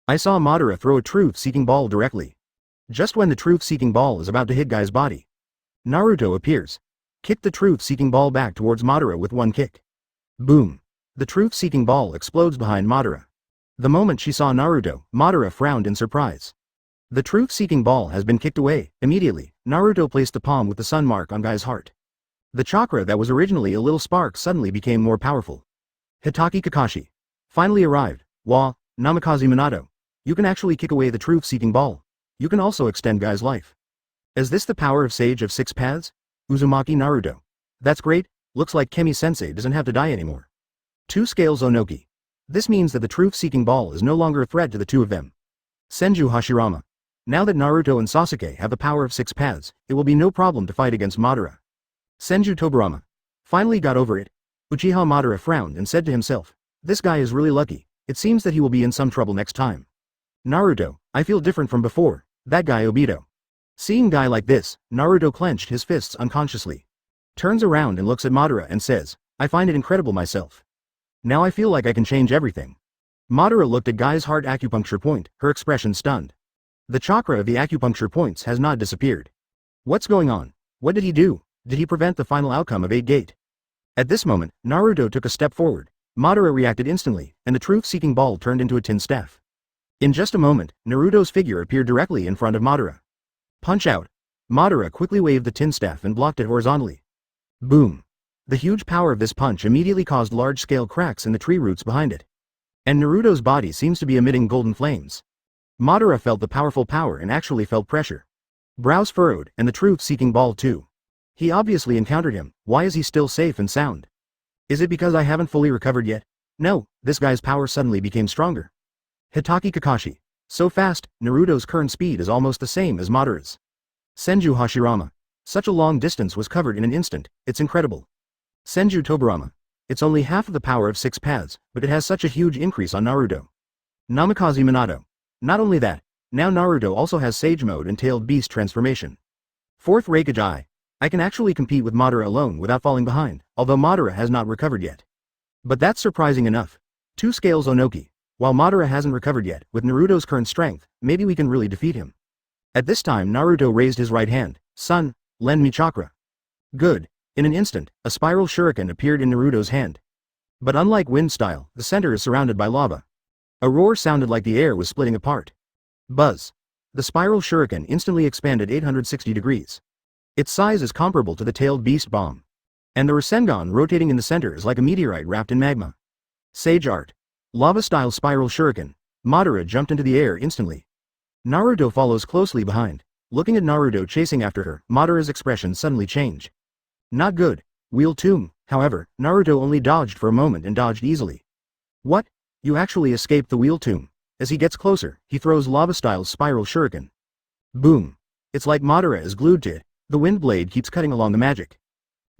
I saw Madara throw a truth-seeking ball directly. Just when the truth-seeking ball is about to hit Guy's body, Naruto appears. Kicked the truth-seeking ball back towards Madara with one kick. Boom. The truth-seeking ball explodes behind Madara. The moment she saw Naruto, Madara frowned in surprise. The truth-seeking ball has been kicked away. Immediately, Naruto placed the palm with the sun mark on Guy's heart. The chakra that was originally a little spark suddenly became more powerful. Hitaki Kakashi finally arrived. Wa, Namikaze Minato. You can actually kick away the truth-seeking ball. You can also extend Guy's life. Is this the power of Sage of 6 Paths? Uzumaki Naruto. That's great, looks like Kemi-sensei doesn't have to die anymore. 2 Scales Onoki. This means that the truth-seeking ball is no longer a threat to the two of them. Senju Hashirama. Now that Naruto and Sasuke have the power of 6 paths, it will be no problem to fight against Madara. Senju Tobirama finally got over it. Uchiha Madara frowned and said to himself, this guy is really lucky, it seems that he will be in some trouble next time. Naruto, I feel different from before, that guy Obito. Seeing Guy like this, Naruto clenched his fists unconsciously. Turns around and looks at Madara and says, I find it incredible myself. Now I feel like I can change everything. Madara looked at Guy's heart acupuncture point, her expression stunned. The chakra of the acupuncture points has not disappeared. What's going on? What did he do? Did he prevent the final outcome of 8 Gate? At this moment, Naruto took a step forward. Madara reacted instantly, and the truth-seeking ball turned into a tin staff. In just a moment, Naruto's figure appeared directly in front of Madara. Punch out. Madara quickly waved the tin staff and blocked it horizontally. Boom. The huge power of this punch immediately caused large-scale cracks in the tree roots behind it. And Naruto's body seems to be emitting golden flames. Madara felt the powerful power and actually felt pressure. Brows furrowed, and the truth-seeking ball too. He obviously encountered him. Why is he still safe and sound? Is it because I haven't fully recovered yet? No, this guy's power suddenly became stronger. Hitaki Kakashi. So fast, Naruto's current speed is almost the same as Madara's. Senju Hashirama. Such a long distance was covered in an instant, it's incredible. Senju Tobirama. It's only half of the power of 6 paths, but it has such a huge increase on Naruto. Namikaze Minato. Not only that, now Naruto also has Sage Mode and Tailed Beast transformation. Fourth Raikage Eye. I can actually compete with Madara alone without falling behind, although Madara has not recovered yet. But that's surprising enough. 2 Scales Onoki. While Madara hasn't recovered yet, with Naruto's current strength, maybe we can really defeat him. At this time Naruto raised his right hand. Son, lend me chakra. Good. In an instant, a spiral shuriken appeared in Naruto's hand. But unlike wind style, the center is surrounded by lava. A roar sounded like the air was splitting apart. Buzz. The spiral shuriken instantly expanded 860 degrees. Its size is comparable to the tailed beast bomb. And the Rasengan rotating in the center is like a meteorite wrapped in magma. Sage art. Lava-style spiral shuriken. Madara jumped into the air instantly. Naruto follows closely behind. Looking at Naruto chasing after her, Madara's expression suddenly changed. Not good. Wheel tomb. However, Naruto only dodged for a moment and dodged easily. What? You actually escaped the wheel tomb. As he gets closer, he throws lava-style spiral shuriken. Boom. It's like Madara is glued to it. The wind blade keeps cutting along the magic.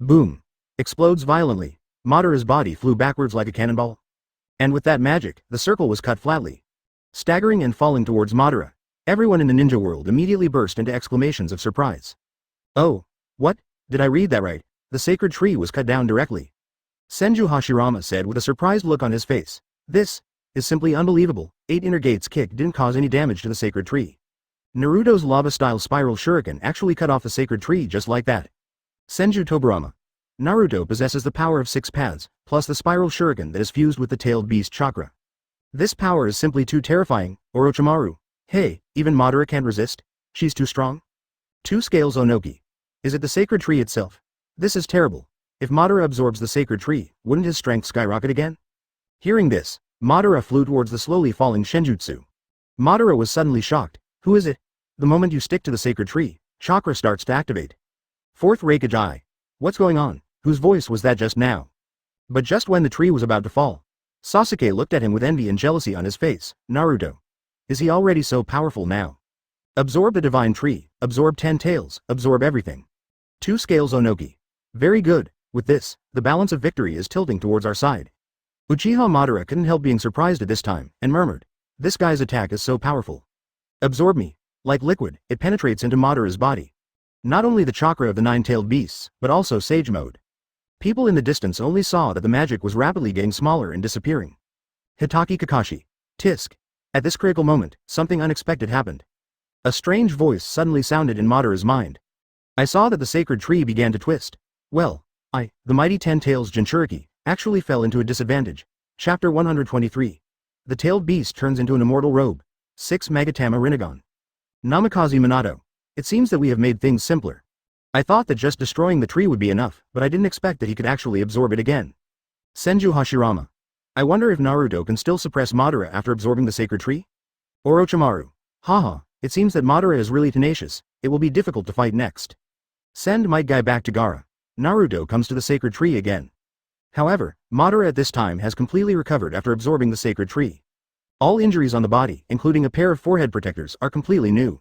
Boom. Explodes violently. Madara's body flew backwards like a cannonball. And with that magic, the circle was cut flatly. Staggering and falling towards Madara, everyone in the ninja world immediately burst into exclamations of surprise. Oh. What? Did I read that right? The sacred tree was cut down directly. Senju Hashirama said with a surprised look on his face. This is simply unbelievable. 8 inner gates kick didn't cause any damage to the sacred tree. Naruto's lava-style spiral shuriken actually cut off the sacred tree just like that. Senju Tobirama. Naruto possesses the power of 6 paths, plus the spiral shuriken that is fused with the tailed beast chakra. This power is simply too terrifying. Orochimaru. Hey, even Madara can't resist? She's too strong? 2 scales Onoki. Is it the sacred tree itself? This is terrible. If Madara absorbs the sacred tree, wouldn't his strength skyrocket again? Hearing this, Madara flew towards the slowly falling Shenjutsu. Madara was suddenly shocked. Who is it? The moment you stick to the sacred tree, chakra starts to activate. 4th Raikage Eye. What's going on? Whose voice was that just now? But just when the tree was about to fall, Sasuke looked at him with envy and jealousy on his face. Naruto. Is he already so powerful now? Absorb the divine tree, absorb 10 tails, absorb everything. 2 scales Onoki. Very good. With this, the balance of victory is tilting towards our side. Uchiha Madara couldn't help being surprised at this time, and murmured. This guy's attack is so powerful. Absorb me. Like liquid, it penetrates into Madara's body. Not only the chakra of the 9-tailed beasts, but also sage mode. People in the distance only saw that the magic was rapidly getting smaller and disappearing. Hitaki Kakashi. Tisk. At this critical moment, something unexpected happened. A strange voice suddenly sounded in Madara's mind. I saw that the sacred tree began to twist. Well, the mighty 10 tails Jinchuriki, actually fell into a disadvantage. Chapter 123. The tailed beast turns into an immortal robe. 6 Magatama Rinnegan. Namikaze Minato. It seems that we have made things simpler. I thought that just destroying the tree would be enough, but I didn't expect that he could actually absorb it again. Senju Hashirama. I wonder if Naruto can still suppress Madara after absorbing the sacred tree? Orochimaru. Haha, it seems that Madara is really tenacious. It will be difficult to fight next. Send Might Guy back to Gaara. Naruto comes to the sacred tree again. However, Madara at this time has completely recovered after absorbing the sacred tree. All injuries on the body, including a pair of forehead protectors, are completely new.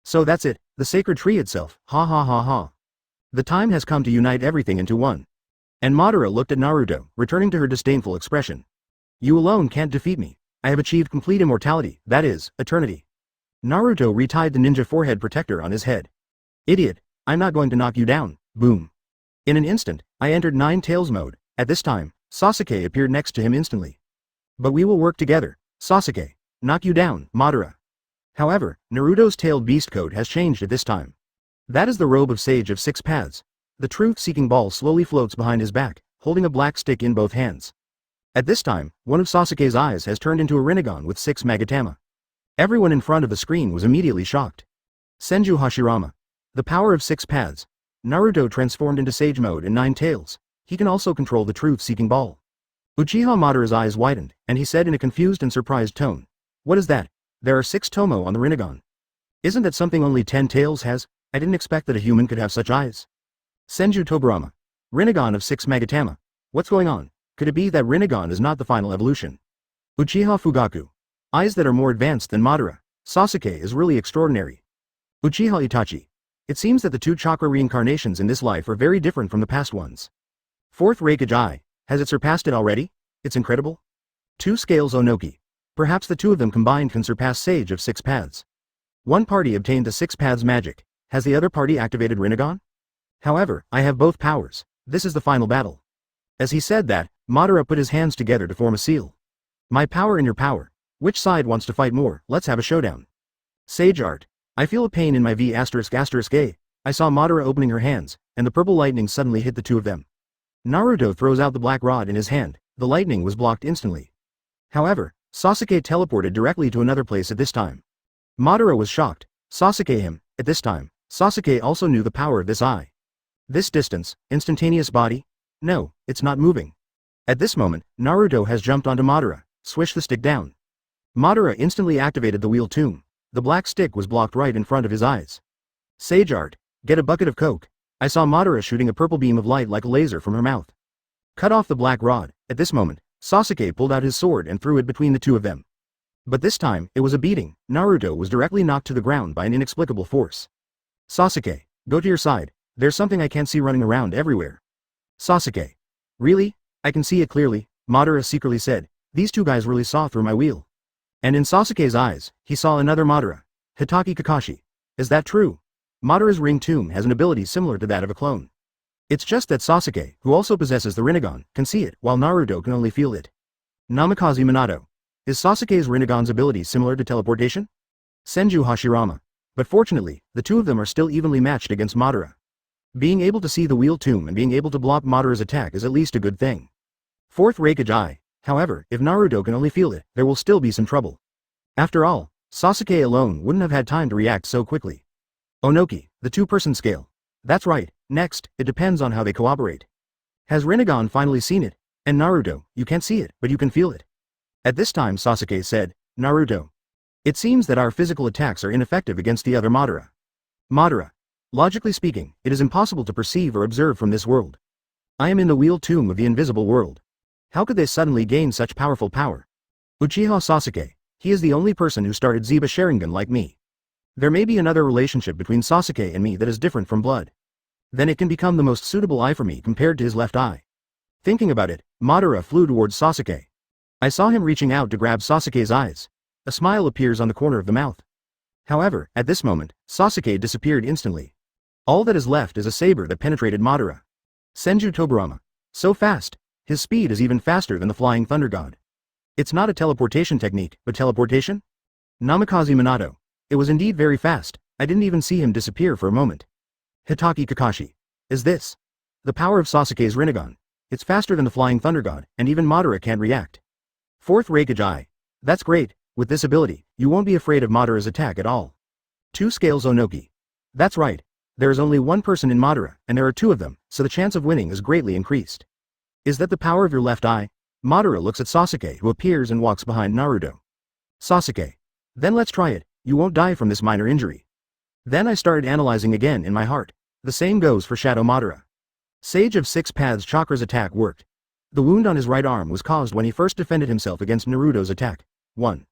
So that's it, the sacred tree itself, ha ha ha ha. The time has come to unite everything into one. And Madara looked at Naruto, returning to her disdainful expression. You alone can't defeat me. I have achieved complete immortality, that is, eternity. Naruto retied the ninja forehead protector on his head. Idiot, I'm not going to knock you down, boom. In an instant, I entered 9 tails mode. At this time, Sasuke appeared next to him instantly. But we will work together, Sasuke. Knock you down, Madara. However, Naruto's tailed beast coat has changed at this time. That is the robe of sage of 6 paths. The truth-seeking ball slowly floats behind his back, holding a black stick in both hands. At this time, one of Sasuke's eyes has turned into a Rinnegan with 6 Magatama. Everyone in front of the screen was immediately shocked. Senju Hashirama. The power of 6 paths. Naruto transformed into sage mode in 9 tails. He can also control the truth-seeking ball. Uchiha Madara's eyes widened, and he said in a confused and surprised tone. What is that? There are 6 Tomo on the Rinnegan. Isn't that something only 10 tails has? I didn't expect that a human could have such eyes. Senju Tobirama. Rinnegan of 6 Magatama. What's going on? Could it be that Rinnegan is not the final evolution? Uchiha Fugaku. Eyes that are more advanced than Madara. Sasuke is really extraordinary. Uchiha Itachi. It seems that the 2 chakra reincarnations in this life are very different from the past ones. 4th Raikage Eye. Has it surpassed it already? It's incredible. 2 scales Onoki. Perhaps the 2 of them combined can surpass Sage of 6 paths. One party obtained the 6 paths magic. Has the other party activated Rinnegan? However, I have both powers. This is the final battle. As he said that, Madara put his hands together to form a seal. My power and your power. Which side wants to fight more? Let's have a showdown. Sage art. I feel a pain in my V******. I saw Madara opening her hands, and the purple lightning suddenly hit the two of them. Naruto throws out the black rod in his hand, the lightning was blocked instantly. However, Sasuke teleported directly to another place at this time. Madara was shocked. Sasuke him, at this time, Sasuke also knew the power of this eye. This distance, instantaneous body? No, it's not moving. At this moment, Naruto has jumped onto Madara, swish the stick down. Madara instantly activated the wheel tomb. The black stick was blocked right in front of his eyes. Sage art, get a bucket of coke. I saw Madara shooting a purple beam of light like a laser from her mouth. Cut off the black rod. At this moment, Sasuke pulled out his sword and threw it between the two of them. But this time, it was a beating. Naruto was directly knocked to the ground by an inexplicable force. Sasuke, go to your side, there's something I can't see running around everywhere. Sasuke. Really? I can see it clearly, Madara secretly said. These two guys really saw through my wheel. And in Sasuke's eyes, he saw another Madara. Hitaki Kakashi. Is that true? Madara's ring tomb has an ability similar to that of a clone. It's just that Sasuke, who also possesses the Rinnegan, can see it, while Naruto can only feel it. Namikaze Minato. Is Sasuke's Rinnegan's ability similar to teleportation? Senju Hashirama. But fortunately, the two of them are still evenly matched against Madara. Being able to see the wheel tomb and being able to block Madara's attack is at least a good thing. Fourth Raikage Eye. However, if Naruto can only feel it, there will still be some trouble. After all, Sasuke alone wouldn't have had time to react so quickly. Onoki, the two-person scale. That's right, next, it depends on how they cooperate. Has Rinnegan finally seen it? And Naruto, you can't see it, but you can feel it. At this time Sasuke said, Naruto. It seems that our physical attacks are ineffective against the other Madara. Madara. Logically speaking, it is impossible to perceive or observe from this world. I am in the wheel tomb of the invisible world. How could they suddenly gain such powerful power? Uchiha Sasuke. He is the only person who started Zeba Sharingan like me. There may be another relationship between Sasuke and me that is different from blood. Then it can become the most suitable eye for me compared to his left eye. Thinking about it, Madara flew towards Sasuke. I saw him reaching out to grab Sasuke's eyes. A smile appears on the corner of the mouth. However, at this moment, Sasuke disappeared instantly. All that is left is a saber that penetrated Madara. Senju Tobirama. So fast. His speed is even faster than the flying thunder god. It's not a teleportation technique, but teleportation? Namikaze Minato. It was indeed very fast, I didn't even see him disappear for a moment. Hitaki Kakashi. Is this the power of Sasuke's Rinnegan? It's faster than the flying thunder god, and even Madara can't react. Fourth Raikage Eye. That's great, with this ability, you won't be afraid of Madara's attack at all. Two Scales Onoki. That's right, there is only one person in Madara, and there are two of them, so the chance of winning is greatly increased. Is that the power of your left eye? Madara looks at Sasuke who appears and walks behind Naruto. Sasuke. Then let's try it, you won't die from this minor injury. Then I started analyzing again in my heart. The same goes for Shadow Madara. Sage of Six Paths Chakra's attack worked. The wound on his right arm was caused when he first defended himself against Naruto's attack. 1.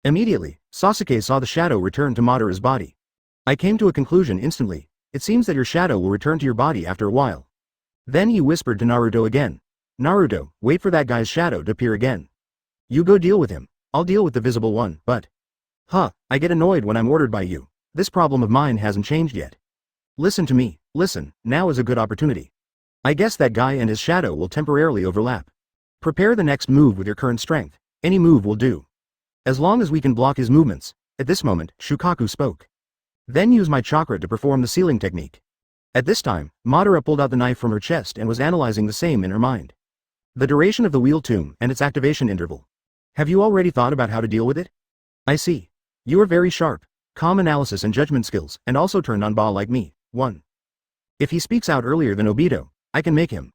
Immediately, Sasuke saw the shadow return to Madara's body. I came to a conclusion instantly. It seems that your shadow will return to your body after a while. Then he whispered to Naruto again. Naruto, wait for that guy's shadow to appear again. You go deal with him, I'll deal with the visible one, but... I get annoyed when I'm ordered by you. This problem of mine hasn't changed yet. Listen to me, listen, now is a good opportunity. I guess that guy and his shadow will temporarily overlap. Prepare the next move with your current strength, any move will do. As long as we can block his movements. At this moment, Shukaku spoke. Then use my chakra to perform the sealing technique. At this time, Madara pulled out the knife from her chest and was analyzing the same in her mind. The duration of the wheel tomb and its activation interval. Have you already thought about how to deal with it? I see. You are very sharp, calm analysis and judgment skills, and also turned on Ba like me. 1. If he speaks out earlier than Obito, I can make him.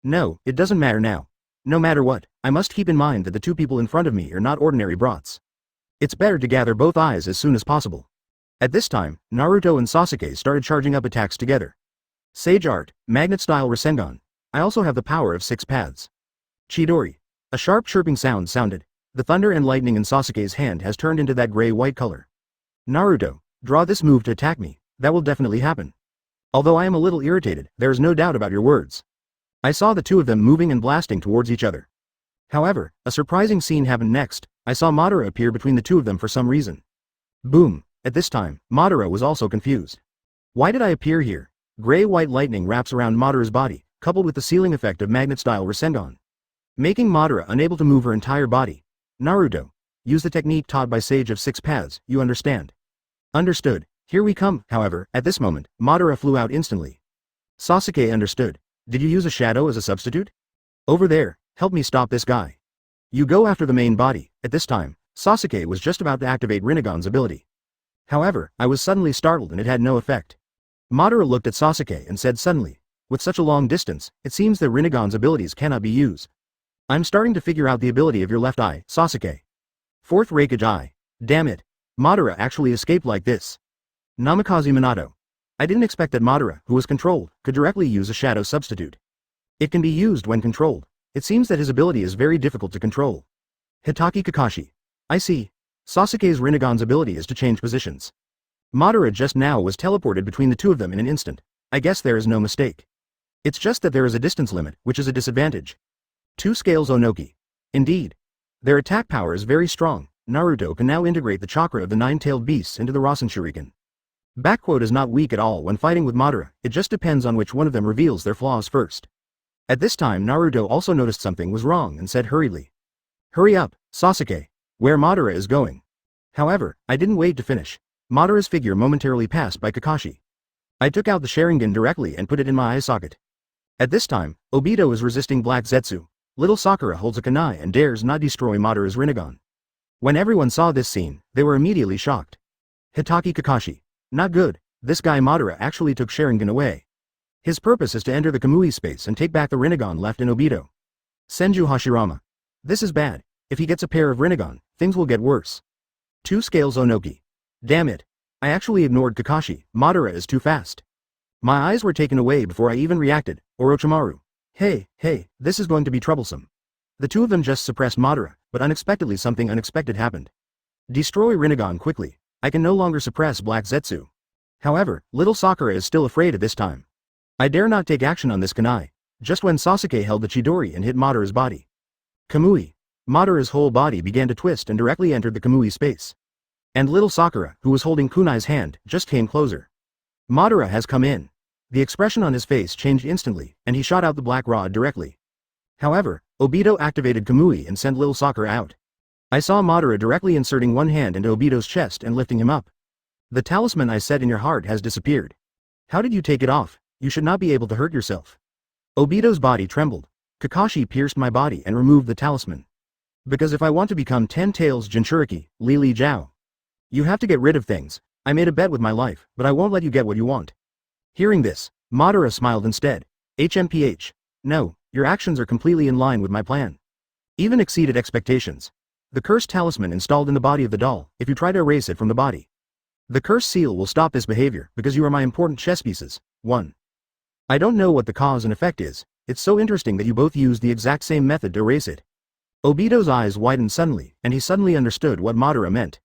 No, it doesn't matter now. No matter what, I must keep in mind that the two people in front of me are not ordinary brats. It's better to gather both eyes as soon as possible. At this time, Naruto and Sasuke started charging up attacks together. Sage Art, Magnet-style Rasengan. I also have the power of 6 paths. Chidori. A sharp chirping sound sounded. The thunder and lightning in Sasuke's hand has turned into that gray-white color. Naruto, draw this move to attack me, that will definitely happen. Although I am a little irritated, there is no doubt about your words. I saw the two of them moving and blasting towards each other. However, a surprising scene happened next. I saw Madara appear between the two of them for some reason. Boom. At this time, Madara was also confused. Why did I appear here? Gray-white lightning wraps around Madara's body, coupled with the sealing effect of magnet-style Rasengan, making Madara unable to move her entire body. Naruto, use the technique taught by Sage of 6 Paths, you understand. Understood. Here we come. However, at this moment, Madara flew out instantly. Sasuke understood. Did you use a shadow as a substitute? Over there, help me stop this guy. You go after the main body. At this time, Sasuke was just about to activate Rinnegan's ability. However, I was suddenly startled and it had no effect. Madara looked at Sasuke and said suddenly, with such a long distance, it seems that Rinnegan's abilities cannot be used. I'm starting to figure out the ability of your left eye, Sasuke. Fourth Raikage eye. Damn it. Madara actually escaped like this. Namikaze Minato. I didn't expect that Madara, who was controlled, could directly use a shadow substitute. It can be used when controlled. It seems that his ability is very difficult to control. Hitaki Kakashi. I see. Sasuke's Rinnegan's ability is to change positions. Madara just now was teleported between the two of them in an instant. I guess there is no mistake. It's just that there is a distance limit, which is a disadvantage. 2 Scales Onoki. Indeed. Their attack power is very strong. Naruto can now integrate the chakra of the 9-tailed beasts into the Rasen Shuriken. Backquote is not weak at all when fighting with Madara, it just depends on which one of them reveals their flaws first. At this time Naruto also noticed something was wrong and said hurriedly. Hurry up, Sasuke. Where Madara is going. However, I didn't wait to finish. Madara's figure momentarily passed by Kakashi. I took out the Sharingan directly and put it in my eye socket. At this time, Obito is resisting Black Zetsu. Little Sakura holds a kunai and dares not destroy Madara's Rinnegan. When everyone saw this scene, they were immediately shocked. Hitaki Kakashi. Not good, this guy Madara actually took Sharingan away. His purpose is to enter the Kamui space and take back the Rinnegan left in Obito. Senju Hashirama. This is bad. If he gets a pair of Rinnegan, things will get worse. 2 Scales Onoki. Damn it. I actually ignored Kakashi, Madara is too fast. My eyes were taken away before I even reacted, Orochimaru. Hey, this is going to be troublesome. The two of them just suppressed Madara, but unexpectedly something unexpected happened. Destroy Rinnegan quickly. I can no longer suppress Black Zetsu. However, little Sakura is still afraid at this time. I dare not take action on this kunai, just when Sasuke held the Chidori and hit Madara's body. Kamui. Madara's whole body began to twist and directly entered the Kamui space. And little Sakura, who was holding Kunai's hand, just came closer. Madara has come in. The expression on his face changed instantly, and he shot out the black rod directly. However, Obito activated Kamui and sent little Sakura out. I saw Madara directly inserting one hand into Obito's chest and lifting him up. The talisman I set in your heart has disappeared. How did you take it off? You should not be able to hurt yourself. Obito's body trembled. Kakashi pierced my body and removed the talisman. Because if I want to become 10 Tails Jinchuriki, Li Jiao, you have to get rid of things. I made a bet with my life, but I won't let you get what you want. Hearing this, Madara smiled instead. HMPH. No, your actions are completely in line with my plan. Even exceeded expectations. The cursed talisman installed in the body of the doll, if you try to erase it from the body. The cursed seal will stop this behavior because you are my important chess pieces. 1. I don't know what the cause and effect is. It's so interesting that you both used the exact same method to erase it. Obito's eyes widened suddenly, and he suddenly understood what Madara meant.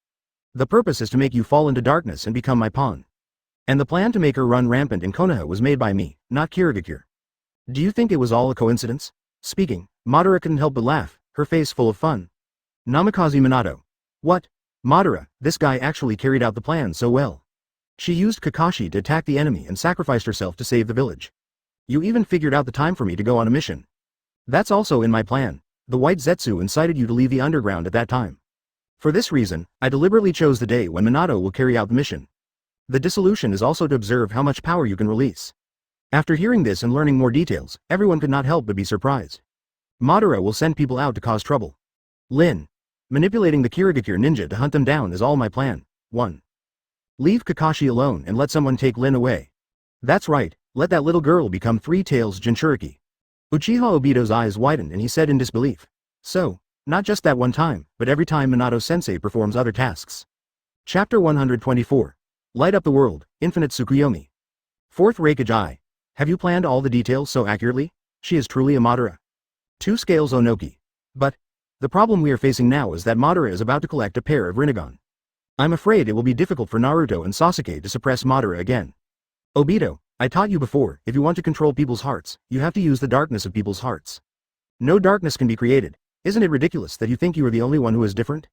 The purpose is to make you fall into darkness and become my pawn. And the plan to make her run rampant in Konoha was made by me, not Kirigakure. Do you think it was all a coincidence? Speaking, Madara couldn't help but laugh, her face full of fun. Namikaze Minato. What? Madara, this guy actually carried out the plan so well. She used Kakashi to attack the enemy and sacrificed herself to save the village. You even figured out the time for me to go on a mission. That's also in my plan. The White Zetsu incited you to leave the underground at that time. For this reason, I deliberately chose the day when Minato will carry out the mission. The dissolution is also to observe how much power you can release. After hearing this and learning more details, everyone could not help but be surprised. Madara will send people out to cause trouble. Lin. Manipulating the Kirigakure ninja to hunt them down is all my plan. 1. Leave Kakashi alone and let someone take Lin away. That's right, let that little girl become 3 Tails Jinchuriki. Uchiha Obito's eyes widened and he said in disbelief. So, not just that one time, but every time Minato-sensei performs other tasks. Chapter 124. Light up the world, Infinite Tsukuyomi. Fourth Raikage Eye. Have you planned all the details so accurately? She is truly a Madara. 2 Scales Onoki. But, the problem we are facing now is that Madara is about to collect a pair of Rinnegan. I'm afraid it will be difficult for Naruto and Sasuke to suppress Madara again. Obito, I taught you before, if you want to control people's hearts, you have to use the darkness of people's hearts. No darkness can be created. Isn't it ridiculous that you think you are the only one who is different?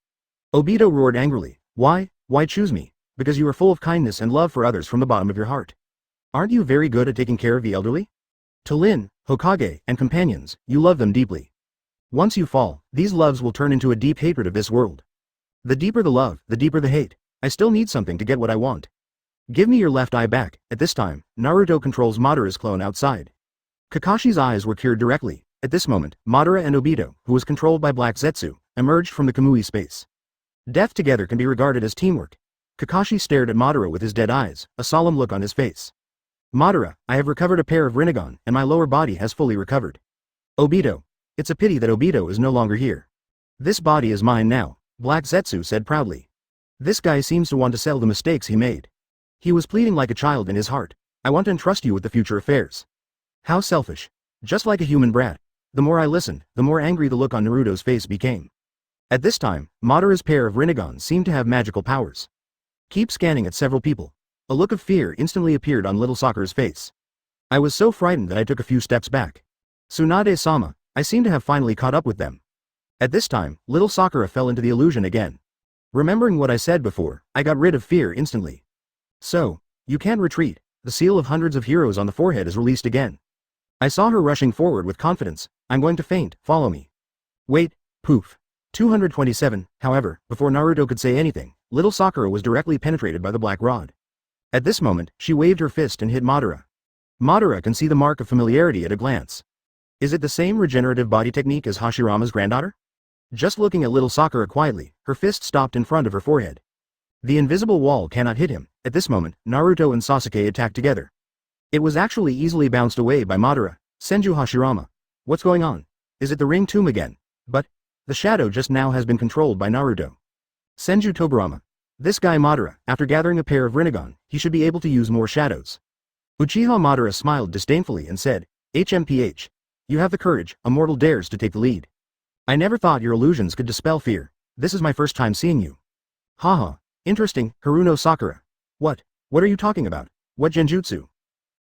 Obito roared angrily. Why choose me? Because you are full of kindness and love for others from the bottom of your heart. Aren't you very good at taking care of the elderly? To Lin, Hokage, and companions, you love them deeply. Once you fall, these loves will turn into a deep hatred of this world. The deeper the love, the deeper the hate. I still need something to get what I want. Give me your left eye back. At this time, Naruto controls Madara's clone outside. Kakashi's eyes were cured directly. At this moment, Madara and Obito, who was controlled by Black Zetsu, emerged from the Kamui space. Death together can be regarded as teamwork. Kakashi stared at Madara with his dead eyes, a solemn look on his face. Madara, I have recovered a pair of Rinnegan, and my lower body has fully recovered. Obito. It's a pity that Obito is no longer here. This body is mine now, Black Zetsu said proudly. This guy seems to want to sell the mistakes he made. He was pleading like a child in his heart. I want to entrust you with the future affairs. How selfish. Just like a human brat. The more I listened, the more angry the look on Naruto's face became. At this time, Madara's pair of Rinnegans seemed to have magical powers. Keep scanning at several people. A look of fear instantly appeared on little Sakura's face. I was so frightened that I took a few steps back. Tsunade-sama, I seem to have finally caught up with them. At this time, little Sakura fell into the illusion again. Remembering what I said before, I got rid of fear instantly. So, you can't retreat. The seal of hundreds of heroes on the forehead is released again. I saw her rushing forward with confidence. I'm going to faint, follow me. Wait, poof. 227, however, before Naruto could say anything, little Sakura was directly penetrated by the black rod. At this moment, she waved her fist and hit Madara. Madara can see the mark of familiarity at a glance. Is it the same regenerative body technique as Hashirama's granddaughter? Just looking at little Sakura quietly, her fist stopped in front of her forehead. The invisible wall cannot hit him. At this moment, Naruto and Sasuke attacked together. It was actually easily bounced away by Madara. Senju Hashirama. What's going on? Is it the ring tomb again? But the shadow just now has been controlled by Naruto. Senju Tobirama. This guy Madara, after gathering a pair of Rinnegan, he should be able to use more shadows. Uchiha Madara smiled disdainfully and said, HMPH. You have the courage, a mortal dares to take the lead. I never thought your illusions could dispel fear. This is my first time seeing you. Haha. Interesting, Haruno Sakura. What are you talking about? What genjutsu?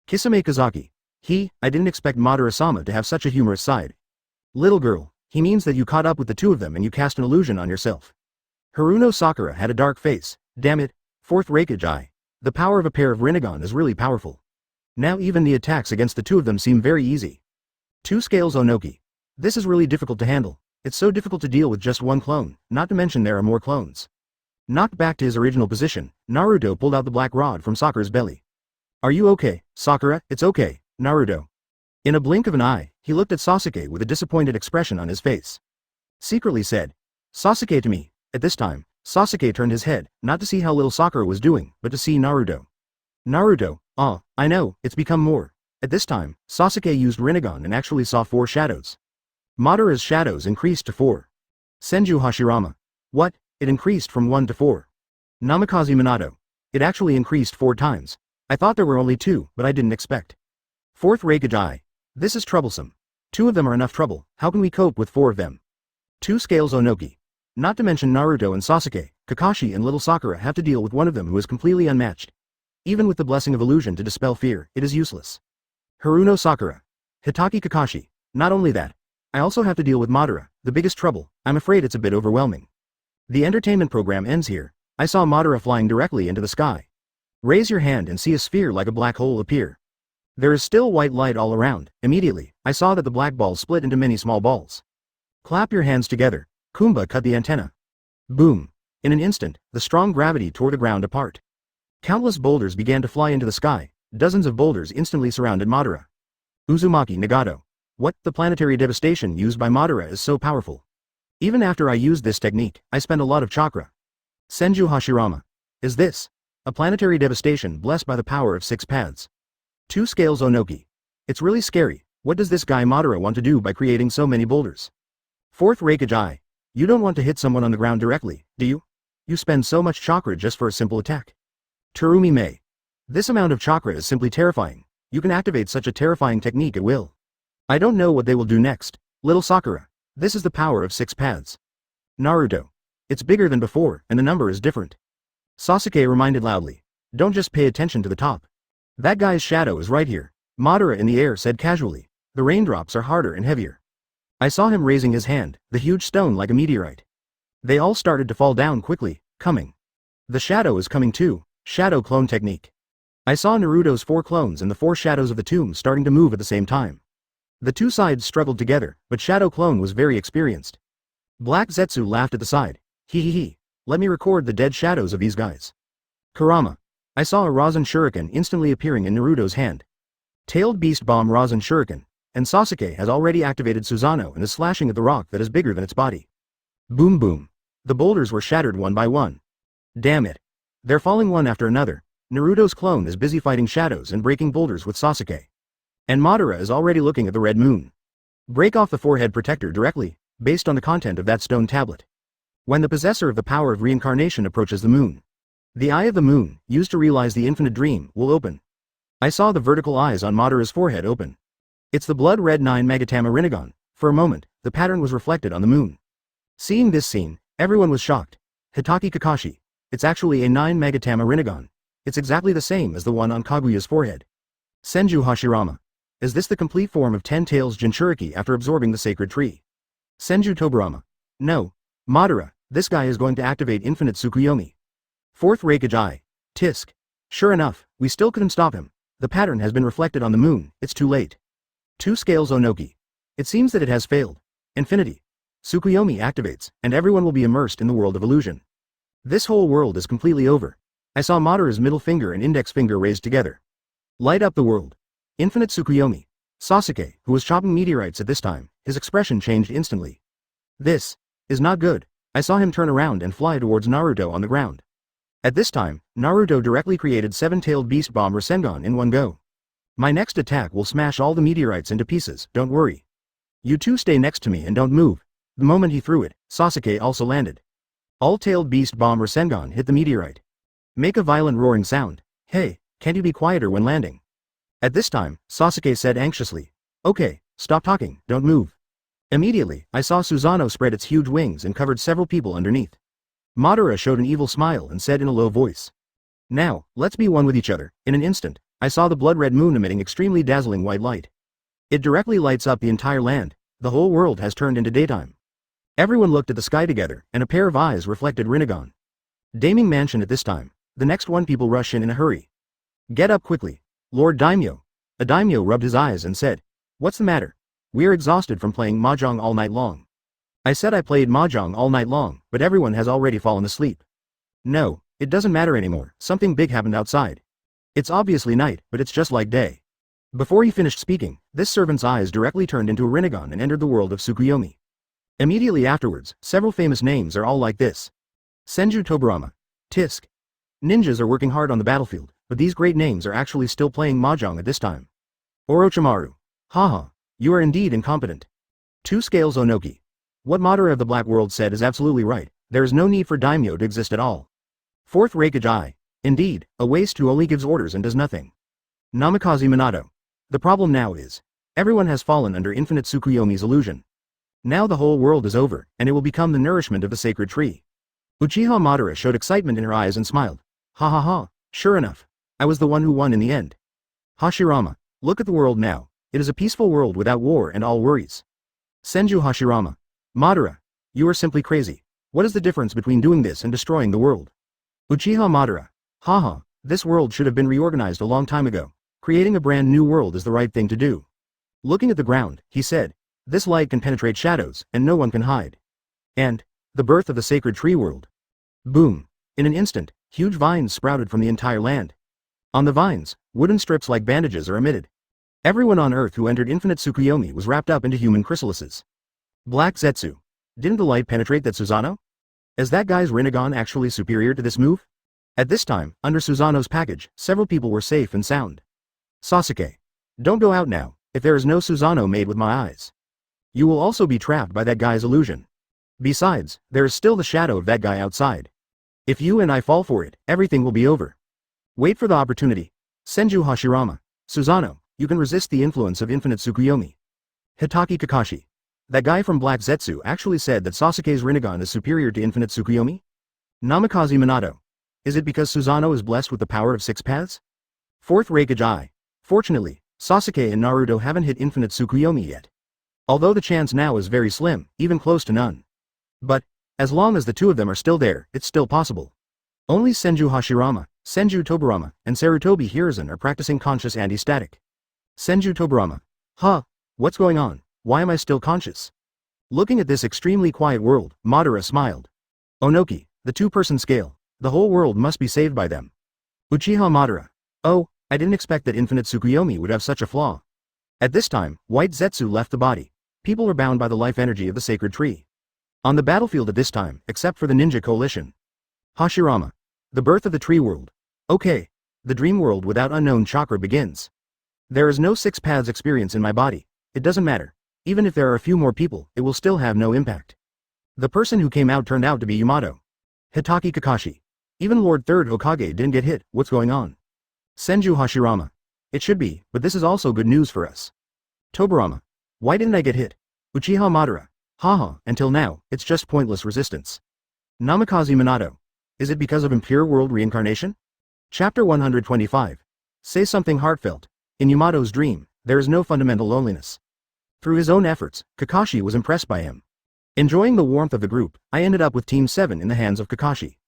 Kisame Kazaki. I didn't expect Madara-sama to have such a humorous side. Little girl, he means that you caught up with the two of them and you cast an illusion on yourself. Haruno Sakura had a dark face. Damn it, fourth Raikage eye. The power of a pair of Rinnegan is really powerful. Now even the attacks against the two of them seem very easy. Two scales Onoki. This is really difficult to handle. It's so difficult to deal with just one clone, not to mention there are more clones. Knocked back to his original position, Naruto pulled out the black rod from Sakura's belly. Are you okay, Sakura? It's okay, Naruto. In a blink of an eye, he looked at Sasuke with a disappointed expression on his face. Secretly said, Sasuke to me. At this time, Sasuke turned his head, not to see how little Sakura was doing, but to see Naruto. Naruto, I know, it's become more. At this time, Sasuke used Rinnegan and actually saw 4 shadows. Madara's shadows increased to 4. Senju Hashirama. What? It increased from 1 to 4. Namikaze Minato. It actually increased 4 times. I thought there were only 2, but I didn't expect. Fourth Raikage eye. This is troublesome. 2 of them are enough trouble, how can we cope with 4 of them? 2 scales Onoki. Not to mention Naruto and Sasuke, Kakashi and little Sakura have to deal with one of them who is completely unmatched. Even with the blessing of illusion to dispel fear, it is useless. Haruno Sakura. Hitaki Kakashi. Not only that, I also have to deal with Madara, the biggest trouble. I'm afraid it's a bit overwhelming. The entertainment program ends here. I saw Madara flying directly into the sky. Raise your hand and see a sphere like a black hole appear. There is still white light all around. Immediately, I saw that the black ball split into many small balls. Clap your hands together. Kumba cut the antenna. Boom. In an instant, the strong gravity tore the ground apart. Countless boulders began to fly into the sky. Dozens of boulders instantly surrounded Madara. Uzumaki Nagato. What? The planetary devastation used by Madara is so powerful. Even after I used this technique, I spent a lot of chakra. Senju Hashirama. Is this a planetary devastation blessed by the power of 6 paths? 2 scales Onoki. It's really scary. What does this guy Madara want to do by creating so many boulders? Fourth Raikage eye. You don't want to hit someone on the ground directly, do you? You spend so much chakra just for a simple attack. Terumi Mei. This amount of chakra is simply terrifying. You can activate such a terrifying technique at will. I don't know what they will do next. Little Sakura. This is the power of 6 paths. Naruto. It's bigger than before, and the number is different. Sasuke reminded loudly. Don't just pay attention to the top. That guy's shadow is right here. Madara in the air said casually. The raindrops are harder and heavier. I saw him raising his hand, the huge stone like a meteorite. They all started to fall down quickly, coming. The shadow is coming too. Shadow clone technique. I saw Naruto's 4 clones and the 4 shadows of the tomb starting to move at the same time. The 2 sides struggled together, but Shadow Clone was very experienced. Black Zetsu laughed at the side. He. Let me record the dead shadows of these guys. Kurama. I saw a Rasen Shuriken instantly appearing in Naruto's hand. Tailed Beast Bomb Rasen Shuriken, and Sasuke has already activated Susanoo and is slashing at the rock that is bigger than its body. Boom boom. The boulders were shattered one by one. Damn it. They're falling one after another. Naruto's clone is busy fighting shadows and breaking boulders with Sasuke. And Madara is already looking at the red moon. Break off the forehead protector directly, based on the content of that stone tablet. When the possessor of the power of reincarnation approaches the moon, the eye of the moon, used to realize the infinite dream, will open. I saw the vertical eyes on Madara's forehead open. It's the blood red 9 Magatama Rinnegan. For a moment, the pattern was reflected on the moon. Seeing this scene, everyone was shocked. Hitaki Kakashi. It's actually a 9 Magatama Rinnegan. It's exactly the same as the one on Kaguya's forehead. Senju Hashirama. Is this the complete form of 10 Tails Jinchuriki after absorbing the sacred tree? Senju Toburama. No. Madara, this guy is going to activate infinite Tsukuyomi. Fourth Raikage Eye. Tisk. Sure enough, we still couldn't stop him. The pattern has been reflected on the moon, it's too late. 2 Scales Onoki. It seems that it has failed. Infinity. Tsukuyomi activates, and everyone will be immersed in the world of illusion. This whole world is completely over. I saw Madara's middle finger and index finger raised together. Light up the world. Infinite Tsukuyomi. Sasuke, who was chopping meteorites at this time, his expression changed instantly. This is not good. I saw him turn around and fly towards Naruto on the ground. At this time, Naruto directly created 7-tailed beast bomb Rasengan in one go. My next attack will smash all the meteorites into pieces, don't worry. You two stay next to me and don't move. The moment he threw it, Sasuke also landed. All-tailed beast bomb Rasengan hit the meteorite. Make a violent roaring sound. Hey, can't you be quieter when landing? At this time, Sasuke said anxiously. Okay, stop talking, don't move. Immediately, I saw Susanoo spread its huge wings and covered several people underneath. Madara showed an evil smile and said in a low voice. Now, let's be one with each other. In an instant, I saw the blood-red moon emitting extremely dazzling white light. It directly lights up the entire land. The whole world has turned into daytime. Everyone looked at the sky together, and a pair of eyes reflected Rinnegan. Daiming Mansion at this time. The next one people rush in a hurry. Get up quickly. Lord Daimyo. A daimyo rubbed his eyes and said. What's the matter? We're exhausted from playing mahjong all night long. I said I played mahjong all night long, but everyone has already fallen asleep. No, it doesn't matter anymore, something big happened outside. It's obviously night, but it's just like day. Before he finished speaking, this servant's eyes directly turned into a Rinnegan and entered the world of Tsukuyomi. Immediately afterwards, several famous names are all like this. Senju Toburama. Tisk. Ninjas are working hard on the battlefield, but these great names are actually still playing mahjong at this time. Orochimaru. Haha, you are indeed incompetent. 2 Scales Onoki. What Madara of the Black World said is absolutely right, there is no need for daimyo to exist at all. Fourth Raikage Eye. Indeed, a waste who only gives orders and does nothing. Namikaze Minato. The problem now is, everyone has fallen under infinite Tsukuyomi's illusion. Now the whole world is over, and it will become the nourishment of the sacred tree. Uchiha Madara showed excitement in her eyes and smiled. Ha ha ha, sure enough. I was the one who won in the end. Hashirama. Look at the world now. It is a peaceful world without war and all worries. Senju Hashirama. Madara. You are simply crazy. What is the difference between doing this and destroying the world? Uchiha Madara. Haha, this world should have been reorganized a long time ago. Creating a brand new world is the right thing to do. Looking at the ground, he said. This light can penetrate shadows, and no one can hide. And the birth of the sacred tree world. Boom. In an instant, huge vines sprouted from the entire land. On the vines, wooden strips like bandages are emitted. Everyone on Earth who entered infinite Tsukuyomi was wrapped up into human chrysalises. Black Zetsu. Didn't the light penetrate that Susanoo? Is that guy's Rinnegan actually superior to this move? At this time, under Susanoo's package, several people were safe and sound. Sasuke. Don't go out now, if there is no Susanoo made with my eyes. You will also be trapped by that guy's illusion. Besides, there is still the shadow of that guy outside. If you and I fall for it, everything will be over. Wait for the opportunity. Senju Hashirama. Susanoo, you can resist the influence of infinite Tsukuyomi. Hitaki Kakashi. That guy from Black Zetsu actually said that Sasuke's Rinnegan is superior to infinite Tsukuyomi? Namikaze Minato. Is it because Susanoo is blessed with the power of 6 paths? Fourth Raikage Eye. Fortunately, Sasuke and Naruto haven't hit infinite Tsukuyomi yet. Although the chance now is very slim, even close to none. But, as long as the two of them are still there, it's still possible. Only Senju Hashirama, Senju Toburama, and Sarutobi Hiruzen are practicing conscious anti-static. Senju Toburama. Huh? What's going on? Why am I still conscious? Looking at this extremely quiet world, Madara smiled. Onoki, The two-person scale. The whole world must be saved by them. Uchiha Madara. Oh, I didn't expect that infinite Tsukuyomi would have such a flaw. At this time, White Zetsu left the body. People were bound by the life energy of the sacred tree. On the battlefield at this time, except for the ninja coalition. Hashirama. The birth of the tree world. Okay. The dream world without unknown chakra begins. There is no six paths experience in my body. It doesn't matter. Even if there are a few more people, it will still have no impact. The person who came out turned out to be Yamato. Hitaki Kakashi. Even Lord 3rd Hokage didn't get hit. What's going on? Senju Hashirama. It should be, but this is also good news for us. Tobirama. Why didn't I get hit? Uchiha Madara. Haha, until now, it's just pointless resistance. Namikaze Minato. Is it because of impure world reincarnation? Chapter 125. Say something heartfelt. In Yamato's dream, there is no fundamental loneliness. Through his own efforts, Kakashi was impressed by him. Enjoying the warmth of the group, I ended up with Team 7 in the hands of Kakashi.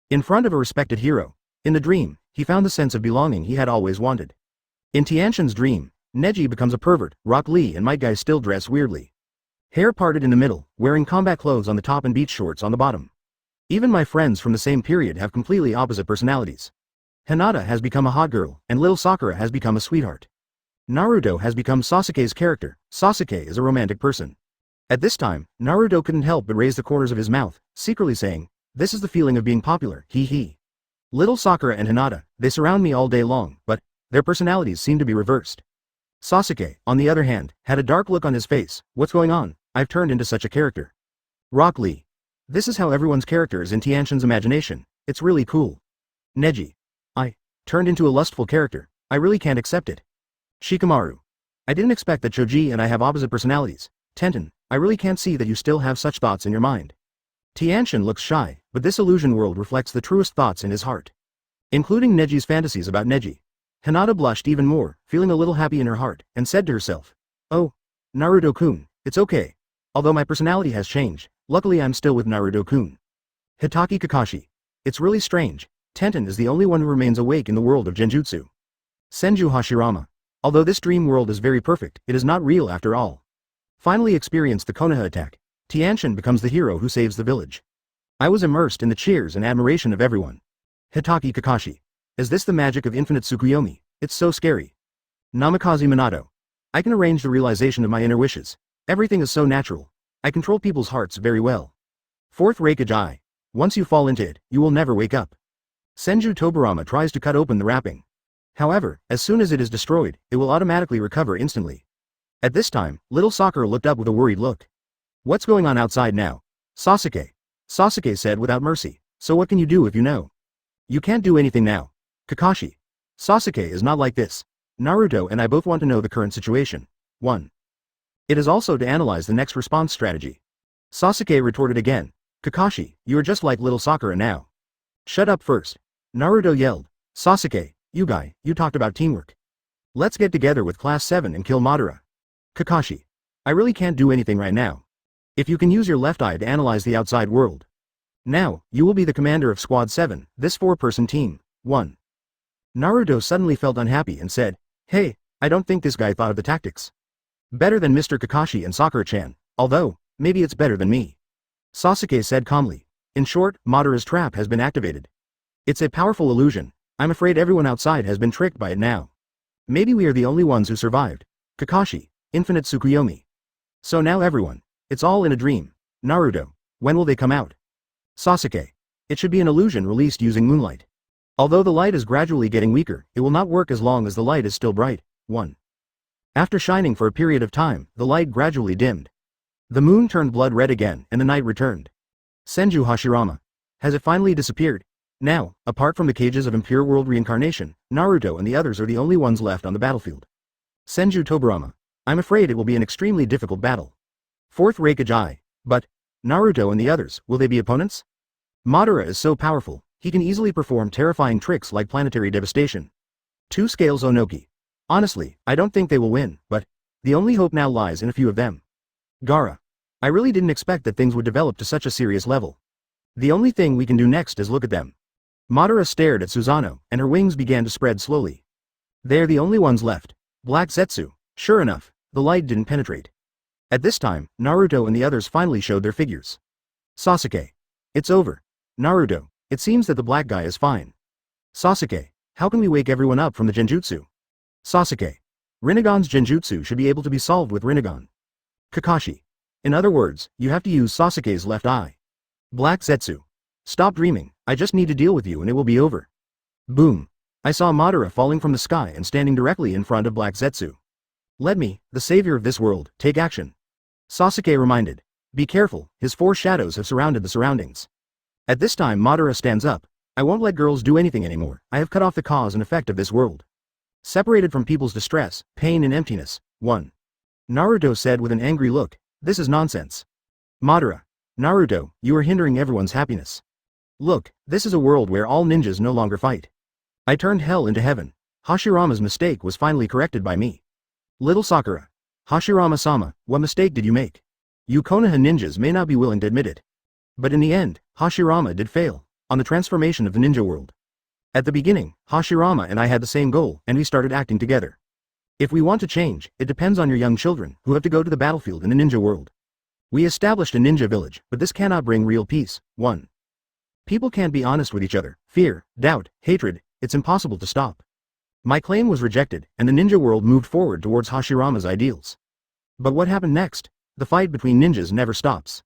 In front of a respected hero. In the dream, he found the sense of belonging he had always wanted. In Tianshan's dream, Neji becomes a pervert, Rock Lee and Might Guy still dress weirdly. Hair parted in the middle, wearing combat clothes on the top and beach shorts on the bottom. Even my friends from the same period have completely opposite personalities. Hinata has become a hot girl, and little Sakura has become a sweetheart. Naruto has become Sasuke's character. Sasuke is a romantic person. At this time, Naruto couldn't help but raise the corners of his mouth, secretly saying, "This is the feeling of being popular, hee hee." Little Sakura and Hinata, they surround me all day long, but their personalities seem to be reversed. Sasuke, on the other hand, had a dark look on his face. What's going on? I've turned into such a character. Rock Lee. This is how everyone's character is in Tianshan's imagination. It's really cool. Neji. I turned into a lustful character. I really can't accept it. Shikamaru. I didn't expect that Choji and I have opposite personalities. Tenten, I really can't see that you still have such thoughts in your mind. Tianshan looks shy, but this illusion world reflects the truest thoughts in his heart. Including Neji's fantasies about Neji. Hinata blushed even more, feeling a little happy in her heart, and said to herself, "Oh, Naruto-kun, it's okay. Although my personality has changed, luckily I'm still with Naruto-kun." Hitaki Kakashi. It's really strange. Tenten is the only one who remains awake in the world of Genjutsu. Senju Hashirama. Although this dream world is very perfect, it is not real after all. Finally experienced the Konoha attack. Tianshan becomes the hero who saves the village. I was immersed in the cheers and admiration of everyone. Hitaki Kakashi. Is this the magic of infinite Tsukuyomi? It's so scary. Namikaze Minato. I can arrange the realization of my inner wishes. Everything is so natural. I control people's hearts very well. Fourth Raikage Eye. Once you fall into it, you will never wake up. Senju Tobirama tries to cut open the wrapping. However, as soon as it is destroyed, it will automatically recover instantly. At this time, little Sakura looked up with a worried look. What's going on outside now? Sasuke. Sasuke said without mercy. So what can you do if you know? You can't do anything now. Kakashi. Sasuke is not like this. Naruto and I both want to know the current situation. 1. It is also to analyze the next response strategy. Sasuke retorted again. Kakashi, you are just like little Sakura now. Shut up first. Naruto yelled. Sasuke, you guy, you talked about teamwork. Let's get together with Class 7 and kill Madara. Kakashi. I really can't do anything right now. If you can use your left eye to analyze the outside world. Now, you will be the commander of Squad 7, this 4-person team. 1. Naruto suddenly felt unhappy and said, "Hey, I don't think this guy thought of the tactics. Better than Mr. Kakashi and Sakura-chan, although, maybe it's better than me." Sasuke said calmly. In short, Madara's trap has been activated. It's a powerful illusion. I'm afraid everyone outside has been tricked by it now. Maybe we are the only ones who survived. Kakashi, infinite Tsukuyomi. So now everyone. It's all in a dream. Naruto, when will they come out? Sasuke. It should be an illusion released using moonlight. Although the light is gradually getting weaker, it will not work as long as the light is still bright. 1. After shining for a period of time, the light gradually dimmed. The moon turned blood red again and the night returned. Senju Hashirama. Has it finally disappeared? Now, apart from the cages of impure world reincarnation, Naruto and the others are the only ones left on the battlefield. Senju Tobirama. I'm afraid it will be an extremely difficult battle. Fourth Raikage Eye. But, Naruto and the others, will they be opponents? Madara is so powerful, he can easily perform terrifying tricks like planetary devastation. 2 Scales Onoki. Honestly, I don't think they will win, but the only hope now lies in a few of them. Gaara. I really didn't expect that things would develop to such a serious level. The only thing we can do next is look at them. Madara stared at Susanoo, and her wings began to spread slowly. They are the only ones left. Black Zetsu. Sure enough, the light didn't penetrate. At this time, Naruto and the others finally showed their figures. Sasuke. It's over. Naruto, it seems that the black guy is fine. Sasuke, how can we wake everyone up from the genjutsu? Sasuke, Rinnegan's genjutsu should be able to be solved with Rinnegan. Kakashi, in other words, you have to use Sasuke's left eye. Black Zetsu, stop dreaming, I just need to deal with you and it will be over. Boom. I saw Madara falling from the sky and standing directly in front of Black Zetsu. Let me, the savior of this world, take action. Sasuke reminded. Be careful, his 4 shadows have surrounded the surroundings. At this time Madara stands up. I won't let girls do anything anymore, I have cut off the cause and effect of this world. Separated from people's distress, pain and emptiness. 1. Naruto said with an angry look, this is nonsense. Madara. Naruto, you are hindering everyone's happiness. Look, this is a world where all ninjas no longer fight. I turned hell into heaven. Hashirama's mistake was finally corrected by me. Little Sakura. Hashirama-sama, what mistake did you make? You Konoha ninjas may not be willing to admit it. But in the end, Hashirama did fail, on the transformation of the ninja world. At the beginning, Hashirama and I had the same goal, and we started acting together. If we want to change, it depends on your young children, who have to go to the battlefield in the ninja world. We established a ninja village, but this cannot bring real peace. 1. People can't be honest with each other. Fear, doubt, hatred, it's impossible to stop. My claim was rejected, and the ninja world moved forward towards Hashirama's ideals. But what happened next? The fight between ninjas never stops.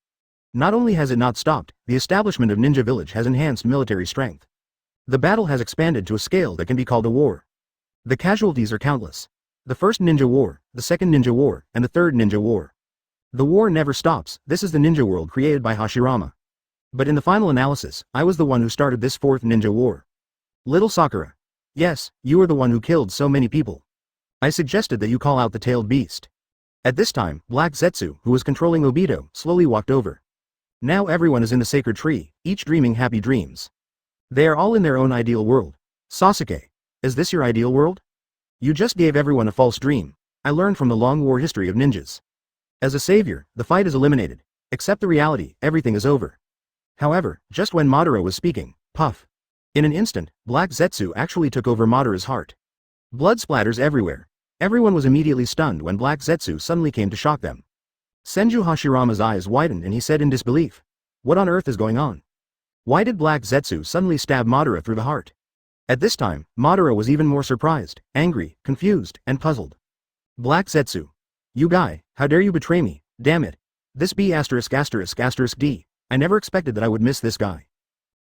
Not only has it not stopped, the establishment of Ninja Village has enhanced military strength. The battle has expanded to a scale that can be called a war. The casualties are countless. The first ninja war, the second ninja war, and the third ninja war. The war never stops, this is the ninja world created by Hashirama. But in the final analysis, I was the one who started this 4th ninja war. Little Sakura. Yes, you are the one who killed so many people. I suggested that you call out the tailed beast. At this time, Black Zetsu, who was controlling Obito, slowly walked over. Now everyone is in the sacred tree, each dreaming happy dreams. They are all in their own ideal world. Sasuke, is this your ideal world? You just gave everyone a false dream. I learned from the long war history of ninjas. As a savior, the fight is eliminated. Accept the reality, everything is over. However, just when Madara was speaking, puff. In an instant, Black Zetsu actually took over Madara's heart. Blood splatters everywhere. Everyone was immediately stunned when Black Zetsu suddenly came to shock them. Senju Hashirama's eyes widened and he said in disbelief, what on earth is going on? Why did Black Zetsu suddenly stab Madara through the heart? At this time, Madara was even more surprised, angry, confused, and puzzled. Black Zetsu. You guy, how dare you betray me, damn it. This B********D. I never expected that I would miss this guy.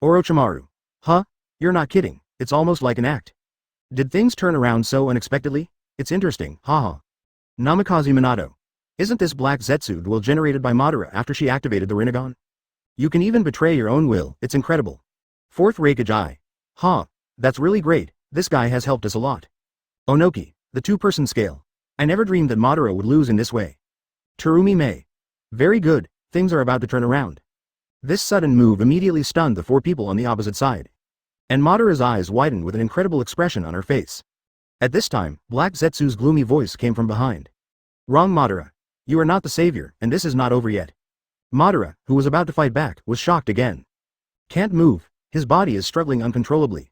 Orochimaru. Huh? You're not kidding, it's almost like an act. Did things turn around so unexpectedly? It's interesting, haha. Namikaze Minato. Isn't this Black Zetsu the will generated by Madara after she activated the Rinnegan? You can even betray your own will, it's incredible. 4th Raikage Eye. Huh, that's really great, this guy has helped us a lot. Onoki, the 2-person scale. I never dreamed that Madara would lose in this way. Terumi Mei. Very good, things are about to turn around. This sudden move immediately stunned the 4 people on the opposite side. And Madara's eyes widened with an incredible expression on her face. At this time, Black Zetsu's gloomy voice came from behind. Wrong Madara. You are not the savior, and this is not over yet. Madara, who was about to fight back, was shocked again. Can't move, his body is struggling uncontrollably.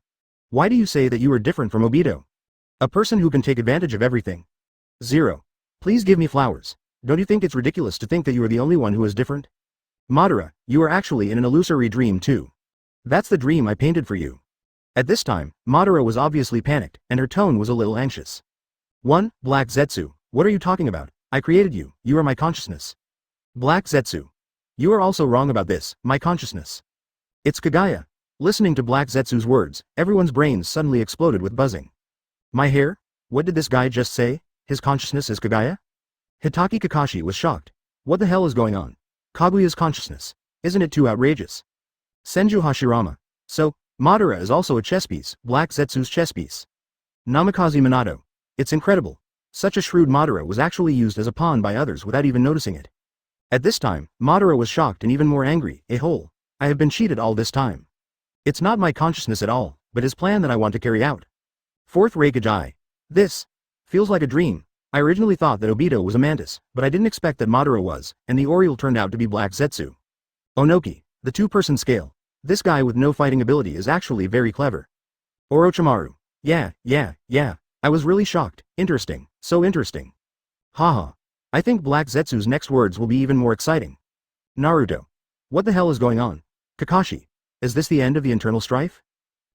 Why do you say that you are different from Obito? A person who can take advantage of everything. 0. Please give me flowers. Don't you think it's ridiculous to think that you are the only one who is different? Madara, you are actually in an illusory dream too. That's the dream I painted for you. At this time, Madara was obviously panicked, and her tone was a little anxious. 1. Black Zetsu, what are you talking about? I created you, you are my consciousness. Black Zetsu. You are also wrong about this, my consciousness. It's Kaguya. Listening to Black Zetsu's words, everyone's brains suddenly exploded with buzzing. My hair? What did this guy just say? His consciousness is Kaguya? Hitaki Kakashi was shocked. What the hell is going on? Kaguya's consciousness. Isn't it too outrageous? Senju Hashirama. So, Madara is also a chess piece, Black Zetsu's chess piece. Namikaze Minato. It's incredible. Such a shrewd Madara was actually used as a pawn by others without even noticing it. At this time, Madara was shocked and even more angry. I have been cheated all this time. It's not my consciousness at all, but his plan that I want to carry out. 4th Raikage Eye. This feels like a dream. I originally thought that Obito was a mantis, but I didn't expect that Madara was, and the Oriole turned out to be Black Zetsu. Onoki, the 2-person scale. This guy with no fighting ability is actually very clever. Orochimaru. Yeah. I was really shocked. Interesting. So interesting. Haha. I think Black Zetsu's next words will be even more exciting. Naruto. What the hell is going on? Kakashi. Is this the end of the internal strife?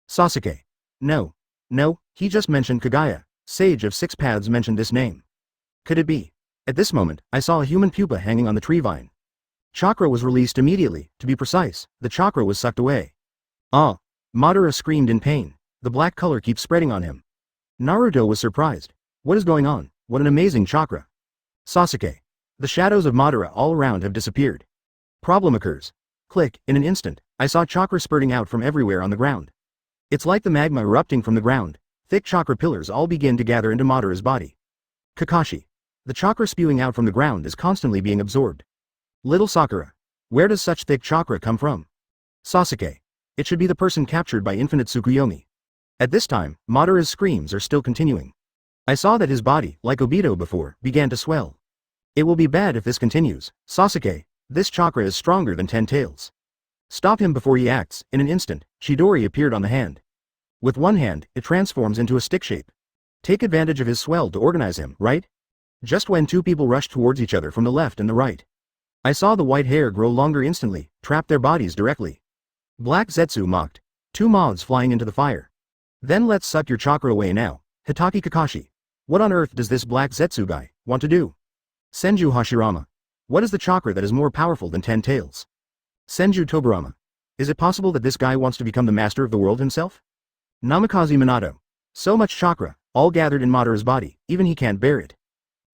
Sasuke. No. No, he just mentioned Kaguya. Sage of Six Paths mentioned this name. Could it be? At this moment, I saw a human pupa hanging on the tree vine. Chakra was released immediately, to be precise, the chakra was sucked away. Ah! Madara screamed in pain. The black color keeps spreading on him. Naruto was surprised. What is going on? What an amazing chakra. Sasuke. The shadows of Madara all around have disappeared. Problem occurs. Click, in an instant, I saw chakra spurting out from everywhere on the ground. It's like the magma erupting from the ground. Thick chakra pillars all begin to gather into Madara's body. Kakashi. The chakra spewing out from the ground is constantly being absorbed. Little Sakura. Where does such thick chakra come from? Sasuke. It should be the person captured by infinite Tsukuyomi. At this time, Madara's screams are still continuing. I saw that his body, like Obito before, began to swell. It will be bad if this continues. Sasuke, this chakra is stronger than 10 tails. Stop him before he acts. In an instant, Chidori appeared on the hand. With one hand, it transforms into a stick shape. Take advantage of his swell to organize him, right? Just when two people rushed towards each other from the left and the right. I saw the white hair grow longer instantly, trap their bodies directly. Black Zetsu mocked. 2 moths flying into the fire. Then let's suck your chakra away now. Hitaki Kakashi. What on earth does this Black Zetsu guy want to do? Senju Hashirama. What is the chakra that is more powerful than 10 tails? Senju Tobirama. Is it possible that this guy wants to become the master of the world himself? Namikaze Minato. So much chakra, all gathered in Madara's body, even he can't bear it.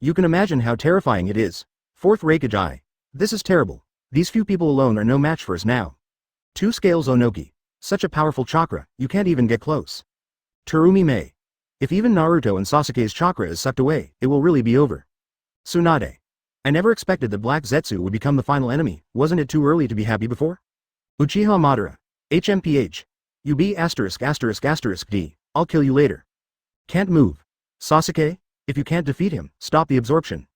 You can imagine how terrifying it is. Fourth Raikage Eye. This is terrible. These few people alone are no match for us now. 2 scales Onoki. Such a powerful chakra, you can't even get close. Terumi Mei. If even Naruto and Sasuke's chakra is sucked away, it will really be over. Tsunade. I never expected that Black Zetsu would become the final enemy, wasn't it too early to be happy before? Uchiha Madara. HMPH. You be *****D. I'll kill you later. Can't move. Sasuke, if you can't defeat him, stop the absorption.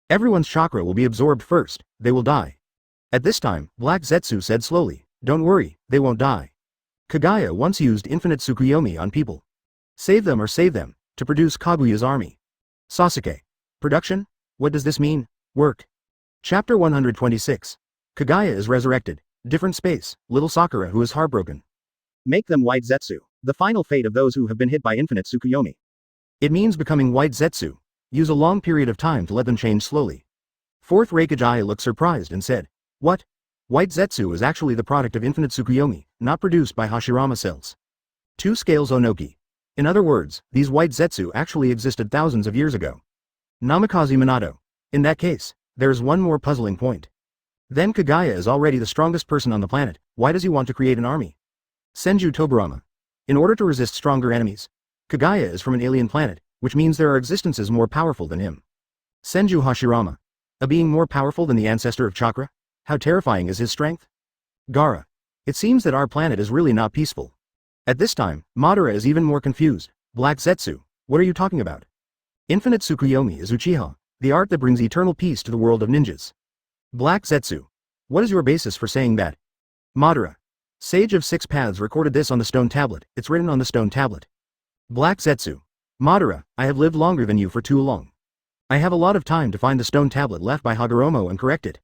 Everyone's chakra will be absorbed first, they will die. At this time, Black Zetsu said slowly, don't worry, they won't die. Kaguya once used infinite Tsukuyomi on people. Save them or save them, to produce Kaguya's army. Sasuke. Production? What does this mean? Work. Chapter 126. Kaguya is resurrected. Different space, little Sakura who is heartbroken. Make them White Zetsu, the final fate of those who have been hit by infinite Tsukuyomi. It means becoming White Zetsu. Use a long period of time to let them change slowly. Fourth Raikage Eye looked surprised and said, what? White Zetsu is actually the product of infinite Tsukuyomi, not produced by Hashirama cells. 2 scales Onoki. In other words, these White Zetsu actually existed thousands of years ago. Namikaze Minato. In that case, there is one more puzzling point. Then Kaguya is already the strongest person on the planet, why does he want to create an army? Senju Tobirama. In order to resist stronger enemies. Kaguya is from an alien planet, which means there are existences more powerful than him. Senju Hashirama. A being more powerful than the ancestor of chakra? How terrifying is his strength? Gaara. It seems that our planet is really not peaceful. At this time, Madara is even more confused. Black Zetsu, what are you talking about? Infinite Tsukuyomi is Uchiha, the art that brings eternal peace to the world of ninjas. Black Zetsu. What is your basis for saying that? Madara. Sage of Six Paths recorded this on the stone tablet, it's written on the stone tablet. Black Zetsu. Madara, I have lived longer than you for too long. I have a lot of time to find the stone tablet left by Hagoromo and correct it.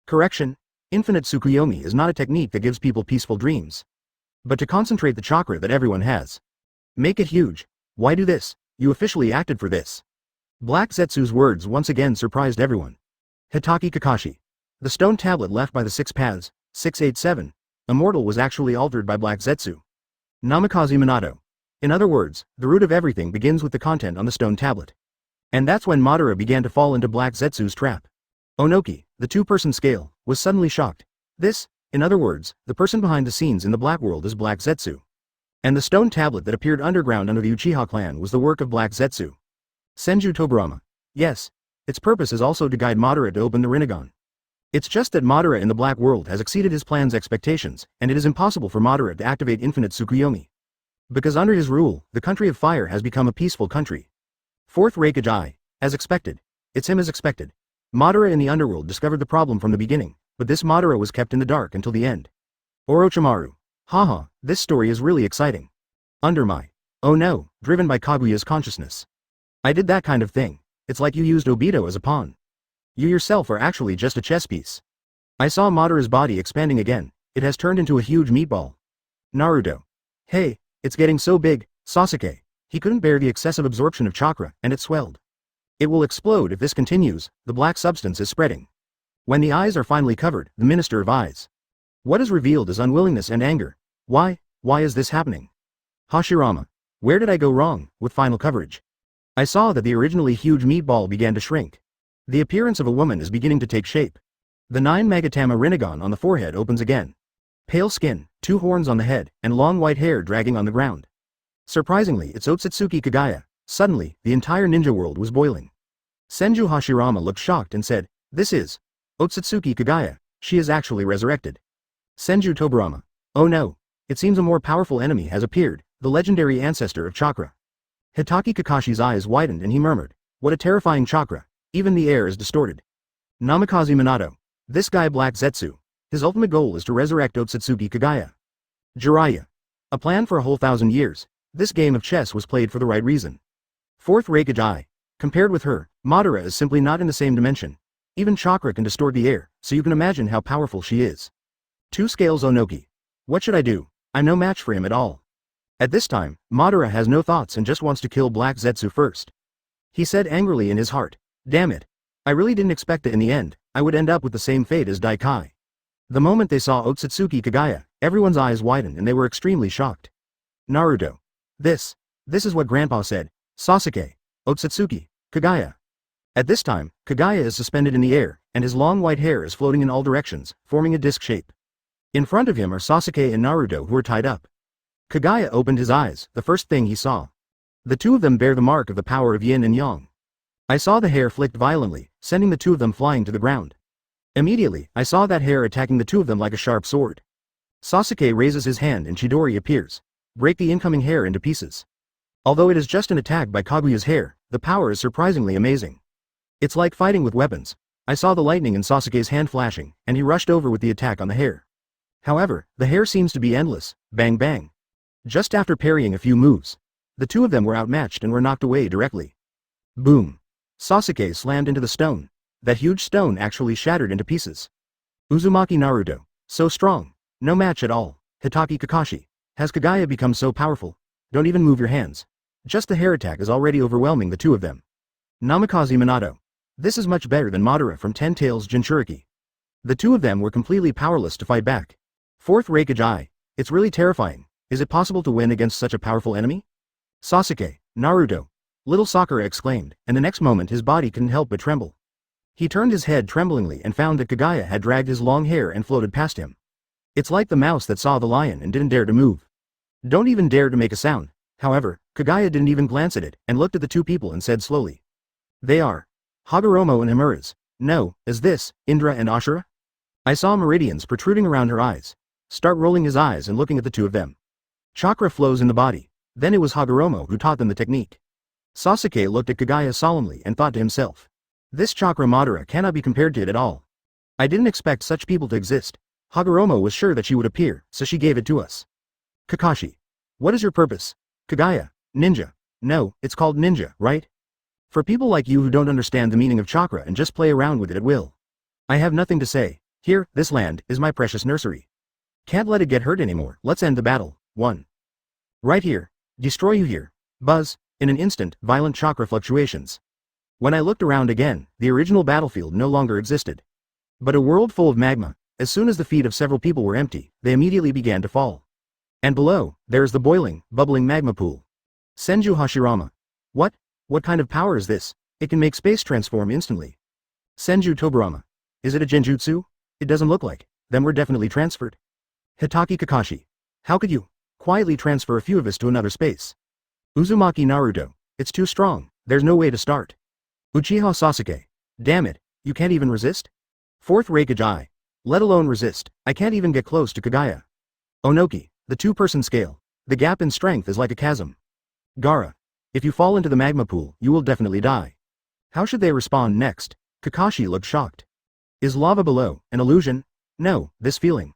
Correction. Infinite Tsukuyomi is not a technique that gives people peaceful dreams. But to concentrate the chakra that everyone has. Make it huge. Why do this? You officially acted for this. Black Zetsu's words once again surprised everyone. Hitaki Kakashi. The stone tablet left by the Six Paths, 687, Immortal was actually altered by Black Zetsu. Namikaze Minato. In other words, the root of everything begins with the content on the stone tablet. And that's when Madara began to fall into Black Zetsu's trap. Onoki, the 2-person scale, was suddenly shocked. This, in other words, the person behind the scenes in the Black World is Black Zetsu. And the stone tablet that appeared underground under the Uchiha clan was the work of Black Zetsu. Senju Tobirama. Yes. Its purpose is also to guide Madara to open the Rinnegan. It's just that Madara in the Black World has exceeded his plan's expectations, and it is impossible for Madara to activate infinite Tsukuyomi. Because under his rule, the country of fire has become a peaceful country. Fourth Raikage Eye. As expected. It's him as expected. Madara in the underworld discovered the problem from the beginning, but this Madara was kept in the dark until the end. Orochimaru. Haha, this story is really exciting. Under my. Oh no, driven by Kaguya's consciousness. I did that kind of thing. It's like you used Obito as a pawn. You yourself are actually just a chess piece. I saw Madara's body expanding again, it has turned into a huge meatball. Naruto. Hey, it's getting so big, Sasuke. He couldn't bear the excessive absorption of chakra, and it swelled. It will explode if this continues, the black substance is spreading. When the eyes are finally covered, the Minister of Eyes. What is revealed is unwillingness and anger. Why is this happening? Hashirama. Where did I go wrong, with final coverage? I saw that the originally huge meatball began to shrink. The appearance of a woman is beginning to take shape. The 9 Magatama Rinnegan on the forehead opens again. Pale skin, 2 horns on the head, and long white hair dragging on the ground. Surprisingly, it's Otsutsuki Kaguya. Suddenly, the entire ninja world was boiling. Senju Hashirama looked shocked and said, "This is Otsutsuki Kaguya. She is actually resurrected." Senju Tobarama. Oh no. It seems a more powerful enemy has appeared, the legendary ancestor of chakra. Hitaki Kakashi's eyes widened and he murmured, "What a terrifying chakra. Even the air is distorted." Namikaze Minato. This guy Black Zetsu. His ultimate goal is to resurrect Otsutsuki Kaguya. Jiraiya. A plan for a whole 1,000 years. This game of chess was played for the right reason. Fourth Raikage Eye. Compared with her, Madara is simply not in the same dimension. Even chakra can distort the air, so you can imagine how powerful she is. 2 Scales Onoki. What should I do? I'm no match for him at all. At this time, Madara has no thoughts and just wants to kill Black Zetsu first. He said angrily in his heart, "Damn it. I really didn't expect that in the end, I would end up with the same fate as Daikai." The moment they saw Otsutsuki Kaguya, everyone's eyes widened and they were extremely shocked. Naruto. This is what Grandpa said. Sasuke. Otsutsuki. Kaguya. At this time, Kaguya is suspended in the air, and his long white hair is floating in all directions, forming a disc shape. In front of him are Sasuke and Naruto who are tied up. Kaguya opened his eyes, the first thing he saw. The two of them bear the mark of the power of yin and yang. I saw the hair flicked violently, sending the two of them flying to the ground. Immediately, I saw that hair attacking the two of them like a sharp sword. Sasuke raises his hand and Chidori appears. Break the incoming hair into pieces. Although it is just an attack by Kaguya's hair, the power is surprisingly amazing. It's like fighting with weapons. I saw the lightning in Sasuke's hand flashing, and he rushed over with the attack on the hair. However, the hair seems to be endless. Bang bang. Just after parrying a few moves, the two of them were outmatched and were knocked away directly. Boom. Sasuke slammed into the stone. That huge stone actually shattered into pieces. Uzumaki Naruto. So strong. No match at all. Hitaki Kakashi. Has Kaguya become so powerful? Don't even move your hands. Just the hair attack is already overwhelming the two of them. Namikaze Minato. This is much better than Madara from Ten Tails Jinchuriki. The two of them were completely powerless to fight back. Fourth Raikage Eye. It's really terrifying. Is it possible to win against such a powerful enemy? Sasuke. Naruto. Little Sakura exclaimed, and the next moment his body couldn't help but tremble. He turned his head tremblingly and found that Kaguya had dragged his long hair and floated past him. It's like the mouse that saw the lion and didn't dare to move. Don't even dare to make a sound. However, Kaguya didn't even glance at it and looked at the two people and said slowly. They are Hagoromo and Himura's. No, is this Indra and Ashura? I saw meridians protruding around her eyes. Start rolling his eyes and looking at the two of them. Chakra flows in the body. Then it was Hagoromo who taught them the technique. Sasuke looked at Kaguya solemnly and thought to himself. This chakra Madara cannot be compared to it at all. I didn't expect such people to exist. Hagoromo was sure that she would appear, so she gave it to us. Kakashi. What is your purpose? Kaguya. Ninja. No, it's called ninja, right? For people like you who don't understand the meaning of chakra and just play around with it at will. I have nothing to say. Here, this land, is my precious nursery. Can't let it get hurt anymore. Let's end the battle. 1. Right here. Destroy you here. Buzz. In an instant, violent chakra fluctuations. When I looked around again, the original battlefield no longer existed. But a world full of magma. As soon as the feet of several people were empty, they immediately began to fall. And below, there is the boiling, bubbling magma pool. Senju Hashirama. What kind of power is this? It can make space transform instantly. Senju Tobarama. Is it a genjutsu? It doesn't look like. Then we're definitely transferred. Hitaki Kakashi. How could you quietly transfer a few of us to another space? Uzumaki Naruto. It's too strong. There's no way to start. Uchiha Sasuke. Damn it, you can't even resist? Fourth Raikage Eye. Let alone resist, I can't even get close to Kaguya. Onoki. The two-person scale. The gap in strength is like a chasm. Gaara. If you fall into the magma pool, you will definitely die. How should they respond next? Kakashi looked shocked. Is lava below an illusion? No, this feeling.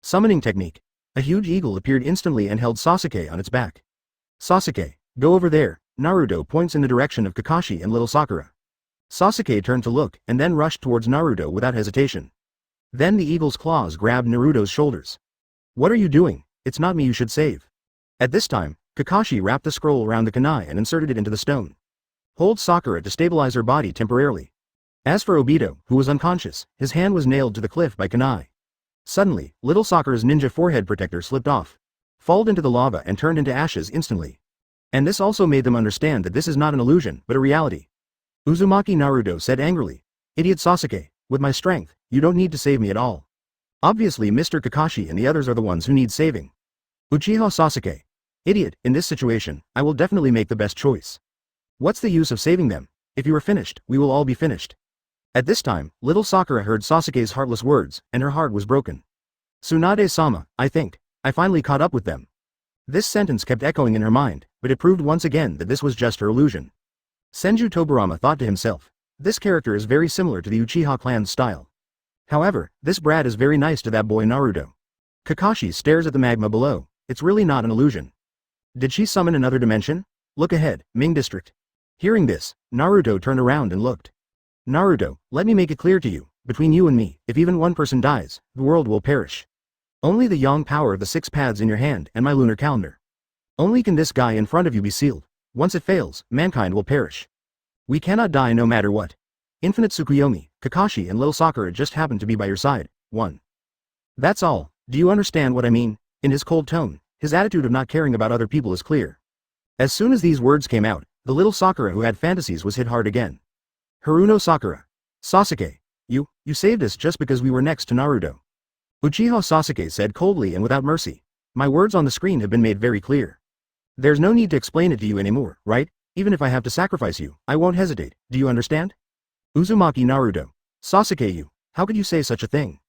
Summoning technique. A huge eagle appeared instantly and held Sasuke on its back. Sasuke, go over there. Naruto points in the direction of Kakashi and little Sakura. Sasuke turned to look and then rushed towards Naruto without hesitation. Then the eagle's claws grabbed Naruto's shoulders. What are you doing? it's not me you should save. At this time, Kakashi wrapped the scroll around the kunai and inserted it into the stone. Hold Sakura to stabilize her body temporarily. As for Obito, who was unconscious, his hand was nailed to the cliff by kunai. Suddenly, little Sakura's ninja forehead protector slipped off, falled into the lava and turned into ashes instantly. And this also made them understand that this is not an illusion, but a reality. Uzumaki Naruto said angrily, "Idiot Sasuke, with my strength, you don't need to save me at all. Obviously Mr. Kakashi and the others are the ones who need saving." Uchiha Sasuke. Idiot, in this situation, I will definitely make the best choice. What's the use of saving them? If you are finished, we will all be finished. At this time, little Sakura heard Sasuke's heartless words, and her heart was broken. Tsunade-sama, I think, I finally caught up with them. This sentence kept echoing in her mind, but it proved once again that this was just her illusion. Senju Tobirama thought to himself, this character is very similar to the Uchiha clan's style. However, this brat is very nice to that boy Naruto. Kakashi stares at the magma below, it's really not an illusion. Did she summon another dimension? Look ahead, Ming District. Hearing this, Naruto turned around and looked. Naruto, let me make it clear to you, between you and me, if even one person dies, the world will perish. Only the yang power of the 6 paths in your hand and my lunar calendar. Only can this guy in front of you be sealed. Once it fails, mankind will perish. We cannot die no matter what. Infinite Tsukuyomi, Kakashi and little Sakura just happen to be by your side. 1. That's all, do you understand what I mean? In his cold tone, his attitude of not caring about other people is clear. As soon as these words came out, the little Sakura who had fantasies was hit hard again. Haruno Sakura. Sasuke. You saved us just because we were next to Naruto. Uchiha Sasuke said coldly and without mercy. My words on the screen have been made very clear. There's no need to explain it to you anymore, right? Even if I have to sacrifice you, I won't hesitate, do you understand? Uzumaki Naruto. Sasuke, how could you say such a thing?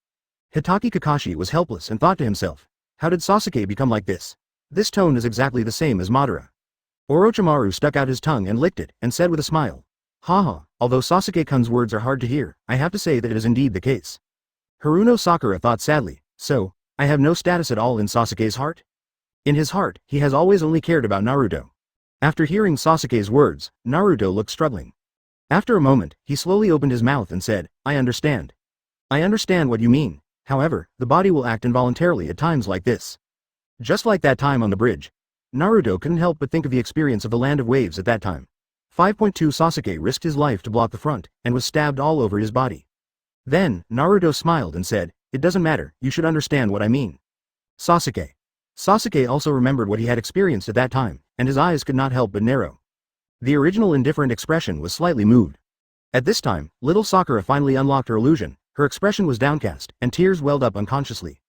Hitaki Kakashi was helpless and thought to himself, how did Sasuke become like this? This tone is exactly the same as Madara. Orochimaru stuck out his tongue and licked it, and said with a smile. Haha, although Sasuke-kun's words are hard to hear, I have to say that it is indeed the case. Haruno Sakura thought sadly, so, I have no status at all in Sasuke's heart? In his heart, he has always only cared about Naruto. After hearing Sasuke's words, Naruto looked struggling. After a moment, he slowly opened his mouth and said, I understand. I understand what you mean, however, the body will act involuntarily at times like this. Just like that time on the bridge. Naruto couldn't help but think of the experience of the Land of Waves at that time. 5.2 Sasuke risked his life to block the front, and was stabbed all over his body. Then, Naruto smiled and said, it doesn't matter, you should understand what I mean. Sasuke. Sasuke also remembered what he had experienced at that time, and his eyes could not help but narrow. The original indifferent expression was slightly moved. At this time, little Sakura finally unlocked her illusion, her expression was downcast, and tears welled up unconsciously.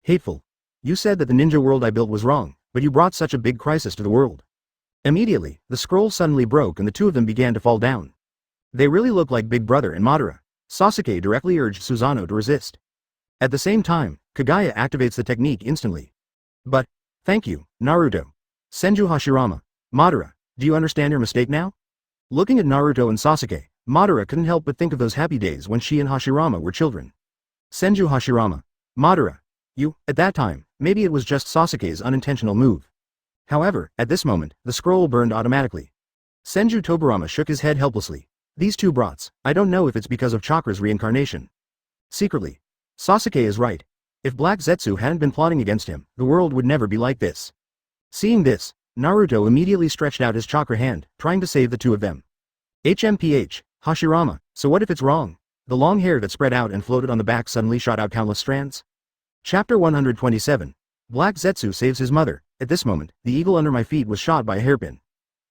Hateful. You said that the ninja world I built was wrong, but you brought such a big crisis to the world. Immediately, the scroll suddenly broke and the two of them began to fall down. They really look like Big Brother and Madara. Sasuke directly urged Susanoo to resist. At the same time, Kaguya activates the technique instantly. But, thank you, Naruto. Senju Hashirama. Madara, do you understand your mistake now? Looking at Naruto and Sasuke, Madara couldn't help but think of those happy days when she and Hashirama were children. Senju Hashirama. Madara. At that time, maybe it was just Sasuke's unintentional move. However, at this moment, the scroll burned automatically. Senju Tobirama shook his head helplessly. These two brats, I don't know if it's because of Chakra's reincarnation. Secretly, Sasuke is right. If Black Zetsu hadn't been plotting against him, the world would never be like this. Seeing this, Naruto immediately stretched out his chakra hand, trying to save the two of them. HMPH, Hashirama, so what if it's wrong? The long hair that spread out and floated on the back suddenly shot out countless strands. Chapter 127. Black Zetsu saves his mother. At this moment, the eagle under my feet was shot by a hairpin.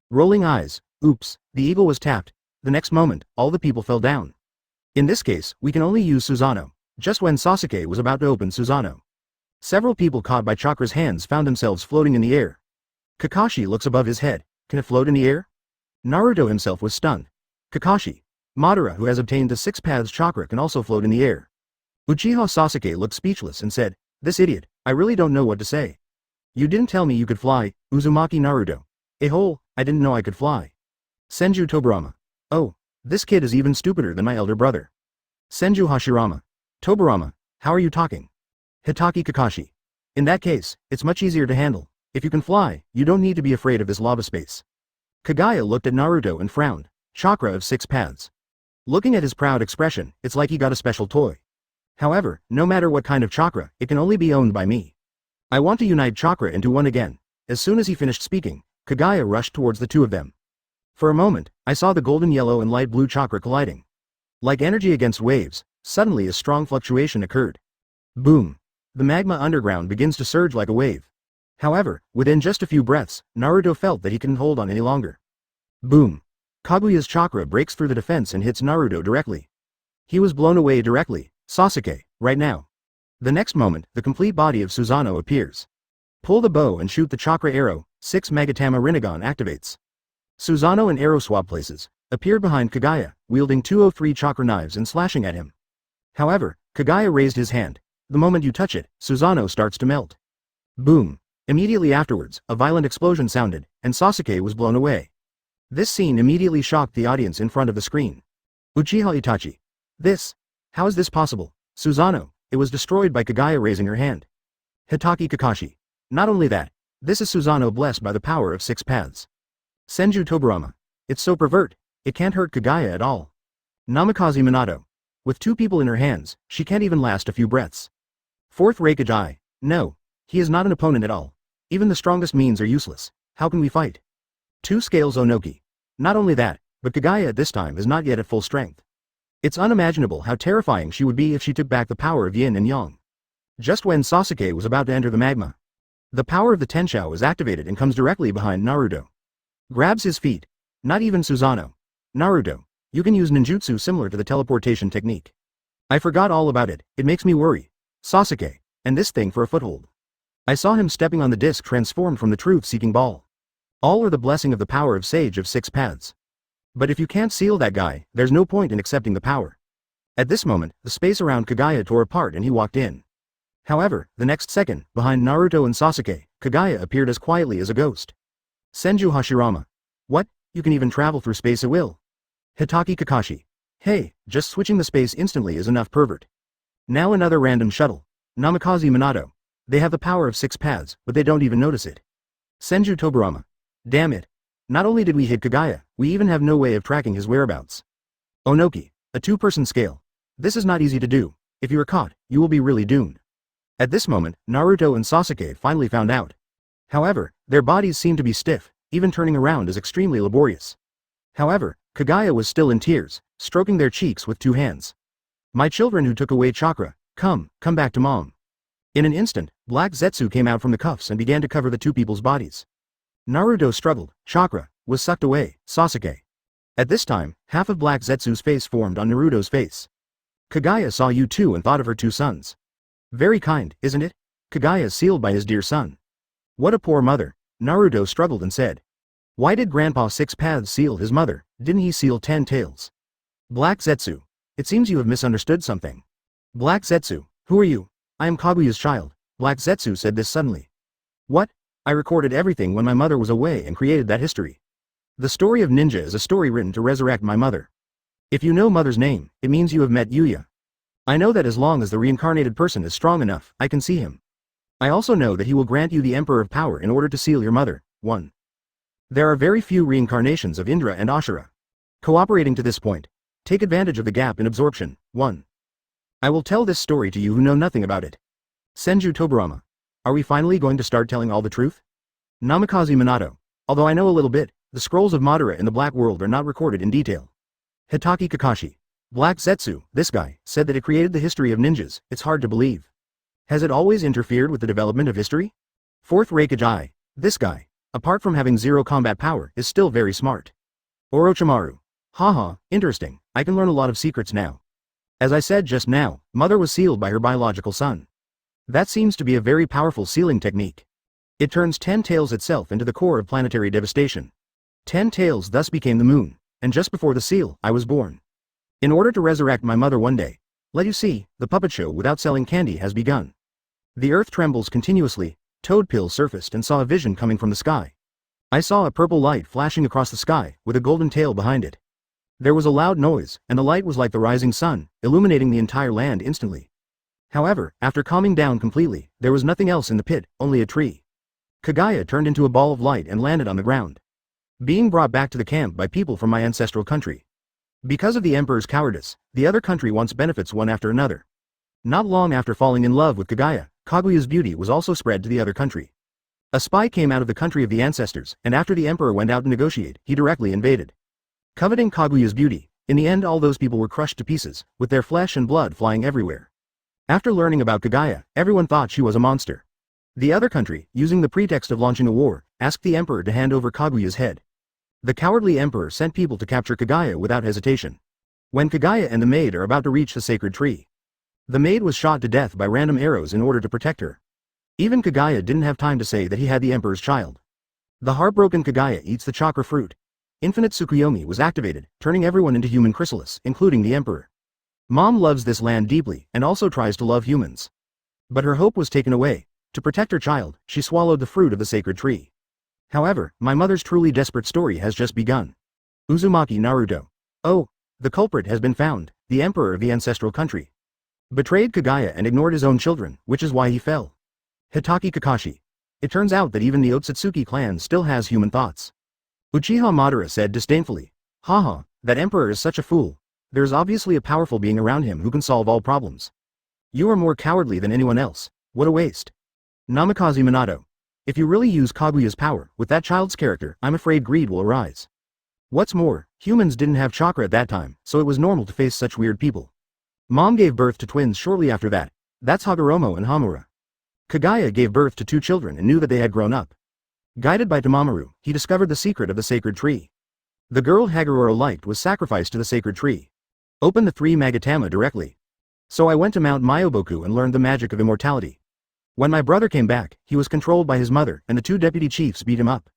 Rolling eyes. Oops, the eagle was tapped. The next moment, all the people fell down. In this case, we can only use Susanoo. Just when Sasuke was about to open Susanoo, several people caught by Chakra's hands found themselves floating in the air. Kakashi looks above his head. Can it float in the air? Naruto himself was stunned. Kakashi. Madara, who has obtained the 6 paths chakra, can also float in the air. Uchiha Sasuke looked speechless and said, this idiot, I really don't know what to say. You didn't tell me you could fly, Uzumaki Naruto. I didn't know I could fly. Senju Tobirama. Oh, this kid is even stupider than my elder brother. Senju Hashirama. Tobirama, how are you talking? Hitaki Kakashi. In that case, it's much easier to handle. If you can fly, you don't need to be afraid of this lava space. Kaguya looked at Naruto and frowned. Chakra of 6 paths. Looking at his proud expression, it's like he got a special toy. However, no matter what kind of chakra, it can only be owned by me. I want to unite chakra into one again. As soon as he finished speaking, Kaguya rushed towards the two of them. For a moment, I saw the golden yellow and light blue chakra colliding. Like energy against waves, suddenly a strong fluctuation occurred. Boom! The magma underground begins to surge like a wave. However, within just a few breaths, Naruto felt that he couldn't hold on any longer. Boom! Kaguya's chakra breaks through the defense and hits Naruto directly. He was blown away directly. Sasuke, right now. The next moment, the complete body of Susanoo appears. Pull the bow and shoot the chakra arrow. 6 Magatama Rinnegan activates. Susanoo and arrow swap places, appeared behind Kaguya, wielding 203 chakra knives and slashing at him. However, Kaguya raised his hand. The moment you touch it, Susanoo starts to melt. Boom! Immediately afterwards, a violent explosion sounded, and Sasuke was blown away. This scene immediately shocked the audience in front of the screen. Uchiha Itachi. How is this possible? Susanoo, it was destroyed by Kaguya raising her hand. Hitaki Kakashi. Not only that, this is Susanoo blessed by the power of 6 paths. Senju Tobirama. It's so pervert, it can't hurt Kaguya at all. Namikaze Minato. With 2 people in her hands, she can't even last a few breaths. 4th Reikage. No, he is not an opponent at all. Even the strongest means are useless. How can we fight? 2 Scales Onoki. Not only that, but Kaguya at this time is not yet at full strength. It's unimaginable how terrifying she would be if she took back the power of yin and yang. Just when Sasuke was about to enter the magma, the power of the Tenshou is activated and comes directly behind Naruto. Grabs his feet. Not even Susanoo. Naruto, you can use ninjutsu similar to the teleportation technique. I forgot all about it, it makes me worry. Sasuke, and this thing for a foothold. I saw him stepping on the disc transformed from the truth-seeking ball. All are the blessing of the power of Sage of 6 paths. But if you can't seal that guy, there's no point in accepting the power. At this moment, the space around Kaguya tore apart and he walked in. However, the next second, behind Naruto and Sasuke, Kaguya appeared as quietly as a ghost. Senju Hashirama. What? You can even travel through space at will. Hitaki Kakashi. Hey, just switching the space instantly is enough, pervert. Now another random shuttle. Namikaze Minato. They have the power of 6 paths, but they don't even notice it. Senju Tobirama. Damn it. Not only did we hit Kaguya, we even have no way of tracking his whereabouts. Onoki. A 2-person scale. This is not easy to do. If you are caught, you will be really doomed. At this moment, Naruto and Sasuke finally found out. However, their bodies seemed to be stiff, even turning around is extremely laborious. However, Kaguya was still in tears, stroking their cheeks with 2 hands. My children who took away chakra, come back to mom. In an instant, Black Zetsu came out from the cuffs and began to cover the 2 people's bodies. Naruto struggled, chakra was sucked away, Sasuke. At this time, half of Black Zetsu's face formed on Naruto's face. Kaguya saw you too and thought of her 2 sons. Very kind, isn't it? Kaguya sealed by his dear son. What a poor mother, Naruto struggled and said. Why did Grandpa 6 paths seal his mother, didn't he seal 10 tails? Black Zetsu. It seems you have misunderstood something. Black Zetsu, who are you? I am Kaguya's child, Black Zetsu said this suddenly. What? I recorded everything when my mother was away and created that history. The story of ninja is a story written to resurrect my mother. If you know mother's name, it means you have met Yuya. I know that as long as the reincarnated person is strong enough, I can see him. I also know that he will grant you the Emperor of Power in order to seal your mother. 1. There are very few reincarnations of Indra and Ashura. Cooperating to this point, take advantage of the gap in absorption. 1. I will tell this story to you who know nothing about it. Senju Tobirama. Are we finally going to start telling all the truth? Namikaze Minato. Although I know a little bit, the scrolls of Madara in the Black World are not recorded in detail. Hitaki Kakashi. Black Zetsu, this guy, said that it created the history of ninjas, it's hard to believe. Has it always interfered with the development of history? 4th Reikage. This guy, apart from having 0 combat power, is still very smart. Orochimaru. Haha, interesting, I can learn a lot of secrets now. As I said just now, mother was sealed by her biological son. That seems to be a very powerful sealing technique. It turns 10 tails itself into the core of planetary devastation. 10 tails thus became the moon, and just before the seal, I was born. In order to resurrect my mother one day, let you see, the puppet show without selling candy has begun. The earth trembles continuously. Toadpill surfaced and saw a vision coming from the sky. I saw a purple light flashing across the sky, with a golden tail behind it. There was a loud noise, and the light was like the rising sun, illuminating the entire land instantly. However, after calming down completely, there was nothing else in the pit, only a tree. Kaguya turned into a ball of light and landed on the ground. Being brought back to the camp by people from my ancestral country. Because of the Emperor's cowardice, the other country wants benefits one after another. Not long after falling in love with Kaguya, Kaguya's beauty was also spread to the other country. A spy came out of the country of the ancestors, and after the emperor went out to negotiate, he directly invaded. Coveting Kaguya's beauty, in the end all those people were crushed to pieces, with their flesh and blood flying everywhere. After learning about Kaguya, everyone thought she was a monster. The other country, using the pretext of launching a war, asked the emperor to hand over Kaguya's head. The cowardly emperor sent people to capture Kaguya without hesitation. When Kaguya and the maid are about to reach the sacred tree, the maid was shot to death by random arrows in order to protect her. Even Kaguya didn't have time to say that he had the emperor's child. The heartbroken Kaguya eats the chakra fruit. Infinite Tsukuyomi was activated, turning everyone into human chrysalis, including the emperor. Mom loves this land deeply and also tries to love humans. But her hope was taken away. To protect her child, she swallowed the fruit of the sacred tree. However, my mother's truly desperate story has just begun. Uzumaki Naruto. Oh, the culprit has been found, the emperor of the ancestral country. Betrayed Kaguya and ignored his own children, which is why he fell. Hitaki Kakashi. It turns out that even the Otsutsuki clan still has human thoughts. Uchiha Madara said disdainfully. Haha, that emperor is such a fool. There is obviously a powerful being around him who can solve all problems. You are more cowardly than anyone else, what a waste. Namikaze Minato. If you really use Kaguya's power, with that child's character, I'm afraid greed will arise. What's more, humans didn't have chakra at that time, so it was normal to face such weird people. Mom gave birth to twins shortly after that. That's Hagoromo and Hamura. Kaguya gave birth to 2 children and knew that they had grown up. Guided by Tamamaru, he discovered the secret of the sacred tree. The girl Hagoromo liked was sacrificed to the sacred tree. Open the 3 Magatama directly. So I went to Mount Myoboku and learned the magic of immortality. When my brother came back, he was controlled by his mother, and the 2 deputy chiefs beat him up.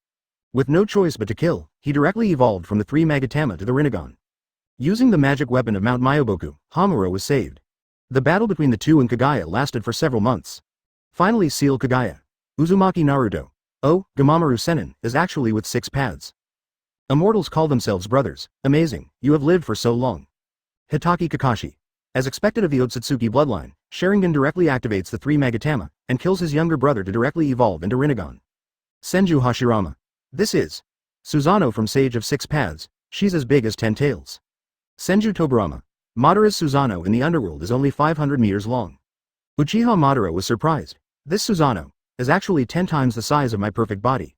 With no choice but to kill, he directly evolved from the 3 Magatama to the Rinnegan. Using the magic weapon of Mount Myoboku, Hamura was saved. The battle between the 2 and Kaguya lasted for several months. Finally sealed Kaguya. Uzumaki Naruto. Oh, Gamamaru Sennin is actually with 6 paths. Immortals call themselves brothers. Amazing, you have lived for so long. Hitaki Kakashi. As expected of the Otsutsuki bloodline, Sharingan directly activates the 3 Magatama, and kills his younger brother to directly evolve into Rinnegan. Senju Hashirama. This is Susanoo from Sage of 6 Paths, she's as big as 10 tails. Senju Tobirama. Madara's Susanoo in the underworld is only 500 meters long. Uchiha Madara was surprised. This Susanoo is actually 10 times the size of my perfect body.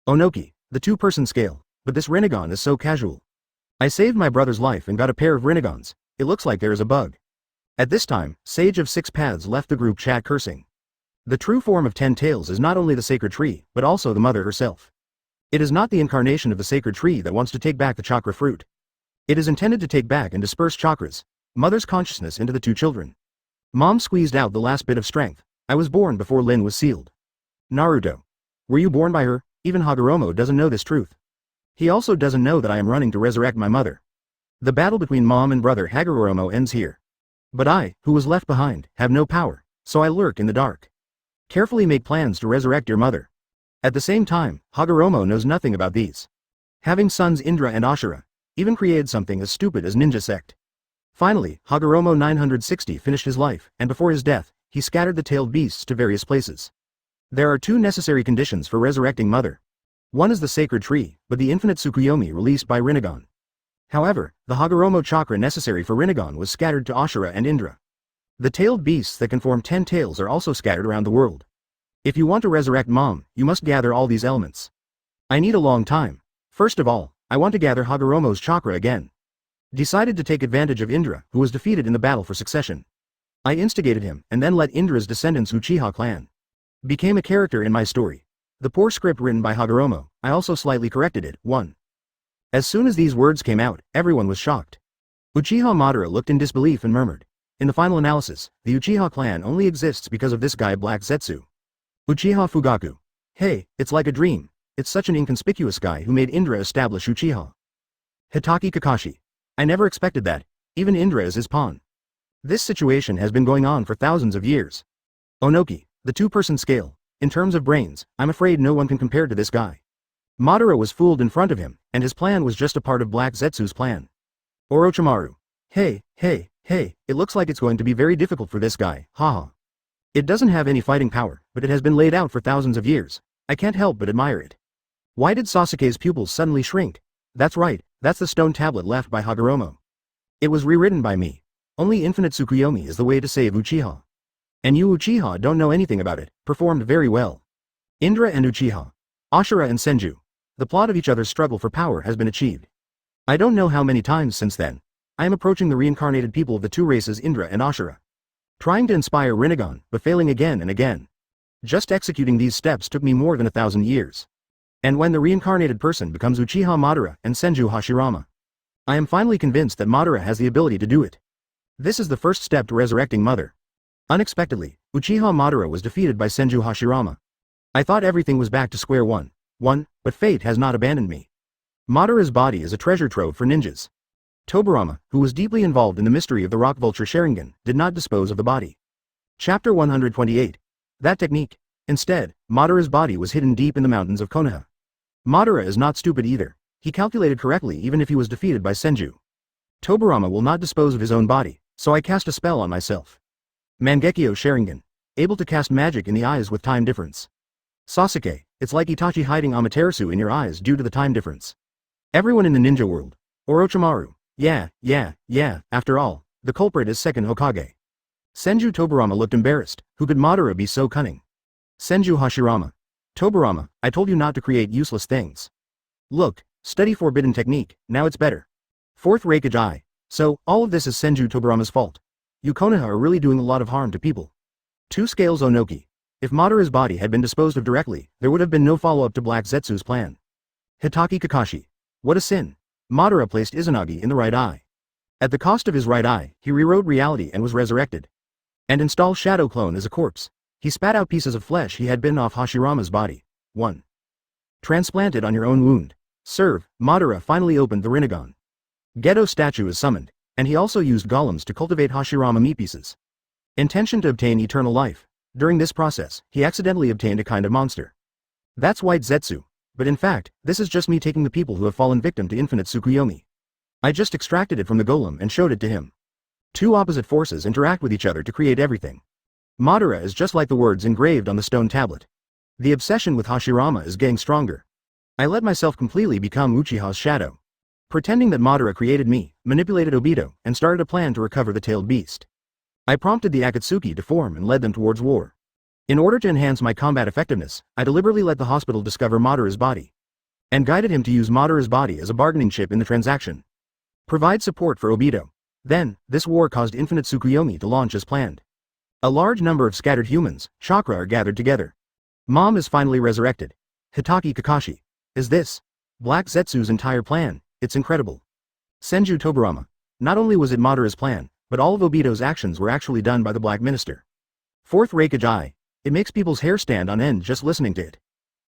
Onoki, the 2-person scale, but this Rinnegan is so casual. I saved my brother's life and got a pair of Rinnegans. It looks like there is a bug. At this time, Sage of 6 Paths left the group chat cursing. The true form of 10 tails is not only the sacred tree, but also the mother herself. It is not the incarnation of the sacred tree that wants to take back the chakra fruit. It is intended to take back and disperse chakras, mother's consciousness into the 2 children. Mom squeezed out the last bit of strength. I was born before Lin was sealed. Naruto. Were you born by her? Even Hagoromo doesn't know this truth. He also doesn't know that I am running to resurrect my mother. The battle between mom and brother Hagoromo ends here. But I, who was left behind, have no power, so I lurk in the dark. Carefully make plans to resurrect your mother. At the same time, Hagoromo knows nothing about these. Having sons Indra and Ashura, even created something as stupid as ninja sect. Finally, Hagoromo 960 finished his life, and before his death, he scattered the tailed beasts to various places. There are 2 necessary conditions for resurrecting mother. One is the sacred tree, but the infinite Tsukuyomi released by Rinnegan. However, the Hagoromo chakra necessary for Rinnegan was scattered to Ashura and Indra. The tailed beasts that can form 10 tails are also scattered around the world. If you want to resurrect mom, you must gather all these elements. I need a long time. First of all, I want to gather Hagoromo's chakra again. Decided to take advantage of Indra, who was defeated in the battle for succession. I instigated him, and then let Indra's descendants Uchiha clan became a character in my story. The poor script written by Hagoromo, I also slightly corrected it. 1. As soon as these words came out, everyone was shocked. Uchiha Madara looked in disbelief and murmured. In the final analysis, the Uchiha clan only exists because of this guy Black Zetsu. Uchiha Fugaku. Hey, it's like a dream. It's such an inconspicuous guy who made Indra establish Uchiha. Hitaki Kakashi. I never expected that. Even Indra is his pawn. This situation has been going on for thousands of years. Onoki, the 2-person scale. In terms of brains, I'm afraid no one can compare to this guy. Madara was fooled in front of him, and his plan was just a part of Black Zetsu's plan. Orochimaru. Hey, it looks like it's going to be very difficult for this guy, haha. It doesn't have any fighting power, but it has been laid out for thousands of years. I can't help but admire it. Why did Sasuke's pupils suddenly shrink? That's right, that's the stone tablet left by Hagoromo. It was rewritten by me. Only infinite Tsukuyomi is the way to save Uchiha. And you Uchiha don't know anything about it, performed very well. Indra and Uchiha. Ashura and Senju. The plot of each other's struggle for power has been achieved. I don't know how many times since then. I am approaching the reincarnated people of the two races Indra and Ashura. Trying to inspire Rinnegan, but failing again and again. Just executing these steps took me more than 1,000 years. And when the reincarnated person becomes Uchiha Madara and Senju Hashirama. I am finally convinced that Madara has the ability to do it. This is the first step to resurrecting Mother. Unexpectedly, Uchiha Madara was defeated by Senju Hashirama. I thought everything was back to square one, but fate has not abandoned me. Madara's body is a treasure trove for ninjas. Tobirama, who was deeply involved in the mystery of the rock vulture Sharingan, did not dispose of the body. Chapter 128. That technique. Instead, Madara's body was hidden deep in the mountains of Konoha. Madara is not stupid either. He calculated correctly even if he was defeated by Senju. Tobirama will not dispose of his own body, so I cast a spell on myself. Mangekyo Sharingan. Able to cast magic in the eyes with time difference. Sasuke, it's like Itachi hiding Amaterasu in your eyes due to the time difference. Everyone in the ninja world. Orochimaru. Yeah, after all, the culprit is second Hokage. Senju Tobirama looked embarrassed. Who could Madara be so cunning? Senju Hashirama. Tobirama, I told you not to create useless things. Look, study forbidden technique, now it's better. Fourth Raikage Eye. So, all of this is Senju Tobirama's fault. You Konoha are really doing a lot of harm to people. Two Scales Onoki. If Madara's body had been disposed of directly, there would have been no follow-up to Black Zetsu's plan. Hitaki Kakashi. What a sin. Madara placed Izanagi in the right eye. At the cost of his right eye, he rewrote reality and was resurrected. And installed Shadow Clone as a corpse. He spat out pieces of flesh he had bitten off Hashirama's body. 1. Transplanted on your own wound. Serve, Madara finally opened the Rinnegan. Gedo statue is summoned, and he also used golems to cultivate Hashirama meat pieces. Intention to obtain eternal life. During this process, he accidentally obtained a kind of monster. That's White Zetsu. But in fact, this is just me taking the people who have fallen victim to infinite Tsukuyomi. I just extracted it from the golem and showed it to him. Two opposite forces interact with each other to create everything. Madara is just like the words engraved on the stone tablet. The obsession with Hashirama is getting stronger. I let myself completely become Uchiha's shadow. Pretending that Madara created me, manipulated Obito, and started a plan to recover the tailed beast. I prompted the Akatsuki to form and led them towards war. In order to enhance my combat effectiveness, I deliberately let the hospital discover Madara's body. And guided him to use Madara's body as a bargaining chip in the transaction. Provide support for Obito. Then, this war caused infinite Tsukuyomi to launch as planned. A large number of scattered humans, chakra are gathered together. Mom is finally resurrected. Hitaki Kakashi. Is this Black Zetsu's entire plan? It's incredible. Senju Tobirama. Not only was it Madara's plan, but all of Obito's actions were actually done by the Black Minister. Fourth Raikage Eye. It makes people's hair stand on end just listening to it.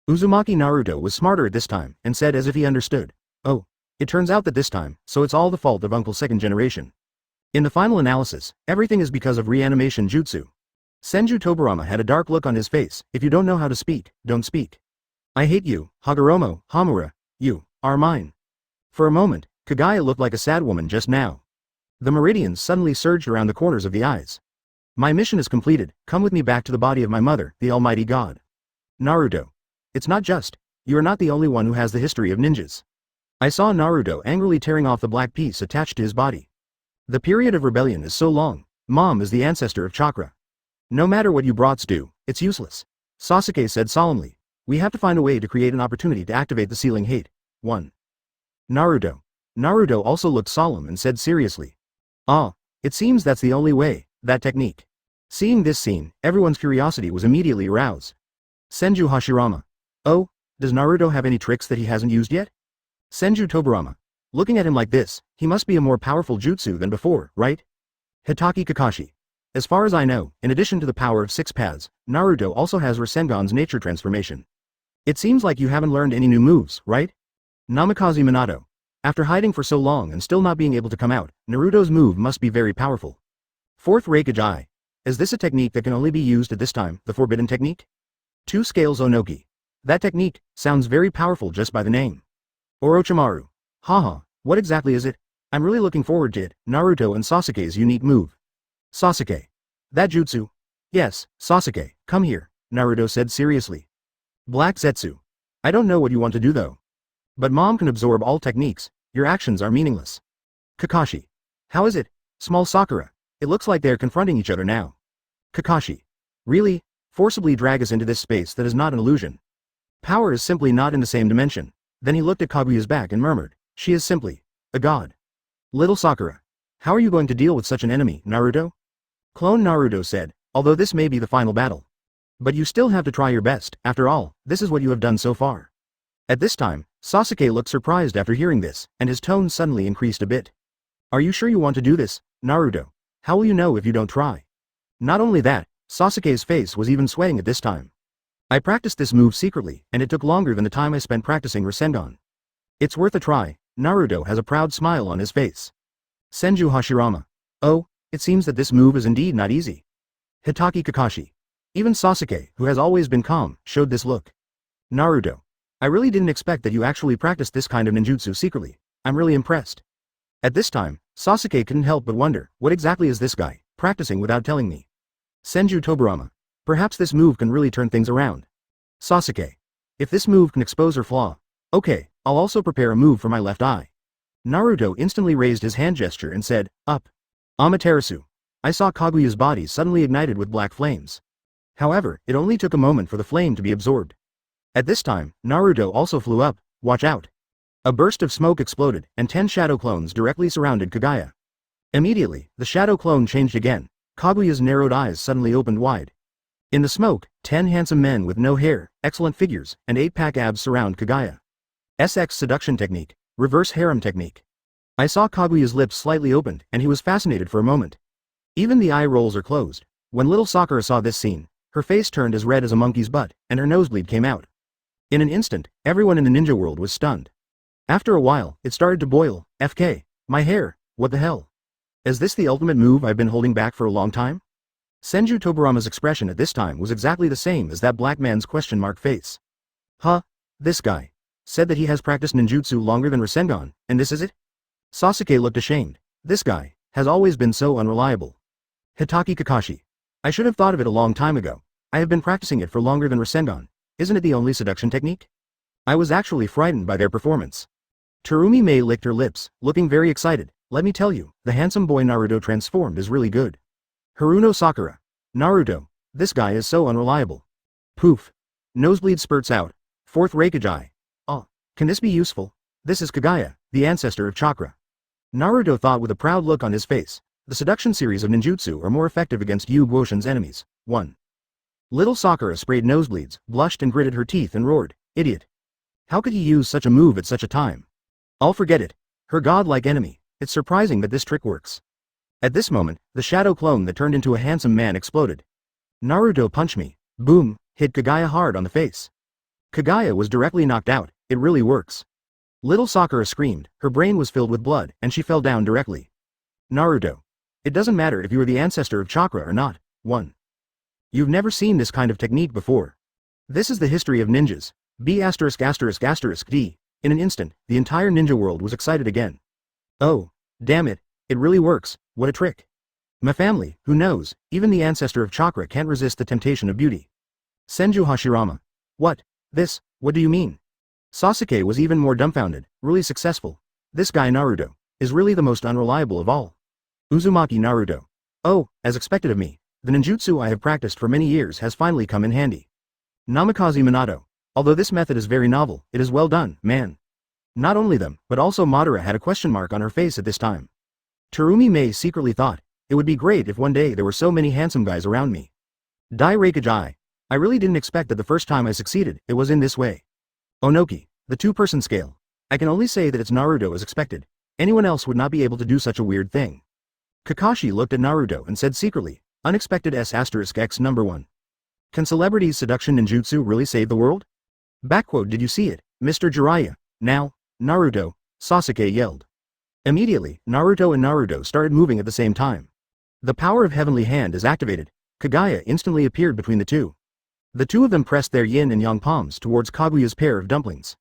Uzumaki Naruto was smarter at this time, and said as if he understood. Oh. It turns out that this time, so it's all the fault of Uncle's second generation. In the final analysis, everything is because of reanimation jutsu. Senju Tobirama had a dark look on his face. If you don't know how to speak, don't speak. I hate you, Hagoromo, Hamura. You are mine. For a moment, Kaguya looked like a sad woman just now. The meridians suddenly surged around the corners of the eyes. My mission is completed, come with me back to the body of my mother, the Almighty God. Naruto. It's not just. You are not the only one who has the history of ninjas. I saw Naruto angrily tearing off the black piece attached to his body. The period of rebellion is so long. Mom is the ancestor of chakra. No matter what you brats do, it's useless. Sasuke said solemnly. We have to find a way to create an opportunity to activate the sealing hate. 1. Naruto. Naruto also looked solemn and said seriously. Ah, it seems that's the only way, that technique. Seeing this scene, everyone's curiosity was immediately aroused. Senju Hashirama. Oh, does Naruto have any tricks that he hasn't used yet? Senju Tobirama. Looking at him like this, he must be a more powerful jutsu than before, right? Hitaki Kakashi. As far as I know, in addition to the power of 6 paths, Naruto also has Rasengan's nature transformation. It seems like you haven't learned any new moves, right? Namikaze Minato. After hiding for so long and still not being able to come out, Naruto's move must be very powerful. Fourth Raikage Eye. Is this a technique that can only be used at this time, the forbidden technique? Two Scales Onoki. That technique sounds very powerful just by the name. Orochimaru. Haha, what exactly is it? I'm really looking forward to it, Naruto and Sasuke's unique move. Sasuke. That jutsu? Yes, Sasuke, come here, Naruto said seriously. Black Zetsu. I don't know what you want to do though. But Mom can absorb all techniques, your actions are meaningless. Kakashi. How is it? Small Sakura. It looks like they're confronting each other now. Kakashi. Really? Forcibly drag us into this space that is not an illusion. Power is simply not in the same dimension. Then he looked at Kaguya's back and murmured, she is simply a god. Little Sakura. How are you going to deal with such an enemy, Naruto? Clone Naruto said, although this may be the final battle. But you still have to try your best, after all, this is what you have done so far. At this time, Sasuke looked surprised after hearing this, and his tone suddenly increased a bit. Are you sure you want to do this, Naruto? How will you know if you don't try? Not only that, Sasuke's face was even swaying at this time. I practiced this move secretly, and it took longer than the time I spent practicing Rasengan. It's worth a try. Naruto has a proud smile on his face. Senju Hashirama. Oh, it seems that this move is indeed not easy. Hitaki Kakashi. Even Sasuke, who has always been calm, showed this look. Naruto. I really didn't expect that you actually practiced this kind of ninjutsu secretly. I'm really impressed. At this time, Sasuke couldn't help but wonder, what exactly is this guy practicing without telling me? Senju Tobirama. Perhaps this move can really turn things around. Sasuke. If this move can expose her flaw. Okay, I'll also prepare a move for my left eye. Naruto instantly raised his hand gesture and said, up. Amaterasu. I saw Kaguya's body suddenly ignited with black flames. However, it only took a moment for the flame to be absorbed. At this time, Naruto also flew up, watch out. A burst of smoke exploded, and 10 shadow clones directly surrounded Kaguya. Immediately, the shadow clone changed again. Kaguya's narrowed eyes suddenly opened wide. In the smoke, 10 handsome men with no hair, excellent figures, and 8-pack abs surround Kaguya. SX seduction technique, reverse harem technique. I saw Kaguya's lips slightly opened, and he was fascinated for a moment. Even the eye rolls are closed. When little Sakura saw this scene, her face turned as red as a monkey's butt, and her nosebleed came out. In an instant, everyone in the ninja world was stunned. After a while, it started to boil. FK, my hair, what the hell? Is this the ultimate move I've been holding back for a long time? Senju Tobirama's expression at this time was exactly the same as that black man's question mark face. Huh? This guy said that he has practiced ninjutsu longer than Rasengan, and this is it? Sasuke looked ashamed. This guy has always been so unreliable. Hitaki Kakashi. I should have thought of it a long time ago. I have been practicing it for longer than Rasengan. Isn't it the only seduction technique? I was actually frightened by their performance. Terumi Mei licked her lips, looking very excited. Let me tell you, the handsome boy Naruto transformed is really good. Haruno Sakura. Naruto. This guy is so unreliable. Poof. Nosebleed spurts out. Fourth Raikage. Oh, can this be useful? This is Kaguya, the ancestor of chakra. Naruto thought with a proud look on his face. The seduction series of ninjutsu are more effective against Yu Guoshin's enemies. 1. Little Sakura sprayed nosebleeds, blushed and gritted her teeth and roared, idiot. How could he use such a move at such a time? I'll forget it. Her godlike enemy. It's surprising that this trick works. At this moment, the shadow clone that turned into a handsome man exploded. Naruto punch me. Boom, hit Kaguya hard on the face. Kaguya was directly knocked out. It really works. Little Sakura screamed, her brain was filled with blood, and she fell down directly. Naruto. It doesn't matter if you are the ancestor of chakra or not. 1. You've never seen this kind of technique before. This is the history of ninjas. B********. D. In an instant, the entire ninja world was excited again. Oh, damn it, it really works, what a trick. My family, who knows, even the ancestor of chakra can't resist the temptation of beauty. Senju Hashirama. What? This, what do you mean? Sasuke was even more dumbfounded, really successful. This guy Naruto is really the most unreliable of all. Uzumaki Naruto. Oh, as expected of me, the ninjutsu I have practiced for many years has finally come in handy. Namikaze Minato. Although this method is very novel, it is well done, man. Not only them, but also Madara had a question mark on her face at this time. Terumi Mei secretly thought, it would be great if one day there were so many handsome guys around me. Dai Raikage. I really didn't expect that the first time I succeeded, it was in this way. Onoki, the two-person scale. I can only say that it's Naruto as expected. Anyone else would not be able to do such a weird thing. Kakashi looked at Naruto and said secretly, unexpected **X number 1. Can celebrities' seduction ninjutsu really save the world? Backquote, did you see it, Mr. Jiraiya? Now, Naruto, Sasuke yelled. Immediately, Naruto and Naruto started moving at the same time. The power of Heavenly Hand is activated. Kaguya instantly appeared between the two. The two of them pressed their yin and yang palms towards Kaguya's pair of dumplings.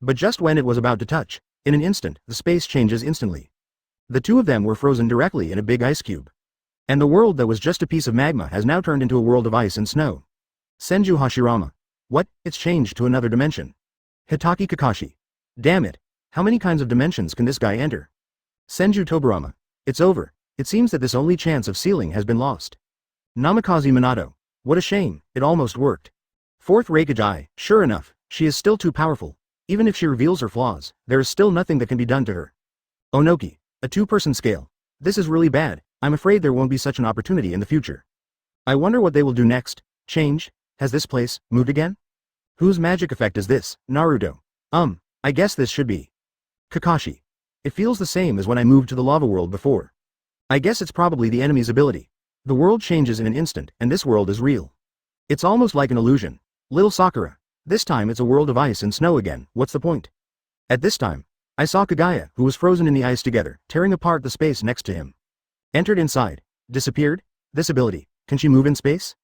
But just when it was about to touch, in an instant, the space changes instantly. The two of them were frozen directly in a big ice cube. And the world that was just a piece of magma has now turned into a world of ice and snow. Senju Hashirama. What? It's changed to another dimension. Hitaki Kakashi. Damn it. How many kinds of dimensions can this guy enter? Senju Tobirama. It's over. It seems that this only chance of sealing has been lost. Namikaze Minato. What a shame, it almost worked. Fourth Raikage, sure enough, she is still too powerful. Even if she reveals her flaws, there is still nothing that can be done to her. Onoki. A two-person scale. This is really bad, I'm afraid there won't be such an opportunity in the future. I wonder what they will do next. Change? Has this place moved again? Whose magic effect is this? Naruto. I guess this should be Kakashi. It feels the same as when I moved to the lava world before. I guess it's probably the enemy's ability. The world changes in an instant, and this world is real. It's almost like an illusion. Little Sakura. This time it's a world of ice and snow again, what's the point? At this time, I saw Kaguya, who was frozen in the ice together, tearing apart the space next to him. Entered inside. Disappeared? This ability, can she move in space?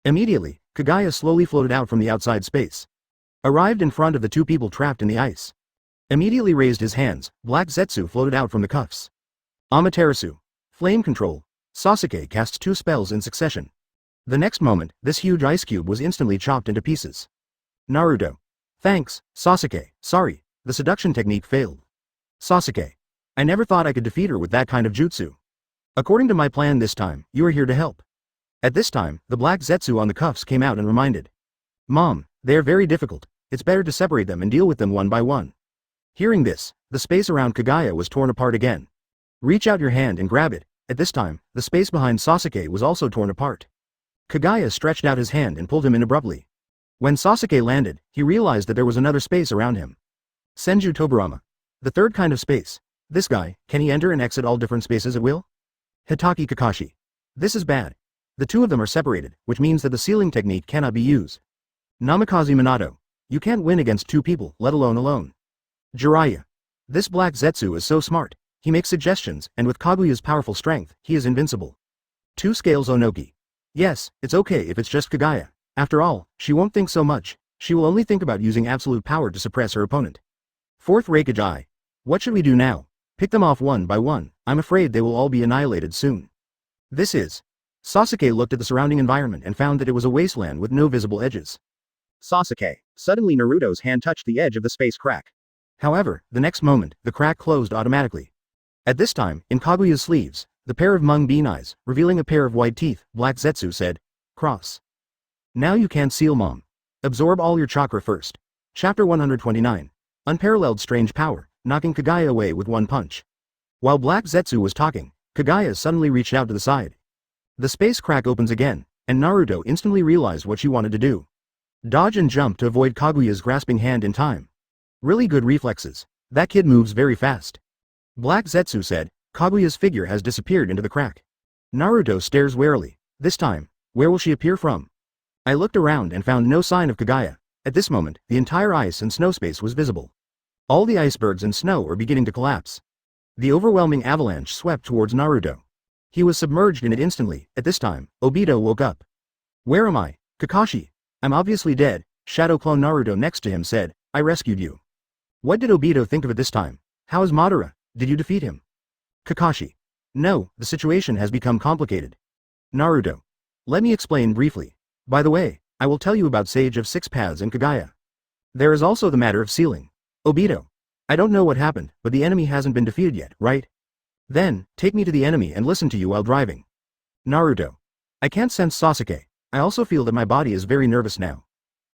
Immediately, Kaguya slowly floated out from the outside space. Arrived in front of the two people trapped in the ice. Immediately raised his hands, Black Zetsu floated out from the cuffs. Amaterasu. Flame control. Sasuke casts two spells in succession. The next moment, this huge ice cube was instantly chopped into pieces. Naruto. Thanks, Sasuke, sorry, the seduction technique failed. Sasuke. I never thought I could defeat her with that kind of jutsu. According to my plan this time, you are here to help. At this time, the Black Zetsu on the cuffs came out and reminded. Mom, they are very difficult, it's better to separate them and deal with them one by one. Hearing this, the space around Kaguya was torn apart again. Reach out your hand and grab it. At this time, the space behind Sasuke was also torn apart. Kaguya stretched out his hand and pulled him in abruptly. When Sasuke landed, he realized that there was another space around him. Senju Tobirama. The third kind of space. This guy, can he enter and exit all different spaces at will? Hitaki Kakashi. This is bad. The two of them are separated, which means that the sealing technique cannot be used. Namikaze Minato. You can't win against two people, let alone alone. Jiraiya. This Black Zetsu is so smart. He makes suggestions, and with Kaguya's powerful strength, he is invincible. Two scales Onoki. Yes, it's okay if it's just Kaguya. After all, she won't think so much, she will only think about using absolute power to suppress her opponent. Fourth Raikage. What should we do now? Pick them off one by one, I'm afraid they will all be annihilated soon. This is. Sasuke looked at the surrounding environment and found that it was a wasteland with no visible edges. Sasuke. Suddenly Naruto's hand touched the edge of the space crack. However, the next moment, the crack closed automatically. At this time, in Kaguya's sleeves, the pair of mung bean eyes, revealing a pair of white teeth, Black Zetsu said, Cross. Now you can't seal mom. Absorb all your chakra first. Chapter 129. Unparalleled strange power, knocking Kaguya away with one punch. While Black Zetsu was talking, Kaguya suddenly reached out to the side. The space crack opens again, and Naruto instantly realized what she wanted to do. Dodge and jump to avoid Kaguya's grasping hand in time. Really good reflexes. That kid moves very fast. Black Zetsu said, Kaguya's figure has disappeared into the crack. Naruto stares warily. This time, where will she appear from? I looked around and found no sign of Kaguya. At this moment, the entire ice and snow space was visible. All the icebergs and snow are beginning to collapse. The overwhelming avalanche swept towards Naruto. He was submerged in it instantly. At this time, Obito woke up. Where am I? Kakashi. I'm obviously dead, Shadow Clone Naruto next to him said, I rescued you. What did Obito think of it this time? How is Madara? Did you defeat him? Kakashi. No, the situation has become complicated. Naruto. Let me explain briefly. By the way, I will tell you about Sage of Six Paths and Kaguya. There is also the matter of sealing. Obito. I don't know what happened, but the enemy hasn't been defeated yet, right? Then, take me to the enemy and listen to you while driving. Naruto. I can't sense Sasuke. I also feel that my body is very nervous now.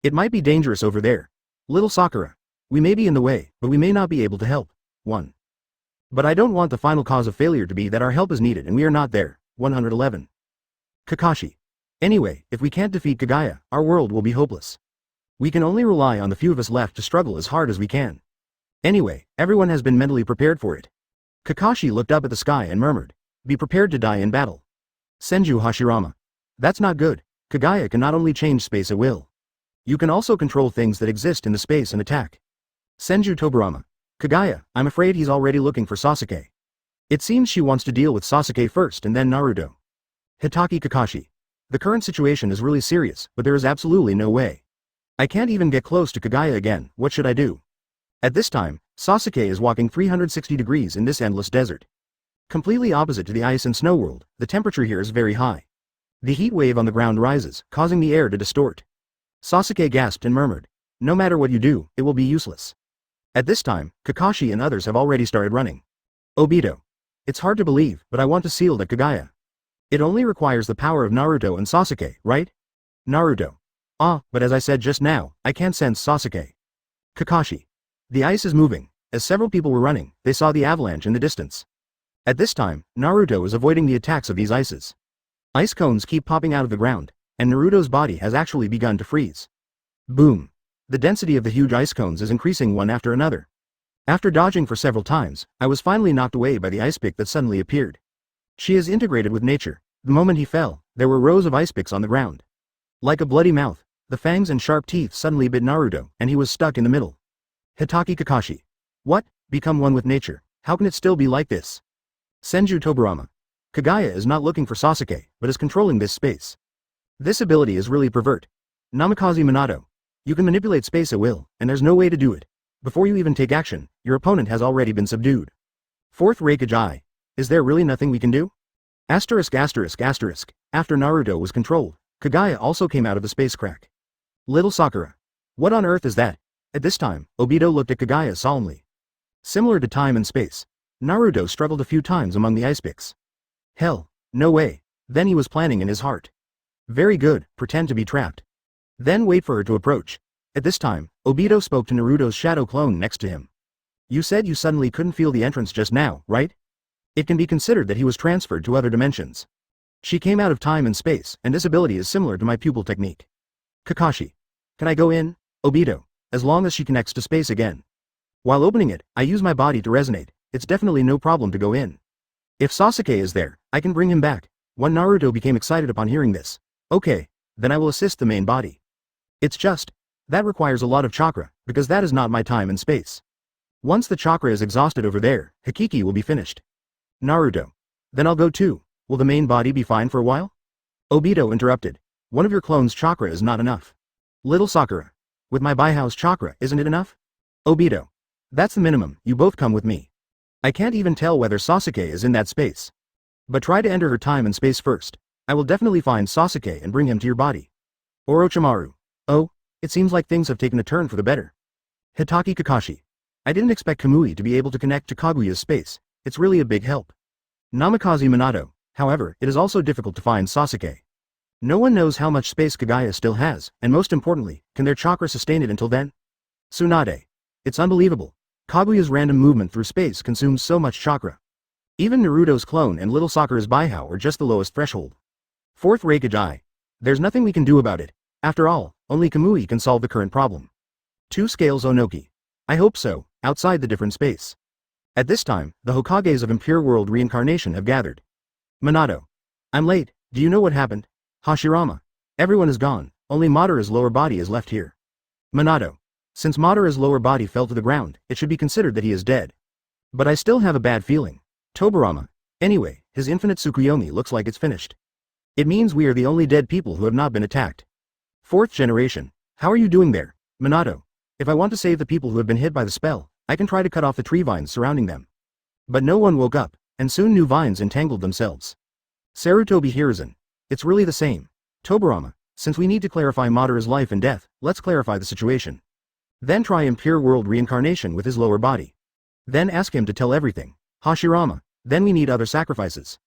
It might be dangerous over there. Little Sakura. We may be in the way, but we may not be able to help. 1. But I don't want the final cause of failure to be that our help is needed and we are not there. 111. Kakashi. Anyway, if we can't defeat Kaguya, our world will be hopeless. We can only rely on the few of us left to struggle as hard as we can. Anyway, everyone has been mentally prepared for it. Kakashi looked up at the sky and murmured, be prepared to die in battle. Senju Hashirama. That's not good. Kaguya can not only change space at will. You can also control things that exist in the space and attack. Senju Tobirama. Kaguya, I'm afraid he's already looking for Sasuke. It seems she wants to deal with Sasuke first and then Naruto. Hitaki Kakashi. The current situation is really serious, but there is absolutely no way. I can't even get close to Kaguya again, what should I do? At this time, Sasuke is walking 360 degrees in this endless desert. Completely opposite to the ice and snow world, the temperature here is very high. The heat wave on the ground rises, causing the air to distort. Sasuke gasped and murmured, no matter what you do, it will be useless. At this time, Kakashi and others have already started running. Obito. It's hard to believe, but I want to seal that Kaguya. It only requires the power of Naruto and Sasuke, right? Naruto. Ah, but as I said just now, I can't sense Sasuke. Kakashi. The ice is moving. As several people were running, they saw the avalanche in the distance. At this time, Naruto is avoiding the attacks of these ices. Ice cones keep popping out of the ground, and Naruto's body has actually begun to freeze. Boom. The density of the huge ice cones is increasing one after another. After dodging for several times, I was finally knocked away by the ice pick that suddenly appeared. She is integrated with nature. The moment he fell, there were rows of ice picks on the ground. Like a bloody mouth, the fangs and sharp teeth suddenly bit Naruto, and he was stuck in the middle. Hitaki Kakashi. What? Become one with nature. How can it still be like this? Senju Tobirama. Kaguya is not looking for Sasuke, but is controlling this space. This ability is really pervert. Namikaze Minato. You can manipulate space at will, and there's no way to do it. Before you even take action, your opponent has already been subdued. Fourth Raikage Eye. Is there really nothing we can do? Asterisk asterisk asterisk. After Naruto was controlled, Kaguya also came out of the space crack. Little Sakura. What on earth is that? At this time, Obito looked at Kaguya solemnly. Similar to time and space, Naruto struggled a few times among the ice picks. Hell, no way. Then he was planning in his heart. Very good, pretend to be trapped. Then wait for her to approach. At this time, Obito spoke to Naruto's shadow clone next to him. You said you suddenly couldn't feel the entrance just now, right? It can be considered that he was transferred to other dimensions. She came out of time and space, and this ability is similar to my pupil technique. Kakashi. Can I go in? Obito. As long as she connects to space again. While opening it, I use my body to resonate. It's definitely no problem to go in. If Sasuke is there, I can bring him back. When Naruto became excited upon hearing this. Okay, then I will assist the main body. It's just, that requires a lot of chakra, because that is not my time and space. Once the chakra is exhausted over there, Hikiki will be finished. Naruto. Then I'll go too. Will the main body be fine for a while? Obito interrupted. One of your clones' chakra is not enough. Little Sakura. With my Baihouse chakra, isn't it enough? Obito. That's the minimum, you both come with me. I can't even tell whether Sasuke is in that space. But try to enter her time and space first. I will definitely find Sasuke and bring him to your body. Orochimaru. Oh, it seems like things have taken a turn for the better. Hitaki Kakashi. I didn't expect Kamui to be able to connect to Kaguya's space. It's really a big help. Namikaze Minato. However, it is also difficult to find Sasuke. No one knows how much space Kaguya still has, and most importantly, can their chakra sustain it until then? Tsunade. It's unbelievable. Kaguya's random movement through space consumes so much chakra. Even Naruto's clone and little Sakura's Baihao are just the lowest threshold. Fourth Raikage Eye. There's nothing we can do about it. After all, only Kamui can solve the current problem. Two Scales Onoki. I hope so, outside the different space. At this time, the Hokages of Impure World Reincarnation have gathered. Minato. I'm late, do you know what happened? Hashirama. Everyone is gone, only Madara's lower body is left here. Minato. Since Madara's lower body fell to the ground, it should be considered that he is dead. But I still have a bad feeling. Tobirama. Anyway, his infinite Tsukuyomi looks like it's finished. It means we are the only dead people who have not been attacked. Fourth generation. How are you doing there, Minato? If I want to save the people who have been hit by the spell, I can try to cut off the tree vines surrounding them. But no one woke up, and soon new vines entangled themselves. Sarutobi Hiruzen. It's really the same. Tobirama, since we need to clarify Madara's life and death, let's clarify the situation. Then try Impure World Reincarnation with his lower body. Then ask him to tell everything. Hashirama. Then we need other sacrifices.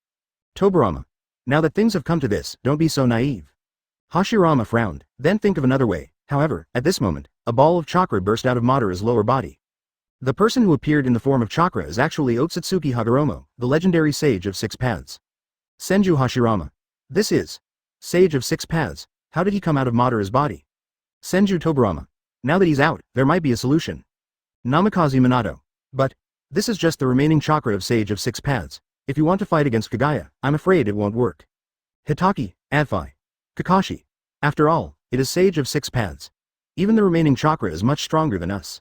Tobirama. Now that things have come to this, don't be so naive. Hashirama frowned, then think of another way. However, at this moment, a ball of chakra burst out of Madara's lower body. The person who appeared in the form of chakra is actually Otsutsuki Hagoromo, the legendary Sage of Six Paths. Senju Hashirama. This is Sage of Six Paths. How did he come out of Madara's body? Senju Tobirama. Now that he's out, there might be a solution. Namikaze Minato. But this is just the remaining chakra of Sage of Six Paths. If you want to fight against Kaguya, I'm afraid it won't work. Hitaki, Adfi. Kakashi. After all, it is Sage of Six Paths. Even the remaining chakra is much stronger than us.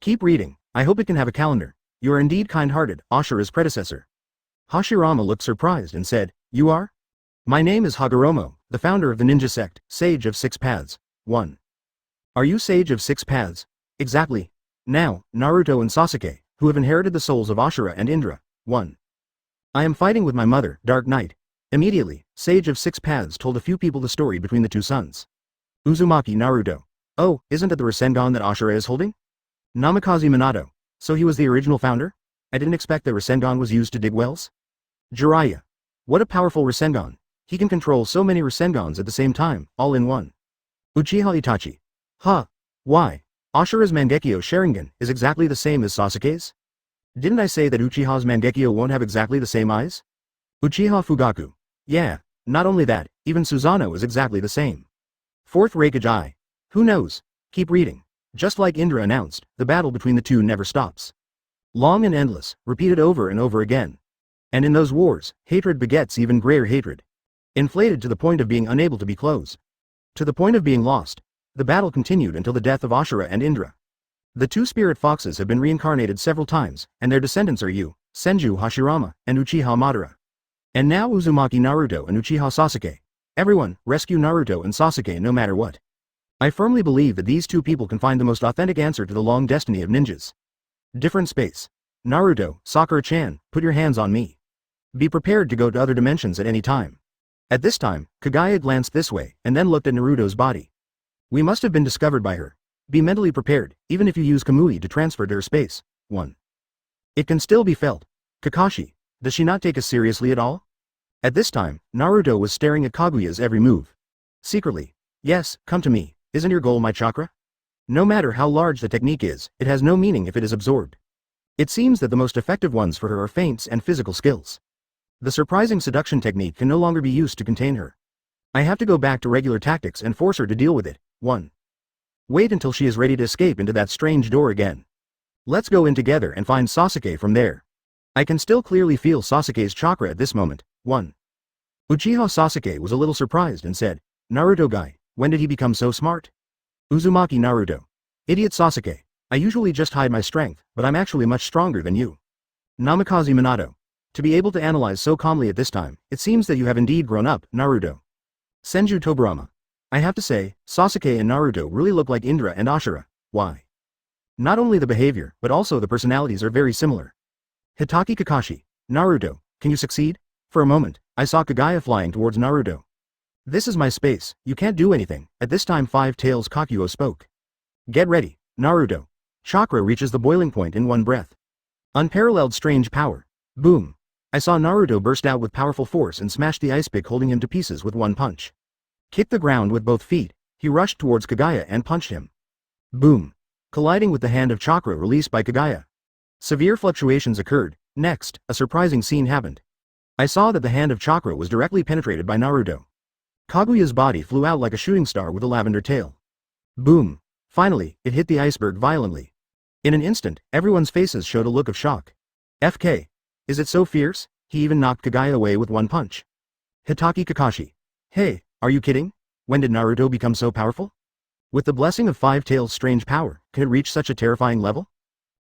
Keep reading. I hope it can have a calendar. You are indeed kind-hearted, Ashura's predecessor. Hashirama looked surprised and said, You are? My name is Hagoromo, the founder of the ninja sect, Sage of Six Paths. 1. Are you Sage of Six Paths? Exactly. Now, Naruto and Sasuke, who have inherited the souls of Ashura and Indra. 1. I am fighting with my mother, Dark Knight. Immediately, Sage of Six Paths told a few people the story between the two sons. Uzumaki Naruto. Oh, isn't it the Rasengan that Ashura is holding? Namikaze Minato. So he was the original founder? I didn't expect that Rasengan was used to dig wells? Jiraiya. What a powerful Rasengan. He can control so many Rasengans at the same time, all in one. Uchiha Itachi. Huh. Why? Ashura's Mangekyo Sharingan is exactly the same as Sasuke's? Didn't I say that Uchiha's Mangekyo won't have exactly the same eyes? Uchiha Fugaku. Yeah, not only that, even Susanoo is exactly the same. Fourth Raikage Eye. Who knows? Keep reading. Just like Indra announced, the battle between the two never stops. Long and endless, repeated over and over again. And in those wars, hatred begets even greater hatred. Inflated to the point of being unable to be closed. To the point of being lost. The battle continued until the death of Ashura and Indra. The two spirit foxes have been reincarnated several times, and their descendants are Yu, Senju Hashirama, and Uchiha Madara. And now Uzumaki Naruto and Uchiha Sasuke. Everyone, rescue Naruto and Sasuke no matter what. I firmly believe that these two people can find the most authentic answer to the long destiny of ninjas. Different space. Naruto, Sakura-chan, put your hands on me. Be prepared to go to other dimensions at any time. At this time, Kaguya glanced this way, and then looked at Naruto's body. We must have been discovered by her. Be mentally prepared, even if you use Kamui to transfer to her space. 1. It can still be felt. Kakashi, does she not take us seriously at all? At this time, Naruto was staring at Kaguya's every move. Secretly. Yes, come to me, isn't your goal my chakra? No matter how large the technique is, it has no meaning if it is absorbed. It seems that the most effective ones for her are feints and physical skills. The surprising seduction technique can no longer be used to contain her. I have to go back to regular tactics and force her to deal with it. 1. Wait until she is ready to escape into that strange door again. Let's go in together and find Sasuke from there. I can still clearly feel Sasuke's chakra at this moment. 1. Uchiha Sasuke was a little surprised and said, Naruto guy, when did he become so smart? Uzumaki Naruto. Idiot Sasuke. I usually just hide my strength, but I'm actually much stronger than you. Namikaze Minato. To be able to analyze so calmly at this time, it seems that you have indeed grown up, Naruto. Senju Tobirama. I have to say, Sasuke and Naruto really look like Indra and Ashura. Why? Not only the behavior, but also the personalities are very similar. Hitaki Kakashi. Naruto, can you succeed? For a moment, I saw Kaguya flying towards Naruto. This is my space, you can't do anything. At this time Five Tails Kakuyo spoke. Get ready, Naruto. Chakra reaches the boiling point in one breath. Unparalleled strange power. Boom. I saw Naruto burst out with powerful force and smash the ice pick holding him to pieces with one punch. Kicked the ground with both feet, he rushed towards Kaguya and punched him. Boom. Colliding with the hand of chakra released by Kaguya. Severe fluctuations occurred. Next, a surprising scene happened. I saw that the hand of chakra was directly penetrated by Naruto. Kaguya's body flew out like a shooting star with a lavender tail. Boom. Finally, it hit the iceberg violently. In an instant, everyone's faces showed a look of shock. FK. Is it so fierce? He even knocked Kaguya away with one punch. Hitaki Kakashi. Hey, are you kidding? When did Naruto become so powerful? With the blessing of Five Tails' strange power, can it reach such a terrifying level?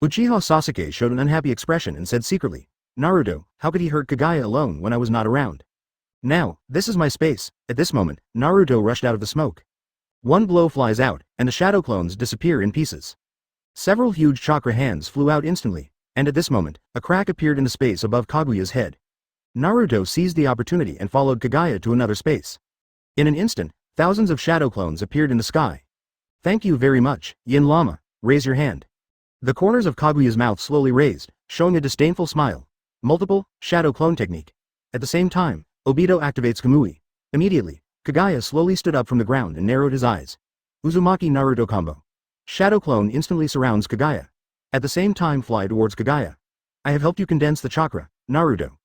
Uchiha Sasuke showed an unhappy expression and said secretly, Naruto, how could he hurt Kaguya alone when I was not around? Now, this is my space. At this moment, Naruto rushed out of the smoke. One blow flies out, and the shadow clones disappear in pieces. Several huge chakra hands flew out instantly, and at this moment, a crack appeared in the space above Kaguya's head. Naruto seized the opportunity and followed Kaguya to another space. In an instant, thousands of shadow clones appeared in the sky. Thank you very much, Yin Lama, raise your hand. The corners of Kaguya's mouth slowly raised, showing a disdainful smile. Multiple, shadow clone technique. At the same time, Obito activates Kamui. Immediately, Kaguya slowly stood up from the ground and narrowed his eyes. Uzumaki Naruto combo. Shadow clone instantly surrounds Kaguya. At the same time fly towards Kaguya. I have helped you condense the chakra, Naruto.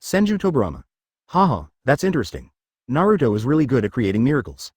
Senju Tobirama. Haha, that's interesting. Naruto is really good at creating miracles.